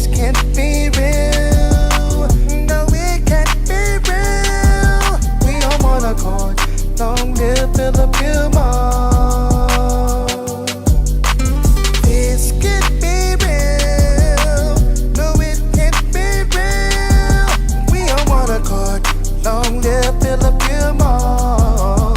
This can't be real. No, it can't be real. We on one accord. Long live Philip Gilmore. This can't be real. No, it can't be real. We on one accord. Long live Philip Gilmore.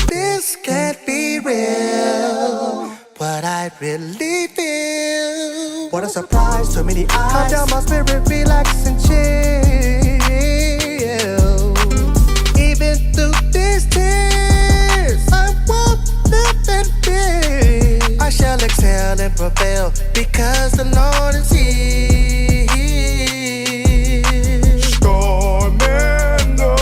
This can't be real. What I really feel. What a surprise, so many eyes. Calm down my spirit, relax and chill. Even through these tears, I won't live in fear. I shall exhale and prevail because the Lord is here. Storm in the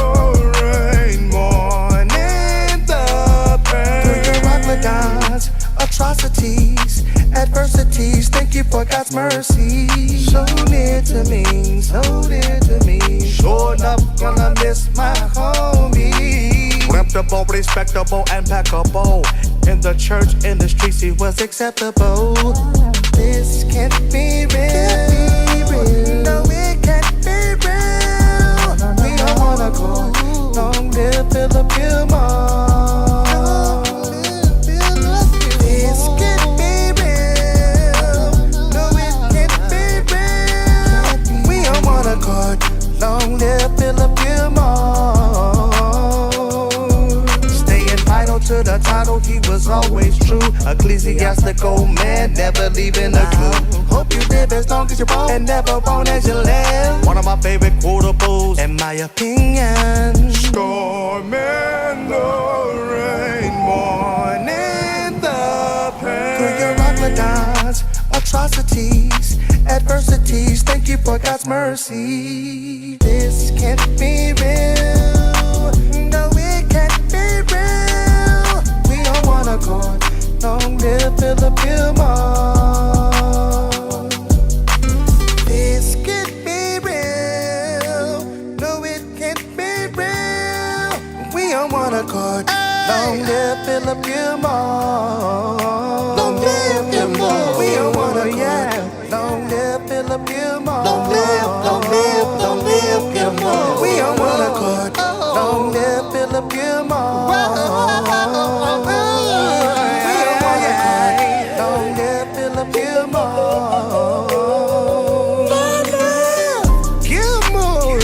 rain, morning the pain. Through your Ramadan's atrocities, adversities, thank you for God's mercy. So near to me, so dear to me. Sure enough, gonna miss my homie. Reputable, respectable, and impeccable. In the church, in the streets, he was acceptable. This can't be real. No, it can't be real. We don't wanna go. Long live Philip Gilmore. This can't be real. No, it can't be real. We don't wanna go. Long live Philip Gilmore. Staying vital to the title, he was always true. Ecclesiastical man, never leaving a clue. Hope you live as long as you're born and never born as you live. One of my favorite quotables, in my opinion. Storm in the rain, morning the pain. Through your Ramadan's atrocities, adversities, thank you for God's mercy. This can't be real. No, it can't be real. We don't wanna go. Long live Philip Gilmore. This can't be real. No, it can't be real. We don't wanna go. Long live Philip Gilmore. Long live Gilmore. We don't wanna, yeah. Long live Philip Gilmore. Long live, long live, long live Gilmore. We don't wanna go. Long live Philip Gilmore. We don't wanna go. Long live Philip Gilmore. Long live Gilmore.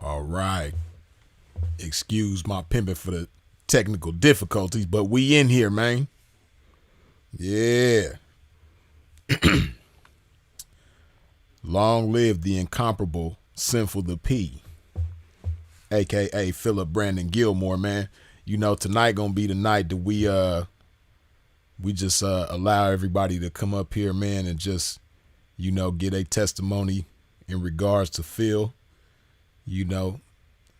All right. Excuse my pimping for the technical difficulties, but we in here, man. Yeah. Long live the incomparable Sinful the P, aka Philip Brandon Gilmore, man. You know, tonight gonna be the night that we just allow everybody to come up here, man, and just, you know, get a testimony in regards to Phil. You know,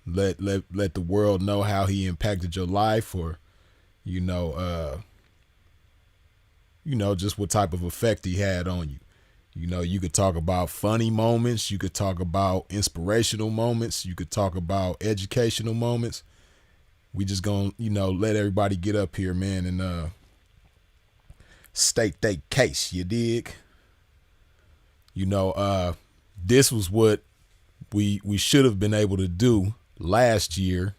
let the world know how he impacted your life, or you know, just what type of effect he had on you. You know, you could talk about funny moments, you could talk about inspirational moments, you could talk about educational moments. We just gonna, you know, let everybody get up here, man, and state their case, you dig? You know, this was what we should have been able to do last year,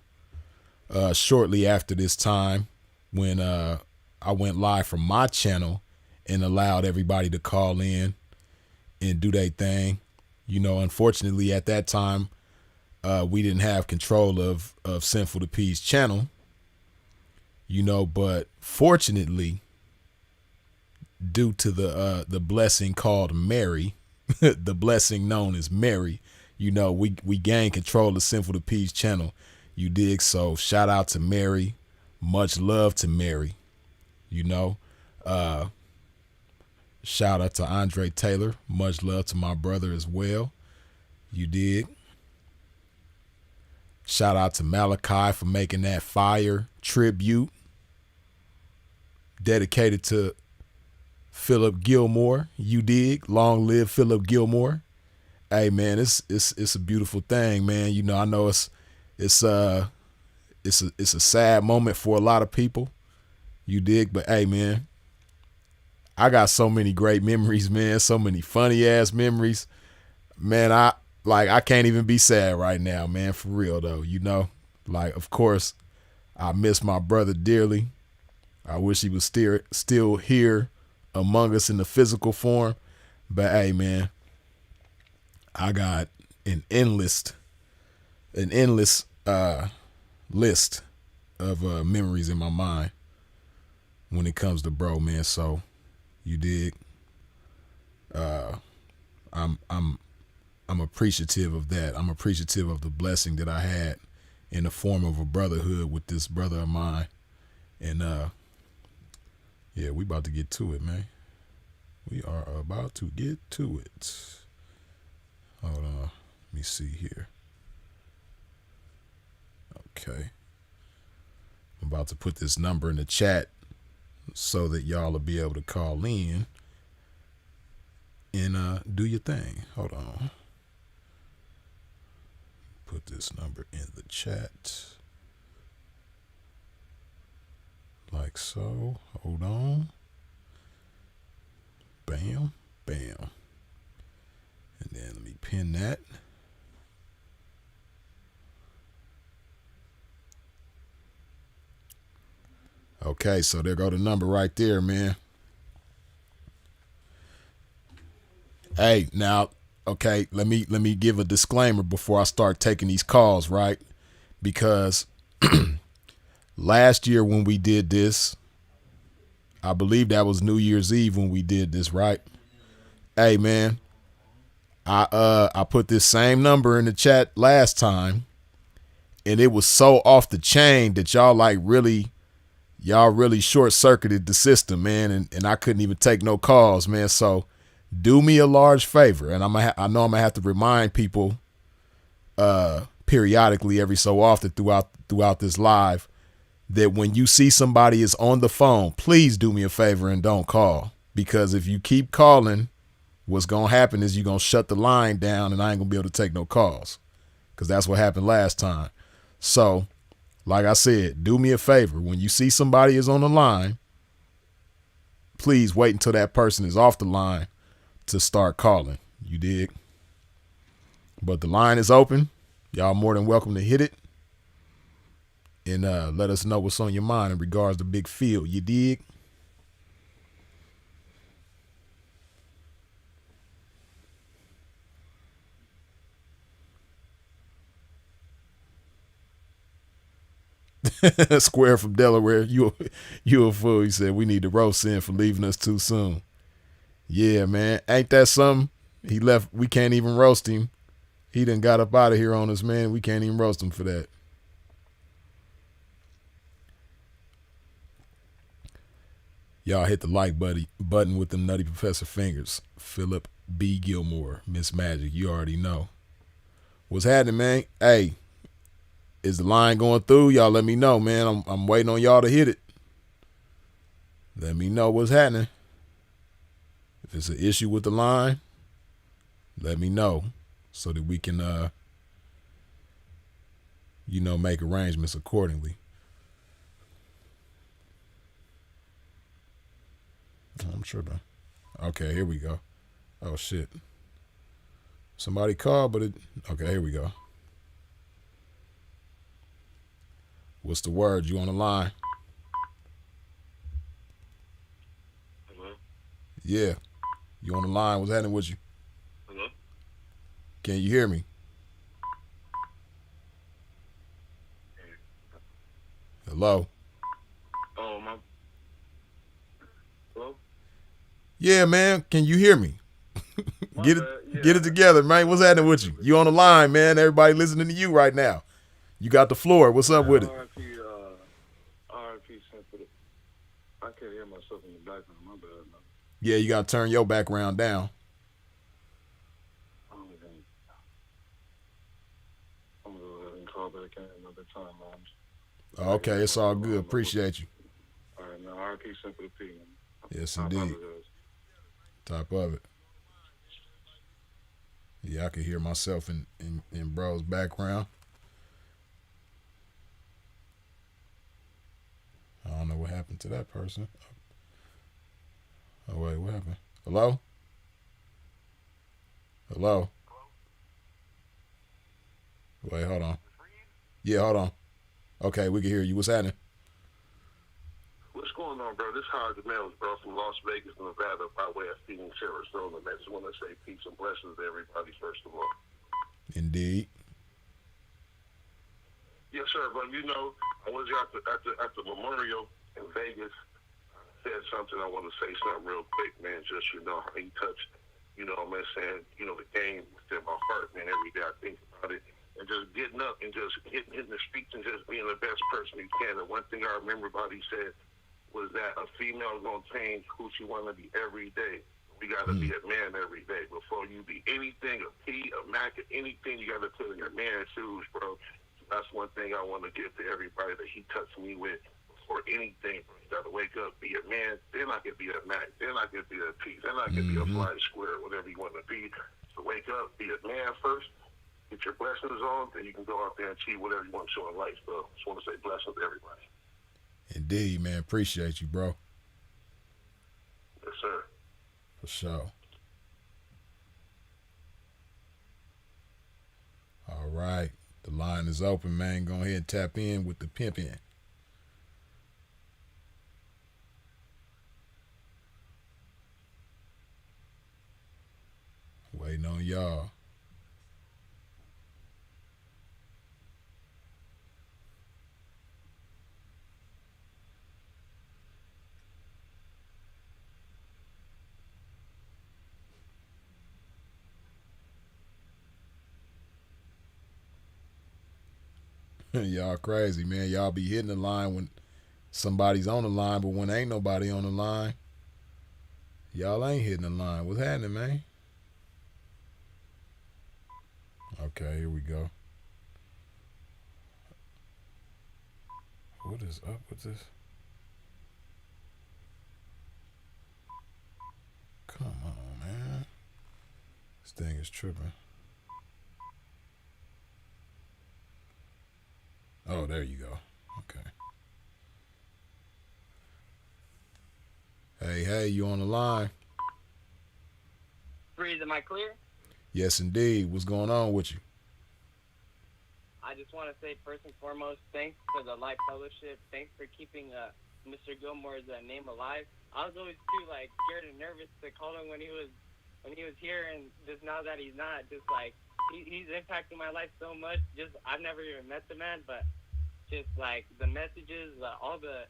shortly after this time, when I went live from my channel and allowed everybody to call in and do their thing. You know, unfortunately at that time, we didn't have control of Sinful the P's channel, you know, but fortunately, due to the blessing called Mary, the blessing known as Mary, you know, we gained control of Sinful the P's channel. You dig? So shout out to Mary. Much love to Mary. You know, shout out to Andre Taylor. Much love to my brother as well. You dig? Shout out to Malachi for making that fire tribute. dedicated to Philip Gilmore. You dig? Long live Philip Gilmore. Hey man, it's a beautiful thing, man. You know, I know it's a sad moment for a lot of people. You dig? But hey man, I got so many great memories, man. So many funny ass memories. Man, I can't even be sad right now, man, for real though. You know? Like, of course, I miss my brother dearly. I wish he was still here among us in the physical form. But hey man, I got an endless list of memories in my mind when it comes to bro, man. So you dig? I'm appreciative of that. I'm appreciative of the blessing that I had in the form of a brotherhood with this brother of mine. And yeah, we about to get to it, man. We are about to get to it. Hold on. Let me see here. Okay. I'm about to put this number in the chat so that y'all will be able to call in and do your thing. Hold on. Put this number in the chat. Like so. Hold on. Bam. Bam. And then let me pin that. Okay, so there go the number right there, man. Hey, now, okay, let me give a disclaimer before I start taking these calls, right? Because last year when we did this, I believe that was New Year's Eve when we did this, right? Hey, man, I put this same number in the chat last time, and it was so off the chain that y'all really short circuited the system, man, and I couldn't even take no calls, man. So do me a large favor, and I know I'm gonna have to remind people periodically every so often throughout this live that when you see somebody is on the phone, please do me a favor and don't call, because if you keep calling, what's gonna happen is you're gonna shut the line down and I ain't gonna be able to take no calls, because that's what happened last time. So like I said, do me a favor. When you see somebody is on the line, please wait until that person is off the line to start calling. You dig? But the line is open. Y'all more than welcome to hit it and let us know what's on your mind in regards to Big Phil. You dig? Square from Delaware, you a fool. He said we need to roast him for leaving us too soon. Yeah, man, ain't that something? He left. We can't even roast him. He done got up out of here on us, man. We can't even roast him for that. Y'all hit the like button with them Nutty Professor fingers. Philip B. Gilmore, Miss Magic, you already know. What's happening, man? Hey, is the line going through? Y'all let me know, man. I'm waiting on y'all to hit it. Let me know what's happening. If it's an issue with the line, let me know so that we can, make arrangements accordingly. I'm tripping. Okay, here we go. Oh, shit. Somebody called, but okay, here we go. What's the word? You on the line? Hello? Yeah. You on the line? What's happening with you? Hello? Can you hear me? Hello? Oh, my... Hello? Yeah, man. Can you hear me? Get it, Yeah. Get it together, man. What's happening with you? You on the line, man. Everybody listening to you right now. You got the floor. What's up with it? RIP sent for the... I can't hear myself in the background. My bad, man. Yeah, you got to turn your background down. I'm going to go ahead and call back in another time, man. Okay, it's all good. Appreciate you. All right, now R.I.P. Simple P. Yes, I indeed. apologize. Top of it. Yeah, I can hear myself in bro's background. I don't know what happened to that person. Oh, wait, what happened? Hello? Hello? Wait, hold on. Yeah, hold on. Okay, we can hear you. What's happening? What's going on, bro? This is Howard DeMells, bro, from Las Vegas, Nevada, by way of Phoenix, Arizona. Man, just want to say peace and blessings to everybody, first of all. Indeed. Yes, sir. But I was at the memorial in Vegas. I said something. I want to say something real quick, man. Just how he touched, man, saying, the game within my heart, man. Every day I think about it, and just getting up and just hitting the streets and just being the best person you can. And one thing I remember about he said was that a female is gonna change who she want to be every day. We gotta be a man every day. Before you be anything, a P, a Mac, anything, you gotta put in your man's shoes, bro. That's one thing I want to give to everybody that he touched me with before anything. You got to wake up, be a man, then I can be a Mac, then I can be a P, then I can be a fly square, whatever you want to be. So wake up, be a man first, get your blessings on, then you can go out there and achieve whatever you want to show in life, bro. Just want to say blessings to everybody. Indeed, man. Appreciate you, bro. Yes, sir. For sure. All right. The line is open, man. Go ahead and tap in with the pimpin'. Waiting on y'all. Y'all crazy, man. Y'all be hitting the line when somebody's on the line, but when ain't nobody on the line, y'all ain't hitting the line. What's happening, man? Okay, here we go. What is up with this? Come on, man. This thing is tripping. Oh, there you go. Okay. Hey, you on the line? Freeze, am I clear? Yes, indeed. What's going on with you? I just want to say, first and foremost, thanks for the live fellowship. Thanks for keeping Mr. Gilmore's name alive. I was always too scared and nervous to call him when he was here, and just now that he's not, just he's impacting my life so much. Just I've never even met the man, but just the messages, all the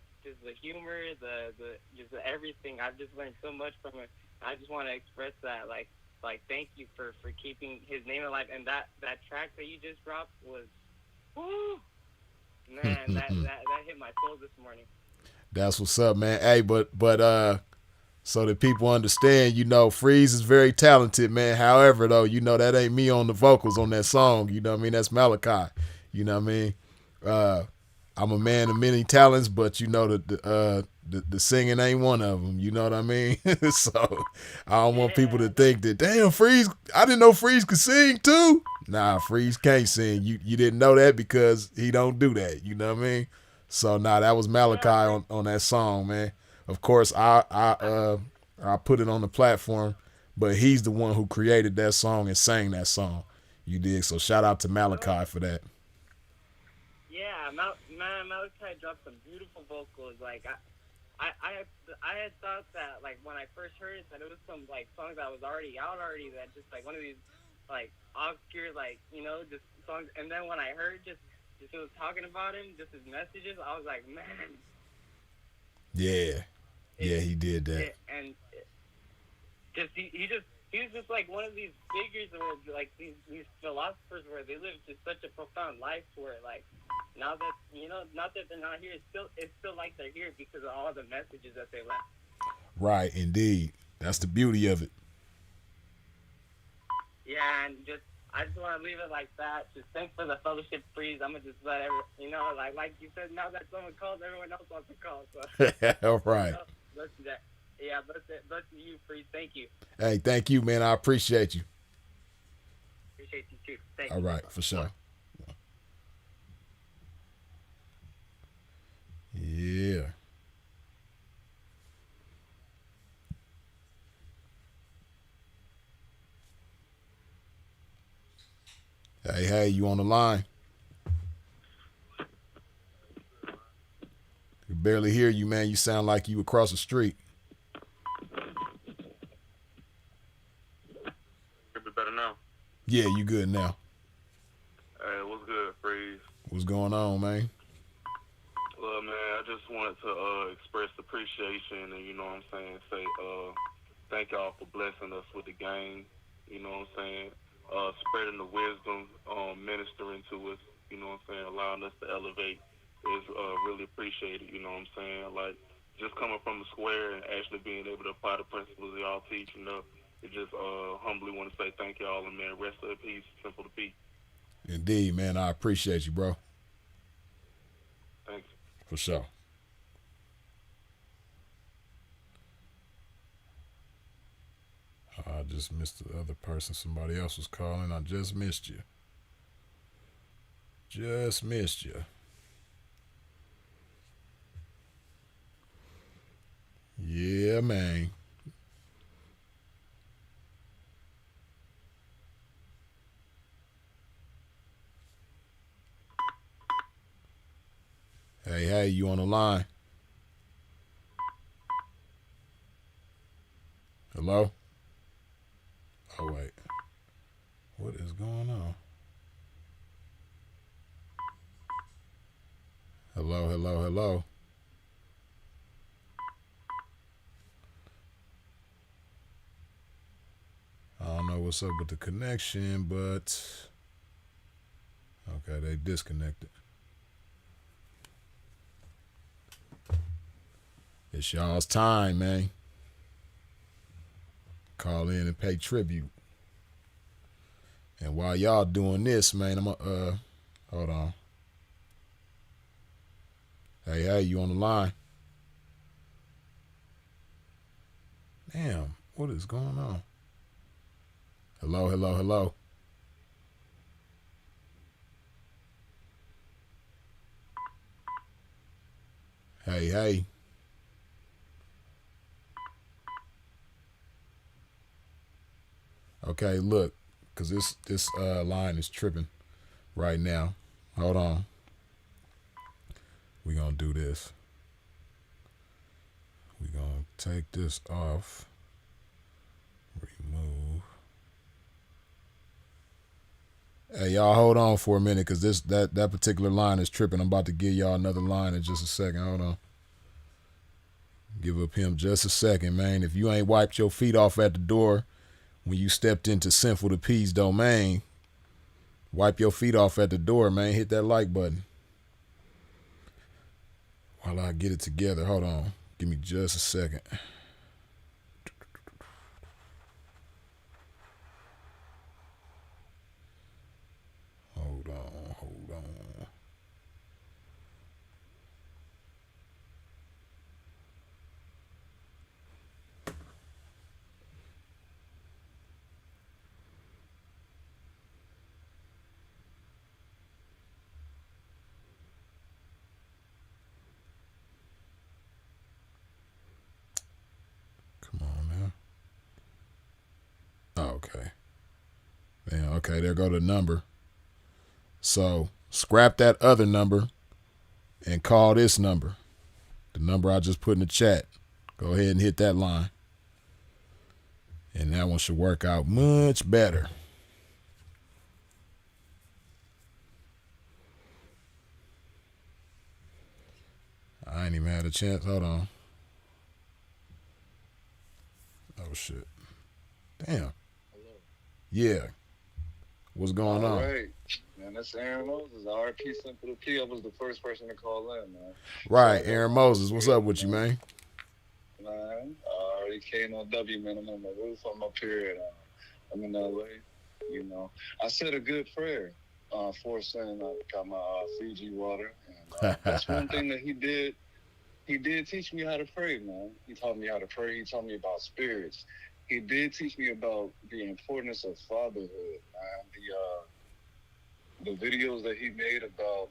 humor, the everything. I've just learned so much from him. I just want to express that thank you for keeping his name alive. And that track that you just dropped was, whoo, man, that hit my soul this morning. That's what's up, man. Hey, but so that people understand, Freeze is very talented, man. However, though, that ain't me on the vocals on that song. You know what I mean? That's Malachi. You know what I mean? I'm a man of many talents, but the singing ain't one of them. You know what I mean? So I don't want people to think that, damn, Freeze, I didn't know Freeze could sing too. Nah, Freeze can't sing. You didn't know that because he don't do that. You know what I mean? So that was Malachi on that song, man. Of course, I put it on the platform, but he's the one who created that song and sang that song. You dig? So shout out to Malachi for that. Yeah, Malachi dropped some beautiful vocals. I had thought that when I first heard it that it was some songs that was already out that just one of these obscure just songs. And then when I heard just it was talking about him, just his messages, I was like, man. Yeah, he did that. And he was just one of these figures where these philosophers where they live just such a profound life where now that not that they're not here, it's still like they're here because of all the messages that they left. Right, indeed. That's the beauty of it. Yeah, and just I just want to leave it like that. Just thanks for the fellowship, Freeze. I'm gonna just let like you said, now that someone calls, everyone else wants to call. So All right. let's do that. Yeah, let's do you, Freeze. Thank you. Hey, thank you, man. I appreciate you. Appreciate you too. Thank All you. right, for sure. Yeah. Hey, you on the line? I barely hear you, man. You sound like you across the street. Hear me better now? Yeah, you good now. Hey, what's good, Freeze? What's going on, man? Well, man, I just wanted to express appreciation and, you know what I'm saying, say thank y'all for blessing us with the game, you know what I'm saying, spreading the wisdom, ministering to us, you know what I'm saying, allowing us to elevate is really appreciated, you know what I'm saying, like just coming from the square and actually being able to apply the principles y'all teach, you know, it just humbly want to say thank y'all, and man, rest in peace, simple to be. Indeed, man. I appreciate you, bro. Thanks. For sure. I just missed the other person. Somebody else was calling. I just missed you. Just missed you. Yeah, man. Hey, you on the line? Hello? Oh, wait. What is going on? Hello. I don't know what's up with the connection, but okay, they disconnected. It's y'all's time, man. Call in and pay tribute. And while y'all doing this, man, I'm hold on. Hey, you on the line? Damn, what is going on? Hello. Hey. Okay, look, cause this line is tripping right now. Hold on. We gonna do this. We gonna take this off. Remove. Hey, y'all hold on for a minute, cause that particular line is tripping. I'm about to give y'all another line in just a second. Hold on. Give up him just a second, man. If you ain't wiped your feet off at the door when you stepped into Sinful to Peace domain, wipe your feet off at the door, man. Hit that like button. While I get it together, hold on. Give me just a second. Hold on. Come on now. Oh, okay. Damn, okay, there go the number. So scrap that other number and call this number. The number I just put in the chat. Go ahead and hit that line. And that one should work out much better. I ain't even had a chance. Hold on. Oh, shit. Damn. Hello. Yeah. What's going on? All right. Man, that's Aaron Moses. RP Simple to P. I was the first person to call in, man. Right, Aaron Moses. What's up with you, man? Man, already KNOW, man. I'm on my roof. I'm up here. I'm in LA. You know, I said a good prayer for sin. I got my Fiji water, and that's one thing that he did. He did teach me how to pray, man. He taught me how to pray. He taught me about spirits. He did teach me about the importance of fatherhood, man. The videos that he made about,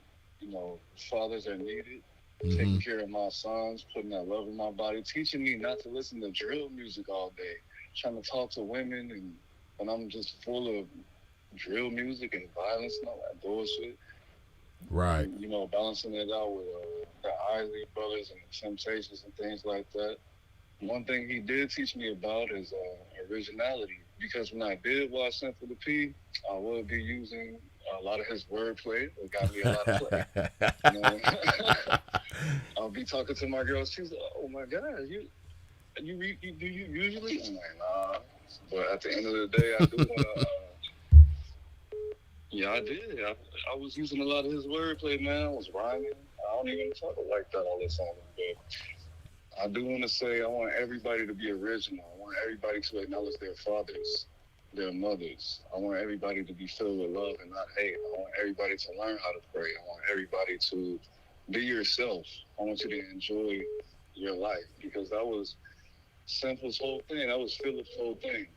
fathers are needed, taking care of my sons, putting that love in my body, teaching me not to listen to drill music all day, trying to talk to women, and when I'm just full of drill music and violence and all that bullshit. Right. And, balancing it out with the Isley Brothers and the Temptations and things like that. One thing he did teach me about is originality. Because when I did watch Sinful to P, I would be using a lot of his wordplay. It got me a lot of play. You know? I'll be talking to my girl. She's like, "Oh my God, do you usually?" I'm like, "Nah." But at the end of the day, I do want to. Yeah, I did. I was using a lot of his wordplay, man. I was rhyming. I don't even talk like that all the time, but I do want to say I want everybody to be original. I want everybody to acknowledge their fathers, their mothers. I want everybody to be filled with love and not hate. I want everybody to learn how to pray. I want everybody to be yourself. I want you to enjoy your life because that was Simple's whole thing. That was Philip's whole thing.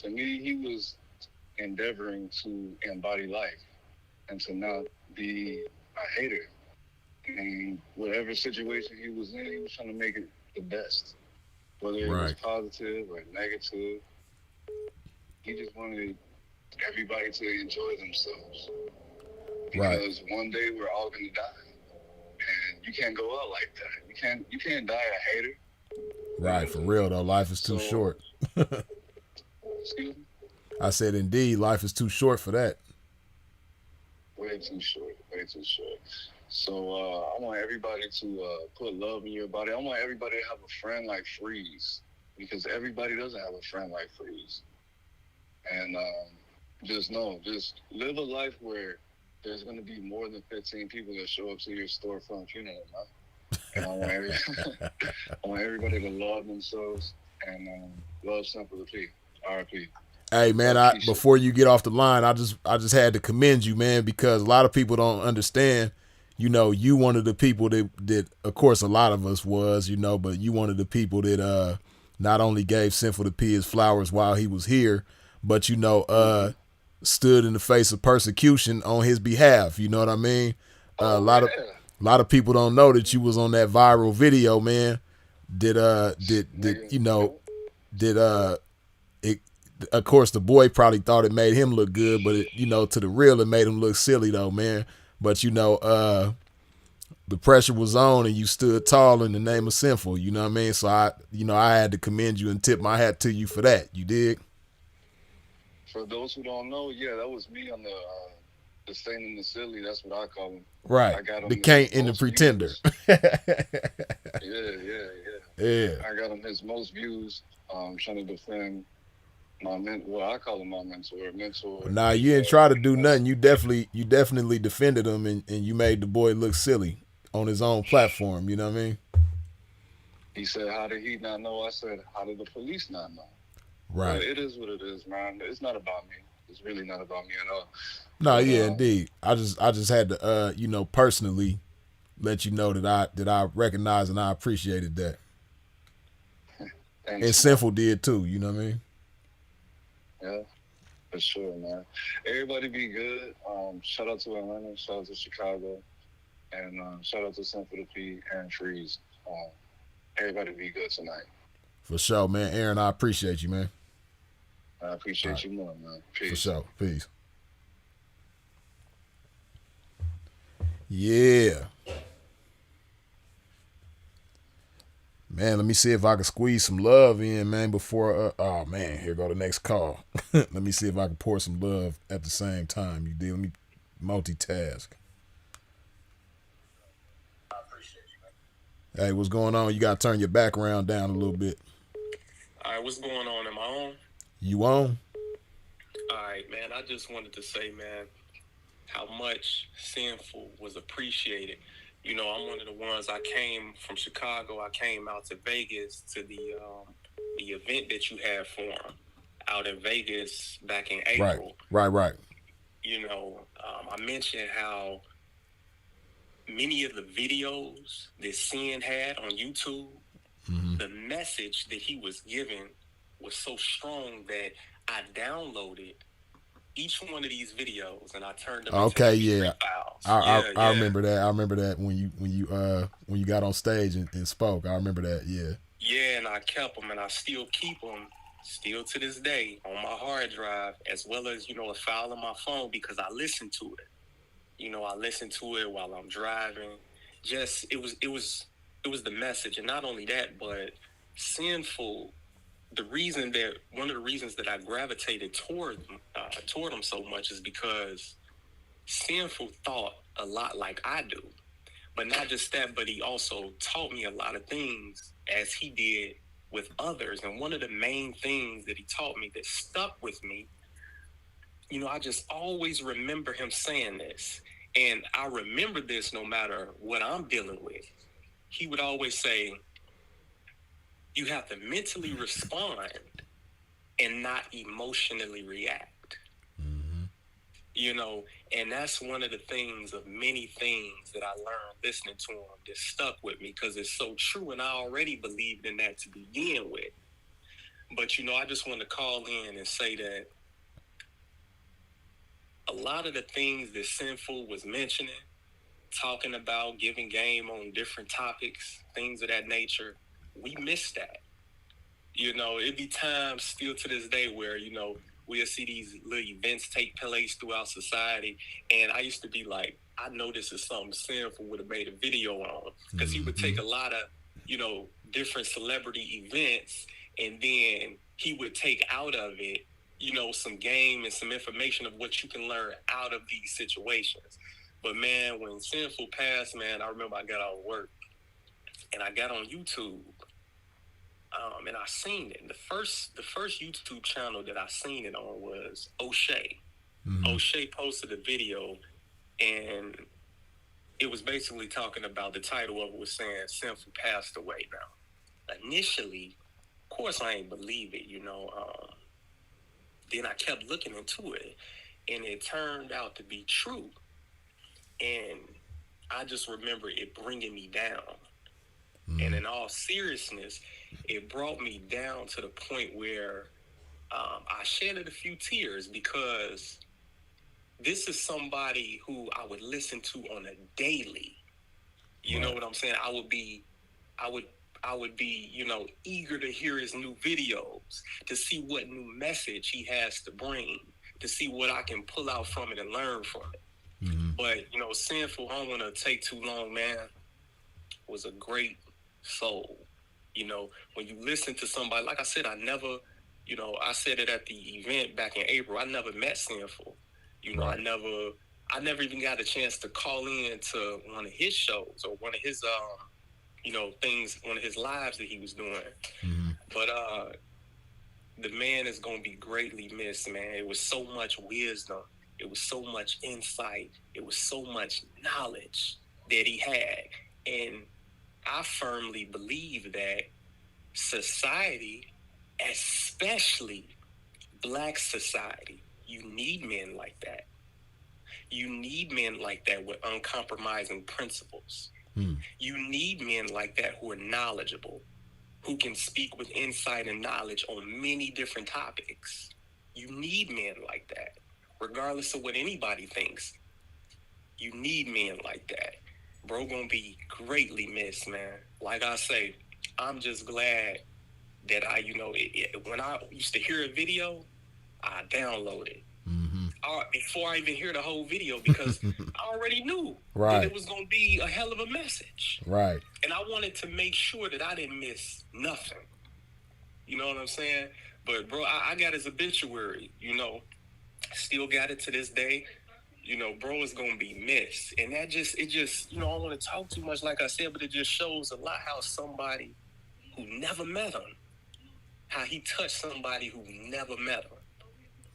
To me, he was endeavoring to embody life and to not be a hater. And whatever situation he was in, he was trying to make it the best. Whether it was Right. positive or negative, he just wanted everybody to enjoy themselves. Right. Because one day we're all gonna die. And you can't go out like that. You can't die a hater. Right. For real though, life is too So short. excuse me? I said, indeed, life is too short for that. Way too short. Way too short. So I want everybody to put love in your body. I want everybody to have a friend like Freeze because everybody doesn't have a friend like Freeze. And just live a life where there's going to be more than 15 people that show up to your storefront funeral, man. And I want everybody to love themselves and love Simple P. R.I.P. Hey man, Love Keisha. before you get off the line, I just had to commend you, man, because a lot of people don't understand. You one of the people that of course a lot of us was, but you one of the people that not only gave Sinful to P his flowers while he was here, but stood in the face of persecution on his behalf. You know what I mean? Oh, A lot of people don't know that you was on that viral video, man. Did Nigga, you know did it? Of course, the boy probably thought it made him look good, but to the real, it made him look silly though, man. But the pressure was on, and you stood tall in the name of Sinful. You know what I mean? So I had to commend you and tip my hat to you for that. You dig? For those who don't know, yeah, that was me on the Saint and the Silly. That's what I call him. Right. I got him The Caint and the most Pretender. views. Yeah. Yeah. I got him his most views. Trying to defend my I call him my mentor. Nah, you didn't try to do nothing. You definitely defended him, and you made the boy look silly on his own platform. You know what I mean? He said, "How did he not know?" I said, "How did the police not know?" Right. But it is what it is, man. It's not about me. It's really not about me at all. No, But, yeah, indeed. I just had to personally let you know that I recognize and I appreciated that. thanks, And Sinful did too, you know what I mean? yeah, for sure, man. Everybody be good. Shout out to Atlanta. Shout out to Chicago. And shout out to Simple P and Freeze. Everybody be good tonight. For sure, man. Aaron, I appreciate you, man. I appreciate you more, man. Peace. For sure. Peace. Yeah. Man, let me see if I can squeeze some love in, man, before oh man, here go the next call. Let me see if I can pour some love at the same time. You did. Let me multitask. Hey, what's going on? You gotta turn your background down a little bit. All right, what's going on? Am I on? You on? All right, man. I just wanted to say, man, how much Sinful was appreciated. I'm one of the ones. I came from Chicago. I came out to Vegas to the event that you had for him. out in Vegas back in Right. April. Right. I mentioned how many of the videos that Sin had on YouTube, the message that he was giving was so strong that I downloaded each one of these videos and I turned them into Okay, MP3 yeah. files. I remember that. I remember that when you got on stage and spoke. I remember that. Yeah. Yeah, and I kept them and I still keep them still to this day on my hard drive, as well as, a file on my phone, because I listen to it. I listen to it while I'm driving. Just it was the message, and not only that, but Sinful. One of the reasons that I gravitated toward him so much is because Sinful thought a lot like I do, but not just that, but he also taught me a lot of things as he did with others. And one of the main things that he taught me that stuck with me, I just always remember him saying this. And I remember this no matter what I'm dealing with. He would always say, you have to mentally respond and not emotionally react. And that's one of the things of many things that I learned listening to him that stuck with me, because it's so true, and I already believed in that to begin with. But, I just want to call in and say that a lot of the things that Sinful was mentioning, talking about, giving game on different topics, things of that nature, we miss that. It'd be times still to this day where, we'll see these little events take place throughout society. And I used to be like, I know this is something Sinful would have made a video on, because he would take a lot of, different celebrity events, and then he would take out of it, some game and some information of what you can learn out of these situations. But man, when Sinful passed, man, I remember I got out of work and I got on YouTube. And I seen it. The first YouTube channel that I seen it on was O'Shea. O'Shea posted a video, and it was basically talking about, the title of it was saying Sinful passed away now. Initially, of course, I ain't believe it, then I kept looking into it, and it turned out to be true. And I just remember it bringing me down. And in all seriousness, it brought me down to the point where I shedded a few tears, because this is somebody who I would listen to on a daily. You know what I'm saying? I would be, eager to hear his new videos, to see what new message he has to bring, to see what I can pull out from it and learn from it. But, Sinful, I don't want to take too long, man, was a great soul. When you listen to somebody, like I said, I never, I said it at the event back in April, I never met Sinful. I never even got a chance to call in to one of his shows or one of his, things, one of his lives that he was doing. But the man is going to be greatly missed, man. It was so much wisdom. It was so much insight. It was so much knowledge that he had. And I firmly believe that society, especially Black society, you need men like that. You need men like that with uncompromising principles. You need men like that who are knowledgeable, who can speak with insight and knowledge on many different topics. You need men like that, regardless of what anybody thinks. You need men like that. Bro gonna be greatly missed, man. Like I say, I'm just glad that when I used to hear a video, I download it. Before I even hear the whole video, because I already knew that it was going to be a hell of a message. Right. And I wanted to make sure that I didn't miss nothing. You know what I'm saying? But, bro, I got his obituary, still got it to this day. Bro is going to be missed. And I don't want to talk too much, like I said, but it just shows a lot how somebody who never met him, how he touched somebody who never met him.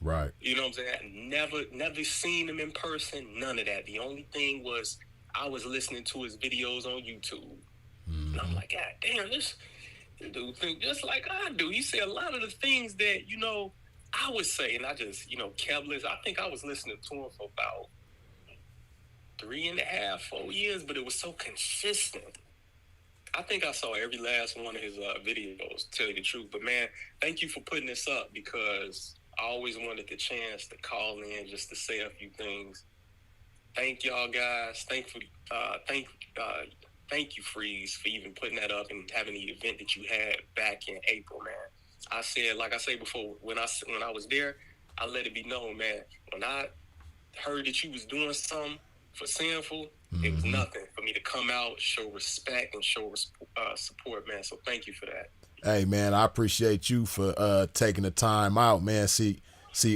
Right. You know what I'm saying? Never seen him in person, none of that. The only thing was I was listening to his videos on YouTube. And I'm like, God damn, this dude think just like I do. He said a lot of the things that, I would say, and I just, kept listening. I think I was listening to him for about 3.5, 4 years, but it was so consistent. I think I saw every last one of his videos, to tell you the truth. But man, thank you for putting this up, because I always wanted the chance to call in just to say a few things. Thank y'all guys. Thank you, Freeze, for even putting that up and having the event that you had back in April, man. I said, like I said before, when I was there, I let it be known, man. When I heard that you was doing something for Sinful, it was nothing for me to come out, show respect, and show support, man. So thank you for that. Hey, man, I appreciate you for taking the time out, man. See,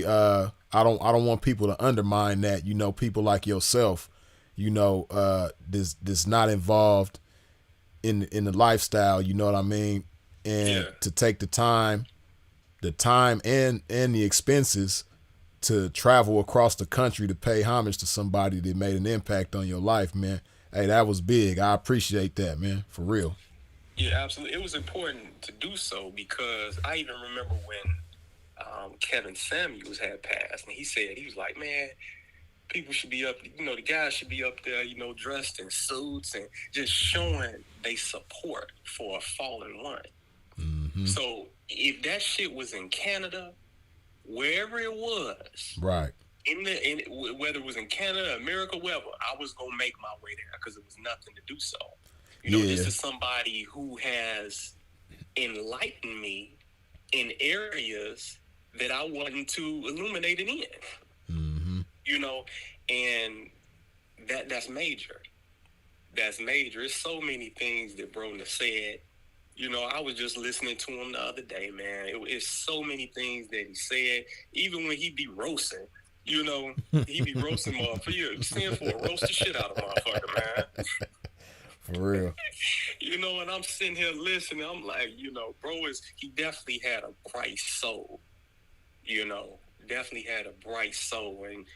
I don't want people to undermine that. People like yourself, this not involved in the lifestyle. You know what I mean? And to take the time and the expenses to travel across the country to pay homage to somebody that made an impact on your life, man. Hey, that was big. I appreciate that, man, for real. Yeah, absolutely. It was important to do so, because I even remember when Kevin Samuels had passed, and he was like, man, people should be up, the guys should be up there, dressed in suits and just showing they support for a fallen one. Mm-hmm. So if that shit was in Canada, wherever it was, right, whether it was in Canada, America, wherever, I was gonna make my way there, because it was nothing to do so. This is somebody who has enlightened me in areas that I wasn't too illuminated in. Mm-hmm. And that's major. That's major. It's so many things that Brona said. I was just listening to him the other day, man. It's so many things that he said. Even when he be roasting, he be roasting motherfucker. You stand for a roast the shit out of motherfucker, man. For real. And I'm sitting here listening. I'm like, bro, he definitely had a bright soul. Definitely had a bright soul. And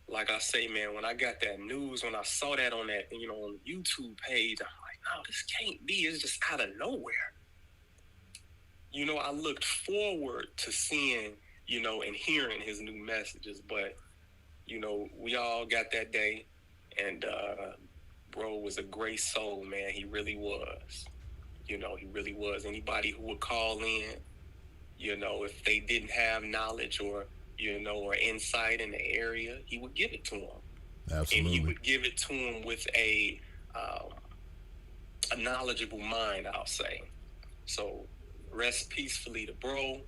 like I say, man, when I got that news, when I saw that on that, on the YouTube page, I'm like, no, this can't be. It's just out of nowhere. I looked forward to seeing, and hearing his new messages. But, we all got that day. And, bro was a great soul, man. He really was. He really was. Anybody who would call in, if they didn't have knowledge or insight in the area, he would give it to them. Absolutely. And he would give it to them with a knowledgeable mind, I'll say. So rest peacefully to bro.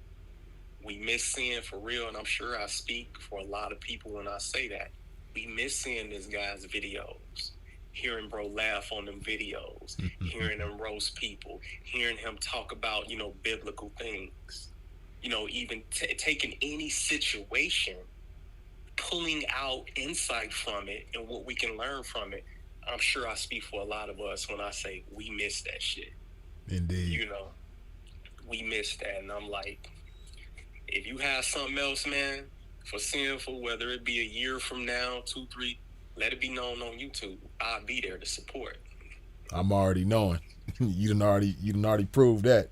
We miss seeing, for real, and I'm sure I speak for a lot of people when I say that. We miss seeing this guy's videos. Hearing bro laugh on them videos, hearing him roast people, hearing him talk about, biblical things, even taking any situation, pulling out insight from it and what we can learn from it. I'm sure I speak for a lot of us when I say we miss that shit. Indeed. We miss that. And I'm like, if you have something else, man, for Sinful, whether it be a year from now, 2, 3, let it be known on YouTube. I'll be there to support. I'm already knowing. You done already proved that.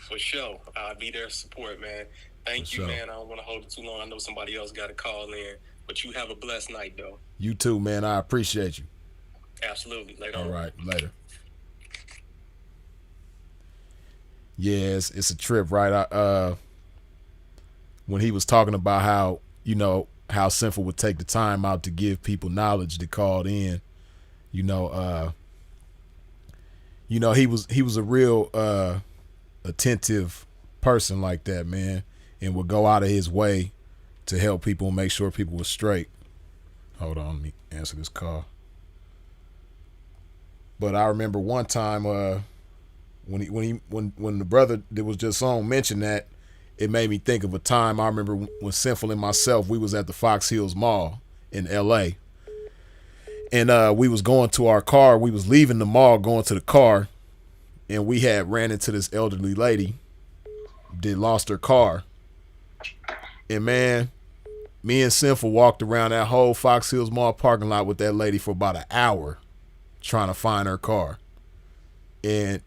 For sure. I'll be there to support, man. Thank you, man. I don't want to hold it too long. I know somebody else got to call in. But you have a blessed night, though. You too, man. I appreciate you. Absolutely. Later on. All right. Later. Yeah, it's a trip, right? When he was talking about how, how Sinful would take the time out to give people knowledge that called in, he was a real attentive person like that, man, and would go out of his way to help people and make sure people were straight. Hold on, let me answer this call. But I remember one time when the brother that was just on mentioned that, it made me think of a time. I remember when Sinful and myself, we was at the Fox Hills Mall in LA. And we was going to our car. We was leaving the mall, going to the car. And we had ran into this elderly lady that lost her car. And man, me and Sinful walked around that whole Fox Hills Mall parking lot with that lady for about an hour trying to find her car. And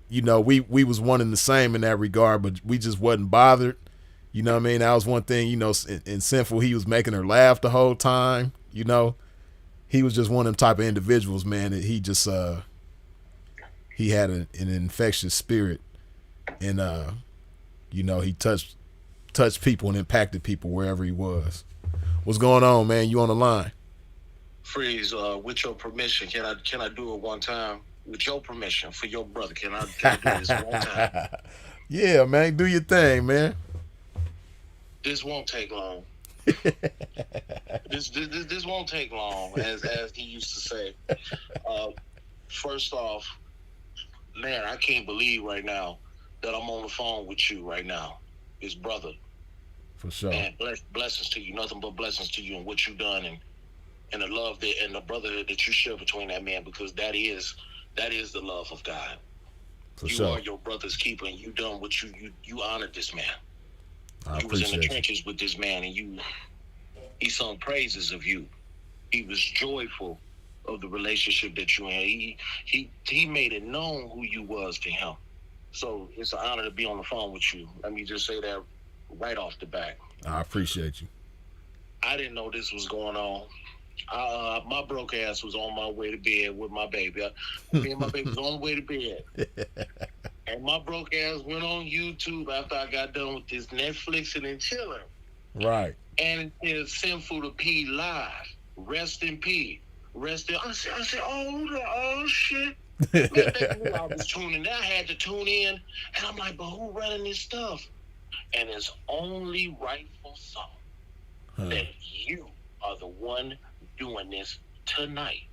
we was one and the same in that regard, but we just wasn't bothered. You know what I mean? That was one thing, you know, in Sinful, he was making her laugh the whole time, you know. He was just one of them type of individuals, man, that he just he had an infectious spirit, and you know, he touched people and impacted people wherever he was. What's going on, man? You on the line? Freeze, with your permission, can I do it one time? With your permission, for your brother, can I do this one time? Yeah, man, do your thing, man. This won't take long. This won't take long, as he used to say. First off, man, I can't believe right now that I'm on the phone with you right now, his brother. For sure. Man, blessings to you. Nothing but blessings to you and what you've done, and the love that and the brotherhood that you share between that man, because that is the love of God. For you sure. are your brother's keeper, and you done what you honored this man. I You was in the appreciate trenches with this man, and he sung praises of you. He was joyful of the relationship that you had. He made it known who you was to him. So it's an honor to be on the phone with you. Let me just say that right off the bat. I appreciate you. I didn't know this was going on. My broke ass was on my way to bed with my baby. Me and my baby was on the way to bed. And my broke ass went on YouTube after I got done with this Netflix and then chilling. Right. And it's Sinful to P live. Rest in peace. Rest in. I said, oh shit. Man, they knew I was tuning in. I had to tune in, and I'm like, but who running this stuff? And it's only rightful so that you are the one doing this tonight.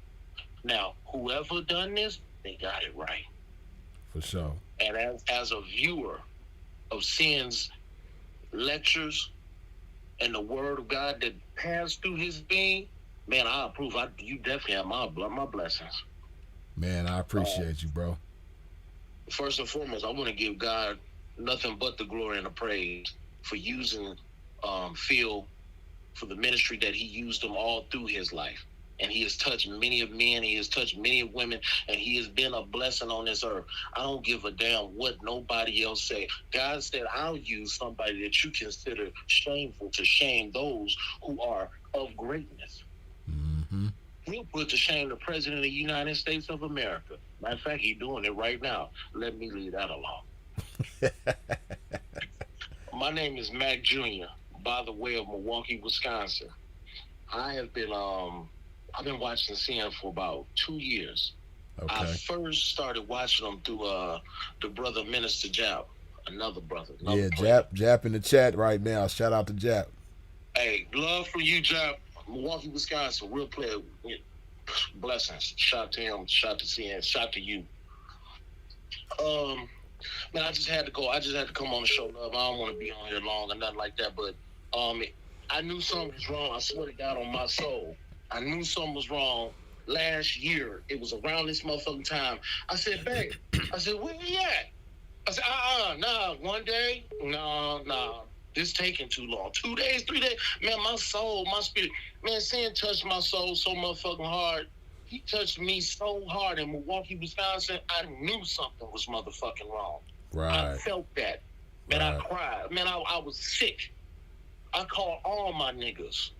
Now, whoever done this, they got it right. For sure. And as a viewer of Sin's lectures and the word of God that passed through his being, man, I approve. You definitely have my blessings. Man, I appreciate you, bro. First and foremost, I want to give God nothing but the glory and the praise for using Phil for the ministry that he used them all through his life. And he has touched many of men, he has touched many of women, and he has been a blessing on this earth. I don't give a damn what nobody else say. God said, I'll use somebody that you consider shameful to shame those who are of greatness. Mm-hmm. He'll put to shame the President of the United States of America. Matter of fact, he's doing it right now. Let me leave that alone. My name is Mac Jr., by the way of Milwaukee, Wisconsin. I've been watching Sin for about 2 years. Okay. I first started watching them through the brother Minister Jap, another brother. Yeah, Jap in the chat right now. Shout out to Jap. Hey, love for you, Jap. Milwaukee, Wisconsin, real player. Blessings. Shout to him. Shout to Sin. Shout to you. Man, I just had to go. I just had to come on the show, love. I don't want to be on here long or nothing like that, but I knew something was wrong. I swear to God on my soul. I knew something was wrong last year. It was around this motherfucking time. I said, babe, I said, where you at? I said, nah, one day, nah. This taking too long. 2 days, 3 days. Man, my soul, my spirit. Man, Sin touched my soul so motherfucking hard. He touched me so hard in Milwaukee, Wisconsin. I knew something was motherfucking wrong. Right. I felt that. Man, right. I cried. Man, I was sick. I called all my niggas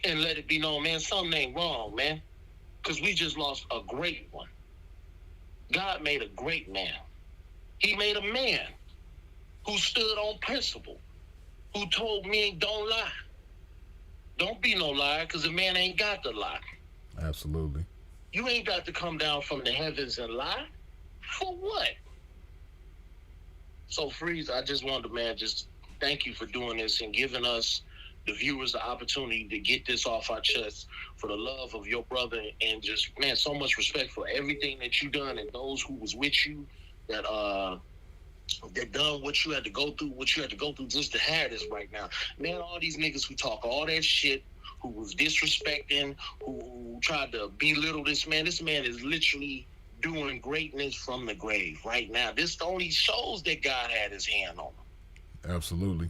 and let it be known, man, something ain't wrong, man. Because we just lost a great one. God made a great man. He made a man who stood on principle, who told me, don't lie. Don't be no liar, because the man ain't got to lie. Absolutely. You ain't got to come down from the heavens and lie. For what? So, Freeze, I just wanted to, man, just thank you for doing this and giving us, the viewers, the opportunity to get this off our chest for the love of your brother, and just, man, so much respect for everything that you done and those who was with you that done what you had to go through, just to have this right now. Man, all these niggas who talk all that shit, who was disrespecting, who tried to belittle this man is literally doing greatness from the grave right now. This only shows that God had his hand on him. Absolutely.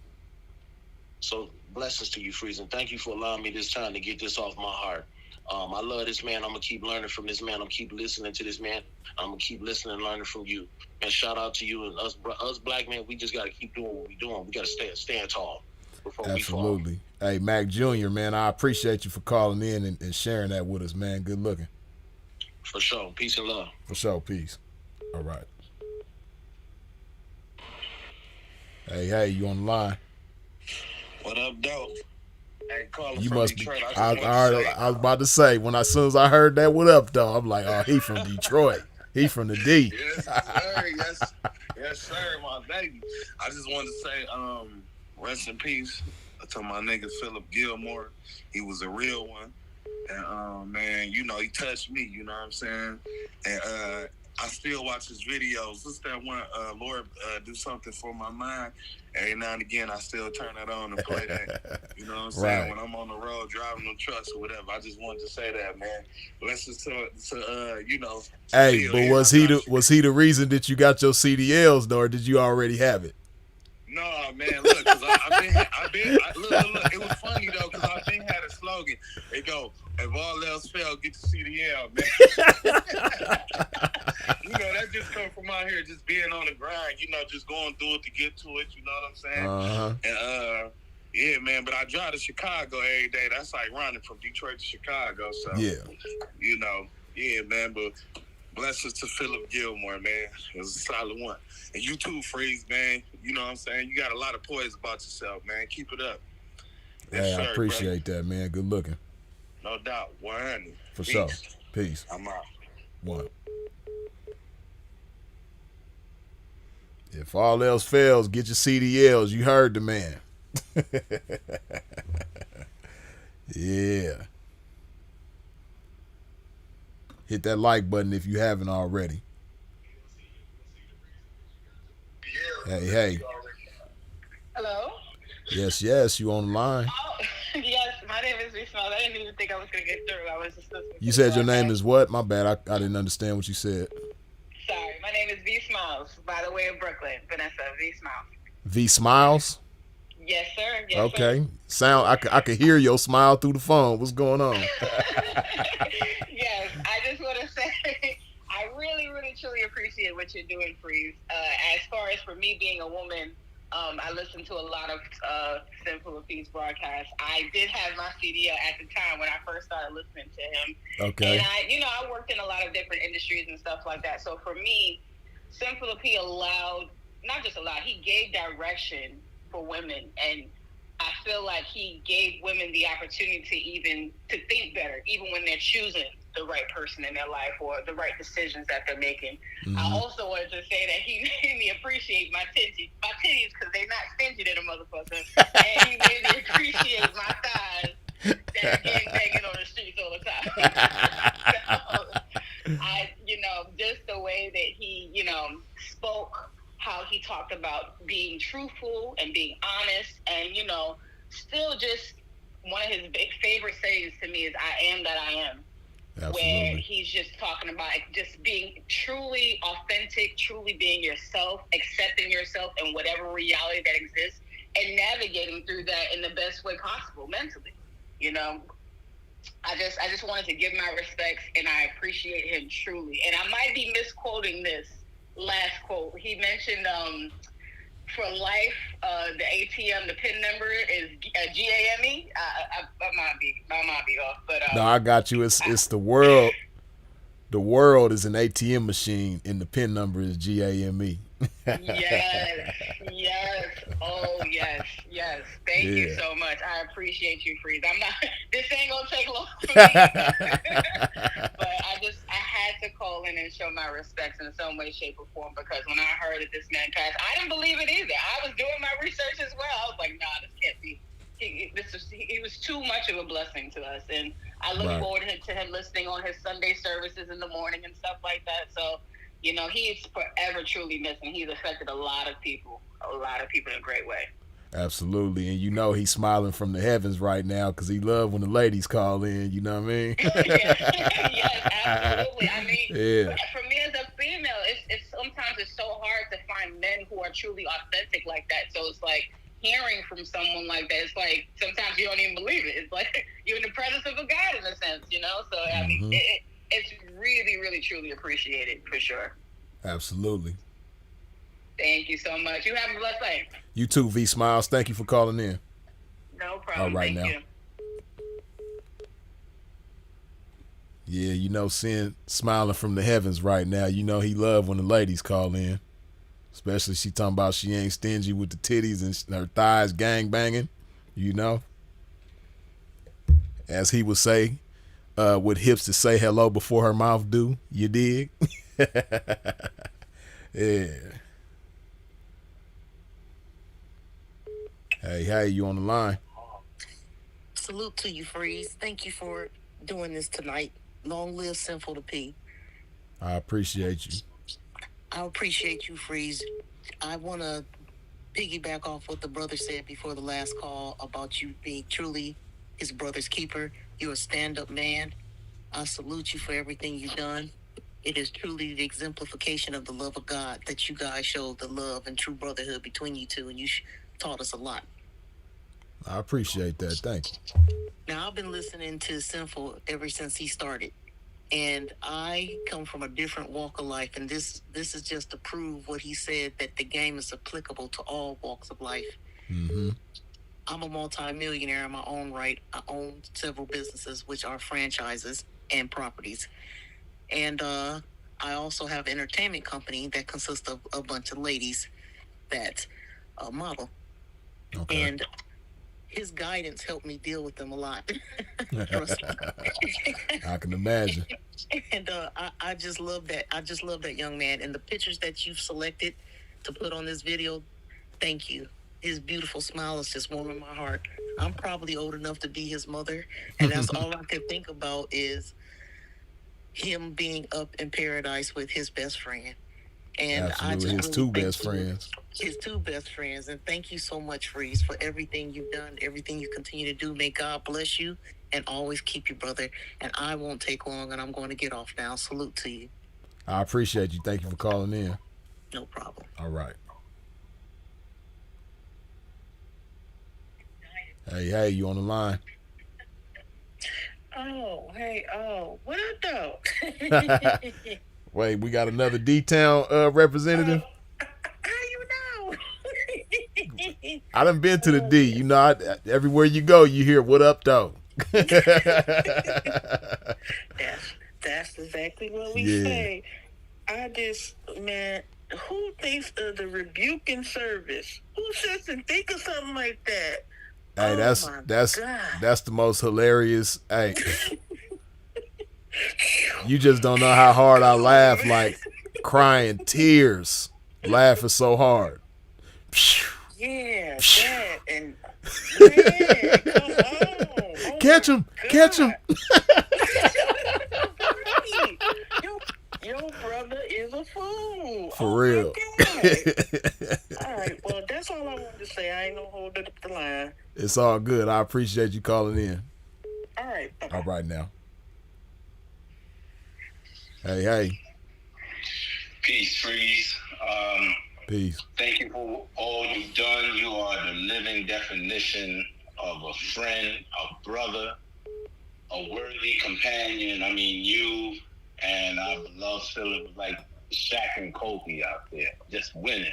So blessings to you, Freeze, and thank you for allowing me this time to get this off my heart. I love this man. I'm gonna keep learning from this man. I'm gonna keep listening to this man. I'm gonna keep listening and learning from you. And shout out to you and us black men. We just gotta keep doing what we're doing. We gotta stand tall before we fall. Absolutely. Hey, Mac Jr., man, I appreciate you for calling in and sharing that with us, man. Good looking. For sure. Peace and love. For sure. Peace. All right. Hey, you on the line? What up, though? Hey, calling You from must Detroit. be. I I was about to say, as soon as I heard that, what up, though? I'm like, oh, he from Detroit. He from the D. Yes, sir. Yes, sir, my baby. I just wanted to say, rest in peace to my nigga Philip Gilmore. He was a real one. And, man, you know, he touched me, you know what I'm saying? And, I still watch his videos. What's that one? Lord, do something for my mind. Every now and again, I still turn that on and play that. You know what I'm saying? Right. When I'm on the road driving them trucks or whatever, I just wanted to say that, man. Listen to you know. Hey, Phil, but yeah, was he the reason that you got your CDLs, though, or did you already have it? No, man, look, because I've been, look, it was funny, though, because I've been had a slogan. It go, if all else fail, get the CDL, man. You know, that just come from out here, just being on the grind, you know, just going through it to get to it, you know what I'm saying? Uh-huh. And, yeah, man, but I drive to Chicago every day. That's like running from Detroit to Chicago, so, Yeah. you know, yeah, man, but blessings to Philip Gilmore, man. It was a solid one. And you too, Freeze, man. You know what I'm saying? You got a lot of poise about yourself, man. Keep it up. Yes, Hey, sir, I appreciate that, man. Good looking. No doubt. 100. For Peace. sure. Peace. I'm out. One. If all else fails, get your CDLs. You heard the man. Yeah. Hit that like button if you haven't already. Hey. Hello? Yes, you on the line. Oh, yes, my name is V Smalls. I didn't even think I was going to get through. I was just listening. You said your name is what? My bad. I didn't understand what you said. Sorry, my name is V Smalls, by the way of Brooklyn. Vanessa, V Smalls. V Smiles? Yes, sir. Yes, Okay. Sound I could hear your smile through the phone. What's going on? Yes, I just want to say I really, really, truly appreciate what you're doing, Freeze. As far as for me being a woman, I listened to a lot of Sinful of Peace broadcasts. I did have my CDL at the time when I first started listening to him. Okay. And I worked in a lot of different industries and stuff like that. So for me, Sinful of Peace he gave direction for women. And I feel like he gave women the opportunity to think better, even when they're choosing the right person in their life or the right decisions that they're making. Mm-hmm. I also wanted to say that he made me appreciate my titties because they're not stingy than a motherfucker. And he made me appreciate my thighs that are getting banging on the streets all the time. So, just the way that he, spoke, how he talked about being truthful and being honest and, still just one of his big favorite sayings to me is, I am that I am. Absolutely. Where he's just talking about just being truly authentic, truly being yourself, accepting yourself in whatever reality that exists, and navigating through that in the best way possible mentally. I just wanted to give my respects, and I appreciate him truly. And I might be misquoting this last quote. He mentioned for life, the ATM, the PIN number is GAME. I might be off, but no, I got you. It's the world. The world is an ATM machine, and the PIN number is GAME. Yes. Oh, yes. Thank you so much. I appreciate you, Freeze. This ain't gonna take long for me. But I had to call in and show my respects in some way, shape, or form, because when I heard that this man passed, I didn't believe it either. I was doing my research as well. I was like, nah, this can't be. He was too much of a blessing to us, and I look forward to him listening on his Sunday services in the morning and stuff like that. So, he's forever truly missing. He's affected a lot of people in a great way. Absolutely, and he's smiling from the heavens right now because he loves when the ladies call in. You know what I mean? Yes, absolutely. I mean, yeah. For me as a female, it's sometimes it's so hard to find men who are truly authentic like that. So it's like, hearing from someone like that, it's like sometimes you don't even believe it. It's like you're in the presence of a God in a sense, you know. So I mean, it's really, really, truly appreciated for sure. Absolutely. Thank you so much. You have a blessed day. You too, V Smiles. Thank you for calling in. No problem. All right, Thank now. you. Yeah, you know, seeing smiling from the heavens right now, you know he love when the ladies call in. Especially she talking about she ain't stingy with the titties and her thighs gang banging, you know. As he would say, with hips to say hello before her mouth do, you dig? Yeah. Hey, you on the line? Salute to you, Freeze. Thank you for doing this tonight. Long live Sinful to P. I appreciate you. I appreciate you, Freeze. I want to piggyback off what the brother said before the last call about you being truly his brother's keeper. You're a stand-up man. I salute you for everything you've done. It is truly the exemplification of the love of God that you guys showed the love and true brotherhood between you two, and you taught us a lot. I appreciate that. Thank you. Now, I've been listening to Sinful ever since he started, and I come from a different walk of life, and this is just to prove what he said, that the game is applicable to all walks of life. Mm-hmm. I'm a multi-millionaire in my own right. I own several businesses, which are franchises and properties. And I also have an entertainment company that consists of a bunch of ladies that model. Okay. And his guidance helped me deal with them a lot. I can imagine. And I just love that. I just love that young man. And the pictures that you've selected to put on this video, thank you. His beautiful smile is just warming my heart. I'm probably old enough to be his mother, and that's all I can think about is him being up in paradise with his best friend. And absolutely, his two best friends. His two best friends. And thank you so much, Freeze, for everything you've done, everything you continue to do. May God bless you and always keep you, brother. And I won't take long, and I'm going to get off now. Salute to you. I appreciate you. Thank you for calling in. No problem. All right. Hey, you on the line? Oh, hey, what up, though? Wait, we got another D-Town representative? How you know? I done been to the D. You know, everywhere you go, you hear, what up, though? That's exactly what we say. I just, man, who thinks of the rebuking service? Who sits and think of something like that? Hey, that's the most hilarious. Hey, you just don't know how hard I laugh, like crying tears, laughing so hard. Yeah, that and man, come on. Oh catch him. Your brother is a fool. For real. All right, well, that's all I wanted to say. I ain't no holding up the line. It's all good. I appreciate you calling in. All right. Bye-bye. All right now. Hey. Peace, Freeze. Peace. Thank you for all you've done. You are the living definition of a friend, a brother, a worthy companion. I mean, you and our beloved Philip was like Shaq and Kobe out there, just winning,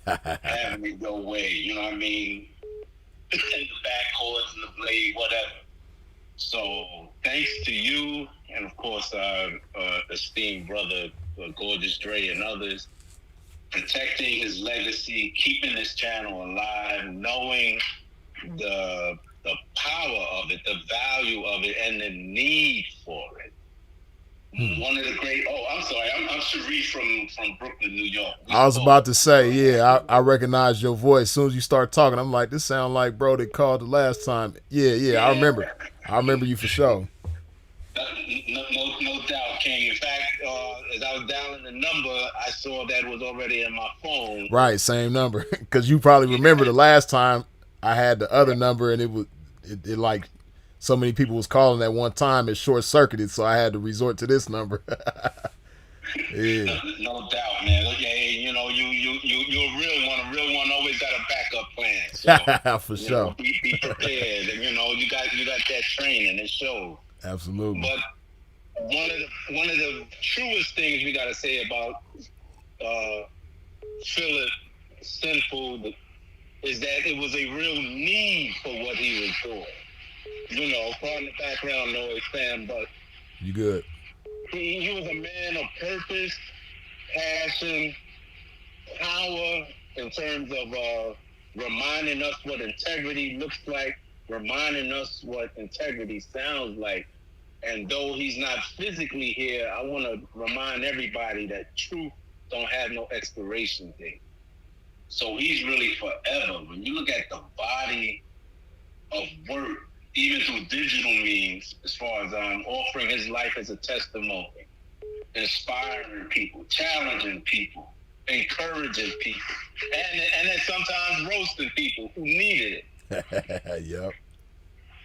having it your way. You know what I mean? In the backcourts and the blade, whatever. So thanks to you and of course our esteemed brother Gorgeous Dre and others, protecting his legacy, keeping this channel alive, knowing the power of it, the value of it, and the need for it. One of the great. I'm Sharif from Brooklyn, New York. I was about to say, I recognize your voice. As soon as you start talking, I'm like, this sound like bro that called the last time. Yeah, I remember you for sure. No doubt, King. In fact, as I was dialing the number, I saw that was already in my phone. Right, same number. Because you probably remember the last time I had the other number, and it like so many people was calling at one time, it short circuited, so I had to resort to this number. Yeah. No doubt, man. Look, hey, you know, you're a real one. A real one always got a backup plan. So, For you know, sure. be prepared. And, you know, you got that training. It shows. Absolutely. But one of the truest things we got to say about Philip Sinful is that it was a real need for what he was doing. You know, pardon the background noise, fam, but You good? he was a man of purpose, passion, power in terms of reminding us what integrity looks like, reminding us what integrity sounds like. And though he's not physically here, I want to remind everybody that truth don't have no expiration date. So he's really forever. When you look at the body of work, even through digital means, as far as offering his life as a testimony, inspiring people, challenging people, encouraging people, and then sometimes roasting people who needed it. Yep.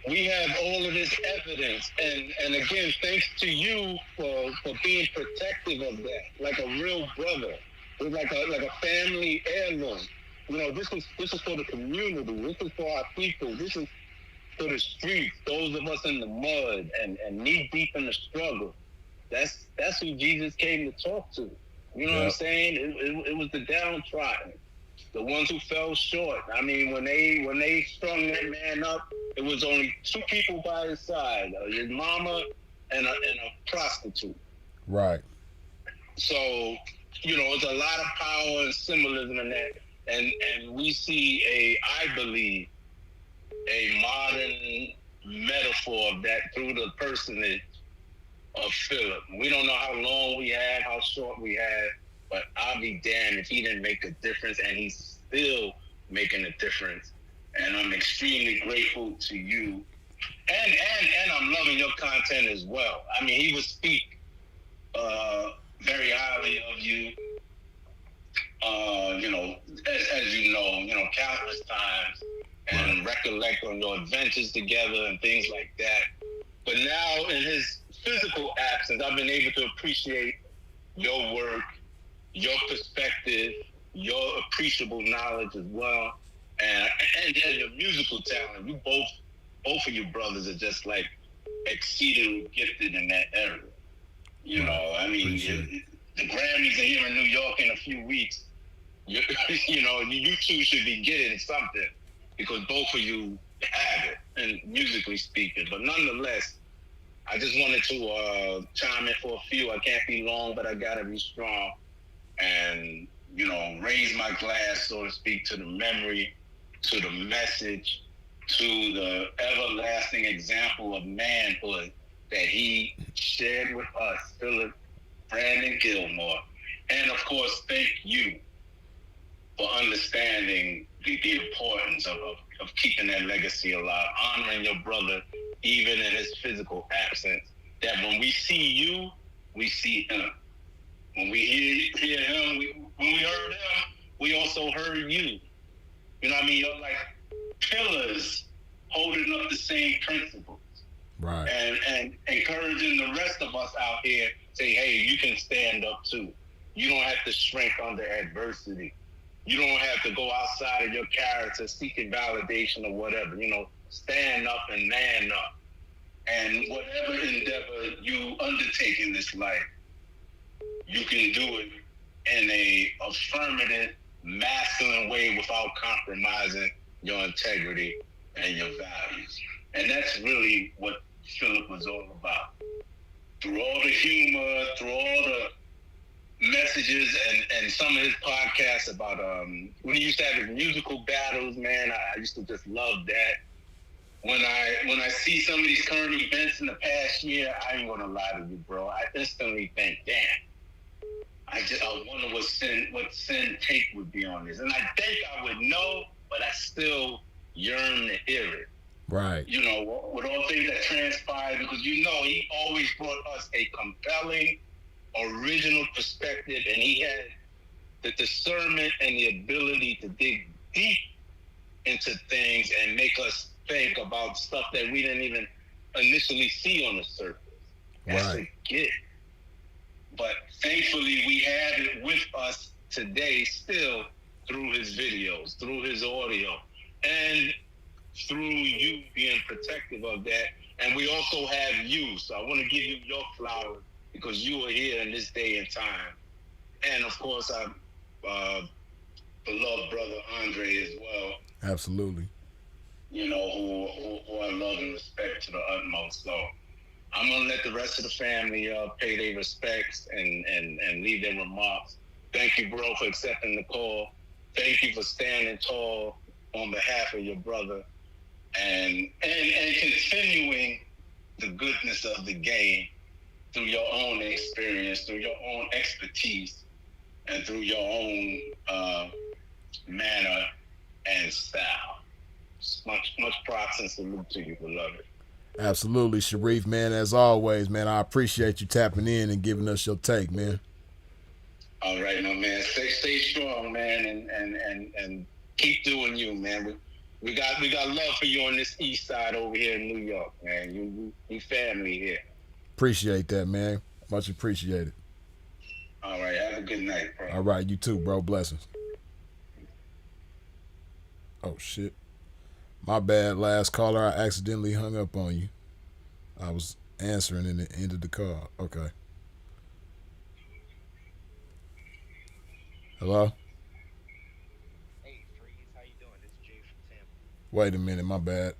We have all of this evidence, and again, thanks to you for being protective of that, like a real brother. It's like a family heirloom. You know, this is for the community. This is for our people. This is for the streets. Those of us in the mud and knee deep in the struggle. That's who Jesus came to talk to. You know what I'm saying? It was the downtrodden, the ones who fell short. I mean, when they strung that man up, it was only two people by his side: his mama and a prostitute. Right. So, you know, it's a lot of power and symbolism in that. And we see I believe, a modern metaphor of that through the personage of Philip. We don't know how long we had, how short we had, but I'll be damned if he didn't make a difference, and he's still making a difference. And I'm extremely grateful to you. And I'm loving your content as well. I mean, he would speak very highly of you. You know, as you know, countless times, and recollect on your adventures together and things like that. But now, in his physical absence, I've been able to appreciate your work, your perspective, your appreciable knowledge as well, and your musical talent. You both of you brothers are just like exceedingly gifted in that area. You know, I mean, the Grammys are here in New York in a few weeks. You know, you two should be getting something because both of you have it, and musically speaking. But nonetheless, I just wanted to chime in for a few. I can't be long, but I gotta be strong, and you know, raise my glass, so to speak, to the memory, to the message, to the everlasting example of manhood that he shared with us, Philip Brandon Gilmore. And of course, thank you for understanding the importance of keeping that legacy alive, honoring your brother even in his physical absence. That when we see you, we see him. When we hear him, when we heard him, we also heard you. You know what I mean? You're like pillars holding up the same principles. Right. And encouraging the rest of us out here, say, hey, you can stand up too. You don't have to shrink under adversity. You don't have to go outside of your character seeking validation or whatever. You know, stand up and man up. And whatever endeavor you undertake in this life, you can do it in a affirmative, masculine way without compromising your integrity and your values. And that's really what Philip was all about. Through all the humor, through all the messages and some of his podcasts about when he used to have his musical battles, man, I used to just love that. When I see some of these current events in the past year, I ain't gonna lie to you, bro. I instantly think, damn, I wonder what Sin take would be on this. And I think I would know, but I still yearn to hear it. Right. You know, with all things that transpired, because you know he always brought us a compelling, original perspective, and he had the discernment and the ability to dig deep into things and make us think about stuff that we didn't even initially see on the surface. That's a gift. But thankfully, we have it with us today still through his videos, through his audio, and through you being protective of that. And we also have you. So I want to give you your flowers because you are here in this day and time. And of course, our beloved brother Andre as well. Absolutely. You know, who I love and respect to the utmost. So I'm gonna let the rest of the family pay their respects and leave their remarks. Thank you, bro, for accepting the call. Thank you for standing tall on behalf of your brother and continuing the goodness of the game through your own experience, through your own expertise, and through your own manner and style. Much props and salute to you, beloved. Absolutely, Sharif, man. As always, man, I appreciate you tapping in and giving us your take, man. All right, my man. Stay strong, man, and keep doing you, man. We got love for you on this east side over here in New York, man. You family here. Appreciate that, man. Much appreciated. All right, have a good night, bro. All right, you too, bro. Blessings. Oh shit. My bad, last caller. I accidentally hung up on you. I was answering and it ended the call. Okay. Hello? Hey, Freeze. How you doing? This is Jay from Tampa. Wait a minute, my bad.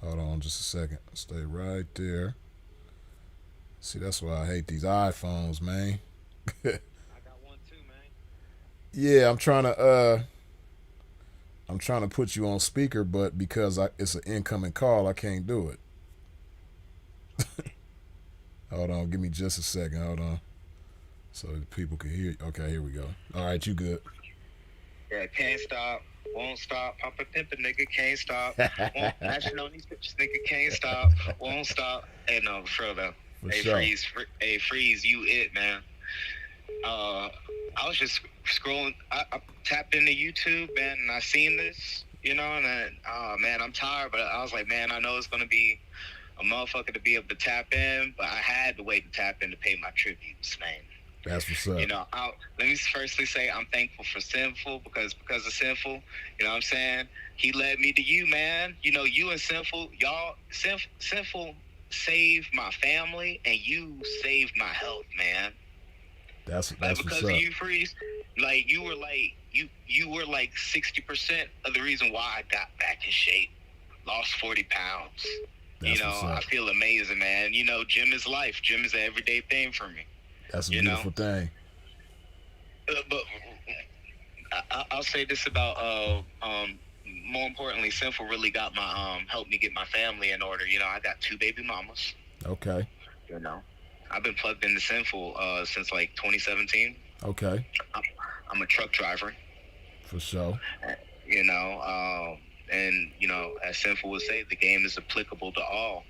Hold on just a second. Stay right there. See, that's why I hate these iPhones, man. I got one too, man. Yeah, I'm trying to put you on speaker, but because it's an incoming call, I can't do it. Hold on, give me just a second. Hold on. So that people can hear you. Okay, here we go. All right, you good. Yeah, can't stop, won't stop. Papa Pimpa, nigga, can't stop. Won't action on these bitches, nigga, can't stop, won't stop. Hey, no, for sure, though. For Hey, sure. Freeze, you it, man. I was just scrolling. I tapped into YouTube, man, and I seen this, you know, and then, oh, man, I'm tired, but I was like, man, I know it's going to be a motherfucker to be able to tap in, but I had to wait to tap in to pay my tributes, man. That's what's up. You know, let me firstly say I'm thankful for Sinful because of Sinful, you know what I'm saying? He led me to you, man. You know, you and Sinful, y'all, Sinful saved my family and you saved my health, man. That's Because what's of up. you, Freeze, like you were like 60% of the reason why I got back in shape. Lost 40 pounds. That's you know, what's up. I feel amazing, man. You know, gym is life. Gym is an everyday thing for me. That's a you beautiful thing. But I'll say this about more importantly, Sinful really got my helped me get my family in order. You know, I got 2 baby mamas. Okay. You know, I've been plugged into Sinful since like 2017. Okay. I'm a truck driver. For sure. You know, and you know, as Sinful would say, the game is applicable to all.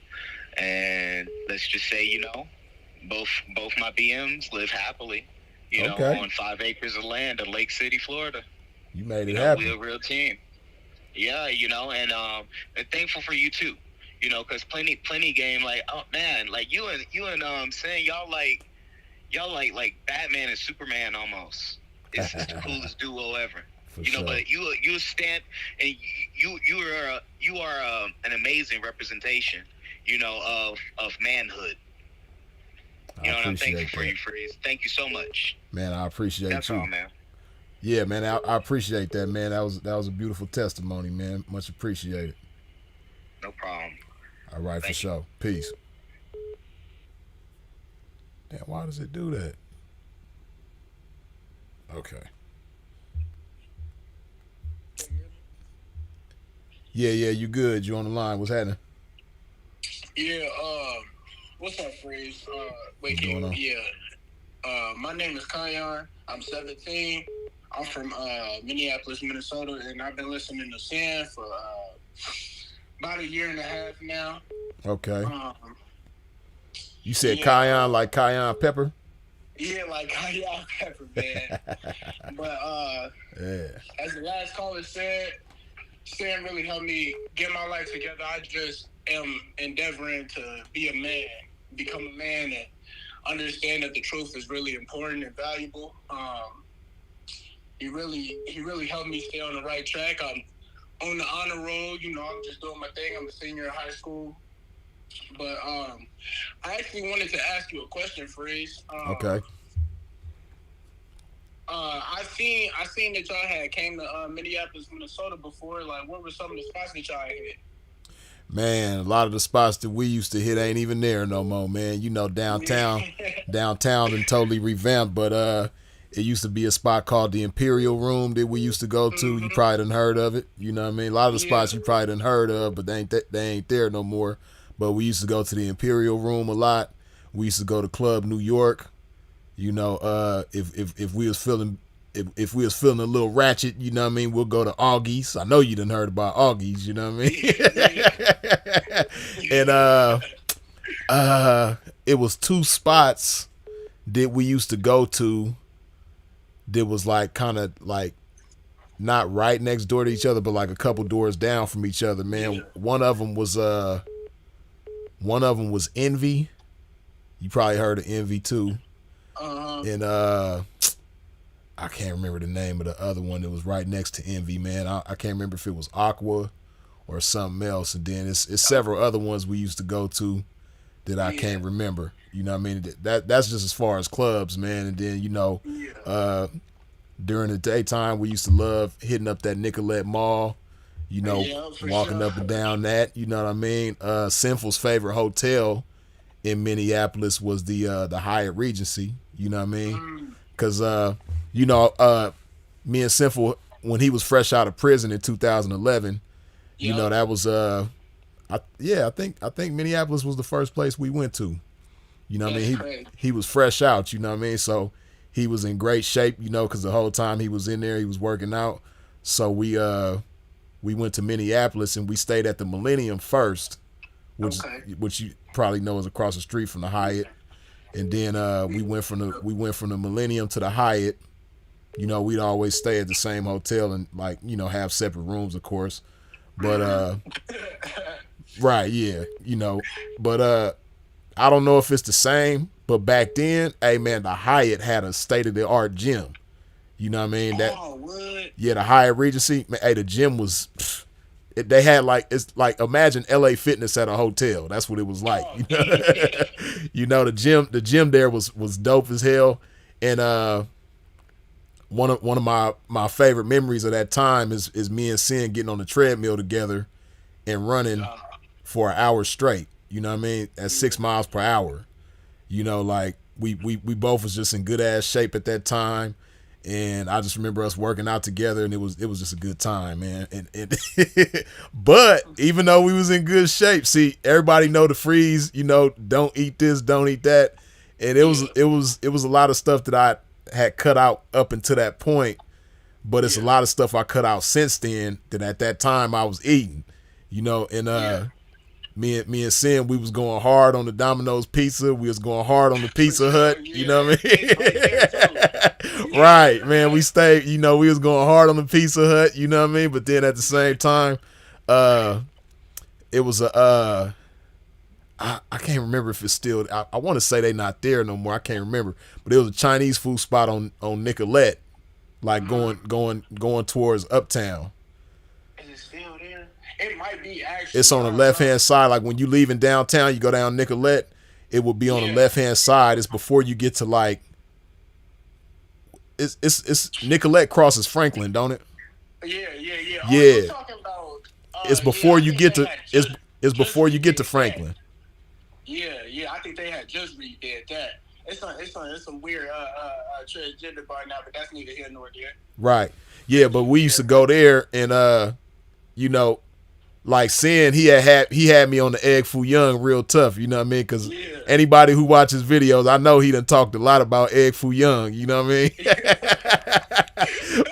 And let's just say, you know, both my BMs live happily. You know, on 5 acres of land in Lake City, Florida. You made it happen. We're a real team. Yeah, you know, and thankful for you too. You know, because plenty game, like, oh man, like you and saying y'all like Batman and Superman almost. It's the coolest duo ever. For you know, sure. but you stand and you are an amazing representation. You know, of manhood. You know, and I'm thankful for you, Freeze. Thank you so much. Man, I appreciate That's you. all, man. Yeah, man, I appreciate that, man. That was a beautiful testimony, man. Much appreciated. No problem. All right, Thank for sure. Peace. Damn, why does it do that? Okay. Yeah, you good. You on the line. What's happening? Yeah, what's up, Freeze? What's going on? Yeah. My name is Kayan. I'm 17. I'm from Minneapolis, Minnesota, and I've been listening to Sam for about 1.5 years now. Okay. You said cayenne like cayenne pepper? Yeah, like cayenne pepper, man. But yeah. As the last caller said, Sam really helped me get my life together. I just am endeavoring to be a man, become a man, and understand that the truth is really important and valuable. He really helped me stay on the right track. I'm on the honor roll. You know, I'm just doing my thing. I'm a senior in high school. But I actually wanted to ask you a question, Freeze. Okay. I seen that y'all had came to Minneapolis, Minnesota before. Like, what were some of the spots that y'all had hit? Man, a lot of the spots that we used to hit ain't even there no more, man. You know, downtown and totally revamped, but it used to be a spot called the Imperial Room that we used to go to. You probably done heard of it. You know what I mean? A lot of the spots you probably done heard of, but they ain't there no more. But we used to go to the Imperial Room a lot. We used to go to Club New York. You know, if we was feeling if we was feeling a little ratchet, you know what I mean, we'll go to Augie's. I know you done heard about Augie's, you know what I mean? And it was two spots that we used to go to that was like kind of like not right next door to each other, but like a couple doors down from each other, man. Yeah. One of them was Envy. You probably heard of Envy too. And I can't remember the name of the other one that was right next to Envy, man. I can't remember if it was Aqua or something else. And then it's several other ones we used to go to that I can't remember. You know what I mean? That's just as far as clubs, man. And then, you know, during the daytime, we used to love hitting up that Nicolette Mall, you know, walking up and down that, you know what I mean? Sinful's favorite hotel in Minneapolis was the Hyatt Regency, you know what I mean? Because, you know, me and Sinful, when he was fresh out of prison in 2011, you know, that was, I think Minneapolis was the first place we went to. You know what I mean? He was fresh out, you know what I mean? So he was in great shape, you know, because the whole time he was in there, he was working out. So we went to Minneapolis and we stayed at the Millennium first, which you probably know is across the street from the Hyatt. And then we went from the Millennium to the Hyatt. You know, we'd always stay at the same hotel and, like, you know, have separate rooms, of course. But right, yeah, you know. But I don't know if it's the same, but back then, hey man, the Hyatt had a state-of-the-art gym. You know what I mean? Yeah, the Hyatt Regency, man, hey, the gym was they had like, it's like, imagine LA Fitness at a hotel. That's what it was like. You know, the gym there was dope as hell. And one of my favorite memories of that time is me and Sin getting on the treadmill together and running for an hour straight. You know what I mean? At 6 miles per hour. You know, like we both was just in good ass shape at that time. And I just remember us working out together, and it was just a good time, man. And but even though we was in good shape, see, everybody know the Freeze, you know, don't eat this, don't eat that. And it was a lot of stuff that I had cut out up until that point, but it's a lot of stuff I cut out since then that at that time I was eating, you know. And me and Sin, we was going hard on the Domino's pizza. We was going hard on the Pizza Hut. You know what I mean? Right, man. We stayed, you know, we was going hard on the Pizza Hut. You know what I mean? But then at the same time, it was I can't remember if it's still. I want to say they not there no more. I can't remember. But it was a Chinese food spot on Nicolette, like going towards Uptown. It might be actually. It's on the left hand side. Like when you leaving downtown, you go down Nicolette. It will be on the left hand side. It's before you get to like. It's Nicolette crosses Franklin, don't it? Yeah. Yeah. Talking about, it's before you get to. It's before you get to Franklin. Yeah. I think they had just redid that. It's some weird transgender bar now, but that's neither here nor there. Right. Yeah, but we used to go there and you know. Like Sin, he had me on the Egg Foo Young real tough, you know what I mean? Because anybody who watches videos, I know he done talked a lot about Egg Foo Young, you know what I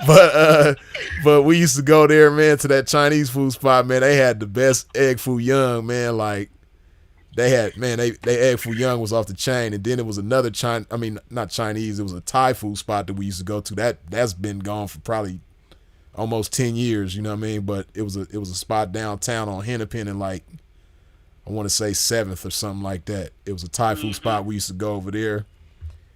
mean? But we used to go there, man, to that Chinese food spot, man. They had the best Egg Foo Young, man. Like they Egg Foo Young was off the chain, and then it was another not Chinese, it was a Thai food spot that we used to go to. That's been gone for probably almost 10 years, you know what I mean? But it was a spot downtown on Hennepin and like, I want to say 7th or something like that. It was a Thai food spot. We used to go over there.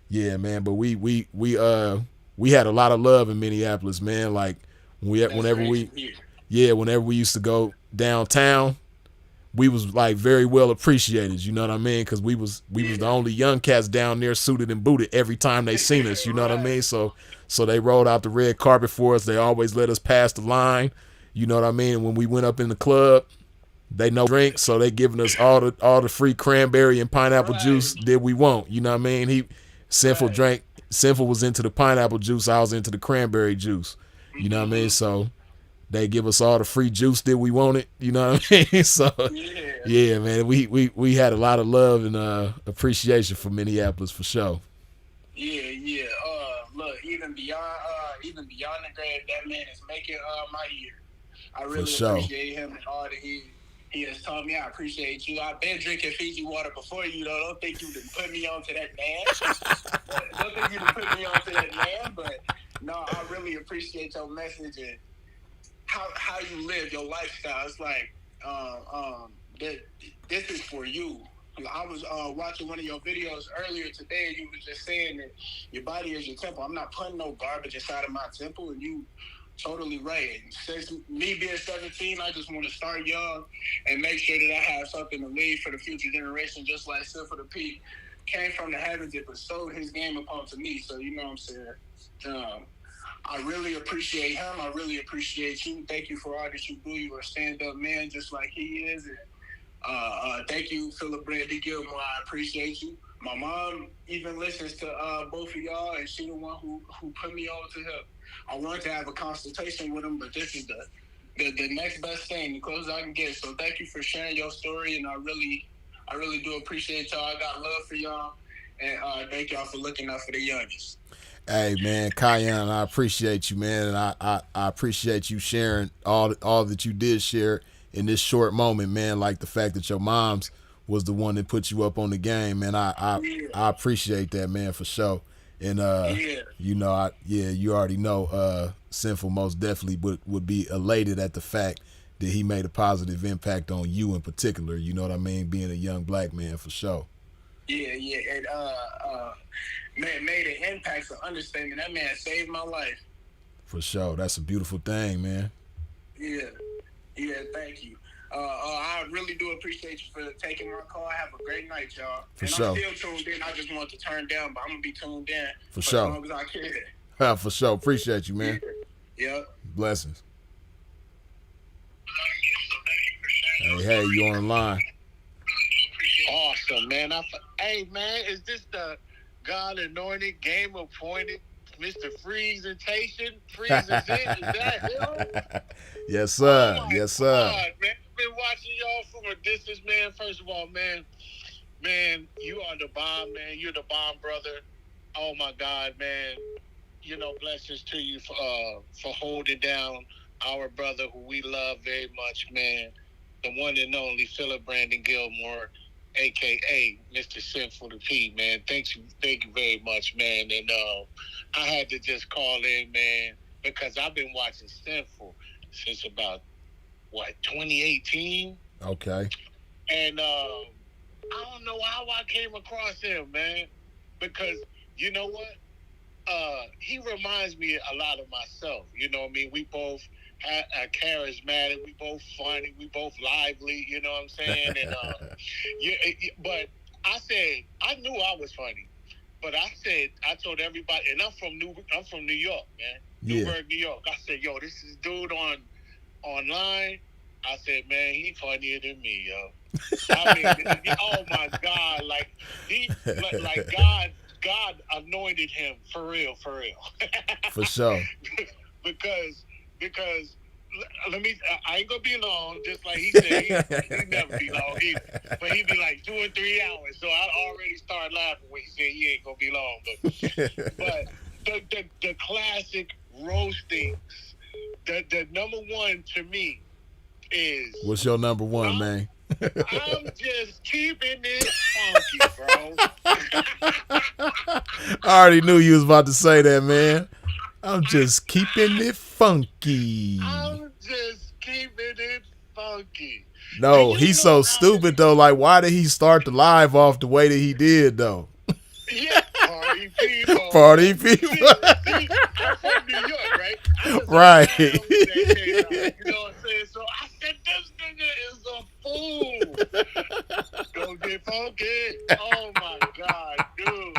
Yeah, man. But we had a lot of love in Minneapolis, man. Like whenever we used to go downtown, we was like very well appreciated. You know what I mean? Because we was the only young cats down there suited and booted every time they seen us. You know what I mean? So they rolled out the red carpet for us. They always let us pass the line. You know what I mean? And when we went up in the club, they know drink, so they giving us all the free cranberry and pineapple juice that we want. You know what I mean? Sinful was into the pineapple juice. I was into the cranberry juice. You know what I mean? So they give us all the free juice that we wanted. You know what I mean? So yeah, man, we had a lot of love and appreciation for Minneapolis for sure. Yeah. Look, even beyond the grave, that man is making my year. I really appreciate him and all that he has taught me. I appreciate you. I've been drinking Fiji water before you, though. Don't think you done put me onto that man. But no, I really appreciate your message and how you live your lifestyle. It's like this is for you. I was watching one of your videos earlier today, and you was just saying that your body is your temple. I'm not putting no garbage inside of my temple, and you totally right. And since me being 17, I just want to start young and make sure that I have something to leave for the future generation, just like Silver the Peak came from the heavens and bestowed his game upon to me. So, you know what I'm saying? I really appreciate him. I really appreciate you. Thank you for all that you do. You're a stand-up man just like he is. And thank you, Philip Brandy Gilmore. I appreciate you. My mom even listens to both of y'all, and she the one who put me on to him. I wanted to have a consultation with him, but this is the next best thing, the closest I can get. So thank you for sharing your story, and I really do appreciate y'all. I got love for y'all, and thank y'all for looking out for the youngest. Hey man, Kyan, I appreciate you, man, and I appreciate you sharing all that you did share in this short moment, man. Like the fact that your mom's was the one that put you up on the game, man. I appreciate that, man, for sure. And you know, you already know, Sinful most definitely would be elated at the fact that he made a positive impact on you in particular. You know what I mean? Being a young black man, for sure. Yeah, and man, made an impact. So understanding that man saved my life. For sure, that's a beautiful thing, man. Yeah, thank you. I really do appreciate you for taking my call. Have a great night, y'all. For sure. I'm still tuned in. I just want to turn down, but I'm gonna be tuned in for sure. As long as I can. For sure. Appreciate you, man. Yeah. Blessings. Hey, you on the line? Awesome, man. Hey, man, is this the God anointed, game appointed, Mr. Freezentation? Freeze is it? Is that him? Yes, sir. Oh yes, sir. God, man. I've been watching y'all from a distance, man. First of all, man, you are the bomb, man. You're the bomb, brother. Oh my God, man. You know, blessings to you for holding down our brother who we love very much, man. The one and only Philip Brandon Gilmore, a.k.a. Mr. Sinful the P, man. Thank you very much, man. And I had to just call in, man, because I've been watching Sinful since about, 2018? Okay. And I don't know how I came across him, man, because you know what? He reminds me a lot of myself. You know what I mean? We both are charismatic. We both funny. We both lively. You know what I'm saying? And but I said I knew I was funny, but I told everybody, and I'm from New York, man, Newburgh, New York. I said, yo, this is dude online. I said, man, he funnier than me, yo. I mean, oh my God, like God anointed him for real. For sure. because let me. I ain't gonna be long. Just like he said, he never be long either. But he be like 2 or 3 hours. So I already started laughing when he said he ain't gonna be long. But the classic roastings. The number one to me is. What's your number one, man? I'm just keeping it funky, bro. I already knew you was about to say that, man. I'm just keeping it funky. I'm just keeping it funky. No, he's so stupid though. Like, why did he start the live off the way that he did though? Yeah, party people. Party people. See, I'm from New York, right? Right. You know what I'm saying? So I said, this nigga is a fool. Go get funky. Oh my God, dude.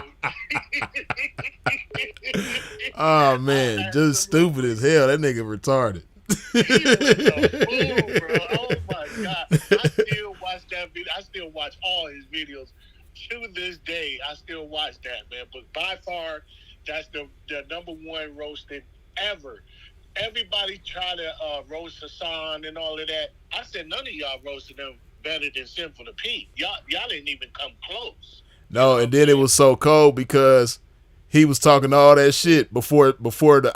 Oh man, just stupid as hell. That nigga retarded. He was a fool, bro. Oh my God. I still watch that video. I still watch all his videos. To this day, I still watch that, man. But by far, that's the number one roasting ever. Everybody try to roast Hassan and all of that. I said none of y'all roasted them better than Sinful to Pete. Y'all didn't even come close. No, and then it was so cold because he was talking all that shit before the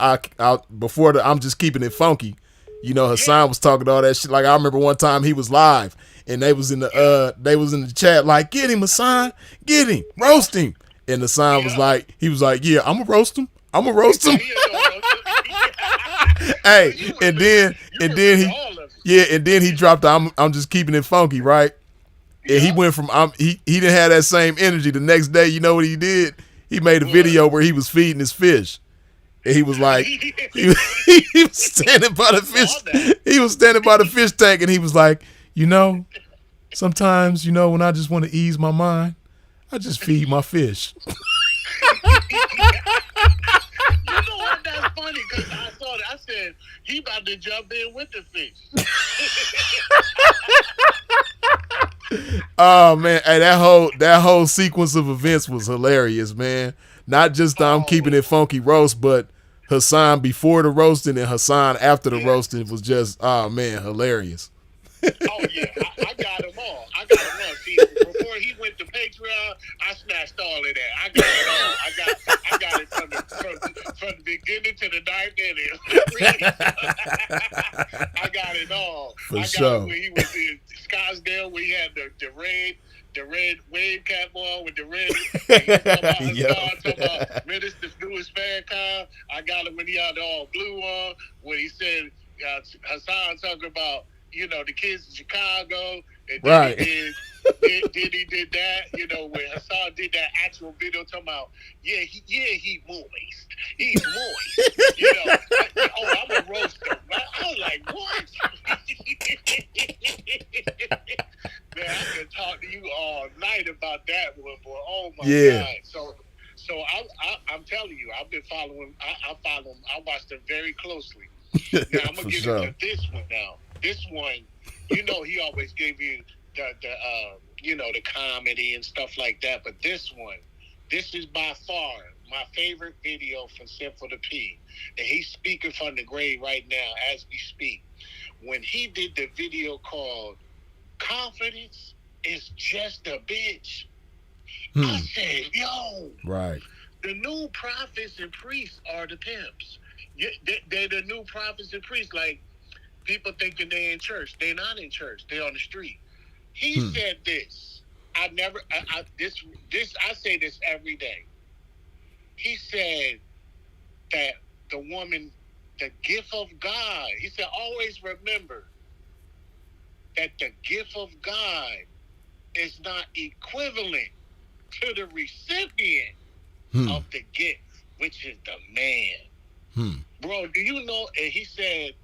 I'm just keeping it funky. You know, Hassan was talking all that shit. Like I remember one time he was live and they was in the chat like, get him, Hassan, get him, roast him. And Hassan was like, yeah, I'm gonna roast him. Hey, and then he dropped the I'm just keeping it funky, right? And he went from he didn't have that same energy the next day. You know what he did? He made a video where he was feeding his fish. And he was like, he was standing by the fish. He was standing by the fish tank, and he was like, you know, sometimes, you know, when I just want to ease my mind, I just feed my fish. You know what? That's funny because I saw that. I said he about to jump in with the fish. Oh man, hey, that whole sequence of events was hilarious, man. Not just the I'm keeping it funky roast, but Hassan before the roasting and Hassan after the roasting was just, oh man, hilarious. Oh yeah, I got them all. See, before he went to Patreon, I snatched all of that. I got it all. I got it from the beginning to the ninth inning. I got it all. For sure. It when he was in Scottsdale, where he had the red wave cap on with the red. Talking about Minister Lewis Farrakhan. I got it when he had all blue on. When he said Hassan talking about, you know, the kids in Chicago. And right. He did that, you know, when Hassan did that actual video talking about, he moist. He's moist. You know, I'm a roaster. I was like, what? Man, I can talk to you all night about that one, boy. Oh my God. So I'm telling you, I've been following. I watch them very closely. Now I'm gonna get into this one now. This one, you know, he always gave you the comedy and stuff like that. But this is by far my favorite video from Sinful to P. And he's speaking from the grave right now as we speak. When he did the video called Confidence is Just a Bitch, I said, yo, right. The new prophets and priests are the pimps. They're the new prophets and priests. Like, people thinking they're in church. They're not in church. They're on the street. He said this. I say this every day. He said that the woman, the gift of God, he said, always remember that the gift of God is not equivalent to the recipient of the gift, which is the man. Bro, do you know? And he said,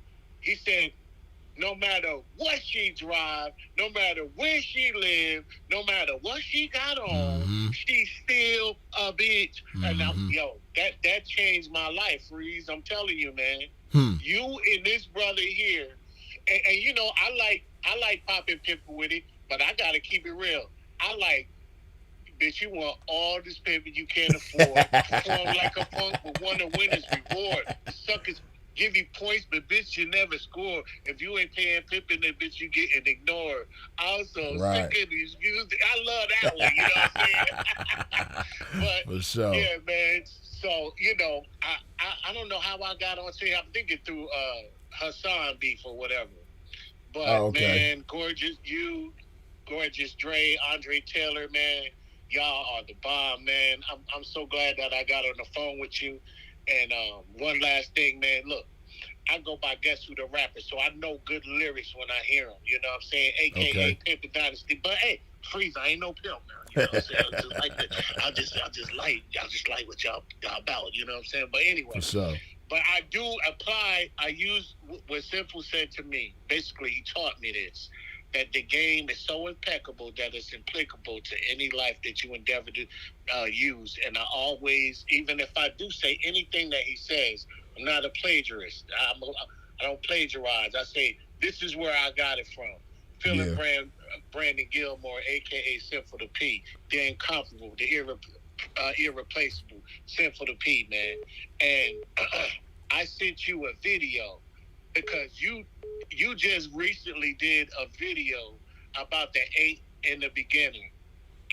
no matter what she drive, no matter where she live, no matter what she got on, she's still a bitch. And that changed my life, Reese. I'm telling you, man. You and this brother here, and you know, I like popping people with it, but I gotta keep it real. I like, bitch, you want all this paper you can't afford. Perform like a punk, but want to win his reward. Suckers give you points, but bitch, you never score. If you ain't paying Pippin, then bitch, you getting ignored. Also, sick of these music. I love that one, you know what I'm saying? But, for sure. Yeah, man. So, you know, I don't know how I got on here. I'm thinking through Hassan beef or whatever. But, man, Gorgeous Dre, Andre Taylor, man, y'all are the bomb, man. I'm so glad that I got on the phone with you. And one last thing, man, look, I go by Guess Who the Rapper, so I know good lyrics when I hear them. You know what I'm saying? AKA Okay. Pimp Dynasty. But hey, Freeze, I ain't no pimp now. You know what I'm saying? I just like what y'all about. You know what I'm saying? But anyway. For sure. But I do apply. I use what Simple said to me. Basically, he taught me this. That the game is so impeccable that it's applicable to any life that you endeavor to use. And I always, even if I do say anything that he says, I'm not a plagiarist. I don't plagiarize. I say, this is where I got it from. Philip Brandon Gilmore, a.k.a. Simple the P. The incomparable, the irreplaceable, Simple the P, man. And I sent you a video because you just recently did a video about the 8 in the beginning.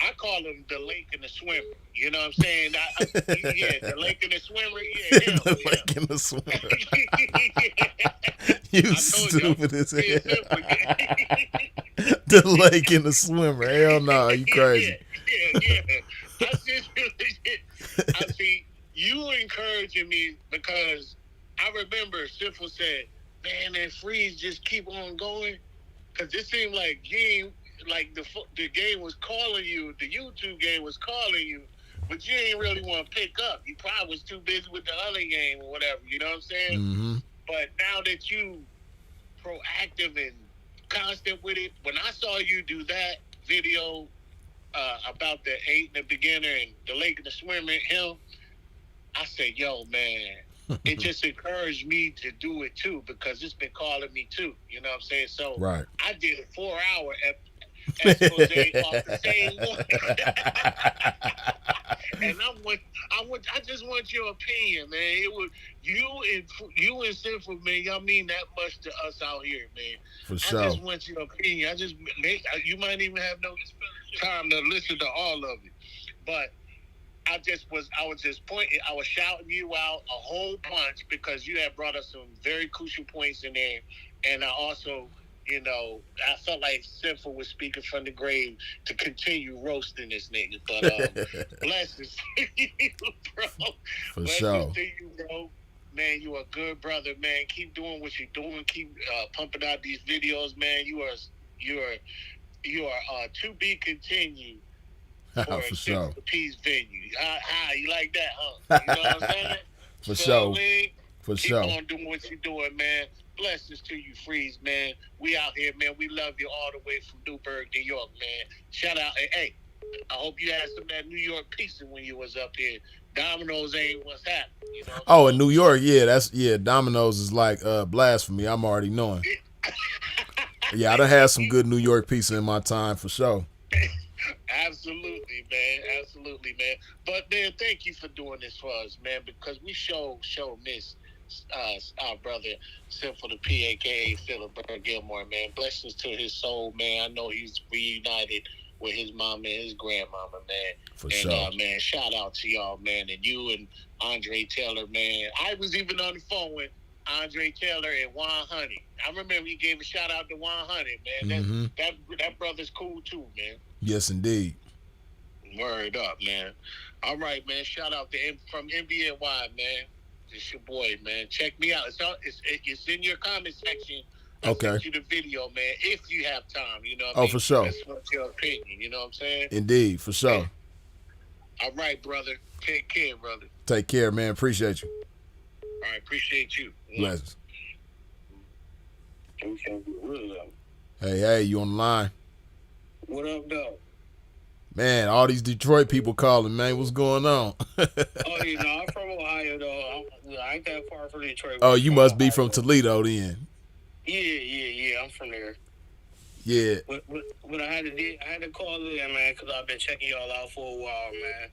I call him the lake and the swimmer. You know what I'm saying? The lake and the swimmer. Yeah, the lake and the swimmer. You stupid as hell. The lake and the swimmer. Hell no, you crazy. Yeah. I see you encouraging me because I remember Simple said, man, that Freeze just keep on going. Because it seemed like the game was calling you, the YouTube game was calling you, but you ain't really want to pick up. You probably was too busy with the other game or whatever, you know what I'm saying? Mm-hmm. But now that you proactive and constant with it, when I saw you do that video about the 8 in the beginner and the lake and the swimmer, I said, yo, man, it just encouraged me to do it too because it's been calling me too. You know what I'm saying? So right. I did a 4-hour expose off the same one. And I just want your opinion, man. It was you and Simple, man. Y'all mean that much to us out here, man. For sure. I just want your opinion. You might even have no time to listen to all of it, but I was just pointing. I was shouting you out a whole bunch because you had brought us some very crucial points in there, and I also. I felt like Simple was speaking from the grave to continue roasting this nigga. But blessings to you, bro. For sure. To you, bro. Man, you are a good brother, man. Keep doing what you're doing. Keep pumping out these videos, man. You are to be continued. For sure. Peace venue. You like that, huh? You know what I'm saying? For sure. For keep on doing what you're doing, man. Blessings to you, Freeze, man. We out here, man. We love you all the way from Newburgh, New York, man. Shout out. Hey, I hope you had some of that New York pizza when you was up here. Domino's ain't what's happening, you know? Oh, in New York, Domino's is like blasphemy. I'm already knowing. Yeah, I done had some good New York pizza in my time, for sure. Absolutely, man. But, man, thank you for doing this for us, man, because we show miss our brother Simple the P, a.k.a. Philip Gilmore, man. Blessings to his soul, man. I know he's reunited with his mama and his grandmama, man. For sure. Man, shout out to y'all, man, and you and Andre Taylor, man. I was even on the phone with Andre Taylor and Juan Honey. I remember he gave a shout out to Juan Honey, man. Mm-hmm. That brother's cool too, man. Yes, indeed. Word up, man. All right, man. Shout out to from NBNY, man. It's your boy, man. Check me out. It's in your comment section. I sent you the video, man. If you have time, you know what I mean? For sure. That's what's your opinion, you know what I'm saying? Indeed, for sure. Man. All right, brother. Take care, brother. Take care, man. Appreciate you. All right, appreciate you. Blessings. Hey, you on the line? What up, though? Man, all these Detroit people calling, man. What's going on? I'm from Ohio, though. I ain't that far from Detroit. Oh, you must be from Toledo, then. Yeah. I'm from there. Yeah. What I had to call in, man, because I've been checking y'all out for a while, man.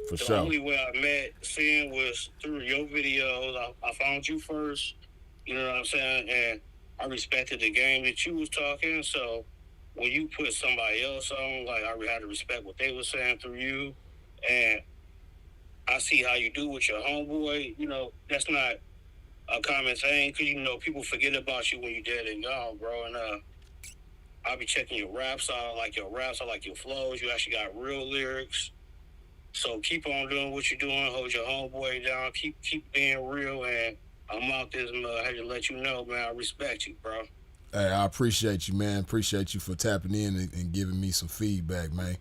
For the sure. only way I met Sin was through your videos. I found you first, you know what I'm saying? And I respected the game that you was talking, so when you put somebody else on, like, I had to respect what they were saying through you. And I see how you do with your homeboy. You know, that's not a common thing because, people forget about you when you're dead and gone, bro. And I'll be checking your raps. I like your raps. I like your flows. You actually got real lyrics. So keep on doing what you're doing. Hold your homeboy down. Keep being real. And I'm out this mud. I had to let you know, man. I respect you, bro. Hey, I appreciate you, man. Appreciate you for tapping in and giving me some feedback, man.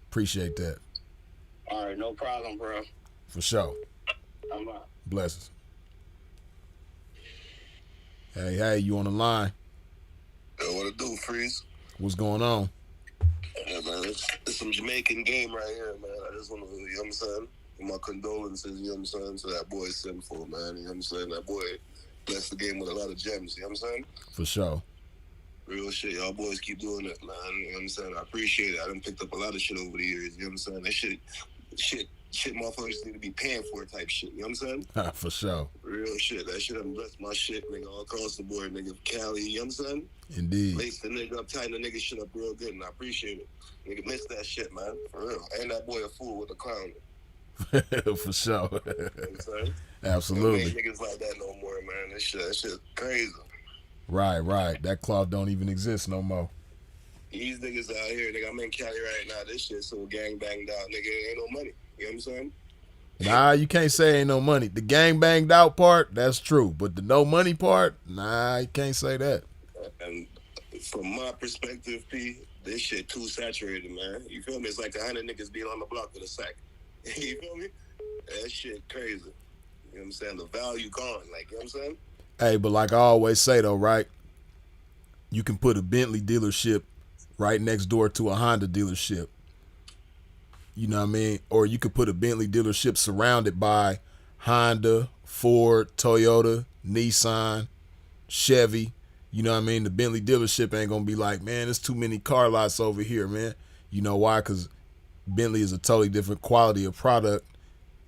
Appreciate that. All right, no problem, bro. For sure. I'm out. Blessings. Hey, you on the line? Yo, what it do, Freeze? What's going on? Yeah, man, it's some Jamaican game right here, man. I just want to, you know what I'm saying? My condolences, you know what I'm saying, to that boy Sinful, man. You know what I'm saying? That boy blessed the game with a lot of gems, you know what I'm saying? For sure. Real shit. Y'all boys keep doing it, man. You know what I'm saying? I appreciate it. I done picked up a lot of shit over the years, you know what I'm saying? That shit motherfuckers need to be paying for type shit, you know what I'm saying? For sure. Real shit. That shit done blessed my shit, nigga, all across the board, nigga. Cali, you know what I'm saying? Indeed. Lace the nigga up, tighten the nigga shit up real good, and I appreciate it. Nigga, miss that shit, man. For real. Ain't that boy a fool with a clown? For sure. You know what I'm saying? Absolutely. Ain't niggas like that no more, man. That shit crazy. Right. That cloth don't even exist no more. These niggas out here, nigga, I'm in Cali right now. This shit so gang banged out, nigga. Ain't no money. You know what I'm saying? Nah, you can't say ain't no money. The gang banged out part, that's true. But the no money part, nah, you can't say that. And from my perspective, P, this shit too saturated, man. You feel me? It's like 100 niggas being on the block with a sack. You feel me? That shit crazy. You know what I'm saying? The value gone. Like, you know what I'm saying? Hey, but like I always say though, right? You can put a Bentley dealership right next door to a Honda dealership. You know what I mean? Or you could put a Bentley dealership surrounded by Honda, Ford, Toyota, Nissan, Chevy. You know what I mean? The Bentley dealership ain't going to be like, man, there's too many car lots over here, man. You know why? Because Bentley is a totally different quality of product,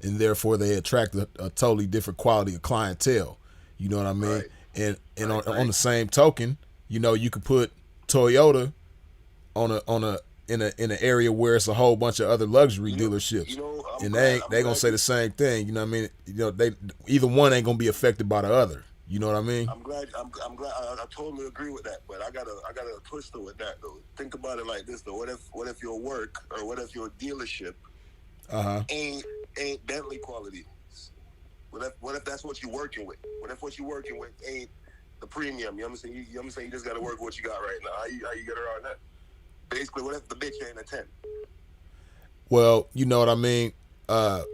and therefore they attract a totally different quality of clientele. You know what I mean? Right. And on the same token, you know, you could put Toyota in an area where it's a whole bunch of other luxury dealerships, and they gonna say the same thing. You know what I mean? You know, they either one ain't gonna be affected by the other. You know what I mean? I'm glad. I totally agree with that, but I got a twist with that though. Think about it like this though. What if your work or what if your dealership ain't Bentley quality? What if that's what you're working with? What if what you're working with ain't the premium? You know what I'm saying? You know what I'm saying? You just got to work with what you got right now. How you get around that? Basically, what if the bitch ain't a 10? Well, you know what I mean. How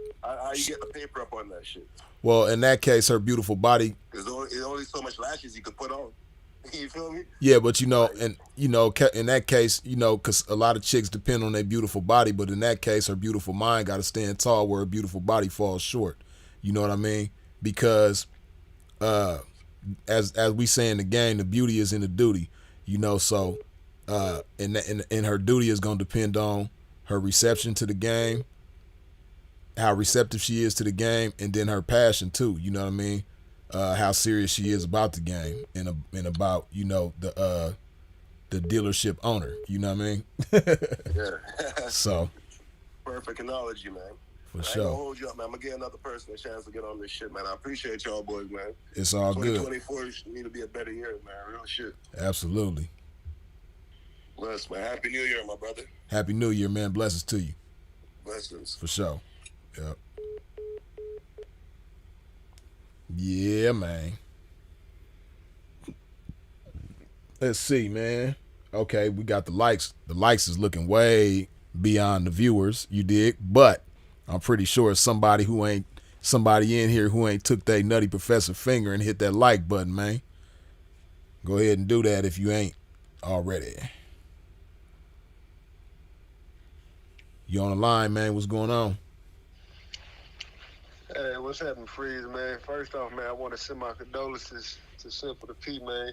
you get the paper up on that shit? Well, in that case, her beautiful body. There's only so much lashes you could put on. You feel me? Yeah, but you know, and you know, in that case, you know, because a lot of chicks depend on their beautiful body, but in that case, her beautiful mind got to stand tall where her beautiful body falls short. You know what I mean? Because as we say in the game, the beauty is in the duty. You know, so and her duty is going to depend on her reception to the game, how receptive she is to the game, and then her passion too. You know what I mean? How serious she is about the game and about, you know, the dealership owner. You know what I mean? Yeah. So. Perfect analogy, man. For I sure. ain't gonna hold you up, man. I'm gonna give another person a chance to get on this shit, man. I appreciate y'all boys, man. It's all good. 2024 need to be a better year, man. Real shit. Absolutely. Bless, man. Happy New Year, my brother. Happy New Year, man. Blessings to you. Blessings. For sure. Yep. Yeah, man. Let's see, man. Okay, we got the likes. The likes is looking way beyond the viewers, you dig? But I'm pretty sure it's somebody in here who ain't took that nutty professor finger and hit that like button, man. Go ahead and do that if you ain't already. You on the line, man. What's going on? Hey, what's happening, Freeze, man? First off, man, I want to send my condolences to Simple the P, man.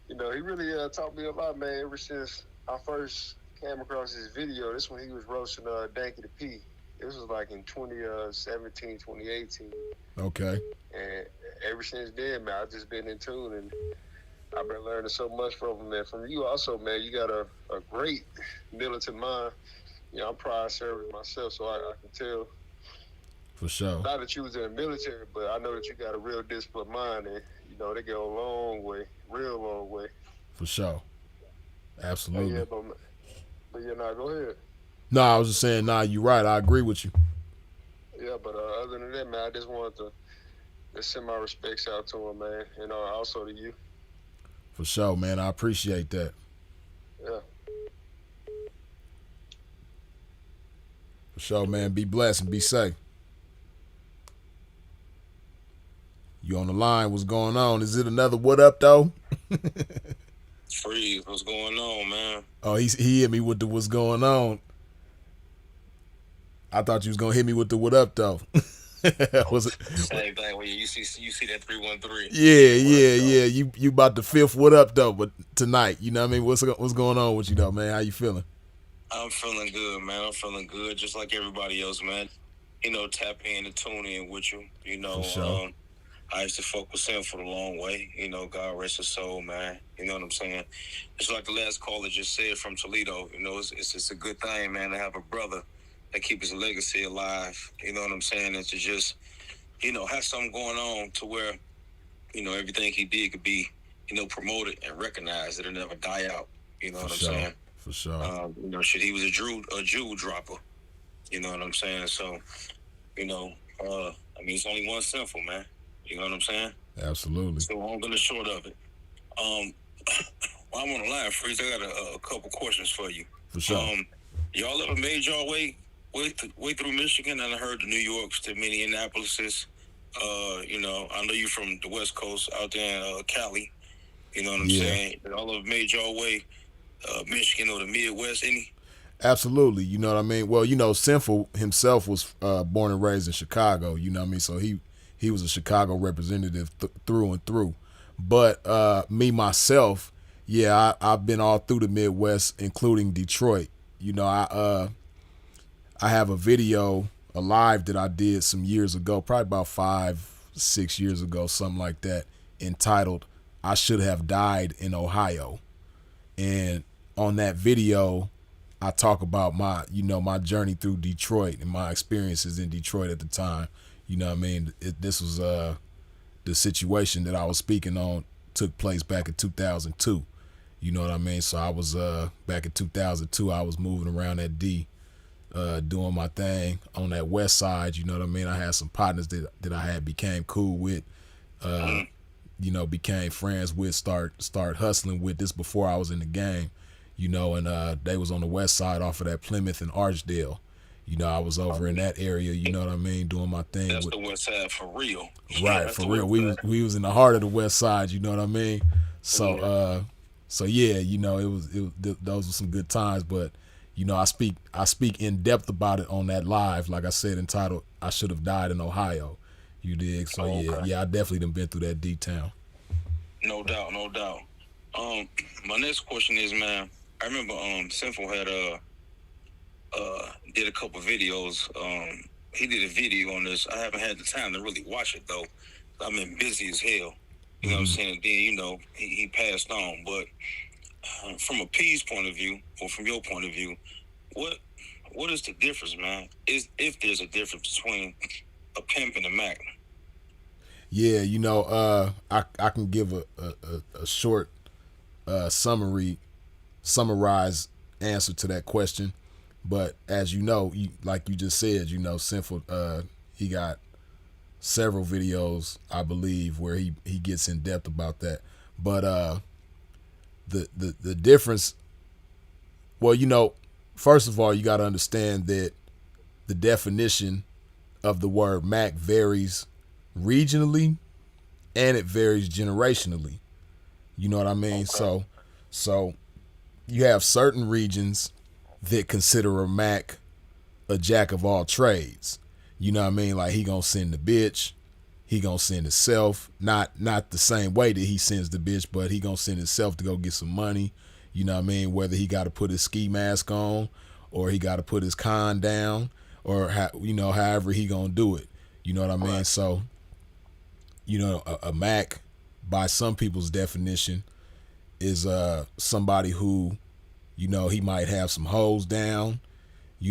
You know, he really taught me a lot, man, ever since I first came across his video. This when he was roasting Danky the P. This was like in 2017, 2018. Okay. And ever since then, man, I've just been in tune, and I've been learning so much from him, man. From you also, man, you got a great militant mind. You know, I'm prior service myself, so I can tell. For sure. Not that you was in the military, but I know that you got a real disciplined mind, and, you know, they go a long way, real long way. For sure. Absolutely. Yeah, but yeah, nah, go ahead. No, I was just saying, nah, you're right. I agree with you. Yeah, but other than that, man, I just wanted to Just send my respects out to him, man, and also to you. For sure, man. I appreciate that. Yeah. For sure, man. Be blessed and be safe. You on the line? What's going on? Is it another what up though? Freeze, what's going on, man? Oh, he hit me with the what's going on. I thought you was gonna hit me with the what up though. Was it? Same thing when you see that 313. Yeah. You about the fifth what up though, but tonight, you know what I mean? What's going on with you though, man? How you feeling? I'm feeling good, man. I'm feeling good, just like everybody else, man. Tap in and tune in with you. For sure. I used to fuck with Sam for the long way. God rest his soul, man. You know what I'm saying? It's like the last caller just said from Toledo. It's a good thing, man, to have a brother that keep his legacy alive. You know what I'm saying? And to just, have something going on to where, everything he did could be, promoted and recognized. It'll never die out. You know what I'm saying? For sure. Shit, he was a jewel dropper. You know what I'm saying? So, it's only one Sinful, man. You know what I'm saying? Absolutely. So I'm gonna short of it. While I'm on the line, Freeze, I got a couple questions for you. For sure. Y'all ever made y'all way through Michigan? And I heard the New Yorks to Minneapolis. I know you from the West Coast out there in Cali. You know what I'm saying? Y'all ever made y'all way Michigan or the Midwest any? Absolutely. You know what I mean? Well, Sinful himself was born and raised in Chicago. You know what I mean? So he was a Chicago representative through and through. But me, myself, I've been all through the Midwest, including Detroit. I have a video, a live that I did some years ago, probably about 5-6 years ago, something like that, entitled, I Should Have Died in Ohio. And on that video, I talk about my journey through Detroit and my experiences in Detroit at the time. You know what I mean? This was the situation that I was speaking on took place back in 2002. You know what I mean? So I was back in 2002. I was moving around that D, doing my thing on that west side. You know what I mean? I had some partners that I had became cool with, became friends with, start hustling with. This before I was in the game, and they was on the west side off of that Plymouth and Archdale. I was over in that area, you know what I mean, doing my thing. That's the west side for real. Right, for real. We was in the heart of the west side, you know what I mean? So those were some good times, but I speak in depth about it on that live, like I said, entitled I Should Have Died in Ohio. You dig? So I definitely done been through that D town. No doubt. My next question is, man, I remember Sinful had did a couple videos. He did a video on this. I haven't had the time to really watch it though. I've been busy as hell. You know what I'm saying? And then he passed on. But from a P's point of view, or from your point of view, what is the difference, man? If there's a difference between a pimp and a Mac? Yeah, I can give a short summarized answer to that question. But as you know, like you just said, Sinful, he got several videos, I believe, where he gets in depth about that. But the difference, well, first of all, you got to understand that the definition of the word Mac varies regionally and it varies generationally. You know what I mean? Okay. So you have certain regions that consider a Mac a jack of all trades. You know what I mean? Like he gonna send the bitch, he gonna send himself, not the same way that he sends the bitch, but he gonna send himself to go get some money. You know what I mean? Whether he got to put his ski mask on or he got to put his con down or however he gonna do it. You know what I mean? Right. So, a Mac, by some people's definition, is somebody who, he might have some hoes down. He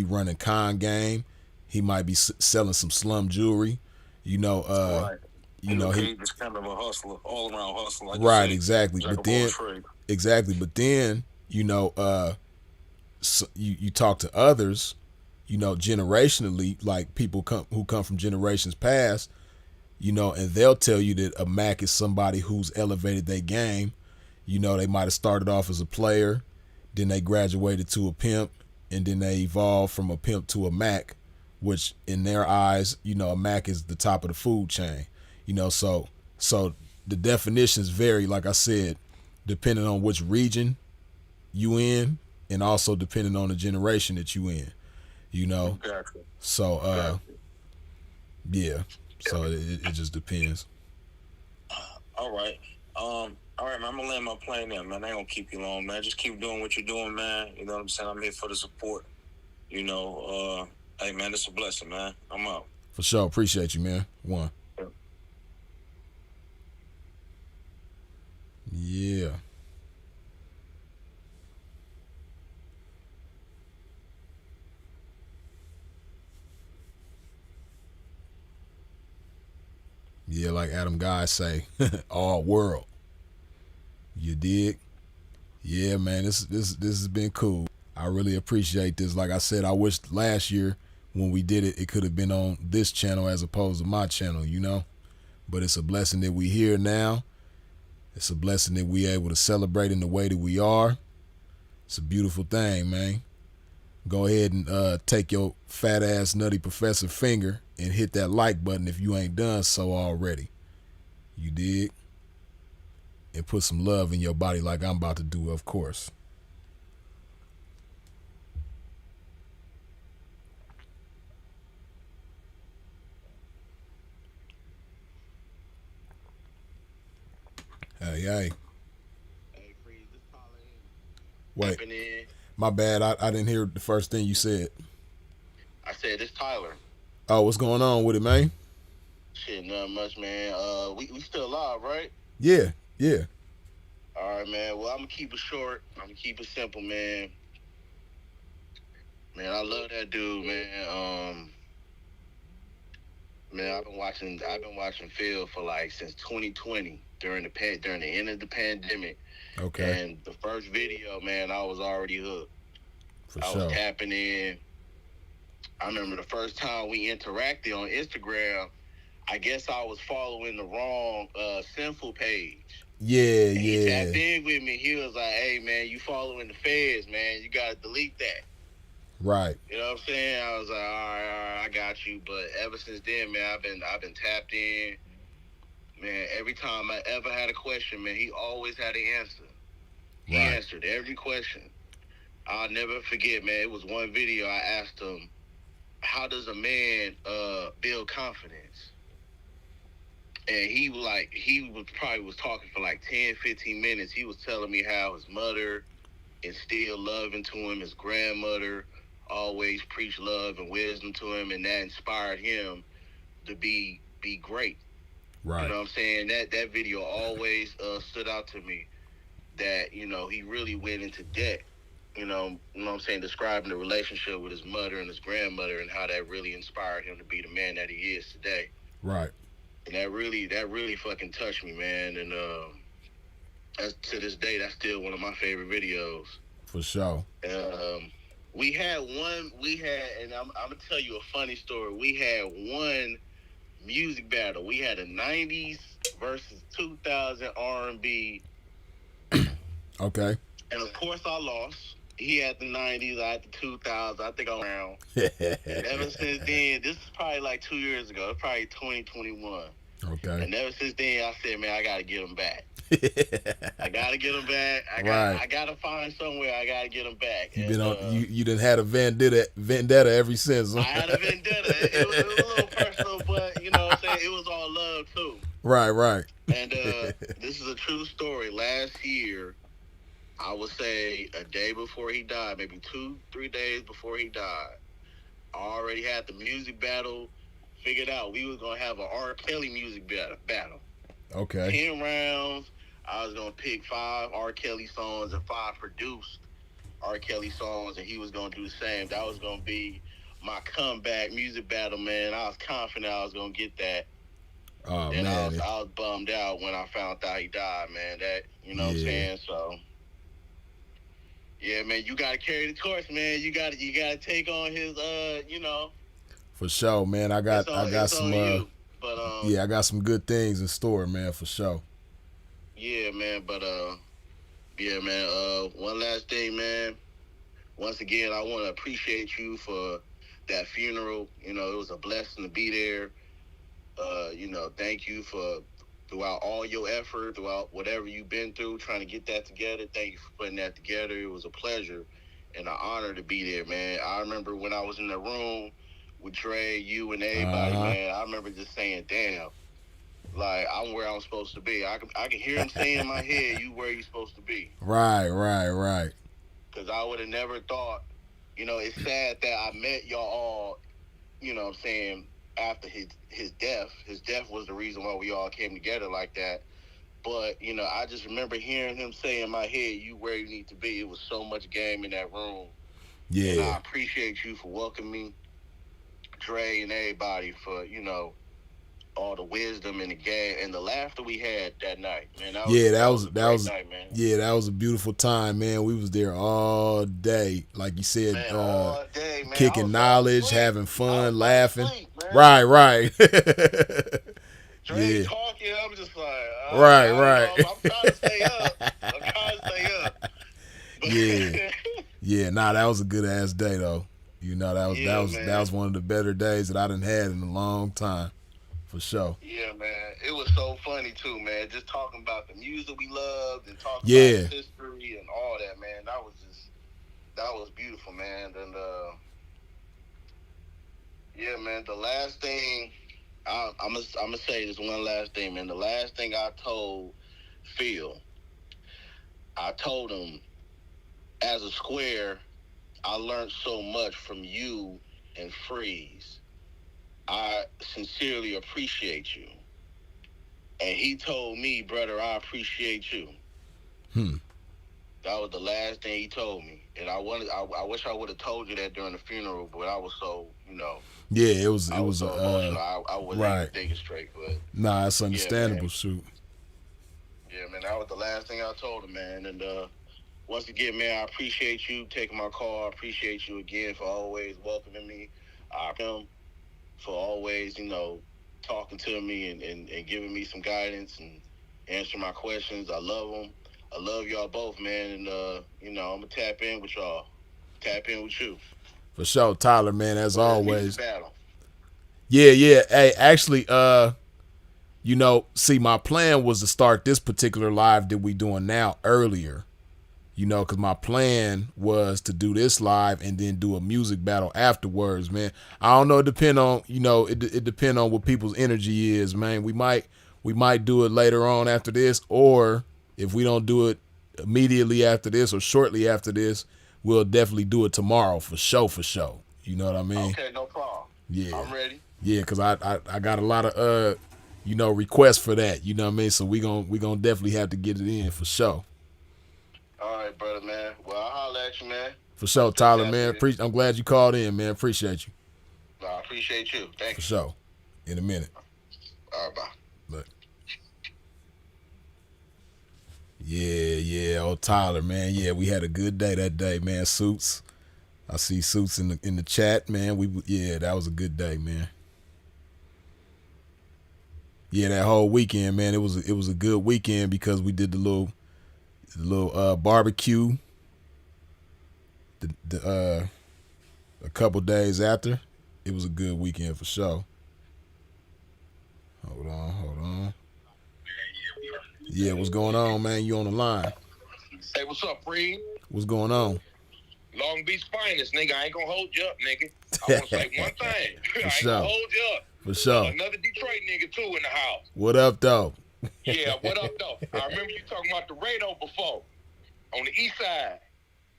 running con game. He might be selling some slum jewelry. Right. He just kind of a hustler, all around hustler. Like right, exactly. But then, so you talk to others, you know, generationally, like people who come from generations past, you know, and they'll tell you that a Mac is somebody who's elevated their game. You know, they might have started off as a player, then they graduated to a pimp, and then they evolved from a pimp to a Mac, which in their eyes, you know, a Mac is the top of the food chain. You know, so the definitions vary, like I said, depending on which region you in, and also depending on the generation that you in. You know, Exactly. so yeah, so it just depends. All right. All right, man. I'm gonna land my plane there, man. I ain't gonna keep you long, man. Just keep doing what you're doing, man. You know what I'm saying? I'm here for the support. You know, hey, man, it's a blessing, man. I'm out. For sure. Appreciate you, man. One. Yeah. Yeah, like Adam Guy say, all world. You dig? Yeah, man, this has been cool. I really appreciate this. Like I said, I wish last year when we did it, it could have been on this channel as opposed to my channel, you know? But it's a blessing that we here now. It's a blessing that we able to celebrate in the way that we are. It's a beautiful thing, man. Go ahead and take your fat ass nutty professor finger and hit that like button if you ain't done so already. You dig? And put some love in your body like I'm about to do, of course. Hey. Hey, Freeze, this Colin. Wait. My bad. I didn't hear the first thing you said. I said, this Tyler. Oh, what's going on with it, man? Shit, nothing much, man. We still alive, right? Yeah. All right, man. Well, I'm gonna keep it short. I'm gonna keep it simple, man. Man, I love that dude, man. Man, I've been watching Phil for like since 2020 during the end of the pandemic. Okay. And the first video, man, I was already hooked. I sure. was tapping in. I remember the first time we interacted on Instagram, I guess I was following the wrong Sinful page. Yeah. He tapped in with me. He was like, "Hey, man, you following the feds, man. You got to delete that." Right. You know what I'm saying? I was like, all right, I got you. But ever since then, man, I've been tapped in. Man, every time I ever had a question, man, he always had an answer. He answered every question. I'll never forget, man. It was one video I asked him, how does a man build confidence? And he was talking for like 10, 15 minutes. He was telling me how his mother instilled love into him, his grandmother always preached love and wisdom to him, and that inspired him to be great. Right. You know what I'm saying? That video always stood out to me, that, you know, he really went into depth, you know what I'm saying, describing the relationship with his mother and his grandmother and how that really inspired him to be the man that he is today. Right. And that really fucking touched me, man. And to this day, that's still one of my favorite videos. For sure. We had, and I'm gonna tell you a funny story. We had one music battle. We had a 90s versus 2000 R&B. Okay. And of course I lost. He had the 90s, I had the 2000s. I think I'm around. And ever since then, this is probably like 2 years ago. It's probably 2021. Okay. And ever since then, I said, man, I gotta get him back. I gotta get him back. I gotta find somewhere. I gotta get him back. You been on. You done had a vendetta ever since. Huh? I had a vendetta. It was a little personal, but you know what I'm saying. It was all love too. Right. And this is a true story. Last year, I would say a day before he died, maybe 2-3 days before he died, I already had the music battle figured out. We was gonna have an R. Kelly music battle. Okay. 10 rounds. I was gonna pick 5 R. Kelly songs and 5 produced R. Kelly songs, and he was gonna do the same. That was gonna be my comeback music battle, man. I was confident I was gonna get that. Oh, and man. I was bummed out when I found out he died, man. That, you know what I'm saying? So Yeah, man, you gotta carry the torch, man. You gotta take on his, you know. For sure, man. I got some But yeah, I got some good things in store, man, for sure. Yeah, man, but yeah, man, one last thing, man. Once again, I want to appreciate you for that funeral. You know, it was a blessing to be there. You know, thank you for throughout all your effort, throughout whatever you've been through, trying to get that together. Thank you for putting that together. It was a pleasure and an honor to be there, man. I remember when I was in the room with Dre, you, and everybody, man. I remember just saying, "Damn, like I'm where I'm supposed to be." I can hear him saying in my head, "You where you supposed to be." Right. Because I would have never thought. You know, it's sad that I met y'all all. You know what I'm saying? After his death. His death was the reason why we all came together like that. But, you know, I just remember hearing him say in my head, "You where you need to be." It was so much game in that room. Yeah. And I appreciate you for welcoming me, Dre, and everybody for, you know, all the wisdom and the game and the laughter we had that night, man. That was a great night, man. Yeah, that was a beautiful time, man. We was there all day, like you said, man, all day, man. kicking knowledge, having fun, laughing. Right. Dre talking, I'm just like, right. I'm trying to stay up. Yeah. Nah, that was a good ass day though. You know, that was one of the better days that I done had in a long time. For sure. Yeah, man. It was so funny too, man. Just talking about the music we loved and talking about history and all that, man. That was beautiful, man. And yeah, man. The last thing I'm gonna say this one last thing, man. The last thing I told Phil, I told him, as a square, I learned so much from you and Freeze. I sincerely appreciate you. And he told me, brother, I appreciate you. That was the last thing he told me. And I wish I would have told you that during the funeral, but I was so, you know. Yeah, it was so emotional. I wasn't even thinking straight, but nah, it's understandable, shoot. Yeah, man, that was the last thing I told him, man. And once again, man, I appreciate you taking my call. I appreciate you again for always welcoming me. For always, you know, talking to me and giving me some guidance and answering my questions. I love them. I love y'all both, man. And, you know, I'm going to tap in with y'all. Tap in with you. For sure, Tyler, man, as always. Yeah. Hey, actually, you know, see, my plan was to start this particular live that we doing now earlier. You know, because my plan was to do this live and then do a music battle afterwards, man. I don't know. It depend on, you know, it depend on what people's energy is, man. We might do it later on after this, or if we don't do it immediately after this or shortly after this, we'll definitely do it tomorrow for sure. You know what I mean? Okay, no problem. Yeah. I'm ready. Yeah, because I got a lot of, you know, requests for that. You know what I mean? So we gonna definitely have to get it in for sure. All right, brother, man. Well, I'll holler at you, man. For sure, Tyler, man. I'm glad you called in, man. Appreciate you. I appreciate you. Thank you. For sure. In a minute. All right, bye. But yeah, old Tyler, man. Yeah, we had a good day that day, man. Suits. I see Suits in the chat, man. That was a good day, man. Yeah, that whole weekend, man. It was a good weekend because we did the little barbecue a couple days after. It was a good weekend for sure. Hold on. Yeah, what's going on, man? You on the line? Hey, what's up, Reed? What's going on? Long Beach finest, nigga. I ain't gonna hold you up, nigga. I want to say one thing. I ain't gonna hold you up. For sure. Another Detroit nigga, too, in the house. What up, though? Yeah, what up, though? I remember you talking about the Rado before. On the east side.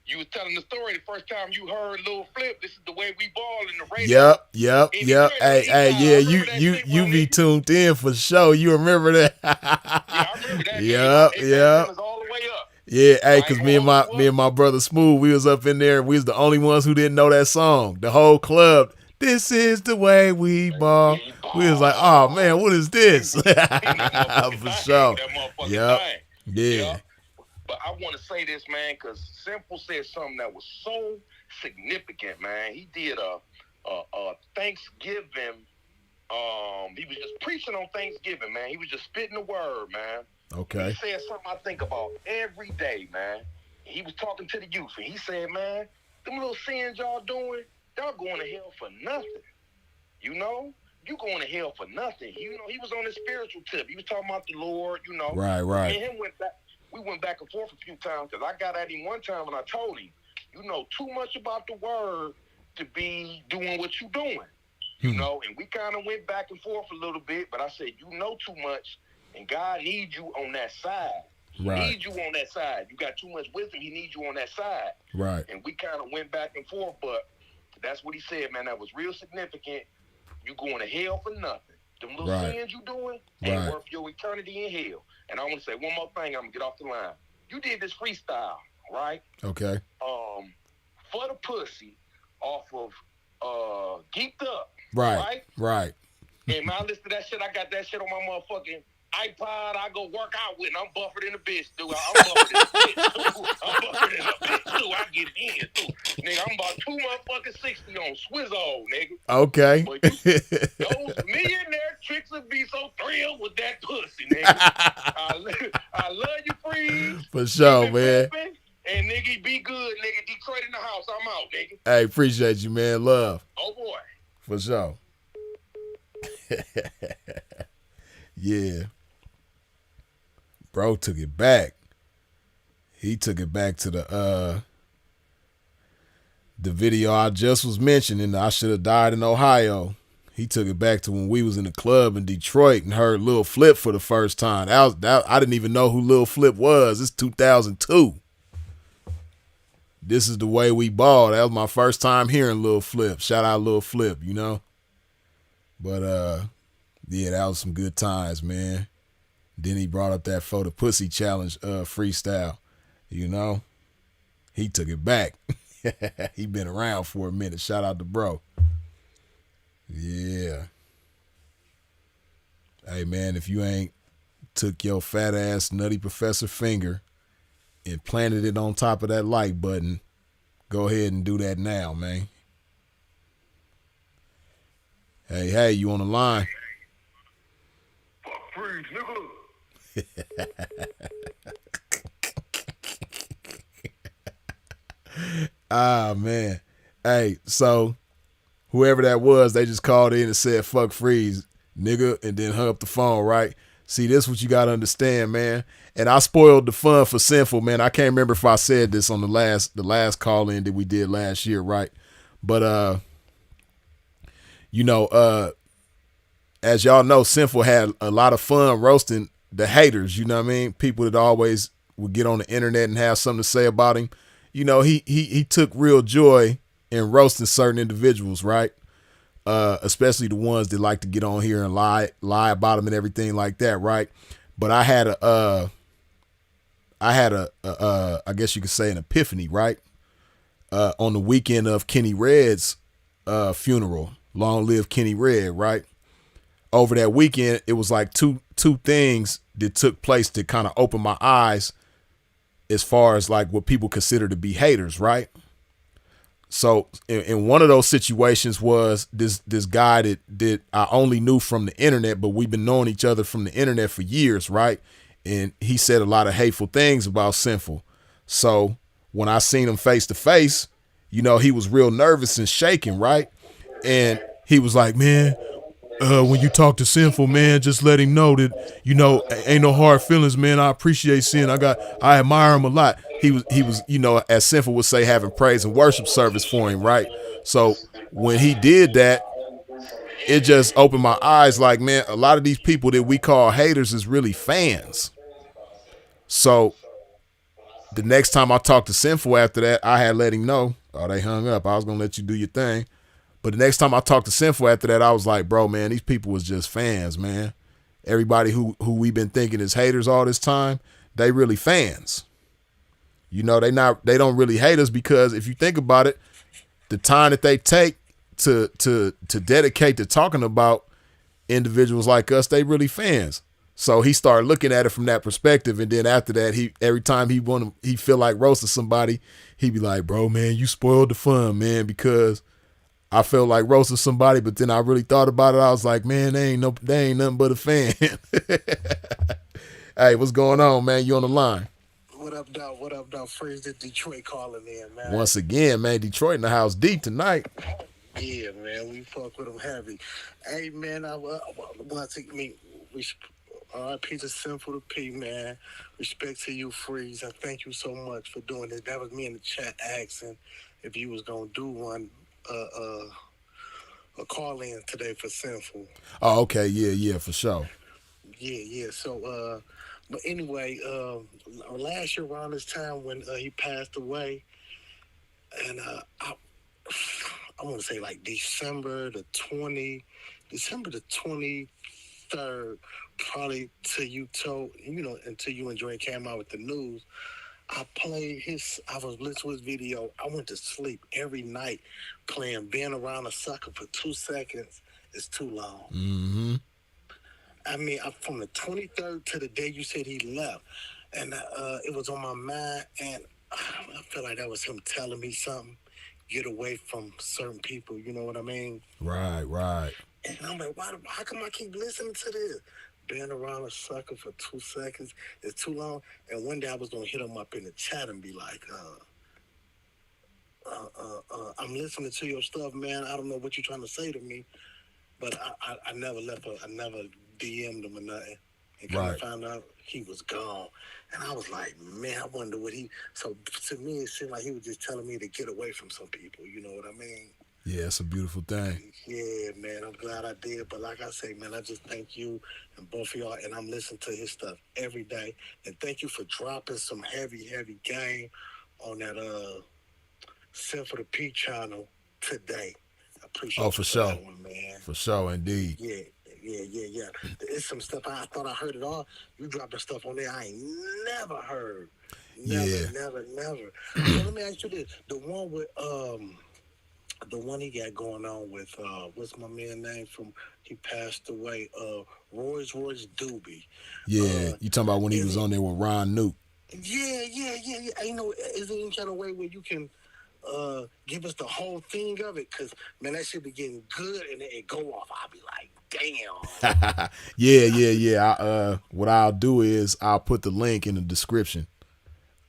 You was telling the story the first time you heard Lil Flip. This is the way we ball in the radio. Yep. Hey, yeah, you be tuned in for sure. You remember that? Yeah, I remember that. Yep. All the way up. Yeah, hey, cause me and my brother Smooth, we was up in there. We was the only ones who didn't know that song. The whole club. This is the way we ball. We was like, oh man, what is this? For sure. Yep. Yeah. But I want to say this, man, because Simple said something that was so significant, man. He did a Thanksgiving. He was just preaching on Thanksgiving, man. He was just spitting the word, man. Okay. He said something I think about every day, man. He was talking to the youth, and he said, man, them little sins y'all doing, y'all going to hell for nothing. You know? You going to hell for nothing. You know, he was on his spiritual tip. He was talking about the Lord, you know. Right. Me and him we went back and forth a few times because I got at him one time and I told him, you know too much about the word to be doing what you doing. You know, and we kind of went back and forth a little bit, but I said, you know too much, and God needs you on that side. He needs you on that side. You got too much wisdom. He needs you on that side. Right. And we kind of went back and forth, but that's what he said, man. That was real significant. You going to hell for nothing. Them little sins you doing ain't worth your eternity in hell. And I want to say one more thing. I'm going to get off the line. You did this freestyle, right? Okay. For the Pussy off of Geeked Up. Right. And man, I listen to that shit. I got that shit on my motherfucking iPod. I go work out with, and I'm buffered in the bitch, dude. I'm buffered in the bitch, too. I get it in, too. Nigga, I'm about 2 motherfucking 60 on Swizzo, nigga. Okay. But those millionaire tricks would be so thrilled with that pussy, nigga. I love you, Freeze. For sure, man. And nigga, be good, nigga. Detroit in the house. I'm out, nigga. Hey, appreciate you, man. Love. Oh, boy. For sure. Yeah. Bro took it back. He took it back to the video I just was mentioning. I should have died in Ohio. He took it back to when we was in the club in Detroit and heard Lil Flip for the first time. I didn't even know who Lil Flip was. It's 2002. This is the way we ball. That was my first time hearing Lil Flip. Shout out Lil Flip, you know. But yeah, that was some good times, man. Then he brought up that For the Pussy challenge freestyle. You know, he took it back. He been around for a minute. Shout out to bro. Yeah. Hey man, if you ain't took your fat ass Nutty Professor finger and planted it on top of that like button, go ahead and do that now, man. Hey, you on the line? Fuck Freeze, nigga. Ah, man. Hey, so whoever that was, they just called in and said, fuck Freeze, nigga, and then hung up the phone, right? See, this is what you got to understand, man. And I spoiled the fun for Sinful, man. I can't remember if I said this on the last call-in that we did last year, right? But, you know, as y'all know, Sinful had a lot of fun roasting the haters, you know what I mean? People that always would get on the internet and have something to say about him. You know, he took real joy in roasting certain individuals, right? Especially the ones that like to get on here and lie about them and everything like that, right? But I had I guess you could say an epiphany, right? On the weekend of Kenny Red's funeral, long live Kenny Red, right? Over that weekend, it was like two things that took place that kind of opened my eyes as far as like what people consider to be haters, right? So in one of those situations was this guy that I only knew from the internet, but we've been knowing each other from the internet for years, right? And he said a lot of hateful things about Sinful. So when I seen him face to face, you know, he was real nervous and shaking, right? And he was like, man, when you talk to Sinful, man, just let him know that, you know, ain't no hard feelings, man. I appreciate Sin. I admire him a lot. He was, you know, as Sinful would say, having praise and worship service for him, right? So when he did that, it just opened my eyes like, man, a lot of these people that we call haters is really fans. So the next time I talked to Sinful after that, I had let him know, oh, they hung up. I was going to let you do your thing. But the next time I talked to Sinful after that, I was like, bro, man, these people was just fans, man. Everybody who we've been thinking is haters all this time, they really fans. You know, they don't really hate us because if you think about it, the time that they take to dedicate to talking about individuals like us, they really fans. So he started looking at it from that perspective, and then after that, every time he feel like roasting somebody, he'd be like, "Bro, man, you spoiled the fun, man, because I felt like roasting somebody, but then I really thought about it. I was like, man, they ain't nothing but a fan." Hey, what's going on, man? You on the line? What up, dog? What up, dog? Freeze the Detroit calling in, man. Once again, man, Detroit in the house deep tonight. Yeah, man, we fuck with them heavy. Hey, man, I want to R.I.P. to Sinful to P, man. Respect to you, Freeze. I thank you so much for doing this. That was me in the chat asking if you was gonna do one a call in today for Sinful. Oh, okay, yeah, for sure. Yeah. So, but anyway, last year around this time when he passed away, and I want to say like December the 23rd, probably till until you and Dre came out with the news. I was listening to his video. I went to sleep every night playing Being Around a Sucker for 2 seconds is too long. Mm-hmm. I mean, from the 23rd to the day you said he left, and it was on my mind, and I feel like that was him telling me something. Get away from certain people, you know what I mean? Right. And I'm like, how come I keep listening to this? Being around a sucker for 2 seconds is too long. And one day I was gonna hit him up in the chat and be like, I'm listening to your stuff, man. I don't know what you're trying to say to me, but I never I never DM'd him or nothing. And kind of found out he was gone. And I was like, man, I wonder so to me, it seemed like he was just telling me to get away from some people. You know what I mean? Yeah, it's a beautiful thing. Yeah, man, I'm glad I did. But like I say, man, I just thank you and both of y'all. And I'm listening to his stuff every day. And thank you for dropping some heavy game on that Sinful to P channel today. I appreciate for sure. That one, man. For sure, indeed. Yeah. There's some stuff I thought I heard it all. You dropping stuff on there I ain't never heard. Never. So let me ask you this: the one with the one he got going on with what's my man name from? He passed away. Royce Doobie. Yeah, you talking about when he was on there with Ron Newt? Yeah. You know, is there any kind of way where you can give us the whole thing of it? Because man, that should be getting good, and it go off. I'll be like, damn. Yeah. What I'll do is I'll put the link in the description.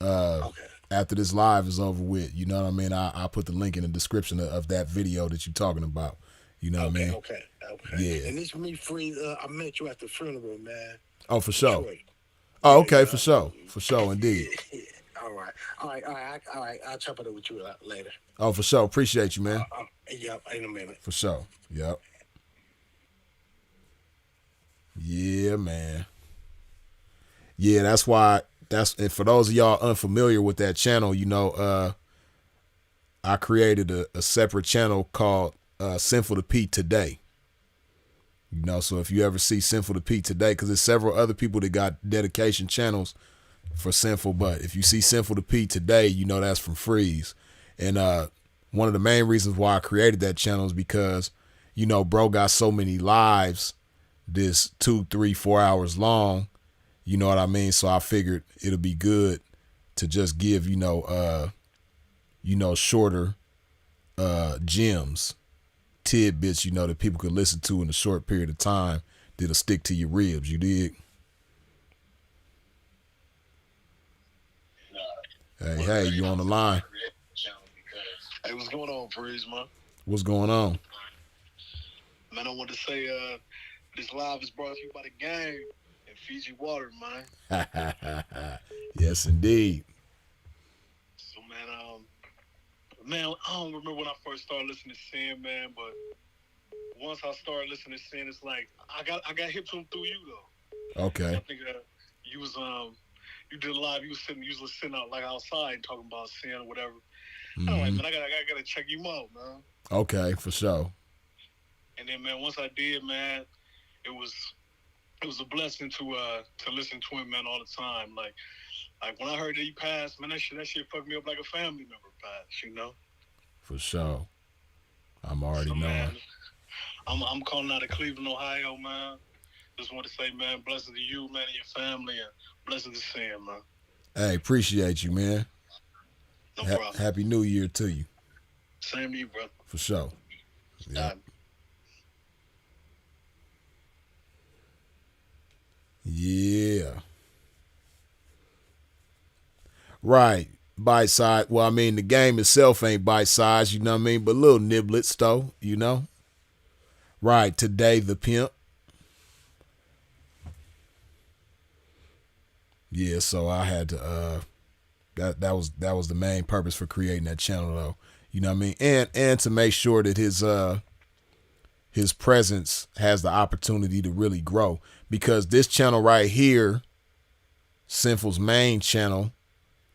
Okay. After this live is over with, you know what I mean? I'll put the link in the description of that video that you're talking about. You know what I mean? Okay. Yeah. And this me, Free. I met you at the funeral, man. Oh, for sure. Detroit. Oh, okay, for sure, indeed. Yeah. All right. I'll chop it up with you later. Oh, for sure. Appreciate you, man. Yep, in a minute. For sure. Yep. Yeah, man. Yeah, that's why. And for those of y'all unfamiliar with that channel, you know, I created a separate channel called Sinful to P Today. You know, so if you ever see Sinful to P Today, because there's several other people that got dedication channels for Sinful, but if you see Sinful to P Today, you know that's from Freeze. And one of the main reasons why I created that channel is because, you know, bro got so many lives, this 2, 3, 4 hours long. You know what I mean? So I figured it'll be good to just give, shorter gems, tidbits, you know, that people could listen to in a short period of time that'll stick to your ribs. You dig? Hey, you on the line? Hey, what's going on, Freeze, man? What's going on? Man, I want to say this live is brought to you by the game. Fiji water, man. Yes, indeed. So, man, I don't remember when I first started listening to Sin, man, but once I started listening to Sin, it's like I got hip to him through you though. Okay. I think you was you did a live. You was sitting out like outside and talking about Sin or whatever. Mm-hmm. I'm like, man, I gotta check you out, man. Okay, for sure. And then, man, once I did, man, it was a blessing to listen to him, man, all the time. Like when I heard that he passed, man, that shit fucked me up like a family member passed, you know? For sure. I'm already knowing. Man, I'm calling out of Cleveland, Ohio, man. Just want to say, man, blessings to you, man, and your family, and blessings to Sam, man. Hey, appreciate you, man. No problem. Happy New Year to you. Same to you, bro. For sure. Yep. Yeah. Right. Bite size. Well, I mean, the game itself ain't bite size, you know what I mean? But little niblets, though, you know? Right. Today, the pimp. Yeah, so I had to, that was the main purpose for creating that channel, though. You know what I mean? And to make sure that his presence has the opportunity to really grow. Because this channel right here, Sinful's main channel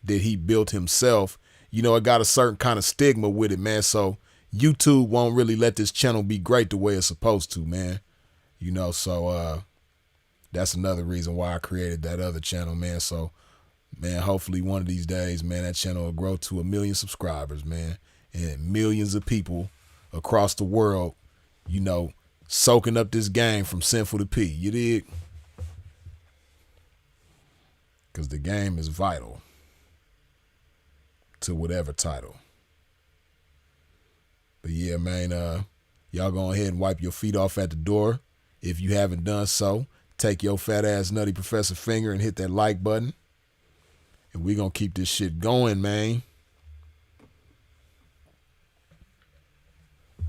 that he built himself, you know, it got a certain kind of stigma with it, man. So YouTube won't really let this channel be great the way it's supposed to, man. You know, so that's another reason why I created that other channel, man. So, man, hopefully one of these days, man, that channel will grow to 1 million subscribers, man. And millions of people across the world, you know, soaking up this game from Sinful to P. You dig? Because the game is vital to whatever title. But yeah, man, y'all go ahead and wipe your feet off at the door. If you haven't done so, take your fat ass nutty professor finger and hit that like button. And we're going to keep this shit going, man.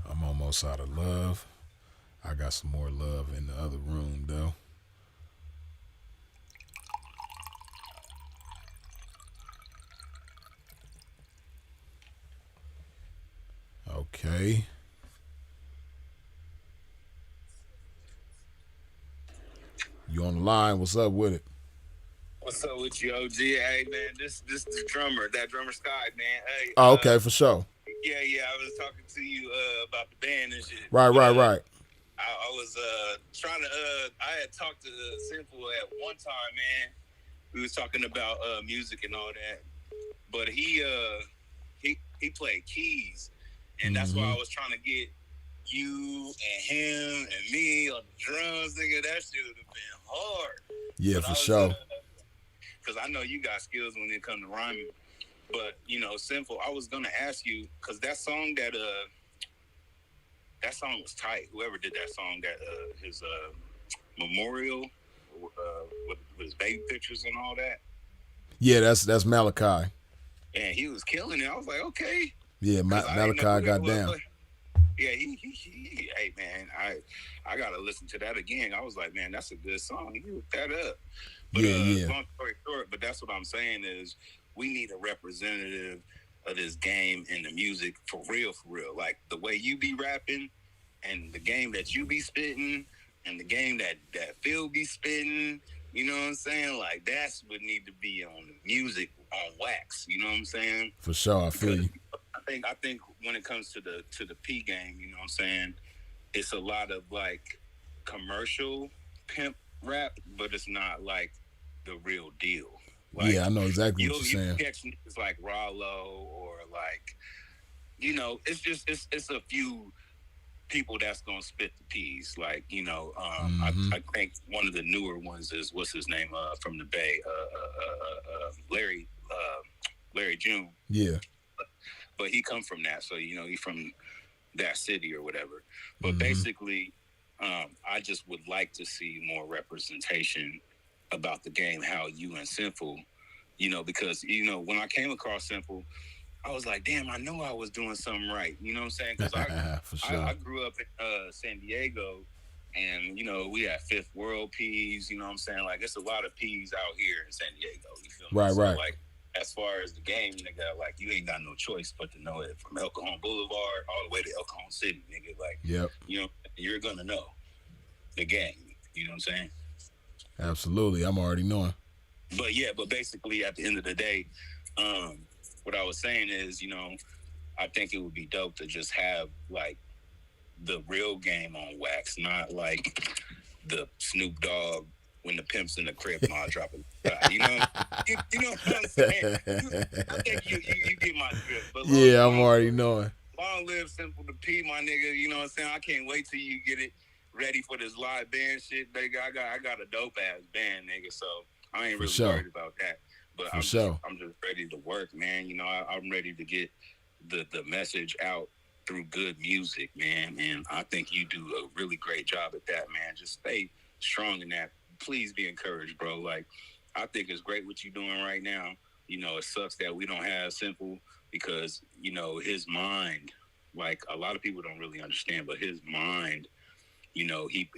I'm almost out of love. I got some more love in the other room, though. Okay. You on the line? What's up with it? What's up with you, OG? Hey, man, this the drummer, that drummer Sky, man. Hey. Oh, okay, for sure. Yeah, I was talking to you about the band and shit. Right. I was trying to I had talked to Simple at one time, man. We was talking about music and all that. But he played keys, and that's why I was trying to get you and him and me on the drums, nigga. That shit would have been hard. Yeah, for sure. Because I know you got skills when it comes to rhyming. But, you know, Simple, I was going to ask you, because that song that song was tight. Whoever did that song, that his memorial with his baby pictures and all that. Yeah, that's Malachi. And he was killing it. I was like, okay. Yeah, Malachi got down. Yeah, he hey, man, I got to listen to that again. I was like, man, that's a good song. He hooked that up. But, yeah. Long story short, but that's what I'm saying is we need a representative of this game and the music for real. Like the way you be rapping and the game that you be spitting and the game that Phil be spitting, you know what I'm saying? Like that's what need to be on the music on wax, you know what I'm saying? For sure, I feel you. I think when it comes to the P game, you know what I'm saying, it's a lot of like commercial pimp rap, but it's not like the real deal. Like, yeah, I know exactly what you're saying. Catch niggas like Rollo or like, you know, it's a few people that's gonna spit the P's. Like, you know, I think one of the newer ones is what's his name from the Bay, Larry June. Yeah. But he come from that, so you know he from that city or whatever. But basically, I just would like to see more representation about the game, how you and Simple, you know, because, you know, when I came across Simple, I was like, damn, I know I was doing something right. You know what I'm saying? Because I grew up in San Diego, and, you know, we had Fifth World P's, you know what I'm saying? Like, there's a lot of P's out here in San Diego. You feel me? Right. So, like, as far as the game, nigga, like, you ain't got no choice but to know it from El Cajon Boulevard all the way to El Cajon City, nigga. Like, you know, you're going to know the game. You know what I'm saying? Absolutely. I'm already knowing. But basically, at the end of the day, what I was saying is, you know, I think it would be dope to just have, like, the real game on wax, not like the Snoop Dogg when the pimp's in the crib and I'll drop it. You know, you know what I'm saying? I think you get my drift. But I'm already knowing. Long live Simple to P, my nigga. You know what I'm saying? I can't wait till you get it ready for this live band shit, nigga. I got a dope ass band, nigga. So I ain't really sure. worried about that. But I'm just ready to work, man. You know, I'm ready to get the message out through good music, man. And I think you do a really great job at that, man. Just stay strong in that. Please be encouraged, bro. Like, I think it's great what you're doing right now. You know, it sucks that we don't have Simple because, you know, his mind, like a lot of people don't really understand, but his mind, you know, he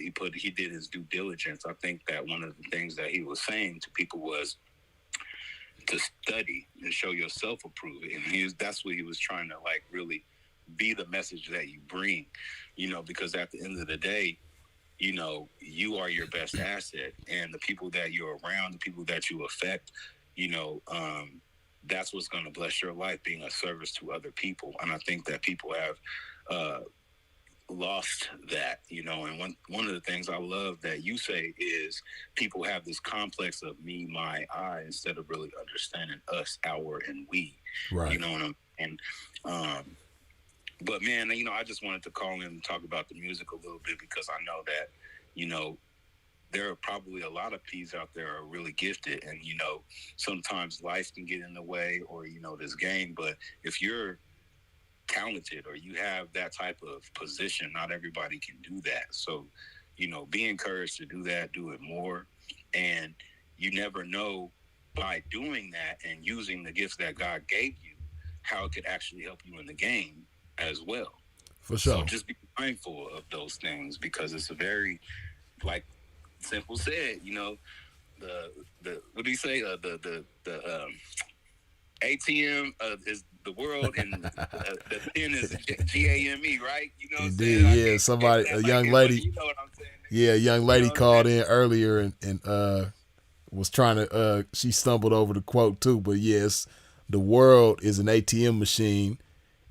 did his due diligence. I think that one of the things that he was saying to people was to study and show yourself approved. And that's what he was trying to like really be the message that you bring, you know, because at the end of the day, you know, you are your best asset, and the people that you're around, the people that you affect, you know, that's what's going to bless your life, being a service to other people. And I think that people have lost that, you know. And one of the things I love that you say is people have this complex of me, my, I, instead of really understanding us, our, and we. Right. You know what but man, you know, I just wanted to call in and talk about the music a little bit because I know that, you know, there are probably a lot of P's out there are really gifted, and you know, sometimes life can get in the way, or you know, this game. But if you're talented or you have that type of position, not everybody can do that. So, you know, be encouraged to do that, do it more. And you never know, by doing that and using the gifts that God gave you, how it could actually help you in the game as well. For sure. So just be mindful of those things, because it's a very, like Simple said, you know, the what do you say? The ATM is the world, and the pen is GAME, right? You know what Indeed, I'm saying? yeah. Somebody, a young lady, you know what I'm saying? yeah, a young lady called in earlier and was trying to. She stumbled over the quote too, but yes, the world is an ATM machine,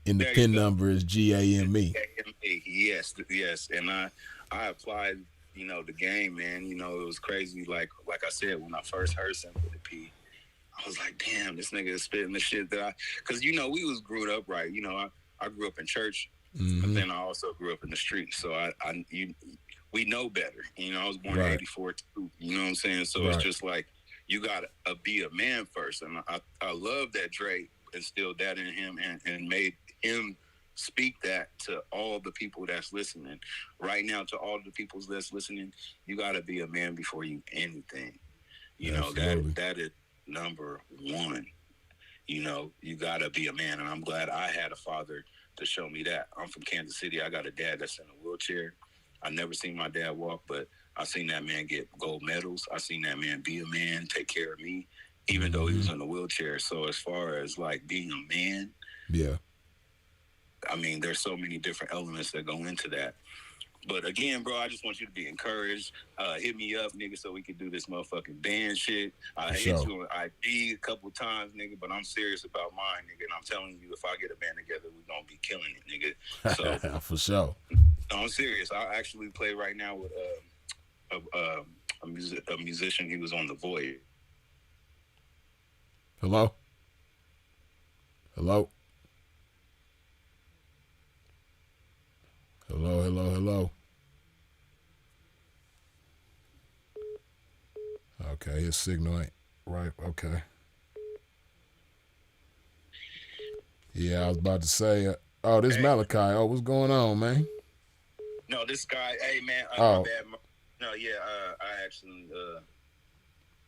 and the pin number is GAME. Yes, and I applied, you know, the game, man. You know, it was crazy. Like I said, when I first heard Simple the P, I was like, damn, this nigga is spitting the shit that because, you know, we was growing up right. You know, I grew up in church, but then I also grew up in the streets. So we know better. You know, I was born in 84 too. You know what I'm saying? So it's just like, you got to be a man first. And I love that Dre instilled that in him and made him speak that to all the people that's listening. Right now, to all the people that's listening, you got to be a man before you anything. You know, that is number one. You know, you got to be a man. And I'm glad I had a father to show me that. I'm from Kansas City. I got a dad that's in a wheelchair. I never seen my dad walk, but I seen that man get gold medals. I seen that man be a man, take care of me, even though he was in a wheelchair. So as far as like being a man, yeah, I mean, there's so many different elements that go into that. But again, bro, I just want you to be encouraged. Hit me up, nigga, so we can do this motherfucking band shit. I hit you on IG a couple times, nigga, but I'm serious about mine, nigga. And I'm telling you, if I get a band together, we're going to be killing it, nigga. So for sure. No, I'm serious. I actually play right now with a musician. He was on The Void. Hello? Hello? Hello, hello, hello. Okay, his signal ain't right. Okay. Yeah, I was about to say, this Malachi. Oh, what's going on, man? No, this guy, hey, man, my bad. No, yeah, I actually,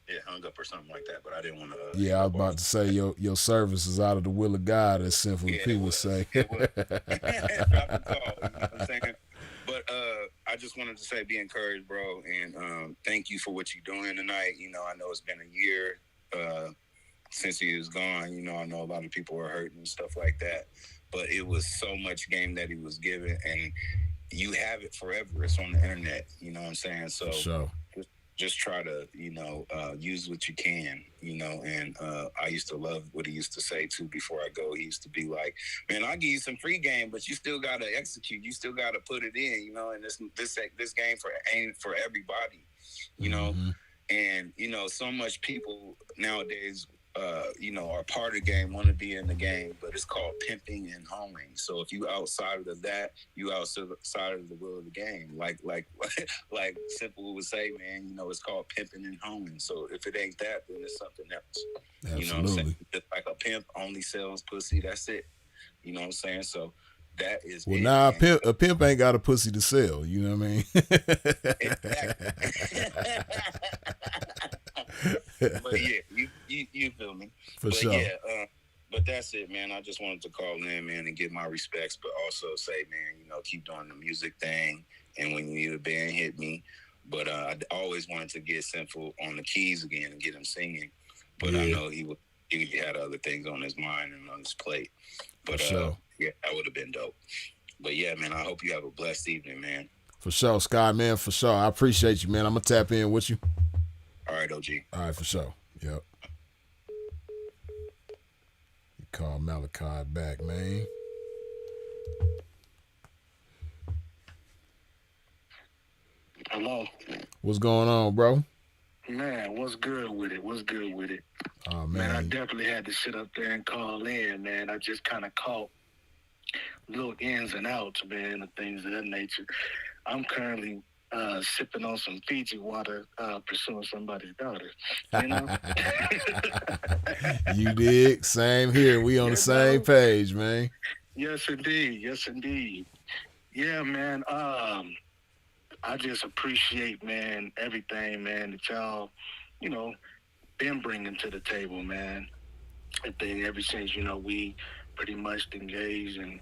it hung up or something like that, but I didn't want to. Yeah, I was about to say, your service is out of the will of God, as Simple P would say. It was. Drop the call, you know what I'm saying? But I just wanted to say, be encouraged, bro, and thank you for what you're doing tonight. You know, I know it's been a year since he was gone. You know, I know a lot of people were hurting and stuff like that, but it was so much game that he was giving, and you have it forever. It's on the internet. You know what I'm saying? So sure. Just try to, you know, use what you can, you know, and I used to love what he used to say, too, before I go. He used to be like, man, I'll give you some free game, but you still got to execute. You still got to put it in, you know, and this game ain't for everybody, you know. And, you know, so much people nowadays you know, are part of the game, want to be in the game, but it's called pimping and hoeing. So if you outside of that, you outside of the will of the game. Like like Simple would say, man, you know, it's called pimping and hoeing. So if it ain't that, then it's something else. Absolutely. You know what I'm saying? Just like a pimp only sells pussy, that's it. You know what I'm saying? So that is well, it, nah, man. a pimp ain't got a pussy to sell. You know what I mean? But yeah, you feel me? For sure. Yeah, but that's it, man. I just wanted to call in, man, and give my respects, but also say, man, you know, keep doing the music thing. And when you need a band, hit me. But I always wanted to get Sinful on the keys again and get him singing. But I know he had other things on his mind and on his plate. But sure. Yeah, that would have been dope. But yeah, man, I hope you have a blessed evening, man. For sure, Sky, man, for sure. I appreciate you, man. I'm going to tap in with you. All right, OG. All right, for sure. Yep. You call Malachi back, man. Hello. What's going on, bro? Man, what's good with it? What's good with it? Oh, Man, I definitely had to sit up there and call in, man. I just kind of caught little ins and outs, man, and things of that nature. I'm currently sipping on some Fiji water, pursuing somebody's daughter. You know? You dig? Same here. We on the same page, man. Yes, indeed. Yes, indeed. Yeah, man. I just appreciate, man, everything, man, that y'all, you know, been bringing to the table, man. I think ever since, you know, we pretty much engaged and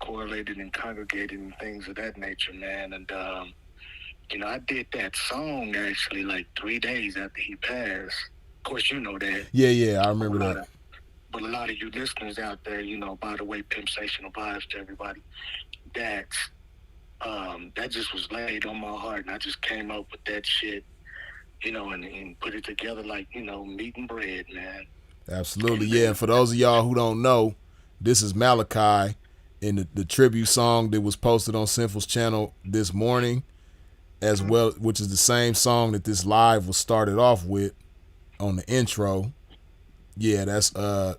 correlated and congregated and things of that nature, man. And, you know, I did that song actually like 3 days after he passed. Of course, you know that. Yeah, I remember that. But a lot of you listeners out there, you know, by the way, Pimpsational vibes to everybody, that just was laid on my heart, and I just came up with that shit, you know, and put it together like, you know, meat and bread, man. Absolutely, yeah. And for those of y'all who don't know, this is Malachi in the tribute song that was posted on Sinful's channel this morning, as well, which is the same song that this live was started off with on the intro. Yeah, that's the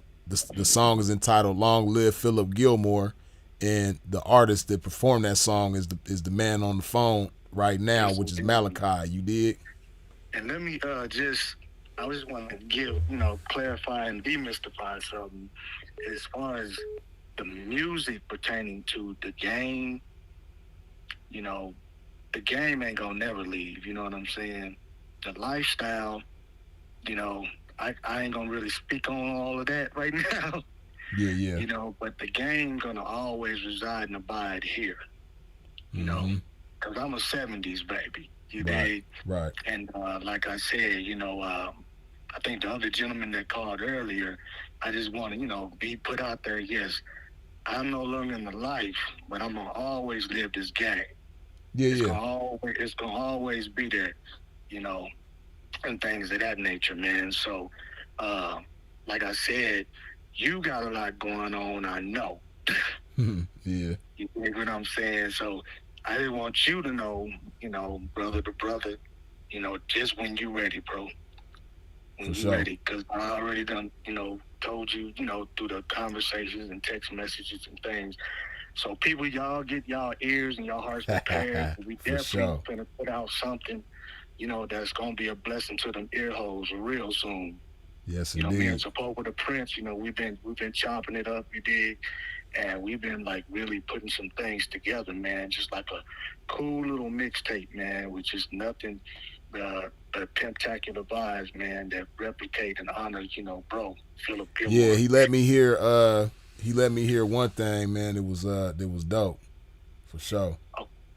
song is entitled "Long Live Philip Gilmore," and the artist that performed that song is the man on the phone right now, which is Malachi. You dig? And let me I just want to give, you know, clarify and demystify something as far as the music pertaining to the game. You know, the game ain't gonna never leave. You know what I'm saying? The lifestyle, you know, I ain't gonna really speak on all of that right now. Yeah. You know, but the game gonna always reside and abide here. You know, because I'm a 70s baby. You dig? Right. And like I said, you know, I think the other gentleman that called earlier, I just want to, you know, be put out there. Yes, I'm no longer in the life, but I'm gonna always live this game. It's gonna always be there, you know, and things of that nature, man. So, like I said, you got a lot going on, I know. Yeah. You know what I'm saying? So I didn't want you to know, you know, brother to brother, you know, just when you ready, bro. When you ready, because I already done, you know, told you, you know, through the conversations and text messages and things. So people, y'all get y'all ears and y'all hearts prepared. We definitely gonna put out something, you know, that's gonna be a blessing to them ear holes real soon. Yes, you know, indeed. me and Support with the Prince, you know, we've been chopping it up, you dig, and we've been like really putting some things together, man. Just like a cool little mixtape, man, which is nothing but pimtacular vibes, man, that replicate and honor, you know, bro, Philip Gilmore. Yeah, he let me hear one thing, man. It was dope, for sure.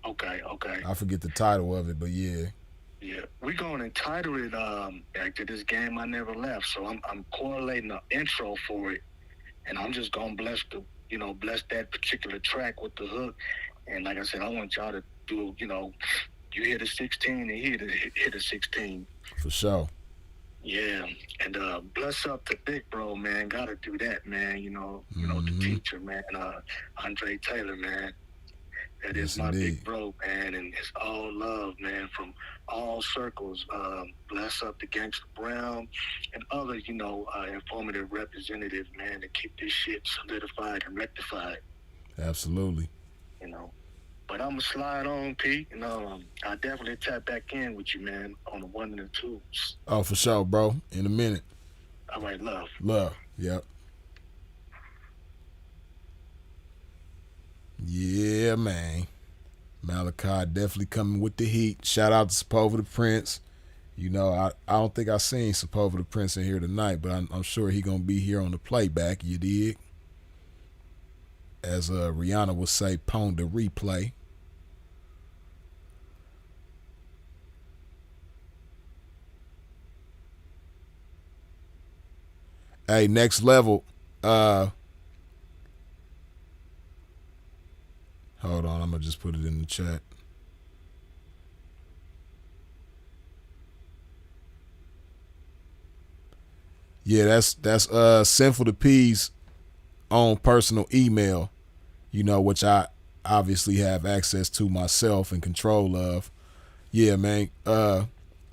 Okay. I forget the title of it, but yeah. Yeah, we're gonna entitle it "Back to This Game I Never Left." So I'm correlating the intro for it, and I'm just gonna bless that particular track with the hook. And like I said, I want y'all to do, you know, you hit a 16 and he hit a 16. For sure. Yeah, and bless up to Big Bro, man. Gotta do that, man. You know, the teacher, man. Andre Taylor, man. That Yes, is my indeed. big bro, man, and it's all love, man, from all circles. Bless up to Gangsta Brown and other, informative representatives, man, to keep this shit solidified and rectified, Absolutely. you know. But I'm gonna slide on, Pete. I definitely tap back in with you, man, on the one and the twos. Oh, for sure, bro. In a minute. All right, love. Love. Yep. Yeah, man. Malachi definitely coming with the heat. Shout out to Sepova the Prince. I don't think I seen Sepova the Prince in here tonight, but I'm sure he gonna be here on the playback. You dig? As Rihanna would say, pon the replay. Hey, next level. Hold on, I'm gonna just put it in the chat. Yeah, that's Sinful to P's own personal email, which I obviously have access to myself and control of. Yeah, man.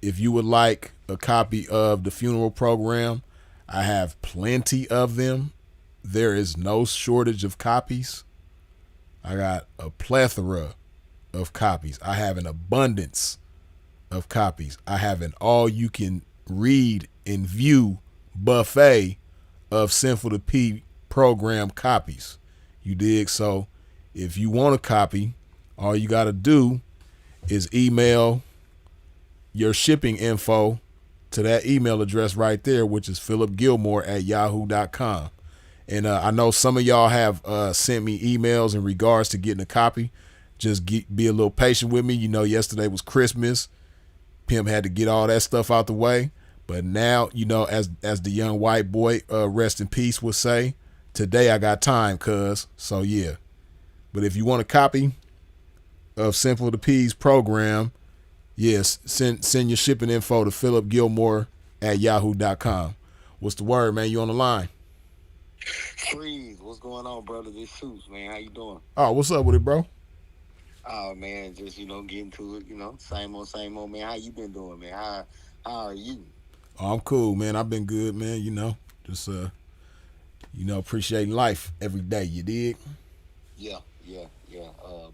If you would like a copy of the funeral program, I have plenty of them. There is no shortage of copies. I got a plethora of copies. I have an abundance of copies. I have an all you can read and view buffet of Sinful to P program copies. You dig? So if you want a copy, all you got to do is email your shipping info to that email address right there, which is philipgilmore@yahoo.com. And I know some of y'all have sent me emails in regards to getting a copy. Just be a little patient with me. Yesterday was Christmas. Pimp had to get all that stuff out the way. But now, as the young white boy, rest in peace, would say, today I got time, cuz. So, yeah. But if you want a copy of Simple to P's program, yes, send your shipping info to philipgilmore@yahoo.com. What's the word, man? You on the line? Freeze, what's going on, brother? This Suits, man. How you doing? Oh, what's up with it, bro? Oh, man, just, getting to it, same old, man. How you been doing, man? How are you? Oh, I'm cool, man. I've been good, man. Just, appreciating life every day. You dig? Yeah.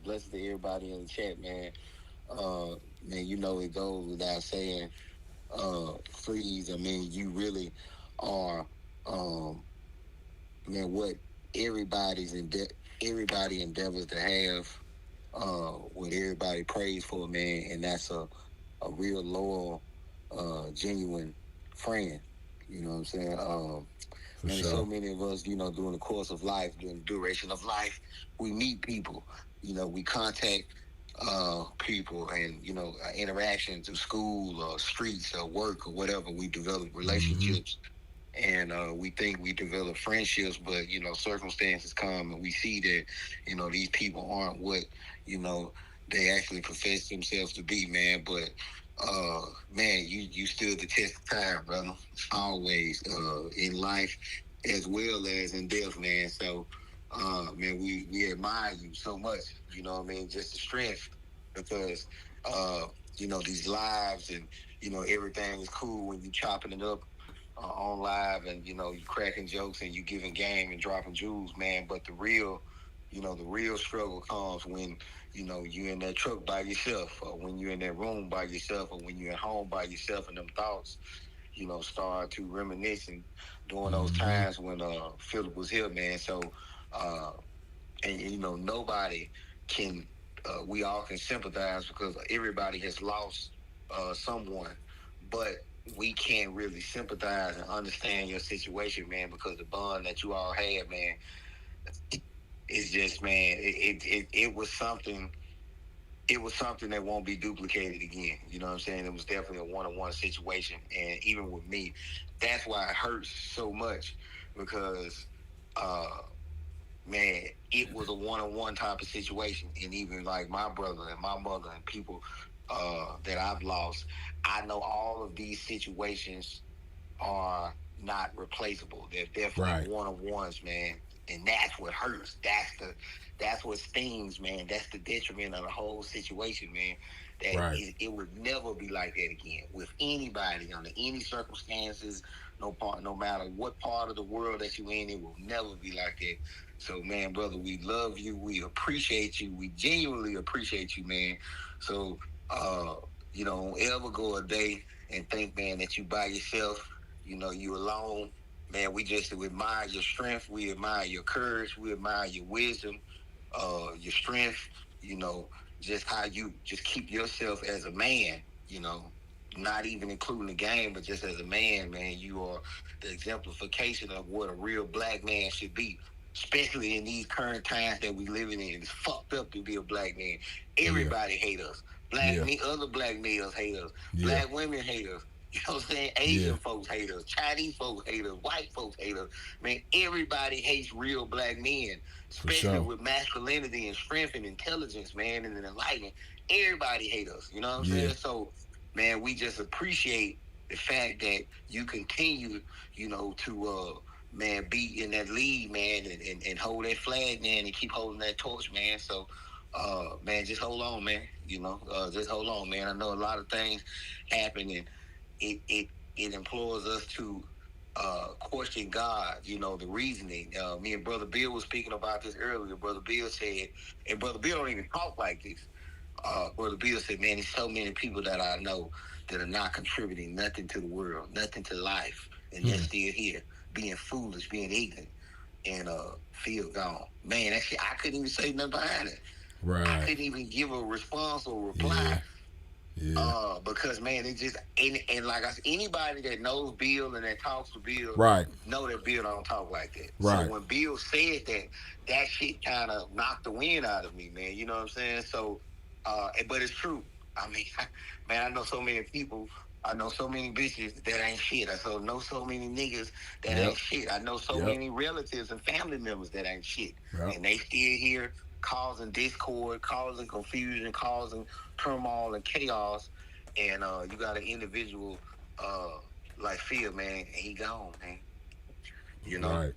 Blessed to everybody in the chat, man. Man, it goes without saying, Freeze, I mean, you really are, man, what everybody endeavors to have, what everybody prays for, man, and that's a real loyal, genuine friend. You know what I'm saying? Man, sure. so many of us, during the course of life, during the duration of life, we meet people. We contact people and, interaction through school or streets or work or whatever. We develop relationships. And we think we develop friendships, but, circumstances come and we see that, these people aren't what, they actually profess themselves to be, man. But, man, you stood the test of time, brother, always, in life as well as in death, man. So, man, we admire you so much, just the strength, because, these lives and, everything is cool when you chopping it up on live and, you cracking jokes and you giving game and dropping jewels, man. But the real struggle comes when, you in that truck by yourself, or when you're in that room by yourself, or when you're at home by yourself, and them thoughts, start to reminiscing during those times when Philip was here, man. So, and nobody can, we all can sympathize because everybody has lost someone, but we can't really sympathize and understand your situation, man, because the bond that you all had, man, it's just, man, it was something. It was something that won't be duplicated again. You know what I'm saying? It was definitely a one-on-one situation. And even with me, that's why it hurts so much, because, man, it was a one-on-one type of situation. And even like my brother and my mother and people that I've lost, I know all of these situations are not replaceable. They're definitely one-on-ones, man. and that's what hurts. That's what stings, man. That's the detriment of the whole situation, man. That Right. it would never be like that again with anybody under any circumstances. No matter what part of the world that you in, it will never be like that. So, man, brother, we love you. We appreciate you. We genuinely appreciate you, man. So, don't ever go a day and think, man, that you by yourself. You alone. Man, we just admire your strength. We admire your courage. We admire your wisdom, your strength. Just how you just keep yourself as a man. Not even including the game, but just as a man, you are the exemplification of what a real black man should be. Especially in these current times that we living in, it's fucked up to be a black man. Everybody hate us. Other black males hate us. Black women hate us. You know what I'm saying? Asian folks hate us. Chinese folks hate us. White folks hate us. Man, everybody hates real black men, especially with masculinity and strength and intelligence, man, and enlightenment. Everybody hate us. You know what I'm saying? So, man, we just appreciate the fact that you continue, to man, be in that lead, man, and hold that flag, man, and keep holding that torch, man. So, man, just hold on, man. Just hold on, man. I know a lot of things happen, and it implores us to question God, the reasoning. Me and Brother Bill was speaking about this earlier. Brother Bill said, and Brother Bill don't even talk like this. Brother Bill said, man, there's so many people that I know that are not contributing nothing to the world, nothing to life, and they're still here, being foolish, being ignorant, and feel gone. Man, that shit, I couldn't even say nothing behind it. Right. I couldn't even give a response or reply. Because, man, it just, and like I said, anybody that knows Bill and that talks to Bill, know that Bill don't talk like that. Right. So when Bill said that shit kind of knocked the wind out of me, man. You know what I'm saying? So, but it's true. I mean, man, I know so many people. I know so many bitches that ain't shit. I know so many niggas that ain't shit. I know so many relatives and family members that ain't shit. And they still here causing discord, causing confusion, causing turmoil and chaos. And you got an individual like Phil, man, and he gone, man. Right.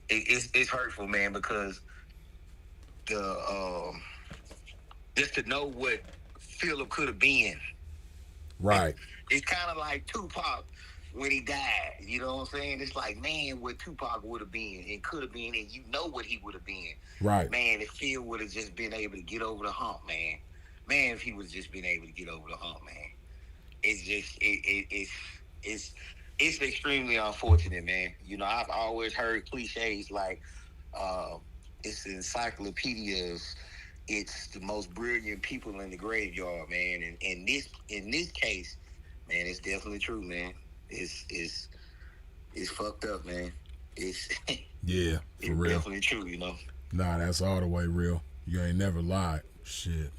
It's hurtful, man, because the just to know what Philip could have been. Right. It's kind of like Tupac when he died. You know what I'm saying? It's like, man, what Tupac would have been and could have been, and you know what he would have been. Right. Man, if Phil would have just been able to get over the hump, man. Man, if he would have just been able to get over the hump, man. It's just, it's extremely unfortunate, man. I've always heard cliches like, it's encyclopedias. It's the most brilliant people in the graveyard, man. And in this case, man, it's definitely true, man. It's fucked up, man. It's for real. Definitely true, Nah, that's all the way real. You ain't never lied. Shit.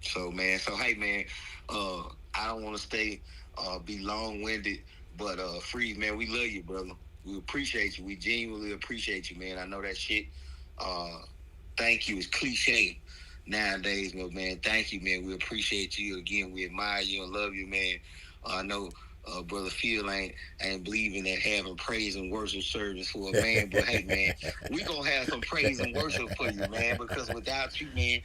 So, man, hey, man, I don't want to be long-winded, but Freeze, man, we love you, brother. We appreciate you. We genuinely appreciate you, man. I know that shit. Thank you is cliche nowadays, but man, thank you, man. We appreciate you again. We admire you and love you, man. I know Brother Phil ain't believing that having praise and worship service for a man, but hey, man, we gonna have some praise and worship for you, man, because without you, man,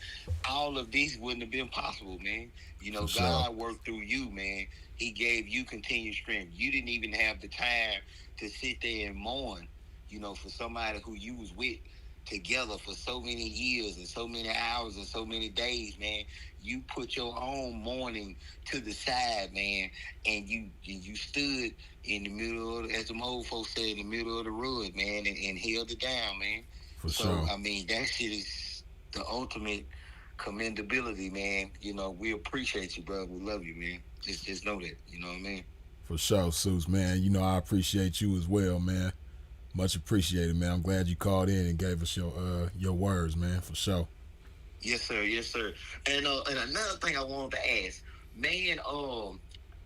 all of this wouldn't have been possible, man. God worked through you, man. He gave you continued strength. You didn't even have the time to sit there and mourn, for somebody who you was with together for so many years and so many hours and so many days, man. You put your own mourning to the side, man, and you stood in the middle of, as the old folks say, in the middle of the road, man, and held it down, man. So, I mean, that shit is the ultimate commendability, man. We appreciate you, brother. We love you, man. Just know that, you know what I mean? For sure, Seuss, man. I appreciate you as well, man. Much appreciated, man. I'm glad you called in and gave us your words, man, for sure. Yes, sir. Yes, sir. And another thing I wanted to ask, man,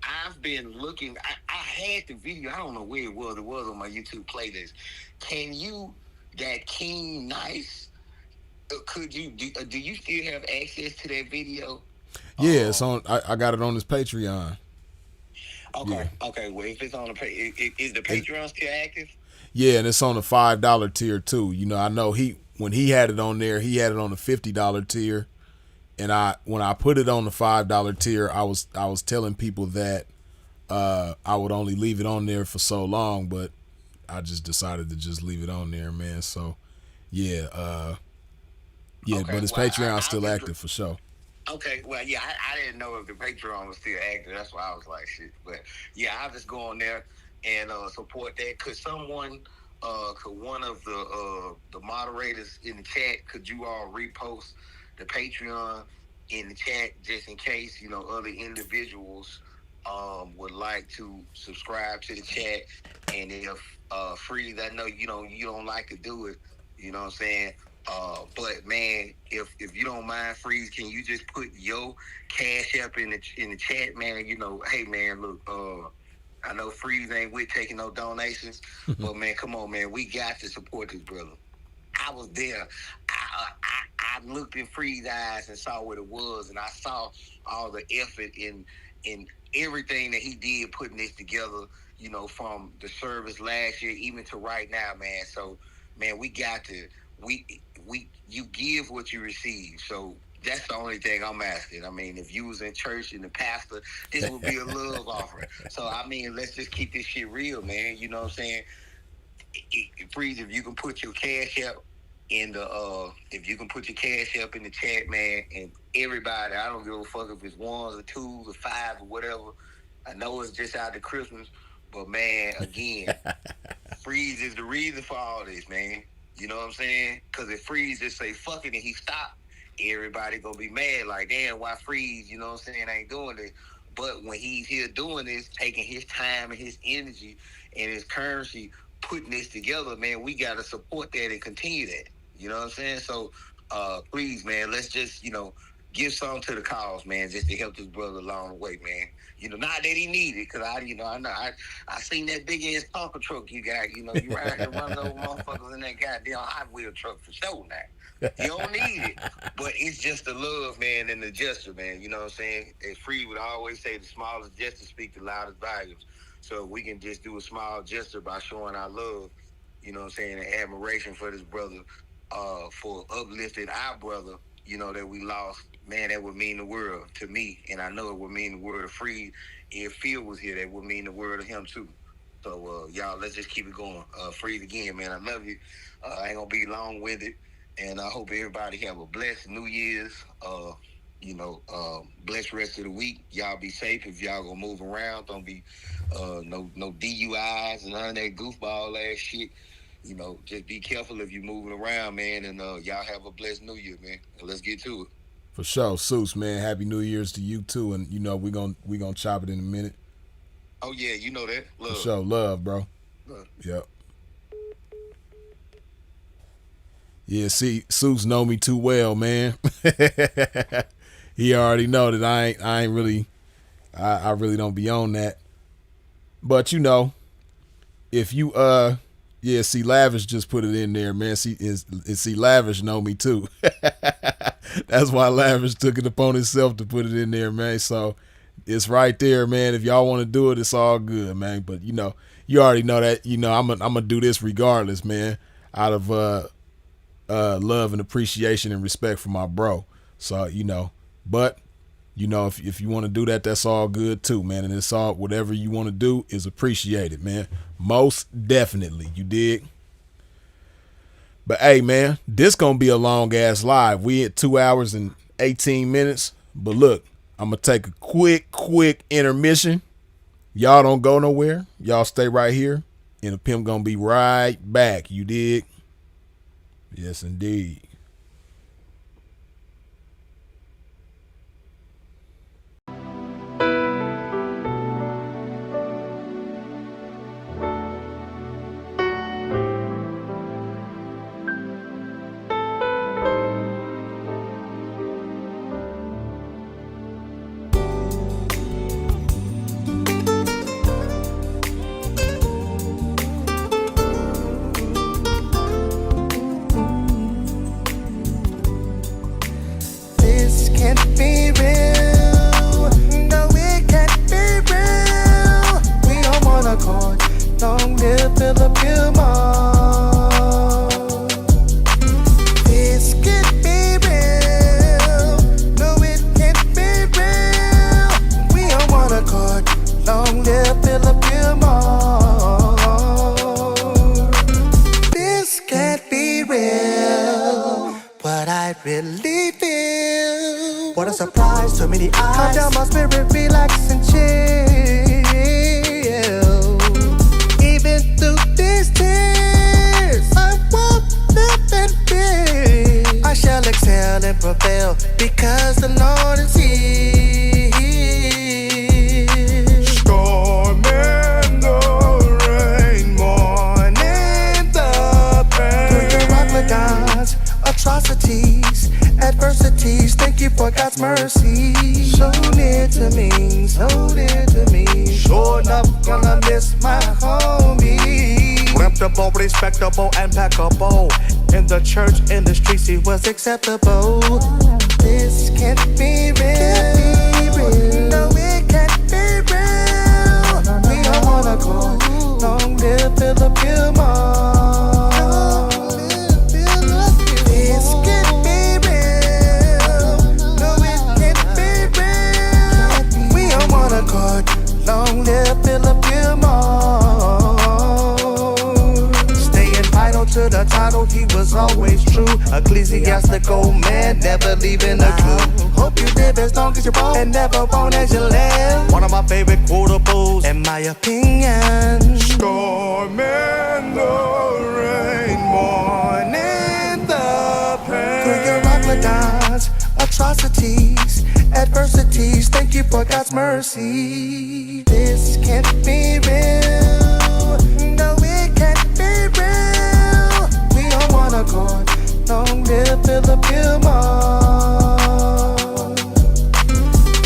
I've been looking. I had the video. I don't know where it was. It was on my YouTube playlist. Can you, that King Nice, could you, do you still have access to that video? Yeah, it's on. I got it on his Patreon. Okay. Okay. Well, if it's on the page, is the Patreon still active? Yeah, and it's on the $5 tier too. You know, I know when he had it on there, he had it on the $50 tier. And when I put it on the $5 tier, I was telling people that I would only leave it on there for so long, but I just decided to just leave it on there, man. So yeah, okay, but his Patreon's still active for sure. Okay, well, yeah, I didn't know if the Patreon was still active. That's why I was like, shit. But yeah, I'll just go on there and support that. Could one of the moderators in the chat, could you all repost the Patreon in the chat just in case, you know, other individuals would like to subscribe to the chat? And if Freeze, I know you don't like to do it, you know what I'm saying? But man, if you don't mind, Freeze, can you just put your Cash App in the chat, man? You know, hey man, look, I know Freeze ain't with taking no donations, but man, come on, man, we got to support this brother. I was there. I looked in Freeze's eyes and saw what it was, and I saw all the effort in everything that he did putting this together. You know, from the service last year even to right now, man. So, man, we got to you give what you receive. So that's the only thing I'm asking. I mean, if you was in church and the pastor, this would be a love offering. So I mean, let's just keep this shit real, man. You know what I'm saying? Freeze, if you can put your Cash App in the if you can put your Cash App in the chat, man, and everybody, I don't give a fuck if it's ones or twos or five or whatever. I know it's just out to Christmas, but man, again, Freeze is the reason for all this, man. You know what I'm saying? Because if Freeze just say fuck it and he stop, everybody gonna be mad like, damn, why Freeze, you know what I'm saying, ain't doing this. But when he's here doing this, taking his time and his energy and his currency, putting this together, man, we gotta support that and continue that. You know what I'm saying? So please, man, let's just, you know, give something to the cause, man, just to help this brother along the way, man. You know, not that he need it, because I seen that big ass Tonka truck you got. You know, you ride and run over motherfuckers in that goddamn Hot Wheel truck for sure now. You don't need it, but it's just the love, man, and the gesture, man. You know what I'm saying? As Free would always say, the smallest gesture speak the loudest volumes. So we can just do a small gesture by showing our love, you know what I'm saying, and admiration for this brother, for uplifting our brother, you know, that we lost. Man, that would mean the world to me, and I know it would mean the world of Free. If Phil was here, that would mean the world of him too. So y'all, let's just keep it going. Free again, man. I love you. I ain't gonna be long-winded, and I hope everybody have a blessed New Year's. Blessed rest of the week. Y'all be safe if y'all gonna move around. Don't be no DUIs and none of that goofball ass shit. You know, just be careful if you're moving around, man. And y'all have a blessed New Year, man. And let's get to it. For sure. Seuss, man, happy New Year's to you too. And you know, we gonna chop it in a minute. Oh yeah, you know that. Love. For sure, love, bro. Love. Yep. Yeah, see, Seuss know me too well, man. He already know that I ain't really, I really don't be on that. But you know, if you yeah, see, Lavish just put it in there, man. See, Lavish know me too. That's why Lavish took it upon himself to put it in there, man. So it's right there, man. If y'all want to do it, it's all good, man. But you know, you already know that. You know, I'm gonna do this regardless, man. Out of love and appreciation and respect for my bro. So you know, but you know, if you want to do that, that's all good too, man. And it's all, whatever you want to do is appreciated, man. Most definitely, you dig? But hey, man, this gonna be a long ass live. We at 2 hours and 18 minutes. But look, I'm gonna take a quick intermission. Y'all don't go nowhere. Y'all stay right here, and the pimp gonna be right back. You dig? Yes, indeed. really feel. What a surprise, so many eyes. Calm down my spirit, relax and chill. Even through these tears, I won't live in fear. I shall excel and prevail because the Lord is here. Storm in the rain, morning the pain. Through your God's atrocities, adversities, thank you for God's mercy. So near to me, so dear to me. Sure enough, gonna miss my homie. Reputable, respectable, and impeccable. In the church, in the streets, he was acceptable. This can't be real. No, it can't be real. We all wanna go. Long live Philip Gilmore. This can't be real. No, it can't be real. We all wanna go. Long live Philip Gilmore. Staying vital to the title, he was always true. Ecclesiastical man, never leaving a clue. Hope you live as long as you're born and never born as you live. One of my favorite quotables, in my opinion. Storm in the rain, morning the pain. Through your God's atrocities, adversities, thank you for God's mercy. This can't be real. No, it can't be real. We don't wanna go. Long live Philip Gilmore.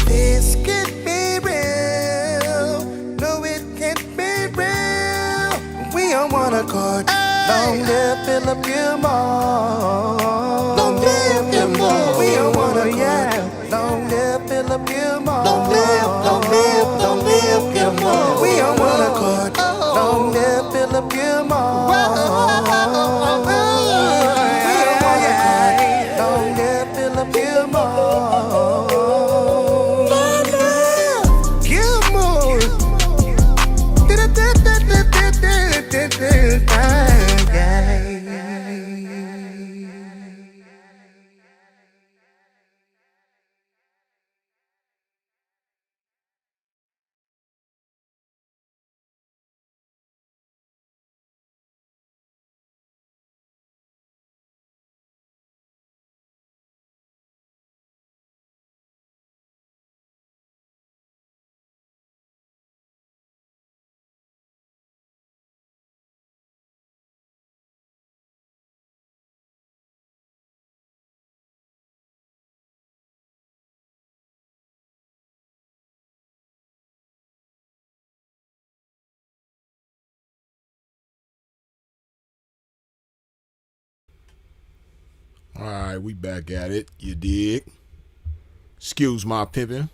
This can't be real. No, it can't be real. We don't wanna go. Long live Philip Gilmore. Long live Gilmore. We don't wanna, yeah. Long live Philip Gilmore. Long live Gilmore. We don't wanna go. Long live Philip Gilmore. We don't wanna go. Long live Philip Gilmore. Gilmore. All right, we back at it. You dig? Excuse my pimping.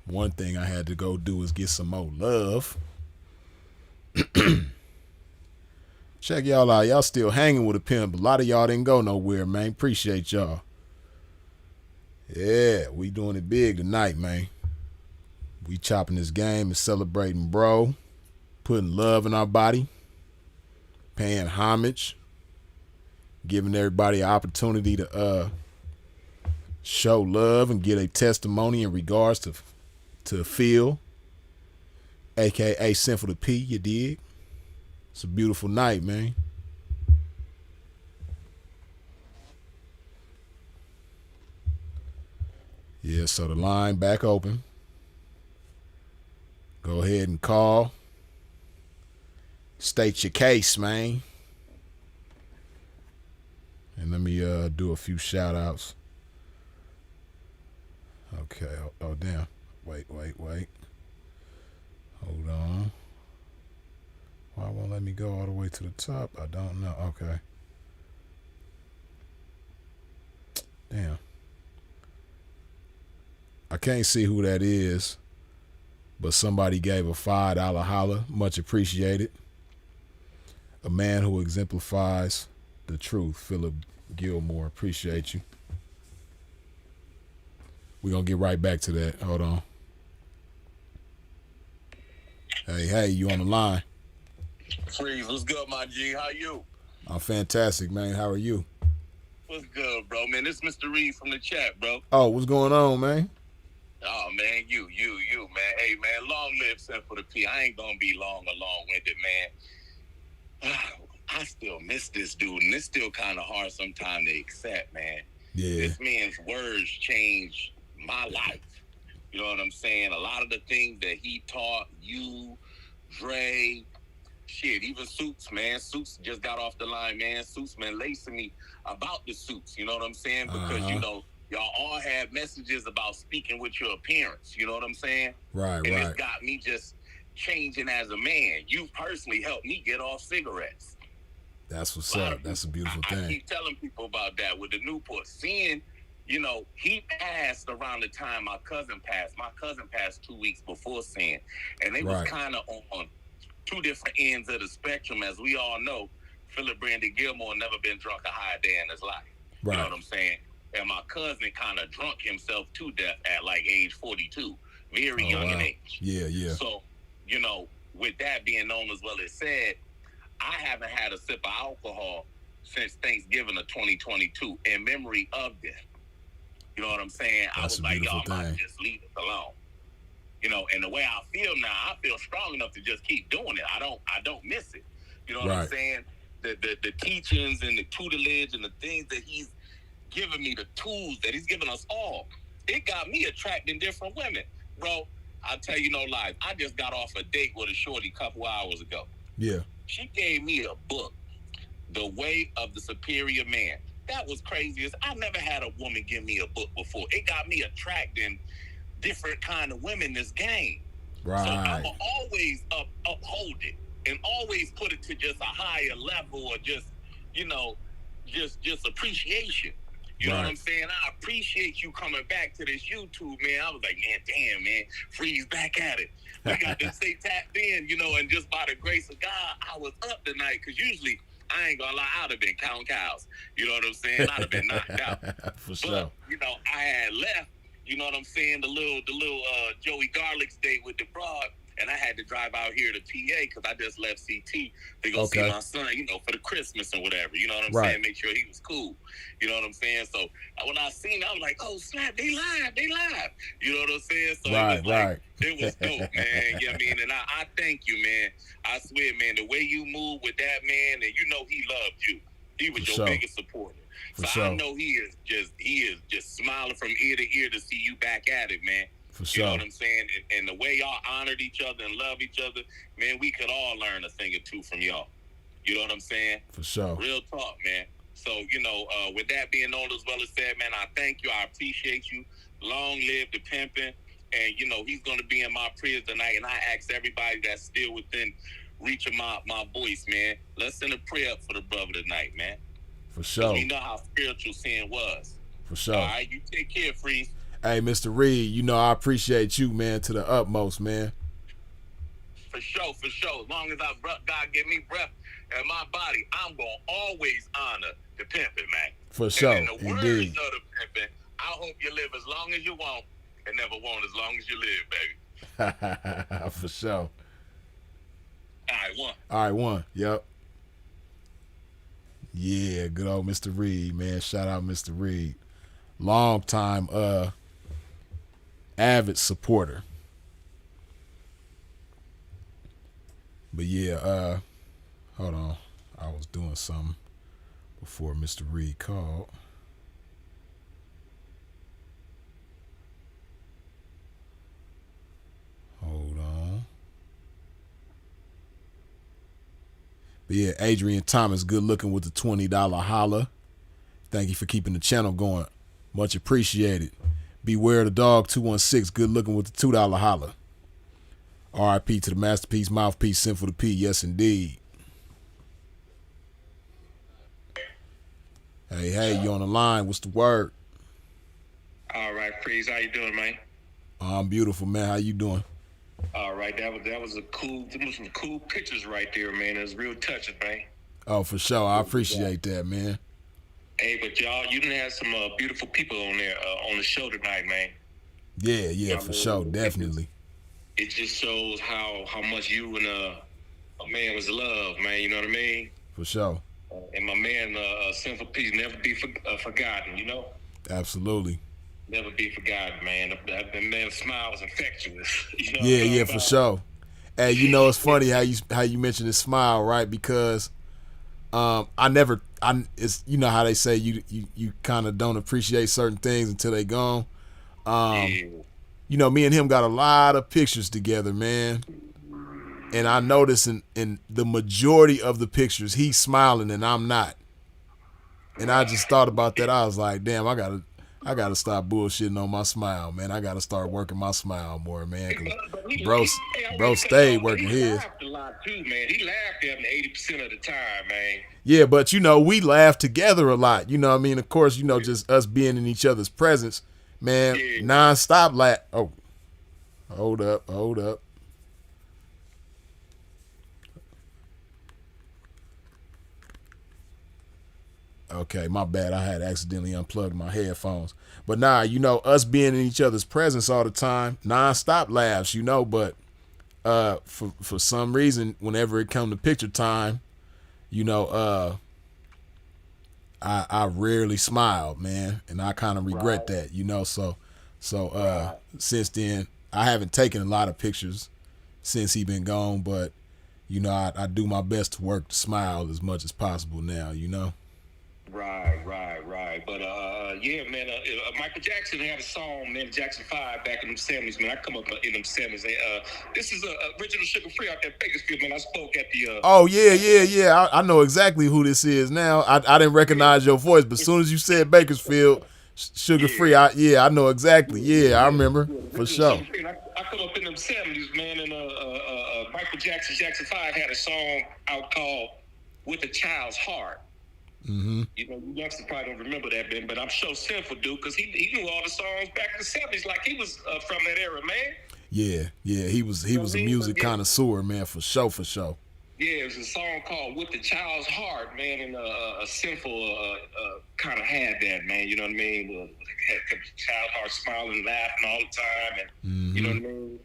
One thing I had to go do is get some more love. Check y'all out. Y'all still hanging with a pimp. A lot of y'all didn't go nowhere, man. Appreciate y'all. Yeah, we doing it big tonight, man. We chopping this game and celebrating, bro. Putting love in our body. Paying homage. Giving everybody an opportunity to show love and get a testimony in regards to Phil, aka Sinful to P, you dig? It's a beautiful night, man. Yeah, so the line back open. Go ahead and call. State your case, man. And let me do a few shout outs. Okay. Oh, damn. Wait. Hold on. Why won't let me go all the way to the top? I don't know. Okay. Damn. I can't see who that is, but somebody gave a $5 holler. Much appreciated. A man who exemplifies the truth, Philip Gilmore. Appreciate you. We're going to get right back to that. Hold on. Hey, you on the line. Freeze, what's good, my G? How you? I'm fantastic, man. How are you? What's good, bro? Man, this is Mr. Reed from the chat, bro. Oh, what's going on, man? Oh, man, you, man. Hey, man, long live Simple the P. I ain't gonna be long-winded, man. I still miss this dude, and it's still kind of hard sometimes to accept, man. Yeah. This man's words changed my life. You know what I'm saying? A lot of the things that he taught you, Dre, shit, even Suits, man. Suits just got off the line, man. Suits been lacing me about the Suits, you know what I'm saying? Because, you know, y'all all had messages about speaking with your appearance, you know what I'm saying? Right, and right. it's got me just changing as a man. You personally helped me get off cigarettes. That's what's up. That's a beautiful thing. I keep telling people about that with the Newport. Seeing, you know, he passed around the time my cousin passed. My cousin passed 2 weeks before Sin. And they was kind of on two different ends of the spectrum. As we all know, Philip Brandy Gilmore never been drunk a high day in his life. Right. You know what I'm saying? And my cousin kind of drunk himself to death at like age 42. Very young in age. Yeah, yeah. So, you know, with that being known as well as said, I haven't had a sip of alcohol since Thanksgiving of 2022 in memory of this. You know what I'm saying? That's I was like, y'all might just leave it alone. You know, and the way I feel now, I feel strong enough to just keep doing it. I don't miss it. You know what I'm saying? The teachings and the tutelage and the things that he's given me, the tools that he's given us all, it got me attracting different women. Bro, I'll tell you no lies. I just got off a date with a shorty a couple hours ago. Yeah. She gave me a book, The Way of the Superior Man. That was crazy. I never had a woman give me a book before. It got me attracting different kind of women in this game. Right. So I'm going to always uphold it and always put it to just a higher level or just, you know, just appreciation. You know what I'm saying? I appreciate you coming back to this YouTube, man. I was like, man, damn, man, Freeze back at it. We got to stay tapped in, you know, and just by the grace of God, I was up tonight because usually, I ain't gonna lie, I'd have been counting cows. You know what I'm saying? I'd have been knocked out. For sure. You know, I had left, you know what I'm saying, the little Joey Garlic's date with the broad, and I had to drive out here to PA because I just left CT to go see my son, you know, for the Christmas and whatever. You know what I'm saying? Make sure he was cool. You know what I'm saying? So when I seen it, I was like, oh, snap, they live. You know what I'm saying? So it was like, it was dope, man. You know what I mean? And I thank you, man. I swear, man, the way you move with that man, and you know he loved you. He was your biggest supporter. So I know he is just smiling from ear to ear to see you back at it, man. For sure. You know what I'm saying? And the way y'all honored each other and love each other, man, we could all learn a thing or two from y'all. You know what I'm saying? For sure. Real talk, man. So, you know, with that being known as well as said, man, I thank you. I appreciate you. Long live the pimpin'. And, you know, he's going to be in my prayers tonight. And I ask everybody that's still within reach of my voice, man, let's send a prayer up for the brother tonight, man. For sure. We know how spiritual sin was. For sure. All right, you take care, Freeze. Hey, Mr. Reed, you know I appreciate you, man, to the utmost, man. For sure. As long as God give me breath in my body, I'm going to always honor the pimpin', man. For sure, and in the words indeed. of the pimpin', I hope you live as long as you want and never want as long as you live, baby. For sure. All right, one. Yep. Yeah, good old Mr. Reed, man. Shout out Mr. Reed. Long time avid supporter. But yeah, hold on. I was doing something before Mr. Reed called. Hold on. But yeah, Adrian Thomas, good looking with the $20 holla. Thank you for keeping the channel going. Much appreciated. Beware the dog 216, good looking with the $2 holla. RIP to the masterpiece, mouthpiece, Sinful to P. Yes, indeed. Hey, you on the line? What's the word? All right, Freeze, how you doing, man? I'm beautiful, man. How you doing? All right, that was some cool pictures right there, man. It was real touching, man. Oh, for sure. I appreciate that, man. Hey, but y'all, you done had some beautiful people on there on the show tonight, man. Yeah, for sure, definitely. It just shows how much you and a man was loved, man. You know what I mean? For sure. And my man, Sinful Peace, never be forgotten, you know? Absolutely. Never be forgotten, man. That man's smile was infectious. You know Yeah, for sure. Hey, you know, it's funny how you mentioned his smile, right? Because it's, you know how they say you kind of don't appreciate certain things until they gone. You know, me and him got a lot of pictures together, man. And I noticed in the majority of the pictures, he's smiling and I'm not. And I just thought about that. I was like, damn, I gotta stop bullshitting on my smile, man. I gotta start working my smile more, man. Cause bro stayed working his. He laughed a lot too, man. He laughed at me 80% of the time, man. Yeah, but you know, we laugh together a lot. You know what I mean? Of course, you know, just us being in each other's presence, man, nonstop laugh. Oh, hold up. Okay, my bad. I had accidentally unplugged my headphones. But nah, you know, us being in each other's presence all the time, nonstop laughs, you know, but for some reason, whenever it come to picture time, you know, I rarely smiled, man, and I kind of regret that, you know. So since then, I haven't taken a lot of pictures since he been gone, but you know, I do my best to work to smile as much as possible now, you know. Right. But yeah, man. Michael Jackson had a song, man, Jackson 5 back in them 70s, man. I come up in them 70s. This is original Sugar Free out there in Bakersfield, man. I spoke at the. Oh yeah. I know exactly who this is now. I didn't recognize your voice, but as soon as you said Bakersfield, Sugar Free, I know exactly. Yeah, I remember for sure. I come up in them 70s, man, and Michael Jackson 5 had a song out called "With a Child's Heart." Mm-hmm. You know, you youngsters probably don't remember that, Ben, but I'm sure Sinful do, because he knew all the songs back in the 70s, like he was from that era, man. Yeah, he was a music connoisseur, man, for sure. Yeah, it was a song called "With the Child's Heart," man, and a Sinful kind of had that, man. You know what I mean? Had the child's heart smiling, laughing all the time, and you know what I mean.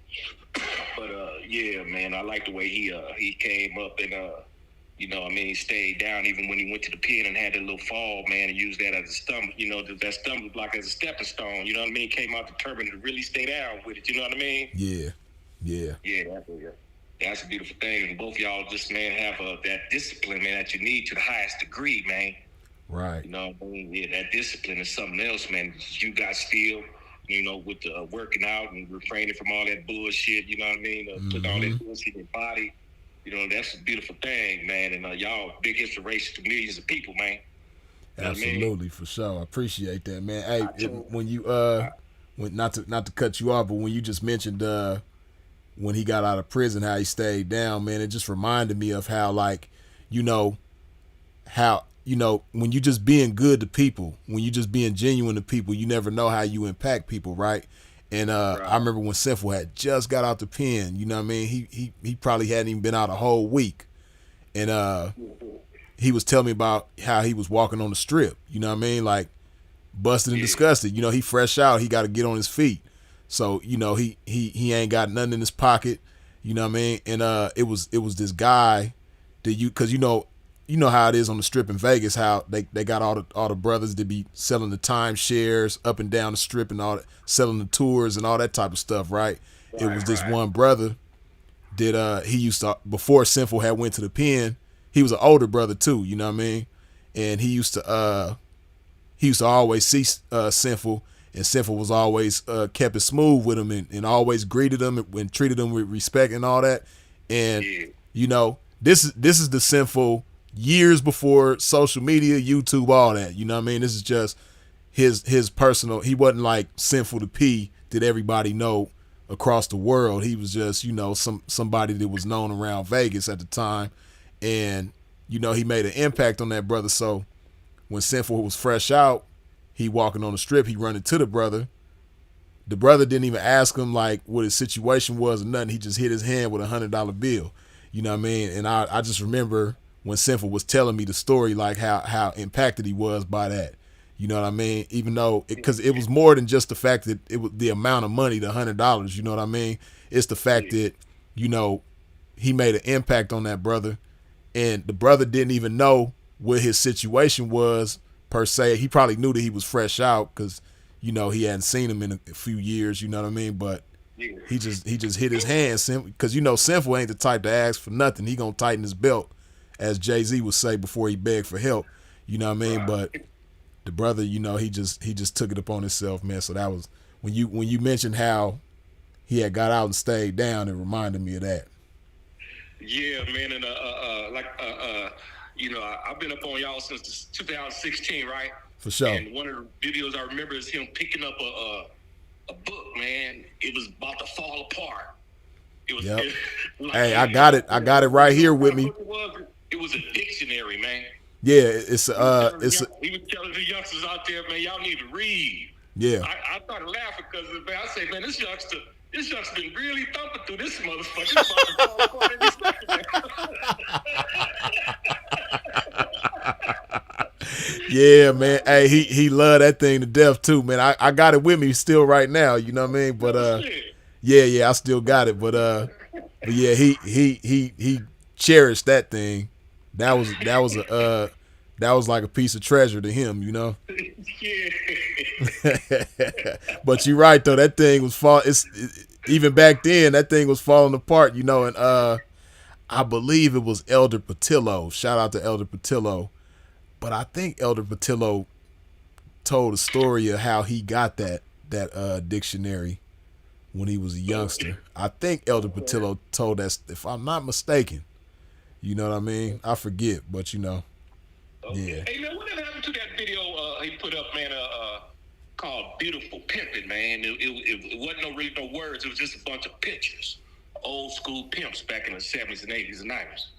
But yeah, man, I like the way he came up and you know, I mean, he stayed down even when he went to the pen and had that little fall, man, and used that as a stumble, you know, that stumbling block as a stepping stone. You know what I mean? Came out determined to really stay down with it. You know what I mean? Yeah. Yeah, that's a beautiful thing. And both y'all just, man, have that discipline, man, that you need to the highest degree, man. Right. You know what I mean? Yeah, that discipline is something else, man. You got still, you know, with the working out and refraining from all that bullshit, you know what I mean? Putting all that bullshit in your body. You know, that's a beautiful thing, man. And y'all big inspiration to millions of people, man. You Absolutely, for sure. I appreciate that, man. Hey, when you when not to cut you off, but when you just mentioned when he got out of prison, how he stayed down, man, it just reminded me of how, like, you know, when you just being good to people, when you just being genuine to people, you never know how you impact people, right? And I remember when Sinful had just got out the pen, you know what I mean? He probably hadn't even been out a whole week. And he was telling me about how he was walking on the strip, you know what I mean? Like, busted and disgusted. You know, he fresh out, he got to get on his feet. So, you know, he ain't got nothing in his pocket, you know what I mean? And it was this guy that cause you know how it is on the strip in Vegas, how they got all the brothers that be selling the timeshares up and down the strip and all that, selling the tours and all that type of stuff, right? It was this one brother that he used to, before Sinful had went to the pen, he was an older brother too, you know what I mean? And he used to always see Sinful, and Sinful was always kept it smooth with him and always greeted him and treated him with respect and all that. And you know, this is the Sinful years before social media, YouTube, all that. You know what I mean? This is just his personal. He wasn't like Sinful to P that everybody know across the world. He was just, you know, somebody that was known around Vegas at the time, and you know, he made an impact on that brother. So when Sinful was fresh out, he walking on the strip, he running to the brother. The brother didn't even ask him like what his situation was or nothing. He just hit his hand with $100 bill. You know what I mean? And I just remember when Sinful was telling me the story, like how impacted he was by that. You know what I mean? Even though, because it was more than just the fact that it was the amount of money, the $100. You know what I mean? It's the fact that, you know, he made an impact on that brother, and the brother didn't even know what his situation was per se. He probably knew that he was fresh out because, you know, he hadn't seen him in a few years, you know what I mean? But he just hit his hands because, you know, Sinful ain't the type to ask for nothing. He gonna tighten his belt, as Jay-Z would say, before he begged for help. You know what I mean? But the brother, you know, he just took it upon himself, man. So that was when you mentioned how he had got out and stayed down, it reminded me of that. Yeah, man, and you know, I've been up on y'all since 2016, right? For sure. And one of the videos I remember is him picking up a book, man. It was about to fall apart. It was. Yep. Like, Hey, I got it right here with me. It was a dictionary, man. Yeah, it's He was telling the youngsters out there, man, y'all need to read. Yeah. I started laughing because, man, I say, man, this youngster been really thumping through this motherfucker. This about to fall apart in this Yeah, man. Hey, he loved that thing to death too, man. I got it with me still right now, you know what I mean? But yeah, I still got it. But yeah, he cherished that thing. That was like a piece of treasure to him, you know. Yeah. But you're right though. That thing was even back then. That thing was falling apart, you know. And I believe it was Elder Patillo. Shout out to Elder Patillo. But I think Elder Patillo told a story of how he got that dictionary when he was a youngster. I think Elder Patillo told that, if I'm not mistaken. You know what I mean? I forget, but you know. Yeah. Hey man, what happened to that video he put up, man? Called "Beautiful Pimpin'," man. It wasn't really no words. It was just a bunch of pictures, old school pimps back in the 70s and 80s and 90s.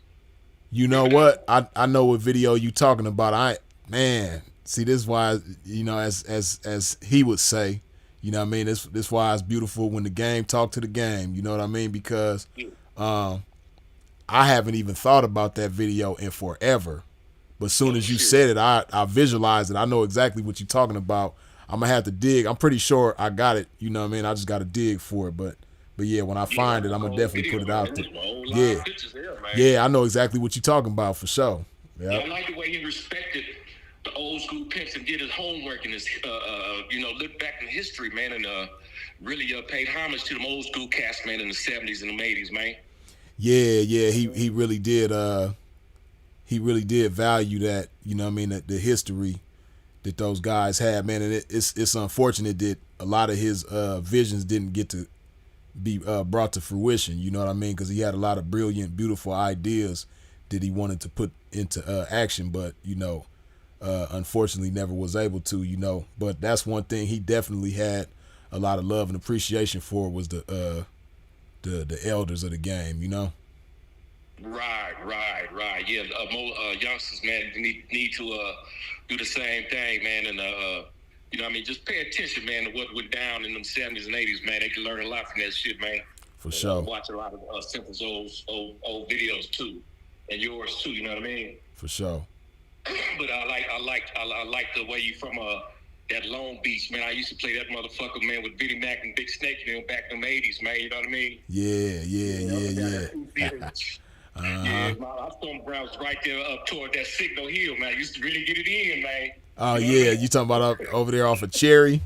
You know what? I know what video you talking about. See, this is why, you know, as he would say, you know what I mean? This why it's beautiful when the game talk to the game. You know what I mean? Because I haven't even thought about that video in forever. But as soon as you said it, I visualized it. I know exactly what you're talking about. I'm gonna have to dig. I'm pretty sure I got it. You know what I mean? I just got to dig for it. But yeah, when I find it, I'm gonna definitely put it out there. Yeah, I know exactly what you're talking about for sure. Yeah, I like the way he respected the old school pimps and did his homework and his, you know, looked back in history, man, and really paid homage to them old school cats, man, in the 70s and the 80s, man. Yeah, he really did. He really did value that. You know what I mean? The history that those guys had, man, and it's unfortunate that a lot of his visions didn't get to be brought to fruition. You know what I mean? Because he had a lot of brilliant, beautiful ideas that he wanted to put into action, but you know, unfortunately, never was able to. You know, but that's one thing he definitely had a lot of love and appreciation for was the elders of the game. You know. Right. Yeah, more youngsters, man, need to do the same thing, man, and you know what I mean, just pay attention, man, to what went down in them 70s and 80s, man. They can learn a lot from that shit, man. For sure. Watch a lot of Simple's old videos too, and yours too. You know what I mean? For sure. But I like the way you from that Long Beach, man. I used to play that motherfucker, man, with Biddy Mac and Big Snake, you know, back in the 80s, man. You know what I mean? Yeah. Yeah, my storm ground was right there up toward that Signal Hill, man. I used to really get it in, man. Oh yeah, you talking about over there off of Cherry?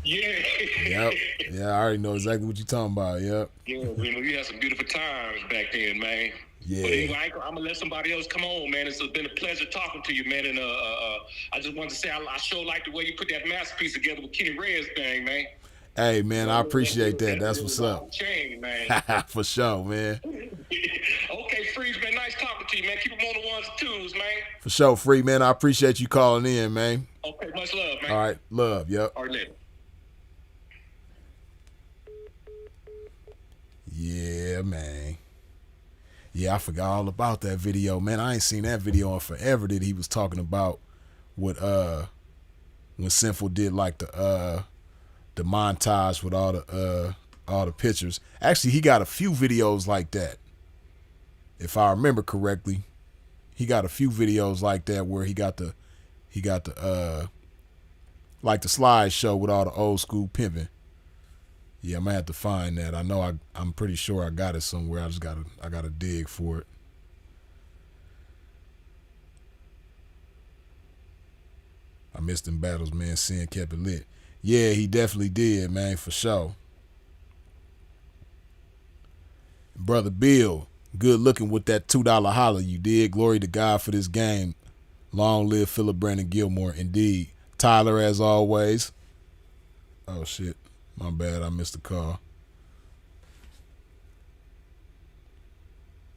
Yeah. Yep. Yeah, I already know exactly what you're talking about. Yep. Yeah, we had some beautiful times back then, man. Yeah. But anyway, I'm gonna let somebody else come on, man. It's been a pleasure talking to you, man. And I just wanted to say I sure like the way you put that masterpiece together with Kenny Red's thing, man. Hey man, I appreciate that. That's what's up. Chain, man. For sure, man. Okay, Freeze, man. Nice talking to you, man. Keep them on the ones and twos, man. For sure, Free, man. I appreciate you calling in, man. Okay, much love, man. All right, love. Yep. All right, later. Yeah, man. Yeah, I forgot all about that video, man. I ain't seen that video in forever that he was talking about what when Sinful did like the montage with all the pictures. Actually, he got a few videos like that. If I remember correctly, he got a few videos like that where he got the like the slideshow with all the old school pimping. Yeah, I'm gonna have to find that. I know I'm pretty sure I got it somewhere. I gotta dig for it. missed them battles, man. Sin kept it lit. Yeah, he definitely did, man, for sure. Brother Bill, good looking with that $2 holler. You did. Glory to God for this game. Long live Philip Brandon Gilmore, indeed. Tyler, as always. Oh, shit. My bad. I missed the call.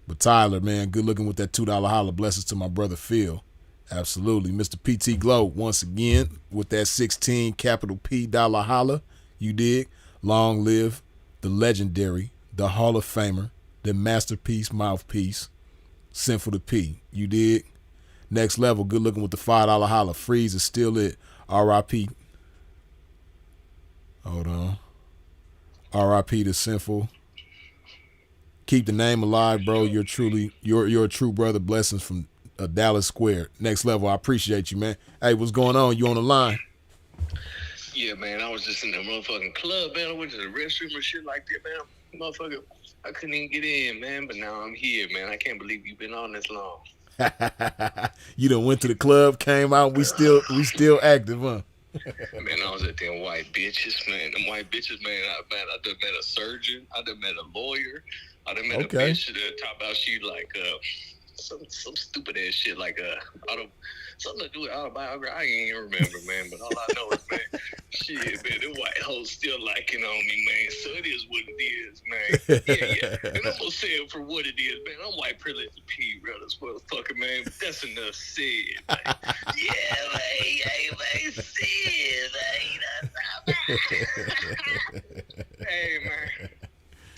But Tyler, man, good looking with that $2 holler. Blessings to my brother Phil. Absolutely. Mr. PT Glow, once again, with that 16 capital P dollar holler. You dig? Long live the legendary, the Hall of Famer, the masterpiece mouthpiece, Sinful to P. You dig? Next level, good looking with the $5 holler. Freeze is still it. R.I.P. Hold on. R.I.P. to Sinful. Keep the name alive, bro. You're a true brother. Blessings from Dallas Square. Next level. I appreciate you, man. Hey, what's going on? You on the line? Yeah, man. I was just in the motherfucking club, man. I went to the restroom and shit like that, man. Motherfucker, I couldn't even get in, man. But now I'm here, man. I can't believe you've been on this long. You done went to the club, came out. We still active, huh? Man, I was at them white bitches, man. Them white bitches, man. I done met a surgeon. I done met a lawyer. I done met a bitch that talk about she like some stupid ass shit like something to do with autobiography. I ain't even remember, man. But all I know is, man, shit, man, the white hoes still liking on me, man. So it is what it is, man. Yeah. And I'm gonna say it for what it is, man. I'm white privilege to P, bro. This motherfucker, man. But that's enough said, man. Yeah, man. Hey, man, said, man. Hey, man.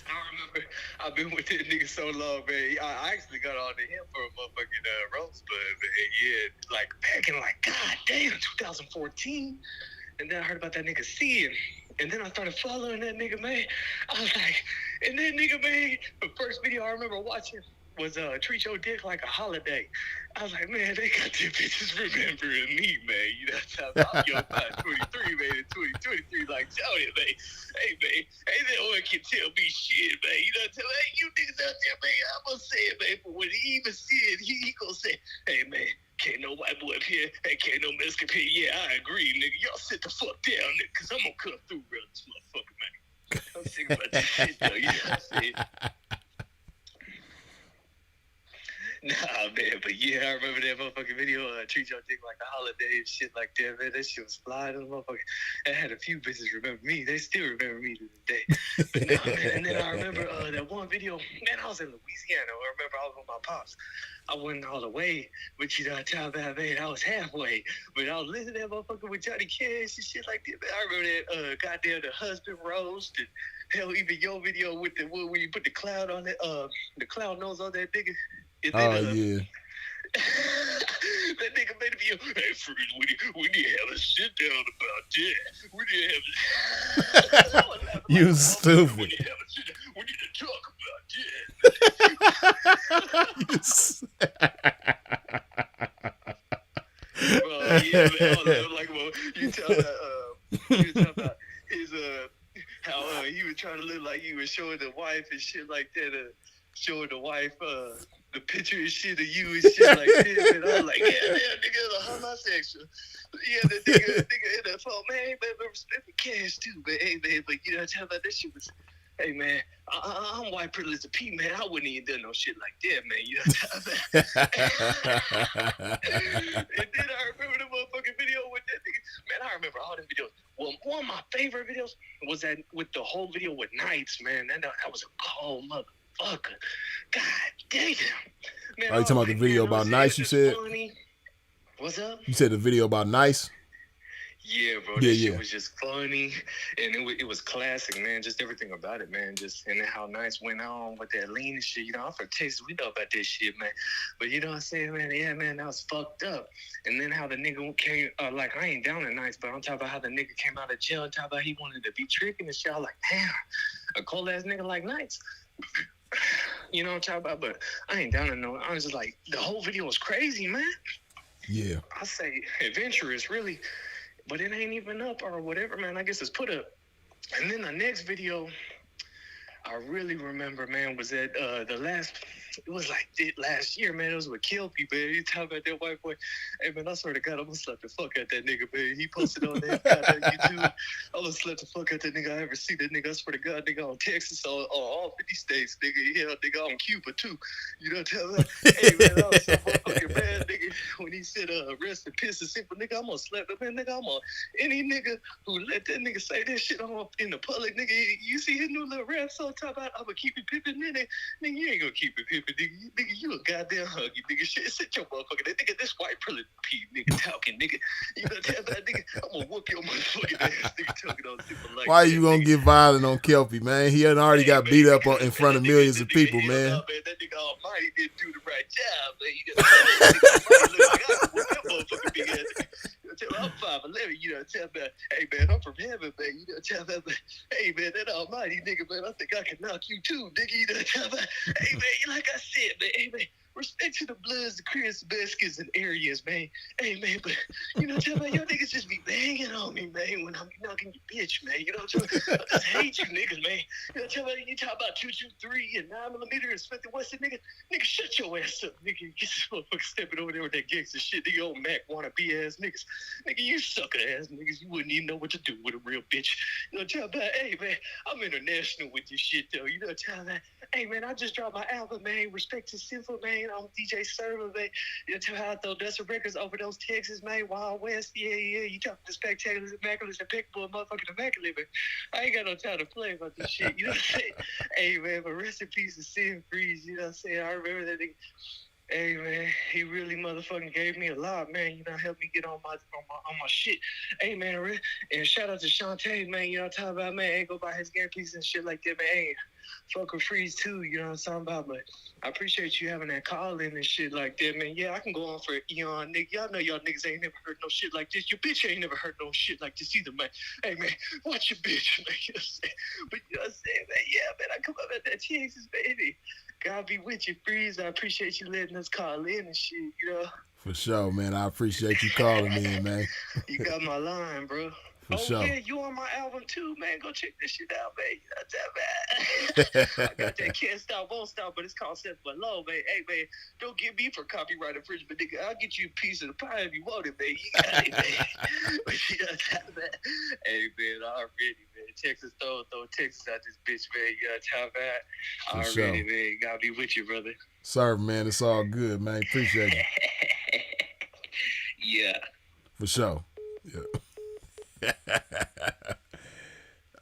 I remember I've been with this nigga so long, man. I actually got on to him for a motherfucking roast, but yeah, like back in like, god damn, 2014. And then I heard about that nigga Sin. And then I started following that nigga, man. I was like, and that nigga, man, the first video I remember watching was Treat Your Dick Like a Holiday. I was like, man, they got them bitches remembering me, man. You know, I'm young by 23, man, in 2023, like, tell you, man. Hey, man, ain't that one can tell me shit, man. You know, tell hey, you niggas out there, man, I'm gonna say it, man. But when he even said, he gonna say, hey, man, can't no white boy up here, hey, can't no Mexican up here. Yeah, I agree, nigga. Y'all sit the fuck down, nigga, because I'm gonna come through, bro, this motherfucker, man. I'm sick about this shit, though. You know what I'm saying? Nah, man, but yeah, I remember that motherfucking video, Treat Your Dick Like a Holiday and shit like that, man. That shit was flying on the motherfucker. I had a few bitches remember me. They still remember me to this day. But nah, man, and then I remember that one video, man, I was in Louisiana. I remember I was with my pops. I wasn't all the way, but you know, I was halfway. But I was listening to that motherfucker with Johnny Cash and shit like that, man. I remember that goddamn the husband roast and hell, even your video with the when you put the cloud on it, the cloud nose on that nigga. Yeah. That nigga made me, hey, Freeze, we need to have a sit down about that. We need to have a... You stupid. We need to talk about that. Bro, yeah, man, like, well, you talking about his, how he was trying to look like he was showing the wife and shit like that, showing the wife, the picture and shit of you and shit like this, and I was like, yeah, nigga, the homosexual. Yeah, the nigga in the phone, man, respect the cash too, but hey, man, but you know, tell about this shit was, hey, man, I'm white privilege to P, man. I wouldn't even do no shit like that, man. You know what I'm saying? And then I remember the motherfucking video with that nigga. Man, I remember all the videos. Well, one of my favorite videos was that with the whole video with Nights, man. That was a cold motherfucker. God damn. Man, Are you talking about the video about Nice, you said? Funny. What's up? You said the video about Nice? Yeah, bro, that shit was just funny, and it was classic, man. Just everything about it, man. Just and how Nice went on with that lean and shit. You know, I'm from Texas, we know about this shit, man. But you know what I'm saying, man? Yeah, man, that was fucked up. And then how the nigga came, like I ain't down at Nice, but I'm talking about how the nigga came out of jail, talking about he wanted to be tricking and shit. I was like, damn, a cold ass nigga like Nice. You know what I'm talking about? But I ain't down to no. I was just like, the whole video was crazy, man. Yeah. I say adventurous, really. But it ain't even up or whatever, man. I guess it's put up. And then the next video, I really remember, man, was at the last. It was like last year, man. It was with Kelpie, man. You talking about that white boy? Hey, man, I swear to God, I'm gonna slap the fuck out that nigga, man. He posted on that goddamn YouTube. I'm gonna slap the fuck out that nigga. I ever see that nigga. I swear to God, nigga, on Texas, on all 50 states, nigga. Yeah, nigga, on Cuba too. You know what I'm talking about? Hey, man, I was so motherfucking mad, nigga. When he said, rest in peace, and simple, nigga, I'm gonna slap him, man, nigga. I'm gonna any nigga who let that nigga say that shit on in the public, nigga. You see his new little rap song talk about I'm gonna keep it pimpin', nigga. Nigga, you ain't gonna keep it pimpin', nigga. You a goddamn huggy, nigga. Shit, sit your motherfucker. That nigga, this white privilege nigga talking, nigga. You know tell that nigga, I'm gonna whoop your motherfucking ass, nigga, talking on people like Why that, you gonna nigga. get violent on Kelpie, man? He had already got beat up in front of millions of people, man. Nah, man, that nigga Almighty didn't do the right job, man. You know, that nigga Almighty look like I can whoop that motherfucking big ass nigga. You know, I'm 5'11", you know, tell me, hey man, I'm from heaven, man. You know, tell me, hey man, that Almighty nigga, man, I think I can knock you too, nigga. You know, tell me, hey man, like I said, man, hey man, respect to the Bloods, the Crips, the Baskets, and areas, man. Hey man, but you know, tell me, y'all niggas just be banging on me, man, when I'm knocking your bitch, man. You know, tell me, I just hate you niggas, man. You know, tell me, you talk about 223 and 9mm and Smith and Wesson, nigga. Nigga, shut your ass up, nigga. Get this motherfucker stepping over there with that gangster shit, nigga. Old Mac wannabe ass niggas. Nigga, you sucker ass niggas. You wouldn't even know what to do with a real bitch. You know, tell me, hey man, I'm international with this shit though. You know, tell me, hey man, I just dropped my album, man. Respect to Sinful, man. I'm DJ Server, man. You know, tell me how I throw Dustin Records over those Texas, man. Wild West, yeah. You talking the spectacular, immaculate, impeccable, motherfucking immaculate, man. I ain't got no time to play about this shit. You know what I'm saying? Hey man, but rest in peace to Sin Freeze. You know what I'm saying? I remember that nigga. Hey man, he really motherfucking gave me a lot, man. You know, helped me get on my shit. Hey man, and shout out to Shantae, man. You know what I'm talking about, man. Ain't go by his game piece and shit like that, man. Hey, fuck with Freeze too. You know what I'm talking about, but I appreciate you having that call in and shit like that, man. Yeah, I can go on for eon, nigga. Y'all know y'all niggas ain't never heard no shit like this. Your bitch ain't never heard no shit like this either, man. Hey man, watch your bitch, man. You know what I'm saying? But you know what I'm saying, man? Yeah, man, I come up at that Texas, baby. God be with you, Freeze. I appreciate you letting us call in and shit, you know. For sure, man. I appreciate you calling in, man. You got my line, bro. For sure. Yeah, you on my album too, man. Go check this shit out, man. You know what I'm saying, man? I got that Can't Stop, Won't Stop, but it's called Set Below, man. Hey, man, don't get me for copyright infringement, nigga. I'll get you a piece of the pie if you want it, man. You got it, man. But you know what I'm saying, man? Hey, man, already, man. Texas, throw Texas out this bitch, man. You know what I'm talking about? Already, man. Gotta be with you, brother. Sir, man, it's all good, man. Appreciate it. Yeah. For sure. Yeah.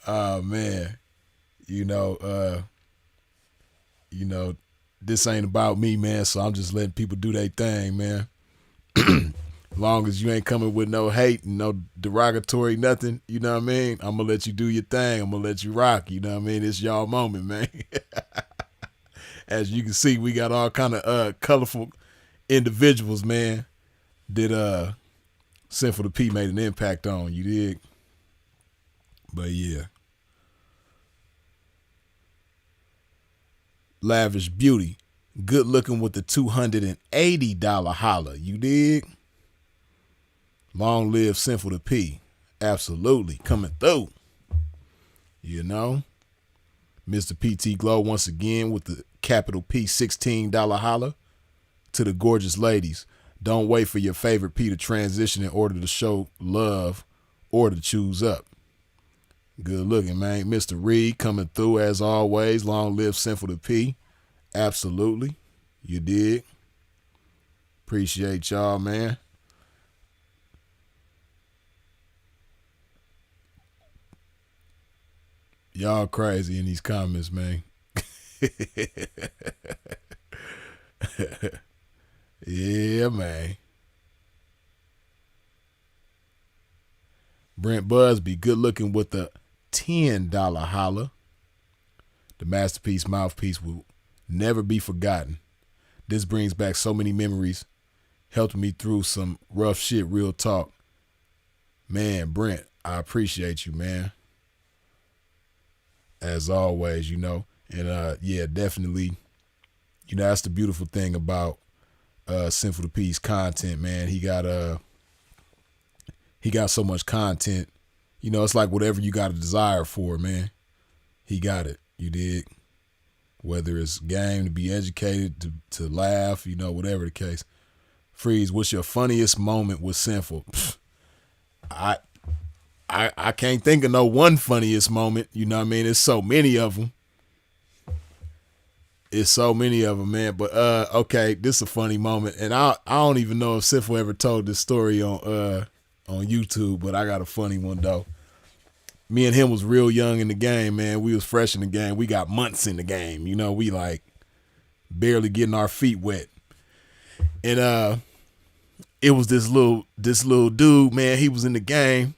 Oh man, you know, this ain't about me, man. So I'm just letting people do their thing, man. Long as you ain't coming with no hate and no derogatory nothing, you know what I mean? I'm gonna let you do your thing. I'm gonna let you rock. You know what I mean? It's y'all moment, man. As you can see, we got all kind of colorful individuals, man. That Sinful to P made an impact on, you dig? But yeah. Lavish Beauty. Good looking with the $280 holler, you dig? Long live Sinful to P. Absolutely. Coming through. You know? Mr. PT Glow once again with the capital P $16 holler. To the gorgeous ladies. Don't wait for your favorite P to transition in order to show love or to choose up. Good looking, man. Mr. Reed coming through as always. Long live Sinful to P. Absolutely. You dig? Appreciate y'all, man. Y'all crazy in these comments, man. Yeah, man. Brent Busby, good looking with the $10 holler. The masterpiece mouthpiece will never be forgotten. This brings back so many memories. Helped me through some rough shit, real talk. Man, Brent, I appreciate you, man. As always, you know. And yeah, definitely, you know, that's the beautiful thing about Sinful to P's content, man. He got so much content. You know, it's like whatever you got a desire for, man. He got it. You dig? Whether it's game, to be educated, to laugh, you know, whatever the case. Freeze, what's your funniest moment with Sinful? I can't think of no one funniest moment. You know what I mean? There's so many of them. It's so many of them, man. But okay, this is a funny moment, and I don't even know if Sinful ever told this story on YouTube, but I got a funny one though. Me and him was real young in the game, man. We was fresh in the game. We got months in the game. You know, we like barely getting our feet wet. And it was this little dude, man. He was in the game.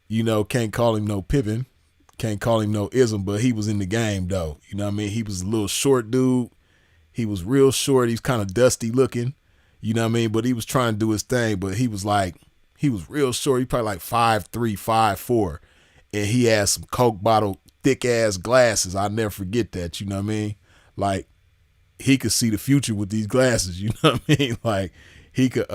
You know, can't call him no Pippin. Can't call him no ism, but he was in the game though. You know what I mean? He was a little short dude. He was real short. He was kind of dusty looking. You know what I mean? But he was trying to do his thing, but he was real short. He probably like 5'3", 5'4". And he had some Coke bottle, thick ass glasses. I'll never forget that. You know what I mean? Like he could see the future with these glasses. You know what I mean? Like he could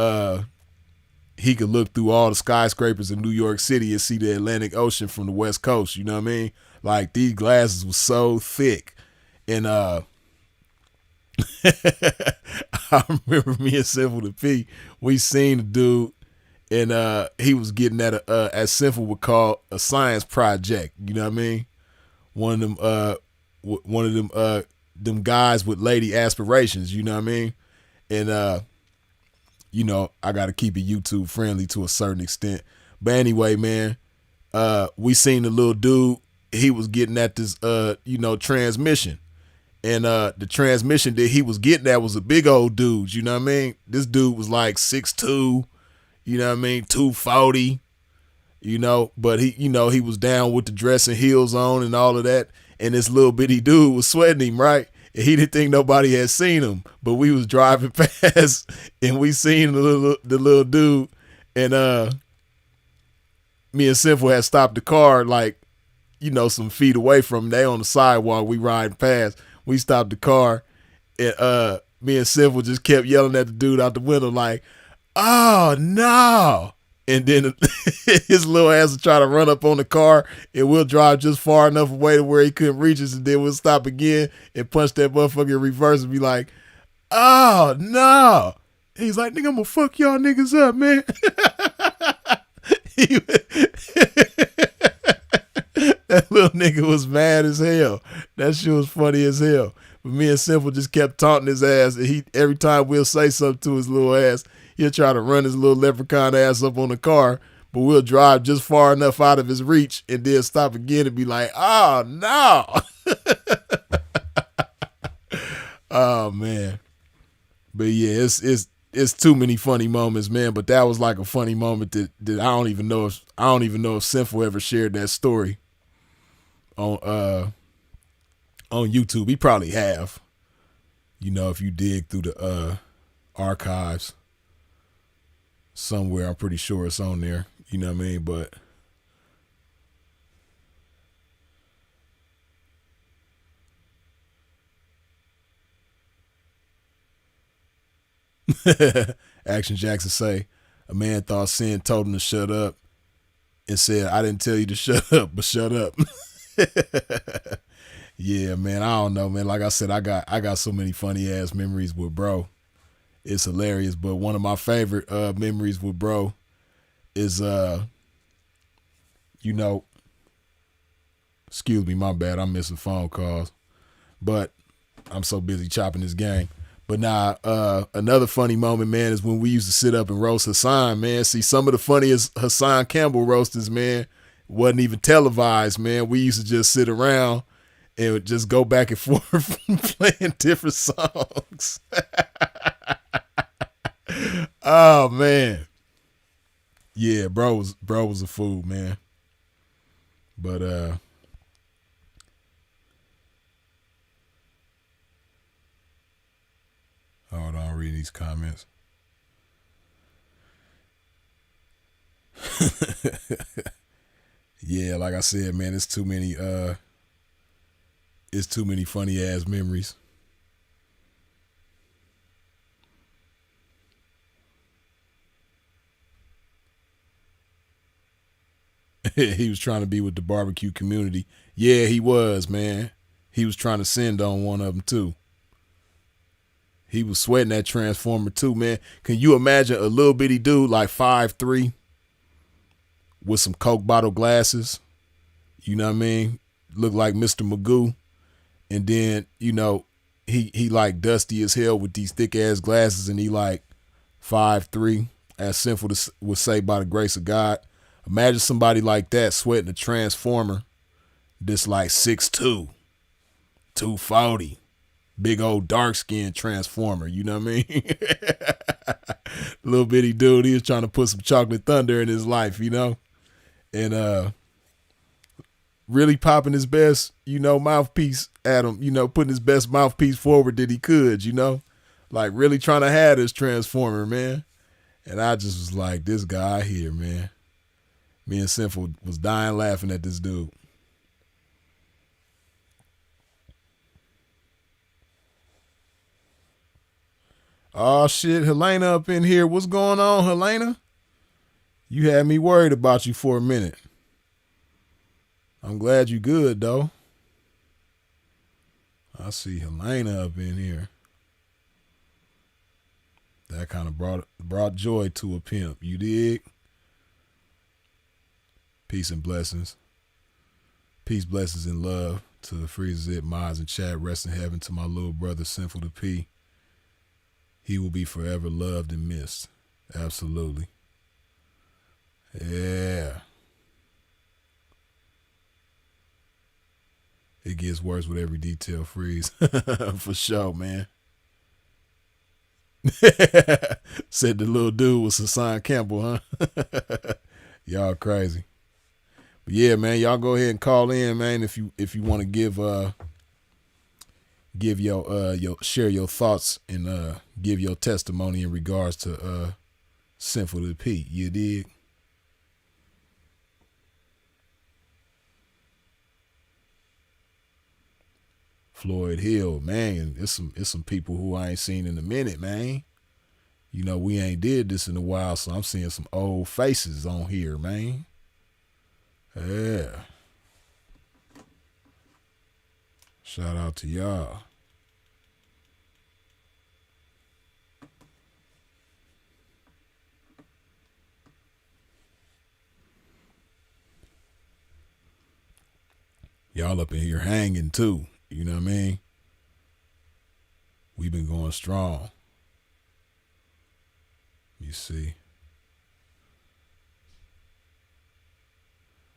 look through all the skyscrapers in New York City and see the Atlantic Ocean from the West Coast. You know what I mean? Like these glasses were so thick. And I remember me and Simple the P, we seen the dude. And he was getting at as Simple would call a science project. You know what I mean? One of them guys with lady aspirations. You know what I mean? And you know, I got to keep it YouTube friendly to a certain extent. But anyway, man, we seen the little dude. He was getting at this transmission, and the transmission that he was getting at was a big old dude. You know what I mean? This dude was like 6'2". You know what I mean? 240, you know, but he was down with the dress and heels on and all of that. And this little bitty dude was sweating him, right? And he didn't think nobody had seen him, but we was driving past and we seen the little dude. And me and Simple had stopped the car like, you know, some feet away from him. They on the sidewalk, we riding past. We stopped the car and me and Simple just kept yelling at the dude out the window like, "Oh no!" And then his little ass would try to run up on the car, and we'll drive just far enough away to where he couldn't reach us, and then we'll stop again and punch that motherfucker in reverse and be like, "Oh no!" He's like, "Nigga, I'm gonna fuck y'all niggas up, man." That little nigga was mad as hell. That shit was funny as hell. But me and Simple just kept taunting his ass, and every time we'll say something to his little ass, he'll try to run his little leprechaun ass up on the car, but we'll drive just far enough out of his reach and then stop again and be like, "Oh no." Oh man. But yeah, it's too many funny moments, man. But that was like a funny moment that I don't even know if Sinful ever shared that story on YouTube. He probably have. You know, if you dig through the archives somewhere, I'm pretty sure it's on there. You know what I mean? But Action Jackson say, a man thought Sin told him to shut up and said, "I didn't tell you to shut up, but shut up." Yeah, man, I don't know, man. Like I said, I got so many funny ass memories with bro. It's hilarious. But one of my favorite memories with bro is excuse me, my bad, I'm missing phone calls. But I'm so busy chopping this game. But now, another funny moment, man, is when we used to sit up and roast Hassan, man. See, some of the funniest Hassan Campbell roasters, man, wasn't even televised, man. We used to just sit around and just go back and forth playing different songs. Oh, man. Yeah, bro was a fool, man. But, hold on, I'll read these comments. Yeah, like I said, man, it's too many funny ass memories. He was trying to be with the barbecue community. Yeah, he was, man. he was trying to send on one of them too. He was sweating that transformer too, man. Can you imagine a little bitty dude like 5'3" with some Coke bottle glasses? You know what I mean? Look like Mr. Magoo. And then, you know, he like dusty as hell with these thick ass glasses, and he like 5'3", as Sinful would say, by the grace of God. Imagine somebody like that sweating a transformer this like 6'2", 240, big old dark skinned transformer, you know what I mean? Little bitty dude, he was trying to put some chocolate thunder in his life, you know? And really popping his best, you know, mouthpiece at him, you know, putting his best mouthpiece forward that he could, you know? Like really trying to have this transformer, man. And I just was like, this guy here, man. Me and Sinful was dying laughing at this dude. Oh shit, Helena up in here. What's going on, Helena? You had me worried about you for a minute. I'm glad you good though. I see Helena up in here. That kind of brought joy to a pimp. You dig? Peace and blessings. Peace, blessings, and love to the Freezers, It, Mods, and Chat. Rest in heaven to my little brother, Sinful the P. He will be forever loved and missed. Absolutely. Yeah. It gets worse with every detail, Freeze. For sure, man. Said the little dude was Hassan Campbell, huh? Y'all crazy. But yeah, man, y'all go ahead and call in, man, if you want to give your share your thoughts and give your testimony in regards to Sinful to P. You dig? Floyd Hill, man, it's some people who I ain't seen in a minute, man. You know, we ain't did this in a while, so I'm seeing some old faces on here, man. Yeah. Shout out to y'all. Y'all up in here hanging too. You know what I mean? We've been going strong. You see.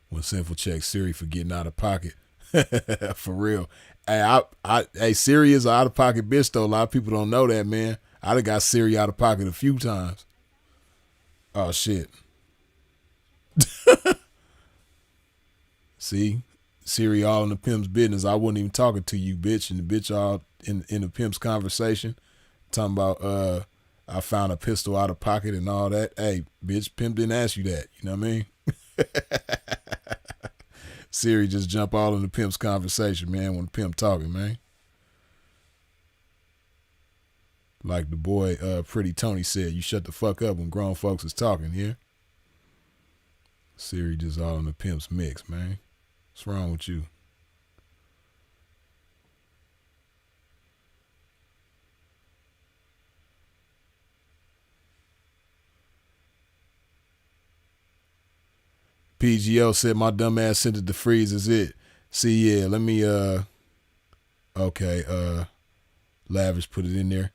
When Sinful checks Siri for getting out of pocket. For real. Hey, Siri is an out of pocket bitch though. A lot of people don't know that, man. I done got Siri out of pocket a few times. Oh shit. See? Siri all in the pimp's business. I wasn't even talking to you, bitch. And the bitch all in the pimp's conversation. Talking about I found a pistol out of pocket and all that. Hey, bitch, pimp didn't ask you that. You know what I mean? Siri just jump all in the pimp's conversation, man, when the pimp talking, man. Like the boy Pretty Tony said, you shut the fuck up when grown folks is talking, yeah? Siri just all in the pimp's mix, man. What's wrong with you? PGO said my dumb ass sent it to Freeze is it. See, yeah, let me okay, Lavish put it in there.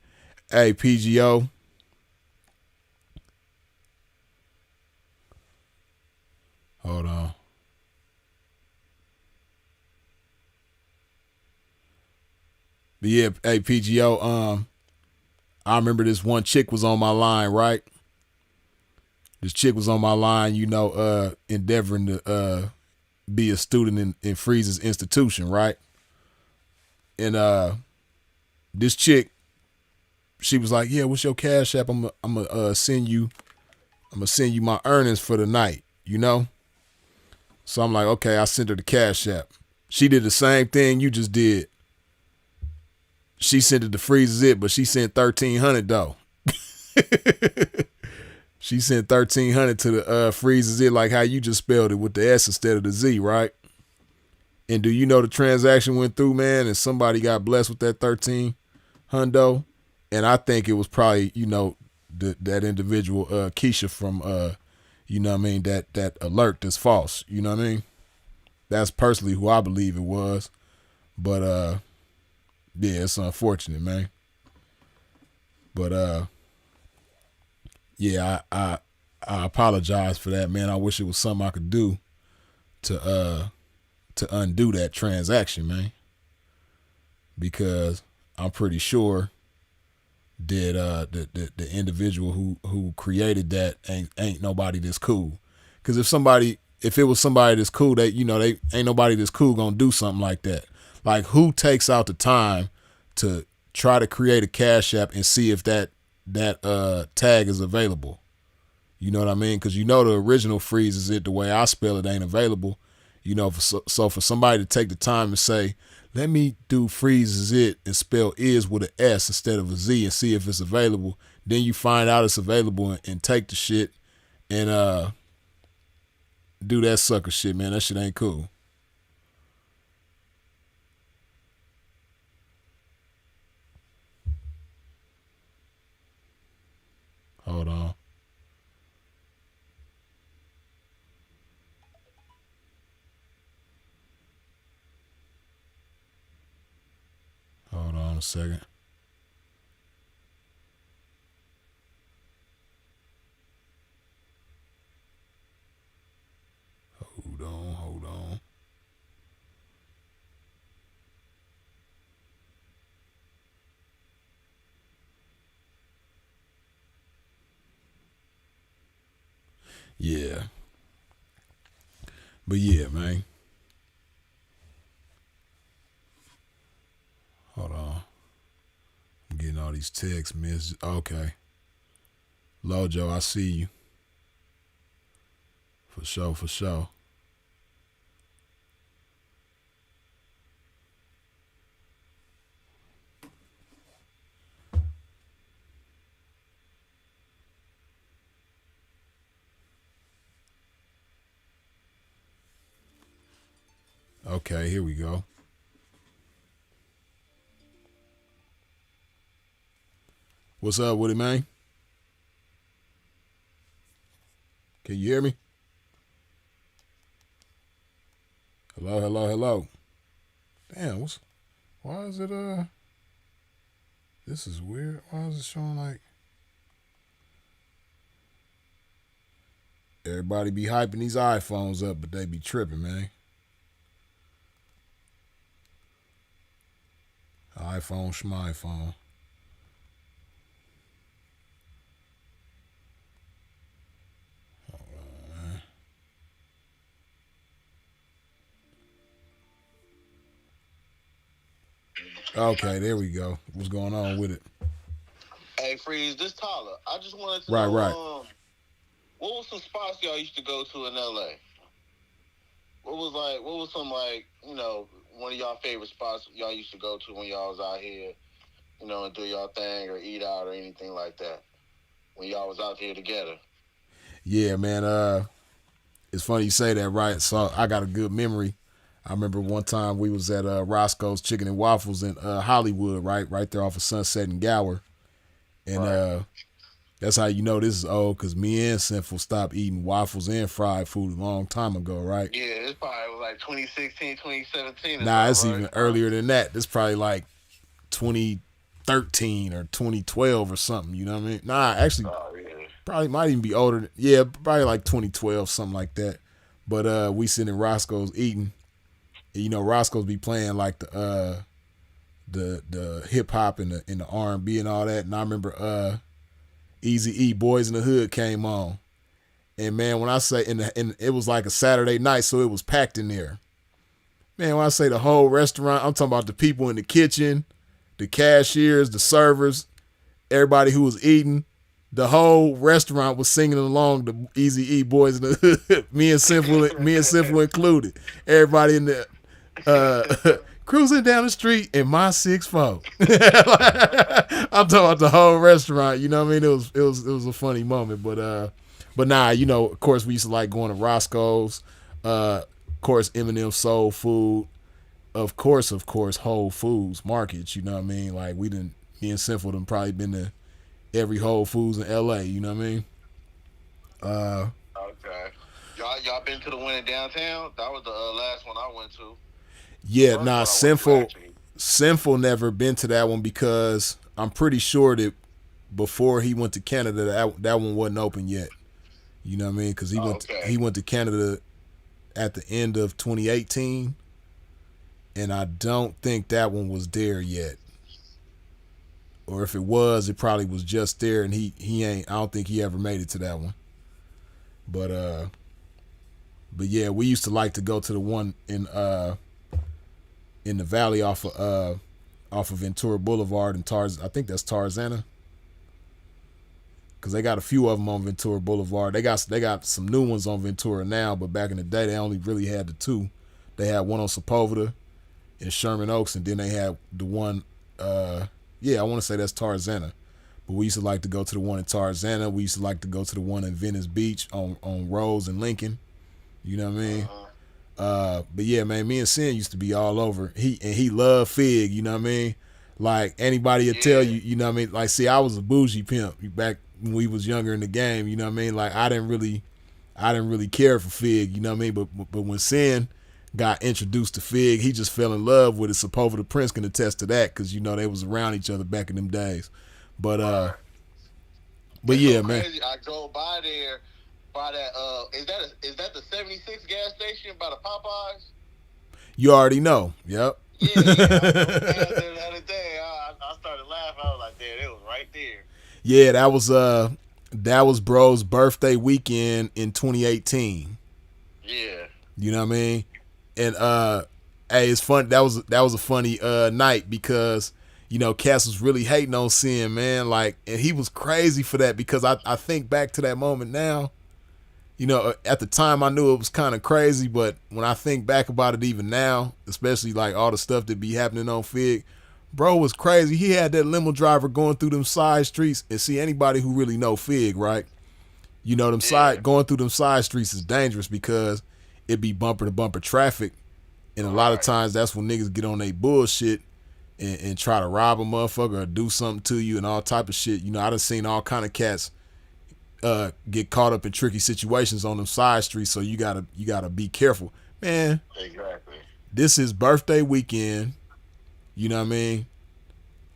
Hey, PGO. Hold on. But yeah, hey, PGO, I remember this one chick was on my line, right? This chick was on my line, you know, endeavoring to be a student in Freeze's institution, right? And this chick, she was like, "Yeah, what's your Cash App? I'm gonna send you my earnings for the night, you know." So I'm like, okay, I sent her the Cash App. She did the same thing you just did. She sent it to Freeze's It, but she sent $1,300 though. She sent $1,300 to the Freeze's It, like how you just spelled it with the S instead of the Z, right? And do you know the transaction went through, man, and somebody got blessed with that 13 hundo? And I think it was probably, you know, that individual, Keisha from, you know what I mean, that alert that's false. You know what I mean? That's personally who I believe it was. But, yeah, it's unfortunate, man. But, yeah, I apologize for that, man. I wish it was something I could do to undo that transaction, man. Because I'm pretty sure that the individual who created that ain't nobody that's cool. Because if it was somebody that's cool, they ain't nobody that's cool gonna do something like that. Like, who takes out the time to try to create a Cash App and see if that tag is available? You know what I mean? Because you know the original freeze is it the way I spell it ain't available. You know, so for somebody to take the time and say, let me do freeze is it and spell is with an S instead of a Z and see if it's available. Then you find out it's available and take the shit and do that sucker shit, man. That shit ain't cool. Hold on. Hold on a second. Hold on. Yeah. But yeah, man. Hold on. I'm getting all these text messages. Okay. Lojo, I see you. For sure. Okay, here we go. What's up with it, man? Can you hear me? Hello. Damn, why is it, this is weird. Why is it showing like, everybody be hyping these iPhones up, but they be tripping, man. iPhone, schmyphone. Hold on, man. Okay, there we go. What's going on with it? Hey, Freeze, this Tyler. I just wanted to Right. know, what was some spots y'all used to go to in LA? What was some, like, you know, one of y'all favorite spots y'all used to go to when y'all was out here, you know, and do y'all thing or eat out or anything like that when y'all was out here together? Yeah, man. It's funny you say that, right? So I got a good memory. I remember one time we was at Roscoe's Chicken and Waffles in Hollywood, right there off of Sunset and Gower. And that's how you know this is old, because me and Sinful stopped eating waffles and fried food a long time ago, right? Yeah, it probably was like 2016, 2017. Nah, it's even earlier than that. It's probably like 2013 or 2012 or something, you know what I mean? Nah, actually, probably might even be older. Yeah, probably like 2012, something like that. But we sitting in Roscoe's eating. You know, Roscoe's be playing like the hip hop and the R&B and all that. And I remember Easy E, Boys in the Hood came on. And man, when I say it was like a Saturday night, so it was packed in there. Man, when I say the whole restaurant, I'm talking about the people in the kitchen, the cashiers, the servers, everybody who was eating. The whole restaurant was singing along to Easy E, Boys in the Hood. me and Simple included. Everybody in there cruising down the street in my 6'4". I'm talking about the whole restaurant. You know what I mean? It was a funny moment, but nah, you know, of course we used to like going to Roscoe's. Of course, Eminem Soul Food. of course, Whole Foods markets. You know what I mean? Like me and Sinful done probably been to every Whole Foods in LA. You know what I mean? Okay. Y'all been to the one in downtown? That was the last one I went to. Yeah, nah, Sinful never been to that one because I'm pretty sure that before he went to Canada, that one wasn't open yet. You know what I mean? Because he went to Canada at the end of 2018, and I don't think that one was there yet. Or if it was, it probably was just there, and he ain't. I don't think he ever made it to that one. But yeah, we used to like to go to the one in the valley off of Ventura Boulevard and I think that's Tarzana. Cause they got a few of them on Ventura Boulevard. They got some new ones on Ventura now, but back in the day they only really had the two. They had one on Sepulveda in Sherman Oaks, and then they had the one. I want to say that's Tarzana. But we used to like to go to the one in Tarzana. We used to like to go to the one in Venice Beach on Rose and Lincoln. You know what I mean? But yeah, man, me and Sin used to be all over. He loved Fig, you know what I mean? Like anybody would tell you, you know what I mean? Like, see, I was a bougie pimp back when we was younger in the game, you know what I mean? Like I didn't really care for Fig, you know what I mean? But when Sin got introduced to Fig, he just fell in love with it. Sepulveda Prince can attest to that, because you know they was around each other back in them days. But yeah, man. Crazy. I drove by there, by that. Is that the 76 gas station by the Popeyes? You already know. Yep. Yeah. I drove past there the other day. I started laughing. I was like, "Damn, it was right there." Yeah, that was bro's birthday weekend in 2018. Yeah. You know what I mean? And hey, it's fun. That was a funny night because, you know, Cass was really hating on Sin, man. Like, and he was crazy for that, because I think back to that moment now. You know, at the time I knew it was kind of crazy, but when I think back about it even now, especially like all the stuff that be happening on Fig, bro was crazy. He had that limo driver going through them side streets, and see, anybody who really know Fig, right? You know, going through them side streets is dangerous because it be bumper to bumper traffic, and a lot of times that's when niggas get on their bullshit and try to rob a motherfucker or do something to you and all type of shit. You know, I done seen all kind of cats get caught up in tricky situations on them side streets, so you gotta be careful, man. Exactly. This is birthday weekend. You know what I mean?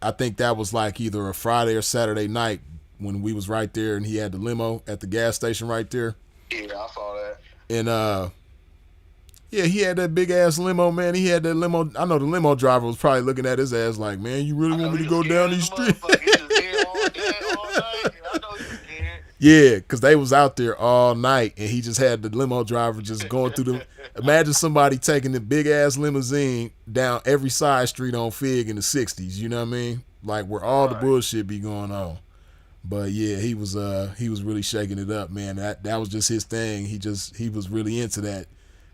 I think that was like either a Friday or Saturday night when we was right there, and he had the limo at the gas station right there. Yeah, I saw that. And yeah, he had that big ass limo, man. He had that limo. I know the limo driver was probably looking at his ass like, man, you really want me to go down these streets? Yeah, because they was out there all night, and he just had the limo driver just going through them. Imagine somebody taking the big ass limousine down every side street on Fig in the 60s. You know what I mean? Like where all the bullshit be going on. But yeah, he was really shaking it up, man. That was just his thing. He was really into that,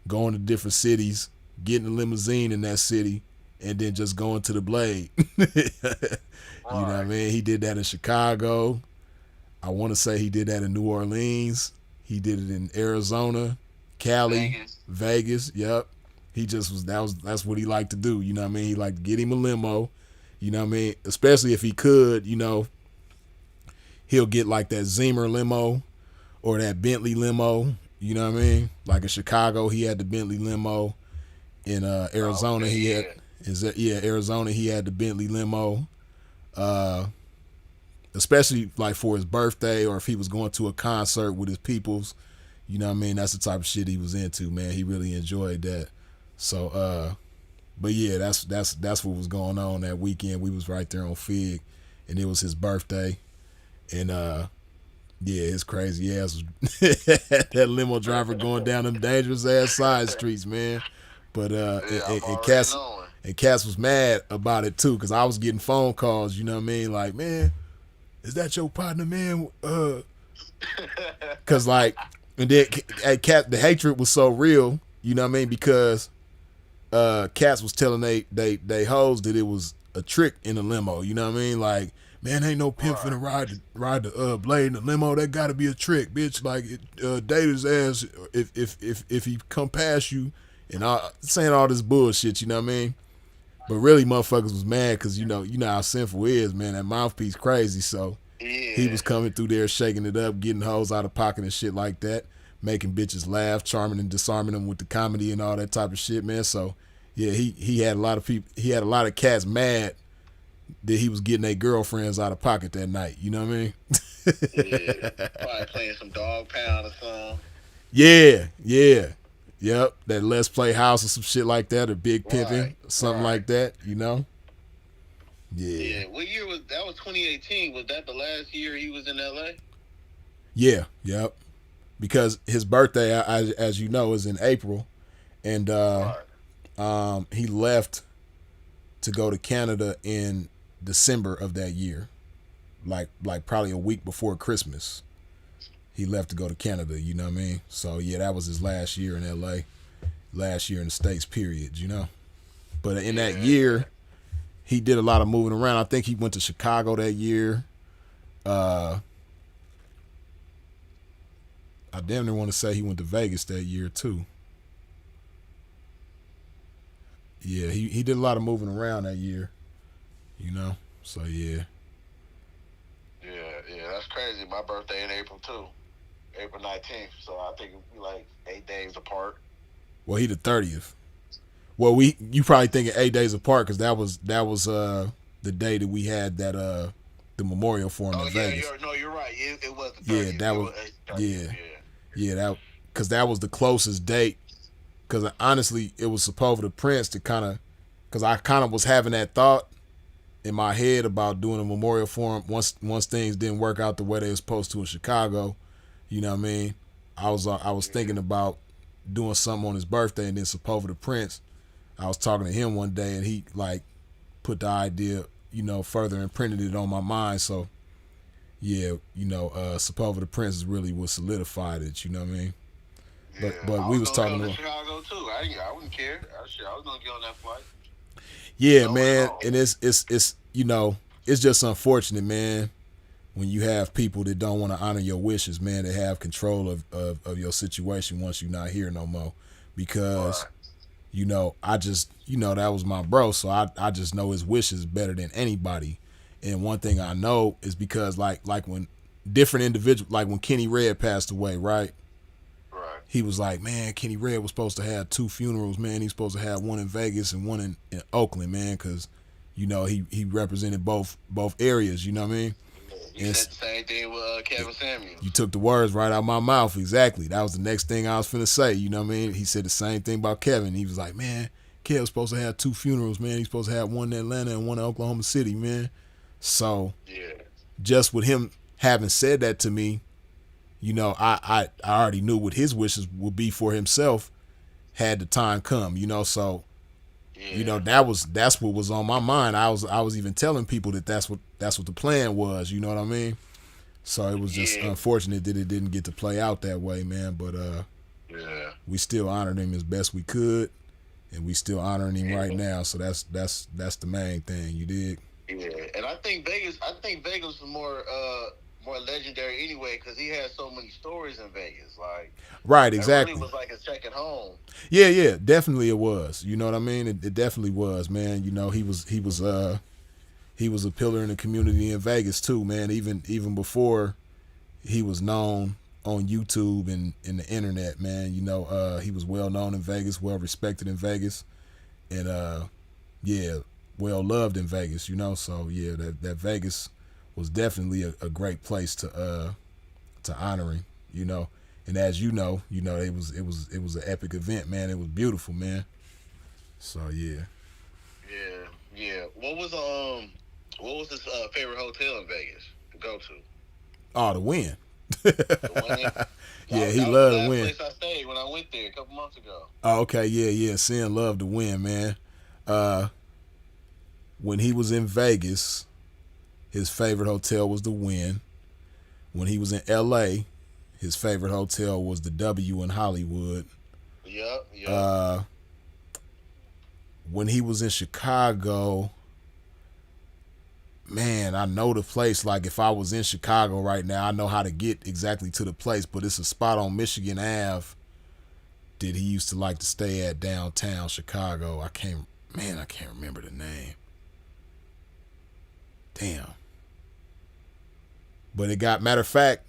going to different cities, getting a limousine in that city, and then just going to the Blade. You know what I mean? He did that in Chicago. I want to say he did that in New Orleans. He did it in Arizona, Cali, Vegas. Yep. He just was. That's what he liked to do. You know what I mean? He liked to get him a limo. You know what I mean? Especially if he could. You know, he'll get like that Zemer limo or that Bentley limo. You know what I mean? Like in Chicago, he had the Bentley limo. In Arizona, Arizona, he had the Bentley limo. Especially like for his birthday, or if he was going to a concert with his peoples, you know what I mean? That's the type of shit he was into, man. He really enjoyed that. So, but yeah, that's what was going on that weekend. We was right there on Fig, and it was his birthday, and yeah, it's crazy ass that limo driver going down them dangerous ass side streets, man. But and Cass was mad about it too, because I was getting phone calls, you know what I mean? Like, man, is that your partner, man? Cause like, and then the hatred was so real, you know what I mean? Because Cass was telling they hoes that it was a trick in the limo, you know what I mean? Like, man, ain't no pimp finna ride the Blade in the limo. That gotta be a trick, bitch. Like, date his ass if he come past you and saying all this bullshit, you know what I mean? But really, motherfuckers was mad because you know how Sinful is, man. That mouthpiece crazy, so he was coming through there shaking it up, getting hoes out of pocket and shit like that, making bitches laugh, charming and disarming them with the comedy and all that type of shit, man. So yeah, he had a lot of people, he had a lot of cats mad that he was getting their girlfriends out of pocket that night. You know what I mean? Yeah, probably playing some Dog Pound or something. Yeah. Yep, that Let's Play House or some shit like that, or Big Pimpin', something like that, you know? Yeah. What year was that? Was 2018? Was that the last year he was in LA? Yeah, yep. Because his birthday, as you know, is in April, and he left to go to Canada in December of that year, like probably a week before Christmas. He left to go to Canada, you know what I mean? So yeah, that was his last year in LA, last year in the States, period, you know? But in that year, he did a lot of moving around. I think he went to Chicago that year. I damn near want to say he went to Vegas that year too. Yeah, he did a lot of moving around that year, you know? So yeah. Yeah, that's crazy. My birthday in April too. April 19th, so I think we like 8 days apart. Well, he the 30th. Well, you probably thinking 8 days apart because that was the day that we had that the memorial for him in Vegas. You're right. It was the 30th. Yeah, that was 30th, yeah. That because that was the closest date. Because honestly, it was supposed to Prince to kind of, because I kind of was having that thought in my head about doing a memorial for him once things didn't work out the way they were supposed to in Chicago. You know what I mean? I was thinking about doing something on his birthday, and then supposed to Prince. I was talking to him one day, and he like put the idea, you know, further imprinted it on my mind. So yeah, you know, supposed to Prince is really what solidified it. You know what I mean? But we was talking about Chicago too. I wouldn't care. I was gonna get on that flight. Yeah, man, and it's you know, it's just unfortunate, man, when you have people that don't want to honor your wishes, man, that have control of your situation once you're not here no more. Because, you know, I just, you know, that was my bro, so I just know his wishes better than anybody. And one thing I know is because like when different individuals, like when Kenny Red passed away, right? He was like, man, Kenny Red was supposed to have 2 funerals, man. He's supposed to have one in Vegas and one in Oakland, man, because, you know, he represented both areas, you know what I mean? You said the same thing with Kevin Samuels. You took the words right out of my mouth, exactly. That was the next thing I was finna say, you know what I mean? He said the same thing about Kevin. He was like, man, Kev was supposed to have 2 funerals, man. He's supposed to have one in Atlanta and one in Oklahoma City, man. So, just with him having said that to me, you know, I already knew what his wishes would be for himself had the time come, you know, so you know, that's what was on my mind. I was even telling people that's what the plan was, you know what I mean? So it was just unfortunate that it didn't get to play out that way, man, but we still honored him as best we could, and we still honoring him right now, so that's the main thing, you dig? Yeah, and I think Vegas was more legendary anyway because he had so many stories in Vegas. Like, right, exactly. It really was like his second home. Yeah, definitely it was. You know what I mean? It definitely was, man. You know, he was a pillar in the community in Vegas too, man. Even before he was known on YouTube and in the internet, man. You know, he was well known in Vegas, well respected in Vegas, and well loved in Vegas. You know, so yeah, that Vegas was definitely a great place to honor him, you know. And as you know, it was an epic event, man. It was beautiful, man. So yeah. What was his favorite hotel in Vegas to go to? Oh, the Wynn. The Wynn? Yeah, he loved the Wynn. That was the place I stayed when I went there a couple months ago. Oh, okay, yeah. Sin loved the Wynn, man. When he was in Vegas, his favorite hotel was the Wynn. When he was in LA, his favorite hotel was the W in Hollywood. Yep. When he was in Chicago, man, I know the place. Like, if I was in Chicago right now, I know how to get exactly to the place, but it's a spot on Michigan Ave that he used to like to stay at downtown Chicago. I can't remember the name. Damn. But it got, matter of fact,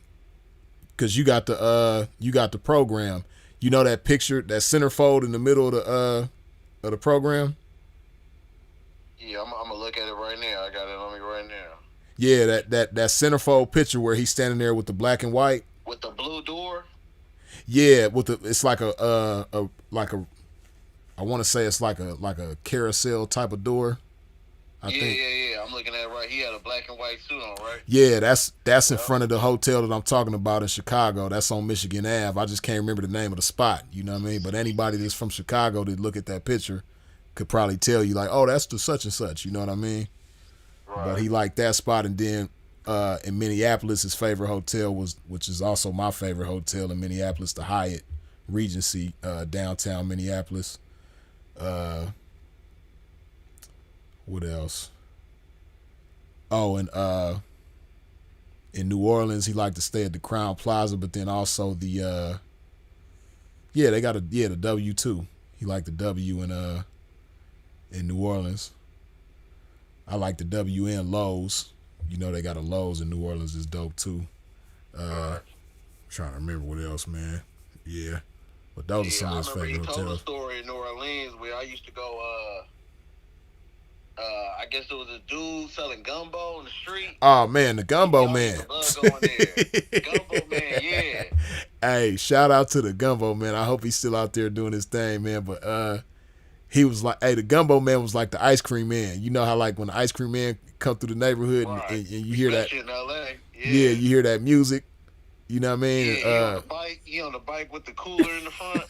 because you got the program. You know that picture, that centerfold in the middle of the program? Yeah, I'm gonna look at it right now. I got it on me right now. Yeah, that centerfold picture where he's standing there with the black and white. With the blue door? Yeah, it's like a I want to say it's like a carousel type of door. I think. Yeah. I'm looking at it right. He had a black and white suit on, right? Yeah, that's in front of the hotel that I'm talking about in Chicago. That's on Michigan Ave. I just can't remember the name of the spot. You know what I mean? But anybody that's from Chicago that look at that picture could probably tell you like, oh, that's the such and such. You know what I mean? Right. But he liked that spot, and then in Minneapolis, his favorite hotel was, which is also my favorite hotel in Minneapolis, the Hyatt Regency, downtown Minneapolis. What else? Oh, and in New Orleans, he liked to stay at the Crown Plaza, but then also the they got the W too. He liked the W in New Orleans. I like the W in Lowe's. You know they got a Lowe's in New Orleans is dope too. Trying to remember what else, man. Yeah. But those are some of his favorite hotels. I remember he told a story in New Orleans where I used to go I guess it was a dude selling gumbo in the street. Oh man, the Gumbo Man. Gumbo Man, yeah. Hey, shout out to the Gumbo Man. I hope he's still out there doing his thing, man. But he was like, hey, the Gumbo Man was like the ice cream man. You know how like when the ice cream man come through the neighborhood and you hear especially that in LA. Yeah, you hear that music. You know what I mean? Yeah, he on the bike with the cooler in the front.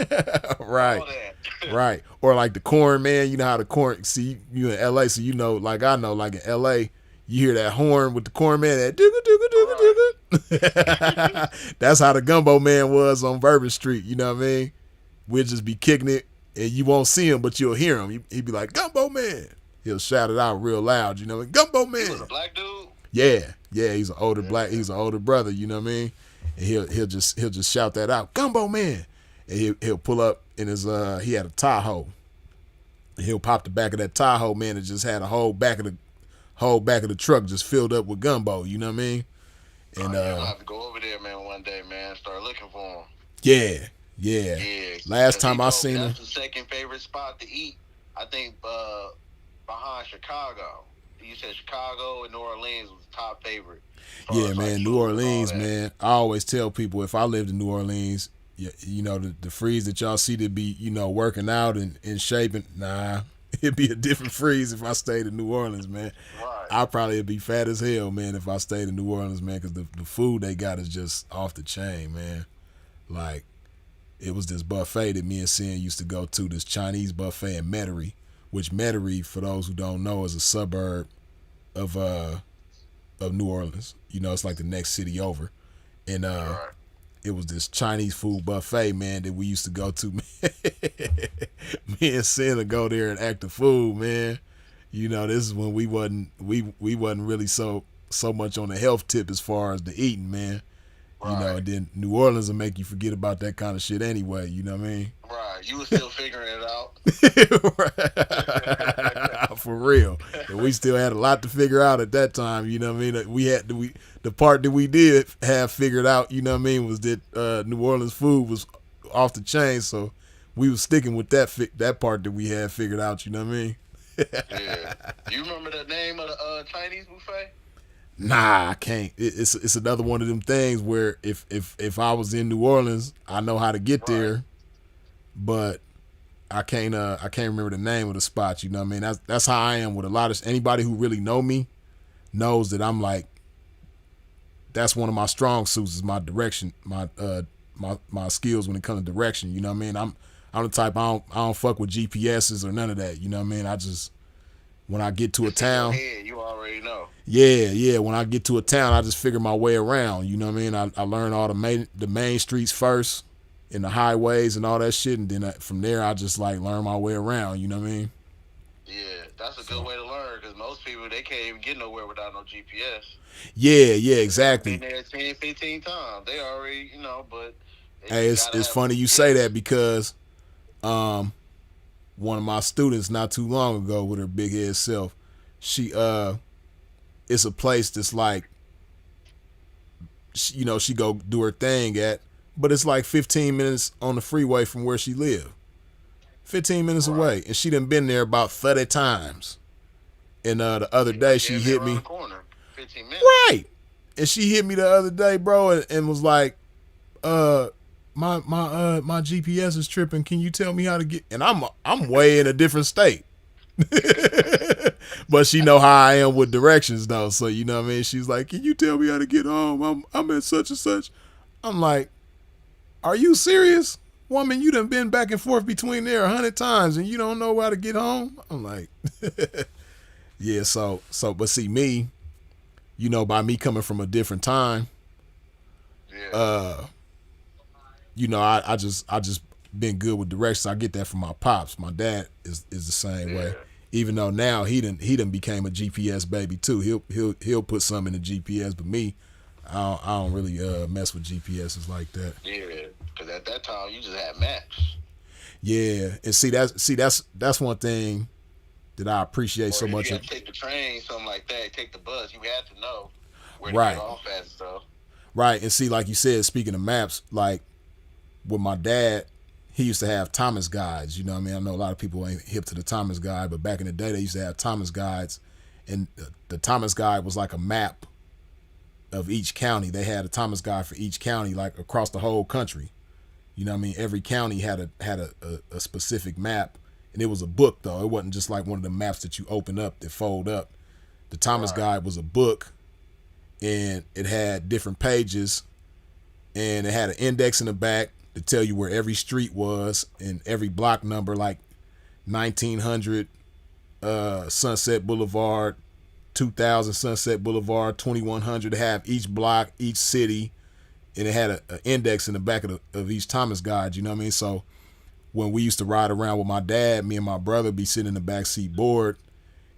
Right. All that. Right. Or like the corn man, you know how the corn, see, you in LA, so you know, like I know, like in LA, you hear that horn with the corn man, that dooga dooga dooga dooga. That's how the Gumbo Man was on Bourbon Street, you know what I mean? We'll just be kicking it and you won't see him, but you'll hear him. He'd be like, Gumbo Man. He'll shout it out real loud, you know what I mean? Gumbo Man. He was a black dude? Yeah, he's an older he's an older brother, you know what I mean? And he'll just shout that out, Gumbo Man. And he'll pull up in his he had a Tahoe. And he'll pop the back of that Tahoe, man, and just had a whole back of the truck just filled up with gumbo, you know what I mean? And I'll have to go over there, man, one day, man, start looking for him. Yeah. Last time I seen him. That's the second favorite spot to eat, I think, behind Chicago. You said Chicago and New Orleans was the top favorite. Yeah, man, New Orleans, man. I always tell people if I lived in New Orleans, you know, the freeze that y'all see to be, you know, working out and shaping, nah, it'd be a different freeze if I stayed in New Orleans, man. Right. I probably would be fat as hell, man, if I stayed in New Orleans, man, because the food they got is just off the chain, man. Like, it was this buffet that me and Sin used to go to, this Chinese buffet in Metairie, which Metairie, for those who don't know, is a suburb of New Orleans. You know, it's like the next city over. And it was this Chinese food buffet, man, that we used to go to. Me and Sin would go there and act the fool, man. You know, this is when we wasn't really so much on the health tip as far as the eating, man. Right. You know, and then New Orleans will make you forget about that kind of shit anyway, you know what I mean? Right. You were still figuring it out. For real. And we still had a lot to figure out at that time, you know what I mean? The part that we did have figured out, you know what I mean, was that New Orleans food was off the chain, so we was sticking with that part that we had figured out, you know what I mean? Yeah. You remember the name of the Chinese buffet? Nah, I can't. It's another one of them things where if I was in New Orleans, I know how to get there, but I can't remember the name of the spot. You know what I mean? That's how I am with a lot of anybody who really know me knows that I'm like, that's one of my strong suits is my direction, my skills when it comes to direction. You know what I mean? I'm the type I don't fuck with GPSs or none of that. You know what I mean? I just when I get to a town, you already know. Yeah. When I get to a town, I just figure my way around. You know what I mean? I learn all the main streets first, and the highways and all that shit, and then from there I just like learn my way around. You know what I mean? Yeah, that's a good way to learn because most people they can't even get nowhere without no GPS. Yeah, exactly. Been there 10, 15 times. They already, you know, but hey, it's funny you say that because one of my students not too long ago with her big head self, she it's a place that's like, you know, she go do her thing at, but it's like 15 minutes on the freeway from where she live. 15 minutes away, and she done been there about 30 times. And the other day she hit me. 15 minutes. Right. And she hit me the other day, bro, and was like, my GPS is tripping. Can you tell me how to get? And I'm way in a different state. But she know how I am with directions though. So you know what I mean? She's like, can you tell me how to get home? I'm at such and such. I'm like, are you serious? Woman, you done been back and forth between there 100 times and you don't know how to get home? I'm like, yeah, so but see me, you know, by me coming from a different time, you know, I just been good with directions. I get that from my pops. My dad is the same way. Even though now he done became a GPS baby too. He'll put some in the GPS, but me, I don't really mess with GPSs like that. Yeah, because at that time you just had maps. Yeah, and see that's one thing that I appreciate so much. You had to take the train, something like that. Take the bus. You had to know where to Right. get off at and stuff. Right, and see, like you said, speaking of maps, like with my dad, he used to have Thomas guides. You know what I mean? I know a lot of people ain't hip to the Thomas guide, but back in the day, they used to have Thomas guides, and the Thomas guide was like a map of each county. They had a Thomas guide for each county, like across the whole country. You know what I mean? Every county had a specific map, and it was a book though. It wasn't just like one of the maps that you open up that fold up. The Thomas guide was a book, and it had different pages, and it had an index in the back to tell you where every street was and every block number, like 1900 Sunset Boulevard, 2000 Sunset Boulevard, 2100, to have each block, each city, and it had an index in the back of each Thomas guide. You know what I mean? So when we used to ride around with my dad, me and my brother be sitting in the back seat bored,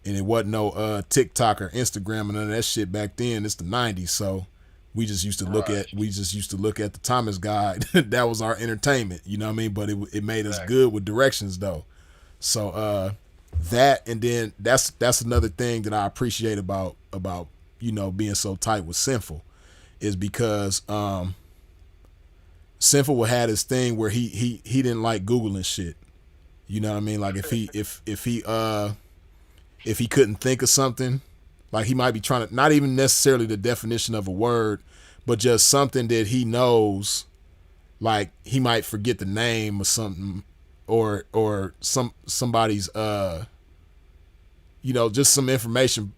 and it wasn't no TikTok or Instagram and none of that shit back then. It's the 90s, so we just used to look at the Thomas guide. That was our entertainment, you know what I mean? But it made us good with directions though. So that, and then that's another thing that I appreciate about you know, being so tight with Sinful, is because Sinful had his thing where he didn't like Googling shit. You know what I mean? Like if he couldn't think of something, like he might be trying to, not even necessarily the definition of a word, but just something that he knows, like he might forget the name or something, or somebody's you know, just some information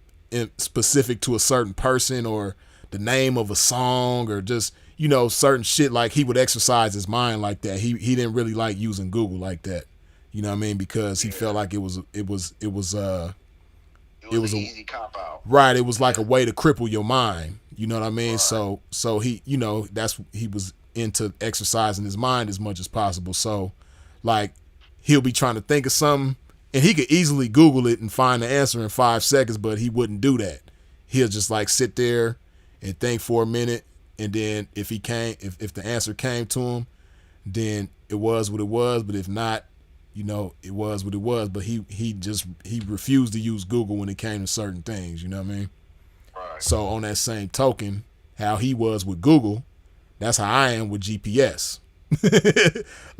specific to a certain person, or the name of a song, or just, you know, certain shit. Like he would exercise his mind like that. He didn't really like using Google like that. You know what I mean? Because he felt like it was an easy cop out. Right. It was like a way to cripple your mind. You know what I mean? Right. So he, you know, he was into exercising his mind as much as possible. So like he'll be trying to think of something, and he could easily Google it and find the answer in 5 seconds, but he wouldn't do that. He'll just like sit there and think for a minute, and then if the answer came to him, then it was what it was. But if not, you know, it was what it was. But he refused to use Google when it came to certain things. You know what I mean? Right. So on that same token, how he was with Google, that's how I am with GPS.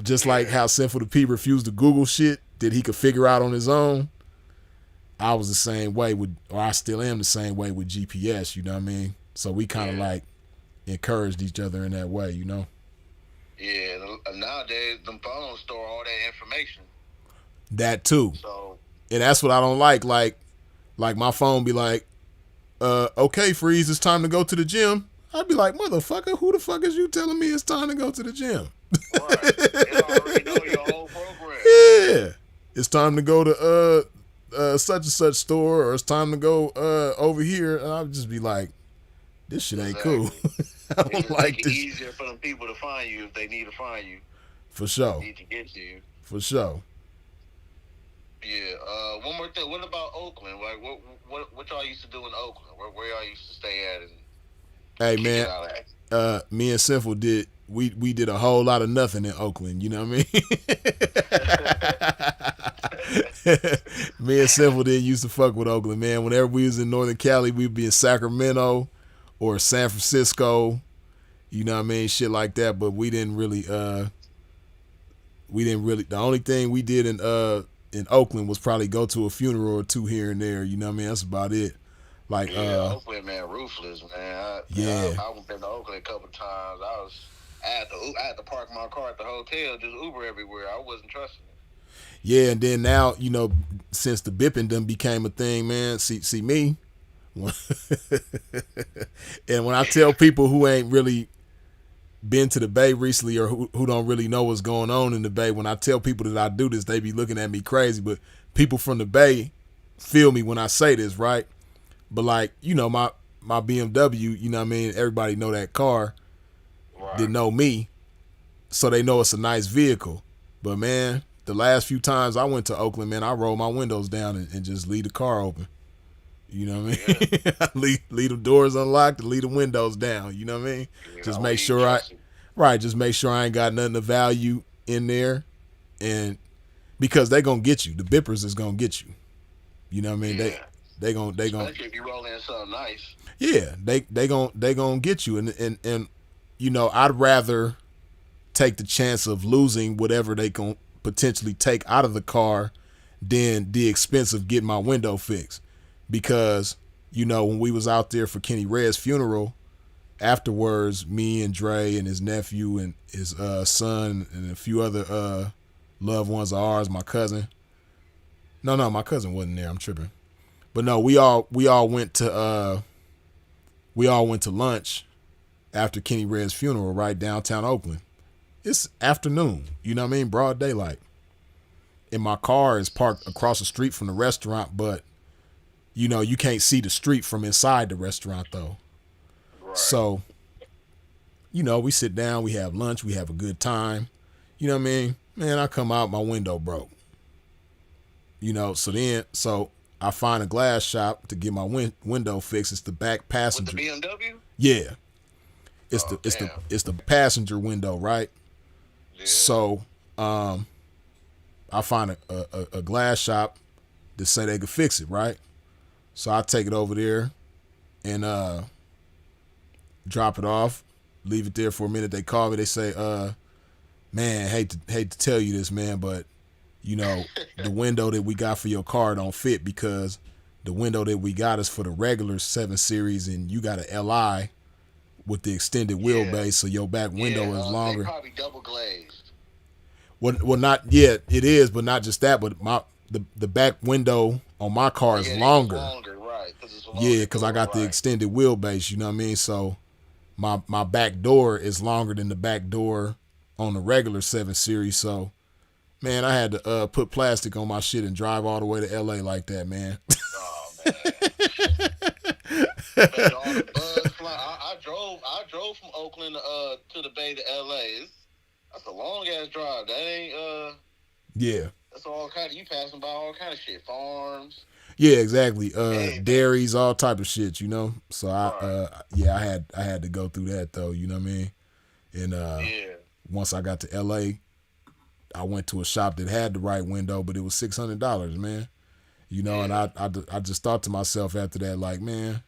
Just like how Sinful the P refused to Google shit that he could figure out on his own, I was the same way with, or I still am the same way with GPS. You know what I mean? So we kind of like encouraged each other in that way, you know? Yeah, nowadays them phones store all that information. That too. So, and that's what I don't like. Like my phone be like, okay, Freeze, it's time to go to the gym. I'd be like, motherfucker, who the fuck is you telling me it's time to go to the gym? Right. It already know your whole program. Yeah. It's time to go to such and such store, or it's time to go over here. And I'll just be like, this shit ain't cool. I don't like this. It's easier for them people to find you if they need to find you. For sure. They need to get to you. For sure. Yeah. One more thing. What about Oakland? Like, what y'all used to do in Oakland? Where y'all used to stay at? And hey man, me and Sinful did we did a whole lot of nothing in Oakland. You know what I mean? Me and Simple didn't used to fuck with Oakland, man. Whenever we was in Northern Cali, we'd be in Sacramento or San Francisco. You know what I mean? Shit like that. But we didn't really. The only thing we did in Oakland was probably go to a funeral or two here and there. You know what I mean? That's about it. Like Oakland, man, ruthless, man. I went to Oakland a couple times. I had to park my car at the hotel, just Uber everywhere. I wasn't trusting it. Yeah, and then now, you know, since the bipping done became a thing, man. See me, and when I tell people who ain't really been to the Bay recently or who don't really know what's going on in the Bay, when I tell people that I do this, they be looking at me crazy. But people from the Bay feel me when I say this, right? But like, you know, my BMW, you know what I mean? Everybody know that car. Right. They know me. So they know it's a nice vehicle. But man, the last few times I went to Oakland, man, I roll my windows down and just leave the car open. You know what I mean? Yeah. leave the doors unlocked and leave the windows down. You know what I mean? Yeah, just make sure just make sure I ain't got nothing of value in there. And because they gonna get you. The bippers is gonna get you. You know what I mean? Yeah. They gonna especially if you roll in something nice. Yeah, they gonna get you. And you know, I'd rather take the chance of losing whatever they can potentially take out of the car than the expense of getting my window fixed. Because, you know, when we was out there for Kenny Red's funeral, afterwards, me and Dre and his nephew and his son and a few other loved ones of ours, my cousin. No, my cousin wasn't there. I'm tripping. But no, we all went to lunch after Kenny Red's funeral, right downtown Oakland. It's afternoon, you know what I mean? Broad daylight. And my car is parked across the street from the restaurant, but you know, you can't see the street from inside the restaurant though. Right. So, you know, we sit down, we have lunch, we have a good time. You know what I mean? Man, I come out, my window broke. You know, so I find a glass shop to get my window fixed. It's the back passenger. With the BMW? Yeah. It's the passenger window, right? Yeah. So, I find a glass shop that say they could fix it, right? So I take it over there and drop it off, leave it there for a minute. They call me. They say, man, hate to tell you this, man, but you know, the window that we got for your car don't fit because the window that we got is for the regular 7 Series and you got a LI with the extended wheelbase, so your back window is longer. They probably double glazed. Well, not yet. It is, but not just that. But the back window on my car is longer. Right? Yeah, because I got the extended wheelbase. You know what I mean? So my back door is longer than the back door on the regular 7 Series. So, man, I had to put plastic on my shit and drive all the way to LA like that, man. Oh man. All the bugs fly. I drove from Oakland to the Bay to LA. That's a long ass drive. That ain't Yeah. That's all kind of, you passing by all kind of shit. Farms. Yeah, exactly. Dairies, all type of shit, you know. So I had to go through that though, you know what I mean? And once I got to LA, I went to a shop that had the right window, but it was $600, man. You know, and I just thought to myself after that, like, man,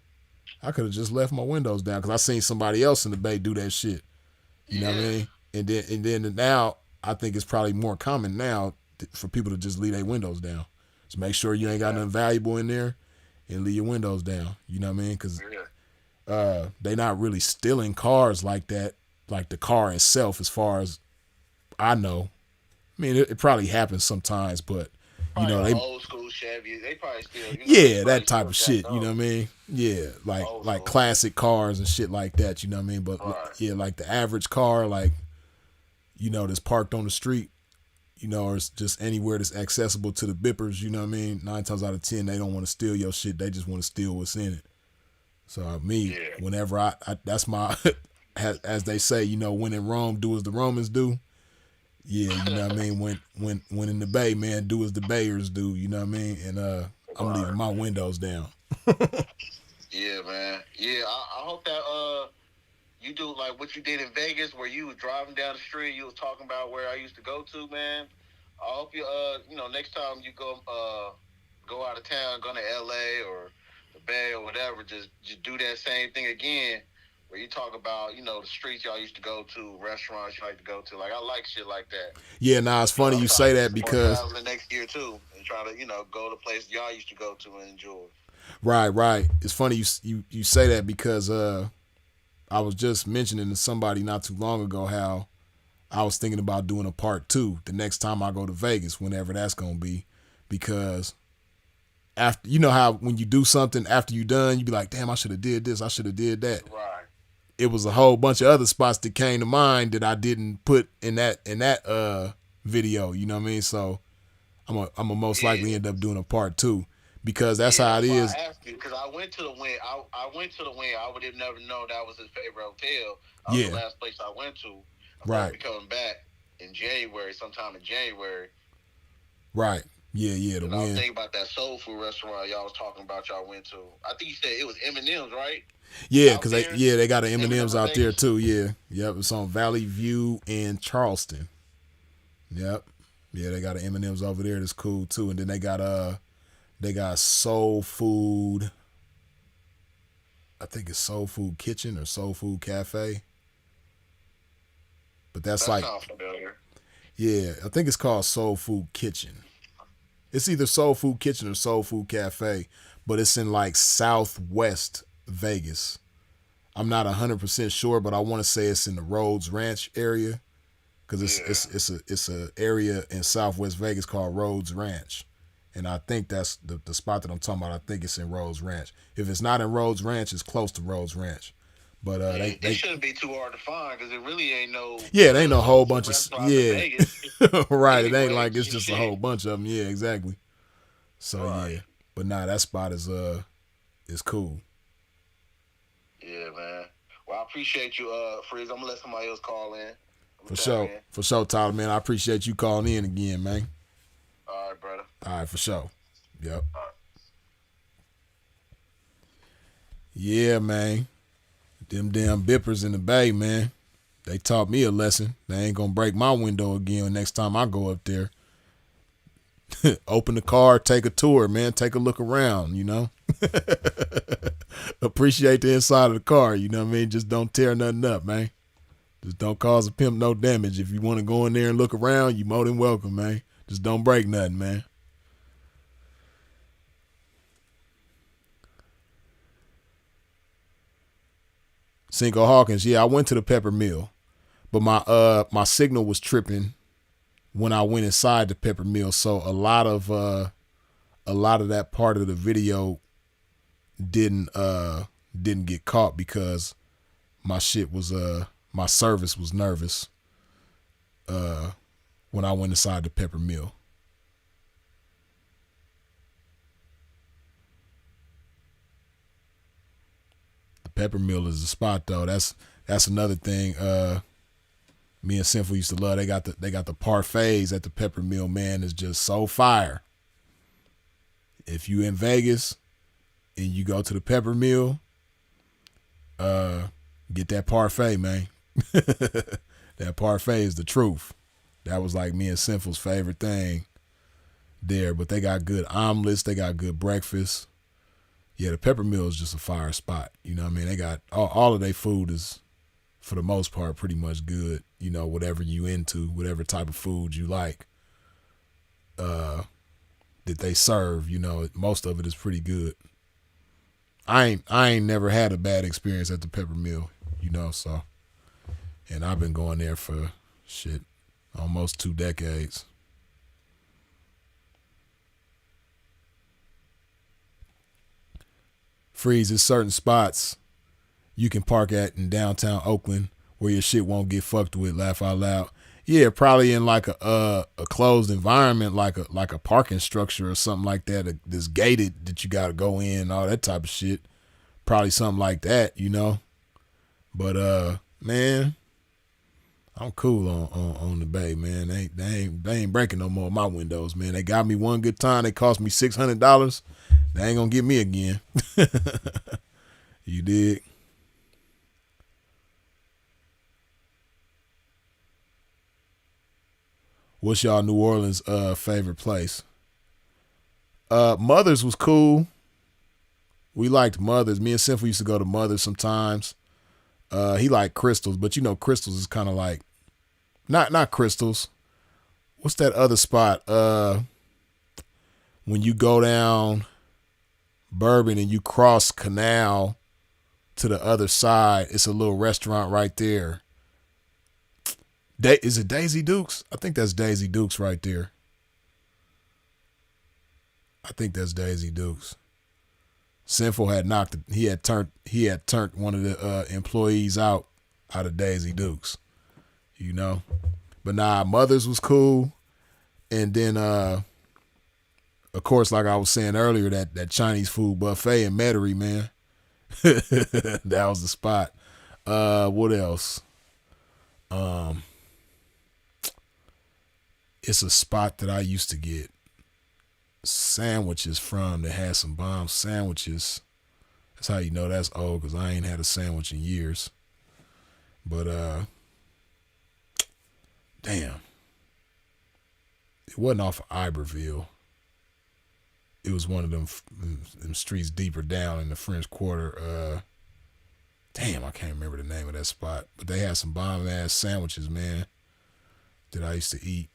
I could have just left my windows down because I seen somebody else in the Bay do that shit. You know what I mean? And then now I think it's probably more common now for people to just leave their windows down. Just make sure you ain't got nothing valuable in there and leave your windows down. You know what I mean? Because they not really stealing cars like that, like the car itself, as far as I know. I mean, it probably happens sometimes, but you know, they old school Chevy, they probably still that type of shit. You know what I mean? Yeah, like classic cars and shit like that. You know what I mean? But yeah, like the average car, like, you know, that's parked on the street, you know, or it's just anywhere that's accessible to the bippers. You know what I mean? 9 times out of 10, they don't want to steal your shit. They just want to steal what's in it. So whenever I that's my, as they say, you know, when in Rome, do as the Romans do. Yeah, you know what I mean? When in the Bay, man, do as the Bayers do, you know what I mean? And I'm leaving my windows down. Yeah, man. Yeah, I hope that you do like what you did in Vegas, where you was driving down the street, you was talking about where I used to go to, man. I hope you, next time you go out of town, go to LA or the Bay or whatever, just do that same thing again, where you talk about, the streets y'all used to go to, restaurants you like to go to. Like, I like shit like that. Yeah, nah, it's funny you say that because the next year too, and try to, go to places y'all used to go to and enjoy. Right. It's funny you say that because I was just mentioning to somebody not too long ago how I was thinking about doing a part 2 the next time I go to Vegas, whenever that's gonna be, because after, you know how when you do something after you done, you be like, damn, I should have did this, I should have did that. Right. It was a whole bunch of other spots that came to mind that I didn't put in that video. You know what I mean? So I'm a most likely end up doing a part 2. Because that's how it is. I asked you because I went to the Wynn. I went to the Wynn. I would have never known that was his favorite hotel. That was the last place I went to. I'm right. Be coming back in January, sometime in January. Right. Yeah. The Wynn. I was thinking about that soul food restaurant y'all was talking about. Y'all went to. I think you said it was M&M's, right? Yeah, because they got an M&M's out there too. Yeah. Yep. It's on Valley View in Charleston. Yep. Yeah, they got an M&M's over there. That's cool too. And then they got Soul Food. I think it's Soul Food Kitchen or Soul Food Cafe. But that like, sounds familiar. Yeah, I think it's called Soul Food Kitchen. It's either Soul Food Kitchen or Soul Food Cafe, but it's in like Southwest Vegas. I'm not 100% sure, but I want to say it's in the Rhodes Ranch area, because it's a area in Southwest Vegas called Rhodes Ranch. And I think that's the spot that I'm talking about. I think it's in Rhodes Ranch. If it's not in Rhodes Ranch, it's close to Rhodes Ranch. But they shouldn't be too hard to find, because it really ain't no. Yeah, it ain't no whole bunch of right. It ain't like it's just a whole bunch of them. Yeah, exactly. So yeah, but nah, that spot is cool. Yeah, man. Well, I appreciate you, Freeze. I'm gonna let somebody else call in. For sure, Tyler, man. I appreciate you calling in again, man. All right, brother. All right, for sure. Yep. Yeah, man. Them damn bippers in the Bay, man. They taught me a lesson. They ain't gonna break my window again next time I go up there. Open the car, take a tour, man. Take a look around, Appreciate the inside of the car, you know what I mean? Just don't tear nothing up, man. Just don't cause a pimp no damage. If you want to go in there and look around, you more than welcome, man. Just don't break nothing, man. Cinco Hawkins, yeah, I went to the Pepper Mill, but my signal was tripping when I went inside the Pepper Mill, so a lot of that part of the video didn't get caught because my shit was my service was nervous when I went inside the Pepper Mill. The Pepper Mill is the spot though. That's another thing. Me and Sinful used to love. They got the parfaits at the Pepper Mill, man. It's just so fire. If you in Vegas and you go to the Pepper Mill, get that parfait, man. That parfait is the truth. That was like me and Sinful's favorite thing there. But they got good omelets. They got good breakfast. Yeah, the Pepper Mill is just a fire spot. You know what I mean? They got all of their food is, for the most part, pretty much good. Whatever you into, whatever type of food you like, that they serve, most of it is pretty good. I ain't never had a bad experience at the Pepper Mill, so, and I've been going there for almost 2 decades. Freeze, there's certain spots you can park at in downtown Oakland where your shit won't get fucked with, laugh out loud. Yeah, probably in like a closed environment, like a parking structure or something like that, that's gated that you got to go in, all that type of shit. Probably something like that, But man, I'm cool on the Bay, man. They ain't breaking no more of my windows, man. They got me one good time. They cost me $600. They ain't gonna get me again. You dig? What's y'all New Orleans favorite place? Mother's was cool. We liked Mother's. Me and Sinful used to go to Mother's sometimes. He liked Crystals, but you know Crystals is kind of like not Crystals. What's that other spot? When you go down Bourbon and you cross Canal to the other side, it's a little restaurant right there. Is it Daisy Dukes? I think that's Daisy Dukes right there. I think that's Daisy Dukes. Sinful had turned one of the employees out of Daisy Dukes, you know. But nah, Mother's was cool. And then of course, like I was saying earlier, that Chinese food buffet in Metairie, man. That was the spot. What else? It's a spot that I used to get sandwiches from that had some bomb sandwiches. That's how you know that's old, because I ain't had a sandwich in years. But damn, it wasn't off of Iberville. It was one of them streets deeper down in the French Quarter. Damn, I can't remember the name of that spot, but they had some bomb ass sandwiches, man, that I used to eat.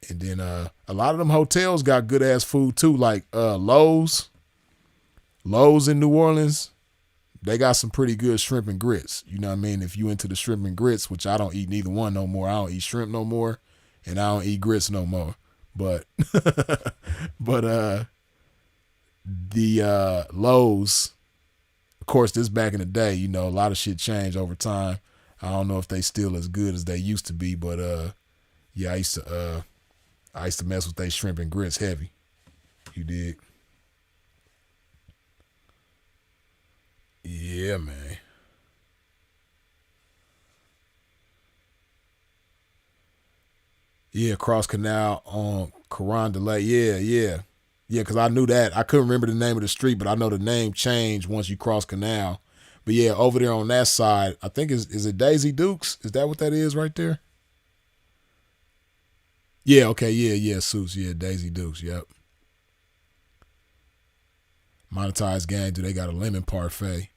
And then a lot of them hotels got good ass food too, like Lowe's. Lowe's in New Orleans, they got some pretty good shrimp and grits. You know what I mean? If you into the shrimp and grits, which I don't eat neither one no more. I don't eat shrimp no more, and I don't eat grits no more. But the Lowe's, of course, this back in the day, you know, a lot of shit changed over time. I don't know if they still as good as they used to be, but yeah, I used to mess with they shrimp and grits heavy. You dig? Yeah, man. Yeah, Cross Canal on Carondelet. Yeah, because I knew that. I couldn't remember the name of the street, but I know the name changed once you cross Canal. But yeah, over there on that side, I think is it Daisy Dukes? Is that what that is right there? Yeah, okay, yeah, Suits, yeah, Daisy Dukes, yep. Monetized Gang, do they got a lemon parfait?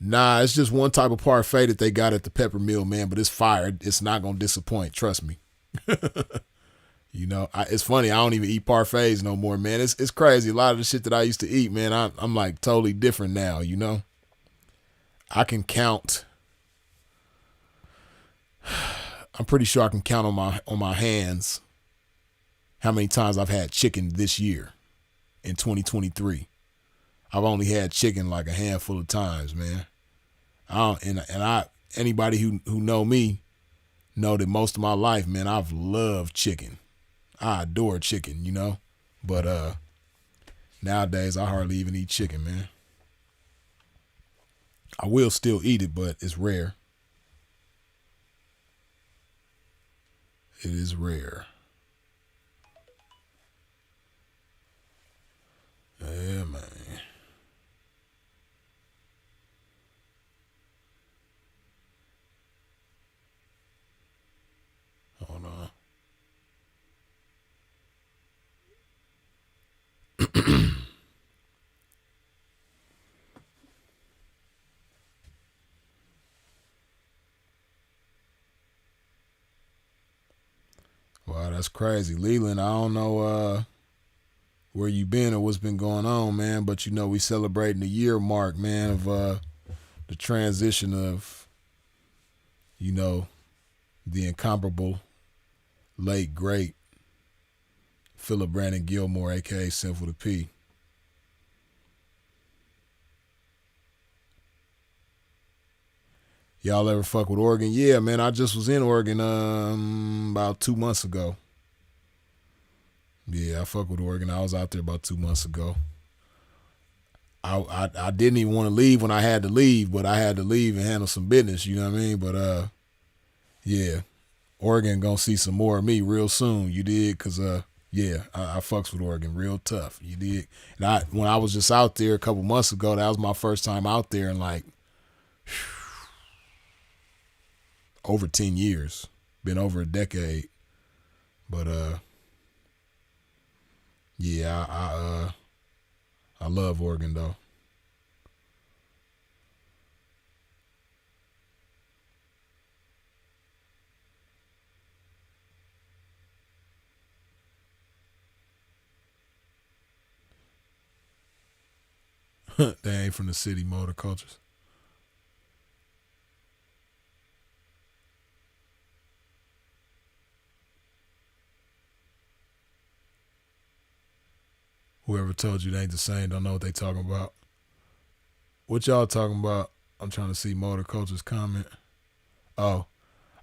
Nah, it's just one type of parfait that they got at the Pepper Mill, man, but it's fire. It's not going to disappoint, trust me. You know, it's funny, I don't even eat parfaits no more, man. It's crazy. A lot of the shit that I used to eat, man, I'm like totally different now, you know? I can count. I'm pretty sure I can count on my hands how many times I've had chicken this year in 2023. I've only had chicken like a handful of times, man. Anybody who know me know that most of my life, man, I've loved chicken. I adore chicken, you know. But nowadays I hardly even eat chicken, man. I will still eat it, but it's rare. It is rare. Yeah, man. Hold on. Wow, that's crazy. Leland, I don't know where you been or what's been going on, man, but you know we celebrating the year mark, man, of the transition of, you know, the incomparable late great Philip Brandon Gilmore, aka Sinful the P. Y'all ever fuck with Oregon? Yeah, man, I just was in Oregon about 2 months ago. Yeah, I fuck with Oregon. I was out there about 2 months ago. I didn't even want to leave when I had to leave, but I had to leave and handle some business, you know what I mean? But yeah, Oregon gonna see some more of me real soon, you dig? Cause yeah, I fucks with Oregon real tough, you dig? And when I was just out there a couple months ago, that was my first time out there in like over 10 years, been over a decade. But yeah, I love Oregon though. They ain't from the city, motor cultures. Whoever told you they ain't the same don't know what they talking about. What y'all talking about? I'm trying to see motor cultures comment. Oh,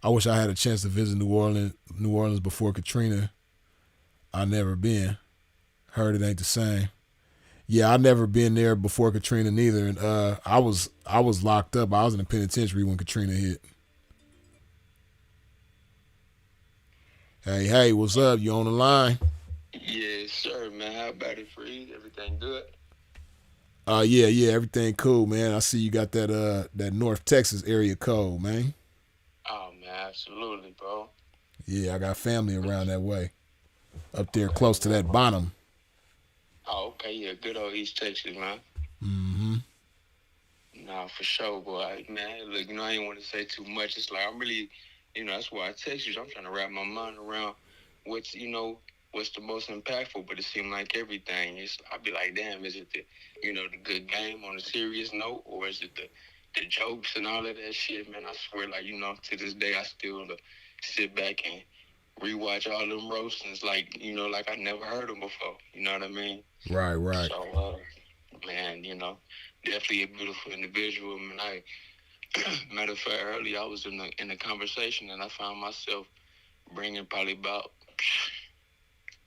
I wish I had a chance to visit New Orleans before Katrina. I never been. Heard it ain't the same. Yeah, I never been there before Katrina neither. And I was locked up. I was in the penitentiary when Katrina hit. Hey, what's up? You on the line? Yes, sir, man. How about it, Freeze? Everything good? Yeah, everything cool, man. I see you got that North Texas area code, man. Oh man, absolutely, bro. Yeah, I got family around that way. Up there close to that bottom. Oh, okay, yeah, good old East Texas, man. Mm-hmm. Nah, for sure, boy. Man, look, I ain't want to say too much. It's like I'm really, that's why I text you. I'm trying to wrap my mind around what's the most impactful. But it seemed like everything. I'd be like, damn, is it the good game on a serious note, or is it the jokes and all of that shit, man? I swear, like, to this day, I still sit back and rewatch all them roastings, like I never heard them before. You know what I mean? Right. So, man, definitely a beautiful individual. And matter of fact, earlier I was in a conversation and I found myself bringing probably about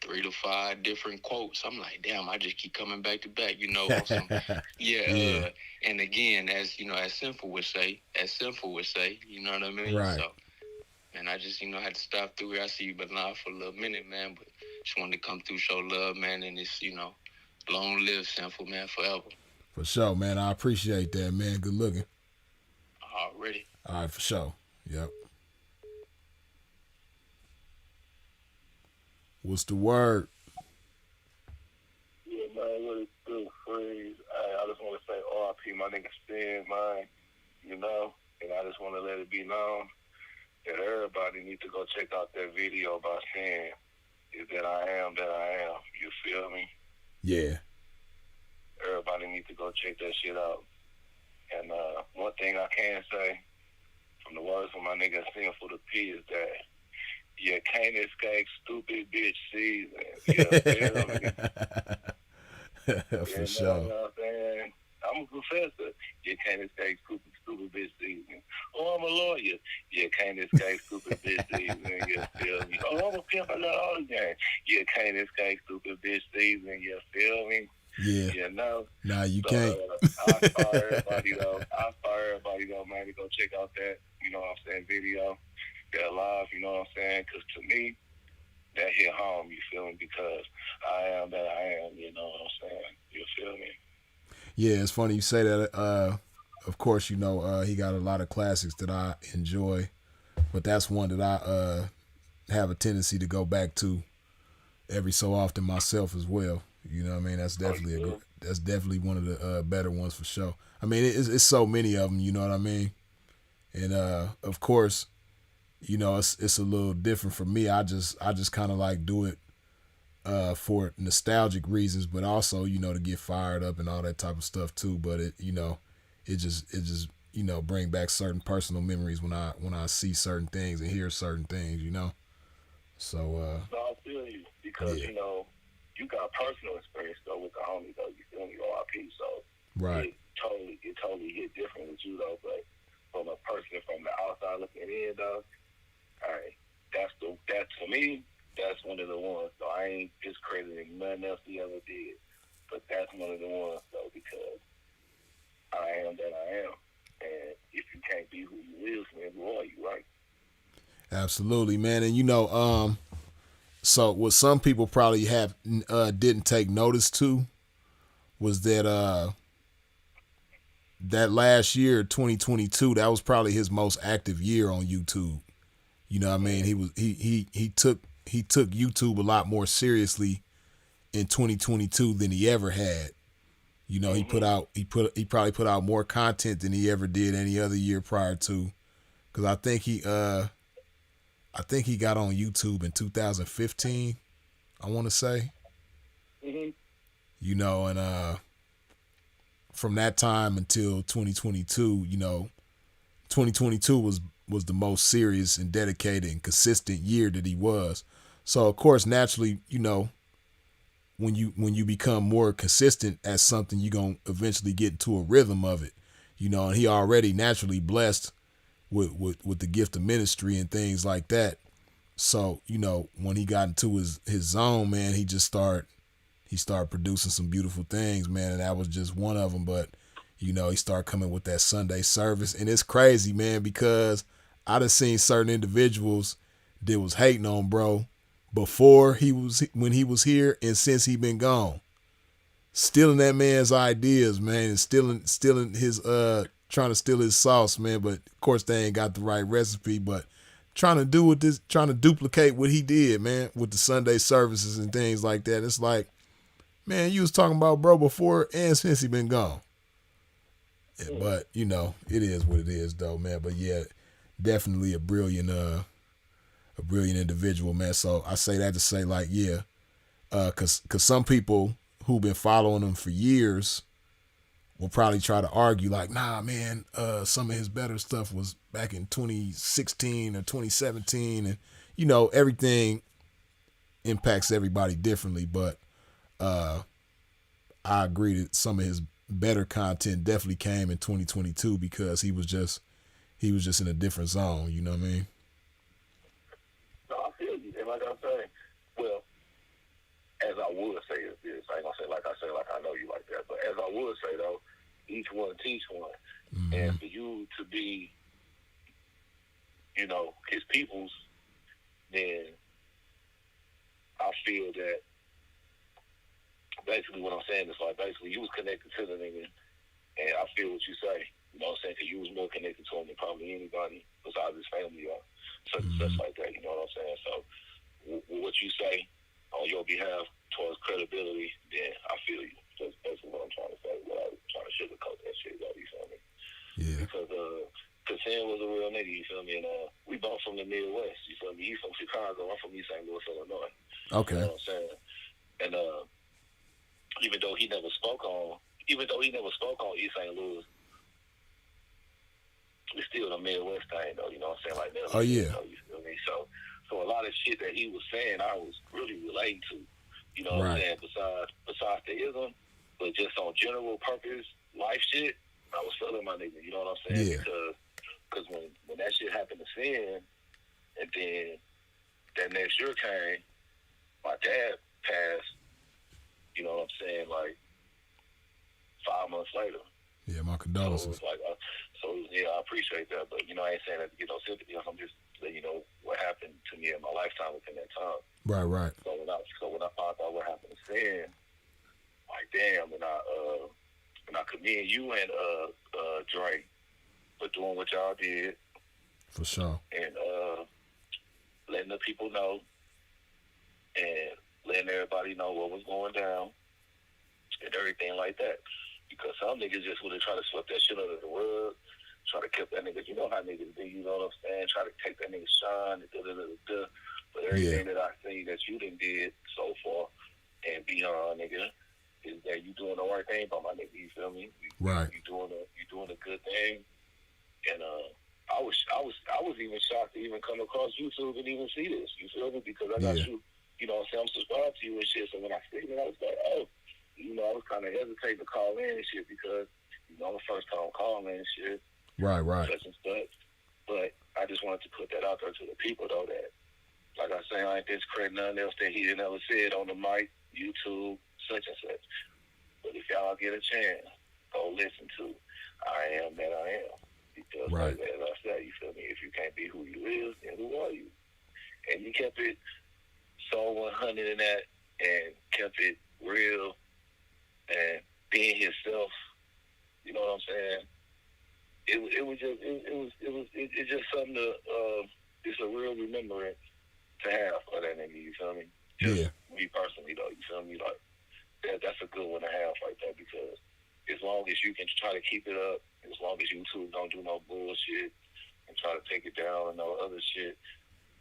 3 to 5 different quotes. I'm like, damn, I just keep coming back to back, on some, yeah. And again, as Sinful would say, you know what I mean? Right. So, and I just, had to stop through here. I see you been live for a little minute, man, but just wanted to come through, show love, man, and it's, long live Sinful, man, forever. For sure, man. I appreciate that, man. Good looking. Already. All right, for sure. Yep. What's the word? Yeah, man, what it do, Freeze? I just want to say RIP, my nigga Spin, man, and I just want to let it be known that everybody needs to go check out that video by saying, is that I am that I am. You feel me? Yeah. Everybody needs to go check that shit out. And one thing I can say, from the words of my nigga Sinful the P, is that you can't escape stupid bitch season. You feel me? For sure. You know what I'm saying? I'm a professor. You can't escape stupid bitch season. Oh, I'm a lawyer. You can't escape stupid bitch season. You feel me? Oh, I'm a pimp. I got all the game. You can't escape stupid bitch season. You feel me? Yeah. Nah, you can't. I inspire everybody though, man, to go check out that, video. That live, you know what I'm saying? Because to me, that hit home, you feel me? Because I am that I am, you know what I'm saying? You feel me? Yeah, it's funny you say that. Of course, he got a lot of classics that I enjoy, but that's one that I have a tendency to go back to every so often myself as well. You know what I mean? That's definitely that's definitely one of the better ones for sure. I mean, it's so many of them. You know what I mean? And of course, it's a little different for me. I just kind of like do it for nostalgic reasons, but also to get fired up and all that type of stuff too. But it just bring back certain personal memories when I see certain things and hear certain things. So No, I feel you because you got personal experience though with the homie though. You feel me? RIP. So right. It totally hit different with you though. But from a person from the outside looking in though, all right, that to me, that's one of the ones. So I ain't discrediting nothing else he ever did, but that's one of the ones though because I am that I am, and if you can't be who you is, man, who are you, right? Absolutely, man. And so what some people probably have didn't take notice to was that that last year, 2022, that was probably his most active year on YouTube. You know what I mean? He he took YouTube a lot more seriously in 2022 than he ever had. You know, he probably put out more content than he ever did any other year prior to. Cause I think he got on YouTube in 2015, I want to say. Mm-hmm. You know, and from that time until 2022, you know, 2022 was the most serious and dedicated and consistent year that he was. So of course, naturally, you know, when you become more consistent at something, you're gonna eventually get into a rhythm of it. You know, and he already naturally blessed with the gift of ministry and things like that. So, you know, when he got into his zone, man, he started producing some beautiful things, man, and that was just one of them. But, you know, he started coming with that Sunday service, and it's crazy, man, because I done seen certain individuals that was hating on bro before when he was here and since he been gone. Stealing that man's ideas, man, and stealing his trying to steal his sauce, man. But of course they ain't got the right recipe, but trying to duplicate what he did, man, with the Sunday services and things like that. It's like, man, you was talking about bro before and since he been gone. But, you know, it is what it is though, man. But yeah, definitely a brilliant individual, man. So I say that to say, like, yeah, cause some people who've been following him for years will probably try to argue like, nah, man, some of his better stuff was back in 2016 or 2017. And, you know, everything impacts everybody differently. But I agree that some of his better content definitely came in 2022 because he was just in a different zone. You know what I mean? No, I feel you. And like I say, well, as I would say is this, I ain't gonna say like I know you like that, but as I would say though, each one teach one. Mm-hmm. And for you to be, you know, his people's, then I feel that basically what I'm saying is like basically you was connected to the nigga, and I feel what you say. You know what I'm saying? Because you was more connected to him than probably anybody besides his family or such and such like that. You know what I'm saying? So what you say on your behalf towards credibility, then I feel you. That's basically what I'm trying to say. Without trying to sugarcoat that shit, though. You feel me? Yeah. Because Sam was a real nigga. You feel me? And we both from the Midwest. You feel me? He's from Chicago. I'm from East St. Louis, Illinois. Okay. You know what I'm saying? And even though he never spoke on East St. Louis, it's still the Midwest thing, though. You know what I'm saying? Like that. Oh yeah. You feel me? So a lot of shit that he was saying, I was really relating to. You know what I'm saying? Besides the ism, but just on general purpose life shit, I was feeling my nigga. You know what I'm saying? Yeah. Because when that shit happened to Sin, and then that next year came, my dad passed. You know what I'm saying? Like 5 months later. Yeah, my condolences. So it was like, I appreciate that, but you know, I ain't saying that to get no sympathy. I'm just letting you know what happened to me in my lifetime within that time. Right. So when I found out what happened to Sin, like damn, and I commend you and Dre for doing what y'all did. For sure. And letting the people know and letting everybody know what was going down and everything like that. Because some niggas just would have tried to sweep that shit under the rug, try to keep that nigga, you know how niggas do, you know what I'm saying? Try to take that nigga shine, but everything that I seen that you done did so far and beyond, nigga, is that you doing the right thing by my nigga, you feel me? Right. You doing a good thing. And I was even shocked to even come across YouTube and even see this, you feel me? Because I got you know what I'm saying, I'm subscribed to you and shit, so when I seen it, I was like, oh, you know, I was kind of hesitating to call in and shit because, you know, I'm the first time calling and shit. Right. Such and such. But I just wanted to put that out there to the people, though, that, like I say, I ain't discredit nothing else that he didn't ever said on the mic, YouTube, such and such. But if y'all get a chance, go listen to I Am That I Am. Because, like, as I said, you feel me? If you can't be who you is, then who are you? And you kept it so 100 in that and kept it real and being himself, you know what I'm saying? It was just something to it's a real remembrance to have for that nigga, you feel me? Just me personally, though, you feel me? Like, that's a good one to have right there, because as long as you can try to keep it up, as long as you two don't do no bullshit and try to take it down and no other shit,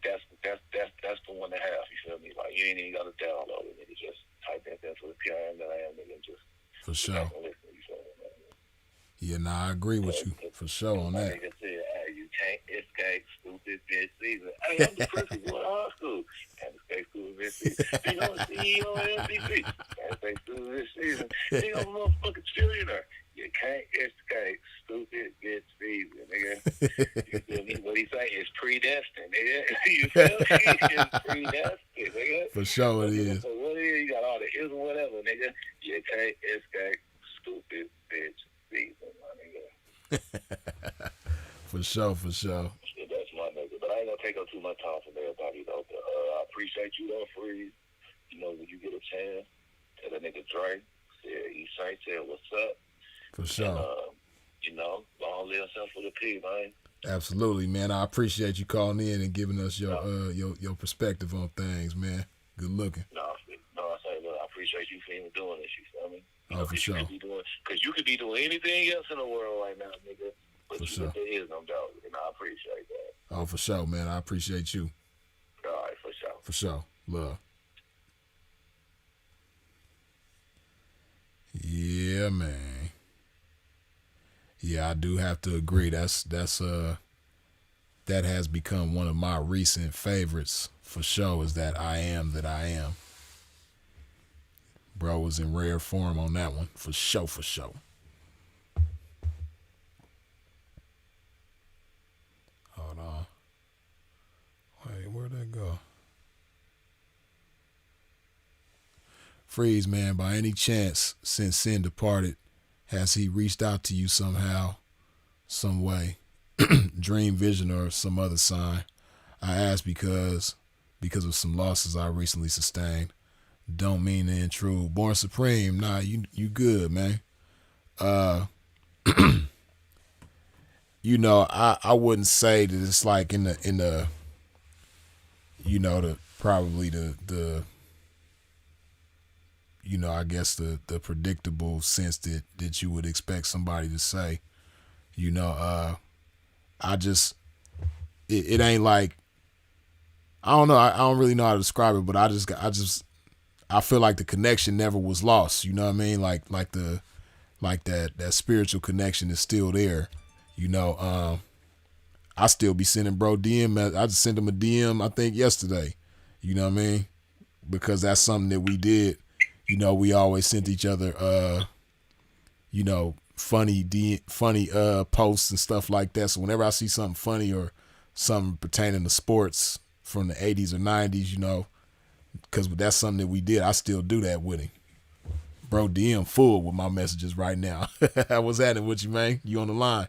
that's the one to have, you feel me? Like, you ain't even got to download it, nigga. Just type that into the PIM that I am, nigga, and just for sure. Listen, you feel me? Yeah, nah, I agree with you for sure on that. Nigga said, hey, you can't escape stupid bitch season. Hey, I'm the principal of high school. Can't escape stupid bitch season. You know, CEO of MPC. Can't escape stupid bitch season. You know, motherfucking trillionaire. You can't escape stupid bitch season, nigga. You feel me? What he say? It's predestined, nigga. You feel me? It's predestined, nigga. For sure it is. So what it is, you got all the ism, whatever, nigga. You can't escape stupid bitch season, my nigga. For sure, for sure. Yeah, that's my nigga. But I ain't gonna take up too much time from everybody, though. But I appreciate you, though, Freeze. You know, when you get a chance, tell that nigga Dre, said Eastside, said what's up. For sure. And, you know, long live Simple the P, man. Absolutely, man. I appreciate you calling in and giving us your perspective on things, man. Good looking. No, I say, look, I appreciate you for even doing this, you feel me? Oh, for sure. Because you could be doing anything else in the world right now, nigga. But for sure. There is no doubt, and I appreciate that. Oh, for sure, man. I appreciate you. All right, for sure. For sure. Love. Yeah, man. Yeah, I do have to agree. That has become one of my recent favorites for sure, is that I am that I am. Bro was in rare form on that one. For sure, for sure. Hold on. Wait, where'd that go? Freeze, man, by any chance, since Sin departed, has he reached out to you somehow, some way, dream, vision, or some other sign? I ask because of some losses I recently sustained. Don't mean to intrude. Born Supreme, nah, you good, man. You know, I wouldn't say that it's like in the you know, the you know, I guess the predictable sense that you would expect somebody to say. You know, I just it ain't like, I don't know, I don't really know how to describe it, but I feel like the connection never was lost. You know what I mean? Like that spiritual connection is still there. You know, I still be sending bro DM. I just sent him a DM, I think yesterday. You know what I mean? Because that's something that we did. You know, we always sent each other, you know, funny posts and stuff like that. So whenever I see something funny or something pertaining to sports from the 80s or 90s, you know, because that's something that we did, I still do that with him. Bro, DM full with my messages right now. What's happening with you, man? You on the line?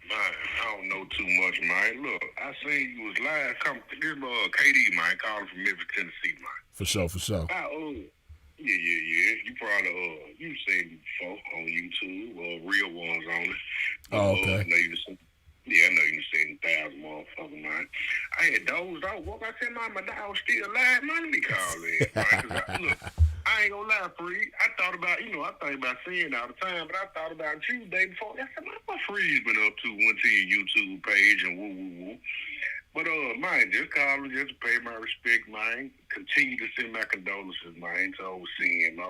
Man, I don't know too much, man. Look, I seen you was live. This KD, man, calling from Memphis, Tennessee, man. For sure, for sure. Yeah. You probably you seen me before on YouTube, real ones only. Oh, okay. I know you seen 1,000 motherfuckers, man. I had dozed off. What I said, man, my dog was still alive, man. Let me call in, man. Look, I ain't gonna lie, Freeze. I thought about, I think about seeing all the time, but I thought about you the day before. I said, man, what Freeze been up to? Went to your YouTube page and woo. But, man, just calling just to pay my respect, man. Continue to send my condolences, man, to old Sin,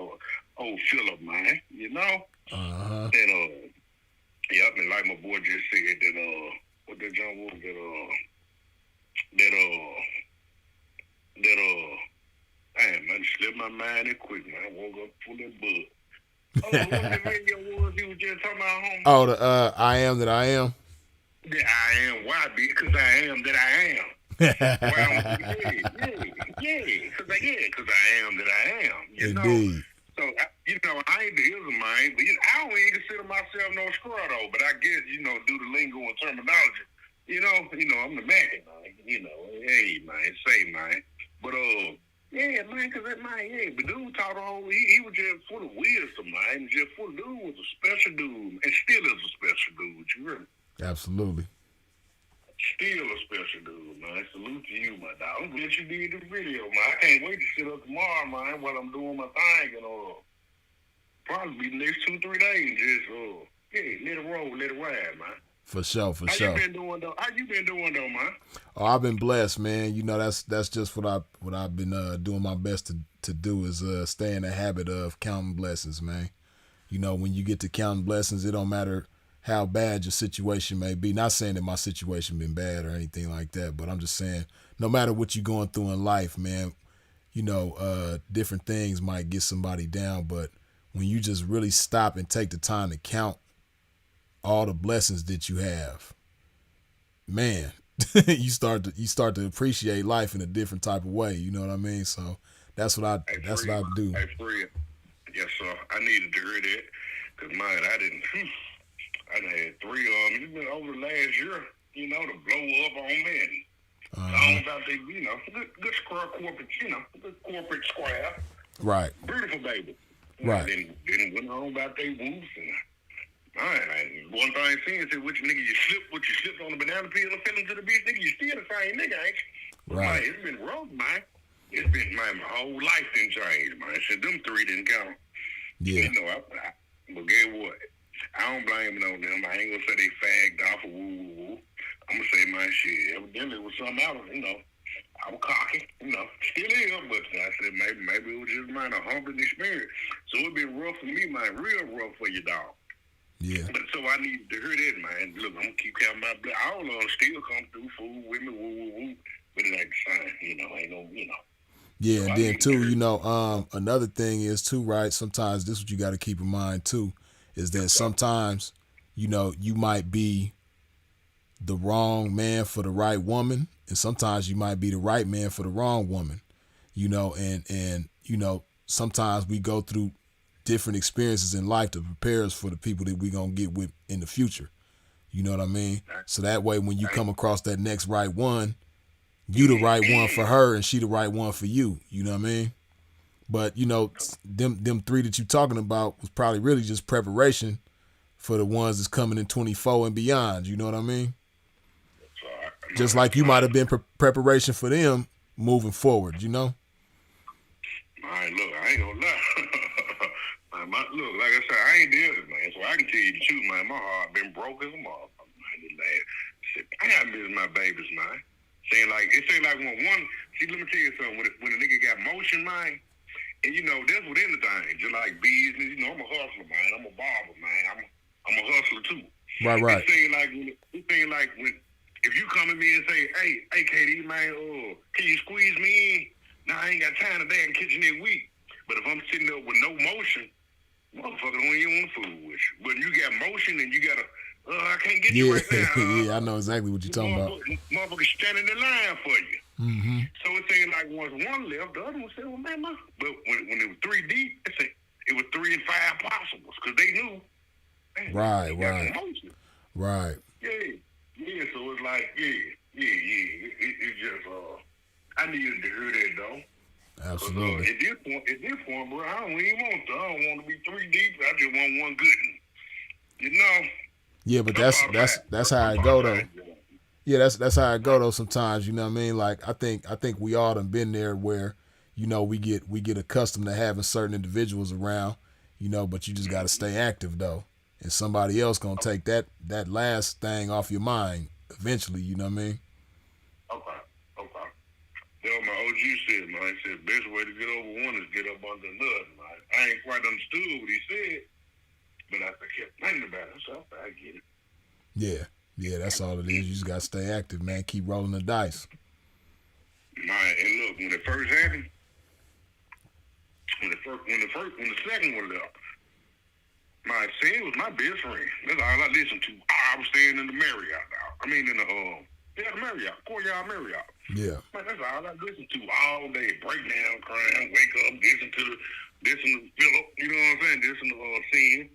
old Philip, man, you know? Uh-huh. And, yep, and like my boy just said, that, what that John was, damn, man, slipped my mind in quick, man. I woke up full of bug. What the radio was he was just talking about, home? Oh, the I am that I am. That I am. Why? Because I am that I am. Well, because I am that I am. You Indeed. know? So, I ain't the Islamite, but I don't even consider myself no screw though. But I guess, due to lingo and terminology, I'm the man, man. Hey, man, say, man. But, yeah, man, because that man, but dude taught he was just full of wisdom, man. Just full of dude was a special dude, and still is a special dude, you hear me? Absolutely. Still a special dude, man. Salute to you, my dog. I'm glad you did the video, man. I can't wait to sit up tomorrow, man, while I'm doing my thing, and probably the next 2-3 days. Just let it roll, let it ride, man. For sure. How you been doing though, man? Oh, I've been blessed, man. You know, that's just what I've been doing my best to do is stay in the habit of counting blessings, man. You know, when you get to counting blessings, it don't matter how bad your situation may be. Not saying that my situation been bad or anything like that, but I'm just saying no matter what you're going through in life, man, you know, different things might get somebody down, but when you just really stop and take the time to count all the blessings that you have, man, you start to appreciate life in a different type of way. You know what I mean? So that's what I do. Hey, Fred. Yes, sir. I needed to hear that because, man, I done had 3 it's been over the last year, you know, to blow up on me. All about the, you know, good square corporate, you know, good corporate square. Right. Beautiful baby. Right. Then went on about their woofs and. One thing I seen said, which nigga you slipped on the banana peel and fell into the beach, nigga, you still the same nigga, ain't you? Right. Man, it's been rough, man. It's been, man, my whole life didn't change, man. So them 3 didn't count. Yeah. You know, but guess what? I don't blame it on them. I ain't gonna say they fagged off or woo. I'm gonna say my shit. Evidently it was something else, you know. I was cocky, you know, still is, but I said maybe it was just, man, a humbling experience. So it been rough for me, man, real rough for you, dog. Yeah. But so I need to hear that, man. Look, I'm gonna keep counting my blood. All of them still come through, food with me, woo. But it ain't the same, you know. Ain't no, you know. Yeah, so and then too, you know, another thing is too, right? Sometimes this is what you got to keep in mind too, is that sometimes, you know, you might be the wrong man for the right woman, and sometimes you might be the right man for the wrong woman, you know, and you know, sometimes we go through different experiences in life to prepare us for the people that we're going to get with in the future. You know what I mean? So that way, when you come across that next right one, you the right one for her and she the right one for you. You know what I mean? But, you know, them 3 that you talking about was probably really just preparation for the ones that's coming in 24 and beyond. You know what I mean? Just like you might have been preparation for them moving forward, you know? Man, look, I ain't gonna lie. Look, like I said, I ain't dead, man, so I can tell you the truth, man. My heart been broke as a motherfucker, man. I miss my babies, man. It seemed like when one, see, let me tell you something, when a nigga got motion, man, and you know, that's with anything, just like business, you know, I'm a hustler, man. I'm a barber, man. I'm a hustler too. Right. It seemed like when, if you come to me and say, hey, KD, man, can you squeeze me in? Nah, I ain't got time today in the kitchen this week. But if I'm sitting there with no motion, motherfucker don't even want to fool with you. But you got motion and you got to, I can't get you right now. Yeah, I know exactly what you're talking about. Motherfucker standing in line for you. Mm-hmm. So it seemed like once one left, the other one said, well, man, but when it was 3 deep, it was 3 and 5 possibles because they knew. Man, right. Yeah, so it's like, it's just, I needed to hear that, though. Absolutely. At this point, bro, I don't even want to. I don't want to be 3 deep. I just want one good one. You know? Yeah, but that's how I go though. Yeah, that's how I go though. Sometimes, you know what I mean. Like I think we all done been there where, you know, we get accustomed to having certain individuals around, you know, but you just got to stay active though, and somebody else gonna take that last thing off your mind eventually. You know what I mean? Okay. You know, my OG said, man, he said, best way to get over one is get up under another, man. I ain't quite understood what he said, but I kept thinking about it, so I get it. Yeah, that's all it is. You just got to stay active, man. Keep rolling the dice. Man, and look, when it first happened, when the second one left, my son was my best friend. That's all I listened to. I was staying in the Marriott now. I mean, in the Marriott, Courtyard Marriott. Yeah. Man, that's all I listen to all day. Breakdown, crying, wake up, listen to Philip, you know what I'm saying? Listen to Sin.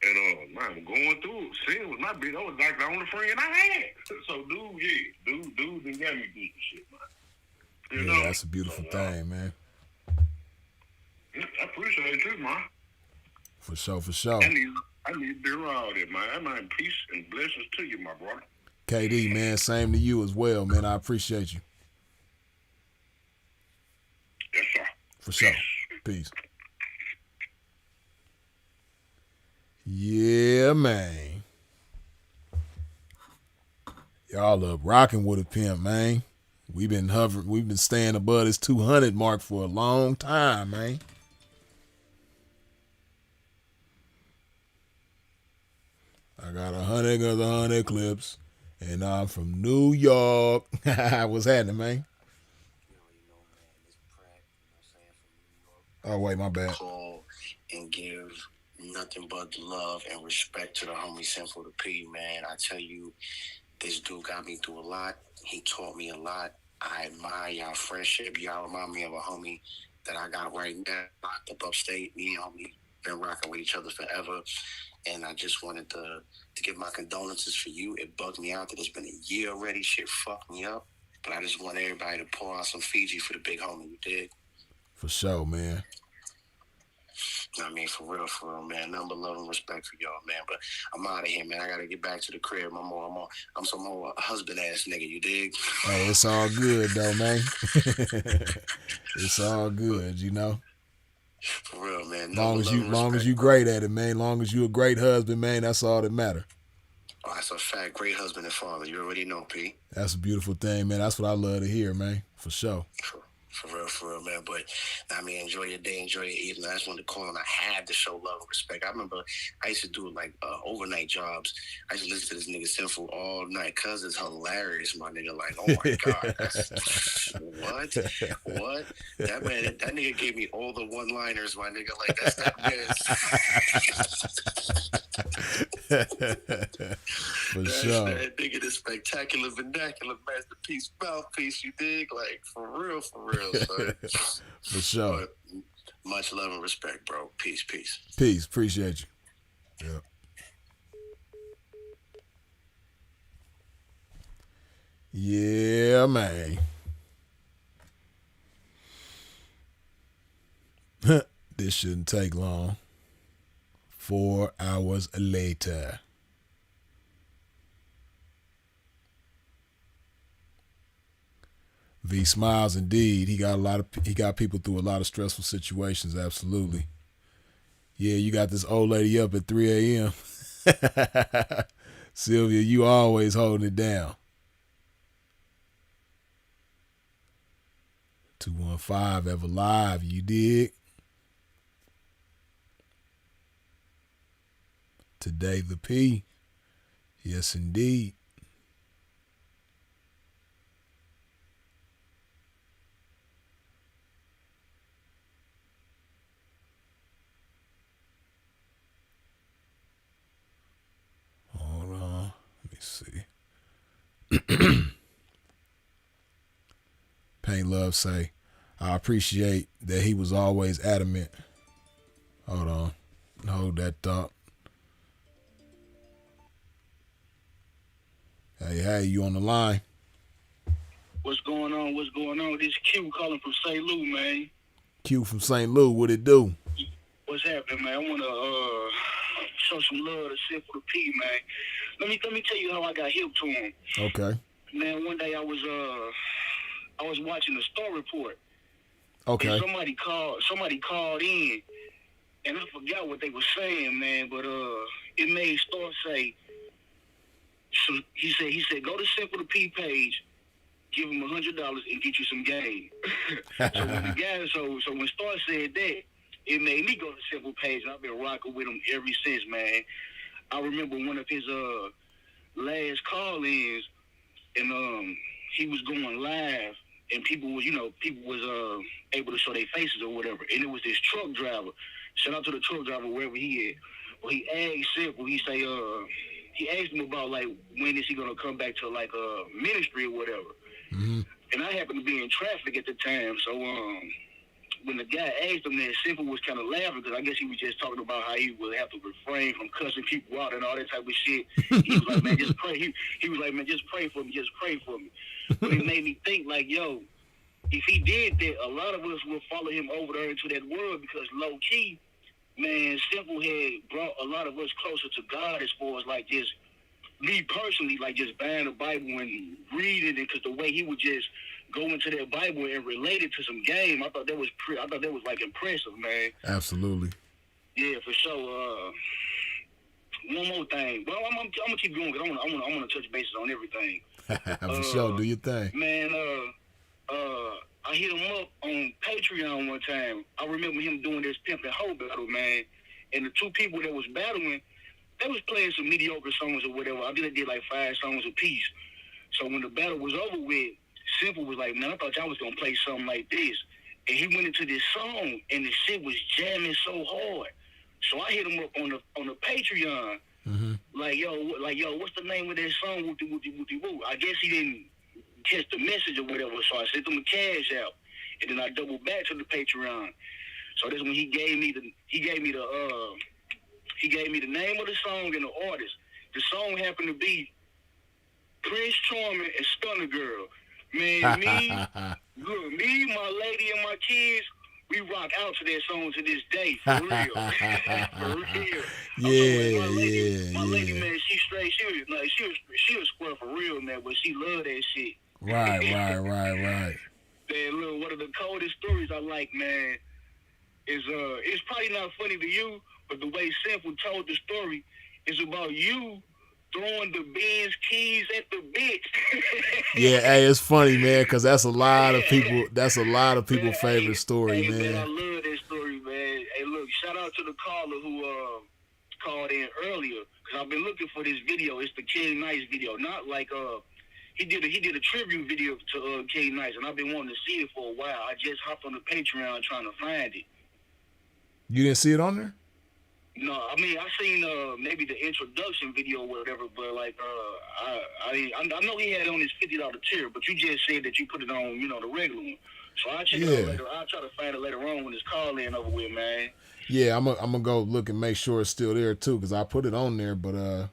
And man, going through it. Sin was my bitch. I was like the only friend I had. So dude done got me through the shit, man. You know? That's a beautiful thing, man. I appreciate it too, man. For sure. I need to do all that, man. I mind peace and blessings to you, my brother. KD, man, same to you as well, man. I appreciate you. For sure. Peace. Yeah, man. Y'all up rocking with a pimp, man. We've been staying above this 200 mark for a long time, man. I got 100 clips, and I'm from New York. What's happening, man? Oh, wait, my bad. Call and give nothing but love and respect to the homie Sinful the P, man. I tell you, this dude got me through a lot. He taught me a lot. I admire y'all friendship. Y'all remind me of a homie that I got right now, locked up upstate. Me and homie been rocking with each other forever. And I just wanted to give my condolences for you. It bugged me out that it's been a year already. Shit fucked me up. But I just want everybody to pour out some Fiji for the big homie. You did? For sure, man. I mean, for real, man. Nothing but love and respect for y'all, man. But I'm out of here, man. I gotta get back to the crib. I'm some more husband ass nigga. You dig? Hey, it's all good though, man. It's all good, you know. For real, man. Long as you great at it, man. Long as you a great husband, man. That's all that matter. Oh, that's a fact. Great husband and father. You already know, P. That's a beautiful thing, man. That's what I love to hear, man. For sure. For real, man. But I mean, enjoy your day, enjoy your evening. I just wanted to call and I had to show love and respect. I remember I used to do like overnight jobs. I used to listen to this nigga Sinful all night because it's hilarious, my nigga. Like, oh my God, what? That nigga gave me all the one-liners, my nigga. Like that's For sure. That nigga, the spectacular vernacular masterpiece, mouthpiece. You dig? Like for real, son. For sure. But much love and respect, bro. Peace. Peace. Appreciate you. Yeah, man. This shouldn't take long. 4 hours later. V smiles indeed. He got people through a lot of stressful situations, absolutely. Yeah, you got this old lady up at 3 a.m. Sylvia, you always holding it down. 215 ever live, you dig? Today the P. Yes, indeed. Hold on. Let me see. Pain Love say, I appreciate that he was always adamant. Hold on. Hold that thought. Hey, you on the line? What's going on? This Q calling from St. Louis, man. Q from St. Louis, what it do? What's happening, man? I want to show some love to Simple the P, man. Let me tell you how I got hip to him. Okay. Man, one day I was watching the Star Report. Okay. And somebody called in, and I forgot what they were saying, man. But it made Star say. So he said, go to Simple the P page, give him $100 and get you some game. So when Star said that, it made me go to Simple page, and I've been rocking with him ever since, man. I remember one of his last call-ins, and he was going live, and people was able to show their faces or whatever, and it was this truck driver. Shout out to the truck driver wherever he is. Well, he asked Simple, he asked him about, like, when is he going to come back to, like, ministry or whatever. Mm-hmm. And I happened to be in traffic at the time. So when the guy asked him that, Simple was kind of laughing because I guess he was just talking about how he would have to refrain from cussing people out and all that type of shit. He was like, man, just pray. He was like, man, just pray for me. But it made me think, like, yo, if he did that, a lot of us will follow him over there into that world because low-key, man, Simple had brought a lot of us closer to God as far as, like, just me personally, like, just buying the Bible and reading it, because the way he would just go into that Bible and relate it to some game. I thought that was like impressive, man. Absolutely. Yeah, for sure. One more thing. Well, I'm gonna keep going because I wanna touch bases on everything. For sure, do your thing. Man, I hit him up on Patreon one time. I remember him doing this Pimp and Hoe battle, man. And the two people that was battling, they was playing some mediocre songs or whatever. I did like 5 songs apiece. So when the battle was over with, Simple was like, man, I thought y'all was gonna play something like this. And he went into this song and the shit was jamming so hard. So I hit him up on the Patreon. Mm-hmm. Like, yo, what's the name of that song? Woo-de-woo-de-woo-de-woo. I guess he didn't catch the message or whatever, so I sent him a cash out. And then I doubled back to the Patreon. So this when he gave me the name of the song and the artist. The song happened to be Prince Charming and Stunner Girl. Man, me, my lady, and my kids, we rock out to that song to this day, for real. For real. My lady, man, she straight. She was square for real, man, but she love that shit. Right. Man, look, one of the coldest stories I like, man, is it's probably not funny to you, but the way Simple told the story is about you throwing the Benz keys at the bitch. Yeah, hey, it's funny, man, because that's a lot of people. That's a lot of people's favorite story, man. Man, I love that story, man. Hey, look, shout out to the caller who called in earlier, because I've been looking for this video. It's the King Nice video, not like he did a tribute video to King Nice, and I've been wanting to see it for a while. I just hopped on the Patreon trying to find it. You didn't see it on there? No, I mean I seen maybe the introduction video or whatever, but like I know he had it on his $50 tier, but you just said that you put it on, the regular one. So I'll check it out later. I'll try to find it later on when it's call in over with, man. Yeah, I'm gonna go look and make sure it's still there too, because I put it on there, but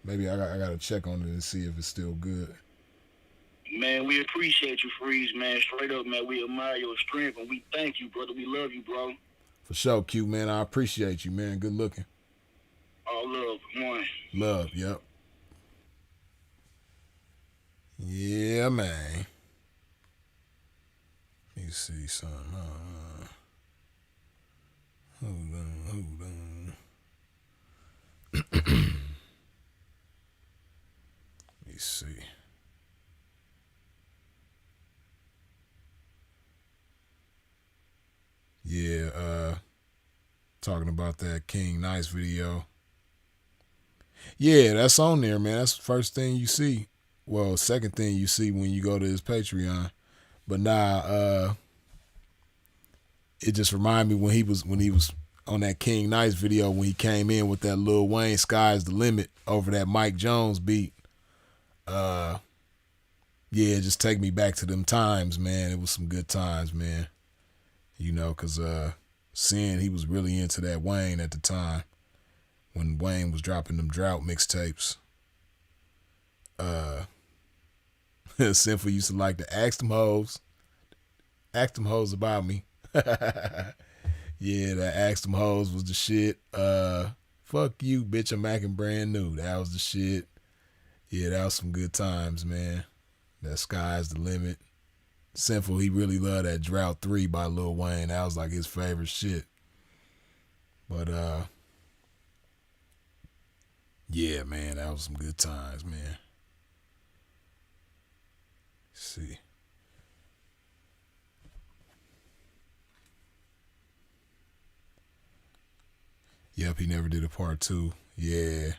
maybe I gotta check on it and see if it's still good. Man, we appreciate you, Freeze, man. Straight up, man. We admire your strength and we thank you, brother. We love you, bro. For sure, Q, man. I appreciate you, man. Good looking. All love, one. Love, yep. Yeah, man. Let me see something. Hold on. Let me see. Yeah, talking about that King Nice video. Yeah, that's on there, man. That's the first thing you see. Well, second thing you see when you go to his Patreon. But nah, it just reminded me when he was on that King Nice video when he came in with that Lil Wayne "Sky's the Limit" over that Mike Jones beat. Yeah, just take me back to them times, man. It was some good times, man. Because seeing he was really into that Wayne at the time when Wayne was dropping them drought mixtapes. Sinful used to like to ask them hoes about me. Yeah, that ask them hoes was the shit. Fuck you, bitch, I'm acting brand new. That was the shit. Yeah, that was some good times, man. That Sky's the Limit. Sinful, he really loved that Drought 3 by Lil Wayne. That was like his favorite shit. But yeah, man, that was some good times, man. Let's see. Yep, he never did a part 2. Yeah.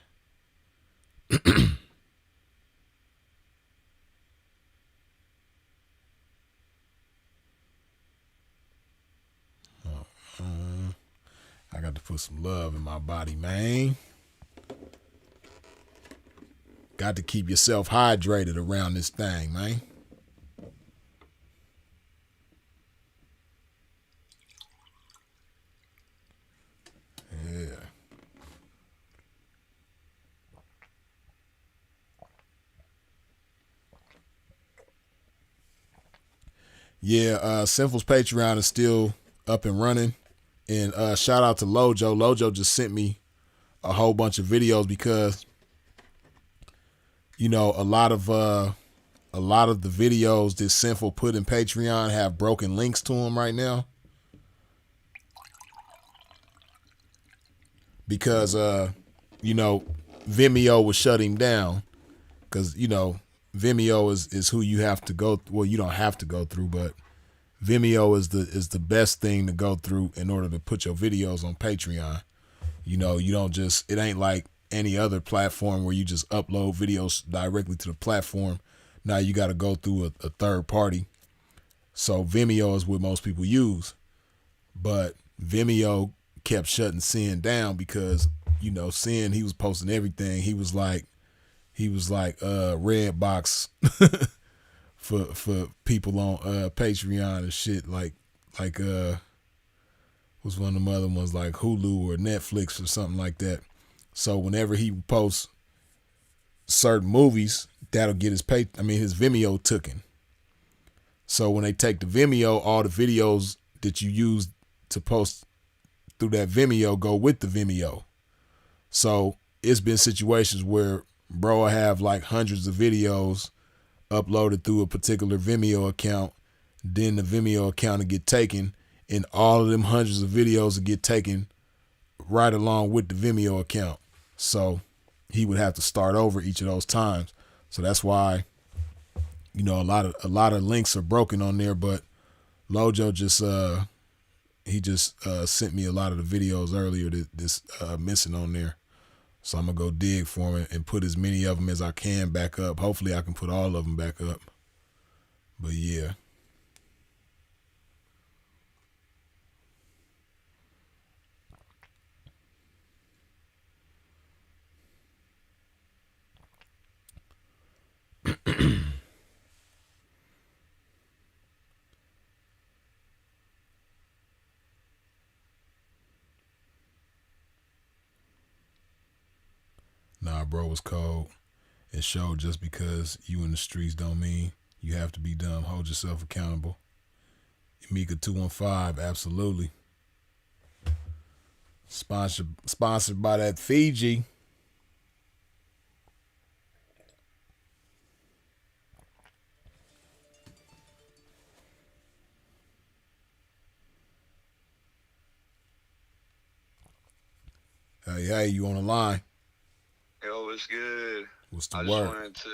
I got to put some love in my body, man. Got to keep yourself hydrated around this thing, man. Yeah. Yeah, Sinful's Patreon is still up and running. And shout out to Lojo. Lojo just sent me a whole bunch of videos because, a lot of a lot of the videos that Sinful put in Patreon have broken links to them right now. Because, you know, Vimeo will shut him down. Because, you know, Vimeo is who you have to go. Well, you don't have to go through, but Vimeo is the best thing to go through in order to put your videos on Patreon. You know, you don't just, it ain't like any other platform where you just upload videos directly to the platform. Now you got to go through a third party. So Vimeo is what most people use. But Vimeo kept shutting Sin down because, you know, Sin, he was posting everything. He was like red box for people on Patreon and shit, like was one of the other ones like Hulu or Netflix or something like that. So whenever he posts certain movies, that'll get his Vimeo taken. So when they take the Vimeo, all the videos that you use to post through that Vimeo go with the Vimeo. So it's been situations where bro will have like hundreds of videos uploaded through a particular Vimeo account. Then the Vimeo account will get taken, and all of them hundreds of videos will get taken right along with the Vimeo account. So he would have to start over each of those times. So that's why, you know, a lot of links are broken on there. But Lojo just sent me a lot of the videos earlier that's missing on there. So I'm gonna go dig for him and put as many of them as I can back up. Hopefully I can put all of them back up. But yeah. Nah, bro was cold. It showed just because you in the streets don't mean you have to be dumb. Hold yourself accountable. Mika 215, absolutely. Sponsored by that Fiji. Hey, you on the line? Yo, what's good? What's the I word? just wanted to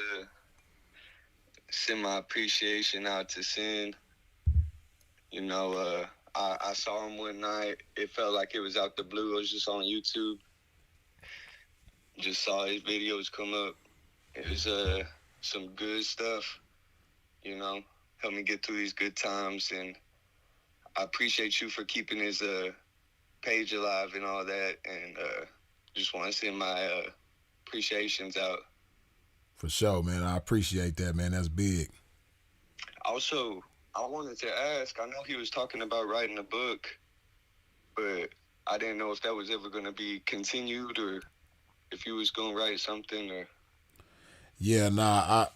send my appreciation out to Sin. You know, I saw him one night. It felt like it was out the blue. I was just on YouTube. Just saw his videos come up. It was some good stuff, you know, helped me get through these good times. And I appreciate you for keeping his page alive and all that. And just want to send my appreciations out. For sure, man. I appreciate that, man. That's big. Also, I wanted to ask, I know he was talking about writing a book, but I didn't know if that was ever going to be continued or if you was going to write something or... Yeah, nah,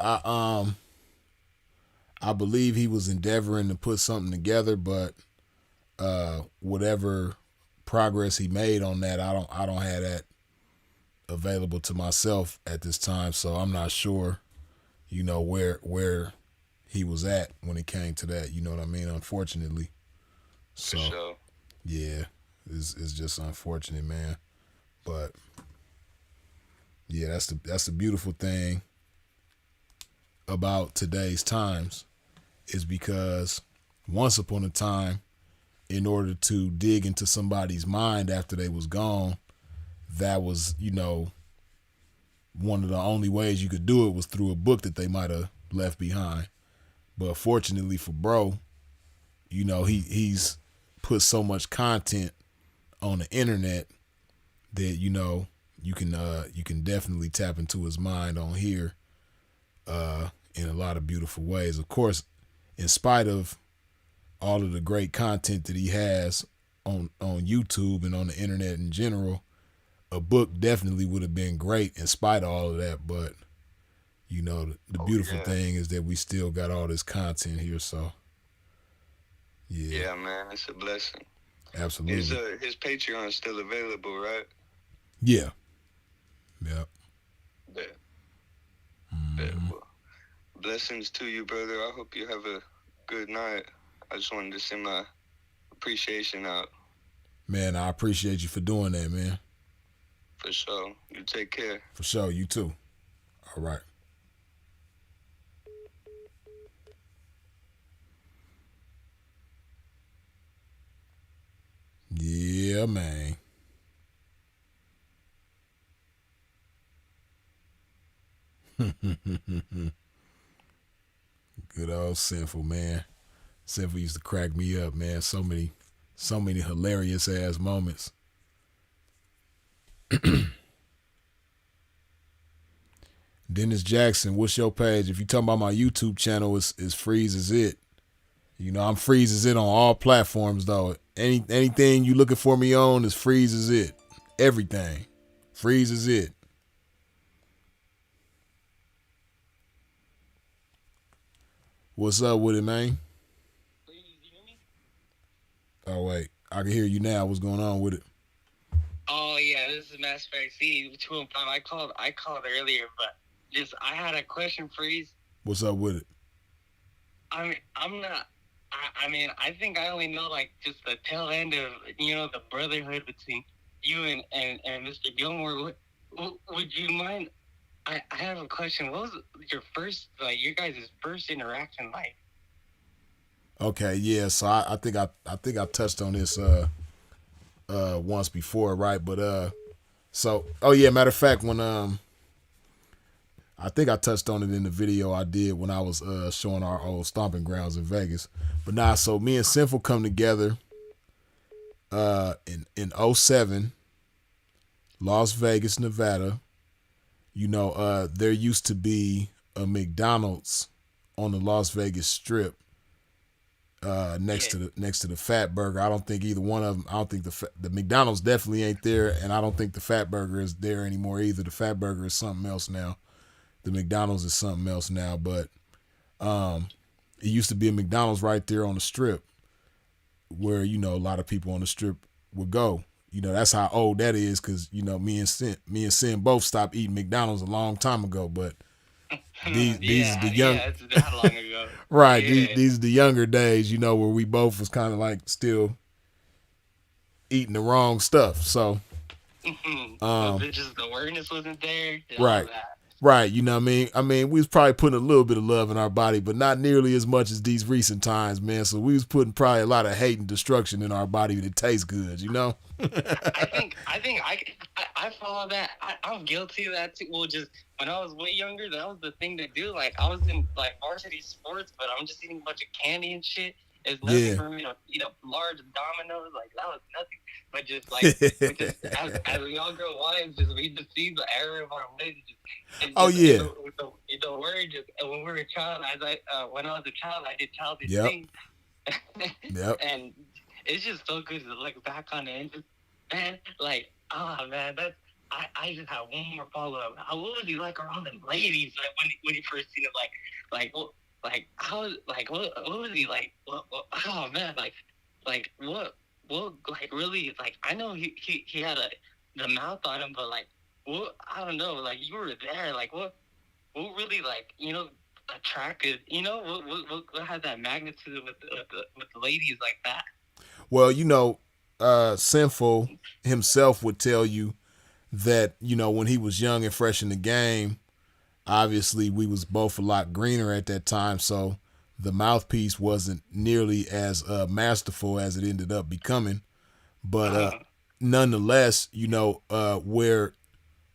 I believe he was endeavoring to put something together, but whatever progress he made on that, I don't have that available to myself at this time, so I'm not sure, you know, where he was at when it came to that, you know what I mean, unfortunately. So, sure. Yeah, it's just unfortunate, man. But yeah, that's the beautiful thing about today's times is because once upon a time, in order to dig into somebody's mind after they was gone, that was, you know, one of the only ways you could do it was through a book that they might have left behind. But fortunately for bro, you know, he's put so much content on the internet that, you know, you can definitely tap into his mind on here in a lot of beautiful ways. Of course, in spite of all of the great content that he has on YouTube and on the internet in general, a book definitely would have been great in spite of all of that. But, you know, the beautiful thing is that we still got all this content here. So, yeah. Yeah, man, it's a blessing. Absolutely. His Patreon is still available, right? Yeah. Yep. Yeah. Well, Blessings to you, brother. I hope you have a good night. I just wanted to send my appreciation out. Man, I appreciate you for doing that, man. For sure. You take care. For sure. You too. All right. Yeah, man. Good old Sinful, man. Sinful used to crack me up, man. So many hilarious ass moments. Dennis Jackson, what's your page? If you talking about my YouTube channel, it's Freeze is It. You know, I'm Freeze is It on all platforms though. Anything you looking for me on is Freeze is It. Everything. Freeze is It. What's up with it, man? Oh wait, I can hear you now. What's going on with it? Oh yeah, this is Mass Spec C 215. I called earlier, but I had a question for you. What's up with it? I mean, I think I only know like just the tail end of the brotherhood between you and Mr. Gilmore. Would you mind? I have a question. What was your first your guys' first interaction like? Okay, yeah. So I think I touched on this once before, right? But oh yeah, matter of fact, when I think I touched on it in the video I did when I was showing our old stomping grounds in Vegas. But so me and Sinful come together in 07, Las Vegas, Nevada. You know, there used to be a McDonald's on the Las Vegas Strip next to the Fat Burger. I don't think either one of them. I don't think the McDonald's definitely ain't there, and I don't think the Fat Burger is there anymore either. The Fat Burger is something else now. The McDonald's is something else now, but it used to be a McDonald's right there on the Strip where, a lot of people on the Strip would go. That's how old that is because, me and Sin both stopped eating McDonald's a long time ago, but these are the young... Yeah, it's that long ago. Right, Yeah. these are the younger days, where we both was kind of like still eating the wrong stuff, so... Just the awareness wasn't there. Right. Right, you know what I mean? I mean, we was probably putting a little bit of love in our body, but not nearly as much as these recent times, man. So we was putting probably a lot of hate and destruction in our body that tastes good, I think I follow that. I'm guilty of that too. Well, just when I was way younger, that was the thing to do. Like I was in varsity sports, but I'm just eating a bunch of candy and shit. It's nothing for me to eat up large Dominoes. Like that was nothing. But just as we all grow wise, we just see the error of our ways. Don't worry. Just when we were a child, when I was a child, I did childish things. Yep. And it's just so good to look back on it and just, man, man, I just have one more follow up. What was he like around the ladies? Like when he first seen it, what was he like? Oh man, what really, I know he had the mouth on him, but what, I don't know, you were there, what really attracted, what had that magnitude with the ladies like that? Well, Sinful himself would tell you that, when he was young and fresh in the game, obviously we was both a lot greener at that time, so the mouthpiece wasn't nearly as masterful as it ended up becoming. But nonetheless, where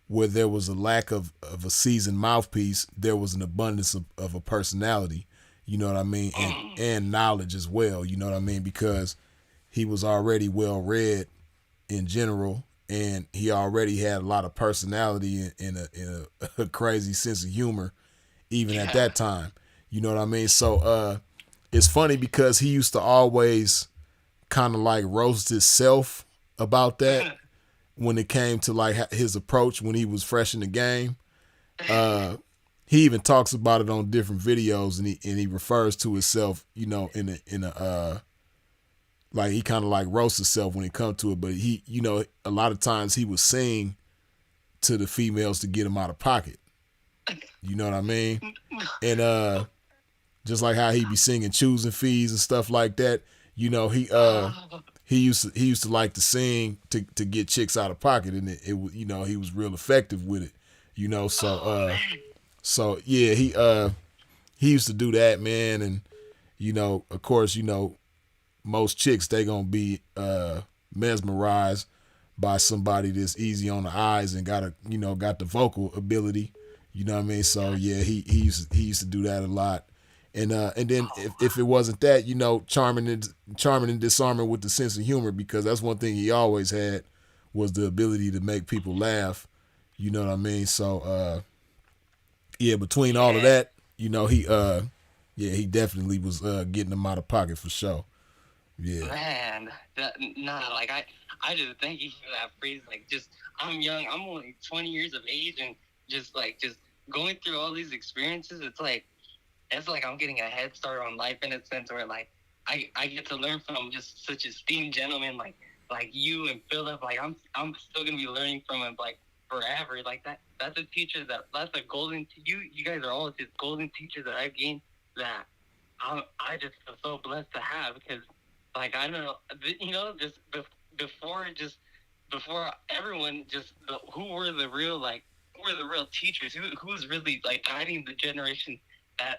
there was a lack of a seasoned mouthpiece, there was an abundance of a personality, you know what I mean, and knowledge as well, you know what I mean, because he was already well read in general, and he already had a lot of personality and a crazy sense of humor, even at that time. You know what I mean? So it's funny because he used to always kind of roast himself about that when it came to his approach when he was fresh in the game. He even talks about it on different videos, and he refers to himself, in a he kind of roasts himself when it comes to it. But he, a lot of times he would sing to the females to get him out of pocket. You know what I mean? And just like how he be singing choosing fees and stuff like that. You know, he used to like to sing to get chicks out of pocket, and it you know, he was real effective with it. You know, so yeah, he used to do that, man. And you know, of course, you know, most chicks, they gonna be mesmerized by somebody that's easy on the eyes and got the vocal ability. You know what I mean? So yeah, he used to do that a lot. And then if it wasn't that, you know, charming and disarming with the sense of humor, because that's one thing he always had, was the ability to make people laugh. You know what I mean? So yeah, between all of that, you know, he definitely was getting them out of pocket for sure. Yeah. Man, like I just thank you for that phrase. Like, just I'm young. I'm only 20 years of age, and just going through all these experiences. It's like I'm getting a head start on life in a sense where like I get to learn from just such esteemed gentlemen like you and Philip. Like I'm still gonna be learning from him like forever. Like that's a teacher that's a golden. You guys are all just golden teachers that I've gained that I just feel so blessed to have, because like I don't know, you know, just before everyone, just who were the real teachers, who was really like guiding the generation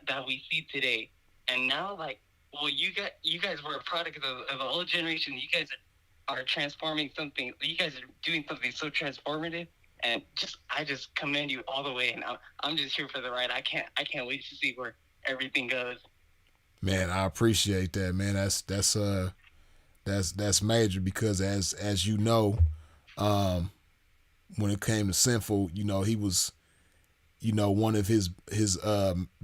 that we see today. And now, like, well, you guys were a product of an old generation. You guys are transforming something. You guys are doing something so transformative, and I just commend you all the way. And I'm just here for the ride. I can't wait to see where everything goes. Man, I appreciate that, man. That's major, because as you know, when it came to Sinful, you know, he was, you know, one of his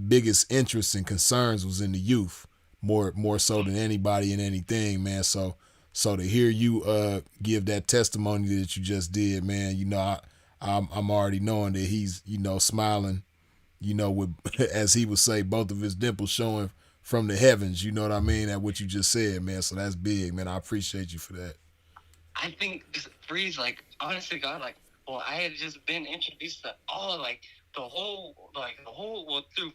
biggest interests and concerns was in the youth, more so than anybody and anything, man. So to hear you give that testimony that you just did, man, you know, I'm already knowing that he's, you know, smiling, you know, with, as he would say, both of his dimples showing from the heavens. You know what I mean? At what you just said, man. So that's big, man. I appreciate you for that. I think just Breeze, like, honestly, God, like, well, I had just been introduced to all, like, through,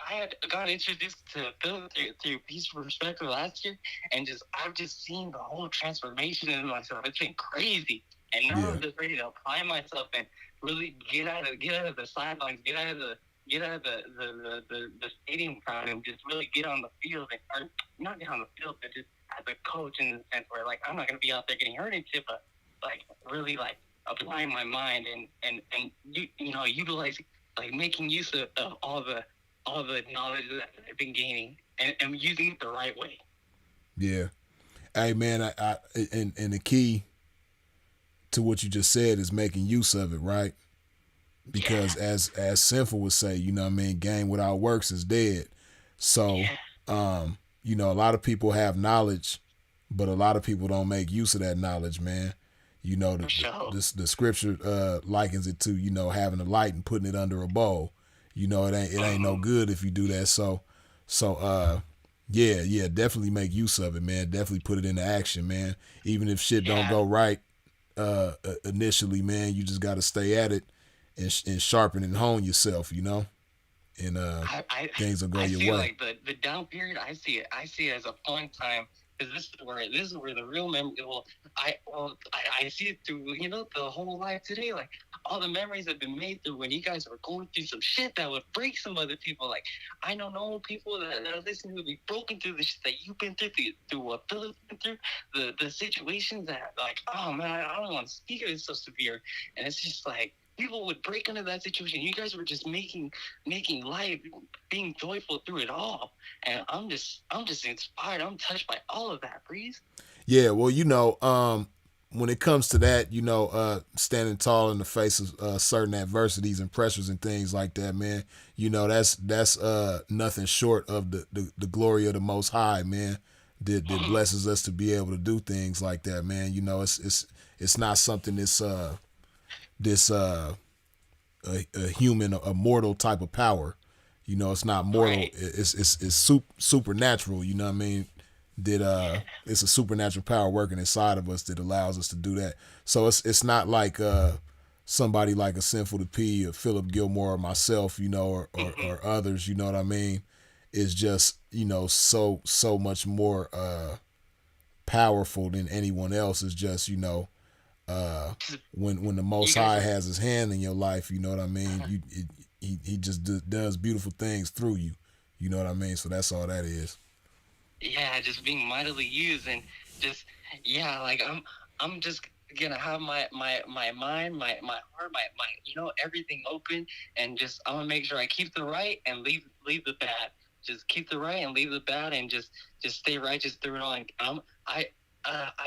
I had got introduced to Phil through Peaceful Perspective last year, and I've just seen the whole transformation in myself. It's been crazy. And now I'm just ready to apply myself and really get out of the sidelines, get out of the stadium crowd, and just really get on the field, or not get on the field, but just as a coach, in the sense where like I'm not gonna be out there getting hurt and shit, but like really like applying my mind and you know, utilizing, like making use of all the knowledge that I've been gaining, and using it the right way. Yeah. Hey man, I and the key to what you just said is making use of it, right? Because as Sinful would say, you know what I mean, game without works is dead. So you know, a lot of people have knowledge, but a lot of people don't make use of that knowledge, man. You know, the scripture likens it to, you know, having a light and putting it under a bowl. You know, it ain't no good if you do that. So yeah, definitely make use of it, man. Definitely put it into action, man. Even if shit don't go right initially, man, you just got to stay at it and sharpen and hone yourself, you know, and things will go your way. Like the down period, I see it as a fun time, because this is where the real memory. I see it through, you know, the whole life today. Like all the memories have been made through when you guys were going through some shit that would break some other people. Like I know normal people that are listening who be broken through the shit that you've been through what Philip's been through, the situations that, like, oh man, I don't want to speak of it, so severe, and it's just like people would break into that situation. You guys were just making life, being joyful through it all. And I'm just inspired. I'm touched by all of that, Breeze. Yeah, well, you know, when it comes to that, you know, standing tall in the face of certain adversities and pressures and things like that, man, you know, that's nothing short of the glory of the Most High, man, that blesses us to be able to do things like that, man. You know, it's not something that's a human, a mortal type of power. You know, it's not mortal. Right. It's supernatural. You know what I mean? That it's a supernatural power working inside of us that allows us to do that. So it's not like somebody like a Sinful to P or Philip Gilmore or myself, or others, you know what I mean, is just, so much more powerful than anyone else. Is just, when the Most High has his hand in your life, you know what I mean? He just does beautiful things through you. You know what I mean? So that's all that is. Yeah, just being mightily used, and just like I'm just gonna have my mind, my heart, my everything open, and just I'm gonna make sure I keep the right and leave the bad. Just keep the right and leave the bad, and just stay righteous through it all. And I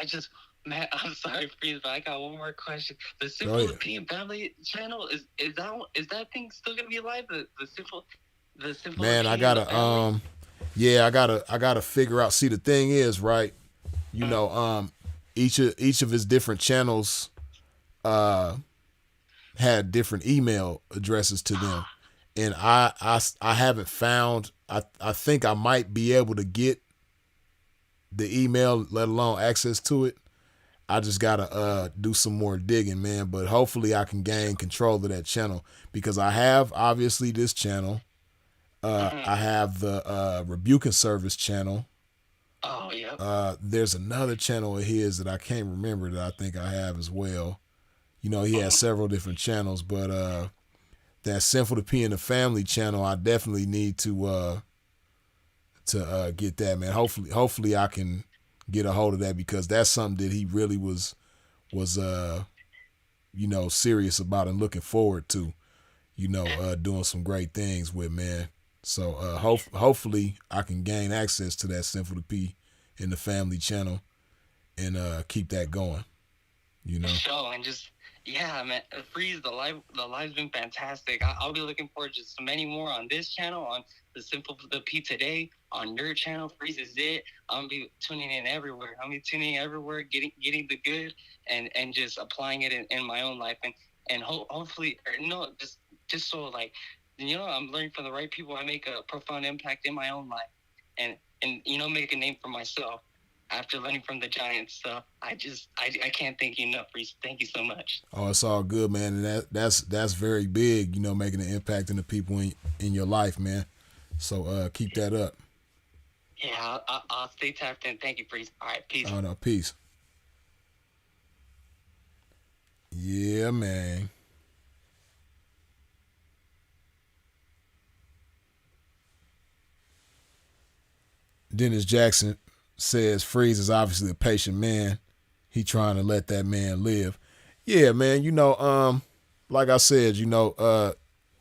just. Man, I'm sorry, Freeze, but I got one more question. The Simple P Family channel is that thing still gonna be alive? The Simple Man, I P gotta I gotta figure out. See, the thing is, right? Each of his different channels had different email addresses to them, and I haven't found. I think I might be able to get the email, let alone access to it. I just gotta do some more digging, man. But hopefully I can gain control of that channel, because I have obviously this channel. I have the Rebuking Service channel. Oh yeah. There's another channel of his that I can't remember that I think I have as well. He has several different channels, but that Sinful to P in the Family channel, I definitely need to get that, man. Hopefully I can get a hold of that, because that's something that he really was serious about and looking forward to, doing some great things with, man. So hopefully I can gain access to that Sinful to P in the Family channel and keep that going. Show and just man, Freeze, the live's been fantastic. I'll be looking forward to so many more on this channel, on the Simple the P Today, on your channel. Freeze is it. I'm gonna be tuning in everywhere. Getting the good and just applying it in my own life, and hopefully, just so like, I'm learning from the right people. I make a profound impact in my own life, and make a name for myself after learning from the giants. So I can't thank you enough, Reese. Thank you so much. Oh, it's all good, man. And that's very big, making an impact in the people in your life, man. So keep that up. Yeah, I'll stay tapped in. Thank you, Reese. All right, peace. Oh, no, peace. Yeah, man. Dennis Jackson says Freeze is obviously a patient man. He trying to let that man live. Yeah, man. Like I said,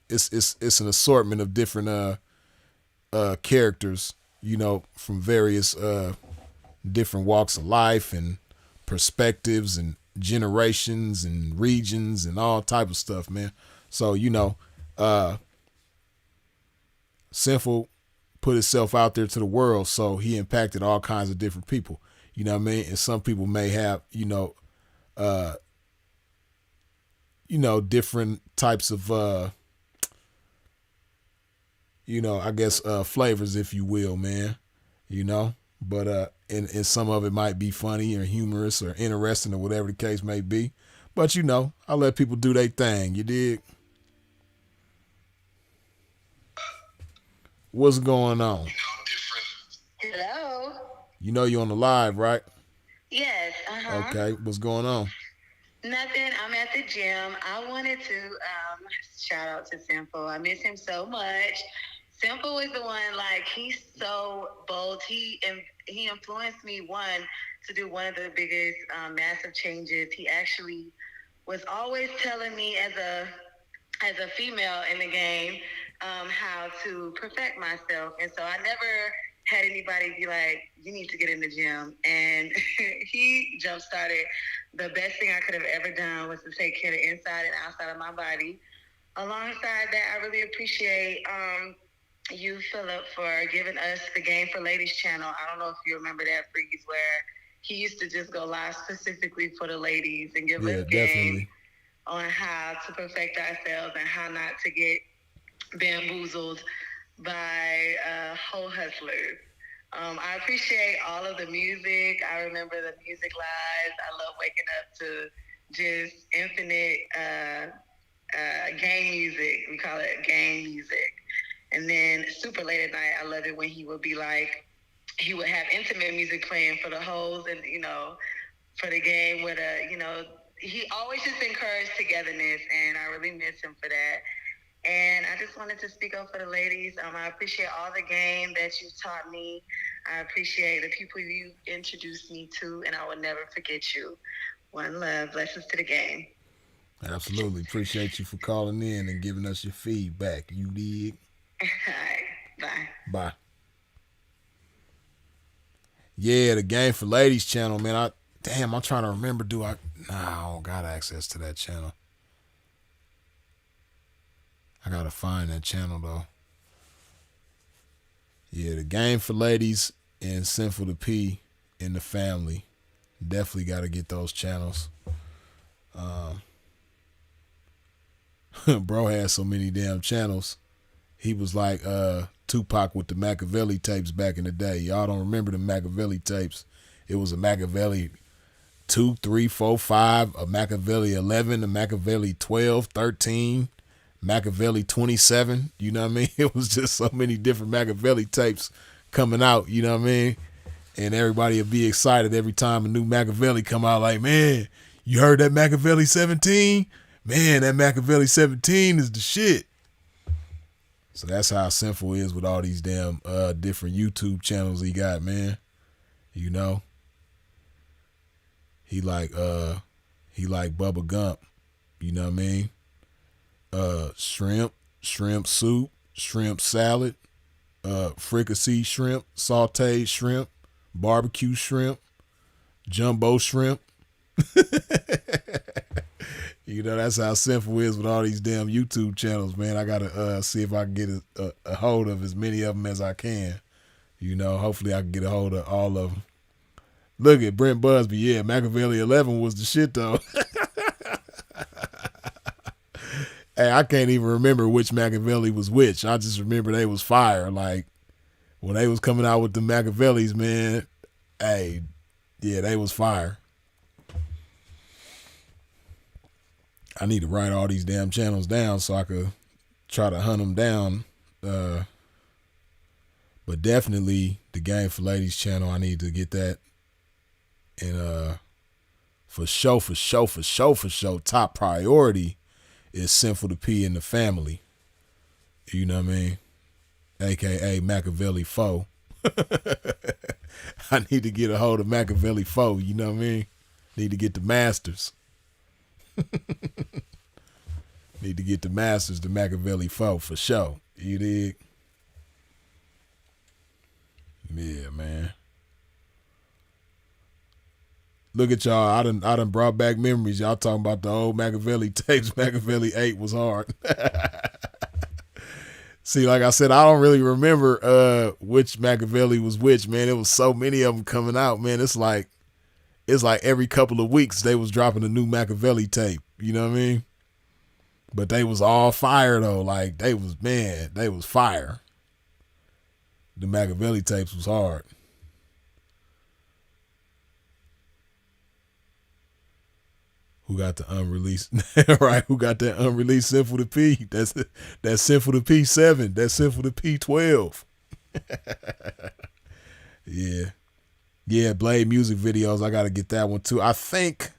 it's an assortment of different characters, from various different walks of life and perspectives and generations and regions and all type of stuff, man. So Sinful put itself out there to the world, so he impacted all kinds of different people. You know what I mean? And some people may have, different types of, I guess, flavors, if you will, man. But and some of it might be funny or humorous or interesting or whatever the case may be. But I let people do their thing. You dig? What's going on? Hello. You're on the live, right? Yes. Okay. What's going on? Nothing. I'm at the gym. I wanted to shout out to Simple. I miss him so much. Simple is the one, like, he's so bold. He influenced me, to do one of the biggest massive changes. He actually was always telling me as a female in the game how to perfect myself. And so I never had anybody be like, you need to get in the gym. And he jump-started. The best thing I could have ever done was to take care of the inside and outside of my body. Alongside that, I really appreciate you, Philip, for giving us the Game for Ladies channel. I don't know if you remember that, Freeze, where he used to just go live specifically for the ladies and give us game on how to perfect ourselves and how not to get bamboozled by hoe hustlers. I appreciate all of the music. I remember the music lives. I love waking up to just infinite game music. We call it game music. And then super late at night, I love it when he would be like, he would have intimate music playing for the hoes and, for the game with he always just encouraged togetherness, and I really miss him for that. And I just wanted to speak up for the ladies. I appreciate all the game that you've taught me. I appreciate the people you introduced me to, and I will never forget you. One love. Blessings to the game. Absolutely. Appreciate you for calling in and giving us your feedback. You dig? All right. Bye. Bye. Yeah, the Game for Ladies channel, man. I'm trying to remember. I don't got access to that channel. I gotta find that channel though. Yeah, the Game for Ladies and Sinful to P in the family. Definitely gotta get those channels. Bro had so many damn channels. He was like Tupac with the Machiavelli tapes back in the day. Y'all don't remember the Machiavelli tapes. It was a Machiavelli 2, 3, 4, 5, a Machiavelli 11, a Machiavelli 12, 13, Machiavelli 27. You know what I mean? It was just so many different Machiavelli tapes coming out. You know what I mean? And everybody would be excited every time a new Machiavelli come out. Like, man, you heard that Machiavelli 17? Man, that Machiavelli 17 is the shit. So that's how Sinful is with all these damn different YouTube channels he got, man. You know? He like Bubba Gump. You know what I mean? Shrimp soup, shrimp salad, fricassee shrimp, sauteed shrimp, barbecue shrimp, jumbo shrimp. You know, that's how Sinful is with all these damn YouTube channels, man. I gotta see if I can get a hold of as many of them as I can. You know, hopefully I can get a hold of all of them. Look at Brent Busby. Yeah, Machiavelli 11 was the shit, though. Hey, I can't even remember which Machiavelli was which. I just remember they was fire. Like, when they was coming out with the Machiavellis, man, hey, yeah, they was fire. I need to write all these damn channels down so I could try to hunt them down. But definitely the Game for Ladies channel, I need to get that. And for sure, top priority is Sinful to P in the family. You know what I mean? AKA Machiavelli 4. I need to get a hold of Machiavelli 4, you know what I mean? Need to get the masters. Need to get the masters to Machiavelli 4 for sure. You dig? Yeah, man. Look at y'all. I done brought back memories. Y'all talking about the old Machiavelli tapes. Machiavelli 8 was hard. See, like I said, I don't really remember which Machiavelli was which, man. It was so many of them coming out, man. It's like every couple of weeks they was dropping a new Machiavelli tape. You know what I mean? But they was all fire though. Like they was fire. The Machiavelli tapes was hard. Who got the unreleased? Right? Who got that unreleased Sinful to P? That's Sinful to P 7. That's Sinful to P 12. Yeah. Yeah, Blade music videos. I got to get that one too. I think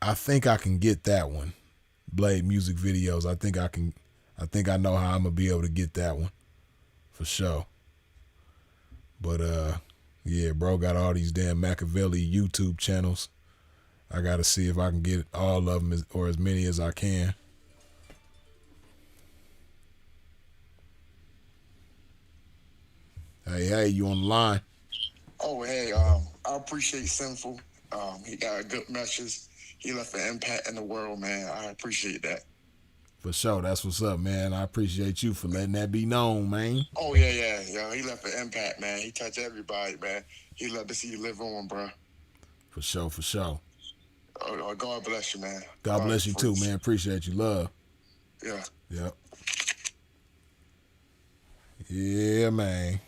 I can get that one. Blade music videos. I think I know how I'm going to be able to get that one. For sure. But yeah, bro got all these damn Machiavelli YouTube channels. I got to see if I can get all of them or as many as I can. Hey, you on the line? Oh, hey, I appreciate Sinful. He got a good message. He left an impact in the world, man. I appreciate that. For sure. That's what's up, man. I appreciate you for letting that be known, man. Oh, yeah. He left an impact, man. He touched everybody, man. He love to see you live on, bro. For sure. Oh, God bless you, man. God bless you too, man. Appreciate you. Love. Yeah. Yep. Yeah, man.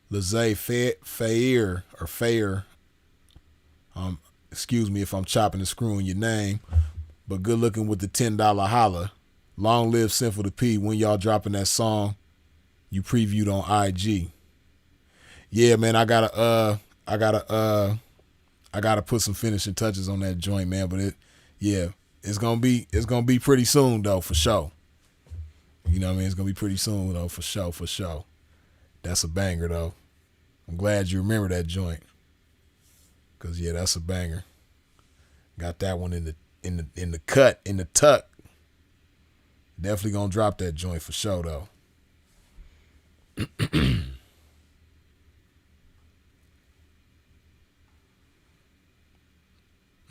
Lizzie Fair or Fair. Excuse me if I'm chopping and screwing your name, but good looking with the $10 holla. Long live Sinful to P. When y'all dropping that song you previewed on IG? Yeah, man, I gotta put some finishing touches on that joint, man. But it's gonna be pretty soon though, for sure. You know what I mean? It's gonna be pretty soon though, for sure. That's a banger though. I'm glad you remember that joint. Cause yeah, that's a banger. Got that one in the cut, in the tuck. Definitely gonna drop that joint for sure though.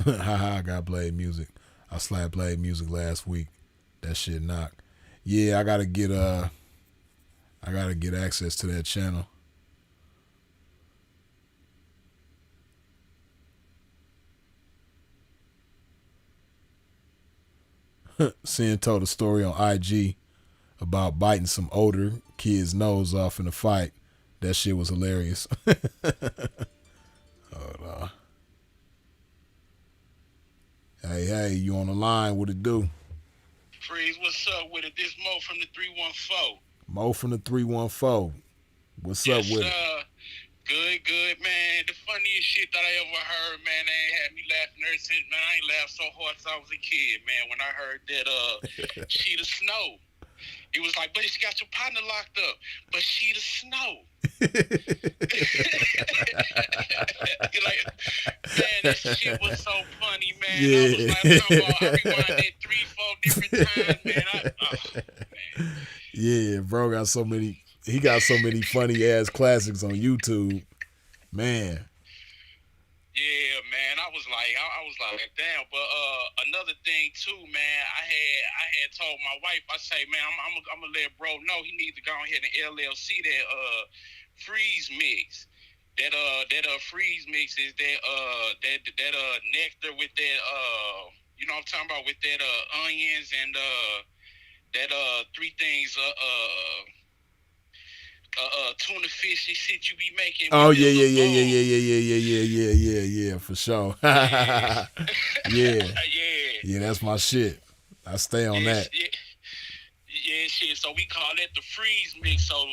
Haha, I got Blade Music. I slapped Blade Music last week. That shit knocked. Yeah, I gotta get access to that channel. Sin told a story on IG about biting some older kid's nose off in a fight. That shit was hilarious. Hold on. Hey, you on the line? What it do? Freeze, what's up with it? This Mo from the 314. Mo from the 314. What's up with it? Good, man. The funniest shit that I ever heard, man, they ain't had me laughing ever since, man. I ain't laughed so hard since I was a kid, man. When I heard that Sheet of Snow. It was like, but she got your partner locked up. But Sheet of Snow. Like, man, that shit was so funny, man. Yeah. I was like, I rewound it 3-4 different times, man. Yeah, bro got so many. He got so many funny ass classics on YouTube, man. Yeah, man. I was like, damn. But another thing too, man. I had told my wife. I say, man, I'm gonna let bro know he needs to go ahead and LLC that freeze mix. That freeze mix is that nectar with that you know what I'm talking about, with that onions and that three things tuna fish and shit you be making. Oh yeah, for sure. Yeah, that's my shit. I stay on that. Yeah, shit. So we call that the freeze mix. So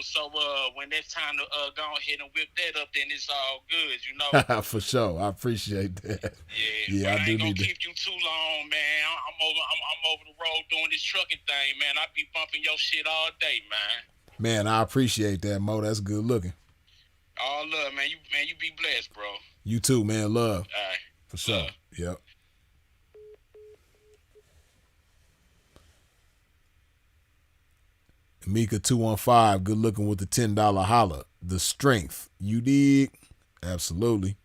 when it's time to go ahead and whip that up, then it's all good, you know. For sure, I appreciate that. Yeah, I do need to keep you too long, man. I'm over the road doing this trucking thing, man. I be bumping your shit all day, man. Man, I appreciate that, Mo. That's good looking. All love, man. You be blessed, bro. You too, man. Love. All right. For sure. Love. Yep. Mika 215, good looking with the $10 holla. The strength. You dig? Absolutely.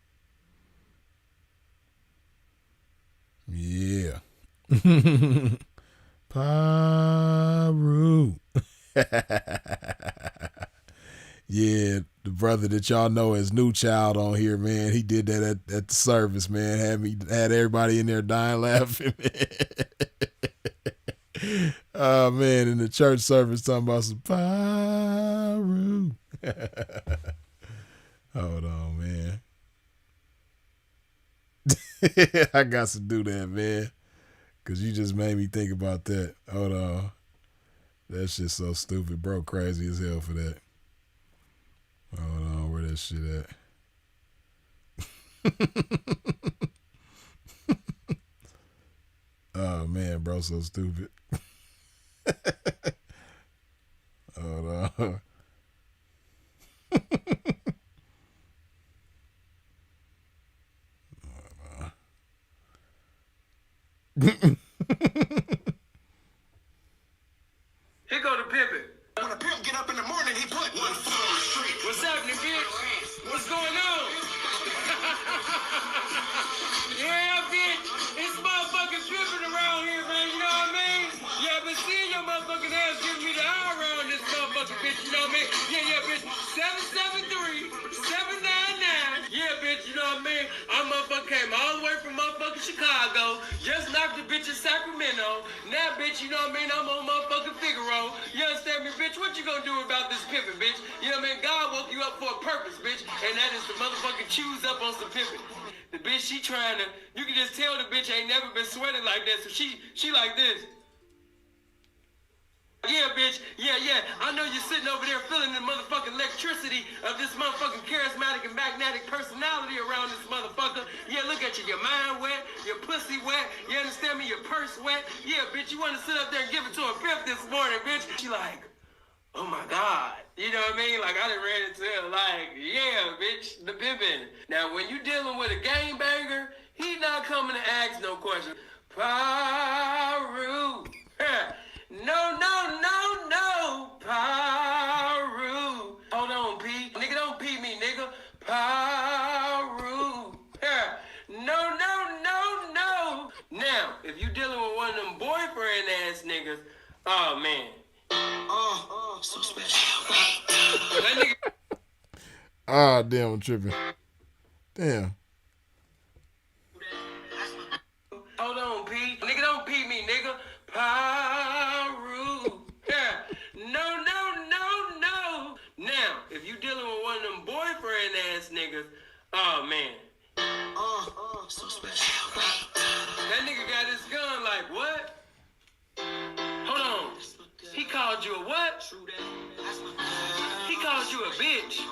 Yeah. Paru. Yeah, the brother that y'all know as New Child on here, man, he did that at the service, man. Had everybody in there dying laughing, man. Oh man, in the church service talking about some Paru. Hold on, man. I got to do that, man. Cause you just made me think about that. Hold on. That shit's so stupid, bro. Crazy as hell for that. Hold on, where that shit at? Oh man, bro, so stupid. Hold on. Here go the pimpin'. When a pimp get up in the morning, he put one foot on the street. What's happening, bitch? What's going on? Yeah, bitch. It's motherfucking tripping around here, man. You know what I mean? Yeah, I've been seeing your motherfucking ass giving me the eye around this motherfucking bitch. You know what I mean? Yeah, bitch. 773-799. Yeah, bitch. You know what I mean? I motherfucker came all the way from motherfucking Chicago, just knocked the bitch in Sacramento. Now, bitch, you know what I mean? I'm on motherfucking Figaro. You understand me, bitch? What you gonna do about this pimping, bitch? You know what I mean? God woke you up for a purpose, bitch, and that is to motherfucking choose up on some pimping. The bitch, she trying to, you can just tell the bitch ain't never been sweating like that, so she like this. Yeah, bitch. Yeah. I know you're sitting over there feeling the motherfucking electricity of this motherfucking charismatic and magnetic personality around this motherfucker. Yeah, look at you. Your mind wet, your pussy wet. You understand me? Your purse wet. Yeah, bitch. You want to sit up there and give it to a pimp this morning, bitch. She like, oh my God. You know what I mean? Like, I done ran into her like, yeah, bitch, the pimpin'. Now, when you dealing with a gangbanger, he not coming to ask no question. Paru. No, Paru. Hold on, P. Nigga, don't P me, nigga. Paru. No. Now, if you dealing with one of them boyfriend ass niggas, oh man. So special. That nigga. Ah, damn, I'm tripping. Damn. Hold on, P. Nigga, don't P me, nigga. Paru. No. Now, if you dealing with one of them boyfriend ass niggas, oh man. So special. That nigga got his gun like, what? Hold on. He called you a what? He called you a bitch.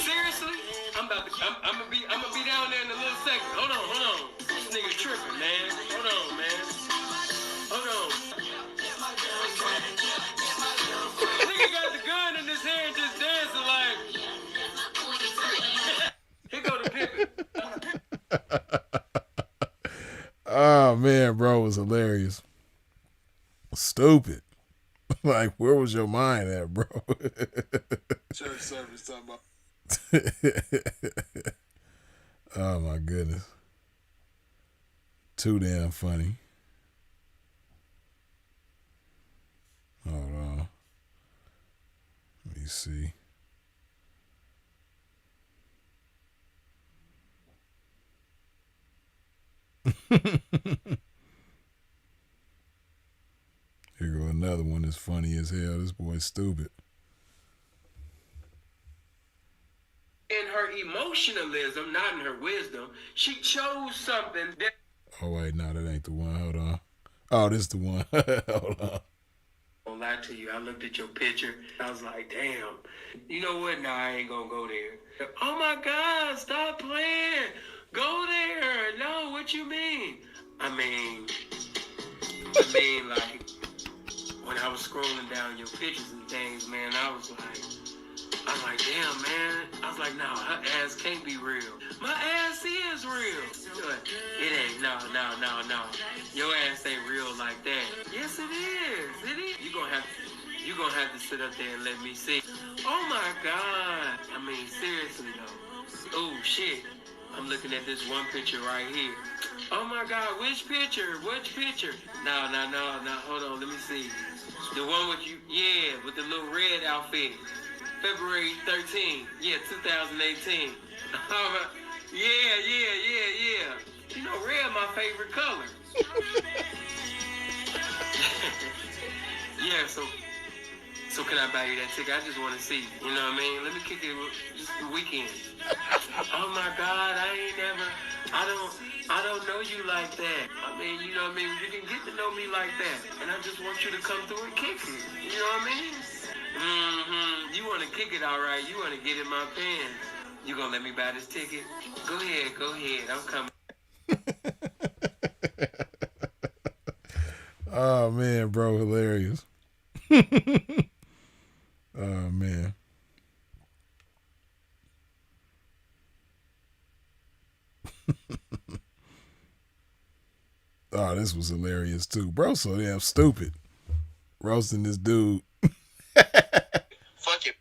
Seriously? I'm gonna be down there in a little second. Hold on. This nigga tripping, man. Hold on, man. Nigga got the gun in his hand just dancing like. Here go the pimpin'. Oh man, bro, it was hilarious. Stupid. Like, where was your mind at, bro? Church service talking about. Oh my goodness. Too damn funny. Hold on. Let me see. Here go another one that's funny as hell. This boy's stupid. In her emotionalism, not in her wisdom, she chose something that. Oh wait, no, that ain't the one. Hold on. Oh, this is the one. Hold on. I won't lie to you. I looked at your picture. I was like, damn. You know what? Nah, I ain't gonna go there. Oh my God, stop playing. Go there. No, what you mean? I mean, like, when I was scrolling down your pictures and things, man, I was like, damn, man. I was like, no, her ass can't be real. My ass is real. It ain't, no. Your ass ain't real like that. Yes, it is. You gonna have to sit up there and let me see. Oh my God. I mean, seriously though. Oh shit. I'm looking at this one picture right here. Oh my God, which picture? Which picture? No. Hold on, let me see. The one with you, yeah, with the little red outfit. February 13th, 2018. Yeah. You know, red my favorite color. Yeah, so can I buy you that ticket? I just want to see you. You know what I mean? Let me kick it just the weekend. Oh my God, I don't know you like that. I mean, you know what I mean? You can get to know me like that. And I just want you to come through and kick it. You know what I mean? You want to kick it, all right. You want to get in my pants. You gonna let me buy this ticket? Go ahead. I'm coming. Oh man, bro, hilarious. Oh man. Oh, this was hilarious too. Bro, so damn stupid. Roasting this dude. Fuck it.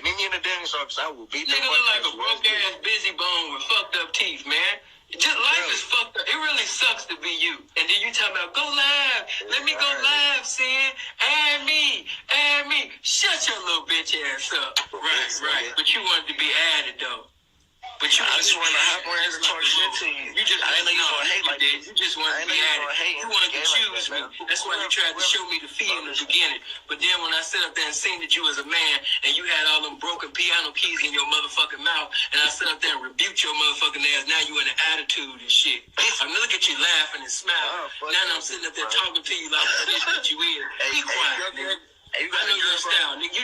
Meet me in the dentist office. I will beat the fuck like a broke ass busy bone with fucked up teeth, man. Just life is fucked up. It really sucks to be you. And then you talking about go live. Let me go live, Sin. Add me. Shut your little bitch ass up. Right. But you wanted to be added though. But you, I just want to hop on and talk shit to you. You just, I didn't know you were gonna hate like that. You just want to be at it. You wanted to choose me. That's why you tried to show me the fee in the beginning. But then when I sat up there and seen that you was a man and you had all them broken piano keys in your motherfucking mouth, and I sat up there and rebuked your motherfucking ass, now you in an attitude and shit. I mean, look at you laughing and smiling. Now I'm sitting up there talking to you like this that you is. Be quiet, nigga. Hey, I know your style, nigga. You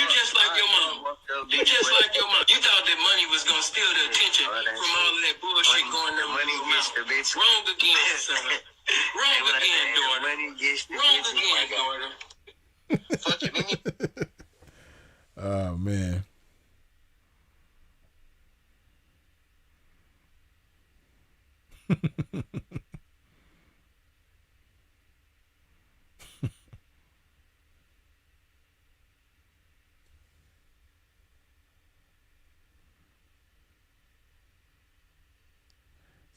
just like your mama. You just like your mama. You thought that money was gonna steal the attention from all of that bullshit going on. Money gets the bitch. Wrong again, son. Wrong again, daughter. Money gets the bitch. Wrong again, daughter. Fuck you, nigga. Oh man.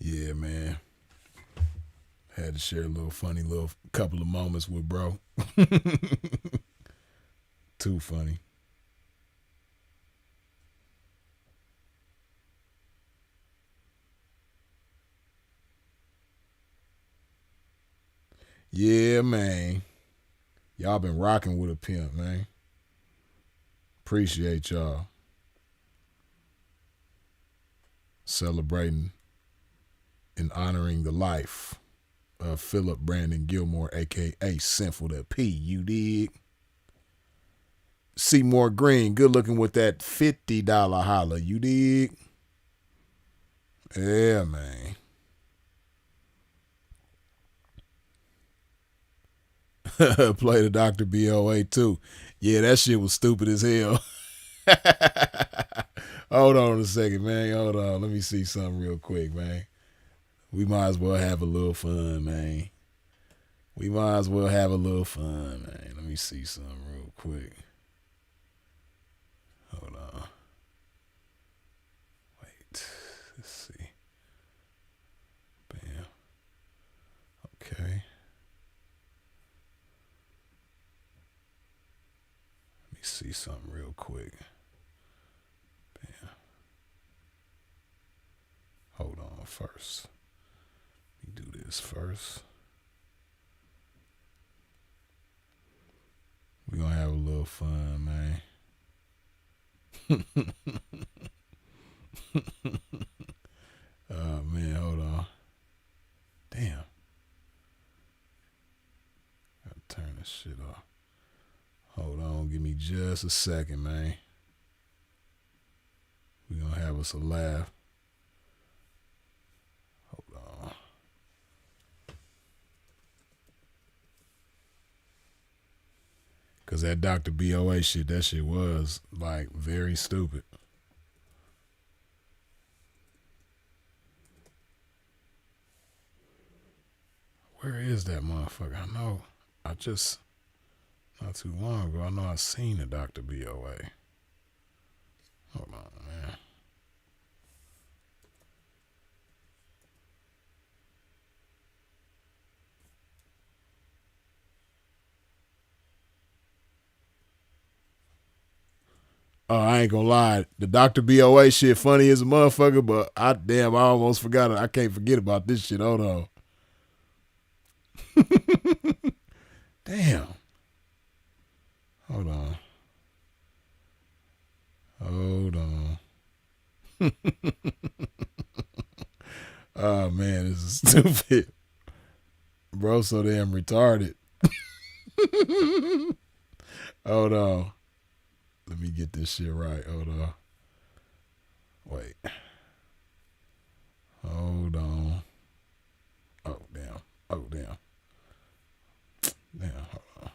Yeah, man. Had to share a little funny little couple of moments with bro. Too funny. Yeah, man. Y'all been rocking with a pimp, man. Appreciate y'all. Celebrating and honoring the life of Philip Brandon Gilmore, a.k.a. Sinful the P. You dig? Seymour Green, good looking with that $50 holler. You dig? Yeah, man. Play the Dr. BOA too. Yeah, that shit was stupid as hell. Hold on a second, man. Hold on. Let me see something real quick, man. We might as well have a little fun, man. We might as well have a little fun, man. Let me see something real quick. Hold on. Wait. Let's see. Bam. Okay. Let me see something real quick. Bam. Hold on first. Let me do this first. We're going to have a little fun, man. Oh, man, hold on. Damn. Gotta turn this shit off. Hold on, give me just a second, man. We're going to have us a laugh. Hold on. Because that Dr. BOA shit, that shit was, like, very stupid. Where is that motherfucker? I know. Not too long ago, I know I seen a Dr. BOA. Hold on, man. Oh, I ain't gonna lie. The Dr. BOA shit funny as a motherfucker, but I almost forgot it. I can't forget about this shit. Hold on. Damn. Hold on. Oh, man, this is stupid. Bro, so damn retarded. Hold on. Let me get this shit right. Hold on. Wait. Hold on. Oh, damn. Damn, hold on.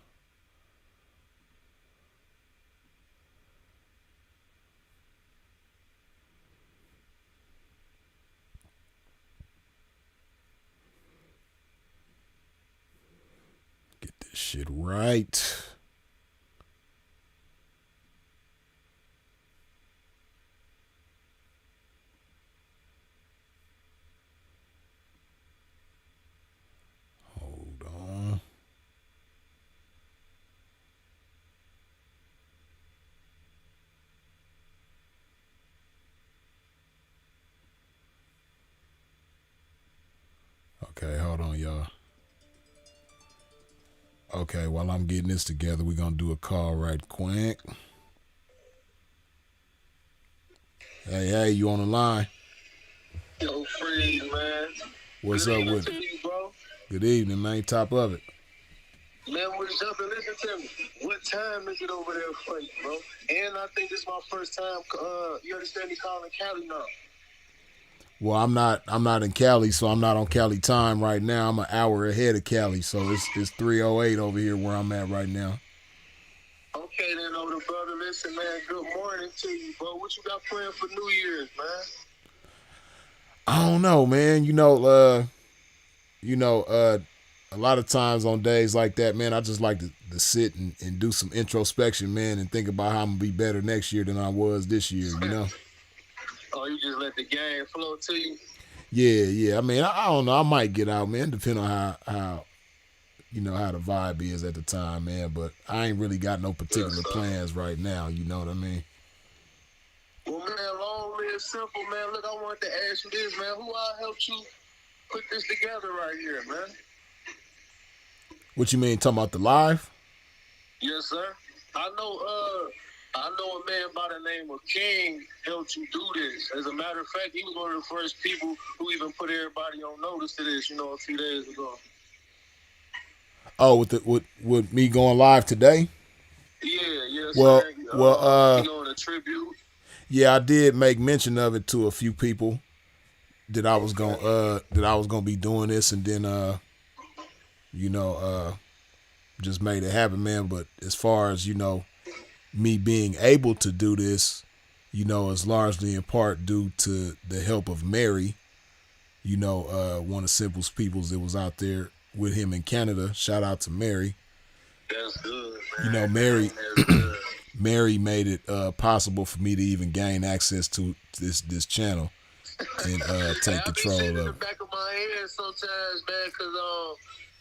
Get this shit right. Hold on. Okay, hold on, y'all. Okay, while I'm getting this together, we're going to do a call right quick. Hey, you on the line? Yo, Freeze, man. What's Good up evening with to it? you, bro. Good evening, man. Top of it. Man, what's up? And listen to me. What time is it over there for you, bro? And I think this is my first time. You understand me calling Cali now? Well, I'm not in Cali, so I'm not on Cali time right now. I'm an hour ahead of Cali, so it's 3:08 over here where I'm at right now. Okay, then, older brother. Listen, man. Good morning to you, bro. What you got planned for New Year's, man? I don't know, man. A lot of times on days like that, man, I just like to sit and do some introspection, man, and think about how I'm gonna be better next year than I was this year, you know? Oh, you just let the game flow to you? Yeah. I mean, I don't know. I might get out, man, depending on how the vibe is at the time, man. But I ain't really got no particular plans right now, you know what I mean? Well, man, long live Simple, man. Look, I wanted to ask you this, man. Who all helped you put this together right here, man? What you mean, talking about the live? Yes, sir. I know a man by the name of King helped you do this. As a matter of fact, he was one of the first people who even put everybody on notice to this, a few days ago. Oh, with me going live today? Yeah, well, sir. In a tribute. Yeah, I did make mention of it to a few people that I was gonna be doing this, and then just made it happen, man. But as far as me being able to do this, is largely in part due to the help of Mary, one of Simple's peoples that was out there with him in Canada. Shout out to Mary. That's good, man. Mary made it possible for me to even gain access to this channel and take control of it. In the back of my head sometimes, man, because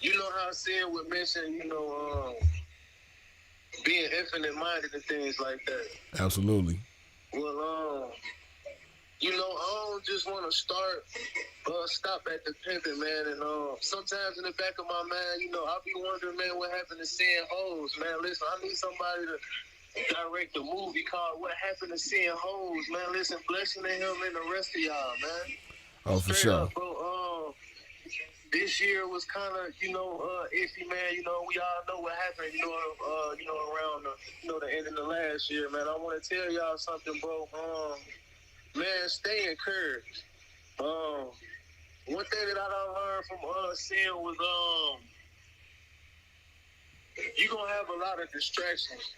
you know how Sin would mention, being infinite minded and things like that. Absolutely. Well, I don't just want to stop at the pimping, man. And sometimes in the back of my mind, I'll be wondering, man, what happened to Sin Hoes, man. Listen, I need somebody to direct a movie called What Happened to Sin Hoes, man. Listen, blessing to him and the rest of y'all, man. Oh, for sure. Up, bro. This year was kind of, iffy, man. We all know what happened, around the end of the last year, man. I want to tell y'all something, bro. Man, stay encouraged. One thing that I done learned from Sin was, you're going to have a lot of distractions.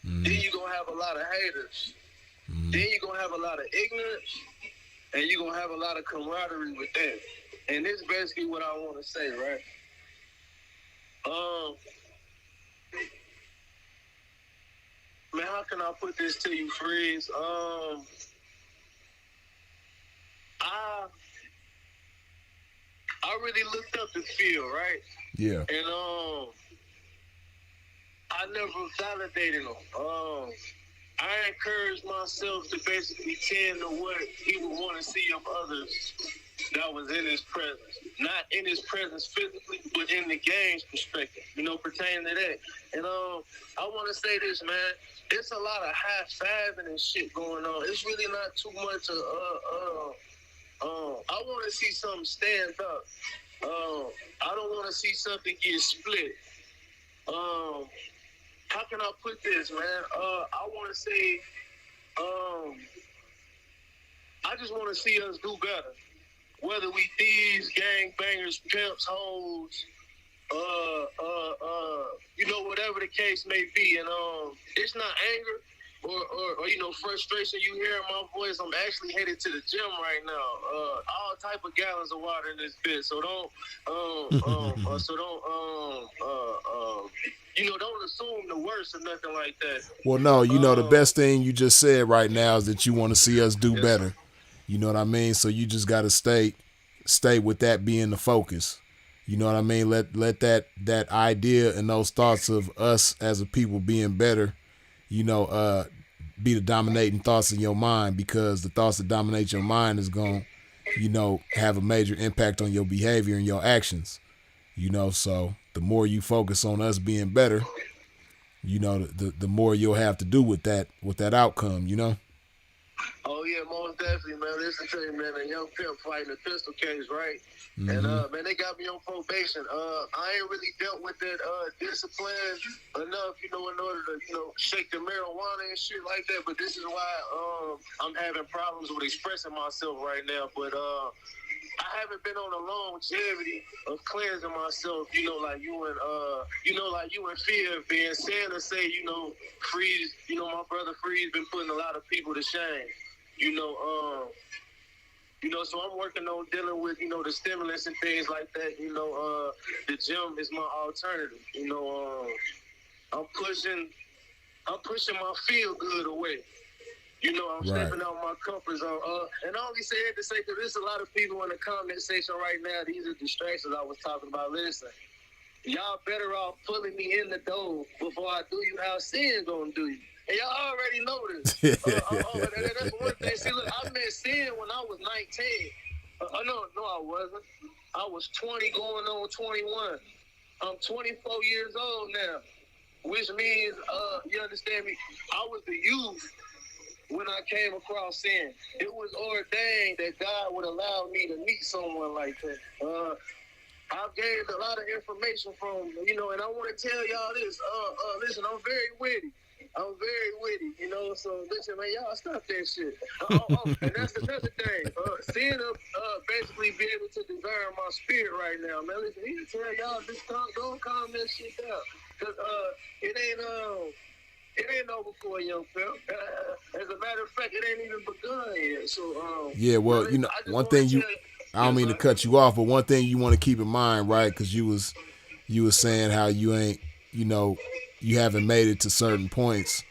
Then you're going to have a lot of haters. Then you're going to have a lot of ignorance. And you're going to have a lot of camaraderie with that. And this is basically what I want to say, right? Man, how can I put this to you, Freeze? I really looked up the field, right? Yeah. And I never validated him. I encouraged myself to basically tend to what he would want to see of others that was in his presence. Not in his presence physically, but in the game's perspective, pertaining to that. And I want to say this, man. It's a lot of high-fiving and shit going on. It's really not too much I want to see something stand up. I don't want to see something get split. How can I put this, man? I want to say, I just want to see us do better. Whether we thieves, gangbangers, pimps, hoes, whatever the case may be. And it's not anger or frustration you hear in my voice. I'm actually headed to the gym right now. All type of gallons of water in this bitch. So don't don't assume the worst or nothing like that. Well, no, the best thing you just said right now is that you want to see us do better. You know what I mean? So you just got to stay with that being the focus. You know what I mean? Let that idea and those thoughts of us as a people being better, be the dominating thoughts in your mind, because the thoughts that dominate your mind is going you know, have a major impact on your behavior and your actions. You know, so the more you focus on us being better, you know, the more you'll have to do with that outcome, you know? Oh yeah, most definitely, man. Listen to me, man. A young pimp fighting a pistol case, right? Mm-hmm. And man, they got me on probation. I ain't really dealt with that discipline enough, you know, in order to, you know, shake the marijuana and shit like that. But this is why I'm having problems with expressing myself right now. But I haven't been on a longevity of cleansing myself, you know, like you and Fear being said to say, you know, Freeze, you know, my brother Freeze been putting a lot of people to shame, you know, so I'm working on dealing with, you know, the stimulants and things like that, you know, the gym is my alternative, you know, I'm pushing my feel good away. You know, I'm stepping out my comfort zone. And I only say it to say, because there's a lot of people in the comment section right now. These are distractions I was talking about. Listen, y'all better off pulling me in the door before I do you how sin gonna do you. And y'all already know this. That's one thing. See, look, I met sin when I was 19. No, I wasn't. I was 20 going on 21. I'm 24 years old now, which means, you understand me, I was the youth when I came across sin. It was ordained that God would allow me to meet someone like that. I've gained a lot of information from, you know, and I want to tell y'all this. Listen, I'm very witty. You know, so listen, man, y'all stop that shit. And that's another thing. Sin basically be able to discern my spirit right now, man. Listen, he can tell y'all this, don't calm that shit down. Because it ain't over for a young fella. As a matter of fact, it ain't even begun yet. So, yeah, well, you know, one thing I don't mean to cut you off, but one thing you want to keep in mind, right? Because you was saying how you ain't, you know, you haven't made it to certain points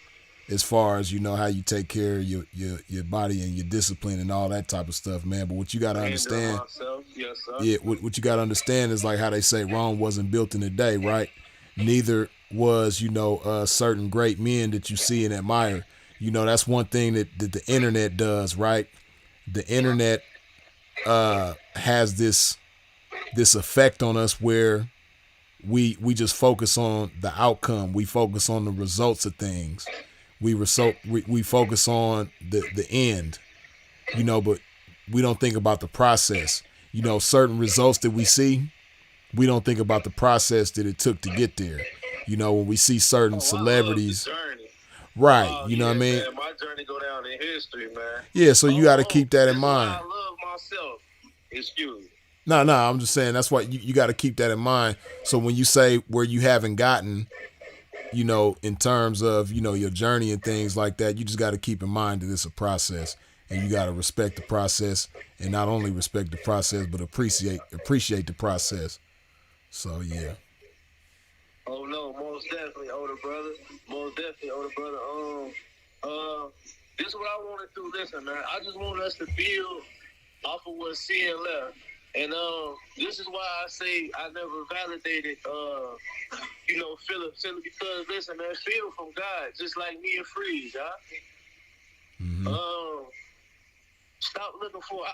as far as, you know, how you take care of your body and your discipline and all that type of stuff, man. But what you got to understand, yes, sir. yeah, what you got to understand is like how they say Rome wasn't built in a day, right? Neither was, you know, certain great men that you see and admire. You know, that's one thing that the internet does, right? The internet has this effect on us where we just focus on the outcome. We focus on the results of things. We focus on the end, you know, but we don't think about the process. You know, certain results that we see, we don't think about the process that it took to get there. You know, when we see certain celebrities, right? You know what I mean? Man, my journey go down in history, man. Yeah, so you got to keep that in mind. I love myself. Excuse me. No, I'm just saying that's why you got to keep that in mind. So when you say where you haven't gotten, you know, in terms of, you know, your journey and things like that, you just got to keep in mind that it's a process, and you got to respect the process, and not only respect the process, but appreciate the process. So yeah. Oh no, most definitely, older brother. This is what I want to do. Listen, man, I just want us to build off of what sin left. And this is why I say I never validated, you know, Philip, because listen, man, Phil from God, just like me and Freeze, huh? Mm-hmm. Stop looking for,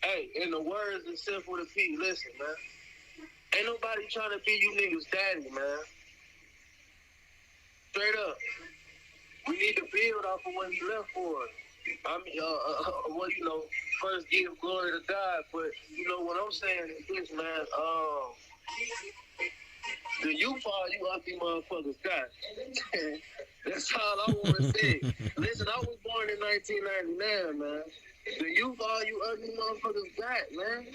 hey, in the words of Simple to P, listen, man, ain't nobody trying to be you niggas' daddy, man. Straight up. We need to build off of what he left for us. I mean, well, you know, first give glory to God, but, you know, what I'm saying is this, man, the youth all you ugly motherfuckers got. That's all I want to say. Listen, I was born in 1999, man. The youth all you ugly motherfuckers got, man.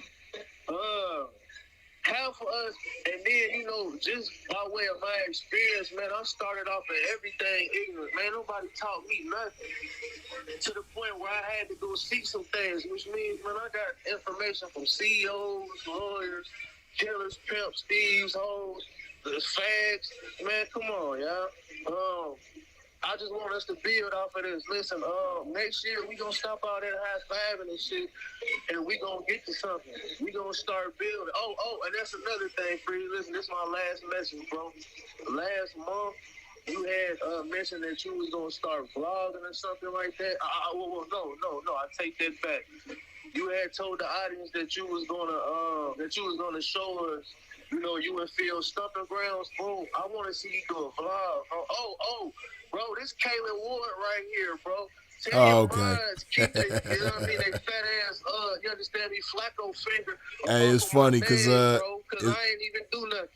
Half of us, and then, you know, just by way of my experience, man, I started off at everything ignorant, man. Nobody taught me nothing. To the point where I had to go seek some things, which means, man, I got information from CEOs, lawyers, killers, pimps, thieves, hoes, the fags. Man, come on, y'all. I just want us to build off of this. Listen, next year we gonna stop all that high-fiving and shit, and we gonna get to something. We gonna start building. Oh, and that's another thing, Free. Listen, this is my last message, bro. Last month, you had mentioned that you was gonna start vlogging or something like that. No, I take that back. you had told the audience that you was gonna show us, you know, you and Phil stumping grounds. Boom, I want to see you do a vlog. Oh, bro, this Kaylin Ward right here, bro. Tell your minds, keep they, you know what I mean, they fat ass, you understand me, Flacco finger. Hey, it's funny because I ain't even do nothing.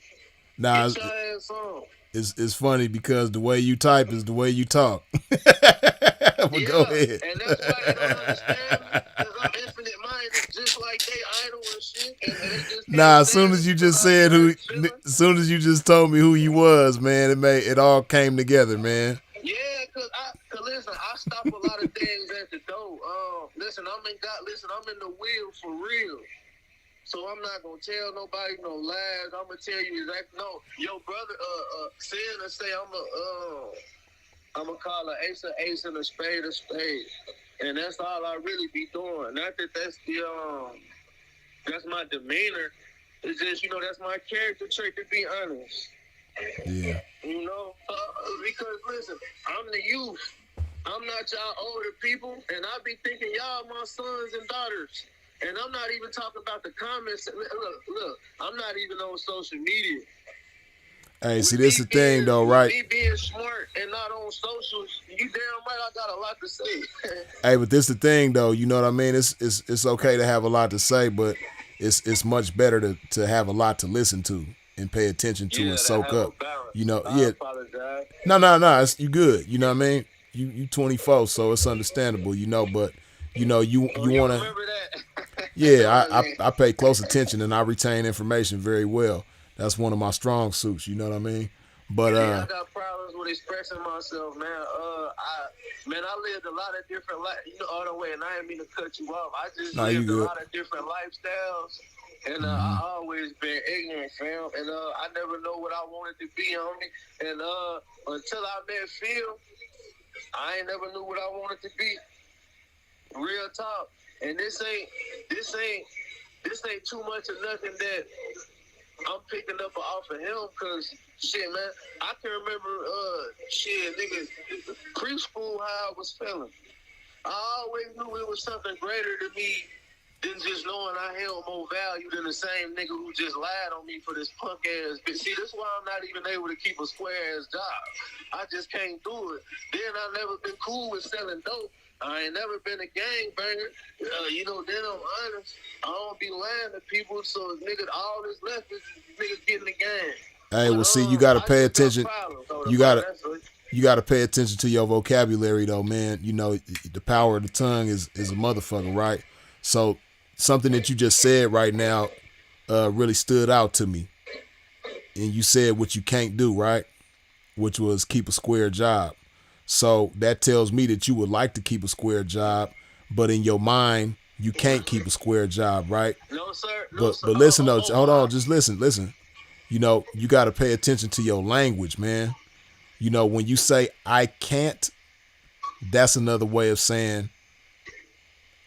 Nah, Get your ass on. It's funny because the way you type is the way you talk. But go ahead. And that's why they don't understand me, because I'm infinite minded, just like they idol and shit. And they just Nah, as soon as you just said as soon as you just told me who you was, man, it all came together, man. Yeah, cause listen, I stop a lot of things at the door. Listen, I'm in the wheel for real. So I'm not gonna tell nobody no lies. I'm gonna tell you exactly. No, your brother, saying and say I'm gonna call an ace and a spade, and that's all I really be doing. Not that that's my demeanor. It's just, you know, that's my character trait, to be honest. Yeah. You know, because listen, I'm the youth. I'm not y'all older people, and I be thinking y'all my sons and daughters. And I'm not even talking about the comments. Look, I'm not even on social media. Hey, see, this is the thing, though, right? Me being smart and not on socials, you damn right I got a lot to say. Hey, but this is the thing, though. You know what I mean? It's okay to have a lot to say, but it's much better to have a lot to listen to and pay attention to and soak up. You know, I apologize. No, you good. You know what I mean? You 24, so it's understandable. You know, but you know you want to. Yeah, I pay close attention and I retain information very well. That's one of my strong suits. You know what I mean? But I got problems with expressing myself, man. I lived a lot of different life. You know, all the way, and I didn't mean to cut you off. I just lived a lot of different lifestyles, and I always been ignorant, fam. And I never know what I wanted to be, homie. And until I met Phil, I ain't never knew what I wanted to be. Real talk. And this ain't too much of nothing that I'm picking up off of him, cause shit, man, I can remember niggas, preschool how I was feeling. I always knew it was something greater to me than just knowing I held more value than the same nigga who just lied on me for this punk ass bitch. See, that's why I'm not even able to keep a square ass job. I just can't do it. Then I've never been cool with selling dope. I ain't never been a gangbanger. You know, then I'm honest. I don't be lying to people, so niggas, all that's left is niggas getting the game. Hey, well, see, you got to pay attention. You got to pay attention to your vocabulary, though, man. You know, the power of the tongue is a motherfucker, right? So something that you just said right now really stood out to me. And you said what you can't do, right? Which was keep a square job. So that tells me that you would like to keep a square job, but in your mind, you can't keep a square job, right? No, sir. But listen, though, hold on, just listen. You know, you got to pay attention to your language, man. You know, when you say I can't, that's another way of saying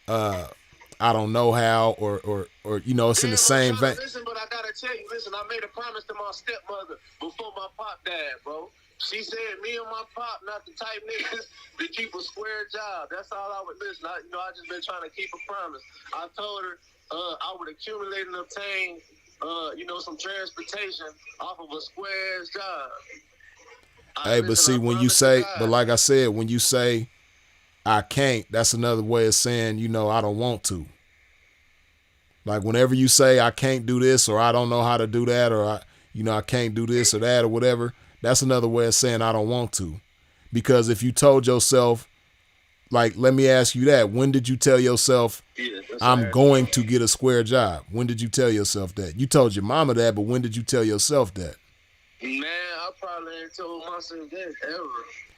I don't know how, or you know, it's in the same vein. Listen, but I gotta tell you, I made a promise to my stepmother before my pop died, bro. She said me and my pop not the type niggas to keep a square job. That's all I would listen. I just been trying to keep a promise. I told her I would accumulate and obtain, some transportation off of a square job. Hey, but see, when you say, but like I said, when you say I can't, that's another way of saying, you know, I don't want to. Like whenever you say I can't do this, or I don't know how to do that, or I can't do this or that or whatever, that's another way of saying I don't want to. Because if you told yourself, like, let me ask you that, when did you tell yourself I'm going to get a square job? When did you tell yourself that? You told your mama that, but when did you tell yourself that? Man, I probably ain't told myself that ever.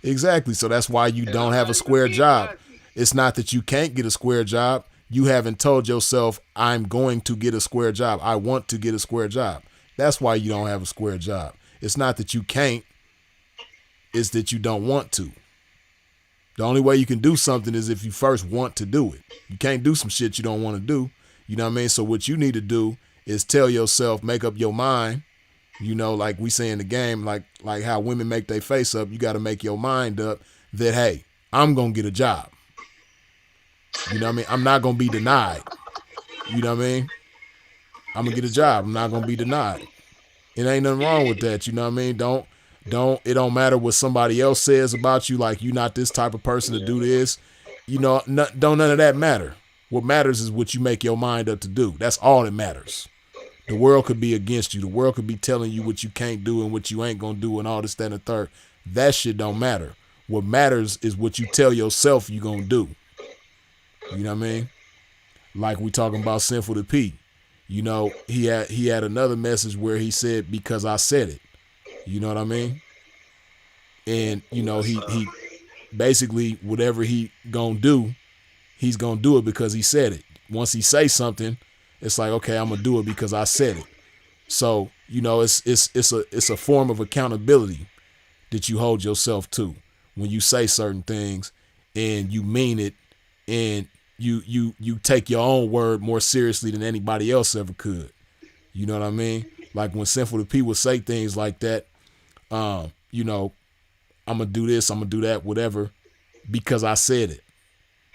Exactly. So that's why you don't have a square job. It's not that you can't get a square job. You haven't told yourself I'm going to get a square job. I want to get a square job. That's why you don't have a square job. It's not that you can't. It's that you don't want to. The only way you can do something is if you first want to do it. You can't do some shit you don't want to do. You know what I mean? So what you need to do is tell yourself, make up your mind. You know, like we say in the game, like how women make their face up, you got to make your mind up that, hey, I'm going to get a job. You know what I mean? I'm not going to be denied. You know what I mean? I'm gonna get a job. I'm not gonna be denied. It ain't nothing wrong with that. You know what I mean? It don't matter what somebody else says about you. Like, you're not this type of person to do this. You know, don't none of that matter. What matters is what you make your mind up to do. That's all that matters. The world could be against you. The world could be telling you what you can't do and what you ain't gonna do and all this, that, and the third. That shit don't matter. What matters is what you tell yourself you gonna do. You know what I mean? Like we talking about Sinful to P. You know, he had another message where he said, because I said it. You know what I mean? And, you know, he basically, whatever he gonna do, he's gonna do it because he said it. Once he say something, it's like, okay, I'm gonna do it because I said it. So, you know, it's a form of accountability that you hold yourself to when you say certain things and you mean it, and you take your own word more seriously than anybody else ever could. You know what I mean? Like when Sinful to P would say things like that, you know, I'm gonna do this, I'm gonna do that, whatever, because I said it.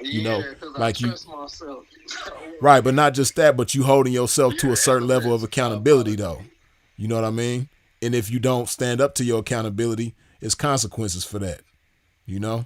You know, like you, right, but not just that, but you holding yourself to a certain level of accountability, though. You know what I mean? And if you don't stand up to your accountability, it's consequences for that. You know,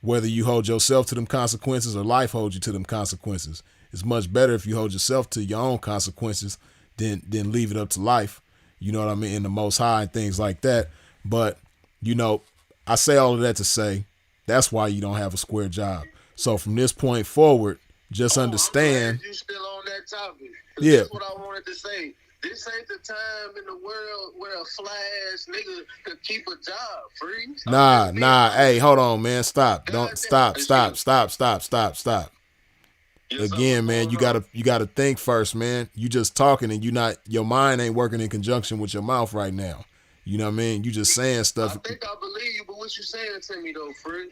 whether you hold yourself to them consequences or life holds you to them consequences, it's much better if you hold yourself to your own consequences than leave it up to life. You know what I mean? And the Most High and things like that. But, you know, I say all of that to say that's why you don't have a square job. So from this point forward, just understand. You still on that topic? Yeah. That's what I wanted to say. This ain't the time in the world where a fly-ass nigga could keep a job free. Nah. Hey, hold on, man. Stop. Stop. Again, man, you gotta think first, man. You just talking and your mind ain't working in conjunction with your mouth right now. You know what I mean? You just saying stuff. I think I believe you, but what you saying to me though, free?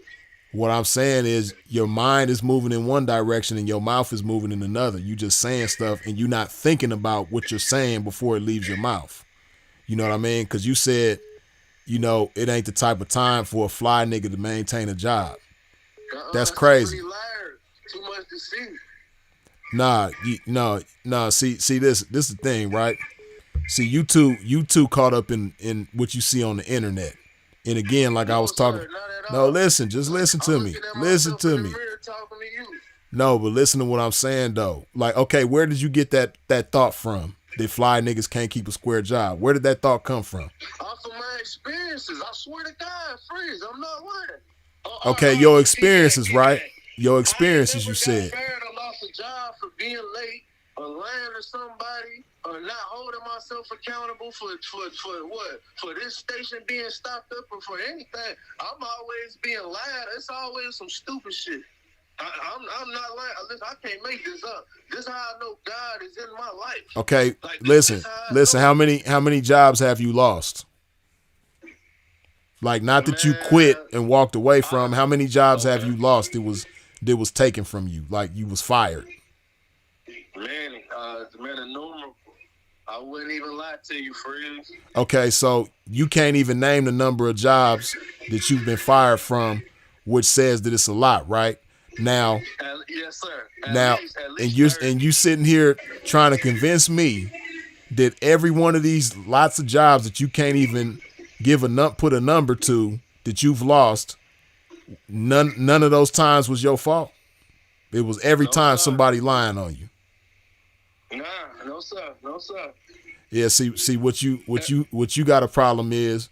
What I'm saying is your mind is moving in one direction and your mouth is moving in another. You just saying stuff and you're not thinking about what you're saying before it leaves your mouth. You know what I mean? Because you said, you know, it ain't the type of time for a fly nigga to maintain a job. That's crazy. Too much to see. Nah. See this is the thing, right? See, you two caught up in what you see on the internet. And again, like I was talking. No, listen, just listen to me. Listen to me. No, but listen to what I'm saying though. Like, okay, where did you get that thought from? That fly niggas can't keep a square job. Where did that thought come from? Off of my experiences. I swear to God, freeze. I'm not lying. Okay, your experiences, right? Your experiences, you said. I lost a job for being late, or lying to somebody, or not holding myself accountable for what? For this station being stopped up, or for anything. I'm always being lied. It's always some stupid shit. I'm not lying. Listen, I can't make this up. This is how I know God is in my life. Okay, like, listen. How many jobs have you lost? Like, not that you quit and walked away from. How many jobs have you lost? That was taken from you. Like you was fired. Man, innumerable. I wouldn't even lie to you, friends. Okay, so you can't even name the number of jobs that you've been fired from, which says that it's a lot, right? Now, yes, sir. At least you sitting here trying to convince me that every one of these lots of jobs that you can't even put a number to that you've lost, none of those times was your fault. It was every time somebody lying on you. Nah, no sir. Yeah, see what you got a problem is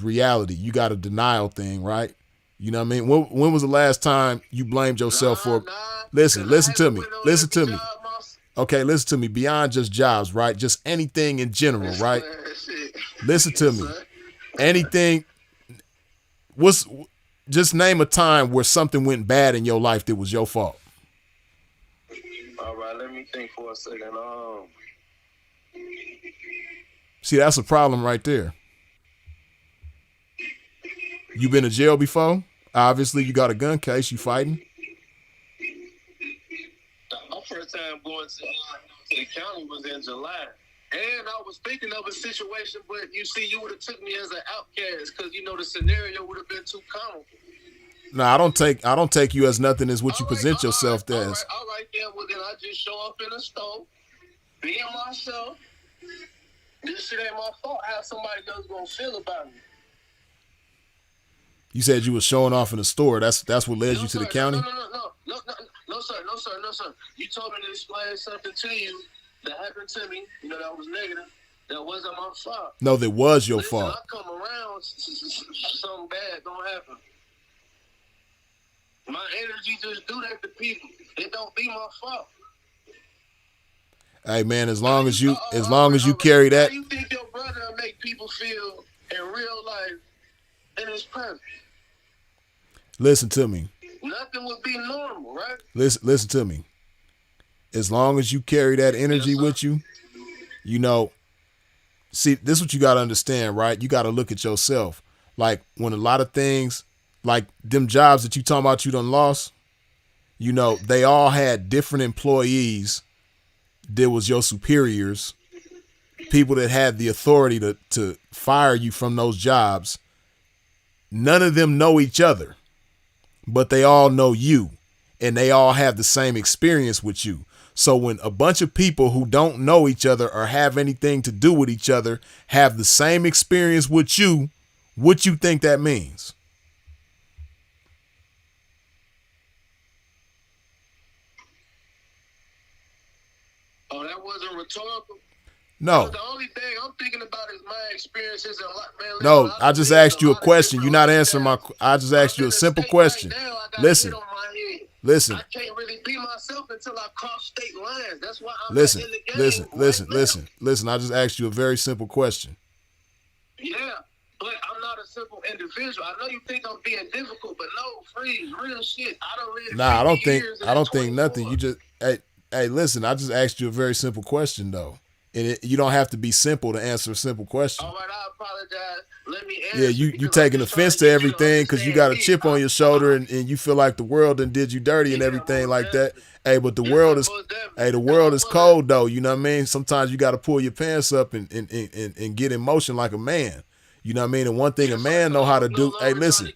reality. You got a denial thing, right? You know what I mean? When was the last time you blamed yourself for? Listen to me. Okay, listen to me. Beyond just jobs, right? Just anything in general, right? Listen to me. Anything. Just name a time where something went bad in your life that was your fault. All right, let me think for a second. See, that's a problem right there. You been to jail before? Obviously, you got a gun case. You fighting? My first time going to the county was in July. And I was thinking of a situation, but you see, you would have took me as an outcast because, you know, the scenario would have been too common. No, I don't take you as nothing as what you present yourself as. All right, then. Well, then I just show up in the store, being myself. This shit ain't my fault. How somebody else gonna feel about me? You said you was showing off in the store. That's what led you to the county? No, sir. You told me to explain something to you that happened to me. You know, that was negative. That wasn't my fault. No, that was your fault. I come around, something bad don't happen. My energy just do that to people. It don't be my fault. Hey man, as long as you carry that. How you think your brother will make people feel in real life in his presence? Listen to me. Nothing would be normal, right? Listen to me. As long as you carry that energy with you, you know, see, this is what you got to understand, right? You got to look at yourself. Like when a lot of things, like them jobs that you talking about you done lost, you know, they all had different employees. There was your superiors, people that had the authority to fire you from those jobs. None of them know each other, but they all know you, and they all have the same experience with you. So when a bunch of people who don't know each other or have anything to do with each other have the same experience with you, what you think that means? Oh, that wasn't rhetorical? No. The only thing I'm thinking about is my experiences in life, man. No, I just asked you a question. You're not answering I just asked you a simple question. Listen. I can't really be myself until I cross state lines. That's why I'm listen, in the game. listen. I just asked you a very simple question. Yeah, but I'm not a simple individual. I know you think I'm being difficult, but no, freeze, real shit. I don't really. Nah, I don't think nothing. You just hey, listen. I just asked you a very simple question though. And you don't have to be simple to answer a simple question. All right, I apologize. Let me answer. Yeah, you taking offense to everything because you got a chip on your shoulder and you feel like the world done did you dirty and everything like that. Hey, but the world is cold though. You know what I mean? Sometimes you got to pull your pants up and get in motion like a man. You know what I mean? And one thing a man know how to do. Hey, listen.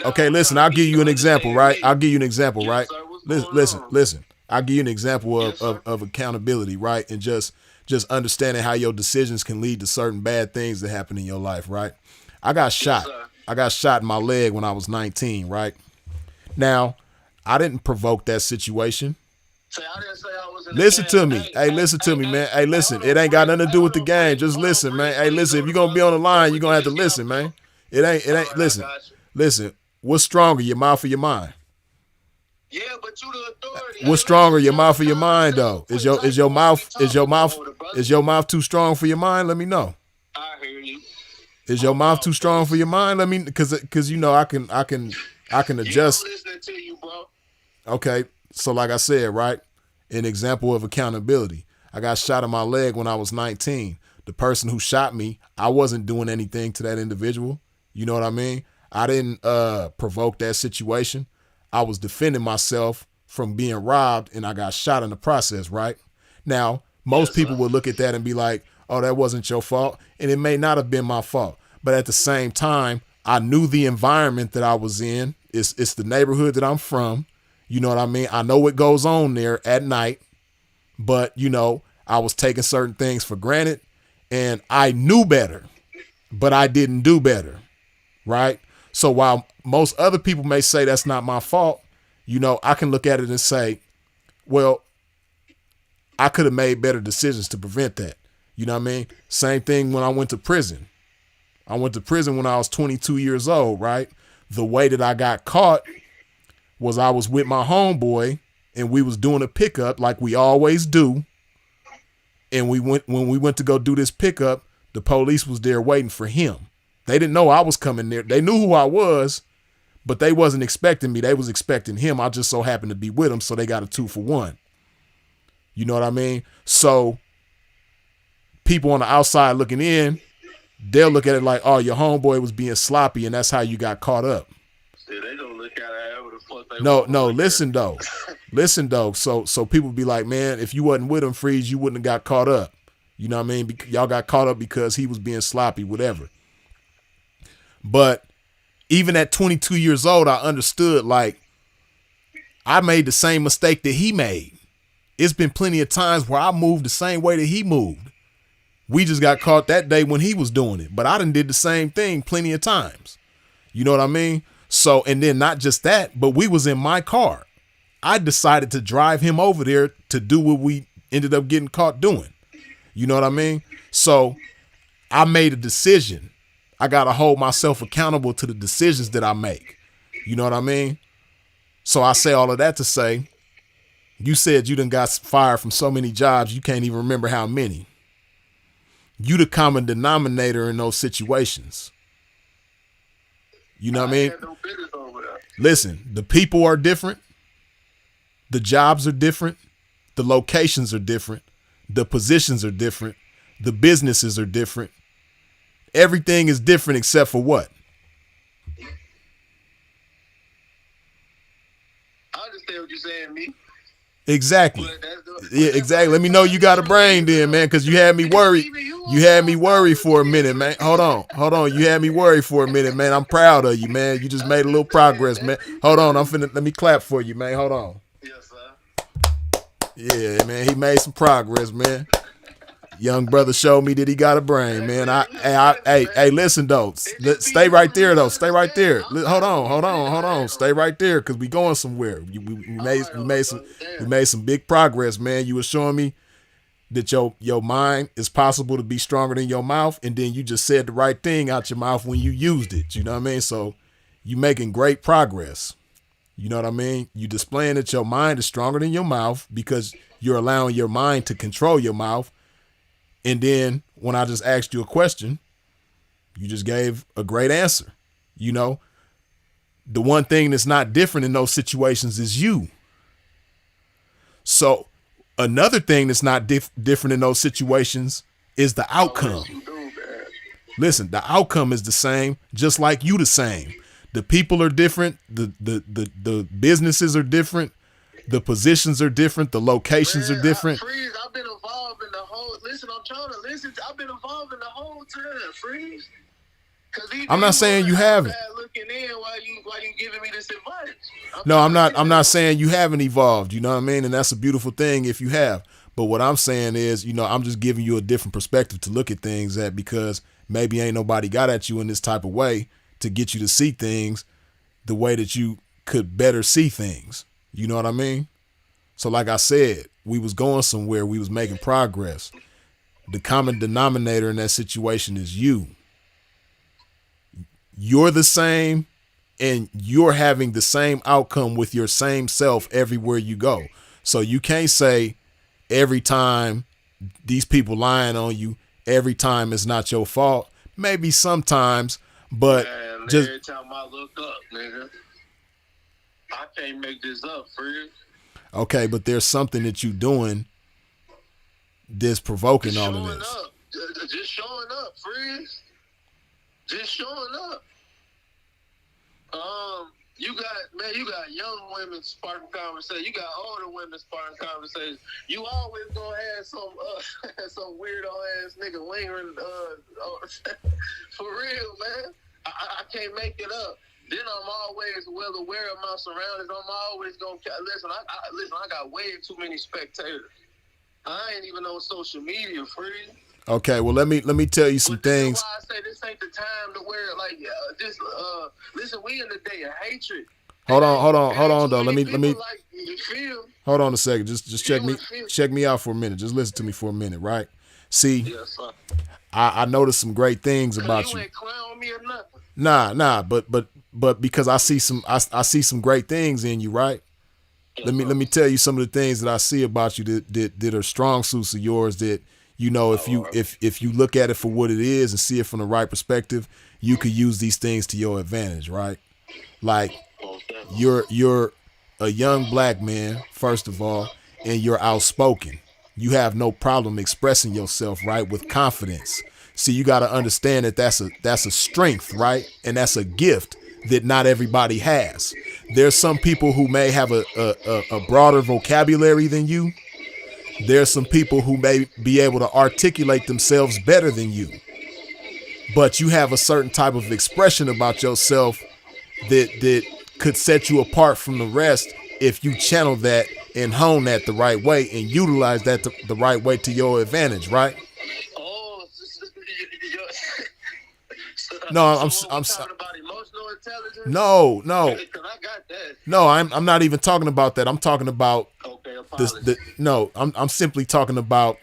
Okay, listen. I'll give you an example, right? Listen. I'll give you an example of accountability, right? And just understanding how your decisions can lead to certain bad things that happen in your life, right? I got shot. I got shot in my leg when I was 19, right? Now, I didn't provoke that situation. Listen to me. Hey, listen to me, man. Hey, listen. It ain't got nothing to do with the game. Just listen, man. Hey, listen. If you're going to be on the line, you're going to have to listen, man. It ain't, listen. What's stronger, your mouth or your mind? Yeah, but you the authority. What's stronger, your mouth or your mind, though? Is your mouth too strong for your mind? Let me know. I hear you. Is your mouth too strong for your mind? Let me, because you know I can adjust. I'm listening to you, bro. Okay, so like I said, right, an example of accountability. I got shot in my leg when I was 19. The person who shot me, I wasn't doing anything to that individual. You know what I mean? I didn't provoke that situation. I was defending myself from being robbed and I got shot in the process, right? Now, most people would look at that and be like, oh, that wasn't your fault. And it may not have been my fault. But at the same time, I knew the environment that I was in. It's the neighborhood that I'm from. You know what I mean? I know what goes on there at night. But, you know, I was taking certain things for granted. And I knew better. But I didn't do better, right? So while most other people may say that's not my fault, you know, I can look at it and say, well, I could have made better decisions to prevent that. You know what I mean? Same thing when I went to prison. I went to prison when I was 22 years old, right? The way that I got caught was I was with my homeboy and we was doing a pickup like we always do. And when we went to go do this pickup, the police was there waiting for him. They didn't know I was coming there. They knew who I was, but they wasn't expecting me. They was expecting him. I just so happened to be with him, so they got a 2-for-1. You know what I mean? So people on the outside looking in, they'll look at it like, oh, your homeboy was being sloppy, and that's how you got caught up. See, they don't look at it however the fuck they No, listen though. Listen though. So people be like, man, if you wasn't with him, Freeze, you wouldn't have got caught up. You know what I mean? Y'all got caught up because he was being sloppy, whatever. But even at 22 years old, I understood, like, I made the same mistake that he made. It's been plenty of times where I moved the same way that he moved. We just got caught that day when he was doing it. But I done did the same thing plenty of times. You know what I mean? So, and then not just that, but we was in my car. I decided to drive him over there to do what we ended up getting caught doing. You know what I mean? So I made a decision. I got to hold myself accountable to the decisions that I make. You know what I mean? So I say all of that to say, you said you done got fired from so many jobs, you can't even remember how many. You the common denominator in those situations. You know what I mean? Listen, the people are different. The jobs are different. The locations are different. The positions are different. The businesses are different. Everything is different except for what? I understand what you're saying, me. Exactly. Yeah, exactly. Let me know you got a brain then, man, because you had me worried. You had me worried for a minute, man. Hold on. You had me worried for a minute, man. I'm proud of you, man. You just made a little progress, man. Hold on. Let me clap for you, man. Hold on. Yes, sir. Yeah, man. He made some progress, man. Young brother showed me that he got a brain, man. Hey, listen though. Stay right there though. Stay right there. Hold on. Stay right there, cause we going somewhere. We made some big progress, man. You were showing me that your mind is possible to be stronger than your mouth, and then you just said the right thing out your mouth when you used it. You know what I mean? So you making great progress. You know what I mean? You displaying that your mind is stronger than your mouth because you're allowing your mind to control your mouth. And then when I just asked you a question, you just gave a great answer. You know, the one thing that's not different in those situations is you. So another thing that's not different in those situations is the outcome. Listen, the outcome is the same, just like you the same. The people are different. The businesses are different. The positions are different. The locations are different. Freeze, I've been involved in the whole. Listen, I'm trying to listen. I've been involved in the whole time, Freeze. I'm not saying you haven't. Looking in while you giving me this advice. No, I'm not saying you haven't evolved. You know what I mean? And that's a beautiful thing if you have. But what I'm saying is, you know, I'm just giving you a different perspective to look at things at, because maybe ain't nobody got at you in this type of way to get you to see things the way that you could better see things. You know what I mean? So like I said, we was going somewhere. We was making progress. The common denominator in that situation is you. You're the same, and you're having the same outcome with your same self everywhere you go. So you can't say every time these people lying on you, every time it's not your fault. Maybe sometimes, but man, just every time I look up, nigga, I can't make this up, Freeze. okay. But there's something that you doing that's provoking all of this. Just showing up, Freeze. Just showing up. You got young women sparking conversation. You got older women sparking conversation. You always gonna have some weirdo ass nigga lingering. For real, man. I can't make it up. Then I'm always well aware of my surroundings. I'm always gonna listen. I got way too many spectators. I ain't even on social media, Free. Okay, well let me tell you some things. That's why I say this ain't the time to wear like just listen. We in the day of hatred. Hold on though. Let me Like, you feel? hold on a second. Just check me out for a minute. Just listen to me for a minute, right? See, Yes, sir. I noticed some great things about you. Ain't clown me or nothing. Nah, but because I see some great things in you, right? Let me tell you some of the things that I see about you that are strong suits of yours that, you know, if you look at it for what it is and see it from the right perspective, you could use these things to your advantage, right? Like you're a young black man, first of all, and you're outspoken. You have no problem expressing yourself, right, with confidence. See, you got to understand that that's a strength, right? And that's a gift that not everybody has. There's some people who may have a broader vocabulary than you. There's some people who may be able to articulate themselves better than you. But you have a certain type of expression about yourself that could set you apart from the rest if you channel that and hone that the right way and utilize that the right way to your advantage, right? Oh, No, I'm talking about emotional intelligence. no. Because I got that. No, I'm not even talking about that. I'm talking about Okay, I'm simply talking about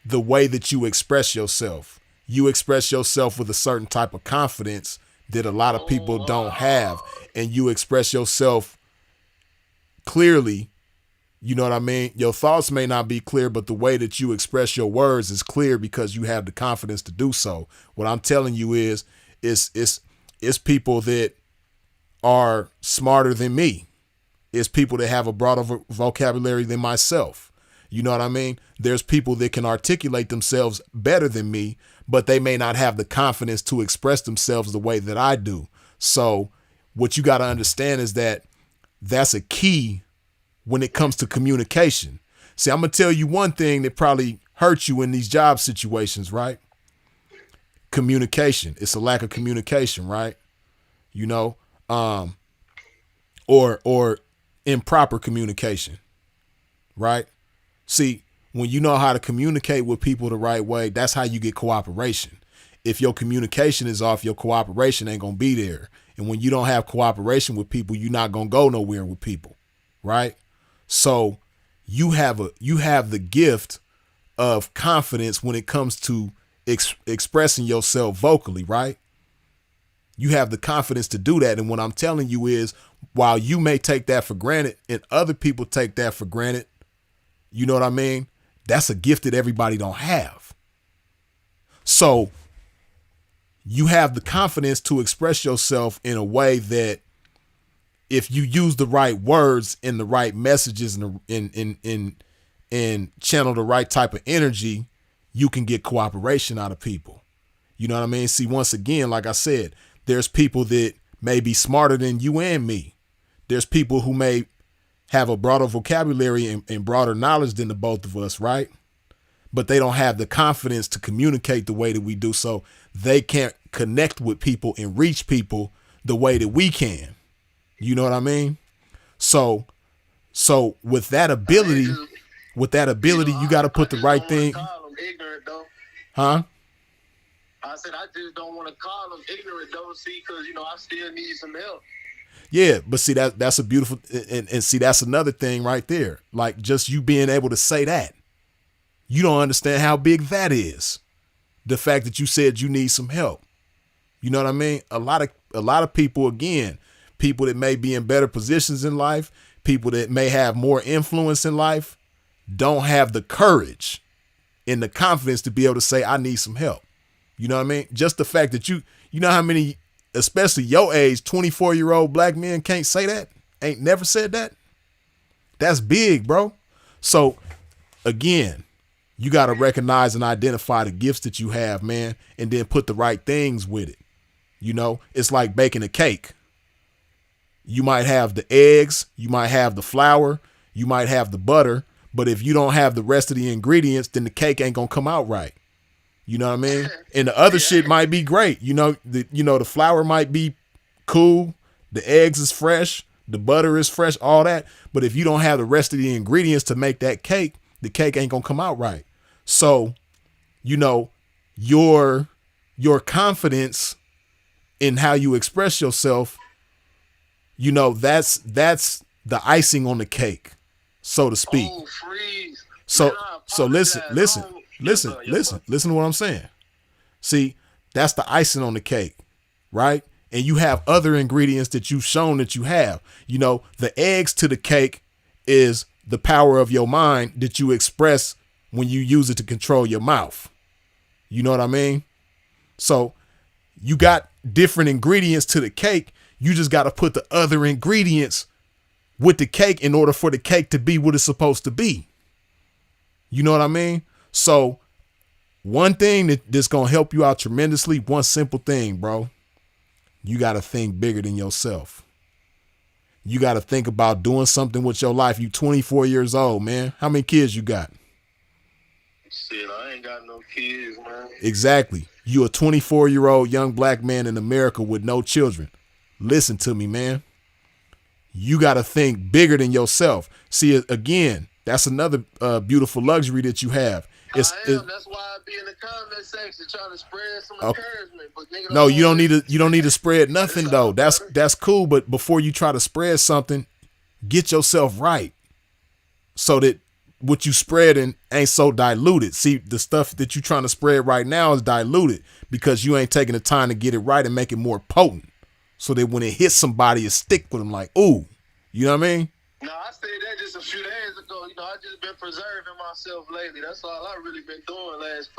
the way that you express yourself. You express yourself with a certain type of confidence that a lot of people don't have, and you express yourself clearly. You know what I mean? Your thoughts may not be clear, but the way that you express your words is clear because you have the confidence to do so. What I'm telling you is it's people that are smarter than me. It's people that have a broader vocabulary than myself. You know what I mean? There's people that can articulate themselves better than me, but they may not have the confidence to express themselves the way that I do. So what you got to understand is that that's a key when it comes to communication. See, I'm going to tell you one thing that probably hurts you in these job situations, right? Communication. It's a lack of communication, right? You know, or improper communication, right? See, when you know how to communicate with people the right way, that's how you get cooperation. If your communication is off, your cooperation ain't going to be there. And when you don't have cooperation with people, you're not going to go nowhere with people, right? So you have the gift of confidence when it comes to expressing yourself vocally, right? You have the confidence to do that. And what I'm telling you is, while you may take that for granted and other people take that for granted, you know what I mean? That's a gift that everybody don't have. So you have the confidence to express yourself in a way that if you use the right words and the right messages and channel the right type of energy, you can get cooperation out of people. You know what I mean? See, once again, like I said, there's people that may be smarter than you and me. There's people who may have a broader vocabulary and broader knowledge than the both of us, right? But they don't have the confidence to communicate the way that we do. So they can't connect with people and reach people the way that we can. You know what I mean? So with that ability, you got to put the right thing. Huh? I said, I just don't want to call them ignorant, though, see, because, I still need some help. Yeah, but see, that's a beautiful, and see, that's another thing right there. Like, just you being able to say that. You don't understand how big that is. The fact that you said you need some help. You know what I mean? A lot of people, again, people that may be in better positions in life, people that may have more influence in life, don't have the courage and the confidence to be able to say, I need some help. You know what I mean? Just the fact that you know how many, especially your age, 24-year-old black men can't say that? Ain't never said that? That's big, bro. So again, you got to recognize and identify the gifts that you have, man, and then put the right things with it. You know, it's like baking a cake. You might have the eggs, you might have the flour, you might have the butter, but if you don't have the rest of the ingredients, then the cake ain't gonna come out right. You know what I mean? And the other shit might be great. The flour might be cool, the eggs is fresh, the butter is fresh, all that. But if you don't have the rest of the ingredients to make that cake, the cake ain't gonna come out right. So, your confidence in how you express yourself, that's the icing on the cake, so to speak. Oh, freeze. So listen to what I'm saying. See, that's the icing on the cake, right? And you have other ingredients that you've shown that you have. The eggs to the cake is the power of your mind that you express when you use it to control your mouth. You know what I mean? So you got different ingredients to the cake. You just got to put the other ingredients with the cake in order for the cake to be what it's supposed to be. You know what I mean? So one thing that's going to help you out tremendously, one simple thing, bro. You got to think bigger than yourself. You got to think about doing something with your life. You 24 years old, man. How many kids you got? Shit, I ain't got no kids, man. Exactly. You a 24-year-old young black man in America with no children. listen to me, man. You got to think bigger than yourself. See, again, that's another beautiful luxury that you have. That's why I be in the comment section trying to spread some encouragement. But nigga, no, you don't need to spread nothing though. That's cool. But before you try to spread something, get yourself right so that what you spreading ain't so diluted. See, the stuff that you trying to spread right now is diluted because you ain't taking the time to get it right and make it more potent. So that when it hits somebody, it stick with them like, ooh, you know what I mean? No, I said that just a few days ago. You know, I just been preserving myself lately. That's all I really been doing past,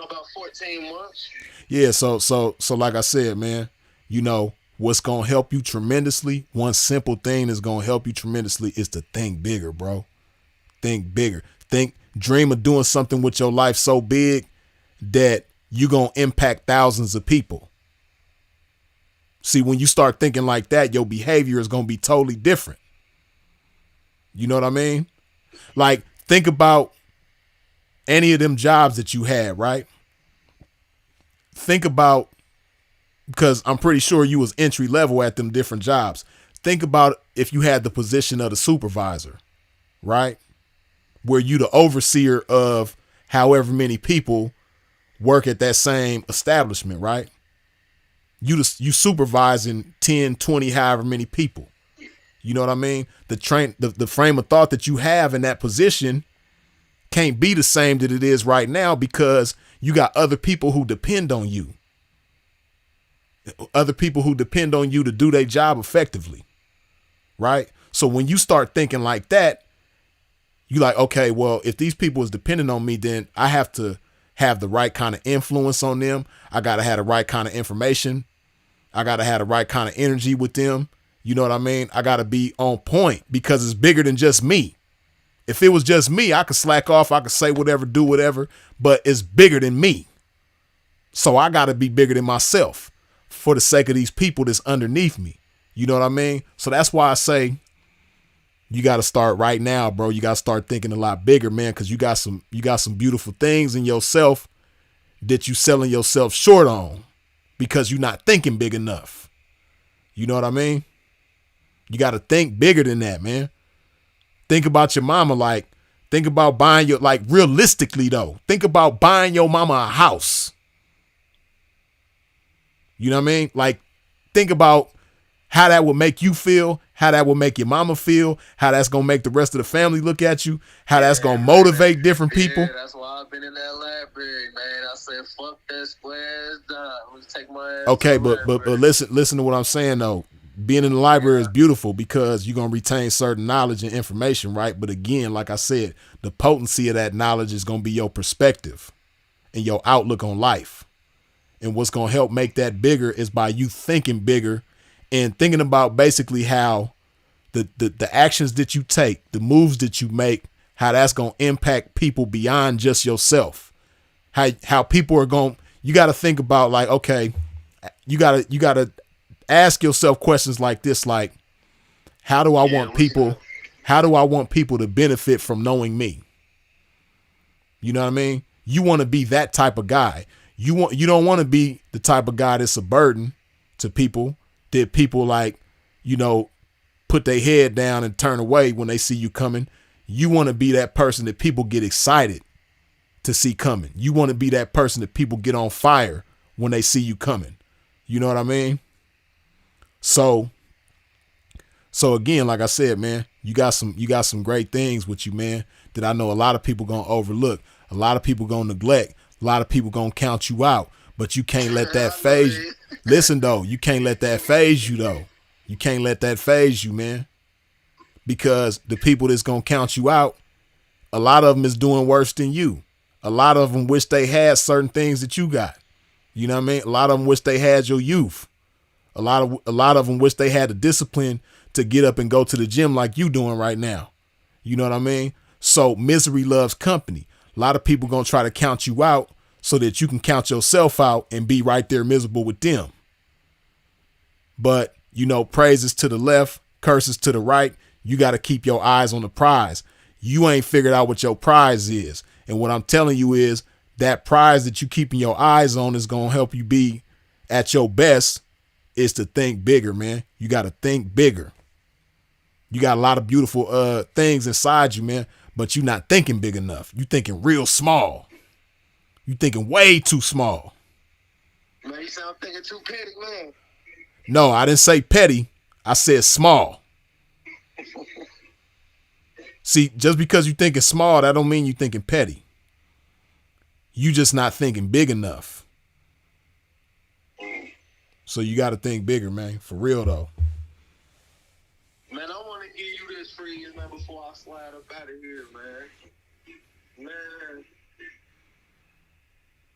about 14 months. Yeah, so like I said, man, you know, what's gonna help you tremendously, one simple thing that's gonna help you tremendously is to think bigger, bro. Think bigger. Dream of doing something with your life so big that you're gonna impact thousands of people. See, when you start thinking like that, your behavior is gonna be totally different. You know what I mean? Like, think about any of them jobs that you had, right? Think about, because I'm pretty sure you was entry level at them different jobs. Think about if you had the position of the supervisor, right? Where you the overseer of however many people work at that same establishment, right? You supervising 10, 20, however many people. You know what I mean? The frame of thought that you have in that position can't be the same that it is right now because you got other people who depend on you. Other people who depend on you to do their job effectively. Right? So when you start thinking like that, you like, okay, well, if these people is depending on me, then I have to have the right kind of influence on them. I got to have the right kind of information. I got to have the right kind of energy with them. You know what I mean? I got to be on point because it's bigger than just me. If it was just me, I could slack off. I could say whatever, do whatever, but it's bigger than me. So I got to be bigger than myself for the sake of these people that's underneath me. You know what I mean? So that's why I say you got to start right now, bro. You got to start thinking a lot bigger, man, because you got some beautiful things in yourself that you selling yourself short on because you're not thinking big enough. You know what I mean? You got to think bigger than that, man. Think about your mama. Think about buying realistically though. Think about buying your mama a house. You know what I mean? Think about how that would make you feel, how that would make your mama feel, how that's going to make the rest of the family look at you, how that's going to motivate different people. Yeah, that's why I've been in that library, man. I said, fuck that square ass dime. Let's take my ass. Okay, but listen to what I'm saying though. Being in the library is beautiful because you're going to retain certain knowledge and information, right? But again, like I said, the potency of that knowledge is going to be your perspective and your outlook on life. And what's going to help make that bigger is by you thinking bigger and thinking about basically how the actions that you take, the moves that you make, how that's going to impact people beyond just yourself. How people are going, you got to think about okay, you got to ask yourself questions like this, like, how do I want people to benefit from knowing me? You know what I mean? You want to be that type of guy. You don't want to be the type of guy that's a burden to people, that people put their head down and turn away when they see you coming. You want to be that person that people get excited to see coming. You want to be that person that people get on fire when they see you coming. You know what I mean? So again, like I said, man, you got some great things with you, man, that I know a lot of people gonna overlook, a lot of people gonna neglect, a lot of people gonna count you out, but you can't let that phase you. Listen though, you can't let that phase you though. You can't let that phase you, man, because the people that's gonna count you out, a lot of them is doing worse than you. A lot of them wish they had certain things that you got. You know what I mean? A lot of them wish they had your youth. A lot of them wish they had the discipline to get up and go to the gym like you doing right now. You know what I mean? So misery loves company. A lot of people going to try to count you out so that you can count yourself out and be right there miserable with them. But, praises to the left, curses to the right. You got to keep your eyes on the prize. You ain't figured out what your prize is. And what I'm telling you is that prize that you keeping your eyes on is going to help you be at your best is to think bigger, man. You got to think bigger. You got a lot of beautiful things inside you, man, but you're not thinking big enough. You thinking real small. You thinking way too small. Man, you sound thinking too petty, man. No, I didn't say petty. I said small. See, just because you thinking small, that don't mean you thinking petty. You just not thinking big enough. So you got to think bigger, man. For real, though. Man, I want to give you this freeze, man, before I slide up out of here, man. Man,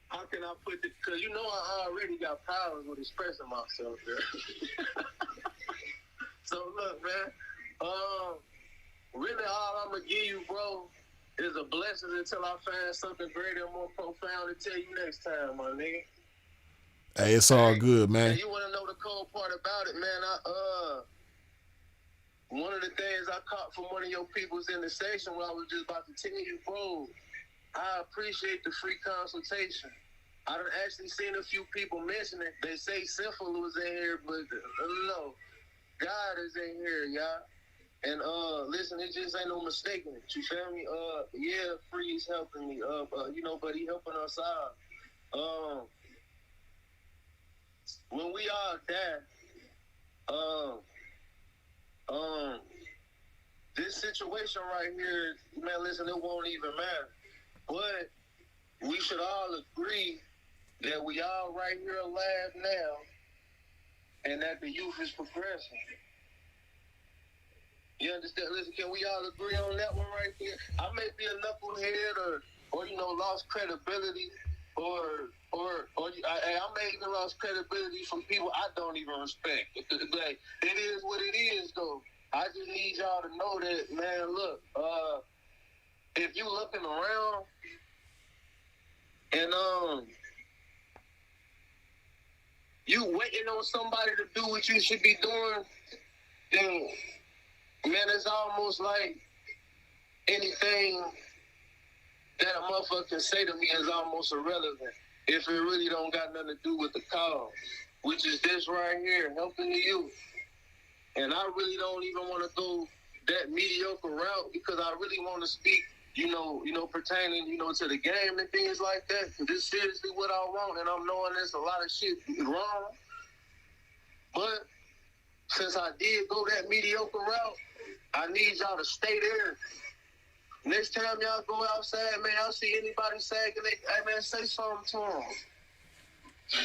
how can I put it? Because you know I already got powers with expressing myself there. So, look, man, really all I'm going to give you, bro, is a blessing until I find something greater and more profound to tell you next time, my nigga. Hey, it's all good, man. And you want to know the cold part about it, man? One of the things I caught from one of your peoples in the station where I was just about to tell you, bro, I appreciate the free consultation. I done actually seen a few people mention it. They say Sinful was in here, but no, God is in here, y'all. And listen, it just ain't no mistaking it. You feel me? Yeah, Free's helping me. But he helping us out. When we all die, this situation right here, man, listen, it won't even matter. But we should all agree that we all right here alive now and that the youth is progressing. You understand? Listen, can we all agree on that one right there? I may be a knucklehead or lost credibility or I may even lost credibility from people I don't even respect. Like, it is what it is, though. I just need y'all to know that, man, look, if you looking around and you waiting on somebody to do what you should be doing, then, man, it's almost like anything that a motherfucker can say to me is almost irrelevant if it really don't got nothing to do with the cause, which is this right here, helping the youth. And I really don't even want to go that mediocre route because I really want to speak, pertaining, to the game and things like that. Because this is seriously what I want, and I'm knowing there's a lot of shit wrong. But since I did go that mediocre route, I need y'all to stay there. Next time y'all go outside, man, y'all see anybody sagging, hey, man, say something to them.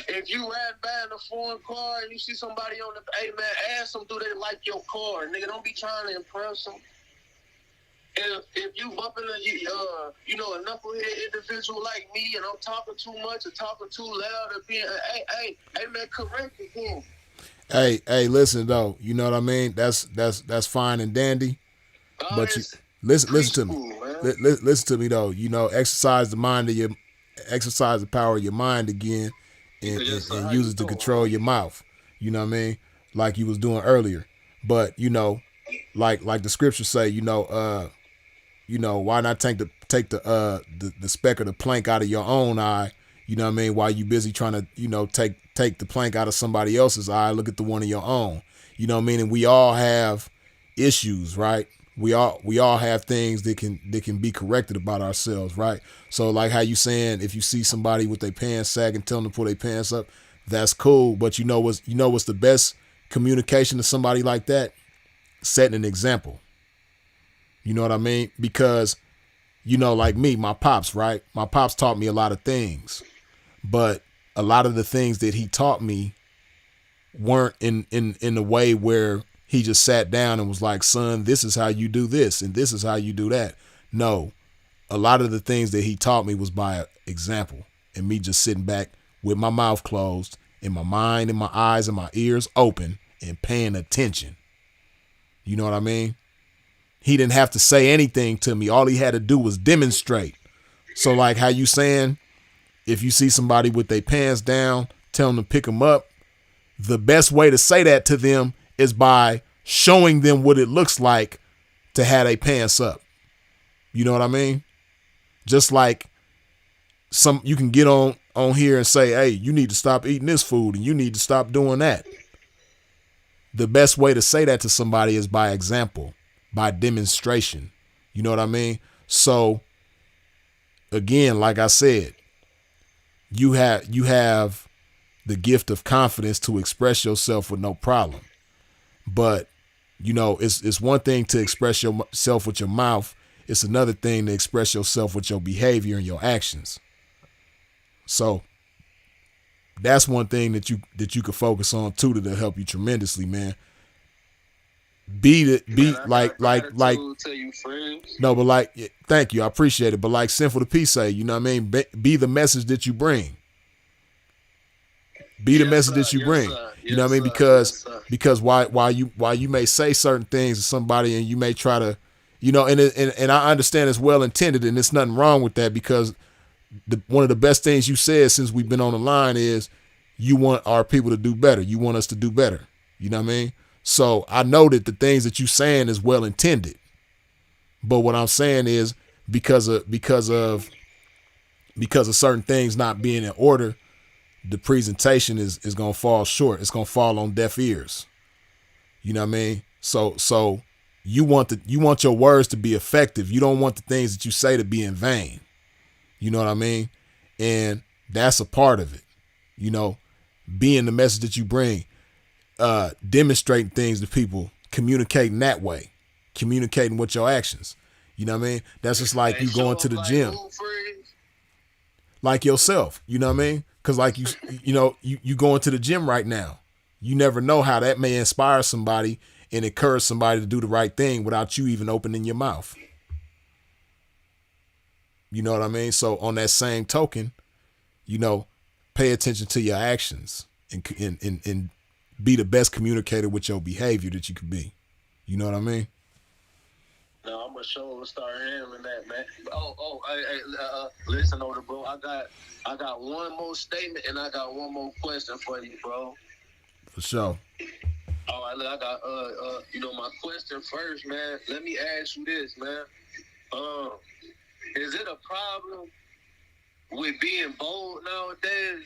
If you ride by in a foreign car and you see somebody on the, hey, man, ask them, do they like your car? Nigga, don't be trying to impress them. If you bumping a knucklehead individual like me and I'm talking too much or talking too loud or being, hey, man, correct again. Hey, listen though, you know what I mean? That's fine and dandy. But you listen to me. Listen to me though. Exercise the power of your mind again, and use it to control your mouth. You know what I mean? Like you was doing earlier. But like the scriptures say, why not take the speck of the plank out of your own eye? You know what I mean? While you busy trying to, take the plank out of somebody else's eye, look at the one of your own. You know what I mean? And we all have issues, right? We all have things that can be corrected about ourselves, right? So like how you saying, if you see somebody with their pants sagging, tell them to pull their pants up, that's cool. But you know what's the best communication to somebody like that? Setting an example. You know what I mean? Because, like me, my pops, right? My pops taught me a lot of things, but a lot of the things that he taught me weren't in a way where he just sat down and was like, son, this is how you do this and this is how you do that. No, a lot of the things that he taught me was by example and me just sitting back with my mouth closed and my mind and my eyes and my ears open and paying attention. You know what I mean? He didn't have to say anything to me. All he had to do was demonstrate. So like how you saying, if you see somebody with their pants down, tell them to pick them up. The best way to say that to them is by showing them what it looks like to have their pants up. You know what I mean? Just like you can get on on here and say, hey, you need to stop eating this food and you need to stop doing that. The best way to say that to somebody is by example, by demonstration. You know what I mean? So again, like I said, you have the gift of confidence to express yourself with no problem. But, you know, it's one thing to express yourself with your mouth. It's another thing to express yourself with your behavior and your actions. So that's one thing that you could focus on too, that'll help you tremendously, man. No, but like, thank you, I appreciate it. But like Sinful to Peace say, you know what I mean? Be the message that you bring. Be the message that you bring. You know what I mean? Because while you may say certain things to somebody and you may try to, you know, and I understand it's well intended and there's nothing wrong with that, because one of the best things you said since we've been on the line is you want our people to do better. You want us to do better. You know what I mean? So I know that the things that you saying is well intended, but what I'm saying is because of certain things not being in order, the presentation is going to fall short. It's going to fall on deaf ears. You know what I mean? So you want your words to be effective. You don't want the things that you say to be in vain. You know what I mean? And that's a part of it. You know, being the message that you bring, demonstrating things to people, communicating that way, communicating with your actions. You know what I mean? That's just like you going to the gym. Like yourself, you know what I mean? Because like you going to the gym right now. You never know how that may inspire somebody and encourage somebody to do the right thing without you even opening your mouth. You know what I mean? So on that same token, you know, pay attention to your actions and be the best communicator with your behavior that you can be. You know what I mean? No, I'm gonna show start handling that, man. Listen, older bro, I got one more statement and I got one more question for you, bro. For sure. All right, look, I got my question first, man. Let me ask you this, man. Is it a problem with being bold nowadays?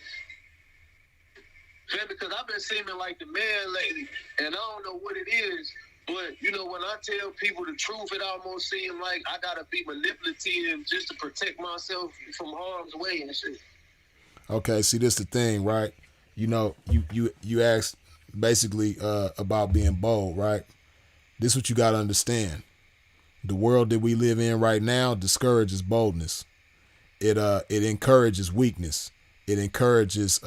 Man, because I've been seeming like the man lately, and I don't know what it is, but, you know, when I tell people the truth, it almost seems like I gotta be manipulative just to protect myself from harm's way and shit. Okay, see, this the thing, right? You know, you asked basically about being bold, right? This is what you gotta understand. The world that we live in right now discourages boldness. It encourages weakness. It encourages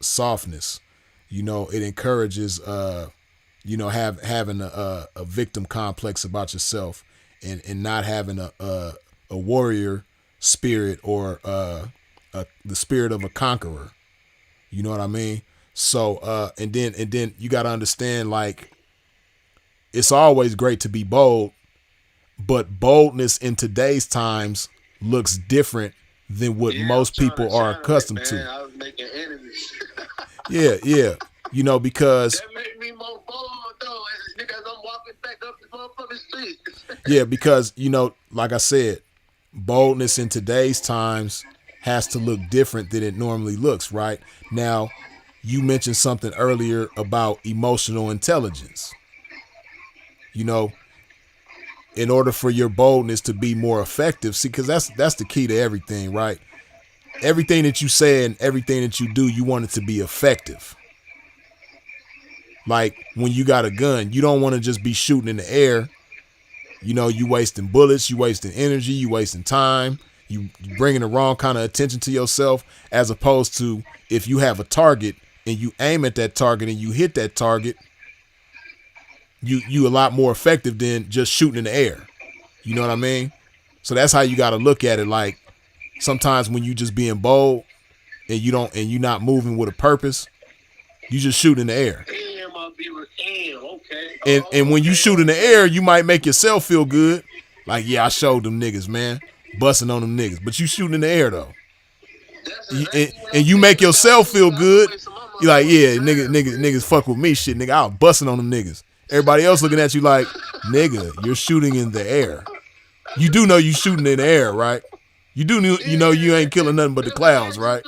softness. You know, it encourages having a victim complex about yourself and not having a warrior spirit or the spirit of a conqueror. You know what I mean? So and then you got to understand, like, it's always great to be bold, but boldness in today's times looks different than what most people are accustomed to. I was making enemies. Yeah. You know, because that make me more bold though, because I'm walking back up the motherfucking street. Yeah, because, you know, like I said, boldness in today's times has to look different than it normally looks, right? Now, you mentioned something earlier about emotional intelligence. You know, in order for your boldness to be more effective, see, because that's the key to everything, right? Everything that you say and everything that you do, you want it to be effective. Like when you got a gun, you don't want to just be shooting in the air. You know, you wasting bullets, you wasting energy, you wasting time, you bringing the wrong kind of attention to yourself, as opposed to if you have a target and you aim at that target and you hit that target, you a lot more effective than just shooting in the air. You know what I mean? So that's how you got to look at it. Like sometimes when you just being bold and you're not moving with a purpose, you just shoot in the air. And when you shoot in the air, you might make yourself feel good. Like, yeah, I showed them niggas, man. Busting on them niggas. But you shooting in the air though. And you make yourself feel good. You're like, yeah, niggas fuck with me, shit, nigga. I was busting on them niggas. Everybody else looking at you like, nigga, you're shooting in the air. You do know you shooting in the air, right? You you ain't killing nothing but the clouds, right?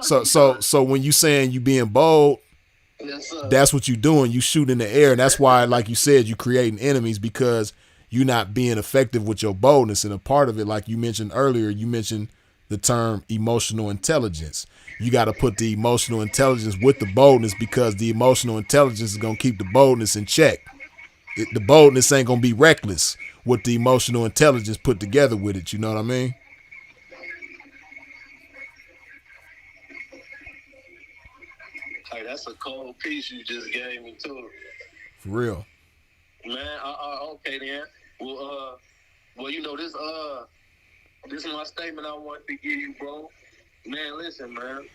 So when you saying you being bold, that's what you doing. You shoot in the air, and that's why, like you said, you creating enemies because you're not being effective with your boldness. And a part of it, like you mentioned earlier, you mentioned the term emotional intelligence. You got to put the emotional intelligence with the boldness because the emotional intelligence is gonna keep the boldness in check. The boldness ain't gonna be reckless with the emotional intelligence put together with it. You know what I mean? Hey, that's a cold piece you just gave me too. For real. Man, okay then. Well, this is my statement I want to give you, bro. Man, listen, man.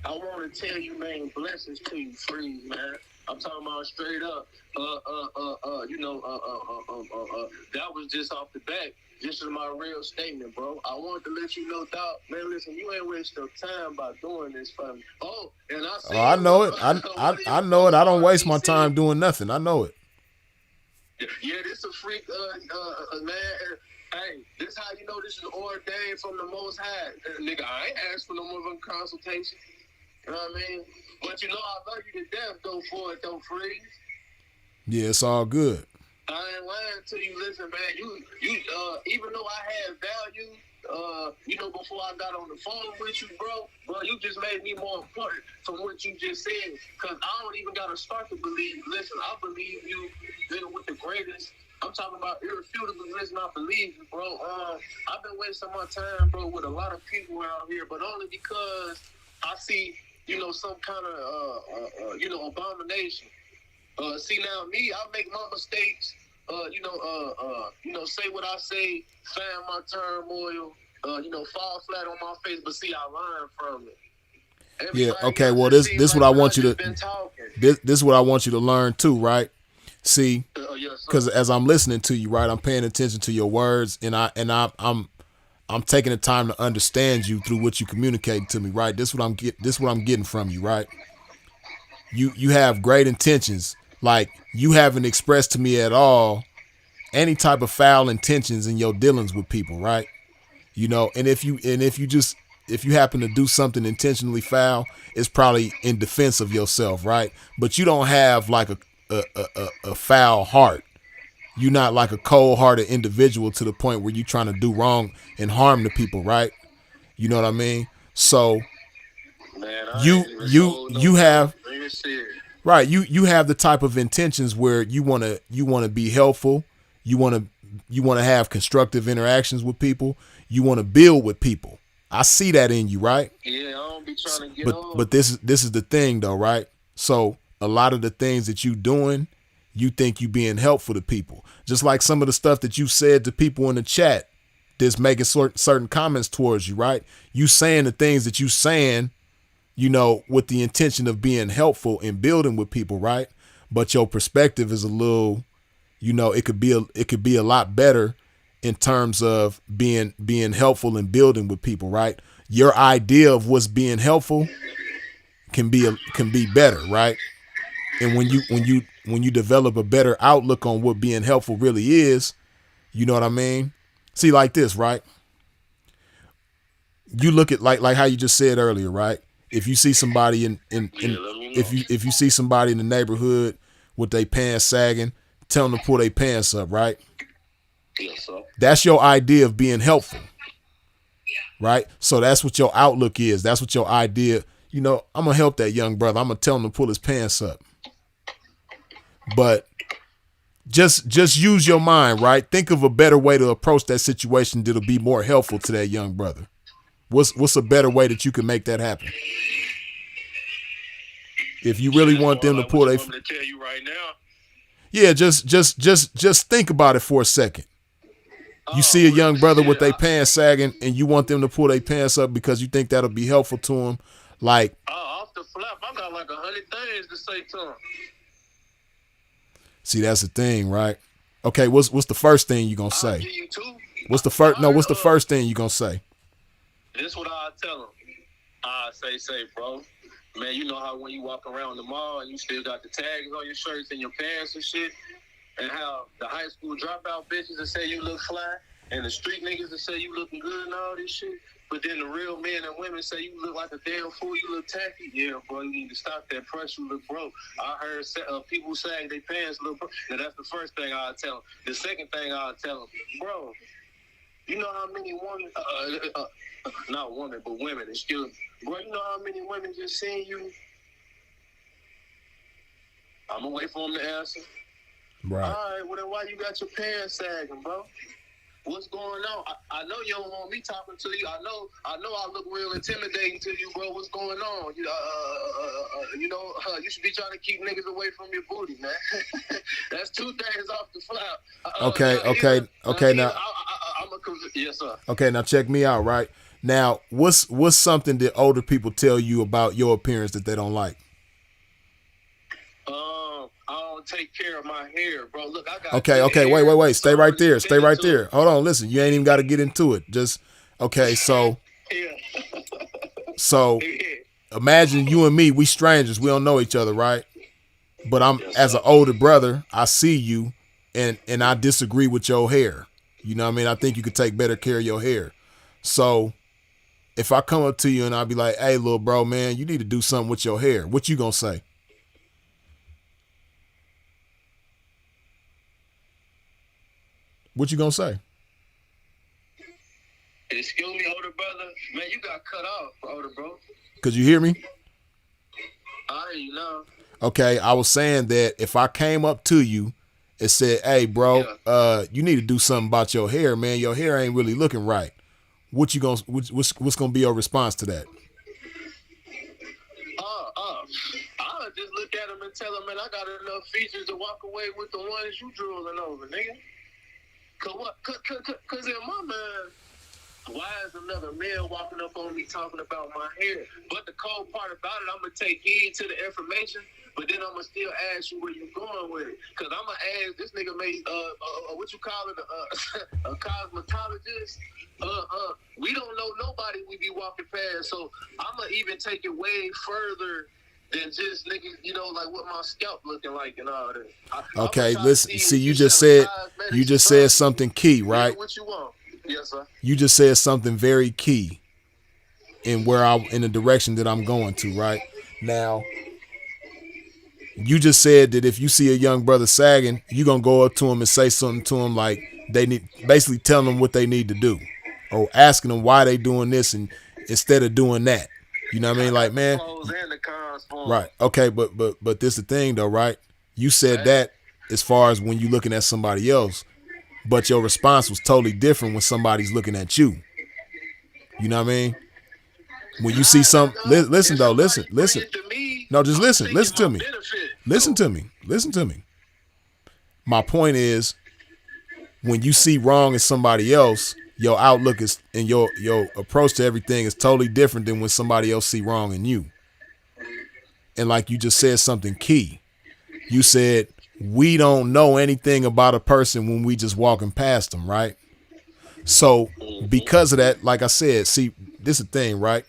I want to tell you, man, blessings to you, Freeze, man. I'm talking about straight up. That was just off the bat. This is my real statement, bro. I want to let you know, dog. Man, listen, you ain't waste your time by doing this for me. Oh, and I say, I know it. I know it. I don't waste my time doing nothing. I know it. Yeah, this a freak, man. Hey, this how you know this is ordained from the Most High. Nigga, I ain't asked for no more consultation. You know what I mean? But you know I love you to death, though, for it, though, Freeze. Yeah, it's all good. I ain't lying to you. Listen, man, you even though I had value, before I got on the phone with you, bro, you just made me more important from what you just said. Because I don't even got to start to believe. Listen, I believe you dealing with the greatest. I'm talking about irrefutable. Listen, I believe you, bro. I've been wasting my time, bro, with a lot of people out here, but only because I see, some kind of, abomination. See, now, me, I make my mistakes, say what I say, find my turmoil, fall flat on my face, but see, I learn from it. Yeah, okay, well, this what I want you to, this is what I want you to learn too, right? See, because as I'm listening to you, right, I'm paying attention to your words, and I'm taking the time to understand you through what you communicate to me, right? This what I'm getting from you, right? You have great intentions, like you haven't expressed to me at all any type of foul intentions in your dealings with people, right? And if you happen to do something intentionally foul, it's probably in defense of yourself, right? But you don't have like a foul heart. You're not like a cold-hearted individual to the point where you're trying to do wrong and harm the people, right? You know what I mean? So man, you have right. You have the type of intentions where you want to be helpful. You want to have constructive interactions with people. You want to build with people. I see that in you, right? Yeah, I don't be trying to get on. But this is the thing though, right? So a lot of the things that you doing, you think you being helpful to people. Just like some of the stuff that you said to people in the chat that's making certain comments towards you, right? You saying the things that you saying, with the intention of being helpful and building with people, right? But your perspective is a little, it could be a lot better in terms of being helpful and building with people, right? Your idea of what's being helpful can be better, right? And when you develop a better outlook on what being helpful really is, you know what I mean? See, like this, right? You look at like how you just said earlier, right? If you see somebody if you see somebody in the neighborhood with their pants sagging, tell them to pull their pants up, right? Yes, sir. That's your idea of being helpful, right? So that's what your outlook is. That's what your idea. I'm gonna help that young brother. I'm gonna tell him to pull his pants up. But just use your mind, right? Think of a better way to approach that situation that'll be more helpful to that young brother. What's a better way that you can make that happen? If you really want them to pull their, I'm gonna tell you right now. Yeah, just think about it for a second. You see a young brother with their pants sagging, and you want them to pull their pants up because you think that'll be helpful to them. Like, off the flap, I got like 100 things to say to him. See, that's the thing, right? Okay, what's the first thing you gonna say? I'll give you two. What's the first thing you gonna say? This what I tell him. I say, bro, man, you know how when you walk around the mall and you still got the tags on your shirts and your pants and shit, and how the high school dropout bitches that say you look fly, And the street niggas that say you looking good and all this shit. But then the real men and women say you look like a damn fool, you look tacky. Yeah, bro, you need to stop that press, you look broke. I heard people saying they pants look broke. Now, that's the first thing I'll tell them. The second thing I'll tell them, bro, you know how many women, not women, but women, excuse me. Bro, you know how many women just seen you? I'm going to wait for them to answer. Right. All right, well, then why you got your pants sagging, bro? What's going on? I know you don't want me talking to you. I know I look real intimidating to you, bro. What's going on? You should be trying to keep niggas away from your booty, man. That's two things off the flap. Okay. Now, yes, sir. Okay, now check me out, right? Now, what's something that older people tell you about your appearance that they don't like? I don't take care of my hair, bro. Look, I got Okay, wait. Stay right there. Hold on, listen. You ain't even got to get into it. Just okay, so imagine you and me, we strangers. We don't know each other, right? But as an older brother, I see you and I disagree with your hair. You know what I mean? I think you could take better care of your hair. So if I come up to you and I'll be like, hey, little bro, man, you need to do something with your hair. What you gonna say? What you gonna say? Excuse me, older brother. Man, you got cut off, older bro. Could you hear me? I hear you now. Okay, I was saying that if I came up to you and said, hey, bro, you need to do something about your hair, man. Your hair ain't really looking right. What's gonna be your response to that? I'll just look at him and tell him, man, I got enough features to walk away with the ones you drooling over, nigga. Cause in my mind, why is another man walking up on me talking about my hair? But the cold part about it, I'm gonna take heed to the information, but then I'm gonna still ask you where you going with it. Cause I'm gonna ask this nigga made what you call it, a cosmetologist. We don't know nobody we be walking past, so I'm gonna even take it way further than just niggas, like what my scalp looking like and all that. Okay, listen. See, you just said something key, right? What you want? Yes, sir. You just said something very key in the direction that I'm going to, right? Now, you just said that if you see a young brother sagging, you gonna go up to him and say something to him like basically telling them what they need to do, or asking them why they doing this and instead of doing that. You know what I mean? Like, man. Right. Okay, but this the thing though, right? You said that as far as when you looking at somebody else, but your response was totally different when somebody's looking at you. You know what I mean? When you see listen. No, just listen. Listen to me. My point is, when you see wrong in somebody else, your outlook is and your approach to everything is totally different than when somebody else see wrong in you. And like you just said something key. You said, we don't know anything about a person when we just walking past them, right? So because of that, like I said, see, this is the thing, right?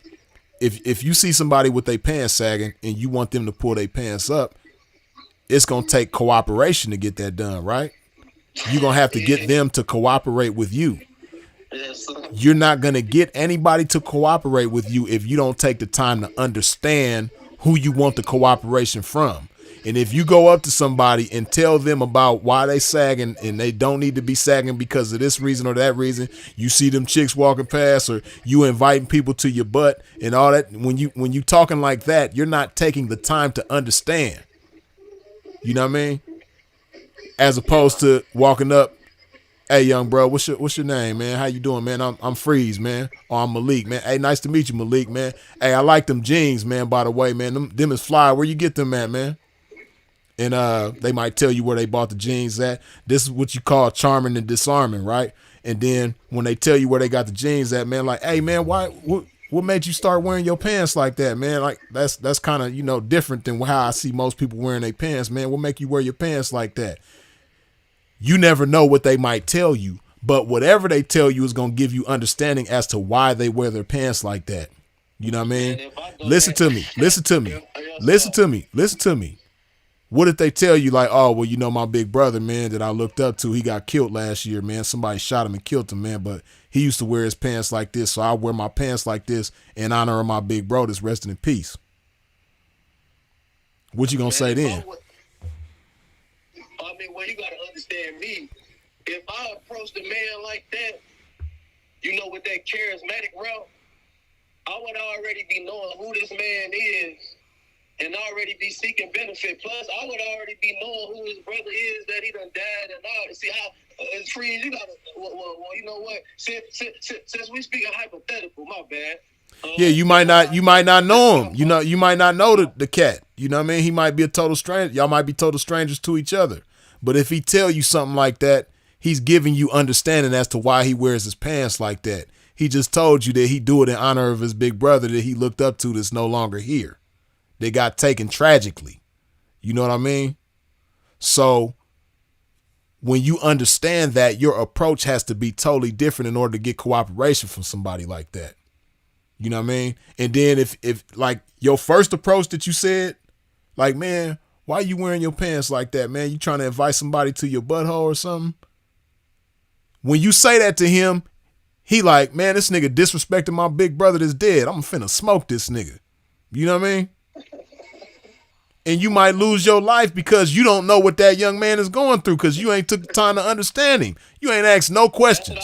If you see somebody with their pants sagging and you want them to pull their pants up, it's going to take cooperation to get that done, right? You're going to have to get them to cooperate with you. You're not going to get anybody to cooperate with you if you don't take the time to understand who you want the cooperation from. And if you go up to somebody and tell them about why they sagging and they don't need to be sagging because of this reason or that reason, you see them chicks walking past or you inviting people to your butt and all that. When you talking like that, you're not taking the time to understand. You know what I mean? As opposed to walking up, hey, young bro, what's your name, man? How you doing, man? I'm Freeze, man. Or I'm Malik, man. Hey, nice to meet you, Malik, man. Hey, I like them jeans, man, by the way, man. Them is fly. Where you get them at, man? And they might tell you where they bought the jeans at. This is what you call charming and disarming, right? And then when they tell you where they got the jeans at, man, like, hey, man, what made you start wearing your pants like that, man? Like, that's kind of, different than how I see most people wearing their pants, man. What make you wear your pants like that? You never know what they might tell you, but whatever they tell you is going to give you understanding as to why they wear their pants like that. You know what I mean? Listen to me. What if they tell you like, oh, well, you know, my big brother, man, that I looked up to, he got killed last year, man. Somebody shot him and killed him, man. But he used to wear his pants like this, so I wear my pants like this in honor of my big bro that's resting in peace. What you gonna say then? I mean, well, you gotta understand me. If I approached a man like that, you know, with that charismatic route, I would already be knowing who this man is and already be seeking benefit. Plus, I would already be knowing who his brother is that he done died and all. See how it's free. You gotta. Well, you know what? Since we speaking hypothetical, my bad. Yeah, you might not know him. You know, you might not know the cat. You know what I mean? He might be a total stranger. Y'all might be total strangers to each other. But if he tell you something like that, he's giving you understanding as to why he wears his pants like that. He just told you that he do it in honor of his big brother that he looked up to that's no longer here. They got taken tragically. You know what I mean? So when you understand that, your approach has to be totally different in order to get cooperation from somebody like that. You know what I mean? And then if like your first approach that you said, like, man, why you wearing your pants like that, man? You trying to invite somebody to your butthole or something? When you say that to him, he like, man, this nigga disrespecting my big brother that's dead. I'm finna smoke this nigga. You know what I mean? And you might lose your life because you don't know what that young man is going through because you ain't took the time to understand him. You ain't asked no questions.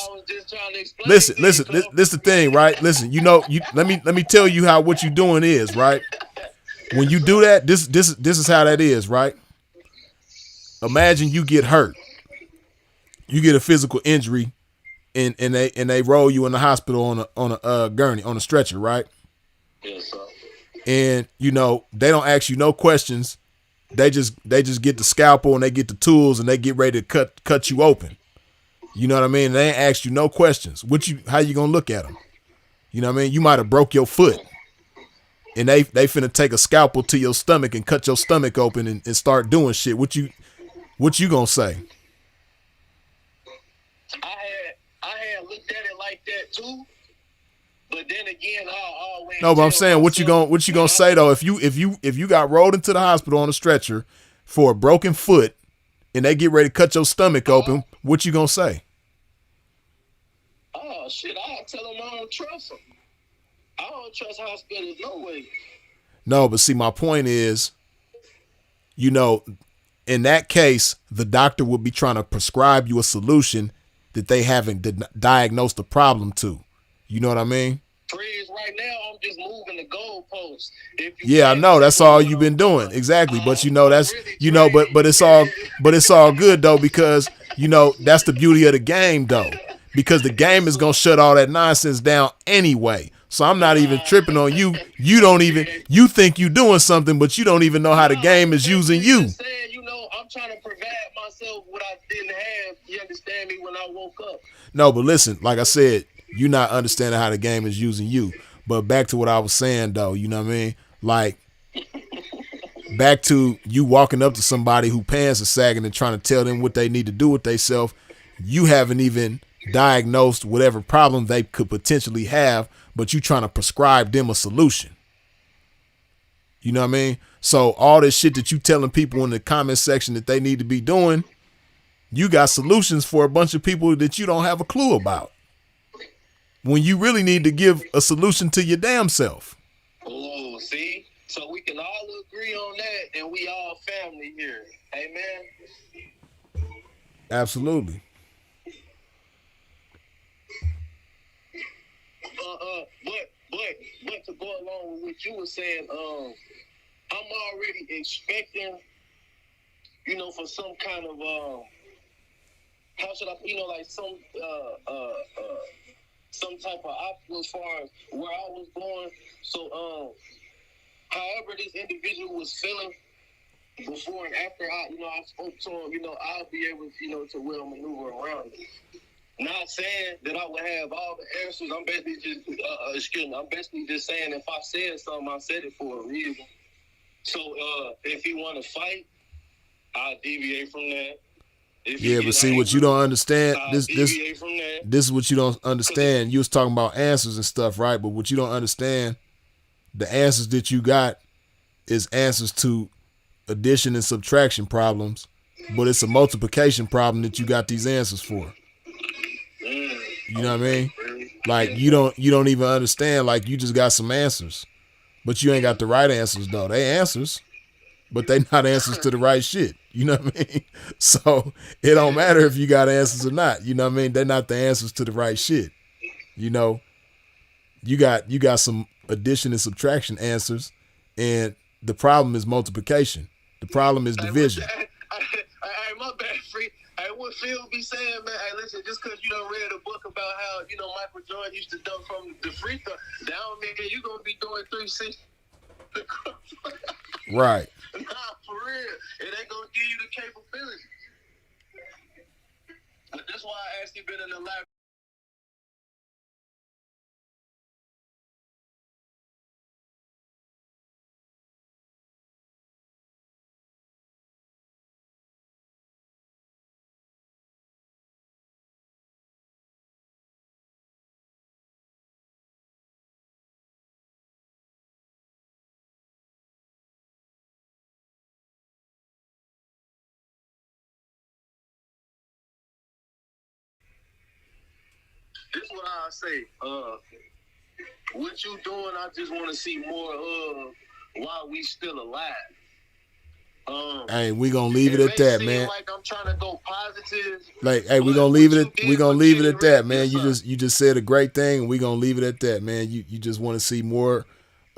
Listen, this the thing, right? Listen, you know, let me tell you how what you doing is, right? When you do that, this is how that is, right? Imagine you get hurt. You get a physical injury and they roll you in the hospital on a gurney, on a stretcher, right? Yes, sir. And you know, they don't ask you no questions. They just get the scalpel and they get the tools and they get ready to cut you open. You know what I mean? They ain't asked you no questions. How you gonna look at them? You know what I mean? You might have broke your foot, and they finna take a scalpel to your stomach and cut your stomach open and start doing shit. What you gonna say? I had looked at it like that too. But then again, I always no. But I'm saying, what you gonna say though? If you got rolled into the hospital on a stretcher for a broken foot, and they get ready to cut your stomach open, what you gonna say? Oh shit! I'll tell them I don't trust them. I don't trust hospitals no way. No, but see, my point is, you know, in that case, the doctor would be trying to prescribe you a solution that they haven't diagnosed the problem to. You know what I mean? Freeze, right now, I'm just moving the goalposts. Yeah, I know. That's all you've been doing. Exactly. But you know, that's, you know, but it's all good though, because, you know, that's the beauty of the game though, because the game is going to shut all that nonsense down anyway. So I'm not even tripping on you. You think you doing something, but you don't even know how the game is using you. You know, I'm trying to provide myself what I didn't have. You understand me? When I woke up. No, but listen, like I said, you're not understanding how the game is using you. But back to what I was saying, though, you know what I mean? Like, back to you walking up to somebody who pants are sagging and trying to tell them what they need to do with themselves. You haven't even diagnosed whatever problem they could potentially have, but you trying to prescribe them a solution. You know what I mean? So all this shit that you telling people in the comment section that they need to be doing, you got solutions for a bunch of people that you don't have a clue about, when you really need to give a solution to your damn self. Oh, see? So we can all agree on that, and we all family here. Amen? Absolutely. But to go along with what you were saying, I'm already expecting, you know, for some kind of, how should I, you know, like some type of obstacle as far as where I was going. So, however this individual was feeling before and after I spoke to him, you know, I'll be able, you know, to well maneuver around it. Not saying that I would have all the answers. I'm basically just saying if I said something, I said it for a reason. So, if he want to fight, I'll deviate from that. Yeah, but see, what you don't understand, this is what you don't understand. You was talking about answers and stuff, right? But what you don't understand, the answers that you got is answers to addition and subtraction problems, but it's a multiplication problem that you got these answers for. You know what I mean? Like you don't even understand. Like you just got some answers, but you ain't got the right answers though. They answers, but they not answers to the right shit. You know what I mean? So it don't matter if you got answers or not. You know what I mean? They're not the answers to the right shit. You know, you got some addition and subtraction answers, and the problem is multiplication. The problem is division. Hey, my bad, free. Hey, what Phil be saying, man? Hey, listen, just because you done read a book about how, you know, Michael Jordan used to dunk from the free throw, down there, you going to be doing 360. Right. Nah, for real. It ain't going to give you the capability. But that's why I actually been in the lab. This is what I say. What you doing, I just want to see more of while we still alive. Hey, we gonna leave it at that, man. Like I'm trying to go positive. Like, hey, we gonna leave it at that, man. You just said a great thing, and we gonna leave it at that, man. You just want to see more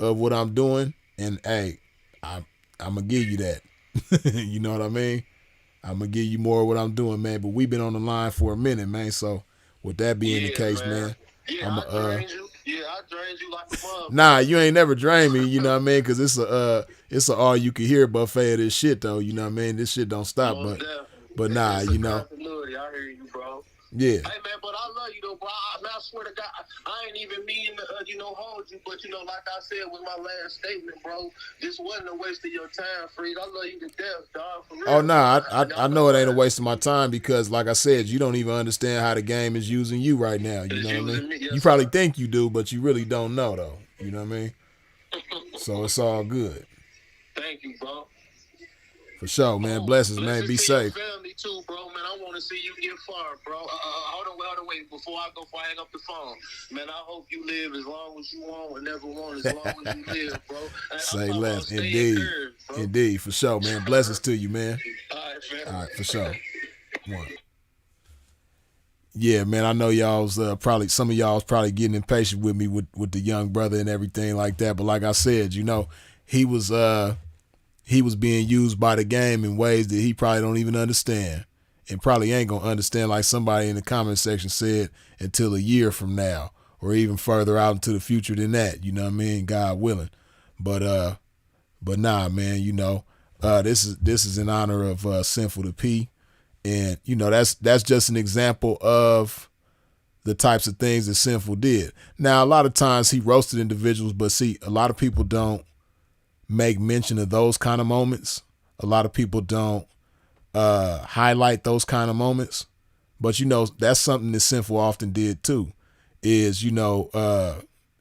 of what I'm doing, and hey, I'm gonna give you that. You know what I mean? I'm gonna give you more of what I'm doing, man. But we've been on the line for a minute, man. So with that being the case, man, yeah, I drained you. Yeah, I drained you like a mother. Nah, you ain't never drained me. You know what I mean? Because it's a all you can hear buffet of this shit, though. You know what I mean? This shit don't stop, but nah, you know. I hear you, bro. Yeah. Hey, man, but I love you, though, bro. I swear to God, I ain't even mean to, hold you. But, like I said with my last statement, bro, this wasn't a waste of your time, Freed. I love you to death, dog, for real. Oh, nah, I know it ain't a waste of my time because, like I said, you don't even understand how the game is using you right now. You know what I mean? You probably think you do, but you really don't know, though. You know what I mean? So it's all good. Thank you, bro. For sure, man. Blessings, man. Be safe. Your family too, bro, man. I want to see you get far, bro. Hold on, wait. Before I hang up the phone, man, I hope you live as long as you want and never want as long as you live, bro. Say less. Indeed. For sure, man. Blessings to you, man. All right, fam. All right, for sure. One. Yeah, man, I know y'all's some of y'all's probably getting impatient with me with the young brother and everything like that. But like I said, he was being used by the game in ways that he probably don't even understand and probably ain't going to understand, like somebody in the comment section said, until a year from now or even further out into the future than that. You know what I mean? God willing. But nah, man, this is in honor of Sinful to P. And, that's just an example of the types of things that Sinful did. Now, a lot of times he roasted individuals, but see, a lot of people don't make mention of those kind of moments. A lot of people don't highlight those kind of moments. But, that's something that Sinful often did too, is,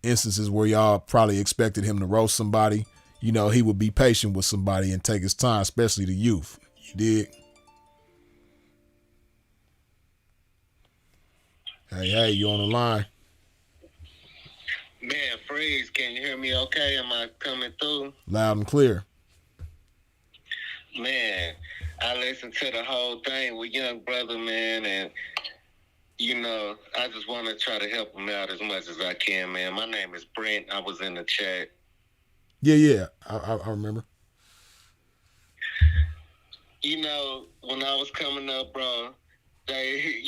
instances where y'all probably expected him to roast somebody. He would be patient with somebody and take his time, especially the youth. You dig? Hey, you on the line? Man, Freeze, can you hear me okay? Am I coming through? Loud and clear. Man, I listened to the whole thing with young brother, man, and, I just want to try to help him out as much as I can, man. My name is Brent. I was in the chat. Yeah, I remember. When I was coming up, bro, they,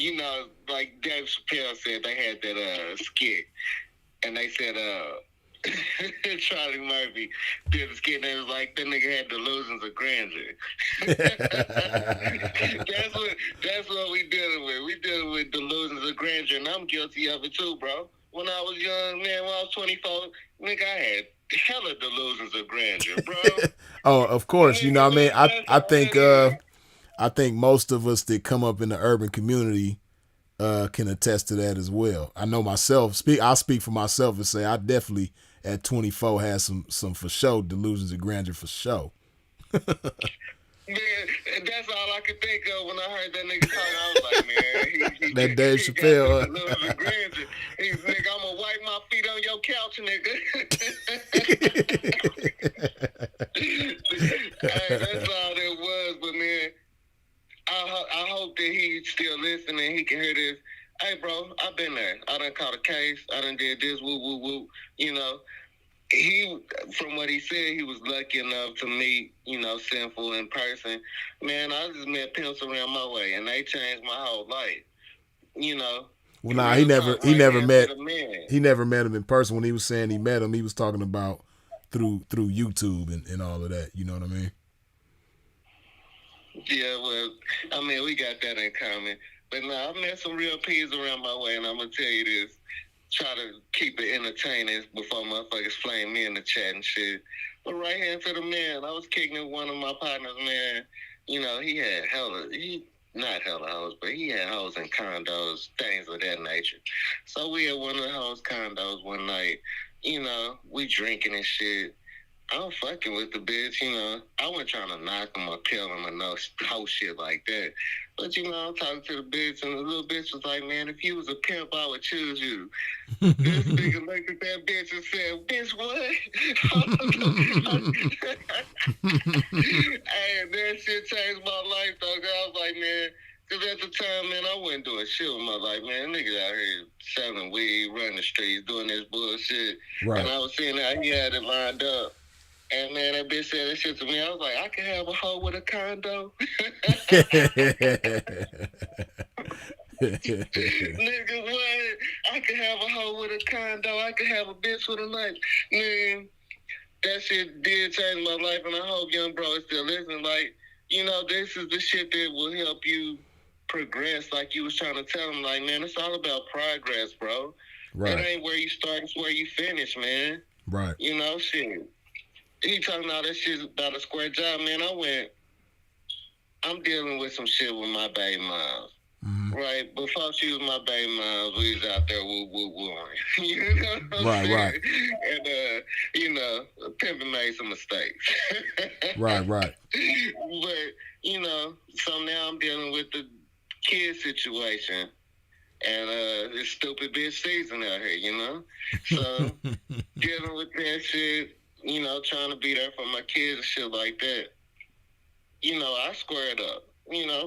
like Dave Chappelle said, they had that skit. And they said, Charlie Murphy did a skit and they was like, that nigga had delusions of grandeur. That's what we dealing with. We dealing with delusions of grandeur, and I'm guilty of it too, bro. When I was young, man, when I was 24, nigga, I had hella delusions of grandeur, bro. Oh, of course. I think most of us that come up in the urban community can attest to that as well. I know myself. I'll speak for myself and say I definitely at 24 had some for sure delusions of grandeur for sure. Man, that's all I could think of when I heard that nigga talk. I was like, man, he That Dave Chappelle. He's nigga, I'm gonna wipe my feet on your couch, nigga. Hey, that's all that was. But man, I hope that he's still listening. He can hear this. Hey, bro, I've been there. I done caught a case. I done did this. Woo, woo, woo. You know. He, from what he said, he was lucky enough to meet, Sinful in person. Man, I just met pimps around my way, and they changed my whole life. Well, nah, he never met him in person. When he was saying he met him, he was talking about through YouTube and all of that. You know what I mean? Yeah, well, I mean, we got that in common. But no, I met some real P's around my way, and I'm gonna tell you this. Try to keep it entertaining before motherfuckers flame me in the chat and shit. But right here to the man, I was kicking with one of my partners, man. He had not hella hoes, but he had hoes in condos, things of that nature. So we at one of the hoes' condos one night. We drinking and shit. I'm fucking with the bitch, I wasn't trying to knock him or kill him or no whole shit like that. But, I'm talking to the bitch, and the little bitch was like, man, if you was a pimp, I would choose you. This nigga looked at that bitch and said, bitch, what? Hey, that shit changed my life, though. I was like, man, because at the time, man, I wasn't doing shit with my life, man. Niggas out here selling weed, running the streets, doing this bullshit. Right. And I was seeing how he had it lined up. And man, that bitch said that shit to me. I was like, I can have a hoe with a condo. Nigga, what? I can have a hoe with a condo. I can have a bitch with a knife. Man, that shit did change my life, and I hope young bro is still listening. Like, this is the shit that will help you progress. Like you was trying to tell him, like, man, it's all about progress, bro. Right. That ain't where you start, it's where you finish, man. Right. Shit. He talking all that shit about a square job, man. I'm dealing with some shit with my baby moms. Mm-hmm. Right? Before she was my baby moms, we was out there wooing. You know what I'm saying? Right. And, Pimpin' made some mistakes. Right. But, so now I'm dealing with the kid situation. And it's stupid bitch season out here, So, dealing with that shit, trying to be there for my kids and shit like that. I squared up.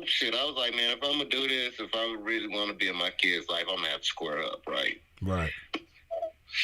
Shit, I was like, man, if I'm going to do this, if I really want to be in my kids' life, I'm going to have to square up, right? Right.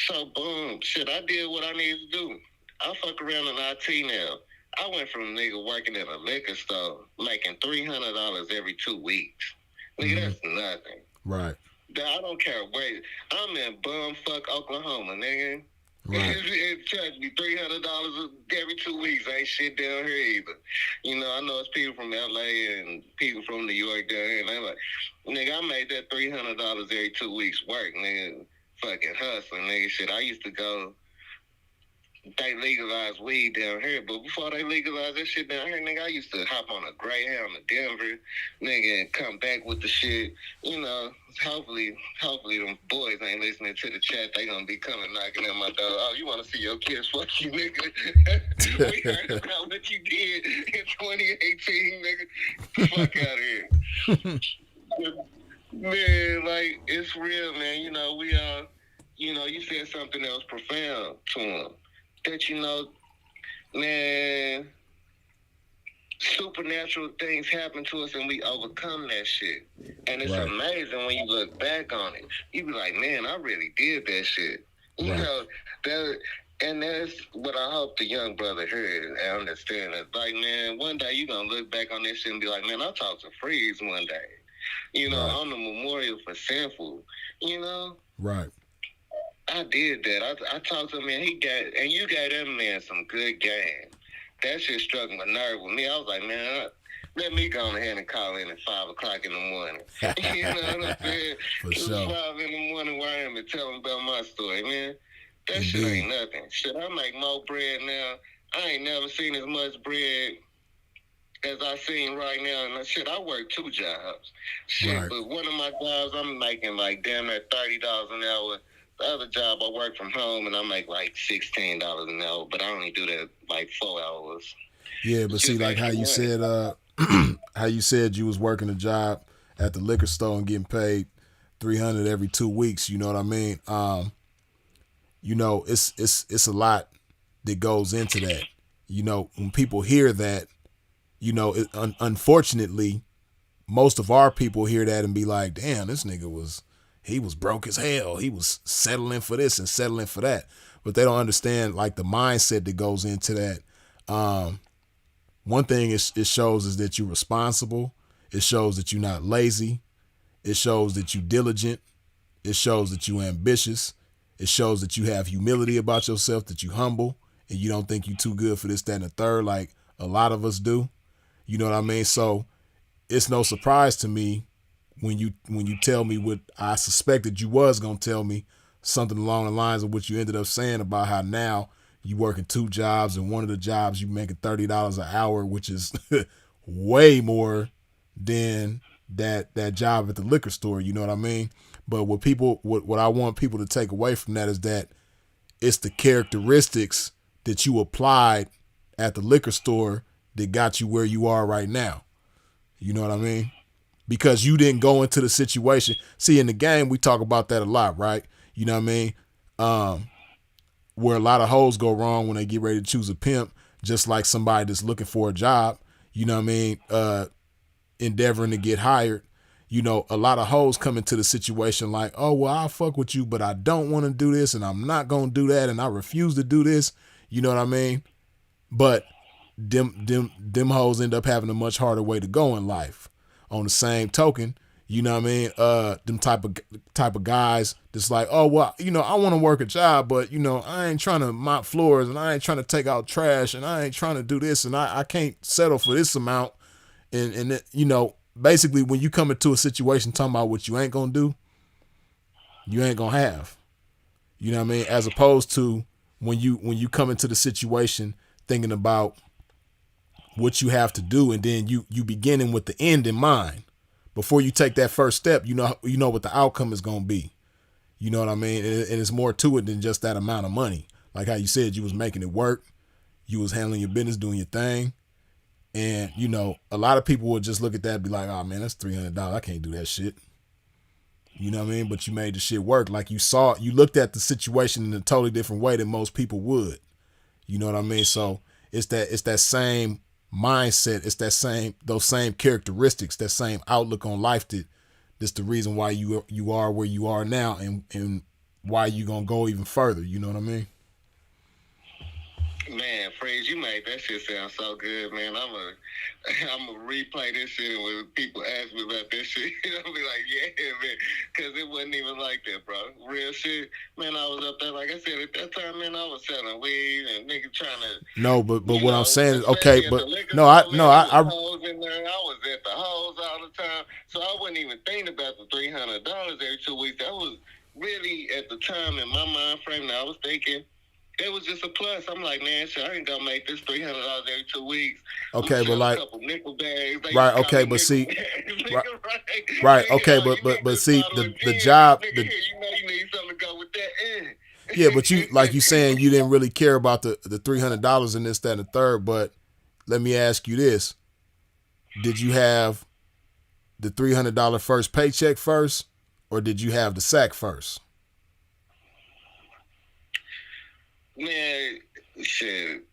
So, boom, shit, I did what I needed to do. I fuck around in IT now. I went from a nigga working at a liquor store, making $300 every 2 weeks. Nigga, that's nothing. Right. I don't care where. I'm in bumfuck Oklahoma, nigga. Right. It charged me $300 every 2 weeks. Ain't shit down here either. I know it's people from LA and people from New York down here. And they're like, nigga, I made that $300 every 2 weeks work, nigga. Fucking hustling, nigga. Shit, I used to go. They legalized weed down here, but before they legalized that shit down here, nigga, I used to hop on a Greyhound to Denver, nigga, and come back with the shit. Hopefully them boys ain't listening to the chat. They gonna be coming knocking at my door. Oh, you wanna see your kids? Fuck you, nigga. We heard about what you did in 2018, nigga. Fuck out of here. Man, like, it's real, man. We all, you said something that was profound to him. That, man, supernatural things happen to us and we overcome that shit. And it's amazing when you look back on it. You be like, man, I really did that shit. And that's what I hope the young brother heard and understand. It's like, man, one day you going to look back on this shit and be like, man, I talked to Freeze one day. On the memorial for Sinful, Right. I did that. I talked to him, man. You gave that man some good game. That shit struck my nerve with me. I was like, man, let me go ahead and call in at 5 o'clock in the morning. You know what I'm saying? For sure. 5 in the morning where I am and tell him about my story, man. That shit ain't nothing. Shit, I make more bread now. I ain't never seen as much bread as I seen right now. And shit, I work 2 jobs. Shit, but one of my jobs, I'm making like damn near $30 an hour. The other job, I work from home, and I make like $16 an hour, but I only do that like 4 hours. Yeah, but see, like how you said, how you said you was working a job at the liquor store and getting paid $300 every 2 weeks. You know what I mean? You know, it's a lot that goes into that. You know, when people hear that, you know, unfortunately, most of our people hear that and be like, damn, this nigga was broke as hell. He was settling for this and settling for that. But they don't understand like the mindset that goes into that. One thing it shows is that you're responsible. It shows that you're not lazy. It shows that you're diligent. It shows that you're ambitious. It shows that you have humility about yourself, that you're humble, and you don't think you're too good for this, that, and the third, like a lot of us do. You know what I mean? So it's no surprise to me when you tell me what I suspected you was gonna tell me, something along the lines of what you ended up saying about how now you working 2 jobs, and one of the jobs you making $30 an hour, which is way more than that job at the liquor store. You know what I mean? But what I want people to take away from that is that it's the characteristics that you applied at the liquor store that got you where you are right now. You know what I mean? Because you didn't go into the situation. See, in the game, we talk about that a lot, right? You know what I mean? Where a lot of hoes go wrong when they get ready to choose a pimp, just like somebody that's looking for a job, you know what I mean? Endeavoring to get hired. You know, a lot of hoes come into the situation like, oh, well, I'll fuck with you, but I don't want to do this, and I'm not going to do that, and I refuse to do this. You know what I mean? But them hoes end up having a much harder way to go in life. On the same token, you know what I mean? Them type of guys that's like, oh, well, you know, I want to work a job, but, you know, I ain't trying to mop floors, and I ain't trying to take out trash, and I ain't trying to do this, and I can't settle for this amount. And you know, basically when you come into a situation talking about what you ain't gonna do, you ain't gonna have. You know what I mean? As opposed to when you come into the situation thinking about what you have to do, and then you beginning with the end in mind. Before you take that first step, you know what the outcome is gonna be. You know what I mean? And it's more to it than just that amount of money. Like how you said, you was making it work, you was handling your business, doing your thing. And, you know, a lot of people would just look at that and be like, oh, man, that's $300. I can't do that shit. You know what I mean? But you made the shit work. Like you looked at the situation in a totally different way than most people would. You know what I mean? So it's that same mindset. It's those same characteristics, that same outlook on life that's the reason why you are where you are now, and why you going to go even further. You know what I mean? Man, Fraze, you made that shit sound so good, man. I'm a replay this shit, and when people ask me about this shit, I'll be like, yeah, man, because it wasn't even like that, bro. Real shit, man. I was up there, like I said, at that time, man, I was selling weed and niggas trying to. No, but what I'm saying is, okay, but I was in there. I was at the hoes all the time, so I wasn't even thinking about the $300 every 2 weeks. That was really at the time in my mind frame. That I was thinking. It was just a plus. I'm like, man, shit, I ain't gonna make this $300 every 2 weeks. Okay, but like, a couple nickel bags. Right? Okay, but see, right? Okay, but see, the job. You know, you need something to go with that. Yeah, but you like you saying you didn't really care about the $300 and this, that, and the third. But let me ask you this: did you have the $300 first paycheck first, or did you have the sack first? Man, shit.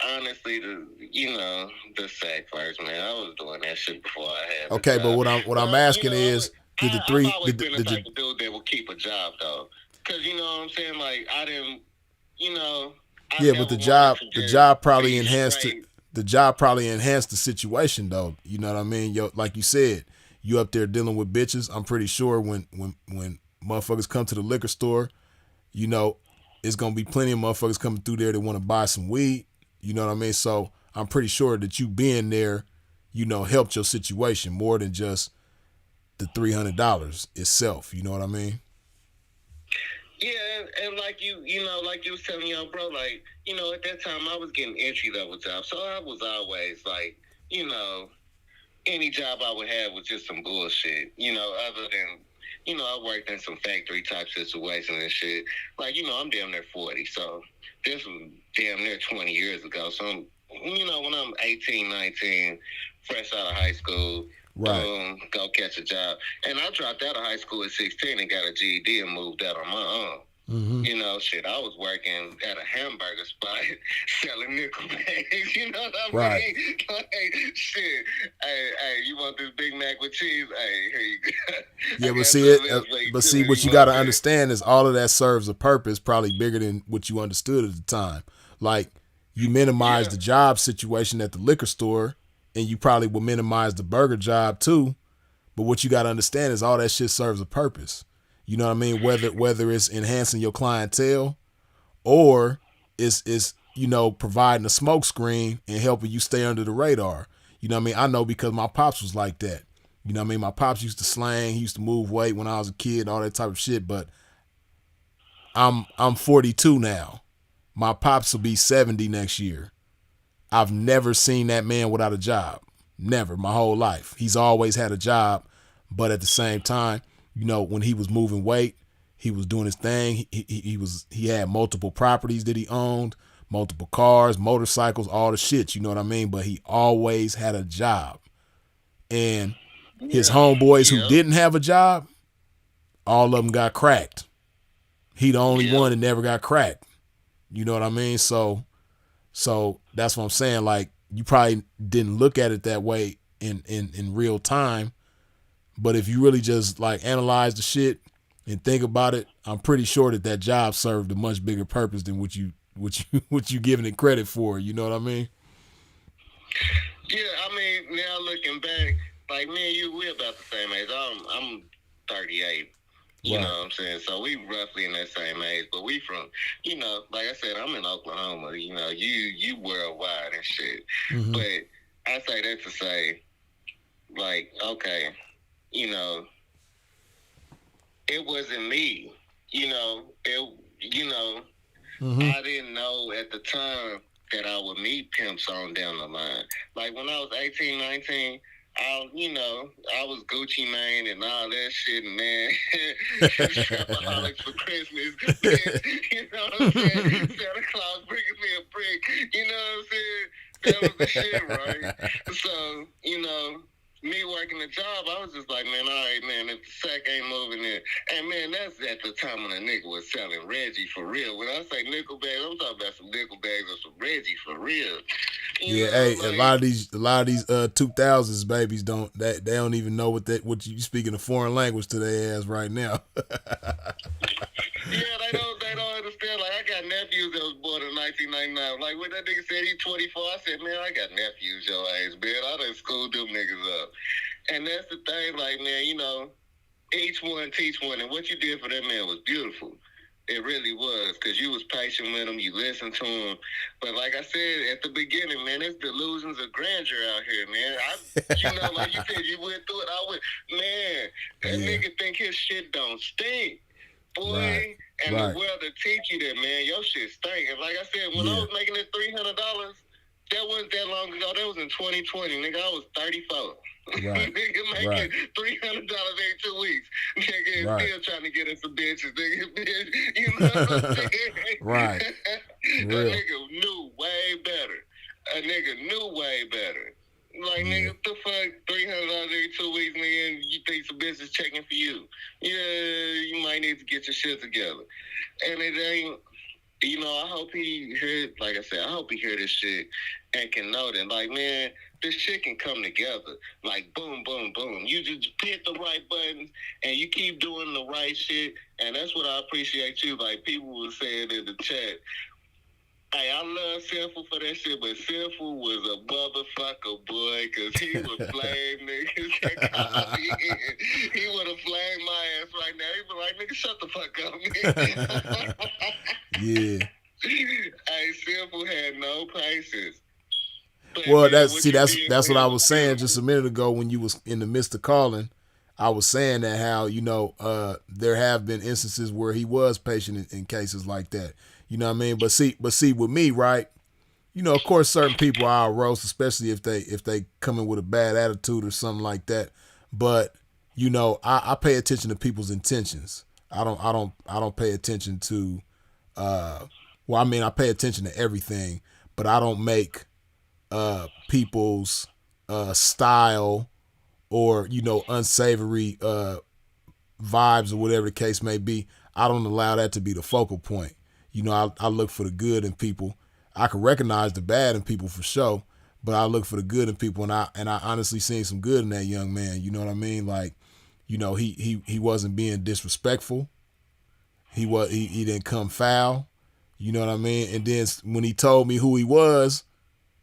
Honestly, the sack first, man. I was doing that shit before I had. Okay, but what I'm asking is, did the three? I've always been the type of dude that will keep a job though, because you know what I'm saying. Like I didn't, you know. Yeah, but the job probably enhanced it. The job probably enhanced the situation though. You know what I mean? Like you said, you up there dealing with bitches. I'm pretty sure when motherfuckers come to the liquor store, you know, it's going to be plenty of motherfuckers coming through there that want to buy some weed. You know what I mean? So I'm pretty sure that you being there, you know, helped your situation more than just the $300 itself. You know what I mean? Yeah, and like like you was telling your bro, like, you know, at that time I was getting entry level jobs. So I was always like, you know, any job I would have was just some bullshit, you know, other than, you know, I worked in some factory type situations and shit. Like, you know, I'm damn near 40, so this was damn near 20 years ago. So I'm when I'm 18, 19, fresh out of high school, Right. boom, go catch a job. And I dropped out of high school at 16 and got a GED and moved out on my own. Mm-hmm. Shit, I was working at a hamburger spot selling nickel bags. You know what I Right. mean? Like, shit. Hey, you want this Big Mac with cheese? Hey, here you go. Yeah, but see, what you got to understand is all of that serves a purpose, probably bigger than what you understood at the time. Like, you minimize the job situation at the liquor store, and you probably will minimize the burger job too. But what you got to understand is all that shit serves a purpose. You know what I mean? Whether it's enhancing your clientele or it's providing a smoke screen and helping you stay under the radar. You know what I mean? I know because my pops was like that. You know what I mean? My pops used to slang, he used to move weight when I was a kid, all that type of shit. But I'm 42 now. My pops will be 70 next year. I've never seen that man without a job. Never, my whole life. He's always had a job, but at the same time, when he was moving weight, he was doing his thing. He had multiple properties that he owned, multiple cars, motorcycles, all the shit, you know what I mean? But he always had a job. And his homeboys who didn't have a job, all of them got cracked. He the only one that never got cracked. You know what I mean? So that's what I'm saying. Like, you probably didn't look at it that way in real time. But if you really just like analyze the shit and think about it, I'm pretty sure that job served a much bigger purpose than what you giving it credit for. You know what I mean? Yeah, I mean, now looking back, like me and you, we're about the same age. I'm 38. You know what I'm saying? So we roughly in that same age, but we from, like I said, I'm in Oklahoma. You worldwide and shit. Mm-hmm. But I say that to say, like, okay, it wasn't me. Mm-hmm. I didn't know at the time that I would meet pimps on down the line. Like when I was 18, 19, I was Gucci Mane and all that shit, man. Shopaholics for Christmas. You know what I'm saying? Santa Claus bringing me a brick. You know what I'm saying? That was the shit, right? So, me working the job, I was just like, man, all right, man, if the sack ain't moving in. And, man, that's at the time when a nigga was selling Reggie for real. When I say nickel bags, I'm talking about some nickel bags or some Reggie for real. Yeah, hey, a lot of these 2000s babies they don't even know what you speaking a foreign language to their ass right now. Yeah, they don't understand. Like, I got nephews that was born in 1999. Like, when that nigga said he 24, I said, man, I got nephews your age, man. I done schooled them niggas up. And that's the thing, like, man, each one teach one. And what you did for that man was beautiful. It really was, because you was patient with him, you listened to him. But like I said at the beginning, man, it's delusions of grandeur out here, man. Like you said, you went through it. That nigga think his shit don't stink. Boy, the world will teach you that, man. Your shit stink. And like I said, when I was making that $300, that wasn't that long ago. That was in 2020, nigga. I was 34. Right. Nigga making $300 every 2 weeks. Nigga still trying to get us some bitches, nigga. You know what I'm saying? Right. That nigga knew way better. A nigga knew way better. Like, nigga, what the fuck? $300 every 2 weeks, nigga, and you think some bitches checking for you. Yeah, you might need to get your shit together. And it ain't, I hope he heard, like I said, I hope he hear this shit and can know that, like, man, this shit can come together. Like, boom, boom, boom. You just hit the right buttons and you keep doing the right shit. And that's what I appreciate you. Like, people were saying in the chat, hey, I love Sinful for that shit, but Sinful was a motherfucker, boy, because he would flame niggas. He would have flamed my ass right now. He'd be like, nigga, shut the fuck up, nigga. Yeah. Hey, Sinful had no patience. But, Well, man, that's what I was saying just a minute ago when you was in the midst of calling. I was saying that how, there have been instances where he was patient in cases like that. You know what I mean? But see, with me, right? Of course, certain people I'll roast, especially if they come in with a bad attitude or something like that. But I pay attention to people's intentions. I don't pay attention to. I pay attention to everything, but I don't make people's style or, you know, unsavory vibes or whatever the case may be. I don't allow that to be the focal point. You know, I look for the good in people. I can recognize the bad in people for sure, but I look for the good in people, and I honestly seen some good in that young man. You know what I mean? Like, you know, he wasn't being disrespectful. He didn't come foul. You know what I mean? And then when he told me who he was,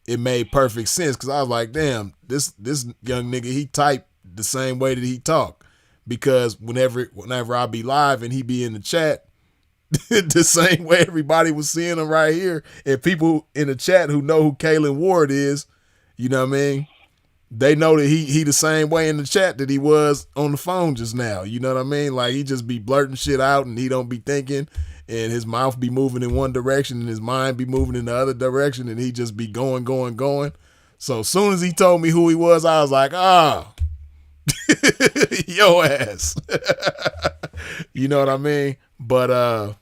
it made perfect sense, because I was like, damn, this young nigga, he typed the same way that he talk. Because whenever I be live and he be in the chat, the same way everybody was seeing him right here, and people in the chat who know who Kalen Ward is, you know what I mean? They know that he the same way in the chat that he was on the phone just now. You know what I mean? Like, he just be blurting shit out and he don't be thinking, and his mouth be moving in one direction and his mind be moving in the other direction, and he just be going. So as soon as he told me who he was, I was like, yo ass. You know what I mean? But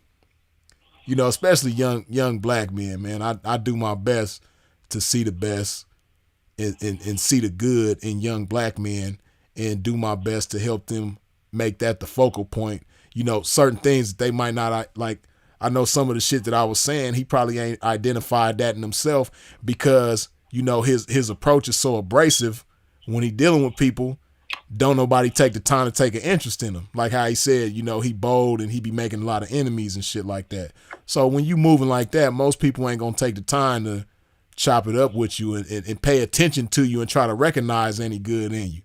you know, especially young black men, man, I do my best to see the best and see the good in young black men, and do my best to help them make that the focal point. You know, certain things that they might not like. I know some of the shit that I was saying, he probably ain't identified that in himself, because, you know, his approach is so abrasive when he dealing with people. Don't nobody take the time to take an interest in him. Like how he said, you know, he bold and he be making a lot of enemies and shit like that. So when you moving like that, most people ain't gonna take the time to chop it up with you and pay attention to you and try to recognize any good in you.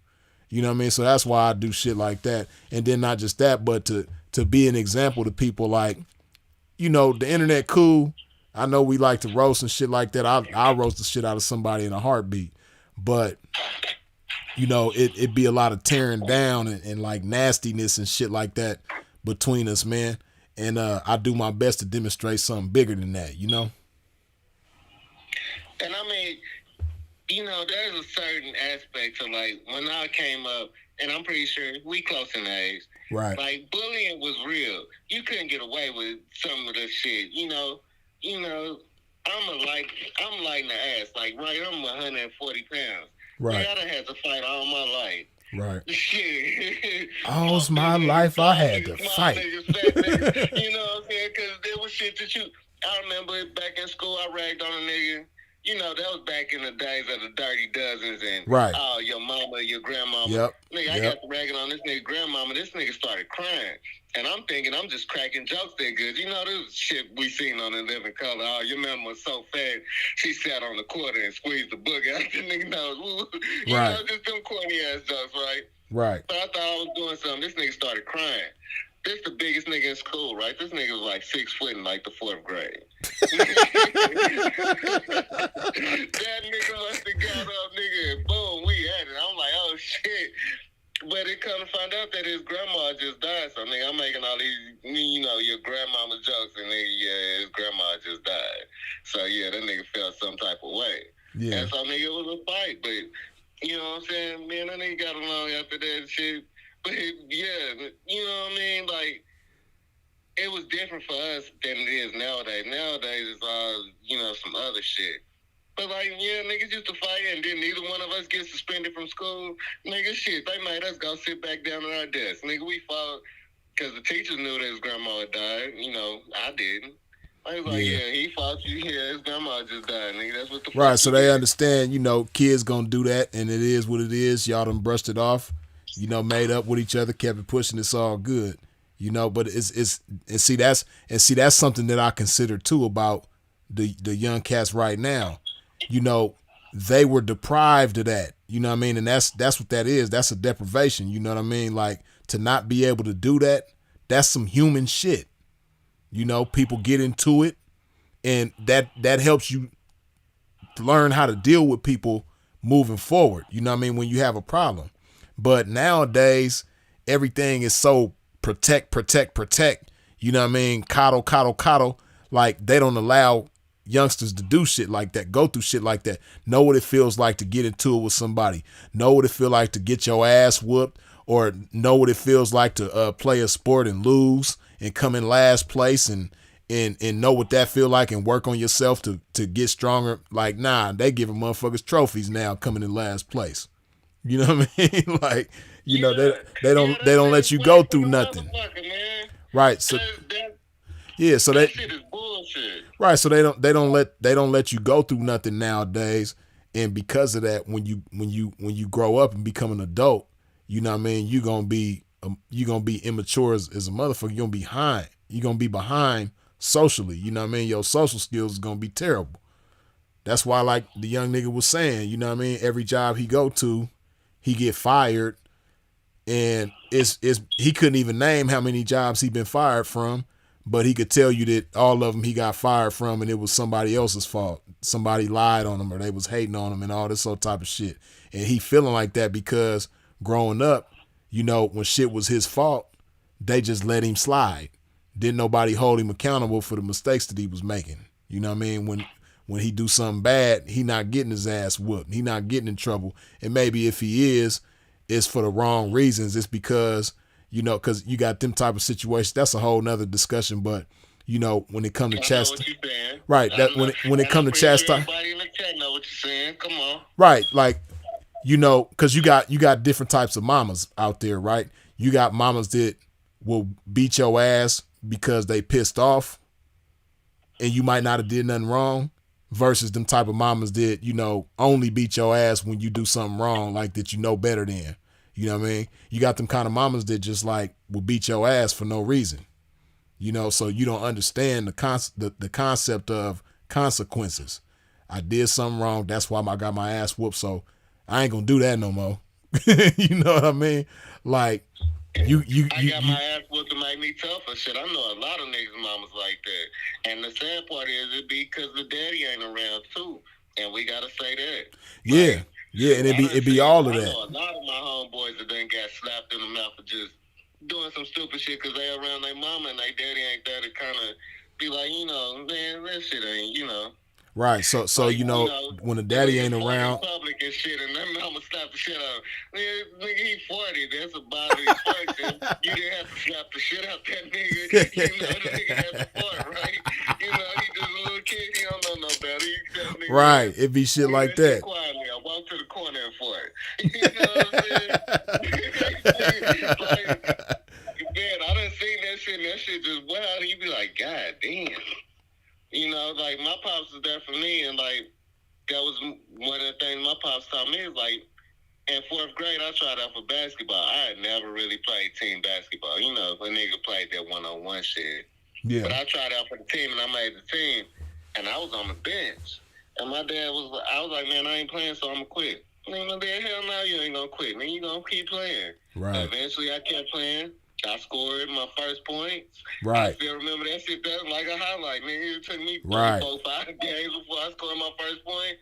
You know what I mean? So that's why I do shit like that. And then not just that, but to be an example to people. Like, you know, the internet cool. I know we like to roast and shit like that. I'll roast the shit out of somebody in a heartbeat. But, you know, it be a lot of tearing down and like nastiness and shit like that between us, man. And I do my best to demonstrate something bigger than that, you know? And I mean, you know, there's a certain aspect to, like, when I came up, and I'm pretty sure we close in age. Right. Like, bullying was real. You couldn't get away with some of this shit. You know, I'm light in the ass. Like, right, I'm 140 pounds. Right. Like, I done had to fight all my life. Right. Shit. All my life I had to fight. You know what I'm saying? Because there was shit that I remember back in school, I ragged on a nigga. You know, that was back in the days of the Dirty Dozens and, right. Oh, your mama, your grandmama. Yep. Nigga, I got to ragging on this nigga grandmama. This nigga started crying. And I'm thinking I'm just cracking jokes there good. You know, this shit we seen on The Living Color. Oh, your mama was so fat, she sat on the quarter and squeezed the book out the nigga nose. You know, just them corny ass jokes, right? Right. So I thought I was doing something. This nigga started crying. This the biggest nigga in school, right? This nigga was like 6 foot in like the 4th grade. That nigga must have got up, nigga, and boom, we had it. I'm like, oh shit. But it come to find out that his grandma just died. So nigga, I'm making all these, you know, your grandmama jokes, and nigga, yeah, his grandma just died. So yeah, that nigga felt some type of way. Yeah. And so nigga, it was a fight, but you know what I'm saying? Man, that nigga got along after that shit. But yeah, you know what I mean? Like, it was different for us than it is nowadays. Nowadays, it's all, you know, some other shit. But, like, yeah, niggas used to fight, and then neither one of us get suspended from school. Nigga, shit, they made us go sit back down at our desk. Nigga, we fought because the teachers knew that his grandma had died. You know, I didn't. I was like, yeah, he fought you. Yeah, his grandma just died, nigga. That's what the fuck. Right, so they understand, you know, kids gonna do that, and it is what it is. Y'all done brushed it off. You know, made up with each other, kept it pushing. It's all good, you know. But that's something that I consider too about the young cats right now. You know, they were deprived of that. You know what I mean? And that's what that is. That's a deprivation. You know what I mean? Like, to not be able to do that, that's some human shit. You know, people get into it, and that helps you learn how to deal with people moving forward. You know what I mean? When you have a problem. But nowadays, everything is so protect. You know what I mean? Coddle. Like, they don't allow youngsters to do shit like that, go through shit like that. Know what it feels like to get into it with somebody. Know what it feels like to get your ass whooped, or know what it feels like to play a sport and lose and come in last place and and know what that feel like and work on yourself to get stronger. Like, nah, they giving motherfuckers trophies now coming in last place. You know what I mean? Like, you know, they don't let you go through nothing. Right. So yeah, so that shit is bullshit. Right, so they don't let you go through nothing nowadays, and because of that, when you grow up and become an adult, you know what I mean, you're gonna be immature as a motherfucker. You're gonna be behind socially. You know what I mean, your social skills is gonna be terrible. That's why, like the young nigga was saying, you know what I mean, every job he go to, he get fired, and it's he couldn't even name how many jobs he been fired from. But he could tell you that all of them he got fired from, and it was somebody else's fault. Somebody lied on him, or they was hating on him, and all this sort of type of shit. And he feeling like that because growing up, you know, when shit was his fault, they just let him slide. Didn't nobody hold him accountable for the mistakes that he was making. You know what I mean? When he do something bad, he not getting his ass whooped. He not getting in trouble. And maybe if he is, it's for the wrong reasons. It's because, you know, because you got them type of situations. That's a whole nother discussion. But, you know, when it come to right, that when it come to chastise, everybody in the chat know what you're saying. Come on. Right, like, you know, because you got different types of mamas out there, right? You got mamas that will beat your ass because they pissed off, and you might not have did nothing wrong, versus them type of mamas that, you know, only beat your ass when you do something wrong, like that you know better than. You know what I mean? You got them kind of mamas that just like will beat your ass for no reason. You know, so you don't understand the concept of consequences. I did something wrong. That's why I got my ass whooped. So I ain't gonna do that no more. You know what I mean? Like I got my ass whooped to make me tougher. Shit, I know a lot of niggas' mamas like that. And the sad part is it be because the daddy ain't around too. And we gotta say that. Yeah. Like, yeah, and it be all of that. I know a lot of my homeboys that done got slapped in the mouth for just doing some stupid shit because they around their mama and their daddy ain't there to kind of be like, you know, man, that shit ain't, you know. Right, so like, you know, when the daddy ain't around, public and shit, and that mama slap the shit out. Nigga, he 40. That's a bodily function. You didn't have to slap the shit out that nigga. You know, the nigga has a fart, right? You know, he just a little kid. He don't know no better. You tell nigga, right? It be shit like that. Quietly, I walk to the corner and fart. You know what I'm saying? Like, man, I done seen that shit, and that shit just wild. You be like, God damn. You know, like, my pops was there for me, and, like, that was one of the things my pops taught me is, like, in 4th grade, I tried out for basketball. I had never really played team basketball. You know, a nigga played that one-on-one shit. Yeah. But I tried out for the team, and I made the team, and I was on the bench. And my dad I was like, man, I ain't playing, so I'm going to quit. Man, my dad, hell no, you ain't going to quit. Man, you going to keep playing. Right. Eventually, I kept playing. I scored my first points. Right. I still remember that shit. That was like a highlight, man. It took me 5 games before I scored my first point.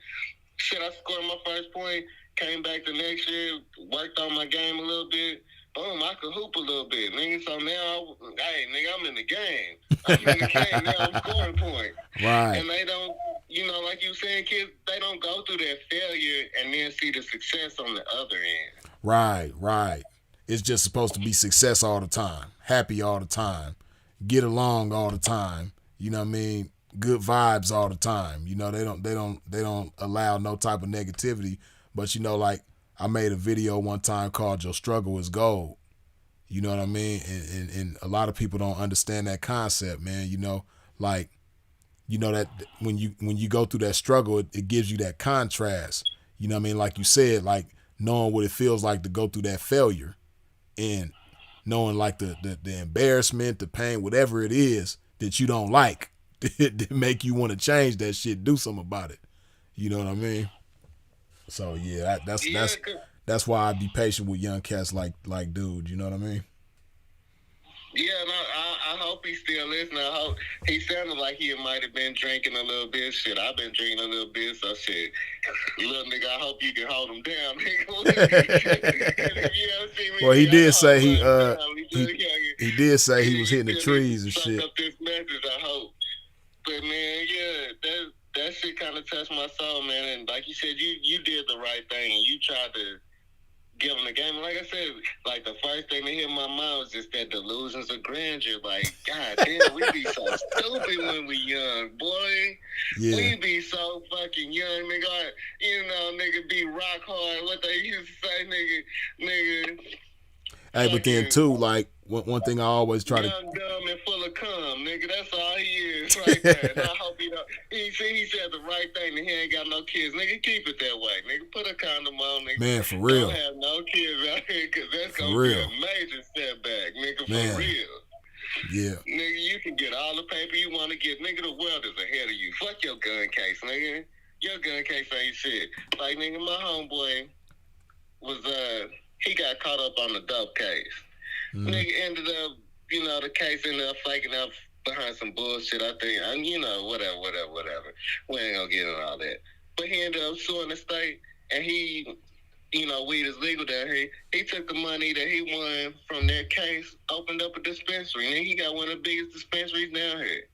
Shit, I scored my first point. Came back the next year, worked on my game a little bit. Boom, I could hoop a little bit, nigga. So now, hey, nigga, I'm in the game. I'm in the game now. I'm scoring points. Right. And they don't, you know, like you saying, kids, they don't go through that failure and then see the success on the other end. Right, right. It's just supposed to be success all the time, happy all the time, get along all the time. You know what I mean? Good vibes all the time. You know, they don't allow no type of negativity. But you know, like I made a video one time called "Your Struggle Is Gold." You know what I mean? And a lot of people don't understand that concept, man. You know, like, you know that when you go through that struggle, it gives you that contrast. You know what I mean? Like you said, like knowing what it feels like to go through that failure. And knowing like the embarrassment, the pain, whatever it is that you don't like, that make you want to change that shit, do something about it. You know what I mean? So yeah, that's why I be patient with young cats like dude. You know what I mean? Yeah, no, I hope he's still listening. I hope he sounded like he might have been drinking a little bit. Shit, I've been drinking a little bit, so shit. Little nigga, I hope you can hold him down, nigga. Well, he did say he did say he was hitting the trees and shit. Up this message, I hope. But man, yeah, that shit kind of touched my soul, man. And like you said, you did the right thing, and you tried to give them the game. Like I said, like the first thing that hit my mind was just that delusions of grandeur. Like, God damn, we be so stupid when we young, boy. Yeah. We be so fucking young, nigga. You know, nigga be rock hard. What they used to say, nigga. Hey, but then too, like one thing I always try to Young, dumb, and full of cum, nigga. That's all he is right there. And I hope he don't. He said the right thing, and he ain't got no kids. Nigga, keep it that way. Nigga, put a condom on, nigga. Man, for real. Don't have no kids out here, because that's going to be a major setback, nigga, for real. Yeah. Nigga, you can get all the paper you want to get. Nigga, the world is ahead of you. Fuck your gun case, nigga. Your gun case ain't shit. Like, nigga, my homeboy was, he got caught up on the dope case. Nigga ended up, you know, the case ended up flaking up behind some bullshit. I think, you know, whatever. We ain't gonna get into all that. But he ended up suing the state, and he, you know, weed is legal down here. He took the money that he won from that case, opened up a dispensary, and then he got one of the biggest dispensaries down here.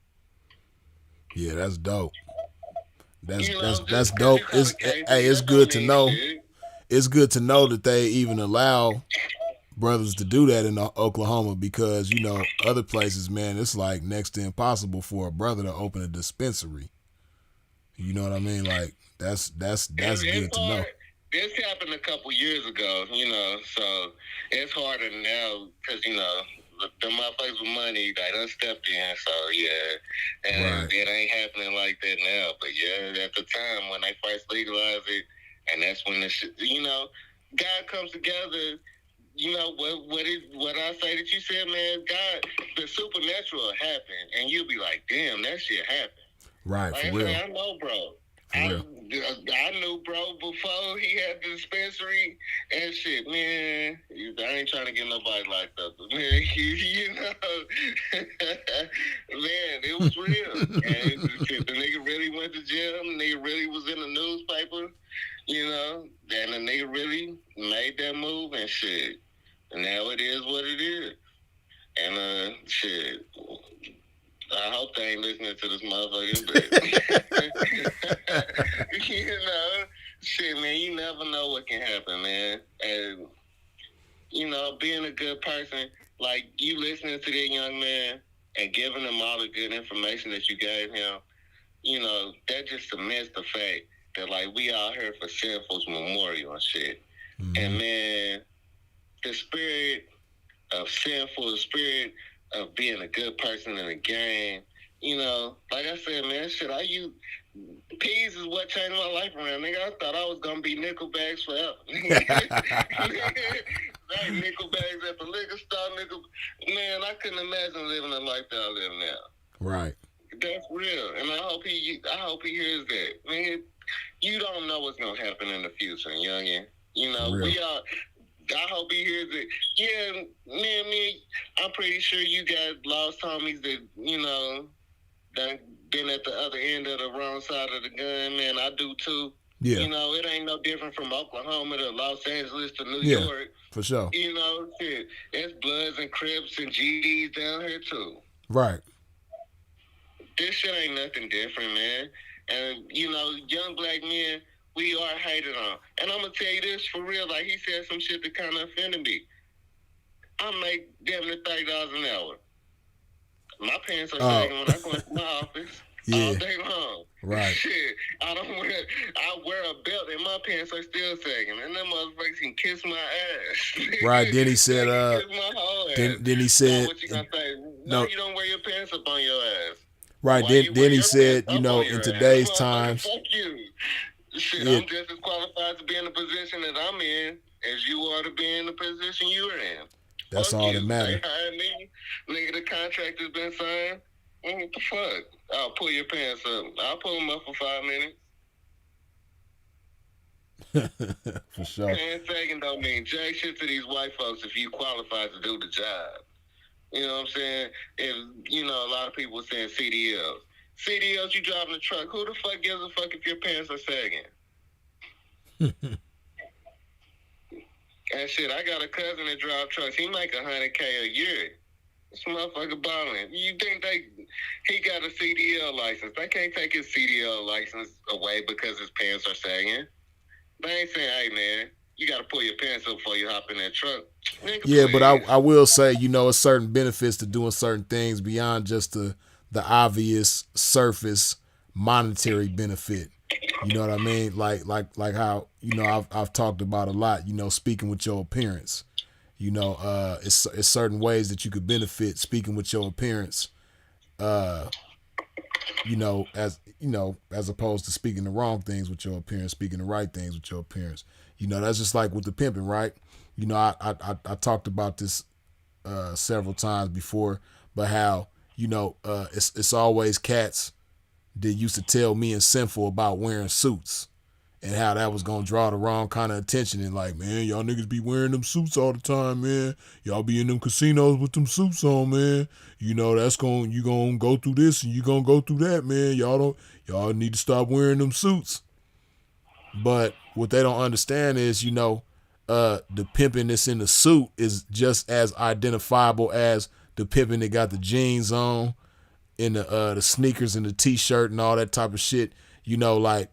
Yeah, that's dope. That's You know, that's dope. It's good to know. It's good to know that they even allow brothers to do that in Oklahoma, because, you know, other places, man, it's like next to impossible for a brother to open a dispensary. You know what I mean? Like that's good to know. This happened a couple years ago, you know, so it's harder now because, you know, the motherfuckers with money, they done stepped in, so yeah, and it ain't happening like that now. But yeah, at the time when they first legalized it, and that's when the shit, you know, God comes together. You know, what I say that you said, man, God, the supernatural will happen, and you'll be like, damn, that shit happened. Right, like for real. I know, bro. I knew, bro, before he had the dispensary and shit, man. I ain't trying to get nobody like that, but man, you know, man, it was real. And the nigga really went to jail. The nigga really was in the newspaper, you know, and the nigga really made that move and shit. And now it is what it is. And shit, I hope they ain't listening to this motherfucker, but you know, shit, man, you never know what can happen, man. And you know, being a good person, like you listening to that young man and giving him all the good information that you gave him, you know, that just cements the fact that like we out here for Sinful's memorial and shit. And man, the spirit of Sinful, the spirit of being a good person in the game, you know, like I said, man, shit, I use peas is what changed my life around, nigga. I thought I was gonna be nickel bags forever. Like nickel bags at the liquor store, nickel. Man, I couldn't imagine living the life that I live now. Right. That's real, and I hope he hears that. Man, you don't know what's gonna happen in the future, youngin. You know, I hope he hears it. Yeah, man, I'm pretty sure you got lost homies that, you know, that been at the other end of the wrong side of the gun, man. I do too. Yeah. You know, it ain't no different from Oklahoma to Los Angeles to New Yeah, York. for sure. You know, shit, there's Bloods and Crips and GDs down here too. Right. This shit ain't nothing different, man. And, you know, young black men, we are hated on. And I'm going to tell you this for real. Like, he said some shit that kind of offended me. I make damn near $30 an hour. My pants are sagging when I go into my office all day long. Right. Shit, I wear a belt and my pants are still sagging. And them motherfuckers can kiss my ass. Right. Then he said, kiss my whole ass. then he said, what you gonna say? No, you don't wear your pants up on your ass. Right. Then he said, you know, in today's times. Fuck you. Shit, Yeah. I'm just as qualified to be in the position that I'm in as you are to be in the position you're in. That's Fuck all you. that matters. They hired me. Nigga, the contract has been signed. What the fuck? I'll pull your pants up. I'll pull them up for 5 minutes. For sure. Pants sagging don't mean jack shit to these white folks if you qualify to do the job. You know what I'm saying? If, you know, a lot of people saying CDLs. CDLs, you driving a truck. Who the fuck gives a fuck if your pants are sagging? And shit, I got a cousin that drives trucks. He make $100K a year. This motherfucker balling. You think he got a CDL license? They can't take his CDL license away because his pants are sagging. They ain't saying, hey man, you got to pull your pants up before you hop in that truck. Nigga, Yeah, but please. I will say, you know, a certain benefits to doing certain things beyond just the obvious surface monetary benefit. You know what I mean? Like how, you know, I've talked about a lot, you know, speaking with your appearance. You know, it's certain ways that you could benefit speaking with your appearance. You know, as opposed to speaking the wrong things with your appearance, speaking the right things with your appearance. You know, that's just like with the pimping, right? You know, I talked about this several times before, but how, you know, it's always cats that used to tell me and Sinful about wearing suits and how that was gonna draw the wrong kind of attention, and like, man, y'all niggas be wearing them suits all the time, man. Y'all be in them casinos with them suits on, man. You know, you gonna go through this and you gonna go through that, man. Y'all need to stop wearing them suits. But what they don't understand is, you know, the pimping that's in the suit is just as identifiable as the pimping that got the jeans on and the sneakers and the t-shirt and all that type of shit. You know, like,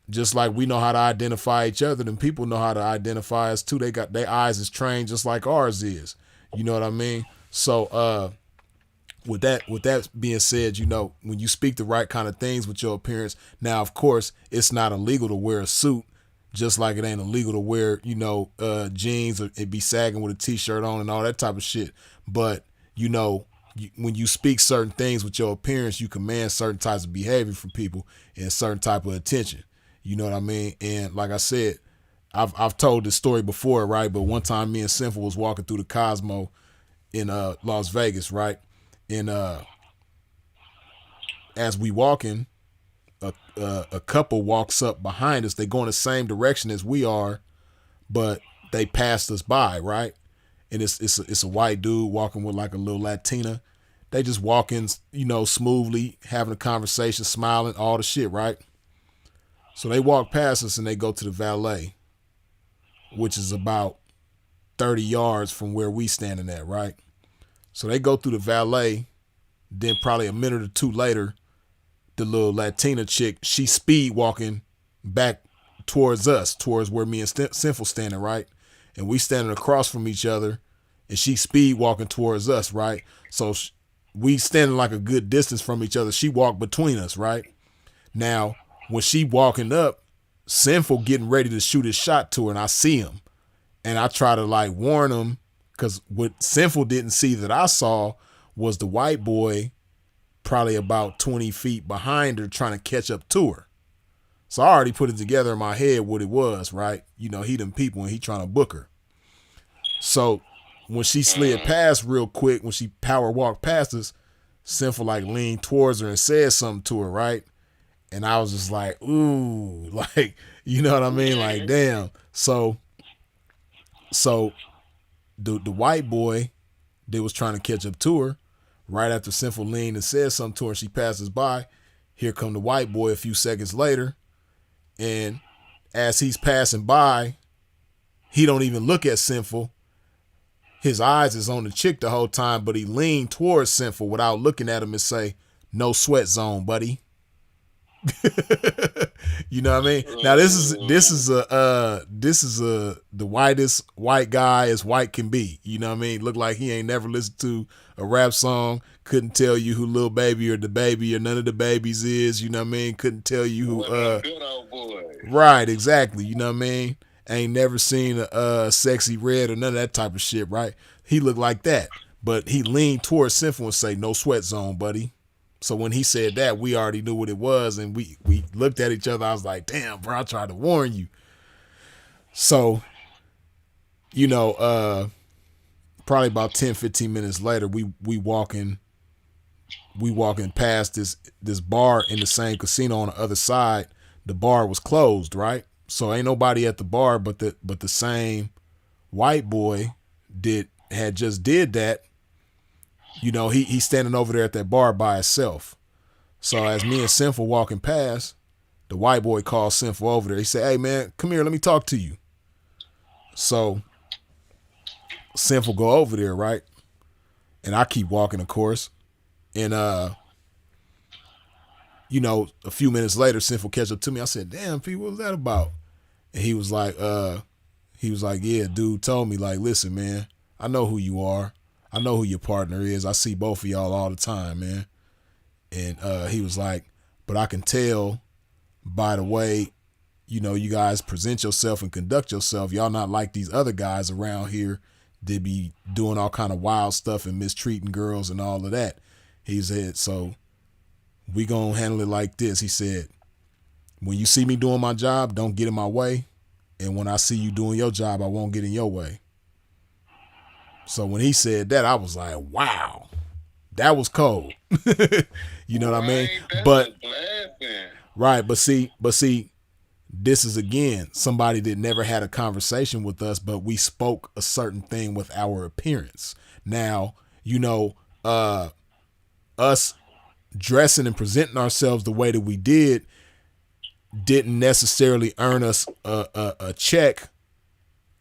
just like we know how to identify each other, then people know how to identify us too. They got their eyes is trained just like ours is. You know what I mean? So with that being said, you know, when you speak the right kind of things with your appearance, now of course it's not illegal to wear a suit, just like it ain't illegal to wear, you know, jeans or it be sagging with a t-shirt on and all that type of shit. But, you know, when you speak certain things with your appearance, you command certain types of behavior from people and certain type of attention. You know what I mean? And like I said, I've told this story before, right? But one time me and Sinful was walking through the Cosmo in Las Vegas, right? And as we walking, a couple walks up behind us. They go in the same direction as we are, but they passed us by, right? And it's a white dude walking with like a little Latina. They just walking, you know, smoothly, having a conversation, smiling, all the shit, right? So they walk past us and they go to the valet, which is about 30 yards from where we standing at, right? So they go through the valet. Then probably a minute or two later, the little Latina chick, she speed walking back towards us, towards where me and Sinful standing, right? And we standing across from each other, and she speed walking towards us, right? So we standing like a good distance from each other. She walked between us, right? Now, when she walking up, Sinful getting ready to shoot his shot to her, and I see him. And I try to like warn him, because what Sinful didn't see that I saw was the white boy probably about 20 feet behind her trying to catch up to her. So I already put it together in my head what it was, right? You know, he them people and he trying to book her. So when she slid past real quick, when she power walked past us, Sinful like leaned towards her and said something to her, right? And I was just like, ooh, like, you know what I mean? Like, damn. So the white boy that was trying to catch up to her, right after Sinful leaned and said something to her, she passes by. Here come the white boy a few seconds later. And as he's passing by, he don't even look at Sinful. His eyes is on the chick the whole time, but he leaned towards Sinful without looking at him and say, "No sweat zone, buddy." You know what I mean? Now this is the whitest white guy as white can be. You know what I mean? Look like he ain't never listened to a rap song. Couldn't tell you who Lil Baby or the Baby or none of the babies is. You know what I mean? Couldn't tell you who. Good old boy. Right, exactly. You know what I mean? Ain't never seen a Sexy Red or none of that type of shit. Right? He looked like that, but he leaned towards Sinful and say, "No sweat zone, buddy." So when he said that, we already knew what it was, and we looked at each other. I was like, damn, bro, I tried to warn you. So, you know, probably about 10, 15 minutes later, we walking past this bar in the same casino on the other side. The bar was closed, right? So ain't nobody at the bar but the same white boy had just did that. You know, he's standing over there at that bar by himself. So as me and Sinful walking past, the white boy calls Sinful over there. He said, "Hey man, come here, let me talk to you." So Sinful go over there, right? And I keep walking, of course. And you know, a few minutes later, Sinful catch up to me. I said, "Damn, P, what was that about?" And he was like, He was like, yeah, dude told me, like, listen, man, I know who you are. I know who your partner is. I see both of y'all all the time, man. And he was like, but I can tell by the way, you know, you guys present yourself and conduct yourself. Y'all not like these other guys around here that be doing all kind of wild stuff and mistreating girls and all of that. He said, so we gonna handle it like this. He said, when you see me doing my job, don't get in my way. And when I see you doing your job, I won't get in your way. So when he said that, I was like, wow, that was cold. You know what I mean? But right, but see, this is again somebody that never had a conversation with us, but we spoke a certain thing with our appearance. Now, you know, us dressing and presenting ourselves the way that we didn't necessarily earn us a check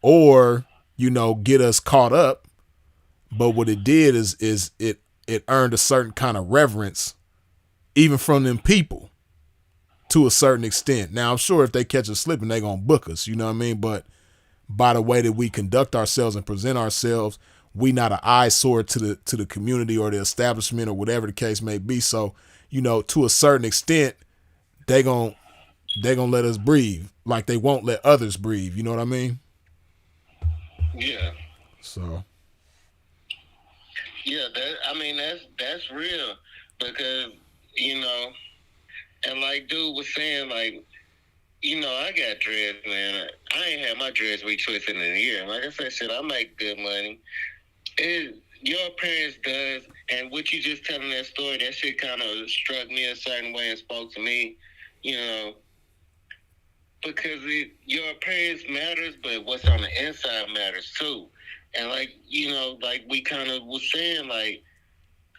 or, you know, get us caught up. But what it did is it earned a certain kind of reverence, even from them people, to a certain extent. Now, I'm sure if they catch us slipping, they're going to book us, you know what I mean? But by the way that we conduct ourselves and present ourselves, we not an eyesore to the community or the establishment or whatever the case may be. So, you know, to a certain extent, they're going to let us breathe like they won't let others breathe. You know what I mean? Yeah. So. Yeah, that's real because, you know, and like dude was saying, like, you know, I got dreads, man. I ain't had my dreads retwisted in a year. Like I said, shit, I make good money. Your appearance does, and what you just telling that story, that shit kind of struck me a certain way and spoke to me, you know, because your appearance matters, but what's on the inside matters too. And like, you know, like we kind of was saying, like,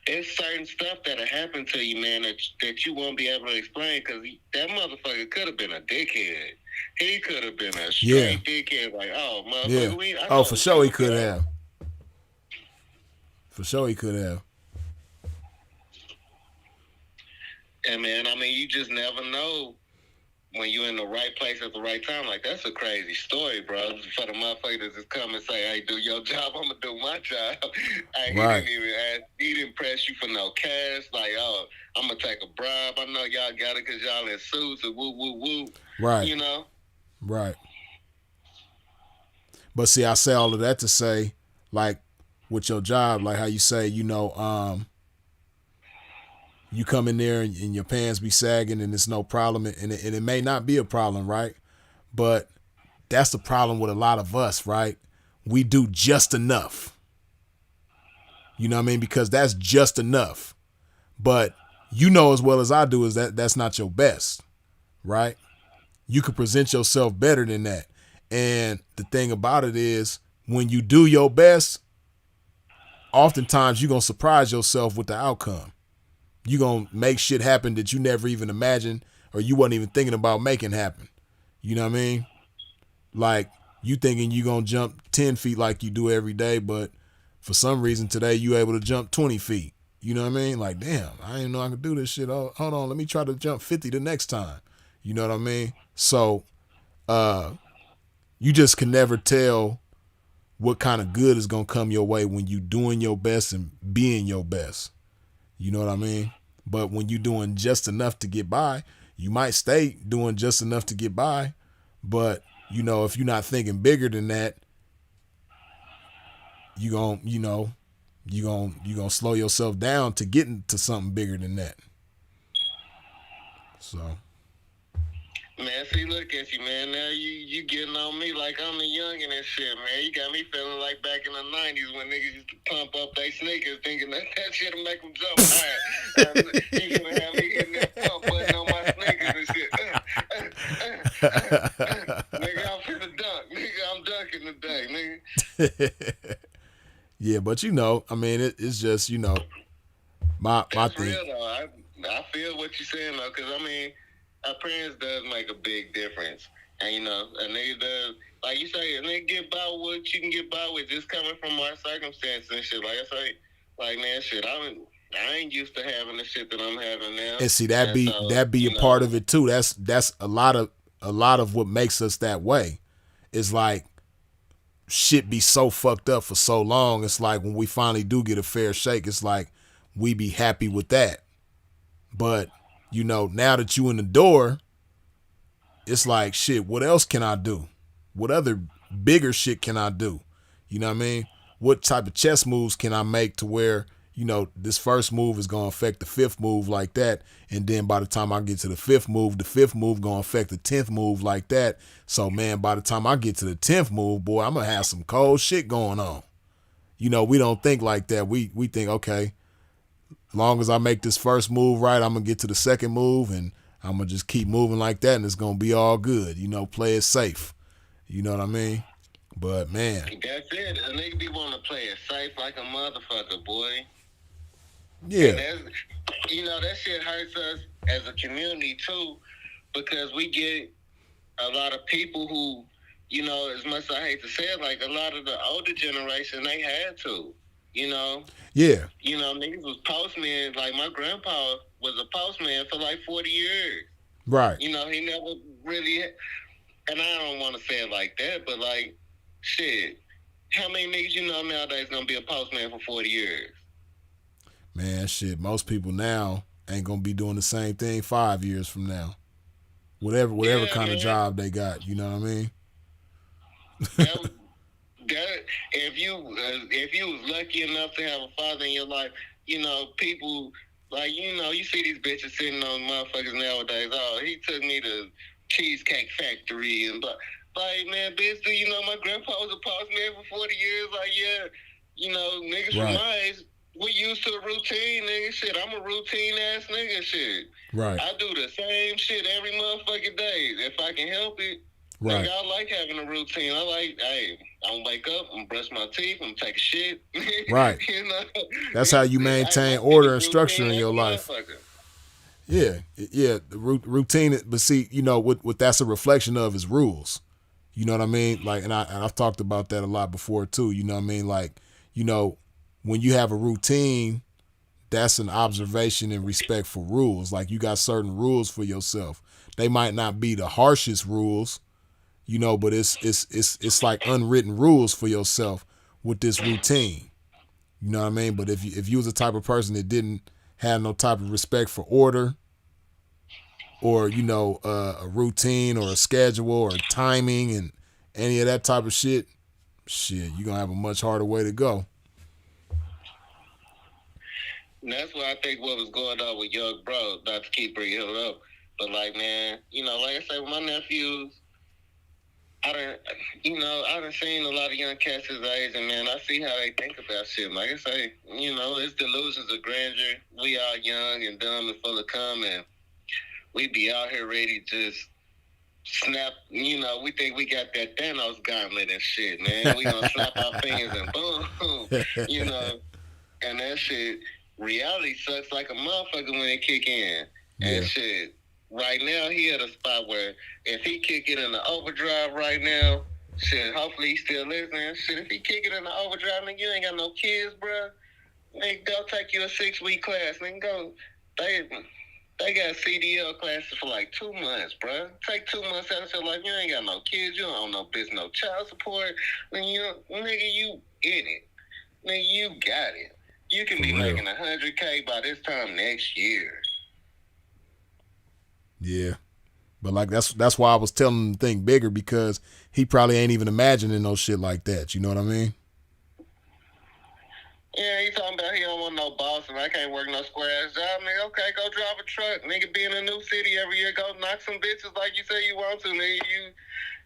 it's certain stuff that'll happen to you, man, that you won't be able to explain because that motherfucker could have been a dickhead. He could have been a straight dickhead. Like, oh, motherfucker. Yeah. Oh, for sure he could have. For sure he could have. And, man, I mean, you just never know when you're in the right place at the right time. Like, that's a crazy story, bro. For the motherfucker to just come and say, hey, do your job, I'm going to do my job. Right. He didn't press you for no cash. Like, oh, I'm going to take a bribe. I know y'all got it because y'all in suits and woo, woo, woo. Right. You know? Right. But see, I say all of that to say, like, with your job, like how you say, you know, you come in there and your pants be sagging and it's no problem. And it may not be a problem, right? But that's the problem with a lot of us, right? We do just enough. You know what I mean? Because that's just enough. But you know as well as I do is that's not your best, right? You could present yourself better than that. And the thing about it is when you do your best, oftentimes you're going to surprise yourself with the outcome. You're going to make shit happen that you never even imagined or you wasn't even thinking about making happen. You know what I mean? Like you thinking you're going to jump 10 feet like you do every day, but for some reason today you able to jump 20 feet. You know what I mean? Like, damn, I didn't know I could do this shit. Oh, hold on, let me try to jump 50 the next time. You know what I mean? So you just can never tell what kind of good is going to come your way when you doing your best and being your best. You know what I mean? But when you're doing just enough to get by, you might stay doing just enough to get by. But, you know, if you're not thinking bigger than that, you're going to slow yourself down to getting to something bigger than that. So. Man, see, look at you, man. Now you getting on me like I'm a youngin' and shit, man. You got me feeling like back in the 90s when niggas used to pump up their sneakers thinking that shit'll make them jump higher. You gonna have me hitting that pump button on my sneakers and shit. Nigga, I'm finna dunk. Nigga, I'm dunking today, nigga. Yeah, but you know, I mean, it's just, you know, my That's thing. Real, though. I feel what you're saying, though, because, I mean, appearance does make a big difference. And, you know, a nigga does, like you say, a nigga get by with what you can get by with just coming from our circumstances and shit. Like I say, like, man, shit, I ain't used to having the shit that I'm having now. And see, that be a part of it too. That's a lot of what makes us that way. It's like shit be so fucked up for so long. It's like when we finally do get a fair shake, it's like we be happy with that. But, you know, now that you in the door, it's like, shit, what else can I do? What other bigger shit can I do? You know what I mean? What type of chess moves can I make to where, you know, this first move is going to affect the fifth move like that. And then by the time I get to the fifth move going to affect the 10th move like that. So, man, by the time I get to the 10th move, boy, I'm going to have some cold shit going on. You know, we don't think like that. We think, okay, long as I make this first move right, I'm going to get to the second move and I'm going to just keep moving like that and it's going to be all good. You know, play it safe. You know what I mean? But, man. That's it. A nigga be wanting to play it safe like a motherfucker, boy. Yeah. You know, that shit hurts us as a community, too, because we get a lot of people who, you know, as much as I hate to say it, like a lot of the older generation, they had to, you know? Yeah. You know, niggas was postmen. Like, my grandpa was a postman for like 40 years. Right. You know, he never really, and I don't want to say it like that, but like, shit, how many niggas you know nowadays gonna be a postman for 40 years? Man, shit, most people now ain't gonna be doing the same thing 5 years from now. Whatever kind of job they got, you know what I mean? That if you was lucky enough to have a father in your life, you know, people like, you know, you see these bitches sitting on motherfuckers nowadays. Oh, he took me to Cheesecake Factory and but like, man, bitch, do you know my grandpa was a postman for 40 years? Like, yeah, you know, niggas from my age, we used to a routine, nigga. Shit, I'm a routine ass nigga. Shit, right. I do the same shit every motherfucking day if I can help it. Right. Nigga, I like having a routine. I like, hey, I'm gonna wake up, I'm gonna brush my teeth, I'm gonna take a shit. Right. You know? That's how you maintain order and structure in your life. Yeah, yeah, the routine. But see, you know, what that's a reflection of is rules. You know what I mean? Like, and I've talked about that a lot before too. You know what I mean? Like, you know, when you have a routine, that's an observation and respect for rules. Like, you got certain rules for yourself. They might not be the harshest rules, you know, but it's like unwritten rules for yourself with this routine. You know what I mean? But if you was the type of person that didn't have no type of respect for order or, you know, a routine or a schedule or timing and any of that type of shit, you're going to have a much harder way to go. And that's what I think what was going on with young bro, not to keep bringing him up. But like, man, you know, like I said, with my nephews, I done seen a lot of young cats his age, and man, I see how they think about shit. Like I say, you know, it's delusions of grandeur. We all young and dumb and full of cum, and we be out here ready to just snap. You know, we think we got that Thanos gauntlet and shit, man. We gonna snap our fingers and boom, you know. And that shit, reality sucks like a motherfucker when it kick in. And shit, right now he at a spot where if he kick it in the overdrive right now, shit, hopefully he still listening. Shit, if he kick it in the overdrive, nigga, you ain't got no kids, bro. Nigga, go take you a 6-week class. Nigga, go. They got CDL classes for like 2 months, bro. Take 2 months out of your life. You ain't got no kids. You don't own no business, no child support. Nigga, you in it. Nigga, you got it. You can be making $100K by this time next year. Yeah. But like that's why I was telling him to think bigger, because he probably ain't even imagining no shit like that. You know what I mean? Yeah, he talking about he don't want no boss and I can't work no square ass job. Nigga, okay, go drive a truck. Nigga, be in a new city every year. Go knock some bitches like you say you want to, nigga.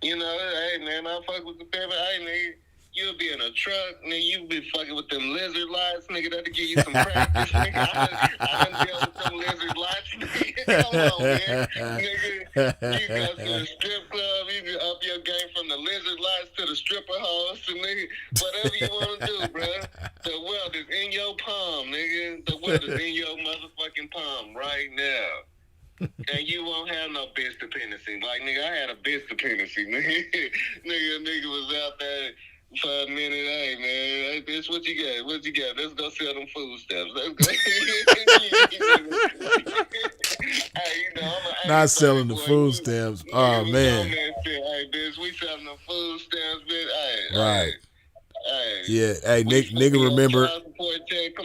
You know, hey man, I fuck with the pimp. Hey nigga, you'll be in a truck, nigga. You be fucking with them lizard lights, nigga. That'll give you some practice, nigga. I done dealt with them lizard lights, nigga. Come on, man. Nigga, you go to the strip club, you can up your game from the lizard lights to the stripper house, and nigga, whatever you want to do, bro. The world is in your palm, nigga. The world is in your motherfucking palm right now. And you won't have no bitch dependency. Like, nigga, I had a bitch dependency, nigga. nigga was out there for a minute. Hey, man, hey, bitch, what you got? What you got? Let's go sell them food stamps. Let's go. Not selling the food stamps. Oh man. Hey, bitch, we selling the food stamps, bitch. Hey, Right. hey. Yeah. Hey, nigga remember. Come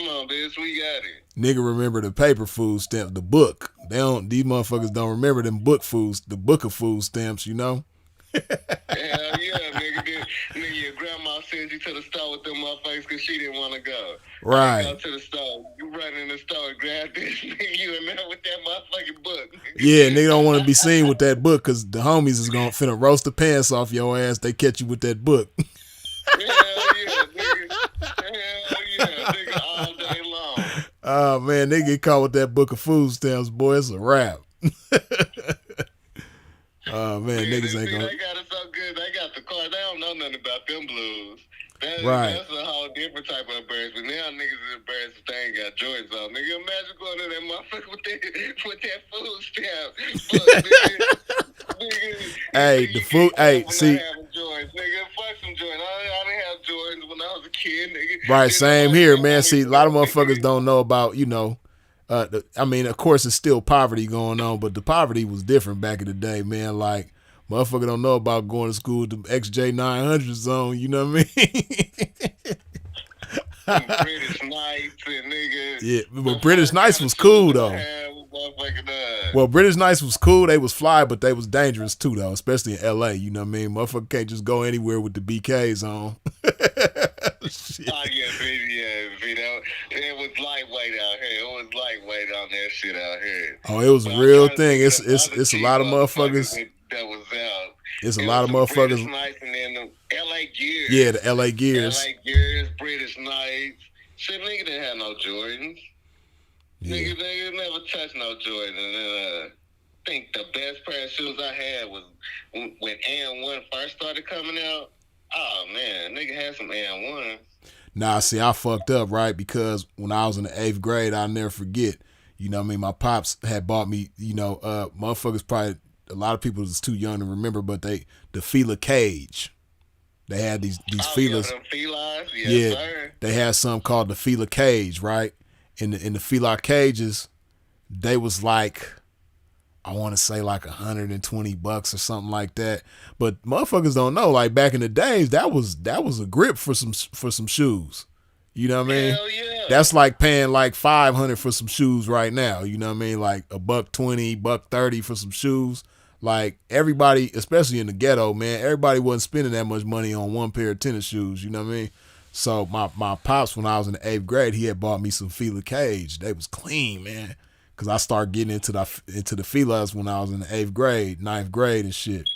on, bitch, we got it. Nigga remember the paper food stamp, the book. They don't. These motherfuckers don't remember them book foods, the book of food stamps. You know. Hell yeah, nigga. Nigga, your grandma sent you to the store with them motherfuckers because she didn't want to go. Right. Go to the store. You run in the store, grab this nigga, you in there with that motherfucking book. Yeah, nigga don't want to be seen with that book because the homies is gonna finna roast the pants off your ass. They catch you with that book. Hell yeah, nigga. Hell yeah, nigga, all day long. Oh man, they get caught with that book of food stamps, boy. It's a wrap. Oh man, niggas ain't gonna. They got it so good. They got the car. They don't know nothing about them blues. Right. That's a whole different type of embarrassment. Now niggas is embarrassed if they ain't got joints on. Nigga, imagine going in that motherfucker with that food stamp. Hey, the food. Hey, see. Joints, nigga, fuck some joints. I didn't have joints when I was a kid, nigga. Right, same here, man. See, a lot of motherfuckers don't know about, you know. I mean, of course, it's still poverty going on, but the poverty was different back in the day, man. Like, motherfucker don't know about going to school with the XJ900s on, you know what I mean? British Knights and niggas. Yeah, but British Knights was cool, though. Well, British Knights was cool. They was fly, but they was dangerous, too, though, especially in L.A., you know what I mean? Motherfucker can't just go anywhere with the BKs on. Shit. Oh, yeah, baby, yeah. It was lightweight out here. It was lightweight on that shit out here. Oh, it was a real thing. It's a lot of motherfuckers. That was out. It's a lot of motherfuckers. British Knights and then the L.A. Gears. Yeah, the L.A. Gears. L.A. Gears, British Knights. Shit, nigga didn't have no Jordans. Yeah. Nigga never touched no Jordans. And I think the best pair of shoes I had was when AN1 first started coming out. Oh, man, nigga had some AN1. Nah, see, I fucked up, right? Because when I was in the 8th grade, I'll never forget, you know what I mean? My pops had bought me, you know, motherfuckers probably, a lot of people is too young to remember, but the Fila cage. They had these Filas. Yeah, sir. They had something called the Fila cage, right? In the Fila cages, they was like, I want to say like $120 or something like that. But motherfuckers don't know. Like back in the days, that was a grip for some shoes. You know what I mean? Hell yeah. That's like paying like $500 for some shoes right now. You know what I mean? Like $120, $130 for some shoes. Like everybody, especially in the ghetto, man, everybody wasn't spending that much money on one pair of tennis shoes. You know what I mean? So my pops, when I was in the 8th grade, he had bought me some Fila cage. They was clean, man. Cause I started getting into the Filas when I was in the 8th grade, 9th grade and shit.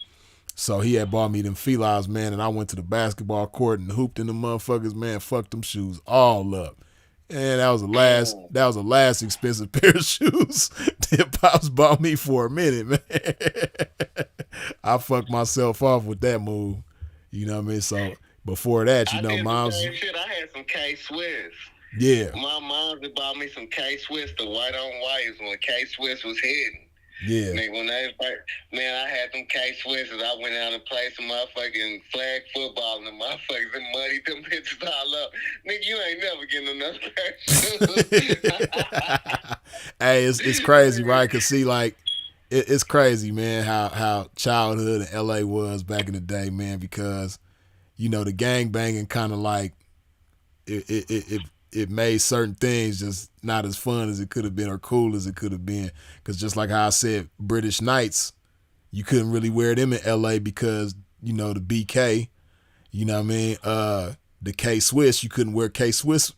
So he had bought me them Filas, man, and I went to the basketball court and hooped in the motherfuckers, man. Fuck them shoes all up. And that was the last expensive pair of shoes that Pops bought me for a minute, man. I fucked myself off with that move. You know what I mean? So before that, you know, mom's. I had some K-Swiss. Yeah. My mom had bought me some K-Swiss, the white on whites when K-Swiss was hitting. Yeah. Nigga, when I had them K-Swisses, I went out and played some motherfucking flag football and the motherfuckers and muddied them bitches all up. Nigga, you ain't never getting another pair of shoes. Hey, it's crazy, right? Cause see, like, it's crazy, man, how childhood in LA was back in the day, man, because, you know, the gang banging kind of like it made certain things just not as fun as it could have been or cool as it could have been. Because just like how I said, British Knights, you couldn't really wear them in L.A. because, you know, the BK, you know what I mean? The K-Swiss, you couldn't wear K-Swiss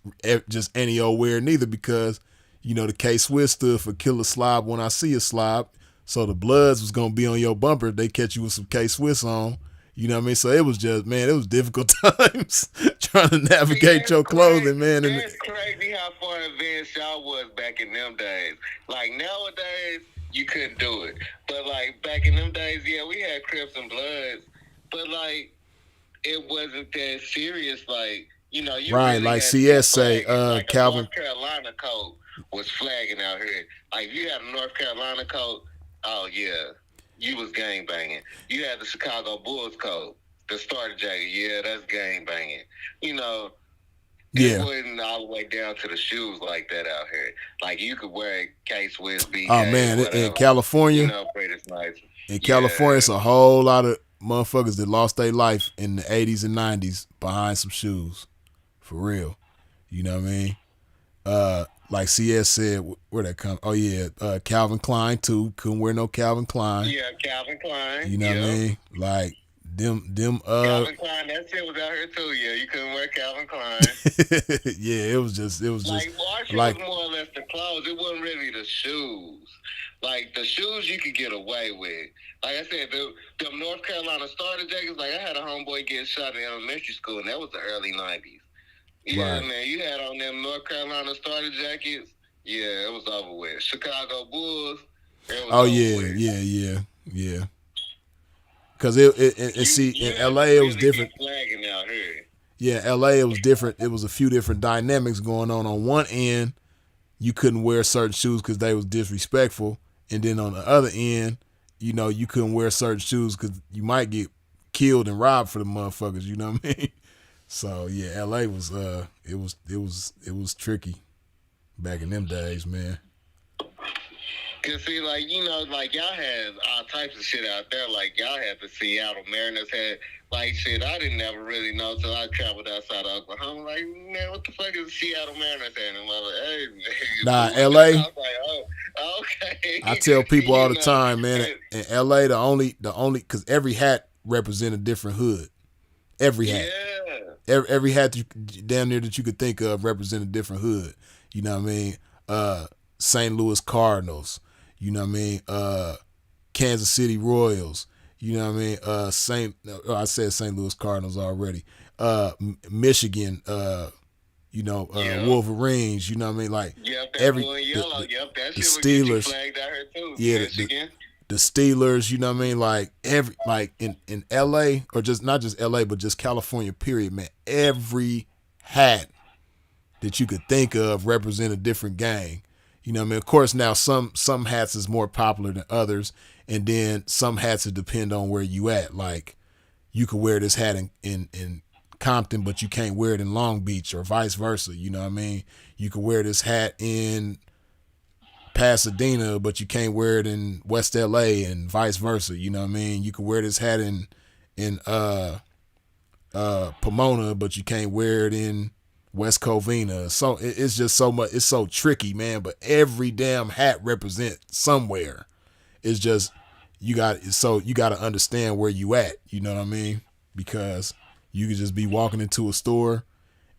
just any old wear neither because, you know, the K-Swiss stood for Killer Slob When I See a Slob. So the Bloods was going to be on your bumper if they catch you with some K-Swiss on. You know what I mean? So it was just, man, it was difficult times trying to navigate your clothing, man. And it's crazy how far advanced y'all was back in them days. Like nowadays, you couldn't do it. But like back in them days, yeah, we had Crips and Bloods. But like, it wasn't that serious. Like, you know, you right, really like had CS say, like Calvin. A North Carolina coat was flagging out here. Like, if you had a North Carolina coat, oh yeah. You was gang banging. You had the Chicago Bulls coat, the starter jacket. Yeah, that's gang banging. You know, It wasn't all the way down to the shoes like that out here. Like you could wear K-Swiss, BJ, Oh man, whatever. in California, You know, pretty nice. in California, it's a whole lot of motherfuckers that lost their life in the 80s and 90s behind some shoes. For real. You know what I mean? Like CS said, where that come? Oh yeah, Calvin Klein too. Couldn't wear no Calvin Klein. Yeah, Calvin Klein. You know what I mean? Like them Calvin Klein, that shit was out here too. Yeah, you couldn't wear Calvin Klein. yeah, it was just Like our shoes was more or less the clothes. It wasn't really the shoes. Like the shoes you could get away with. Like I said, them North Carolina starter jackets. Like I had a homeboy get shot in elementary school, and that was the early '90s. Yeah, Right. man, you had on them North Carolina starter jackets. Yeah, it was over with. Chicago Bulls. It was Oh over yeah, with. yeah. Cause it see in LA it was different. Flagging out here. Yeah, LA it was different. It was a few different dynamics going on. On one end, you couldn't wear certain shoes because they was disrespectful, and then on the other end, you know, you couldn't wear certain shoes because you might get killed and robbed for the motherfuckers. You know what I mean? So yeah, LA was it was tricky back in them days, man. Cause see, like, you know, like y'all had all types of shit out there. Like y'all had the Seattle Mariners had like shit I didn't never really know till I traveled outside of Oklahoma. Like, man, what the fuck is the Seattle Mariners had? And I'm like, hey, Nah, man. LA. I was like, oh, okay. I tell people all the You know, time, man. In LA, the only because every hat represent a different hood. Every hat. Every hat down there that you could think of represent a different hood. You know what I mean? St. Louis Cardinals. You know what I mean? Kansas City Royals. You know what I mean? I said St. Louis Cardinals already. Michigan. You know, Wolverines. You know what I mean? Like every the Steelers. Yeah, the Steelers, you know what I mean? Like in LA, or just not just LA, but just California, period, man. Every hat that you could think of represent a different gang. You know what I mean? Of course, now some hats is more popular than others, and then some hats it depend on where you at. Like you could wear this hat in Compton, but you can't wear it in Long Beach, or vice versa. You know what I mean? You could wear this hat in Pasadena, but you can't wear it in West LA, and vice versa. You know what I mean? You could wear this hat in Pomona, but you can't wear it in West Covina. So it's just so much. It's so tricky, man. But every damn hat represents somewhere. It's just you got to understand where you at. You know what I mean? Because you could just be walking into a store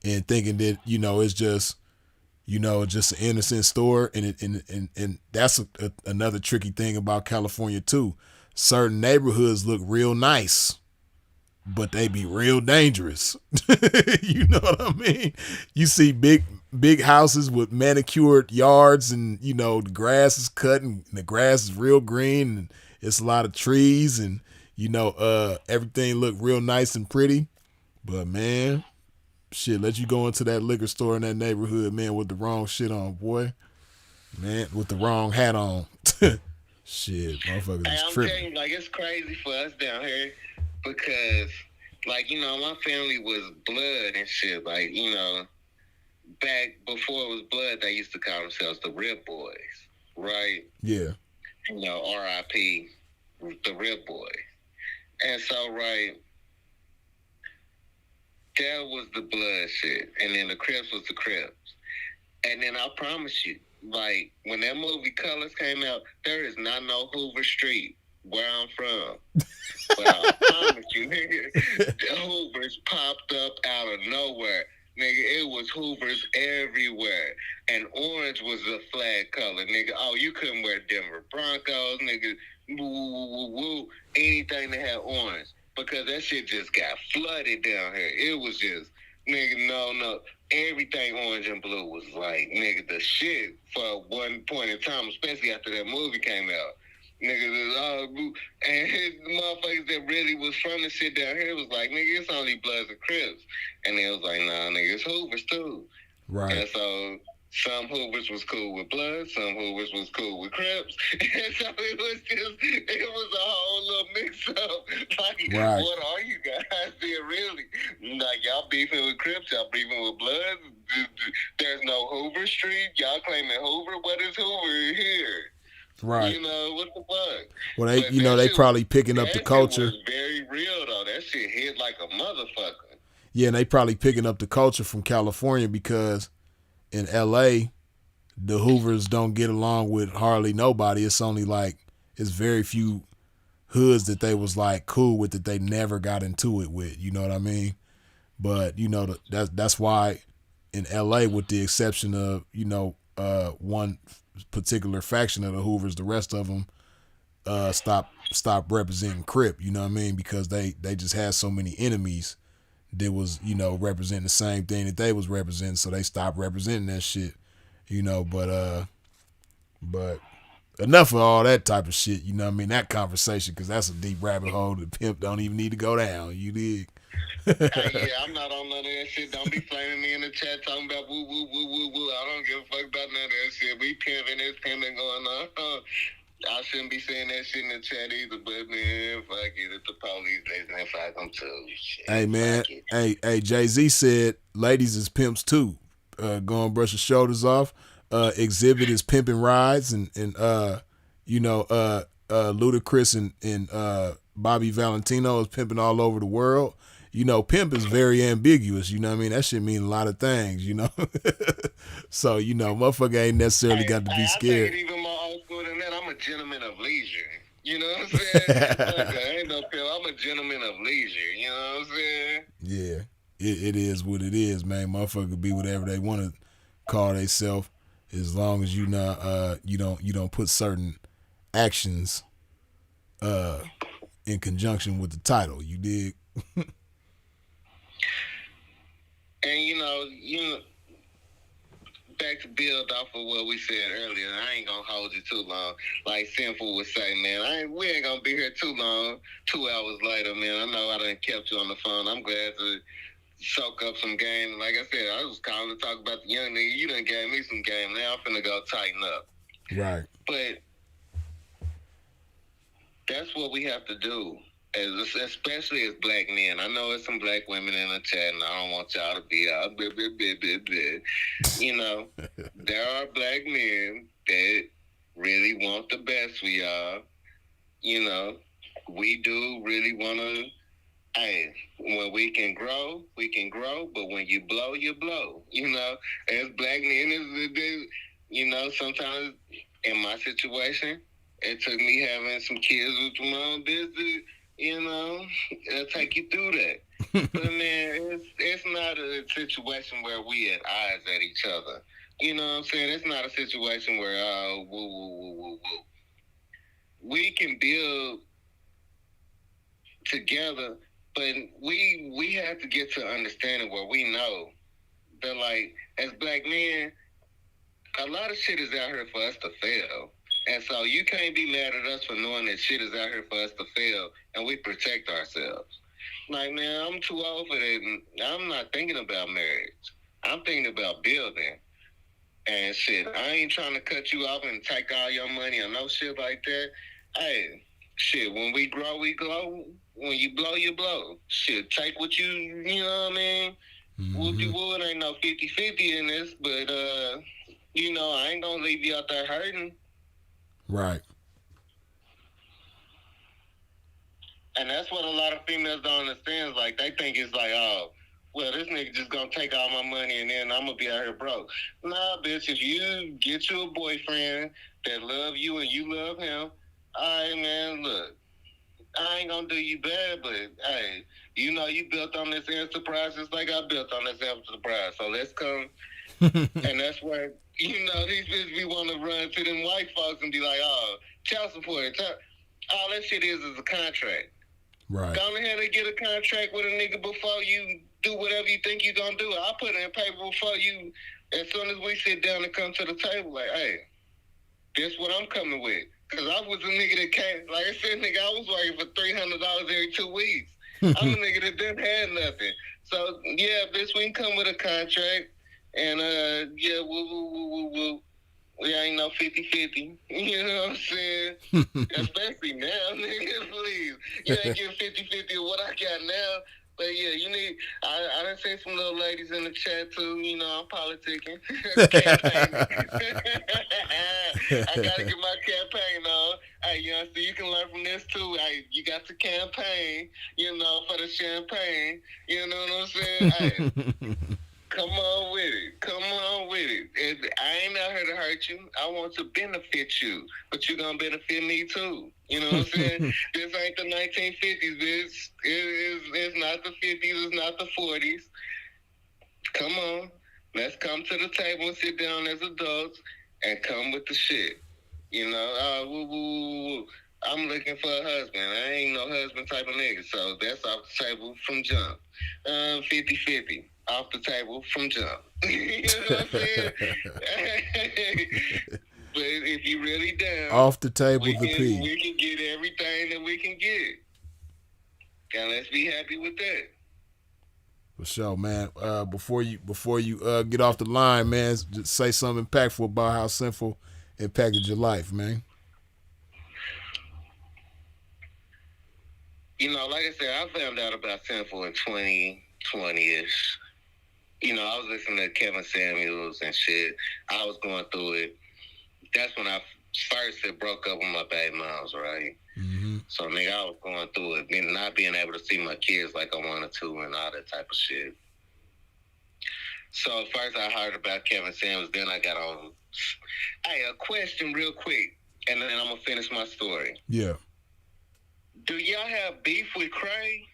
and thinking that, you know, it's just, you know, just an innocent store, and that's another tricky thing about California too. Certain neighborhoods look real nice, but they be real dangerous. You know what I mean? You see big houses with manicured yards, and you know the grass is cut and the grass is real green, and it's a lot of trees, and you know everything look real nice and pretty. But man, shit, let you go into that liquor store in that neighborhood, man, with the wrong shit on, boy. Man, with the wrong hat on. Shit, motherfuckers is I'm tripping. telling you, like, it's crazy for us down here because, like, you know, my family was blood and shit. Like, you know, back before it was blood, they used to call themselves the Rip Boys, right? Yeah. You know, R.I.P. the Rip Boys. And so, right, that was the blood shit. And then the Crips was the Crips. And then I promise you, like, when that movie Colors came out, there is not no Hoover Street where I'm from. But I promise you, nigga, the Hoovers popped up out of nowhere. Nigga, it was Hoovers everywhere. And orange was the flag color, nigga. Oh, you couldn't wear Denver Broncos, nigga. Woo, woo, woo, woo. Anything that had orange. Because that shit just got flooded down here. It was just, nigga, no. Everything orange and blue was like, nigga, the shit for one point in time, especially after that movie came out. Nigga, was all blue. And his motherfuckers that really was from the shit down here was like, nigga, it's only Bloods and Crips. And they was like, nah, nigga, it's Hoovers too. Right. And so Some Hoovers was cool with Blood, some Hoovers was cool with Crips. And so it was a whole little mix up. Like, Right. what are you guys being really? Like, y'all beefing with Crips, y'all beefing with Blood. There's no Hoover Street. Y'all claiming Hoover. What is Hoover here? Right. You know, what the fuck? Well, they probably picking up the culture. That shit was very real, though. That shit hit like a motherfucker. Yeah, and they probably picking up the culture from California because in L.A., the Hoovers don't get along with hardly nobody. It's only like, it's very few hoods that they was like cool with that they never got into it with. You know what I mean? But, you know, that's why in L.A., with the exception of, you know, one particular faction of the Hoovers, the rest of them stop representing Crip. You know what I mean? Because they just had so many enemies that was, you know, representing the same thing that they was representing, so they stopped representing that shit, you know. But enough of all that type of shit, you know what I mean? That conversation, because that's a deep rabbit hole that Pimp don't even need to go down. You dig? Yeah, I'm not on none of that shit. Don't be flaming me in the chat talking about woo, woo, woo, woo, woo. I don't give a fuck about none of that shit. We pimping, there's pimping going on. I shouldn't be saying that shit in the chat either, but man, fuck it. If the police, they fuck them too. Shit, hey, man. Hey, Jay-Z said ladies is pimps too. Go and brush your shoulders off. Exhibit is pimping rides, and you know, Ludacris and Bobby Valentino is pimping all over the world. You know, pimp is very ambiguous. You know what I mean? That shit mean a lot of things, you know? So, you know, motherfucker ain't necessarily got to be scared. I take it even more old school than that. I'm a gentleman of leisure. You know what I'm saying? I ain't no pimp. I'm a gentleman of leisure. You know what I'm saying? Yeah. It is what it is, man. Motherfucker can be whatever they want to call themselves, as long as you not you don't put certain actions in conjunction with the title. You dig? And you know, back to build off of what we said earlier, and I ain't gonna hold you too long. Like Sinful would say, man, we ain't gonna be here too long. 2 hours later, man, I know I done kept you on the phone. I'm glad to soak up some game. Like I said, I was calling to talk about the young nigga. You done gave me some game. Now I'm finna go tighten up. Right. But that's what we have to do, especially as black men. I know there's some black women in the chat, and I don't want y'all to be out. You know, there are black men that really want the best for y'all. You know, we do really want to. Hey, when we can grow, but when you blow, you blow. You know, as black men, you know, sometimes in my situation, it took me having some kids with my own business, you know, it'll take you through that. But man, it's not a situation where we at odds at each other. You know what I'm saying? It's not a situation where, woo, woo, woo, woo, woo. We can build together, but we have to get to understanding where we know that, like, as black men, a lot of shit is out here for us to fail. And so you can't be mad at us for knowing that shit is out here for us to fail, and we protect ourselves. Like, man, I'm too old for that. And I'm not thinking about marriage. I'm thinking about building. And shit, I ain't trying to cut you off and take all your money or no shit like that. Hey, shit, when we grow, we glow. When you blow, you blow. Shit, take what you know what I mean? Mm-hmm. Whoop-de-woo, it ain't no 50-50 in this, but, you know, I ain't gonna leave you out there hurting. Right. And that's what a lot of females don't understand. Like, they think it's like, oh, well, this nigga just gonna take all my money and then I'm gonna be out here broke. Nah, bitch, if you get you a boyfriend that love you and you love him, all right, man, look, I ain't gonna do you bad, but, hey, you know you built on this enterprise just like I built on this enterprise. So let's come. And that's where, you know, these bitches be want to run to them white folks and be like, oh, child support. All that shit is a contract. Right. Go ahead and get a contract with a nigga before you do whatever you think you're going to do. I'll put it in paper before you, as soon as we sit down and come to the table, like, hey, this what I'm coming with. Because I was a nigga that came, like I said, nigga, I was working for $300 every 2 weeks. I'm a nigga that didn't have nothing. So, yeah, bitch, we can come with a contract. And yeah, woo. We ain't no 50-50. You know what I'm saying? Especially now, nigga, please. You ain't getting 50-50 of what I got now. But yeah, you need, I done seen some little ladies in the chat too, you know, I'm politicking. Campaigning. I gotta get my campaign on. Hey, you know, so you can learn from this too. Hey, you got to campaign, you know, for the champagne. You know what I'm saying? Hey, come on with it. Come on with it. I ain't out here to hurt you. I want to benefit you, but you gonna benefit me too. You know what I'm saying? This ain't the 1950s, bitch. It's not the 50s. It's not the 40s. Come on. Let's come to the table and sit down as adults and come with the shit. You know, I'm looking for a husband. I ain't no husband type of nigga, so that's off the table from jump. 50-50. Off the table from jump. You know what I'm saying? But if you really down, off the table we the can P. get everything that we can get. And let's be happy with that. For sure, man. Before you get off the line, man, just say something impactful about how Sinful impacted your life, man. You know, like I said, I found out about Sinful in 2020-ish. You know, I was listening to Kevin Samuels and shit. I was going through it. That's when I first broke up with my baby moms, right? Mm-hmm. So, nigga, I was going through it, not being able to see my kids like I wanted to and all that type of shit. So, first I heard about Kevin Samuels, then I got on. Hey, a question real quick, and then I'm going to finish my story. Yeah. Do y'all have beef with Cray?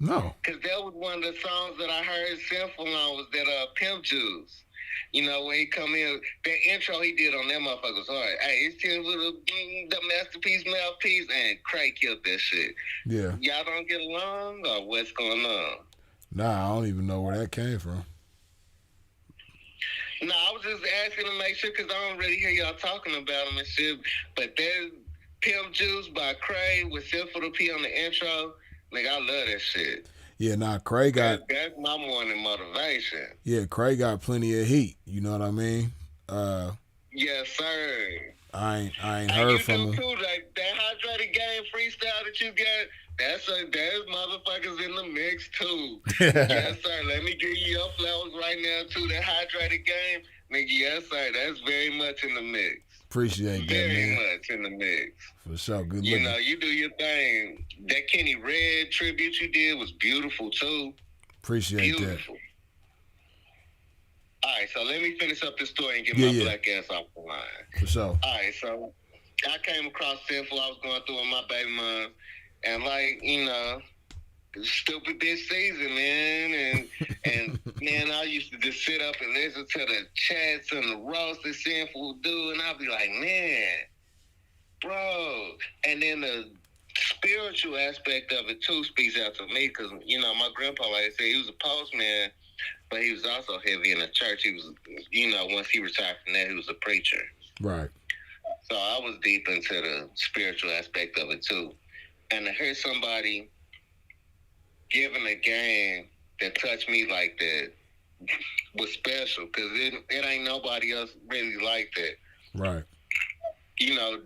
No. Because that was one of the songs that I heard Sinful on was that Pimp Juice. You know, when he come in, that intro he did on that motherfucker was hard. Hey, it's Sinful, the masterpiece, mouthpiece, and Craig killed that shit. Yeah. Y'all don't get along, or what's going on? Nah, I don't even know where that came from. No, I was just asking to make sure, because I don't really hear y'all talking about him and shit. But there's Pimp Juice by Craig with Sinful the P on the intro. Nigga, I love that shit. Yeah, nah, Craig got... That's my morning motivation. Yeah, Craig got plenty of heat. You know what I mean? Yes, sir. I ain't heard from him. Too, like, that hydrated game freestyle that you got, there's motherfuckers in the mix, too. Yes, sir. Let me give you your flowers right now, too. That hydrated game, nigga, yes, sir. That's very much in the mix. Appreciate that, man. Very much in the mix. For sure. Good looking. You know, you do your thing. That Kenny Red tribute you did was beautiful, too. Appreciate that. All right, so let me finish up this story and get my black ass off the line. For sure. All right, so I came across Sinful. I was going through with my baby mom. And, like, you know, stupid bitch season, man. And man, I used to just sit up and listen to the chats and the roast that Sinful do. And I'd be like, man, bro. And then the spiritual aspect of it, too, speaks out to me. Because, you know, my grandpa, like I said, he was a postman. But he was also heavy in the church. He was, you know, once he retired from that, he was a preacher. Right. So I was deep into the spiritual aspect of it, too. And to hear somebody giving a game that touched me like that was special, because it ain't nobody else really like that. Right. You know,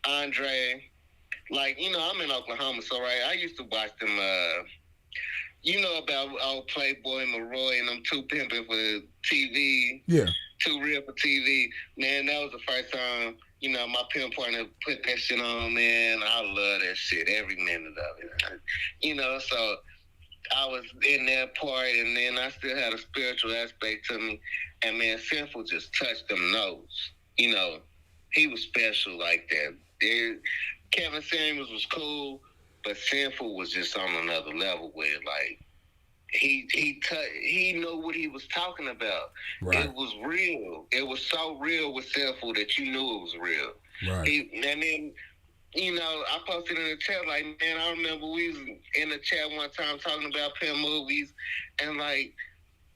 Andre, like, you know, I'm in Oklahoma, so, right, I used to watch them, you know about old Playboy Maroy and them Too Pimpin' for TV. Yeah. Too Real for TV. Man, that was the first time, you know, my pimp partner put that shit on, man. I love that shit, every minute of it. You know, so I was in that part, and then I still had a spiritual aspect to me. And, man, Sinful just touched them notes. You know, he was special like that. Kevin Samuels was cool. But Sinful was just on another level with it. Like, he knew what he was talking about. Right. It was real. It was so real with Sinful that you knew it was real. Right. And then, you know, I posted in the chat, like, man, I remember we was in the chat one time talking about pimp movies, and, like,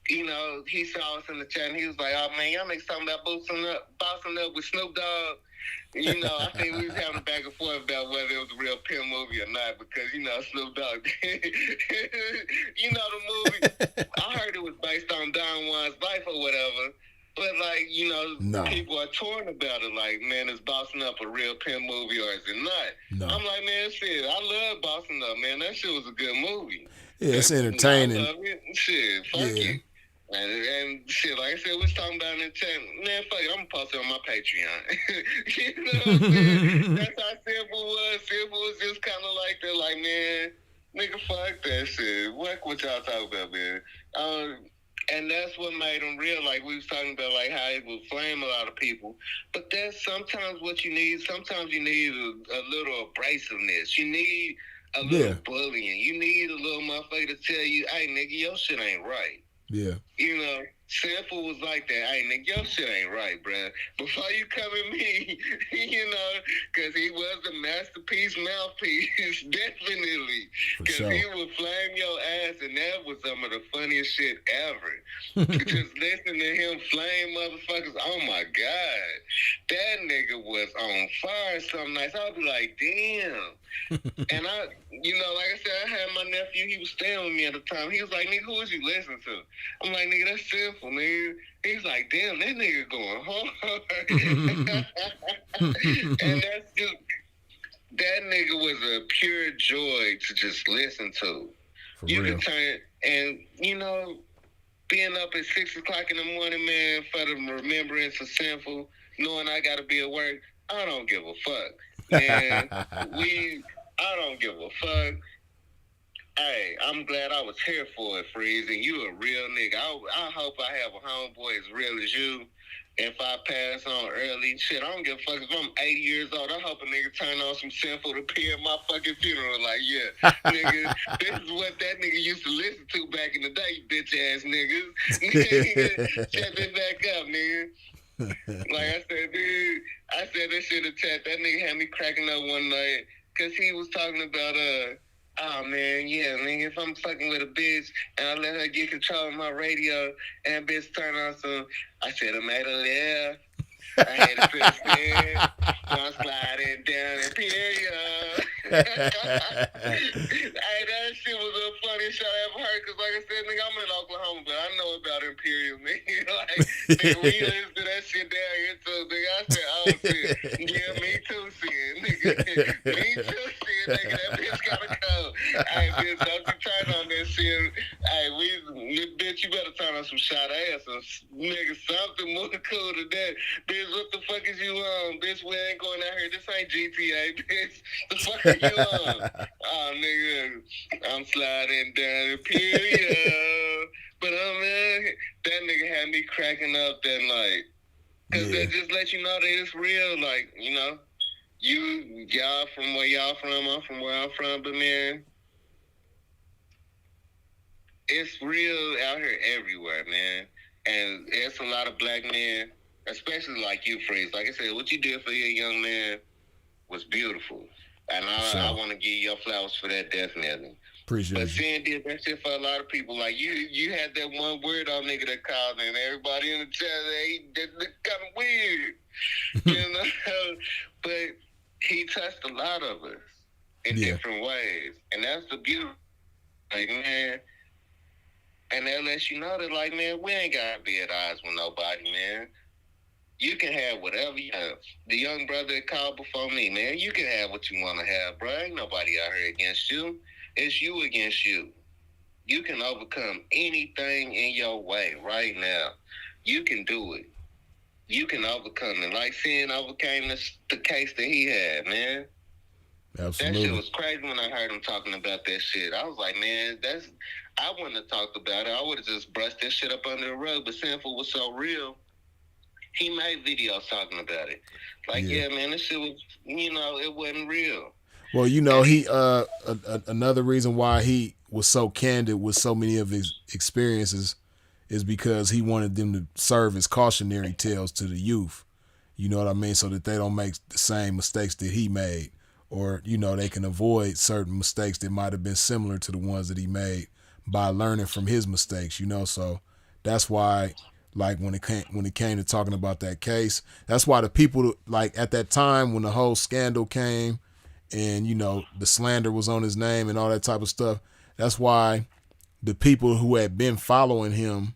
you know, he saw us in the chat, and he was like, oh, man, y'all make something about bossing up with Snoop Dogg. You know, I think we was having a back and forth about whether it was a real pimp movie or not, because, you know, Snoop Dogg, you know the movie, I heard it was based on Don Juan's life or like, you know, No. people are torn about it. Like, man, is Bossing Up a real pimp movie or is it not? No. I'm like, man, shit, I love Bossing Up, man. That shit was a good movie. Yeah, it's entertaining. I love it. Shit, fuck it. And shit, like I said, we was talking about it in the chat. Man, fuck it, I'm gonna post it on my Patreon. You know what I'm saying? That's how Simple was. Simple was just kind of like that, like, man, nigga, fuck that shit. What y'all talking about, man? And that's what made him real. Like, we was talking about, like, how it would flame a lot of people. But that's sometimes what you need. Sometimes you need a little abrasiveness. You need a little bullying. You need a little motherfucker to tell you, hey, nigga, your shit ain't right. Yeah. You know, Simple was like that. Hey, nigga, your shit ain't right, bruh. Before you come at me, you know, because he was the masterpiece mouthpiece, definitely. Because he would flame your ass, and that was some of the funniest shit ever. Just listening to him flame motherfuckers, oh my God. That nigga was on fire some nights. I'd be like, damn. And I, you know, like I said, I had my nephew, he was staying with me at the time. He was like, nigga, who was you listening to? I'm like, nigga, that's Simple, nigga. He's like, damn, that nigga going hard. And that's just, that nigga was a pure joy to just listen to. For you real. can turn, and, you know, being up at 6 o'clock in the morning, man, for the remembrance of Simple, knowing I got to be at work, I don't give a fuck. Man, I don't give a fuck. Hey, I'm glad I was here for it, Freeze, and you a real nigga. I hope I have a homeboy as real as you. If I pass on early, shit, I don't give a fuck if I'm 80 years old. I hope a nigga turn on some Simple to appear at my fucking funeral. Like, yeah, nigga, this is what that nigga used to listen to back in the day, you bitch ass niggas. Nigga, shut it back up, nigga. Like I said, dude, I said that shit in chat. That nigga had me cracking up one night because he was talking about, oh man, yeah, nigga, if I'm fucking with a bitch and I let her get control of my radio and bitch turn on some, I said I made her laugh. I had to put it in. I'm sliding down Imperial. Hey, that shit was the funniest shit I ever heard. Cause like I said, nigga, I'm in Oklahoma, but I know about Imperial, nigga. Like, nigga, we listen to that shit down here too, nigga. I said, oh shit, yeah, me too, shit, nigga. Me too, shit, nigga. That bitch gotta go. Hey, bitch, don't you turn on that shit. Hey, bitch, you better turn on some shot ass or nigga something more cool than that. Bitch, what the fuck is you on? Bitch, we ain't going out here. This ain't GTA, bitch. The fuck are you on? Oh, nigga, I'm sliding down the period. But, man, that nigga had me cracking up that night. Because that just let you know that it's real. Like, you know, y'all from where y'all from, I'm from where I'm from. But, man, it's real out here everywhere, man. And there's a lot of black men, especially like you, Freeze. Like I said, what you did for your young man was beautiful. And I want to give you your flowers for that, definitely. Appreciate but you. Sin did that shit for a lot of people. Like, you had that one weirdo nigga that called in. Everybody in the chat, that's kind of weird. You know? But he touched a lot of us in different ways. And that's the beauty. Like, man, and that lets you know that, like, man, we ain't got to be at odds with nobody, man. You can have whatever you have. The young brother that called before me, man, you can have what you want to have, bro. Ain't nobody out here against you. It's you against you. You can overcome anything in your way right now. You can do it. You can overcome it. Like Sin overcame the case that he had, man. Absolutely. That shit was crazy when I heard him talking about that shit. I was like, man, I wouldn't have talked about it. I would have just brushed that shit up under the rug. But Sinful was so real. He made videos talking about it. Like, yeah, man, this shit was, you know, it wasn't real. Well, you know, he another reason why he was so candid with so many of his experiences is because he wanted them to serve as cautionary tales to the youth. You know what I mean? So that they don't make the same mistakes that he made, or, you know, they can avoid certain mistakes that might have been similar to the ones that he made by learning from his mistakes, you know? So that's why, like, when it came to talking about that case, that's why the people, like, at that time when the whole scandal came and, you know, the slander was on his name and all that type of stuff, that's why the people who had been following him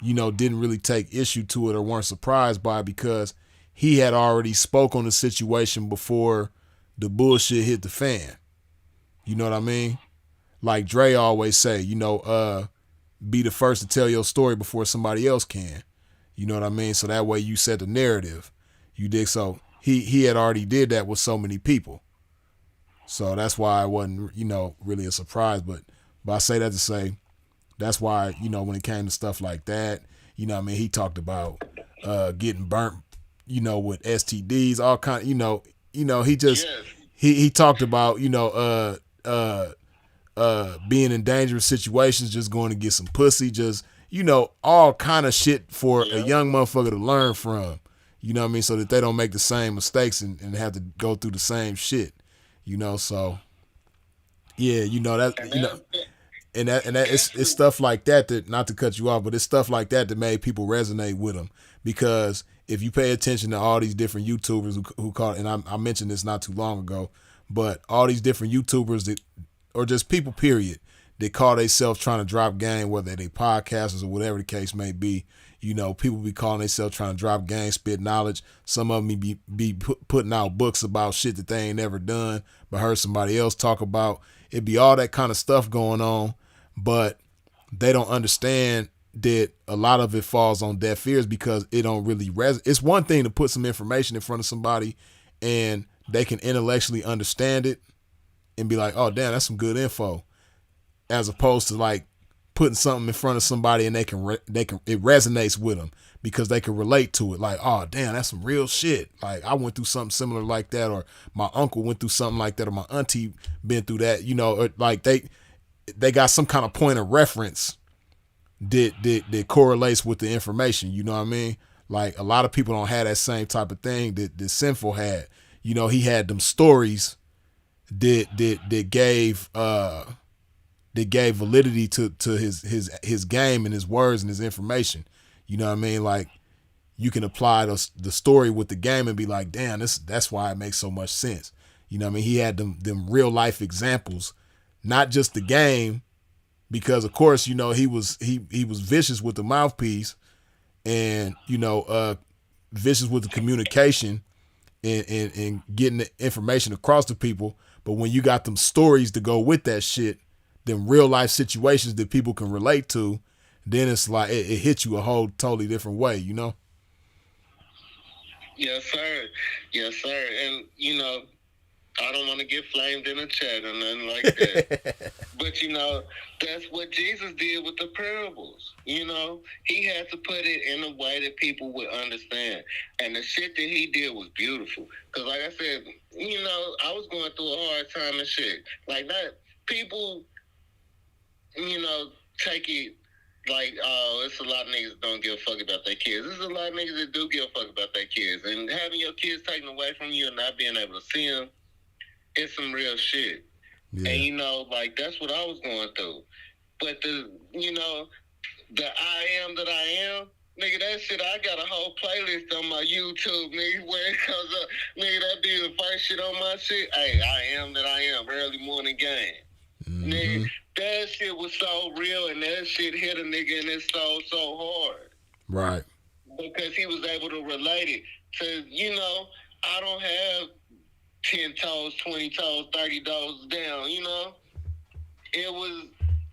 didn't really take issue to it or weren't surprised by it because he had already spoke on the situation before the bullshit hit the fan. You know what I mean? Like Dre always say, be the first to tell your story before somebody else can. You know what I mean? So that way you set the narrative. You dig? So he had already did that with so many people. So that's why it wasn't, really a surprise. But I say that to say, that's why, when it came to stuff like that, he talked about getting burnt, with STDs, all kind, he just, he talked about, being in dangerous situations, just going to get some pussy, just, all kind of shit for a young motherfucker to learn from, so that they don't make the same mistakes and have to go through the same shit, so yeah, and that it's stuff like that, not to cut you off, but it's stuff like that made people resonate with him. Because if you pay attention to all these different YouTubers who call, and I mentioned this not too long ago, but all these different YouTubers that, or just people period, that call themselves trying to drop game, whether they podcasters or whatever the case may be, people be calling themselves trying to drop game, spit knowledge. Some of them be putting out books about shit that they ain't never done, but heard somebody else talk about. It'd be all that kind of stuff going on, but they don't understand that a lot of it falls on deaf ears because it don't really it's one thing to put some information in front of somebody and they can intellectually understand it and be like, oh damn, that's some good info, as opposed to like putting something in front of somebody and they can it resonates with them because they can relate to it. Like, oh damn, that's some real shit. Like I went through something similar like that, or my uncle went through something like that, or my auntie been through that, or like they got some kind of point of reference that correlates with the information. You know what I mean? Like a lot of people don't have that same type of thing that Sinful had. He had them stories that gave validity to his game and his words and his information. You know what I mean? Like you can apply the story with the game and be like, damn, that's why it makes so much sense. You know what I mean? He had them real life examples, not just the game, because of course, he was vicious with the mouthpiece and, vicious with the communication and getting the information across to people. But when you got them stories to go with that shit, them real life situations that people can relate to, then it's like it hits you a whole totally different way, Yes, sir. Yes, sir. And I don't want to get flamed in the chat or nothing like that. But that's what Jesus did with the parables. He had to put it in a way that people would understand. And the shit that he did was beautiful. Because like I said, I was going through a hard time and shit. Like that, people, take it like, oh, it's a lot of niggas that don't give a fuck about their kids. There's a lot of niggas that do give a fuck about their kids. And having your kids taken away from you and not being able to see them, it's some real shit. Yeah. And, like, that's what I was going through. But the I am that I am, nigga, that shit, I got a whole playlist on my YouTube, nigga, where it comes up. Nigga, that be the first shit on my shit. Hey, I am that I am, early morning game. Mm-hmm. Nigga, that shit was so real, and that shit hit a nigga in his soul so hard. Right. Because he was able to relate it to, I don't have 10 toes, 20 toes, 30 toes down, It was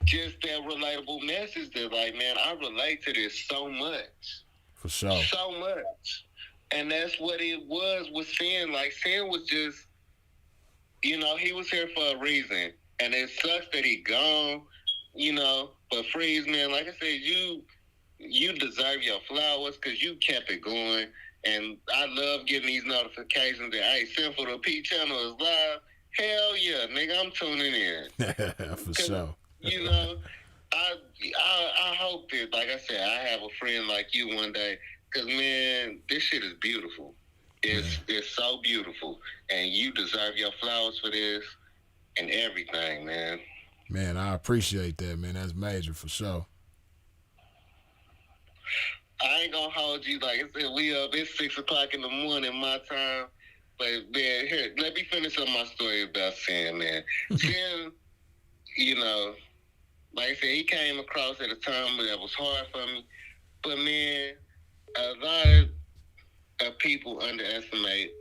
just that relatable message that, like, man, I relate to this so much. For sure. So much. And that's what it was with Sin. Like, Sin was just, he was here for a reason. And it sucks that he gone, but Freeze, man, like I said, you deserve your flowers because you kept it going. And I love getting these notifications that, hey, Sinful the P channel is live. Hell yeah, nigga, I'm tuning in. For sure. I hope that, like I said, I have a friend like you one day. Because, man, this shit is beautiful. It's so beautiful. And you deserve your flowers for this. And everything, man. Man, I appreciate that, man. That's major for sure. I ain't gonna hold you. Like I said, we up. It's 6 o'clock in the morning, my time. But, man, here, let me finish up my story about Sin, man. Sin, like I said, he came across at a time that was hard for me. But man, a lot of people underestimate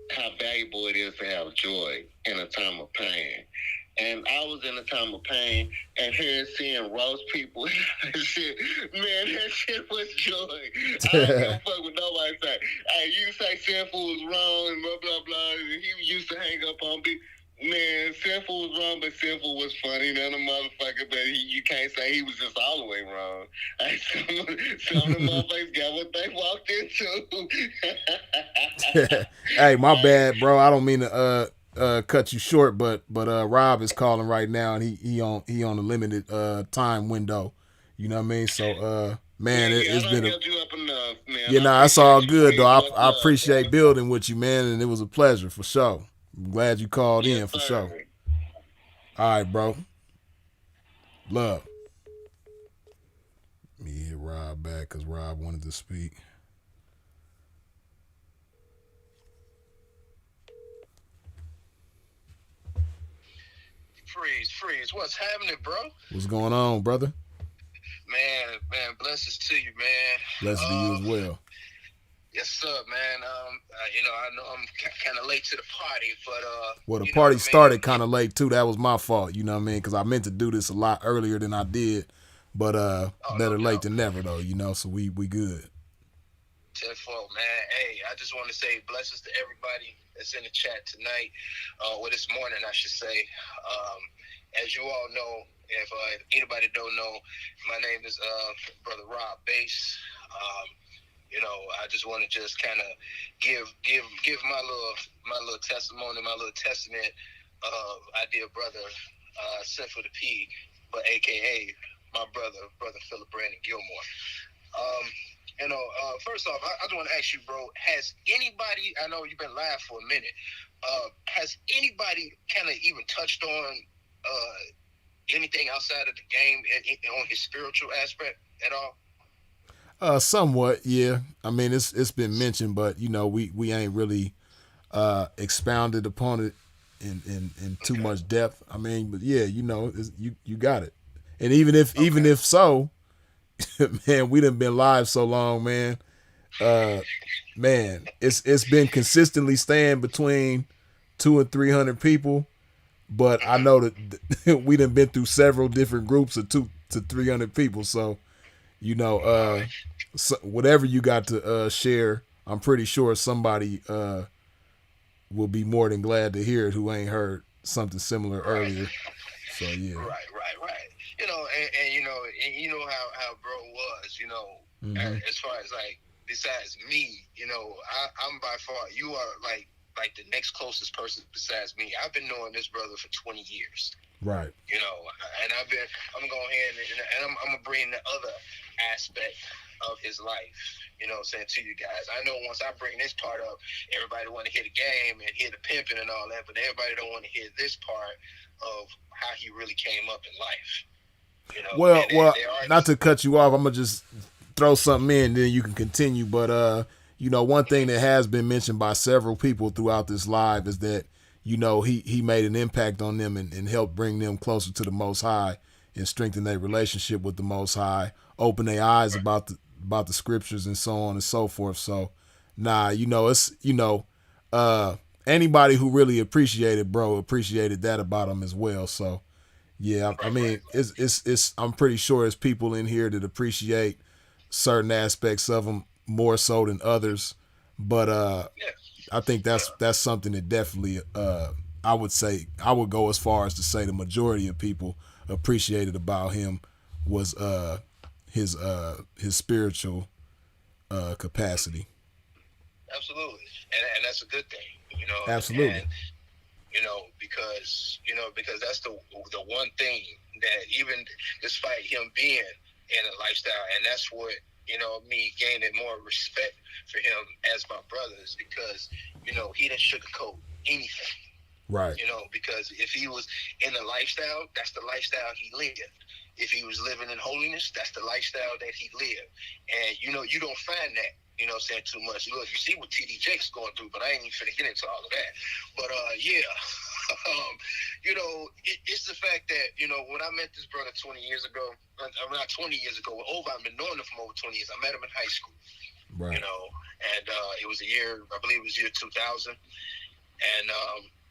how valuable it is to have joy in a time of pain. And I was in a time of pain, and here seeing roast people, shit, man, that shit was joy. I don't give a fuck what nobody say. Hey, you say Sinful was wrong and blah, blah, blah. And he used to hang up on me. Man, Sinful was wrong, but Sinful was funny than a motherfucker, but you can't say he was just all the way wrong. Hey, some of the motherfuckers got what they walked into. Hey, my bad, bro. I don't mean to cut you short, but Rob is calling right now, and he on a limited time window. You know what I mean? So man, it's been enough, man. Yeah, nah, it's all good though. I appreciate building with you, man, and it was a pleasure for sure. I'm glad you called in for sure. All right, bro. Love. Let me hit Rob back because Rob wanted to speak. Freeze. What's happening, bro? What's going on, brother? Man, blessings to you, man. Blessings to you as well. Yes, sir, man. I know I'm kind of late to the party, but well, the party started kind of late too. That was my fault, you know what I mean? Because I meant to do this a lot earlier than I did, but better late than never, though. You know, so we good. Tenfold, man. Hey, I just want to say blessings to everybody that's in the chat tonight, this morning, I should say. As you all know, if anybody don't know, my name is Brother Rob Bass. I just want to just kind of give my little testimony, my little testament of our dear brother, Sinful the P, but AKA my brother Philip Brandon Gilmore. First off, I just want to ask you, bro, has anybody, I know you've been live for a minute, has anybody kind of even touched on anything outside of the game on his spiritual aspect at all? Somewhat, yeah. I mean, it's been mentioned, but we ain't really expounded upon it in too much depth. I mean, but yeah, you got it. And even if so, man, we done been live so long, man. Man, it's been consistently staying between 200 and 300 people, but I know that we done been through several different groups of 200 to 300 people, so. So whatever you got to share, I'm pretty sure somebody will be more than glad to hear it who ain't heard something similar earlier. So yeah. Right. And you know how bro was, as far as like besides me, I'm by far you are like the next closest person besides me. I've been knowing this brother for 20 years. Right. And I'm going ahead and I'm gonna bring the other aspect of his life, saying to you guys. I know once I bring this part up, everybody want to hear the game and hear the pimping and all that, but everybody don't want to hear this part of how he really came up in life. Well, not to cut you off, I'm gonna just throw something in, then you can continue. But one thing that has been mentioned by several people throughout this live is that he made an impact on them and helped bring them closer to the Most High and strengthen their relationship with the Most High, open their eyes about the scriptures and so on and so forth. So, it's anybody who really appreciated that about him as well. So, yeah, I mean, it's I'm pretty sure there's people in here that appreciate certain aspects of him more so than others, but I think that's something that definitely I would go as far as to say the majority of people appreciated about him was his spiritual capacity. Absolutely, and that's a good thing, Absolutely. And, because that's the one thing that even despite him being in a lifestyle, and that's what me gaining more respect for him as my brother is because he didn't sugarcoat anything. Right. Because if he was in a lifestyle, that's the lifestyle he lived. If he was living in holiness, that's the lifestyle that he lived. And, you don't find that, saying too much. Look, you see what TD Jake's going through, but I ain't even finna get into all of that. But, yeah, You know, it's the fact that, you know, when I met this brother 20 years ago, not 20 years ago, I've been knowing him for over 20 years. I met him in high school, Right. you know, and it was I believe it was year 2000. And,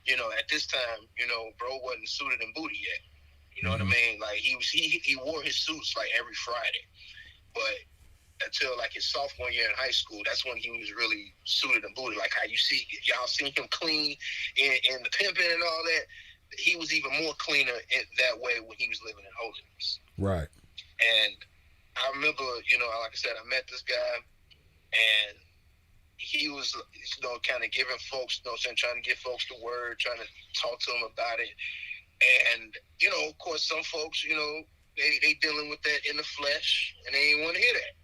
you know, at this time, you know, bro wasn't suited and booty yet. You know what I mean? Like, he wore his suits like every Friday. But until like his sophomore year in high school, that's when he was really suited and booted. Like how y'all seen him clean in the pimping and all that. He was even more cleaner that way when he was living in holiness. Right. And I remember, you know, like I said, I met this guy, and he was, you know, kind of giving folks, you know, trying to give folks the word, trying to talk to them about it. And, you know, of course, some folks, you know, they dealing with that in the flesh, and they ain't want to hear that.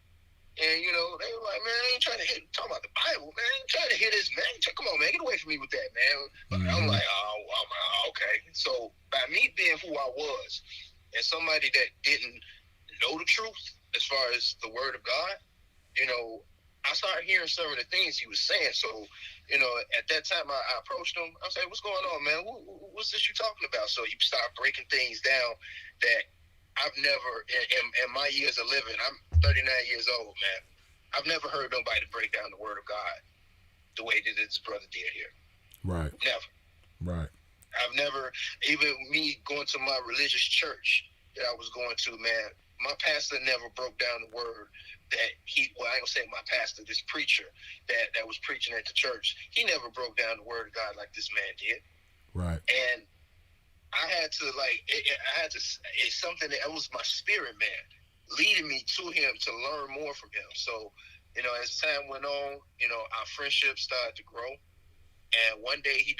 And, you know, they were like, man, I ain't trying to talk about the Bible, man. I ain't trying to hear this, man. Come on, man, get away from me with that, man. I'm like, okay. So by me being who I was, and somebody that didn't know the truth as far as the word of God, you know, I started hearing some of the things he was saying. So, you know, at that time, I approached him. I said, what's going on, man? What's this you talking about? So he started breaking things down that I've never, in my years of living, I'm 39 years old, man. I've never heard nobody break down the word of God the way that this brother did here. Right. Never. Right. I've never, even me going to my religious church that I was going to, man, my pastor never broke down the word that I ain't gonna say my pastor, this preacher that was preaching at the church, he never broke down the word of God like this man did. Right. And I had to, like, it's something that was my spirit, man, leading me to him to learn more from him. So, you know, as time went on, you know, our friendship started to grow. And one day he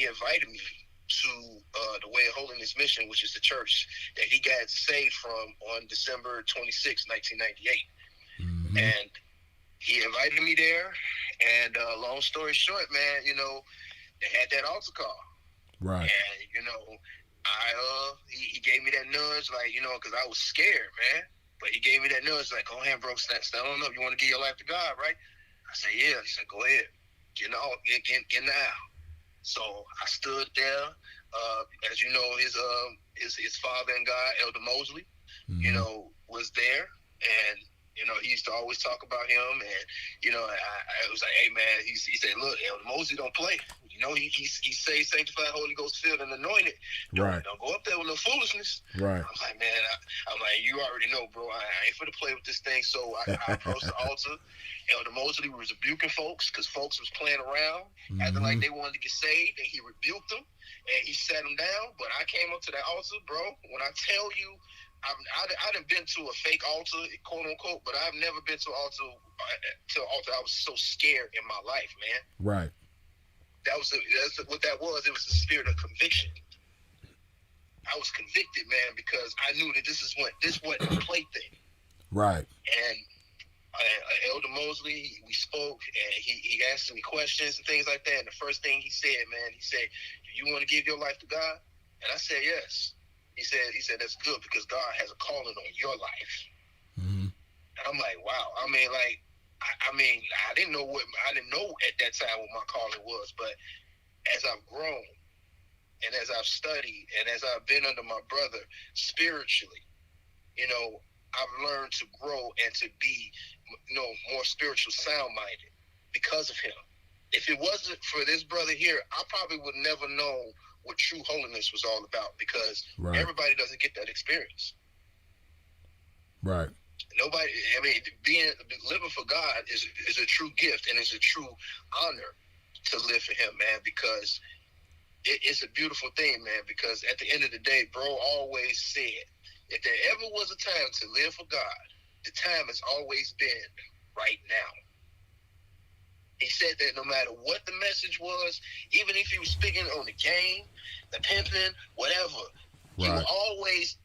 invited me to the Way of Holiness Mission, which is the church that he got saved from on December 26, 1998. And he invited me there. And long story short, man, you know, they had that altar call. Right. And, you know, he gave me that nudge, like, you know, because I was scared, man. But he gave me that nudge, like, go ahead, bro, stand on up. You want to give your life to God, right? I said, yeah. He said, go ahead. Get in the aisle. So I stood there. As you know, his father in God, Elder Mosley, you know, was there. And, you know, he used to always talk about him. And, you know, I was like, hey, man, he said, look, Elder Mosley don't play. You know, he's saved, sanctified, Holy Ghost filled, and anointed. Right. Don't go up there with no foolishness. Right. I'm like, man, I'm like, you already know, bro. I ain't finna play with this thing. So I approached the altar. Elder Mosley was rebuking folks because folks was playing around, acting like they wanted to get saved, and he rebuked them, and he sat them down. But I came up to that altar, bro. When I tell you, I done been to a fake altar, quote unquote, but I've never been to an altar. I was so scared in my life, man. Right. That's what that was. It was the spirit of conviction. I was convicted, man, because I knew that this wasn't a plaything. Right. And Elder Mosley, we spoke, and he asked me questions and things like that. And the first thing he said, man, he said, "Do you want to give your life to God?" And I said, "Yes." He said, "That's good because God has a calling on your life." And I'm like, wow. I mean, like, I didn't know at that time what my calling was, but as I've grown and as I've studied and as I've been under my brother spiritually, you know, I've learned to grow and to be, you know, more spiritual sound-minded because of him. If it wasn't for this brother here, I probably would never know what true holiness was all about because everybody doesn't get that experience. Right. Nobody, I mean, living for God is a true gift and it's a true honor to live for him, man, because it's a beautiful thing, man, because at the end of the day, bro always said, if there ever was a time to live for God, the time has always been right now. He said that no matter what the message was, even if he was speaking on the game, the pimping, whatever, he would always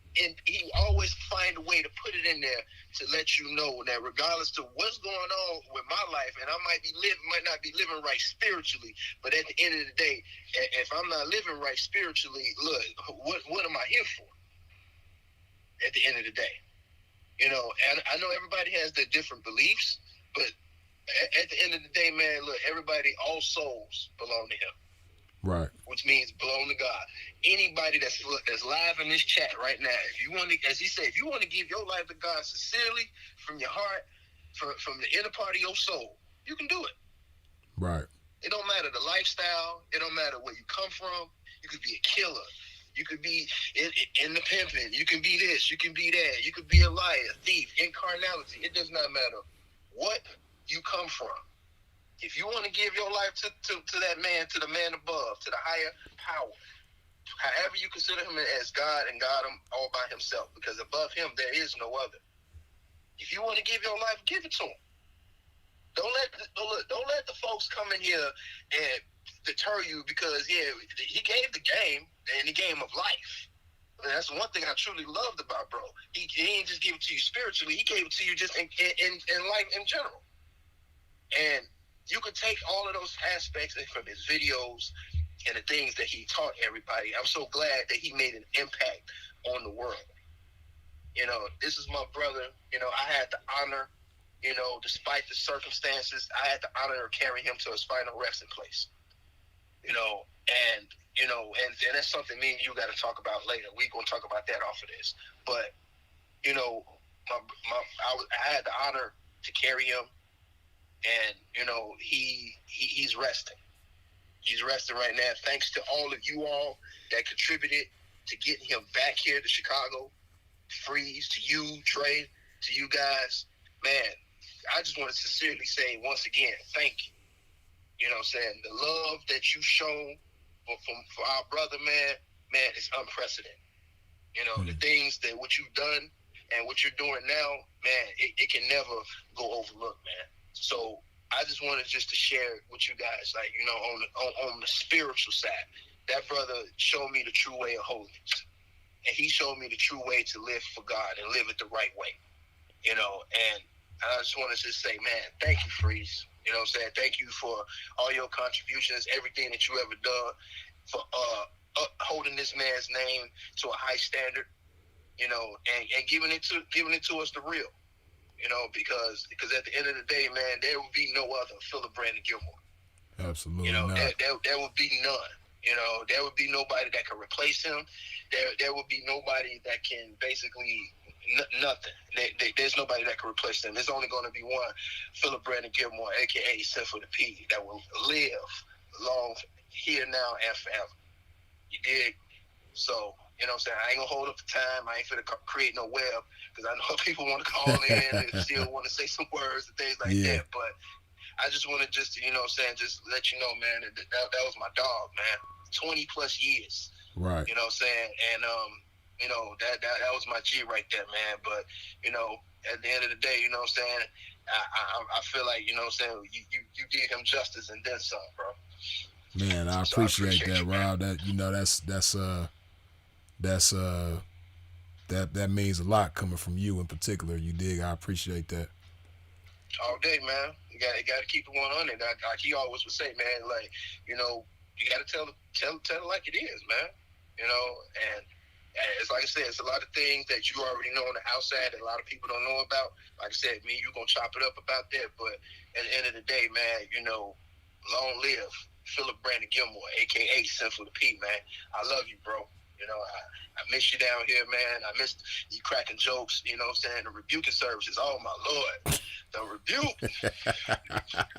find a way to put it in there to let you know that regardless to what's going on with my life, and I might not be living right spiritually, but at the end of the day, if I'm not living right spiritually, look, what am I here for? At the end of the day, you know, and I know everybody has their different beliefs, but at the end of the day, man, look, all souls belong to him. Right. Which means belong to God. Anybody that's live in this chat right now, if you want to, as he said, if you want to give your life to God sincerely from your heart, from the inner part of your soul, you can do it. Right. It don't matter the lifestyle. It don't matter where you come from. You could be a killer. You could be in the pimping. You can be this. You can be that. You could be a liar, a thief, incarnality. It does not matter what you come from. If you want to give your life to that man, to the man above, to the higher power, however you consider him as God and God all by himself, because above him there is no other. If you want to give your life, give it to him. Don't let the folks come in here and deter you because he gave the game and the game of life. And that's one thing I truly loved about bro. He didn't just give it to you spiritually; he gave it to you just in life in general. And you could take all of those aspects from his videos and the things that he taught everybody. I'm so glad that he made an impact on the world. You know, this is my brother. You know, I had the honor. You know, despite the circumstances, I had the honor of carrying him to his final resting place. You know, and that's something me and you got to talk about later. We're going to talk about that off of this. But, you know, I had the honor to carry him, and, you know, he's resting. He's resting right now. Thanks to all of you all that contributed to getting him back here to Chicago. Freeze, to you, Trey, to you guys. Man, I just want to sincerely say once again, thank you. You know what I'm saying? The love that you've shown for our brother, man, it's unprecedented. You know, the things that what you've done and what you're doing now, man, it can never go overlooked, man. So I just wanted just to share with you guys, like, you know, on the spiritual side, that brother showed me the true way of holiness. And he showed me the true way to live for God and live it the right way. You know, and I just want to just say, man, thank you, Freeze. You know what I'm saying? Thank you for all your contributions, everything that you ever done for holding this man's name to a high standard, you know, and giving it to us the real, you know, because at the end of the day, man, there will be no other Philip Brandon Gilmore. Absolutely You know, not. there would be none. You know, there would be nobody that can replace him. There would be nobody that can basically nothing. There's nobody that can replace him. There's only going to be one, Philip Brandon Gilmore, a.k.a. Sinful the P, that will live long here, now, and forever. You dig? So, you know what I'm saying? I ain't going to hold up the time. I ain't finna create no web because I know people want to call in and still want to say some words and things like that. But I just want to you know what I'm saying, just let you know, man, that was my dog, man. 20 plus years. Right. You know what I'm saying? And, you know, that was my G right there, man. But, you know, at the end of the day, you know what I'm saying, I feel like, you know what I'm saying, you did him justice and then some, bro. Man, I appreciate that, Rob. That, you know, that means a lot coming from you in particular. You dig? I appreciate that. All day, man. You got to keep it 100. Like he always would say, man, like, you know, you got to tell it like it is, man. You know, and it's like I said, it's a lot of things that you already know on the outside that a lot of people don't know about. Like I said, me, you're going to chop it up about that. But at the end of the day, man, you know, long live Philip Brandon Gilmore, a.k.a. Sinful the P, man. I love you, bro. You know, I miss you down here, man. I miss you cracking jokes, you know what I'm saying? The rebuking services, oh, my Lord. The rebuke.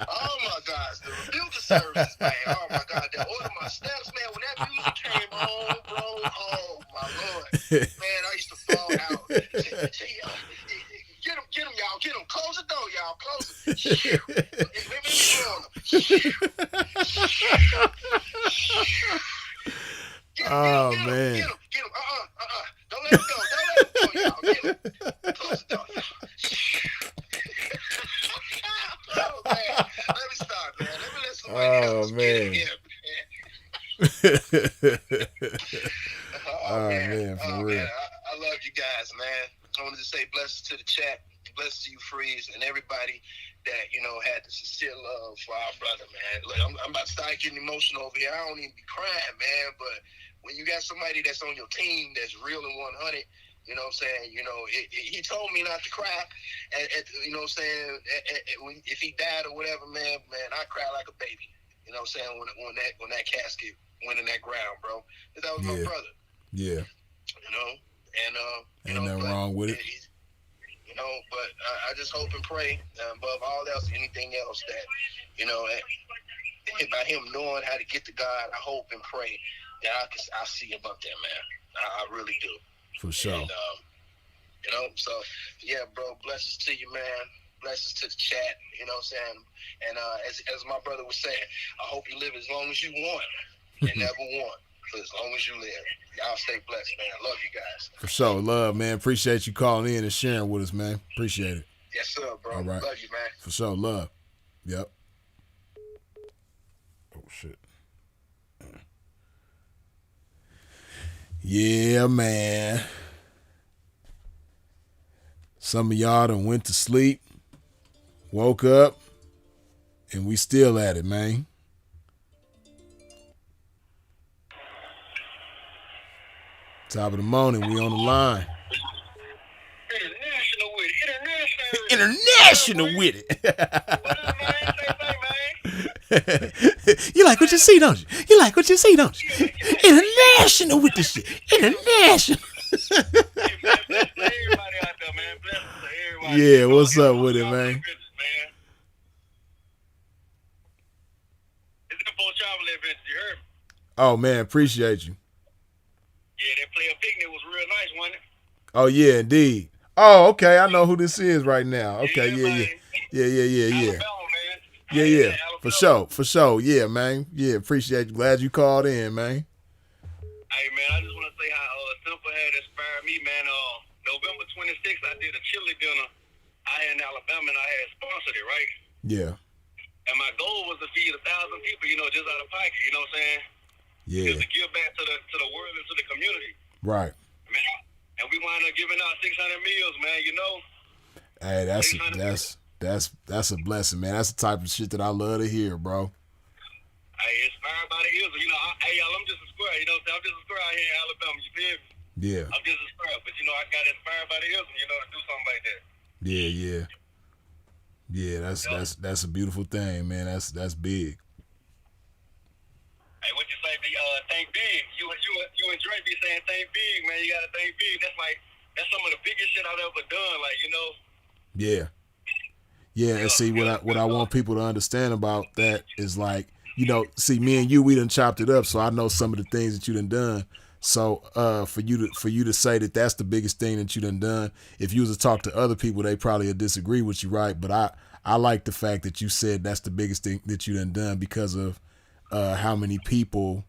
Oh, my gosh. The rebuking services, man. Oh, my God. That Order My Steps, man. When that music came on, bro, oh, my Lord. Man, I used to fall out. Get him, y'all. Get him. Close the door, y'all. Close it. Let me Oh, man. Get him. Don't let him go, y'all. Get him. Close the door, y'all. Oh, man. Let me stop, man. Let me let somebody else get in here, man. Man, for real. Man. I love you guys, man. I wanted to say blessings to the chat, blessings to you, Freeze, and everybody that, you know, had the sincere love for our brother, man. Look, I'm about to start getting emotional over here. I don't even be crying, man, but when you got somebody that's on your team that's real and 100, you know what I'm saying? You know, he told me not to cry. You know what I'm saying? If he died or whatever, man, I cry like a baby. You know what I'm saying? When that casket winning that ground, bro. That was my brother. Yeah. You know, and Ain't nothing wrong with it. You know, but I just hope and pray above all else, anything else that, you know, by him knowing how to get to God, I hope and pray that I see him up there, man. I really do. For sure. And, you know, so yeah, bro. Blessings to you, man. Blessings to the chat. You know what I'm saying? And as my brother was saying, I hope you live as long as you want and never want. For as long as you live. Y'all stay blessed, man. I love you guys. For sure. Love, man. Appreciate you calling in and sharing with us, man. Appreciate it. Yes, sir, bro. All right. Love you, man. For sure. Love. Yep. Oh, shit. Yeah, man. Some of y'all done went to sleep, woke up, and we still at it, man. Top of the morning, we on the line. International with it. You like what you see, don't you? You like what you see, don't you? International with this shit. International. Yeah, what's up with it, man? Oh, man, appreciate you. Yeah, that player picnic was real nice, wasn't it? Oh, yeah, indeed. Oh, okay, I know who this is right now. Okay, yeah. Yeah, for sure. Yeah, man. Yeah, appreciate you. Glad you called in, man. Hey, man, I just want to say how Simple had inspired me, man. November 26th, I did a chili dinner out here in Alabama, and I had sponsored it, right? Yeah. And my goal was to feed 1,000 people, you know, just out of pocket, you know what I'm saying? Yeah. Just to give back to the world and to the community. Right. Man, and we wind up giving out 600 meals, man, you know? Hey, that's a blessing, man. That's the type of shit that I love to hear, bro. Hey, inspired by the Israel. You know, hey, y'all, I'm just a square. You know what I'm saying? I'm just a square out here in Alabama. You feel me? Yeah. I'm just a square. But, you know, I got inspired by the Israel, you know, to do something like that. Yeah. Yeah, that's a beautiful thing, man. That's big. Hey, what you say? Think big. You and Dre be saying think big, man. You gotta think big. That's some of the biggest shit I've ever done. Like, you know. Yeah. Yeah, and see what I want people to understand about that is like, you know, see, me and you, we done chopped it up, so I know some of the things that you done. So for you to say that that's the biggest thing that you done, if you was to talk to other people, they probably would disagree with you, right? But I like the fact that you said that's the biggest thing that you done because of how many people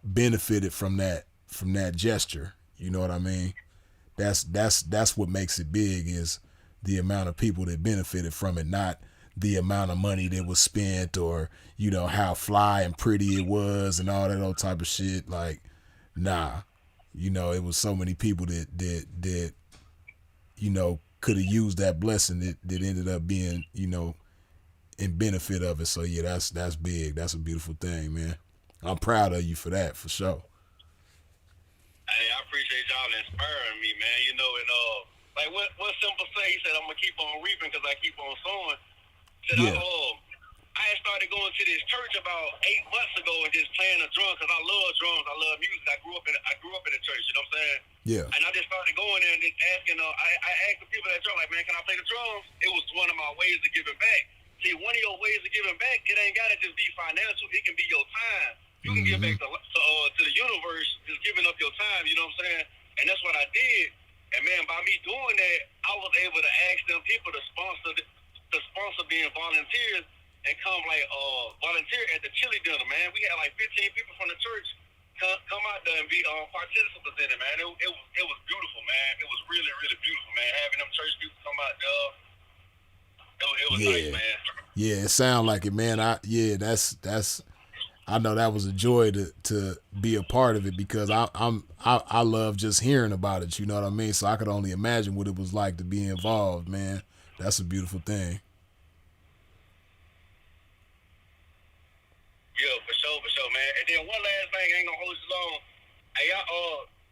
benefited from that gesture. You know what I mean? That's what makes it big, is the amount of people that benefited from it, not the amount of money that was spent, or, you know, how fly and pretty it was and all that old type of shit. Like, nah, you know, it was so many people that you know, could have used that blessing that ended up being, you know, in benefit of it. So yeah, that's big. That's a beautiful thing, man. I'm proud of you for that, for sure. Hey, I appreciate y'all inspiring me, man. You know, and like what Simple say, he said, I'm gonna keep on reaping because I keep on sowing. Said, yeah. I had started going to this church about 8 months ago and just playing the drums because I love drums. I love music. I grew up in the church. You know what I'm saying? Yeah. And I just started going there and just asking. I asked the people that drum, like, man, can I play the drums? It was one of my ways of giving back. See, one of your ways of giving back, it ain't gotta just be financial. It can be your time. You can give back to the universe, just giving up your time. You know what I'm saying? And that's what I did. And man, by me doing that, I was able to ask them people to sponsor being volunteers and come like volunteer at the chili dinner. Man, we had like 15 people from the church come out there and be participants in it. Man, it was beautiful, man. It was really, really beautiful, man. Having them church people come out there. It was nice, man. Yeah, it sounded like it, man. That's I know that was a joy to be a part of it, because I love just hearing about it. You know what I mean? So I could only imagine what it was like to be involved, man. That's a beautiful thing. Yeah, for sure, man. And then one last thing, I ain't gonna hold you long. Hey,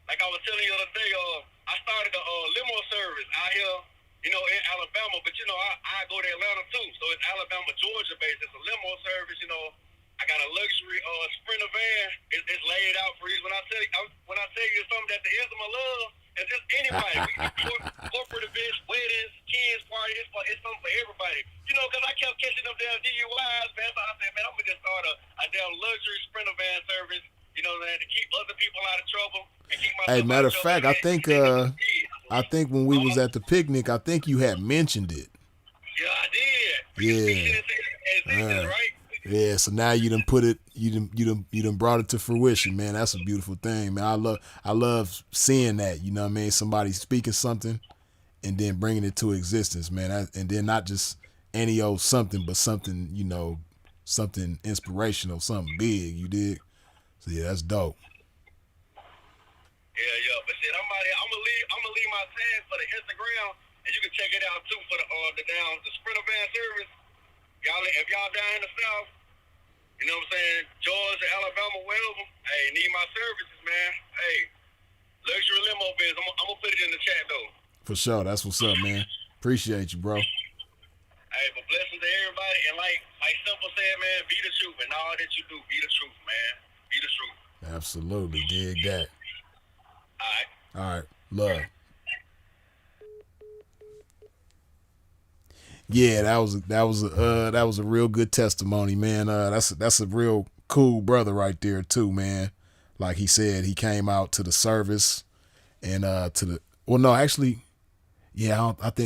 like I was telling you the other day, I started a limo service out here, you know, in Alabama. But you know, I go to Atlanta too, so it's Alabama, Georgia based. It's a limo service, you know. I got a luxury Sprinter van. It's laid out for you. When I tell you it's something that the ism of love, and just anybody. Corporate events, weddings, kids parties. It's something for everybody. You know, because I kept catching them damn DUIs, man. So I said, man, I'm gonna just start a damn luxury Sprinter van service. You know, man, to keep other people out of trouble and keep myself Hey, matter out of of trouble. fact, I think when we was at the picnic, I think you had mentioned it. Yeah, I did. Yeah. Right? Yeah, so now you done put it, you done brought it to fruition, man. That's a beautiful thing, man. I love seeing that. You know what I mean? Somebody speaking something and then bringing it to existence, man. And then not just any old something, but something, you know, something inspirational, something big. You dig? So yeah, that's dope. Yeah. But shit, I'm gonna leave my tag for the Instagram, and you can check it out too for the Sprinter van service. Y'all, if y'all down in the South, you know what I'm saying, Georgia, Alabama, wherever, hey, need my services, man. Hey, luxury limo biz. I'm gonna put it in the chat though. For sure, that's what's up, man. Appreciate you, bro. Hey, but blessings to everybody, and like Simple said, man, be the truth, and all that you do, be the truth, man. Be the truth. Absolutely, dig that. All right, love. Yeah, that was a real good testimony, man. That's a real cool brother right there too, man. Like he said, he came out to the service and I think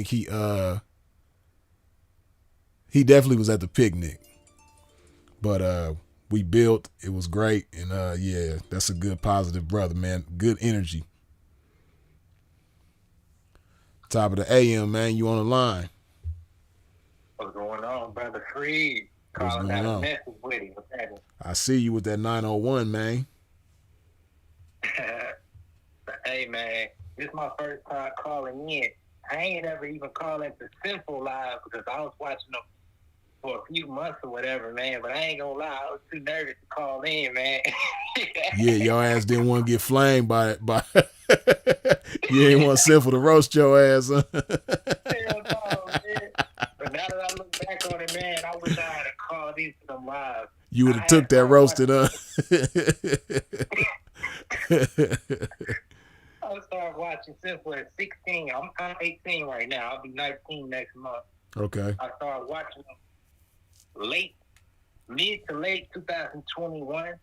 he definitely was at the picnic. But we built, it was great, and yeah, that's a good positive brother, man. Good energy. Top of the AM, man. You on the line? What's going on, brother Freed? Calling out a message with him. What's happening? I see you with that 901, man. Hey, man, this is my first time calling in. I ain't ever even called into Sinful Live because I was watching them for a few months or whatever, man. But I ain't gonna lie, I was too nervous to call in, man. Yeah, your ass didn't want to get flamed by you ain't want Sinful to roast your ass, huh? Hell no, man. But now that I look back on it, man, I wish I had called into them live. You would have took that roasted, huh? I started watching Sinful at 16. I'm 18 right now. I'll be 19 next month. Okay. I started watching them mid to late 2021.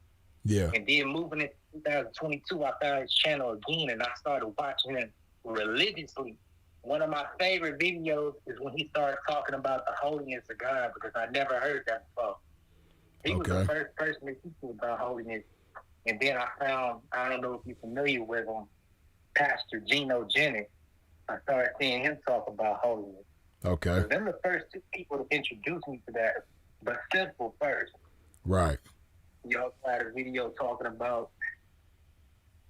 Yeah. And then moving into 2022, I found his channel again, and I started watching him religiously. One of my favorite videos is when he started talking about the holiness of God, because I never heard that before. He was the first person to teach me about holiness. And then I found, I don't know if you're familiar with him, Pastor Geno Jennings. I started seeing him talk about holiness. Okay. So them the first two people to introduce me to that, but Simple first. Right. You also had a video talking about,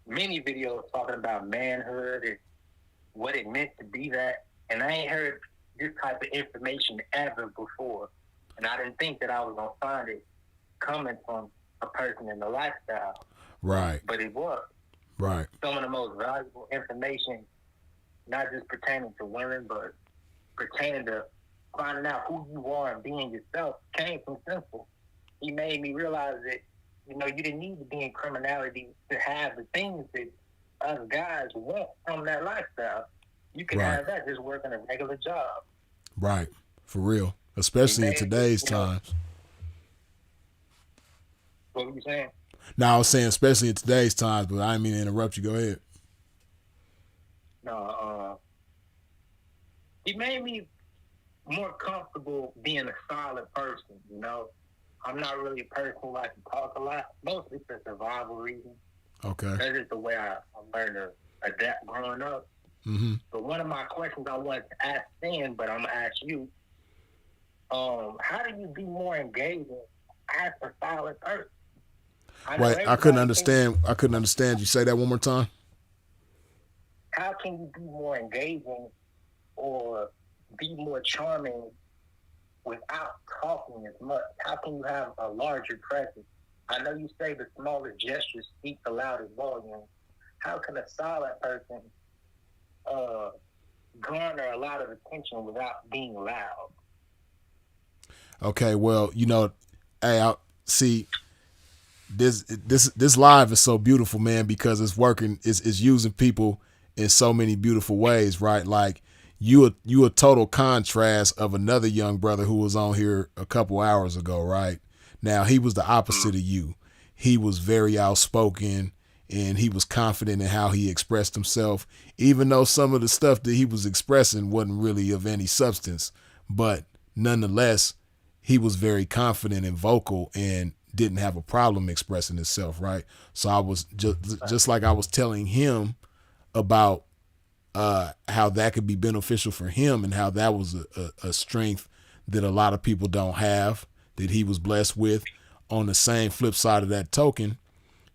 many videos talking about manhood and what it meant to be that. And I ain't heard this type of information ever before. And I didn't think that I was going to find it coming from a person in the lifestyle. Right. But it was. Right. Some of the most valuable information, not just pertaining to women, but pertaining to finding out who you are and being yourself, came from Simple. He made me realize that, you know, you didn't need to be in criminality to have the things that other guys want from that lifestyle. You can have that just working a regular job. Right. For real. Especially in today's times. What were you saying? No, I was saying especially in today's times, but I didn't mean to interrupt you. Go ahead. No, he made me more comfortable being a solid person, you know. I'm not really a person who likes to talk a lot, mostly for survival reasons. Okay. That's just the way I learned to adapt growing up. Mm-hmm. But one of my questions I wanted to ask then, but I'm going to ask you, how do you be more engaging as a solid person? Wait, I couldn't understand. I couldn't understand. You say that one more time? How can you be more engaging or be more charming without talking as much? How can you have a larger presence? I know you say the smallest gestures speak the loudest volume. How can a solid person garner a lot of attention without being loud? Okay, well, you know, hey, see, this live is so beautiful, man, because it's working, it's using people in so many beautiful ways, right? Like you a total contrast of another young brother who was on here a couple hours ago, right? Now he was the opposite of you. He was very outspoken and he was confident in how he expressed himself, even though some of the stuff that he was expressing wasn't really of any substance, but nonetheless, he was very confident and vocal and didn't have a problem expressing himself, right? So I was just like I was telling him about how that could be beneficial for him and how that was a strength that a lot of people don't have, that he was blessed with. On the same flip side of that token,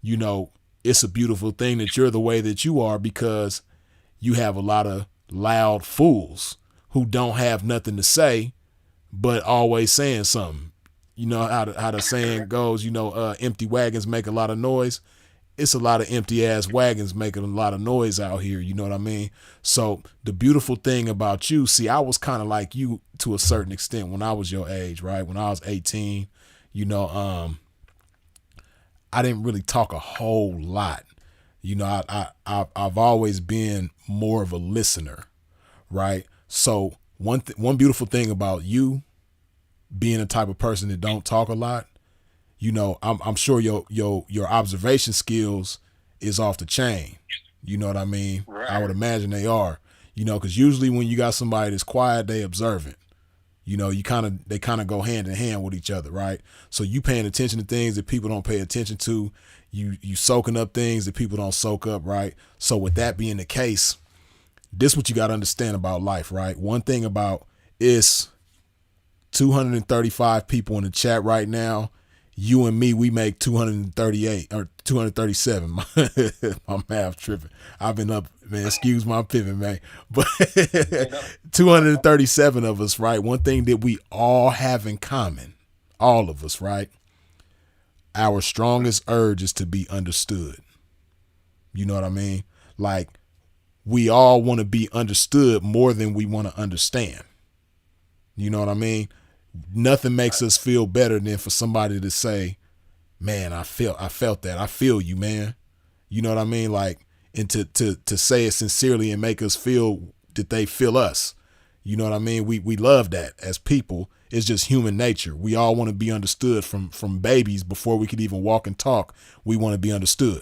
you know, it's a beautiful thing that you're the way that you are, because you have a lot of loud fools who don't have nothing to say, but always saying something. You know how the saying goes, you know, empty wagons make a lot of noise. It's a lot of empty ass wagons making a lot of noise out here. You know what I mean? So the beautiful thing about you, see, I was kind of like you to a certain extent when I was your age, right? When I was 18, you know, I didn't really talk a whole lot. You know, I've always been more of a listener, right? So one beautiful thing about you being a type of person that don't talk a lot, you know, I'm sure your observation skills is off the chain. You know what I mean? Right. I would imagine they are, you know, because usually when you got somebody that's quiet, they observant. You know, they kind of go hand in hand with each other, right? So you paying attention to things that people don't pay attention to. You soaking up things that people don't soak up, right? So with that being the case, this is what you got to understand about life, right? One thing about it's 235 people in the chat right now. You and me, we make 238 or 237. My math tripping. I've been up, man. Excuse my pivot, man. But 237 of us, right? One thing that we all have in common, all of us, right? Our strongest urge is to be understood. You know what I mean? Like, we all want to be understood more than we want to understand. You know what I mean? Nothing makes us feel better than for somebody to say, man, I felt that. I feel you, man. You know what I mean? Like, and to say it sincerely and make us feel that they feel us. You know what I mean? We love that as people. It's just human nature. We all want to be understood from babies before we could even walk and talk. We want to be understood.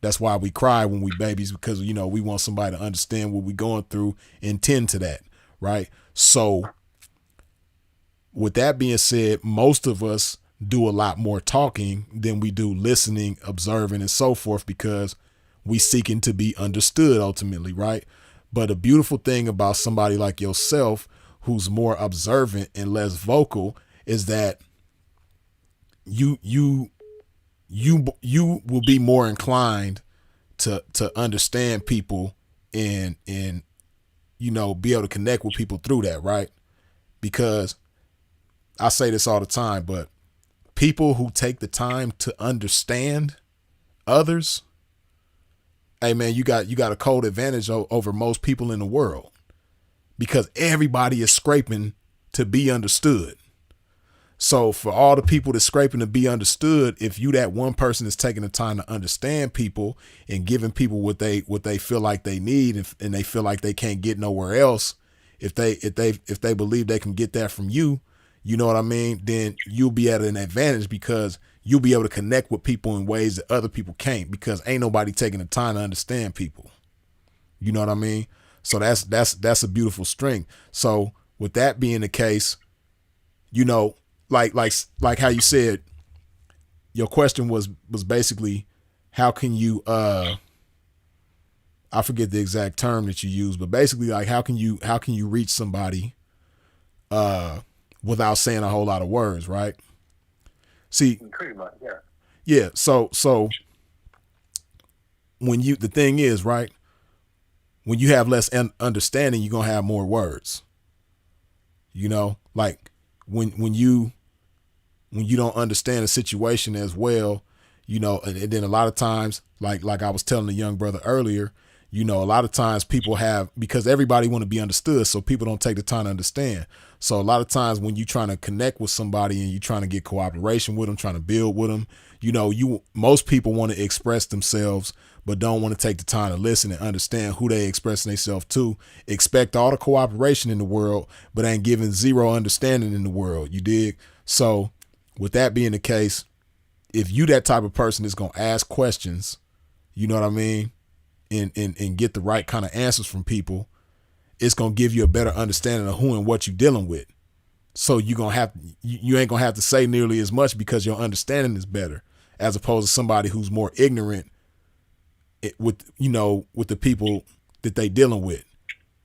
That's why we cry when we babies, because, you know, we want somebody to understand what we're going through and tend to that. Right. So with that being said, most of us do a lot more talking than we do listening, observing, and so forth, because we seeking to be understood ultimately, right? But a beautiful thing about somebody like yourself, who's more observant and less vocal, is that you will be more inclined to understand people and you know, be able to connect with people through that, right? Because I say this all the time, but people who take the time to understand others, hey man, you got a cold advantage over most people in the world, because everybody is scraping to be understood. So for all the people that's scraping to be understood, if you that one person is taking the time to understand people and giving people what they feel like they need, and they feel like they can't get nowhere else, if they believe they can get that from you, you know what I mean, then you'll be at an advantage, because you'll be able to connect with people in ways that other people can't, because ain't nobody taking the time to understand people. You know what I mean? So that's a beautiful strength. So with that being the case, you know, like how you said, your question was basically, how can you I forget the exact term that you used, but basically, like, how can you reach somebody without saying a whole lot of words, right? See, pretty much, yeah. Yeah. So the thing is, right, when you have less understanding, you're going to have more words, you know, like when you don't understand a situation as well, you know, and then a lot of times, like I was telling the young brother earlier, You know, a lot of times people have, because everybody want to be understood, so people don't take the time to understand. So a lot of times when you're trying to connect with somebody and you're trying to get cooperation with them, trying to build with them, you know, most people want to express themselves, but don't want to take the time to listen and understand who they expressing themselves to. Expect all the cooperation in the world, but ain't giving zero understanding in the world. You dig? So with that being the case, if you that type of person is going to ask questions, you know what I mean, and get the right kind of answers from people, it's going to give you a better understanding of who and what you're dealing with. So you ain't going to have to say nearly as much because your understanding is better, as opposed to somebody who's more ignorant with the people that they dealing with,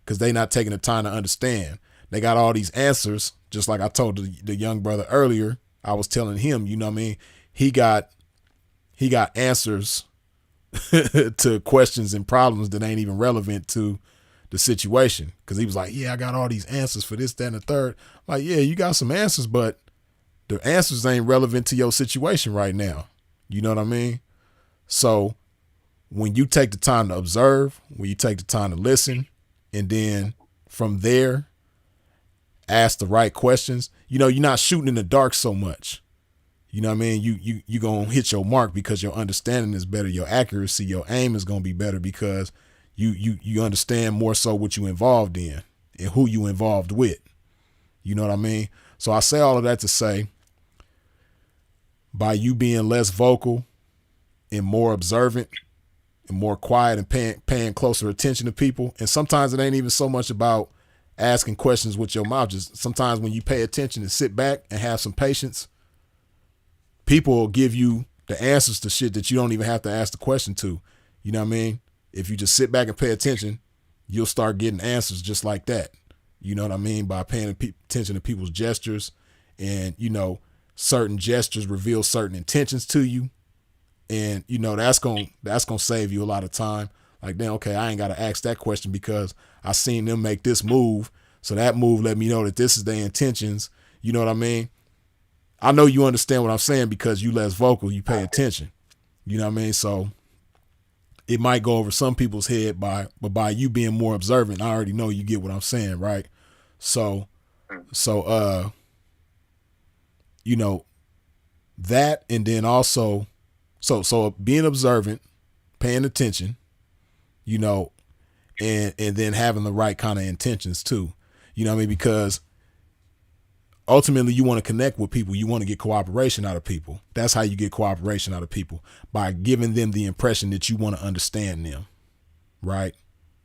because they not taking the time to understand. They got all these answers, just like I told the young brother earlier. I was telling him, you know what I mean? He got answers to questions and problems that ain't even relevant to the situation. Cause he was like, yeah, I got all these answers for this, that, and the third. I'm like, yeah, you got some answers, but the answers ain't relevant to your situation right now. You know what I mean? So when you take the time to observe, when you take the time to listen, and then from there, ask the right questions, you know, you're not shooting in the dark so much. You know what I mean? You going to hit your mark because your understanding is better. Your accuracy, your aim is going to be better because you understand more so what you involved in and who you involved with. You know what I mean? So I say all of that to say, by you being less vocal and more observant and more quiet and paying closer attention to people. And sometimes it ain't even so much about asking questions with your mouth. Just sometimes when you pay attention and sit back and have some patience, people will give you the answers to shit that you don't even have to ask the question to. You know what I mean? If you just sit back and pay attention, you'll start getting answers just like that. You know what I mean? By paying attention to people's gestures, and, you know, certain gestures reveal certain intentions to you. And, you know, that's going to save you a lot of time. Like, then, okay, I ain't got to ask that question because I seen them make this move. So that move let me know that this is their intentions. You know what I mean? I know you understand what I'm saying because you less vocal, you pay attention. You know what I mean? So it might go over some people's head but by you being more observant, I already know you get what I'm saying, right? So you know, that, and then also, so being observant, paying attention, you know, and then having the right kind of intentions too. You know what I mean? Because ultimately you want to connect with people. You want to get cooperation out of people. That's how you get cooperation out of people, by giving them the impression that you want to understand them. Right.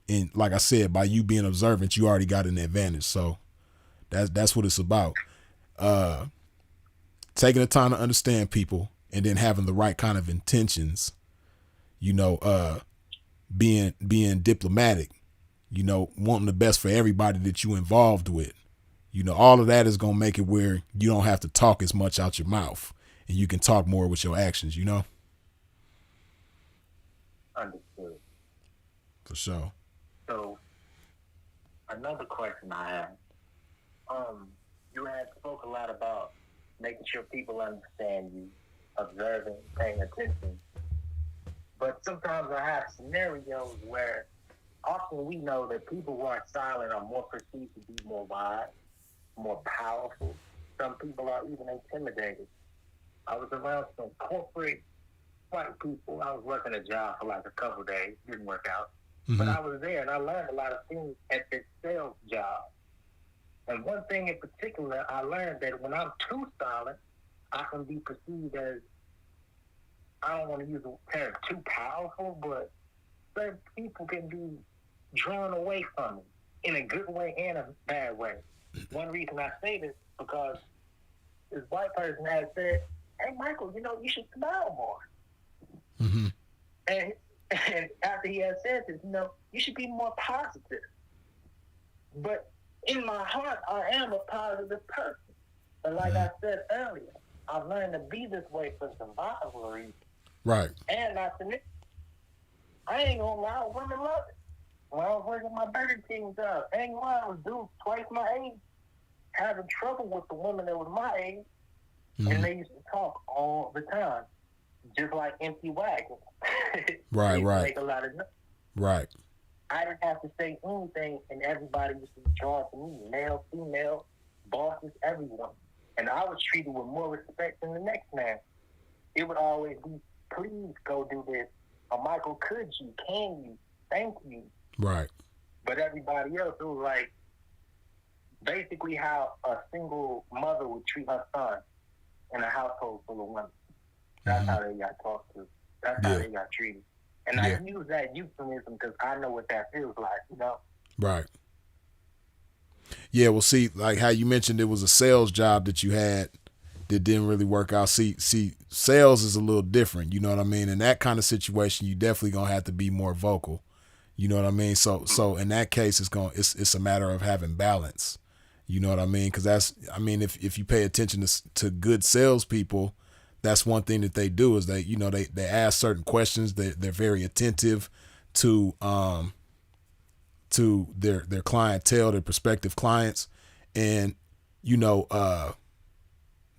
And like I said, by you being observant, you already got an advantage. So that's what it's about. Taking the time to understand people, and then having the right kind of intentions, you know, being diplomatic, you know, wanting the best for everybody that you involved with. You know, all of that is going to make it where you don't have to talk as much out your mouth, and you can talk more with your actions, you know? Understood. For sure. So, another question I have. You had spoke a lot about making sure people understand you, observing, paying attention. But sometimes I have scenarios where often we know that people who are silent are more perceived to be more wise, more powerful. Some people are even intimidated. I was around some corporate white people. I was working a job for like a couple of days. Didn't work out. Mm-hmm. But I was there and I learned a lot of things at this sales job. And one thing in particular, I learned that when I'm too silent, I can be perceived as, I don't want to use the term too powerful, but certain people can be drawn away from me in a good way and a bad way. One reason I say this because this white person has said, hey, Michael, you know, you should smile more. Mm-hmm. And after he has said this, you know, you should be more positive. But in my heart, I am a positive person. But like I said earlier, I've learned to be this way for survival reasons. Right. And not to admit, I ain't gonna lie, women love it. When I was working my Burger King job, ain't lie, I was dude twice my age, having trouble with the women that was my age, and they used to talk all the time, just like empty wagons. Right. Make a lot of noise. Right. I didn't have to say anything, and everybody used to be drawn to me, male, female, bosses, everyone. And I was treated with more respect than the next man. It would always be, please go do this. Or Michael, could you? Can you? Thank you. Right. But everybody else, it was like basically how a single mother would treat her son in a household full of women. That's how they got talked to. That's how they got treated. And I use that euphemism because I know what that feels like, you know? Right. Yeah, well, see, like how you mentioned it was a sales job that you had that didn't really work out. See, sales is a little different, you know what I mean? In that kind of situation, you definitely gonna have to be more vocal. You know what I mean? So in that case, it's a matter of having balance. You know what I mean? Because if you pay attention to good salespeople, that's one thing that they do is they ask certain questions. They're very attentive to their clientele, their prospective clients, and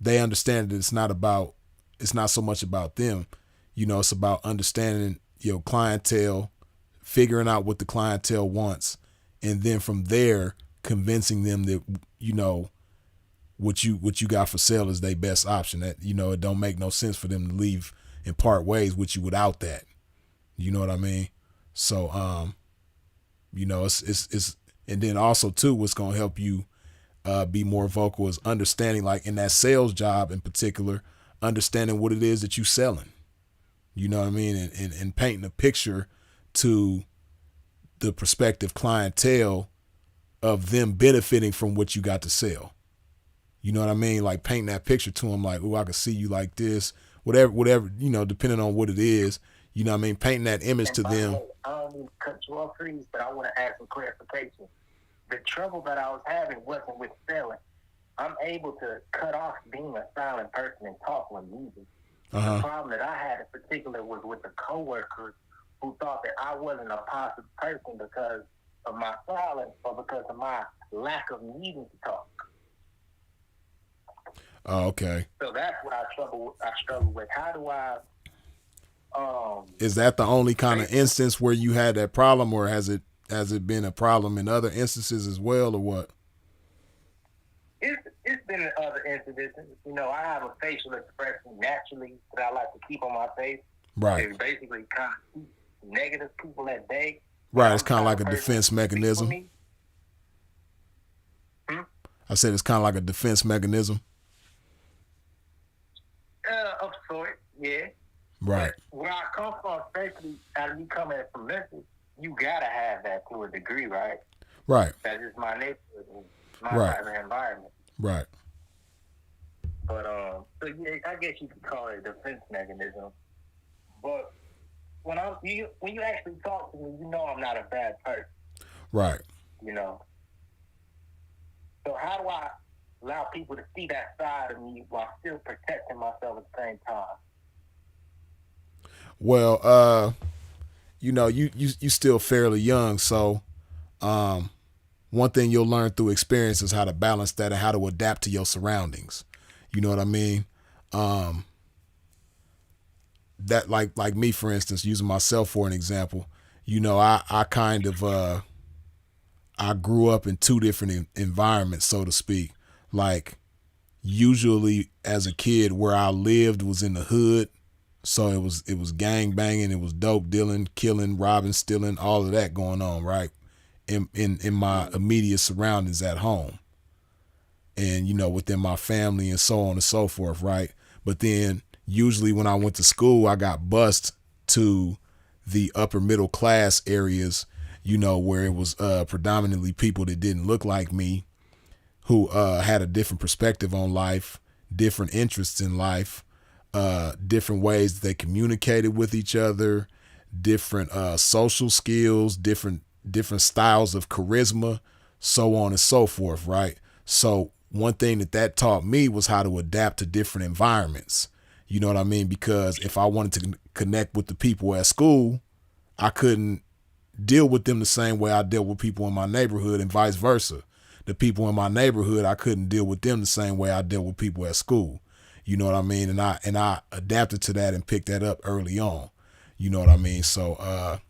they understand that it's not so much about them. It's about understanding your clientele, figuring out what the clientele wants, and then from there convincing them that what you got for sale is their best option. That it don't make no sense for them to leave and part ways with you without that. You know what I mean? So it's and then also too, what's gonna help you be more vocal is understanding, like in that sales job in particular, understanding what it is that you selling. You know what I mean? And painting a picture to the prospective clientele of them benefiting from what you got to sell. You know what I mean? Like painting that picture to them, like, oh, I can see you like this, whatever, depending on what it is, you know what I mean? Painting that image to them. I don't mean to cut you off, please, but I want to add some clarification. The trouble that I was having wasn't with selling. I'm able to cut off being a silent person and talk when needed. The problem that I had in particular was with the coworkers who thought that I wasn't a positive person because of my silence or because of my lack of needing to talk. Oh, okay. So that's what I struggle with. How do I? Is that the only kind of instance where you had that problem, or has it been a problem in other instances as well, or what? It's been in other instances. I have a facial expression naturally that I like to keep on my face. Right. It's basically kind of keep negative people at bay. Right. It's kind of like a defense mechanism. I said it's kind of like a defense mechanism. Of sorts, yeah. Right. But where I come from, especially out of me coming from Memphis, you gotta have that to a degree, right? Right. That's just my neighborhood, my Right. type of environment. Right. But so yeah, I guess you could call it a defense mechanism. But when you actually talk to me, I'm not a bad person. Right. So how do I allow people to see that side of me while still protecting myself at the same time? Well, you still fairly young, so one thing you'll learn through experience is how to balance that and how to adapt to your surroundings. You know what I mean? That like me, for instance, using myself for an example, I kind of I grew up in two different environments, so to speak. Like usually as a kid, where I lived was in the hood. So it was gang banging, it was dope dealing, killing, robbing, stealing, all of that going on, right? In my immediate surroundings at home. And, within my family and so on and so forth, right? But then usually when I went to school, I got bused to the upper middle class areas, where it was predominantly people that didn't look like me, who had a different perspective on life, different interests in life, different ways that they communicated with each other, different social skills, different styles of charisma, so on and so forth, right? So one thing that taught me was how to adapt to different environments. You know what I mean? Because if I wanted to connect with the people at school, I couldn't deal with them the same way I dealt with people in my neighborhood, and vice versa. The people in my neighborhood, I couldn't deal with them the same way I dealt with people at school. You know what I mean? And I adapted to that and picked that up early on. You know what I mean? So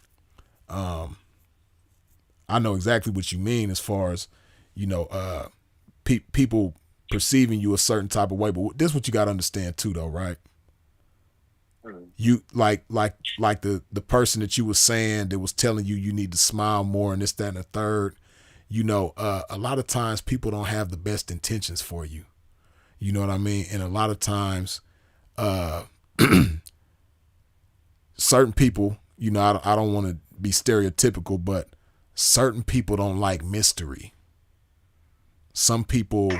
I know exactly what you mean as far as, you know, people perceiving you a certain type of way. But this is what you got to understand too, though, right? You like the person that you was saying that was telling you you need to smile more and this, that, and the third. You know, a lot of times people don't have the best intentions for you. You know what I mean? And a lot of times, certain people, you know, I don't want to be stereotypical, but certain people don't like mystery. Some people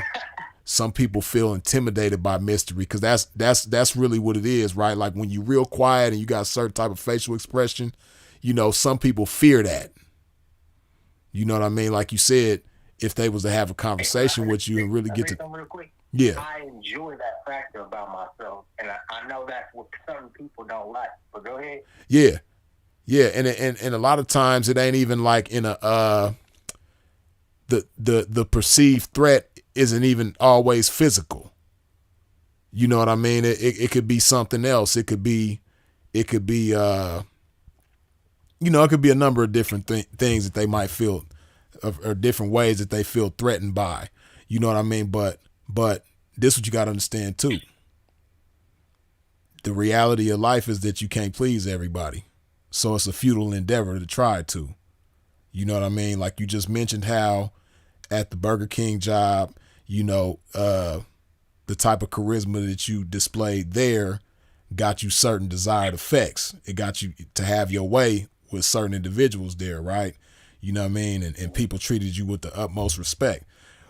feel intimidated by mystery because that's really what it is, right? Like when you're real quiet and you got a certain type of facial expression, you know, some people fear that. You know what I mean? Like you said, if they was to have a conversation with you and really get to, real quick. yeah, I enjoy that factor about myself, and I know that's what some people don't like. But go ahead. yeah, and a lot of times it ain't even like in a the perceived threat isn't even always physical. You know what I mean? It could be something else. It could be you know, it could be a number of different things that they might feel, or different ways that they feel threatened by. You know what I mean? But this is what you got to understand too. The reality of life is that you can't please everybody. So it's a futile endeavor to try to. You know what I mean? Like you just mentioned how at the Burger King job, you know, the type of charisma that you displayed there got you certain desired effects. It got you to have your way with certain individuals there, right? You know what I mean? And people treated you with the utmost respect.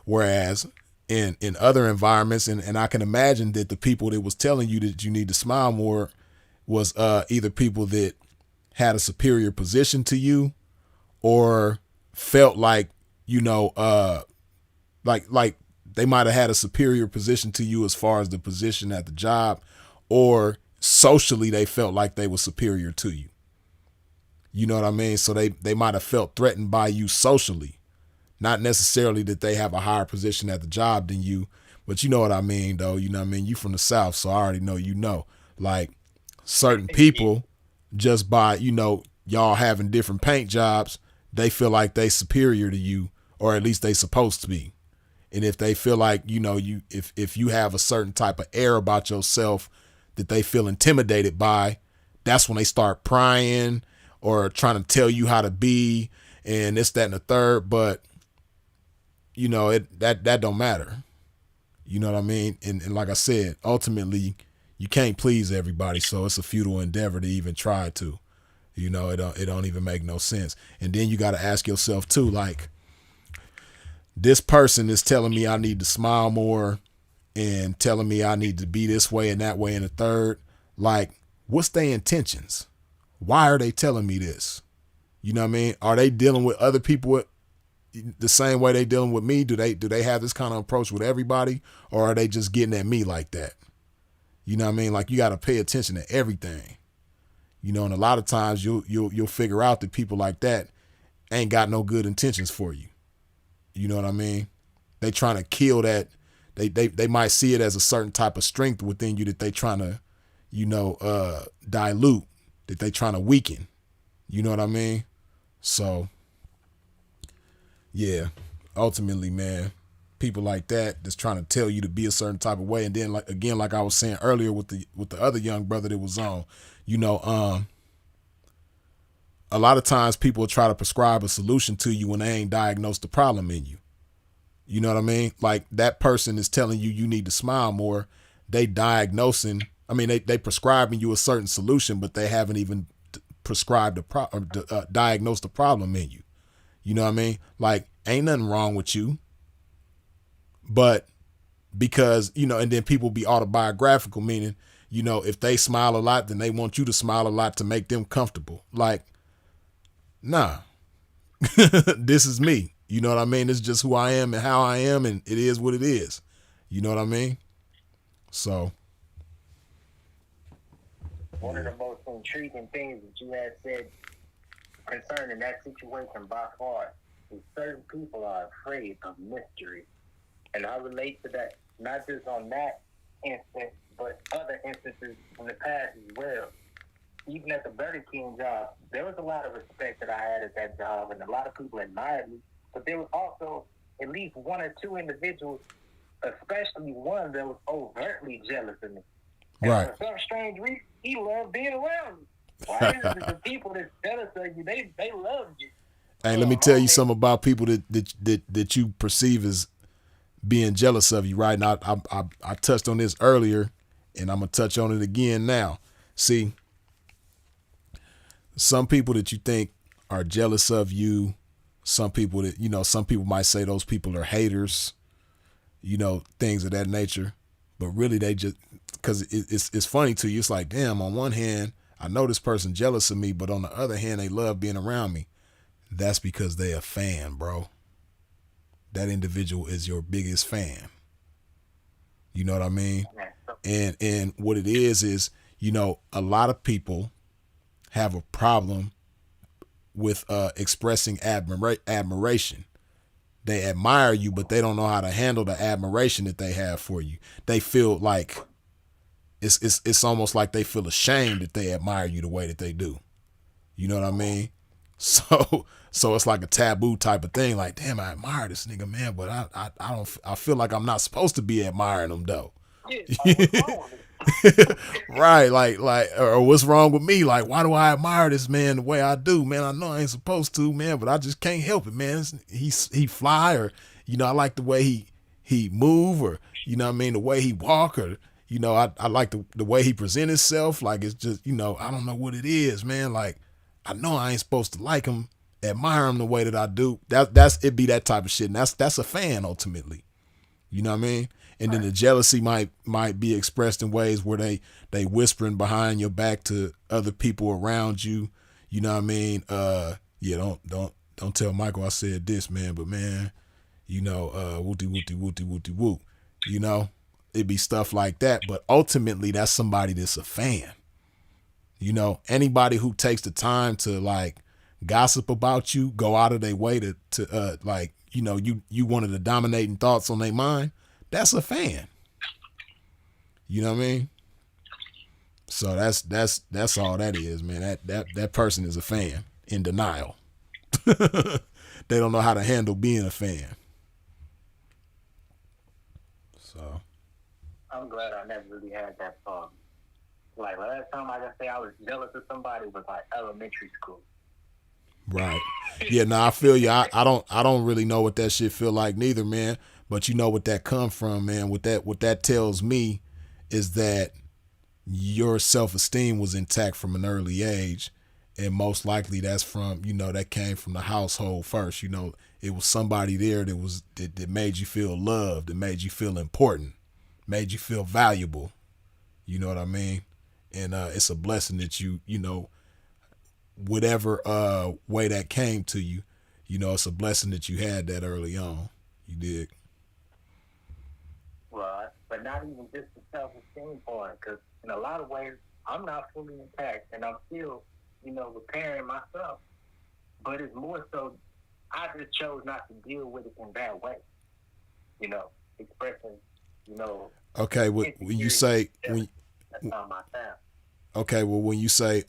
Whereas in other environments, and I can imagine that the people that was telling you that you need to smile more was either people that had a superior position to you or felt like, you know, like they might have had a superior position to you as far as the position at the job, or socially they felt like they were superior to you. You know what I mean? So they might have felt threatened by you socially, not necessarily that they have a higher position at the job than you, but you know what I mean, though. You know what I mean? You from the South, so I already know, you know, like certain people just by, you know, y'all having different paint jobs, they feel like they superior to you, or at least they supposed to be. And if they feel like, you know, if you have a certain type of air about yourself that they feel intimidated by, that's when they start prying or trying to tell you how to be and this, that, and the third. But, you know, that don't matter. You know what I mean? And like I said, ultimately, you can't please everybody. So it's a futile endeavor to even try to. You know, it don't even make no sense. And then you got to ask yourself, too, like, this person is telling me I need to smile more and telling me I need to be this way and that way and the third. Like, what's their intentions? Why are they telling me this? You know what I mean? Are they dealing with other people the same way they dealing with me? Do they have this kind of approach with everybody, or are they just getting at me like that? You know what I mean? Like, you got to pay attention to everything. You know, and a lot of times you'll figure out that people like that ain't got no good intentions for you. You know what I mean? They trying to kill that. They might see it as a certain type of strength within you that they trying to, you know, dilute, that they trying to weaken. You know what I mean? So, yeah, ultimately, man, people like that that's trying to tell you to be a certain type of way. And then, like, again, like I was saying earlier with the other young brother that was on, you know, a lot of times people try to prescribe a solution to you when they ain't diagnosed the problem in you. You know what I mean? Like, that person is telling you need to smile more. They diagnosing, I mean, they prescribing you a certain solution, but they haven't even prescribed diagnosed the problem in you. You know what I mean? Like, ain't nothing wrong with you. But because, you know, and then people be autobiographical, meaning, you know, if they smile a lot, then they want you to smile a lot to make them comfortable. Like, nah, this is me. You know what I mean? It's just who I am and how I am, and it is what it is. You know what I mean? So. One of the most intriguing things that you had said concerning that situation by far is certain people are afraid of mystery. And I relate to that, not just on that instance, but other instances from the past as well. even at the Burger King job, there was a lot of respect that I had at that job, and a lot of people admired me. But there was also at least one or two individuals, especially one that was overtly jealous of me. And Right. for some strange reason, he loved being around me. Why is it that the people that's jealous of you, they love you? Hey, let me tell you something about people that you perceive as being jealous of you, right? And I touched on this earlier, and I'm gonna touch on it again now. See, some people that you think are jealous of you, some people that, some people might say those people are haters, things of that nature, but really they just, because it's funny to you. It's like, damn, on one hand, I know this person jealous of me, but on the other hand, they love being around me. That's because they a fan, bro. That individual is your biggest fan. You know what I mean? And what it is, a lot of people have a problem with expressing admiration. They admire you, but they don't know how to handle the admiration that they have for you. They feel like it's almost like they feel ashamed that they admire you the way that they do. You know what I mean? So it's like a taboo type of thing. Like, damn, I admire this nigga, man, but I feel like I'm not supposed to be admiring him though. Right, like, or what's wrong with me? Like, why do I admire this man the way I do, man? I know I ain't supposed to, man, but I just can't help it, man. He fly, or I like the way he move, or the way he walk, or I like the way he present himself. Like, it's just I don't know what it is, man. Like, I know I ain't supposed to like him, admire him the way that I do. It be that type of shit, and that's a fan ultimately. You know what I mean? And then the jealousy might be expressed in ways where they whispering behind your back to other people around you. You know what I mean? Yeah, don't tell Michael I said this, man, but man, wooty wooty wooty wooty woo. It'd be stuff like that. But ultimately that's somebody that's a fan. Anybody who takes the time to like gossip about you, go out of their way to you one of the dominating thoughts on their mind, that's a fan. You know what I mean? So that's all that is, man. That person is a fan in denial. They don't know how to handle being a fan. So I'm glad I never really had that problem. Like, last time I can say I was jealous of somebody was like elementary school. Right. Yeah, no, I feel you. I don't really know what that shit feel like neither, man. But you know what that come from, man. What that tells me is that your self-esteem was intact from an early age. And most likely that's from, that came from the household first. It was somebody there that made you feel loved, that made you feel important, made you feel valuable. You know what I mean? And it's a blessing that you whatever way that came to you, it's a blessing that you had that early on. You dig? Well, but not even just the self-esteem part, because in a lot of ways, I'm not fully intact, and I'm still, repairing myself. But it's more so, I just chose not to deal with it in that way. Expressing, Okay, when you say that's not my style. Okay, well, when you say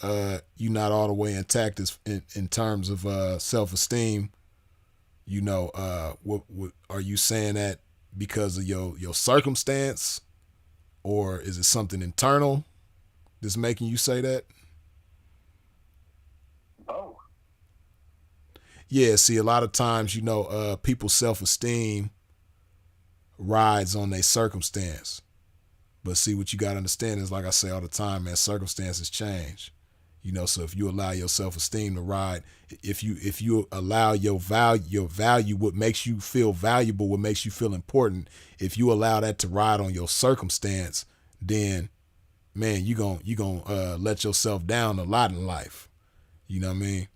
you're not all the way intact in terms of self-esteem, what are you saying that because of your circumstance, or is it something internal that's making you say that? Both. Yeah, see, a lot of times, people's self-esteem rides on their circumstance. But see, what you got to understand is, like I say all the time, man, circumstances change. So if you allow your self-esteem to ride, if you allow your value, what makes you feel valuable, what makes you feel important, if you allow that to ride on your circumstance, then, man, you gonna let yourself down a lot in life. You know what I mean?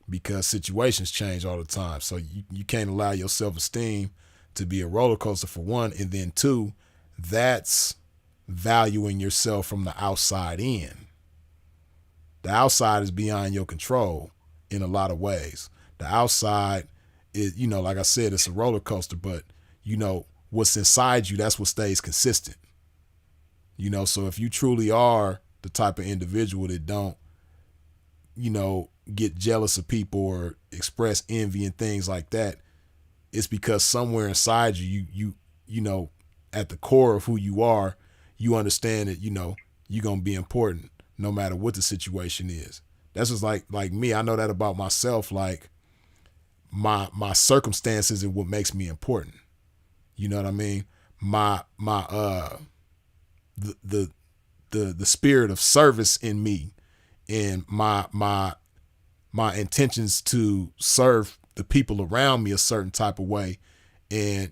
Because situations change all the time. So you can't allow your self-esteem to be a roller coaster, for one, and then two, that's valuing yourself from the outside in. The outside is beyond your control in a lot of ways. The outside is, like I said, it's a roller coaster, but what's inside you, that's what stays consistent. So if you truly are the type of individual that don't get jealous of people or express envy and things like that, it's because somewhere inside you at the core of who you are, you understand that, you're going to be important no matter what the situation is. That's just like me. I know that about myself. Like my circumstances is what makes me important. You know what I mean? The spirit of service in me and my intentions to serve the people around me a certain type of way and,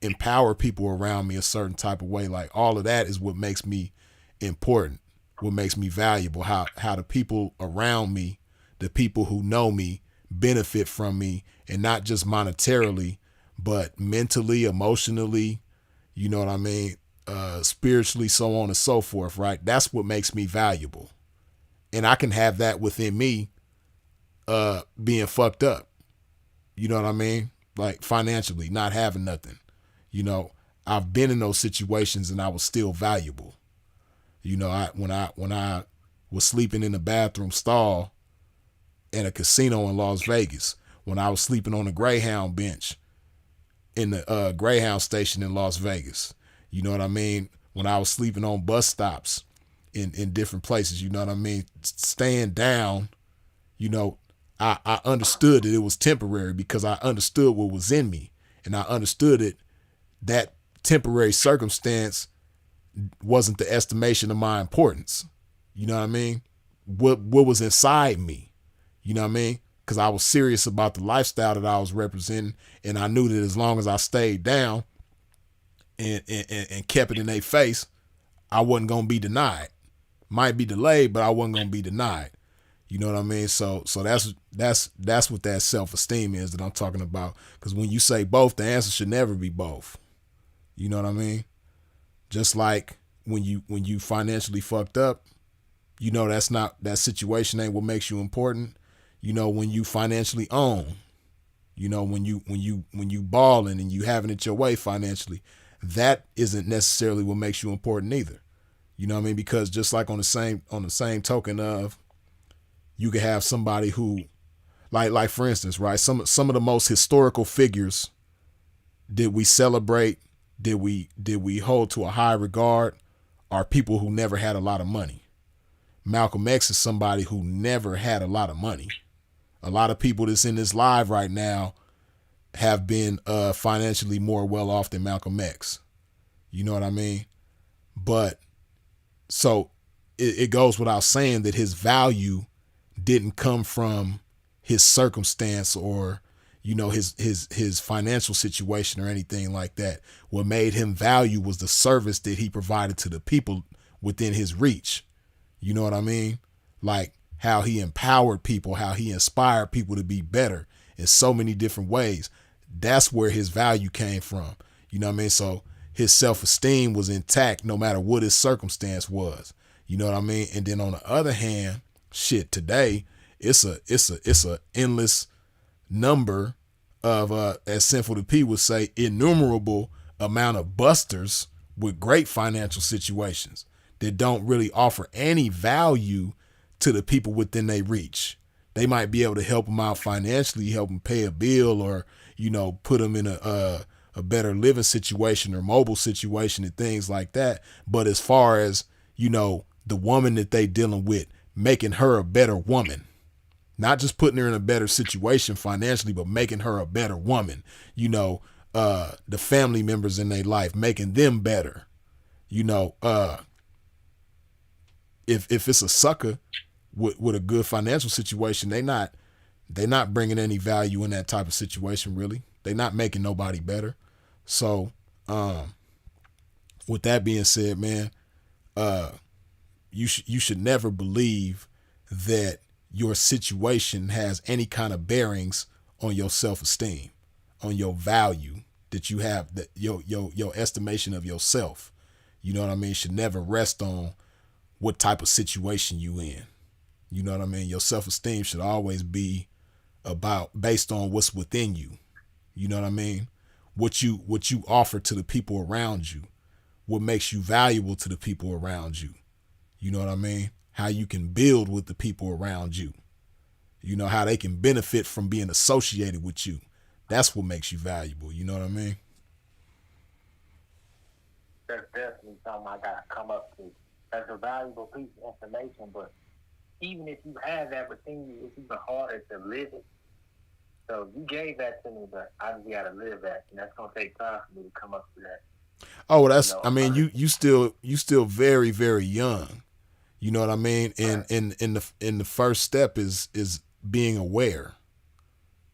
empower people around me a certain type of way. Like all of that is what makes me important, what makes me valuable, how the people around me, the people who know me, benefit from me, and not just monetarily, but mentally, emotionally, you know what I mean? Spiritually, so on and so forth, right? That's what makes me valuable. And I can have that within me, being fucked up. You know what I mean? Like financially, not having nothing. I've been in those situations and I was still valuable. When I was sleeping in the bathroom stall at a casino in Las Vegas, when I was sleeping on the Greyhound bench in the Greyhound station in Las Vegas, you know what I mean? When I was sleeping on bus stops in different places, you know what I mean? Staying down, I understood that it was temporary because I understood what was in me. And I understood that temporary circumstance wasn't the estimation of my importance. You know what I mean? What was inside me, you know what I mean? Because I was serious about the lifestyle that I was representing. And I knew that as long as I stayed down and kept it in their face, I wasn't going to be denied. Might be delayed, but I wasn't going to be denied. You know what I mean? So that's what that self-esteem is that I'm talking about. Because when you say both, the answer should never be both. You know what I mean? Just like when you financially fucked up, that situation ain't what makes you important. When you financially own, when you balling and you having it your way financially, that isn't necessarily what makes you important either. You know what I mean? Because just like on the same token of, you could have somebody who, like for instance, right? Some of the most historical figures that we celebrate, that we hold to a high regard, are people who never had a lot of money. Malcolm X is somebody who never had a lot of money. A lot of people that's in this live right now have been financially more well off than Malcolm X. You know what I mean? But so it goes without saying that his value didn't come from his circumstance or, his financial situation or anything like that. What made him value was the service that he provided to the people within his reach. You know what I mean? Like how he empowered people, how he inspired people to be better in so many different ways. That's where his value came from. You know what I mean? So his self-esteem was intact no matter what his circumstance was. You know what I mean? And then on the other hand, shit, today it's a endless number of as Sinful to P would say, innumerable amount of busters with great financial situations that don't really offer any value to the people within their reach. They might be able to help them out financially, help them pay a bill, or put them in a better living situation or mobile situation and things like that. But as far as the woman that they dealing with, making her a better woman, not just putting her in a better situation financially, but making her a better woman, the family members in their life, making them better, if it's a sucker with a good financial situation, they not bringing any value in that type of situation. Really. They not making nobody better. So, with that being said, man, you should never believe that your situation has any kind of bearings on your self-esteem, on your value that you have, that your estimation of yourself. You know what I mean? Should never rest on what type of situation you in. You know what I mean? Your self-esteem should always be based on what's within you. You know what I mean? What you offer to the people around you, what makes you valuable to the people around you. You know what I mean? How you can build with the people around you. You know, how they can benefit from being associated with you. That's what makes you valuable. You know what I mean? That's definitely something I gotta come up to. That's a valuable piece of information, but even if you have that within you, it's even harder to live it. So you gave that to me, but I just gotta live that, and that's gonna take time for me to come up to that. Oh, well, that's, You know, I mean, you still very, very young. You know what I mean? And the first step is being aware.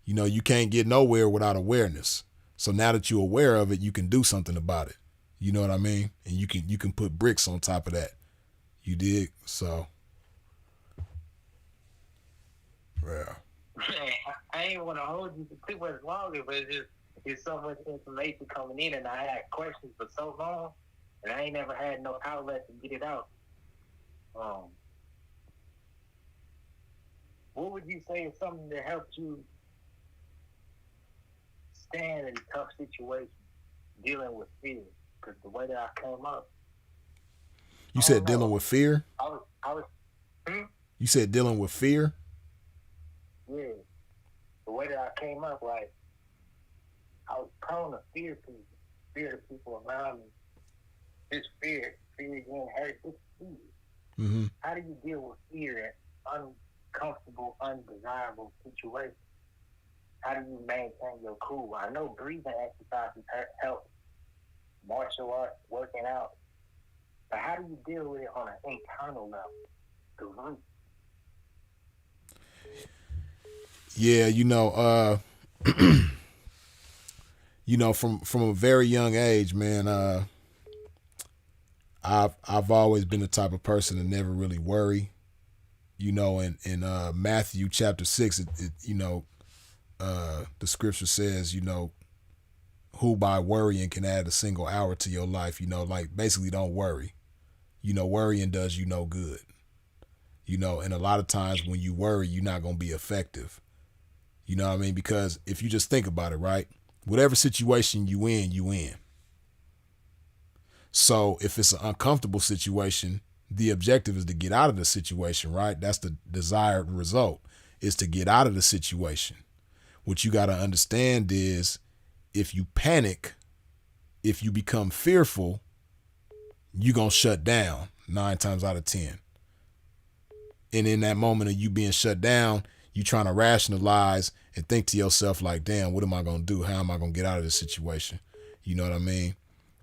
You know, you can't get nowhere without awareness. So now that you're aware of it, you can do something about it. You know what I mean? And you can put bricks on top of that. You dig? So, yeah. I ain't want to hold you for too much longer, but it's so much information coming in, and I had questions for so long, and I ain't never had no outlet to get it out. What would you say is something that helped you stand in tough situations, dealing with fear? Because the way that I came up, You said dealing with fear? I was, You said dealing with fear? yeah. The way that I came up, like, I was prone to fear the people around me. Just fear getting hurt, just fear. Mm-hmm. How do you deal with fear in uncomfortable, undesirable situations? How do you maintain your cool? I know breathing exercises help, martial arts, working out, but how do you deal with it on an internal level? The root. Yeah, you know, you know, from a very young age, man, I've always been the type of person to never really worry. You know, in Matthew chapter 6, it you know, the scripture says, you know, who by worrying can add a single hour to your life. You know, like, basically don't worry. You know, worrying does you no good. You know, and a lot of times when you worry, you're not going to be effective. You know what I mean? Because if you just think about it, right? Whatever situation you in. So if it's an uncomfortable situation, the objective is to get out of the situation, right? That's the desired result, is to get out of the situation. What you got to understand is, if you panic, if you become fearful, you're going to shut down 9 times out of 10. And in that moment of you being shut down, you trying to rationalize and think to yourself like, damn, what am I going to do? How am I going to get out of this situation? You know what I mean?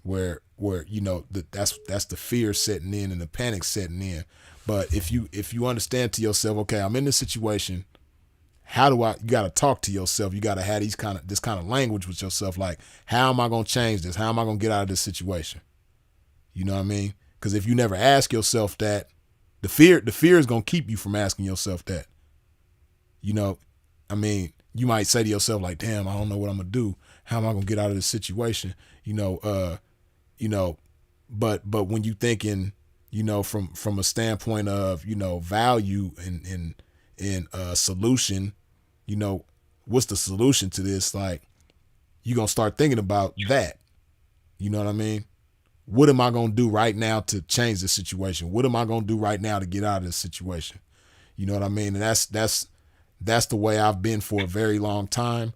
Where you know, that's the fear setting in and the panic setting in. But if you understand to yourself, okay, I'm in this situation, how do you got to talk to yourself. You got to have this kind of language with yourself. Like, how am I going to change this? How am I going to get out of this situation? You know what I mean? Because if you never ask yourself that, the fear is going to keep you from asking yourself that. You know, I mean, you might say to yourself like, damn, I don't know what I'm going to do. How am I going to get out of this situation? You know, but when you thinking, you know, from a standpoint of, you know, value and solution, you know, what's the solution to this? Like, you're going to start thinking about that. You know what I mean? What am I going to do right now to change this situation? What am I going to do right now to get out of this situation? You know what I mean? And that's the way I've been for a very long time.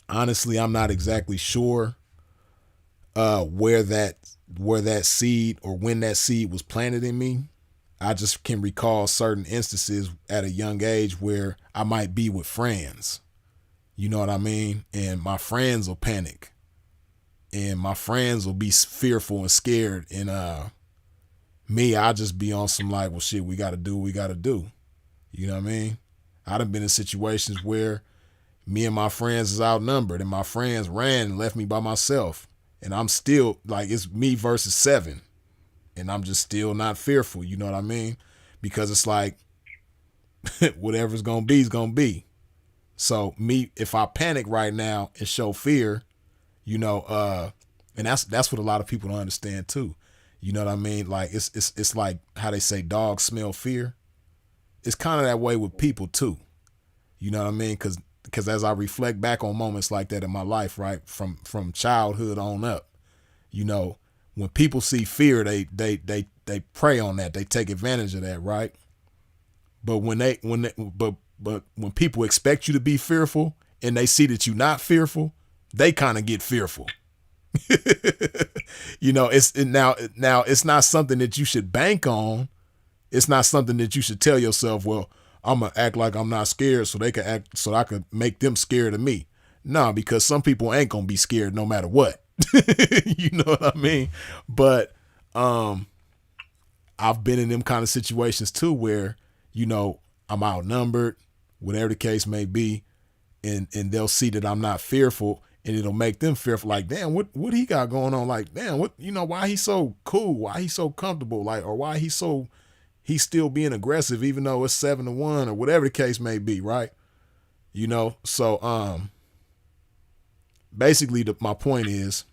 Honestly, I'm not exactly sure where that seed or when that seed was planted in me. I just can recall certain instances at a young age where I might be with friends. You know what I mean? And my friends will panic. And my friends will be fearful and scared. And me, I'll just be on some like, well, shit, we got to do what we got to do. You know what I mean? I done been in situations where me and my friends is outnumbered and my friends ran and left me by myself. And I'm still like, it's me versus 7. And I'm just still not fearful. You know what I mean? Because it's like, whatever's going to be is going to be. So me, if I panic right now and show fear, you know, and that's what a lot of people don't understand too. You know what I mean? Like, it's like how they say dogs smell fear. It's kind of that way with people too. You know what I mean? Because as I reflect back on moments like that in my life, right, from childhood on up, you know, when people see fear, they prey on that. They take advantage of that, right? But but when people expect you to be fearful and they see that you're not fearful, they kind of get fearful. You know, now it's not something that you should bank on. It's not something that you should tell yourself, well, I'm gonna act like I'm not scared so they can act, so I could make them scared of me. Nah, because some people ain't gonna be scared no matter what. You know what I mean? But I've been in them kind of situations too where, you know, I'm outnumbered, whatever the case may be, and they'll see that I'm not fearful, and it'll make them fearful. Like, damn, what he got going on? Like, damn, what, you know, why he's so cool? Why he's so comfortable? Like, or why he's still being aggressive, even though it's 7-1 or whatever the case may be, right? You know, so basically my point is,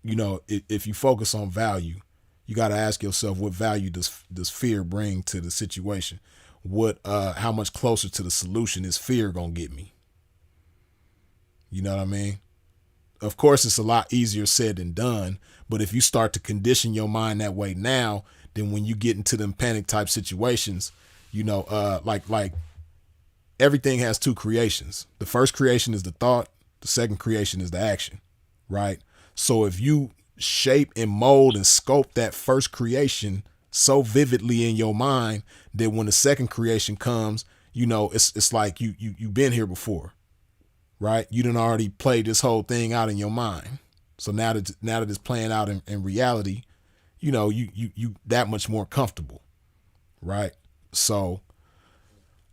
you know, if you focus on value, you got to ask yourself, what value does fear bring to the situation? How much closer to the solution is fear gonna get me? You know what I mean? Of course, it's a lot easier said than done, but if you start to condition your mind that way now, then when you get into them panic type situations, you know, like everything has two creations. The first creation is the thought. The second creation is the action, right? So if you shape and mold and sculpt that first creation so vividly in your mind that when the second creation comes, you know, it's like you've been here before, right? You done already played this whole thing out in your mind. So now that it's playing out in reality, you know, you that much more comfortable, right? So,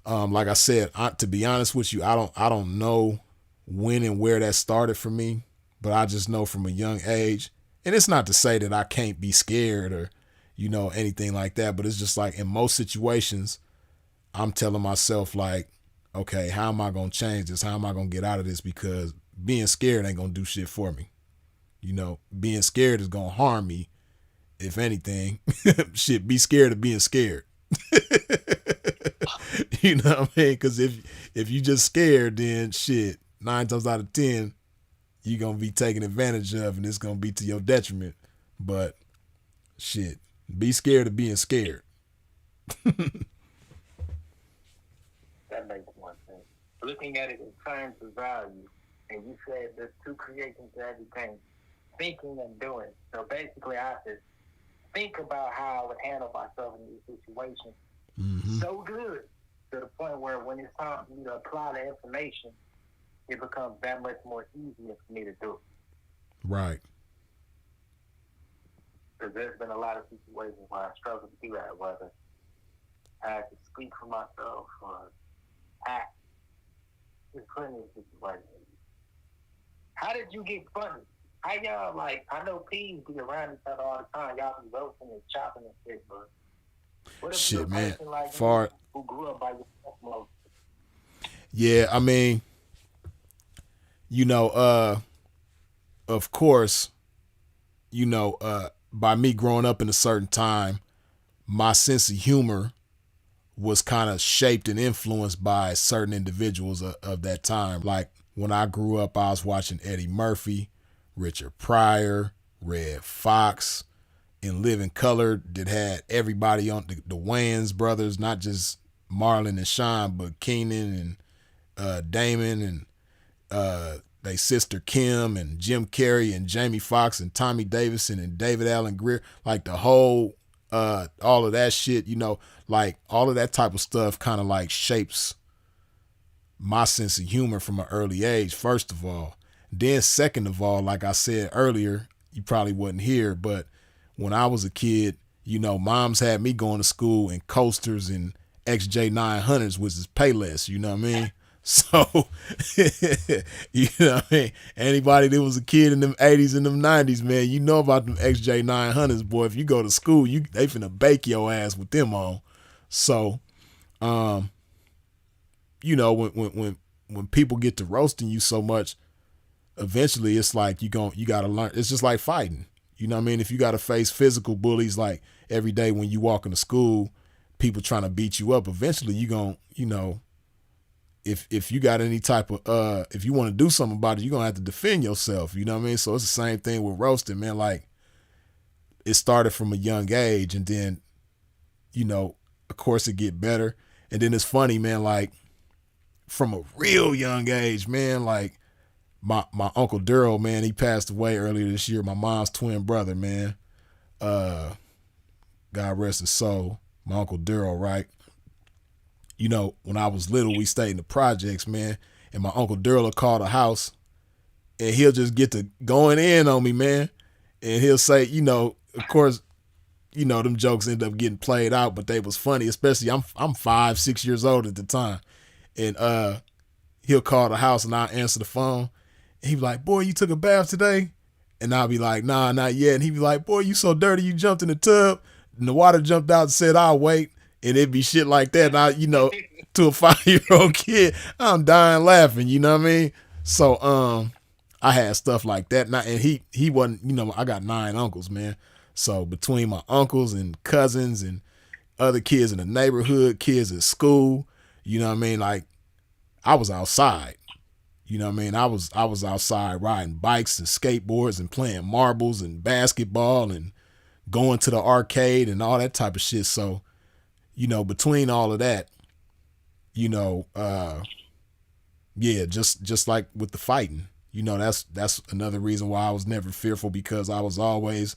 like I said, to be honest with you, I don't know when and where that started for me, but I just know from a young age, and it's not to say that I can't be scared or, you know, anything like that, but it's just like in most situations, I'm telling myself like, okay, how am I going to change this? How am I going to get out of this? Because being scared ain't going to do shit for me. You know, being scared is going to harm me. If anything, shit, be scared of being scared. You know what I mean? Because if you just scared, then shit, 9 times out of 10, you're going to be taken advantage of and it's going to be to your detriment. But shit, be scared of being scared. That makes more sense. Looking at it in terms of value, and you said there's two creations to everything, thinking and doing. So basically, I have to think about how I would handle myself in these situations so good to the point where when it's time for me to apply the information, it becomes that much more easier for me to do. Right. Because there's been a lot of situations where I struggle to do that, whether I have to speak for myself or act. There's plenty of situations. How did you get funny? How y'all, like, I know peas be around each other all the time. Y'all be roasting and chopping and shit, but what if shit, you're a man, person like far who grew up by yourself most? Yeah, I mean, you know, of course, you know, by me growing up in a certain time, my sense of humor was kind of shaped and influenced by certain individuals of that time. Like when I grew up, I was watching Eddie Murphy, Richard Pryor, Red Fox, In Living Color that had everybody on the Wayans brothers, not just Marlon and Sean, but Keenan and Damon and they sister Kim and Jim Carrey and Jamie Foxx and Tommy Davidson and David Allen Greer, like the whole all of that shit, you know, like all of that type of stuff kind of like shapes my sense of humor from an early age, first of all. Then second of all, like I said earlier, you probably wasn't here, but when I was a kid, you know, moms had me going to school in coasters and XJ900s, which is Payless, you know what I mean? So, you know what I mean? Anybody that was a kid in them 80s and them 90s, man, you know about them XJ900s, boy. If you go to school, they finna bake your ass with them on. So, you know, when people get to roasting you so much, eventually it's like you gotta learn. It's just like fighting. You know what I mean? If you gotta face physical bullies like every day when you walk into school, people trying to beat you up, eventually you gon', you know, if you got any type of if you want to do something about it, you're gonna have to defend yourself. You know what I mean? So it's the same thing with roasting, man. Like it started from a young age, and then, you know, of course, it get better. And then it's funny, man, like from a real young age, man, like my Uncle Daryl, man, he passed away earlier this year. My mom's twin brother, man. God rest his soul. My Uncle Daryl, right? You know, when I was little, we stayed in the projects, man. And my Uncle Daryl will call the house and he'll just get to going in on me, man. And he'll say, you know, of course, you know, them jokes end up getting played out, but they was funny, especially I'm 5-6 years old at the time. And he'll call the house and I'll answer the phone. And he'd be like, boy, you took a bath today? And I'll be like, nah, not yet. And he'd be like, boy, you so dirty, you jumped in the tub. And the water jumped out and said, I'll wait. And it'd be shit like that. And I, you know, to a 5-year-old kid, I'm dying laughing, you know what I mean? So I had stuff like that. And he wasn't, you know, I got 9 uncles, man. So between my uncles and cousins and other kids in the neighborhood, kids at school, you know what I mean? Like I was outside, you know what I mean? I was outside riding bikes and skateboards and playing marbles and basketball and going to the arcade and all that type of shit. So, you know, between all of that, you know, yeah, just like with the fighting, you know, that's another reason why I was never fearful, because I was always,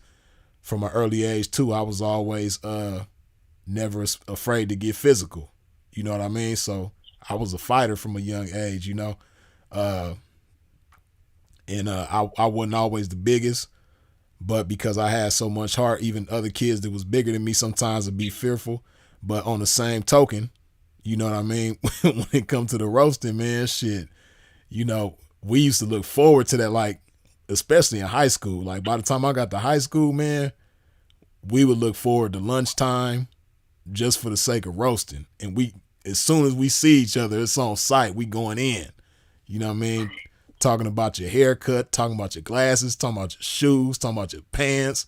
from an early age too, I was always never afraid to get physical. You know what I mean? So I was a fighter from a young age, you know. I wasn't always the biggest, but because I had so much heart, even other kids that was bigger than me sometimes would be fearful. But on the same token, you know what I mean? When it comes to the roasting, man, shit, you know, we used to look forward to that, like, especially in high school. Like by the time I got to high school, man, we would look forward to lunchtime just for the sake of roasting. And we, as soon as we see each other, it's on sight, we going in. You know what I mean? Talking about your haircut, talking about your glasses, talking about your shoes, talking about your pants,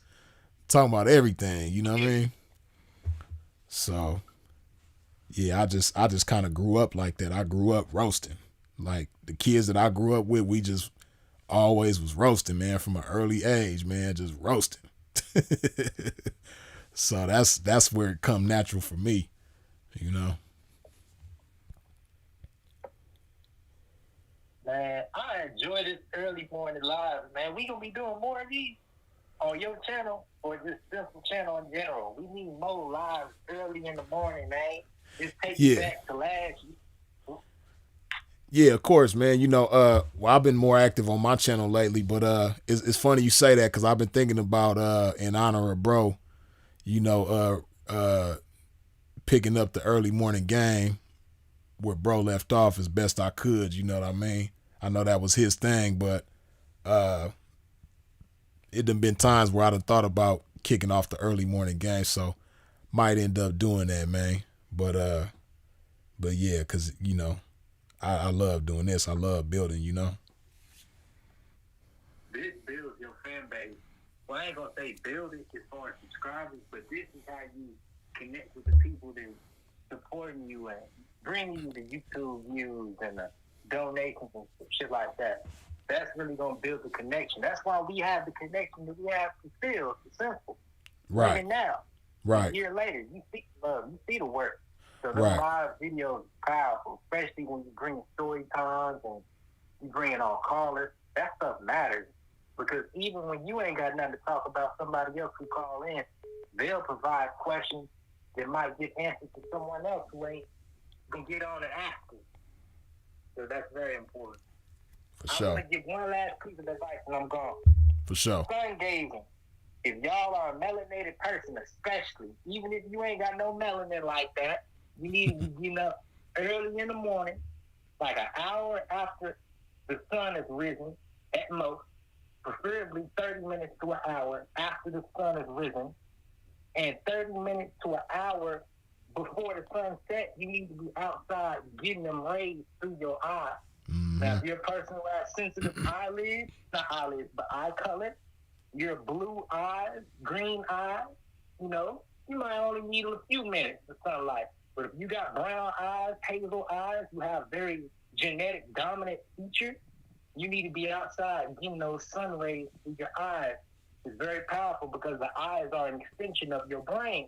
talking about everything. You know what I mean? So, yeah, I just kind of grew up like that. I grew up roasting. Like the kids that I grew up with, we just always was roasting, man, from an early age, man, just roasting. So that's where it come natural for me, you know. Man, I enjoy this early morning live, man. We gonna be doing more of these on your channel or just Simple channel in general. We need more lives early in the morning, man. Just take it back to last year. Yeah, of course, man. You know, well, I've been more active on my channel lately, but it's funny you say that, because I've been thinking about in honor of bro, you know, picking up the early morning game where bro left off as best I could. You know what I mean? I know that was his thing, but it done been times where I done thought about kicking off the early morning game, so might end up doing that, man. But yeah, because, you know, I love doing this. I love building, you know. This builds your fan base. Well, I ain't gonna say build it as far as subscribers, but this is how you connect with the people that supporting you and bringing you the YouTube views and the donations and shit like that. That's really gonna build the connection. That's why we have the connection that we have to feel. It's simple. Right. Even now. Right. A year later, you see love, you see the work. So the Right. live video is powerful, especially when you bring story times and you bring in all callers. That stuff matters, because even when you ain't got nothing to talk about, somebody else who call in, they'll provide questions that might get answers to someone else who ain't gonna get on and ask it. So that's very important. For sure. I'm gonna give one last piece of advice and I'm gone. For sure. Sun gazing. If y'all are a melanated person, especially, even if you ain't got no melanin like that, you need to be getting up early in the morning, like an hour after the sun has risen at most, preferably 30 minutes to an hour after the sun has risen, and 30 minutes to an hour before the sun sets. You need to be outside getting them rays through your eyes. Now, if you're a person who has sensitive eyelids, not eyelids, but eye color, your blue eyes, green eyes, you know, you might only need a few minutes of sunlight. But if you got brown eyes, hazel eyes, you have very genetic dominant features, you need to be outside getting those sun rays through your eyes. It's very powerful because the eyes are an extension of your brain.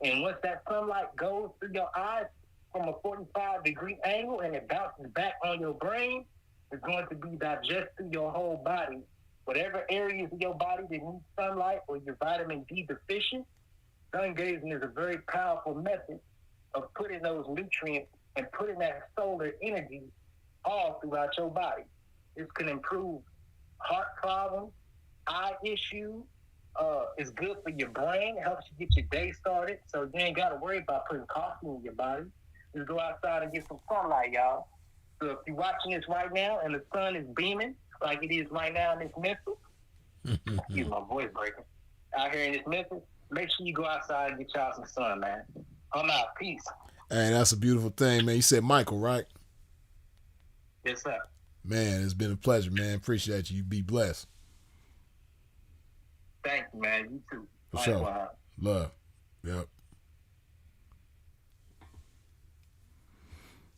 And once that sunlight goes through your eyes from a 45-degree angle and it bounces back on your brain, it's going to be digested through your whole body. Whatever areas of your body that need sunlight or you're vitamin D deficient, sun gazing is a very powerful method of putting those nutrients and putting that solar energy all throughout your body. This can improve heart problems, eye issues. It's good for your brain. It helps you get your day started, so you ain't got to worry about putting coffee in your body. Just go outside and get some sunlight, y'all. So if you're watching this right now and the sun is beaming like it is right now in this Memphis, excuse my voice breaking, out here in this Memphis, make sure you go outside and get y'all some sun, man. I'm out. Peace. Hey, that's a beautiful thing, man. You said Michael, right? Yes, sir. Man, it's been a pleasure, man. Appreciate you. You be blessed. Thank you, man. You too. For sure. Love. Yep.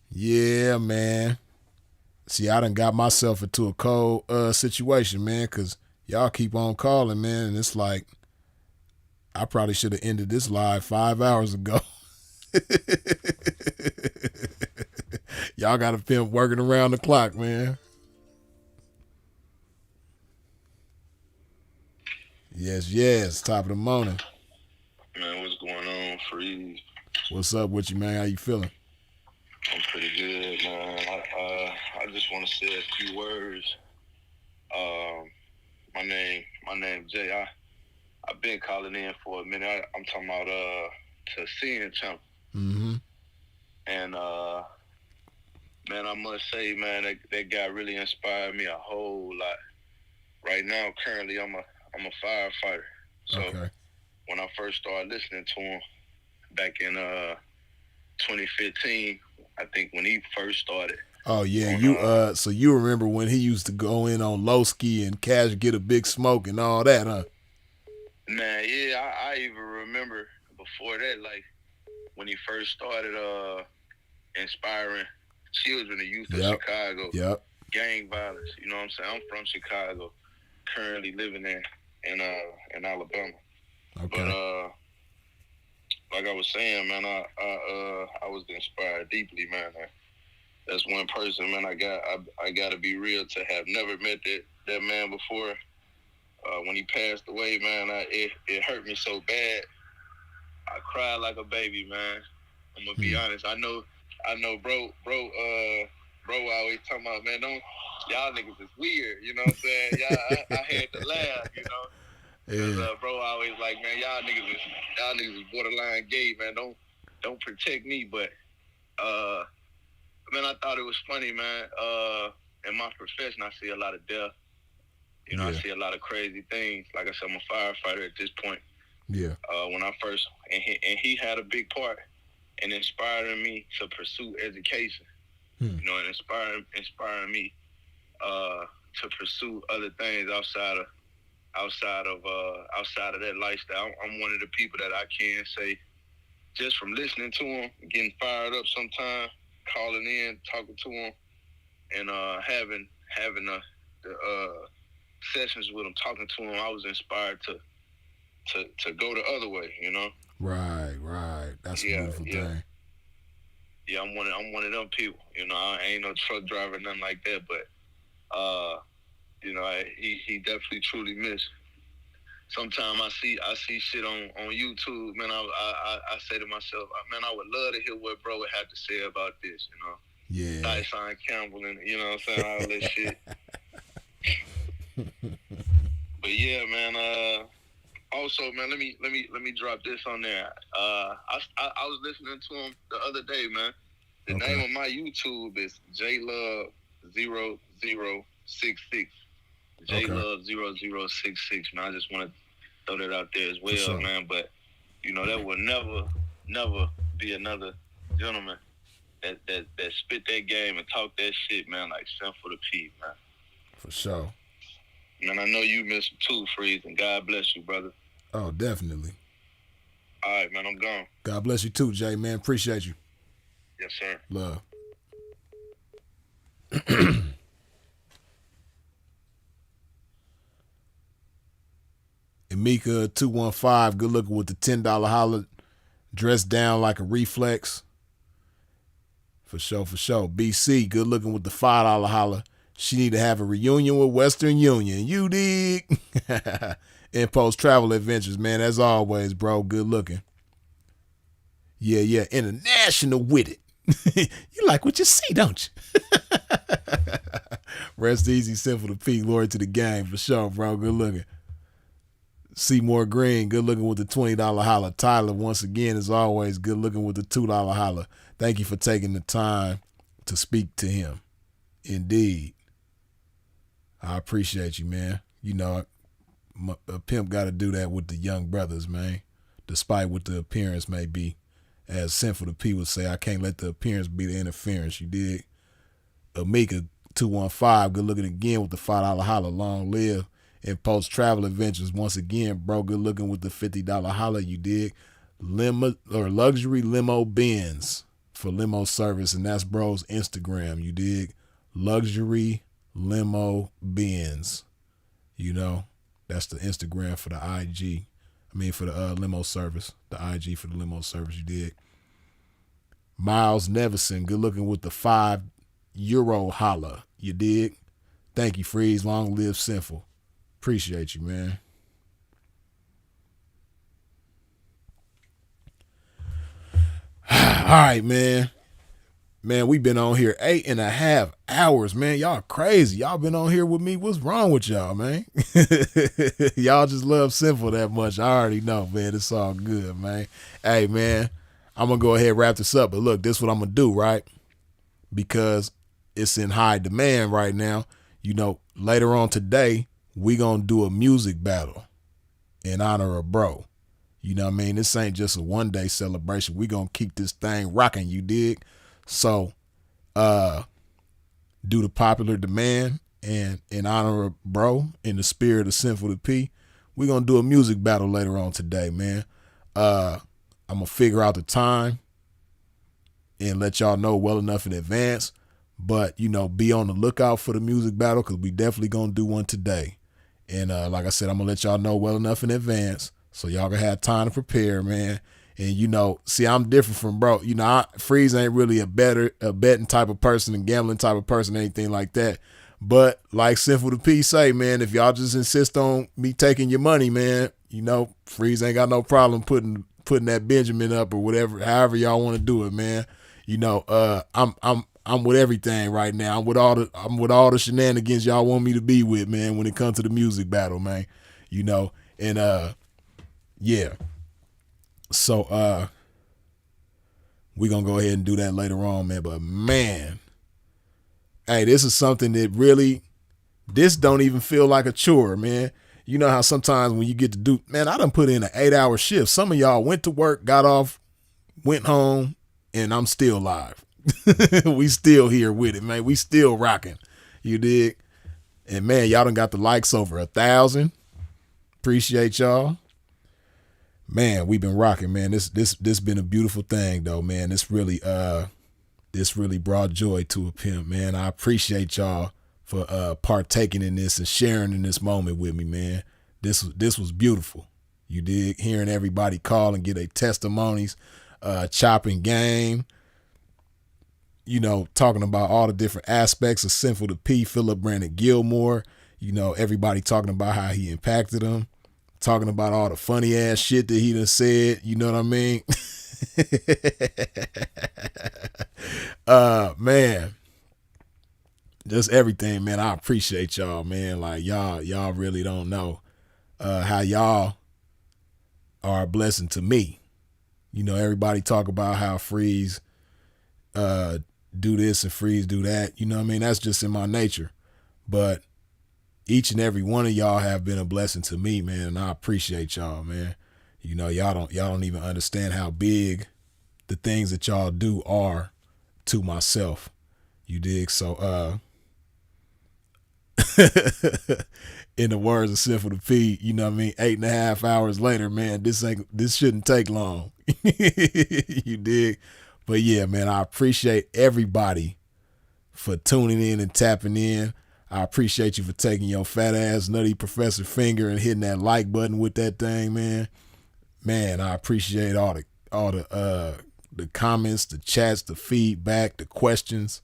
Yeah, man. See, I done got myself into a cold situation, man, because y'all keep on calling, man, and it's like, I probably should have ended this live 5 hours ago. Y'all got a pimp working around the clock, man. Yes. Top of the morning. Man, what's going on, Freeze? What's up with you, man? How you feeling? I'm pretty good, man. I just want to say a few words. My name Jay. I've been calling in for a minute. I'm talking about to seeing Temple. Mm-hmm. And man, I must say, man, that guy really inspired me a whole lot. Right now, currently, I'm a firefighter. So when I first started listening to him back in 2015, I think when he first started. Oh yeah, so you remember when he used to go in on Lowski and Cash Get a Big Smoke and all that, huh? Man, yeah, I even remember before that, like when he first started inspiring children and youth of Chicago. Yep. Gang violence. You know what I'm saying? I'm from Chicago, currently living in Alabama. Okay. But like I was saying, man, I was inspired deeply, man. That's one person, man. I got to be real to have never met that man before. When he passed away, man, it hurt me so bad. I cried like a baby, man. I'm gonna be honest. I know, bro. Always talking about, man, y'all niggas is weird. You know what I'm saying? I had to laugh, you know. Yeah. Bro always like, man, y'all niggas is borderline gay, man. Don't protect me, but man, I thought it was funny, man. In my profession, I see a lot of death. You know, I see a lot of crazy things. Like I said, I'm a firefighter at this point. Yeah. When I first, and he had a big part in inspiring me to pursue education. You know, and inspiring me to pursue other things outside of that lifestyle. I'm one of the people that I can say, just from listening to him, getting fired up sometimes, calling in, talking to him, and having the sessions with him, talking to him, I was inspired to go the other way, you know. Right. That's a beautiful thing. Yeah, I'm one of them people. You know, I ain't no truck driver, nothing like that. But you know, he definitely truly missed. Sometimes I see shit on YouTube, man. I say to myself, man, I would love to hear what bro would have to say about this. You know. Yeah. Tyson Campbell and you know what I'm saying, all that shit. But yeah, man. Also, man, let me drop this on there. I was listening to him the other day, man. The name of my YouTube is JLove0066. JLove0066. Man, I just want to throw that out there as well, man. But you know, there will never be another gentleman that spit that game and talk that shit, man, like Sinful the P, man. For sure. Man, I know you miss him too, Freeze, and God bless you, brother. Oh, definitely. All right, man, I'm gone. God bless you too, Jay, man. Appreciate you. Yes, sir. Love. And Mika 215, good looking with the $10 holler. Dressed down like a reflex. For sure, for sure. BC, good looking with the $5 holler. She need to have a reunion with Western Union. You dig? In Post Travel Adventures, man. As always, bro. Good looking. Yeah. International with it. You like what you see, don't you? Rest easy, simple to P. Glory to the game. For sure, bro. Good looking. Seymour Green, good looking with the $20 holler. Tyler, once again, as always, good looking with the $2 holler. Thank you for taking the time to speak to him. Indeed. I appreciate you, man. You know, a pimp got to do that with the young brothers, man, despite what the appearance may be. As Sinful to P would say, I can't let the appearance be the interference. You dig? Amika 215, good looking again with the $5 holler. Long live. In Post Travel Adventures, once again, bro, good looking with the $50 holler. You dig? Luxury limo Benz for limo service, and that's bro's Instagram. You dig? Luxury limo Benz. You know, that's the Instagram for the IG. I mean, for the limo service, the IG for the limo service. You dig? Miles Neverson, good looking with the €5 holler. You dig? Thank you, Freeze. Long live Sinful. Appreciate you, man. All right, man. Man, we've been on here 8.5 hours, man. Y'all crazy. Y'all been on here with me. What's wrong with y'all, man? Y'all just love Sinful that much. I already know, man. It's all good, man. Hey, man, I'm going to go ahead and wrap this up. But look, this is what I'm going to do, right? Because it's in high demand right now. You know, later on today, we going to do a music battle in honor of bro. You know what I mean? This ain't just a one-day celebration. We going to keep this thing rocking, you dig? So, due to popular demand and in honor of bro, in the spirit of Sinful to P, we're going to do a music battle later on today, man. I'm going to figure out the time and let y'all know well enough in advance. But, you know, be on the lookout for the music battle because we definitely going to do one today. And like I said, I'm going to let y'all know well enough in advance so y'all can have time to prepare, man. And, you know, see, I'm different from bro. You know, Freeze ain't really a betting type of person and gambling type of person, anything like that. But like Sinful to P say, man, if y'all just insist on me taking your money, man, you know, Freeze ain't got no problem putting that Benjamin up or whatever, however y'all want to do it, man. You know, I'm with everything right now. I'm with all the shenanigans y'all want me to be with, man, when it comes to the music battle, man. You know, and yeah. So we're gonna go ahead and do that later on, man. But man, hey, this is something that really, this don't even feel like a chore, man. You know how sometimes when you get to do, man, I done put in an 8-hour shift. Some of y'all went to work, got off, went home, and I'm still live. We still here with it, man. We still rocking. You dig? And man, y'all done got the likes over 1,000. Appreciate y'all. Man, we've been rocking, man. This been a beautiful thing though, man. This really brought joy to a pimp, man. I appreciate y'all for partaking in this and sharing in this moment with me, man. This was beautiful. You dig? Hearing everybody call and get their testimonies, chopping game. You know, talking about all the different aspects of Sinful to P, Philip Brandon Gilmore. You know, everybody talking about how he impacted them. Talking about all the funny ass shit that he done said. You know what I mean? Man. Just everything, man. I appreciate y'all, man. Like y'all really don't know how y'all are a blessing to me. You know, everybody talk about how Freeze do this and Freeze do that. You know what I mean? That's just in my nature. But each and every one of y'all have been a blessing to me, man, and I appreciate y'all, man. You know, y'all don't even understand how big the things that y'all do are to myself. You dig? So in the words of Sinful to P, you know what I mean, 8.5 hours later, man, this shouldn't take long. You dig? But yeah, man, I appreciate everybody for tuning in and tapping in. I appreciate you for taking your fat ass nutty professor finger and hitting that like button with that thing, man. Man, I appreciate all the comments, the chats, the feedback, the questions,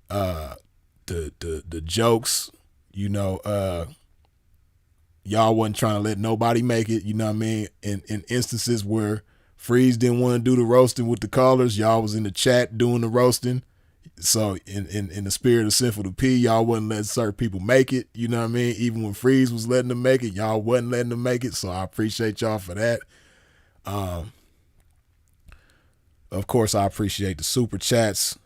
the jokes. You know, y'all wasn't trying to let nobody make it. You know what I mean? In instances where Freeze didn't want to do the roasting with the callers, y'all was in the chat doing the roasting. So in the spirit of Sinful to P, y'all wasn't letting certain people make it. You know what I mean? Even when Freeze was letting them make it, y'all wasn't letting them make it. So I appreciate y'all for that. Of course, I appreciate the super chats,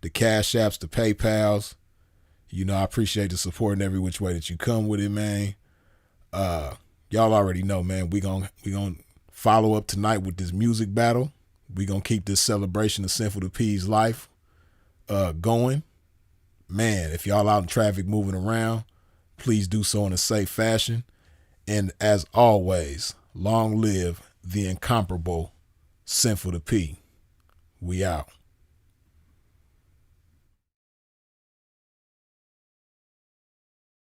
the cash apps, the PayPals. You know, I appreciate the support in every which way that you come with it, man. Y'all already know, man. We gonna follow up tonight with this music battle. We gonna keep this celebration of Sinful to P's life going. Man, if y'all out in traffic moving around, please do so in a safe fashion. And as always, long live the incomparable Sinful to P. We out.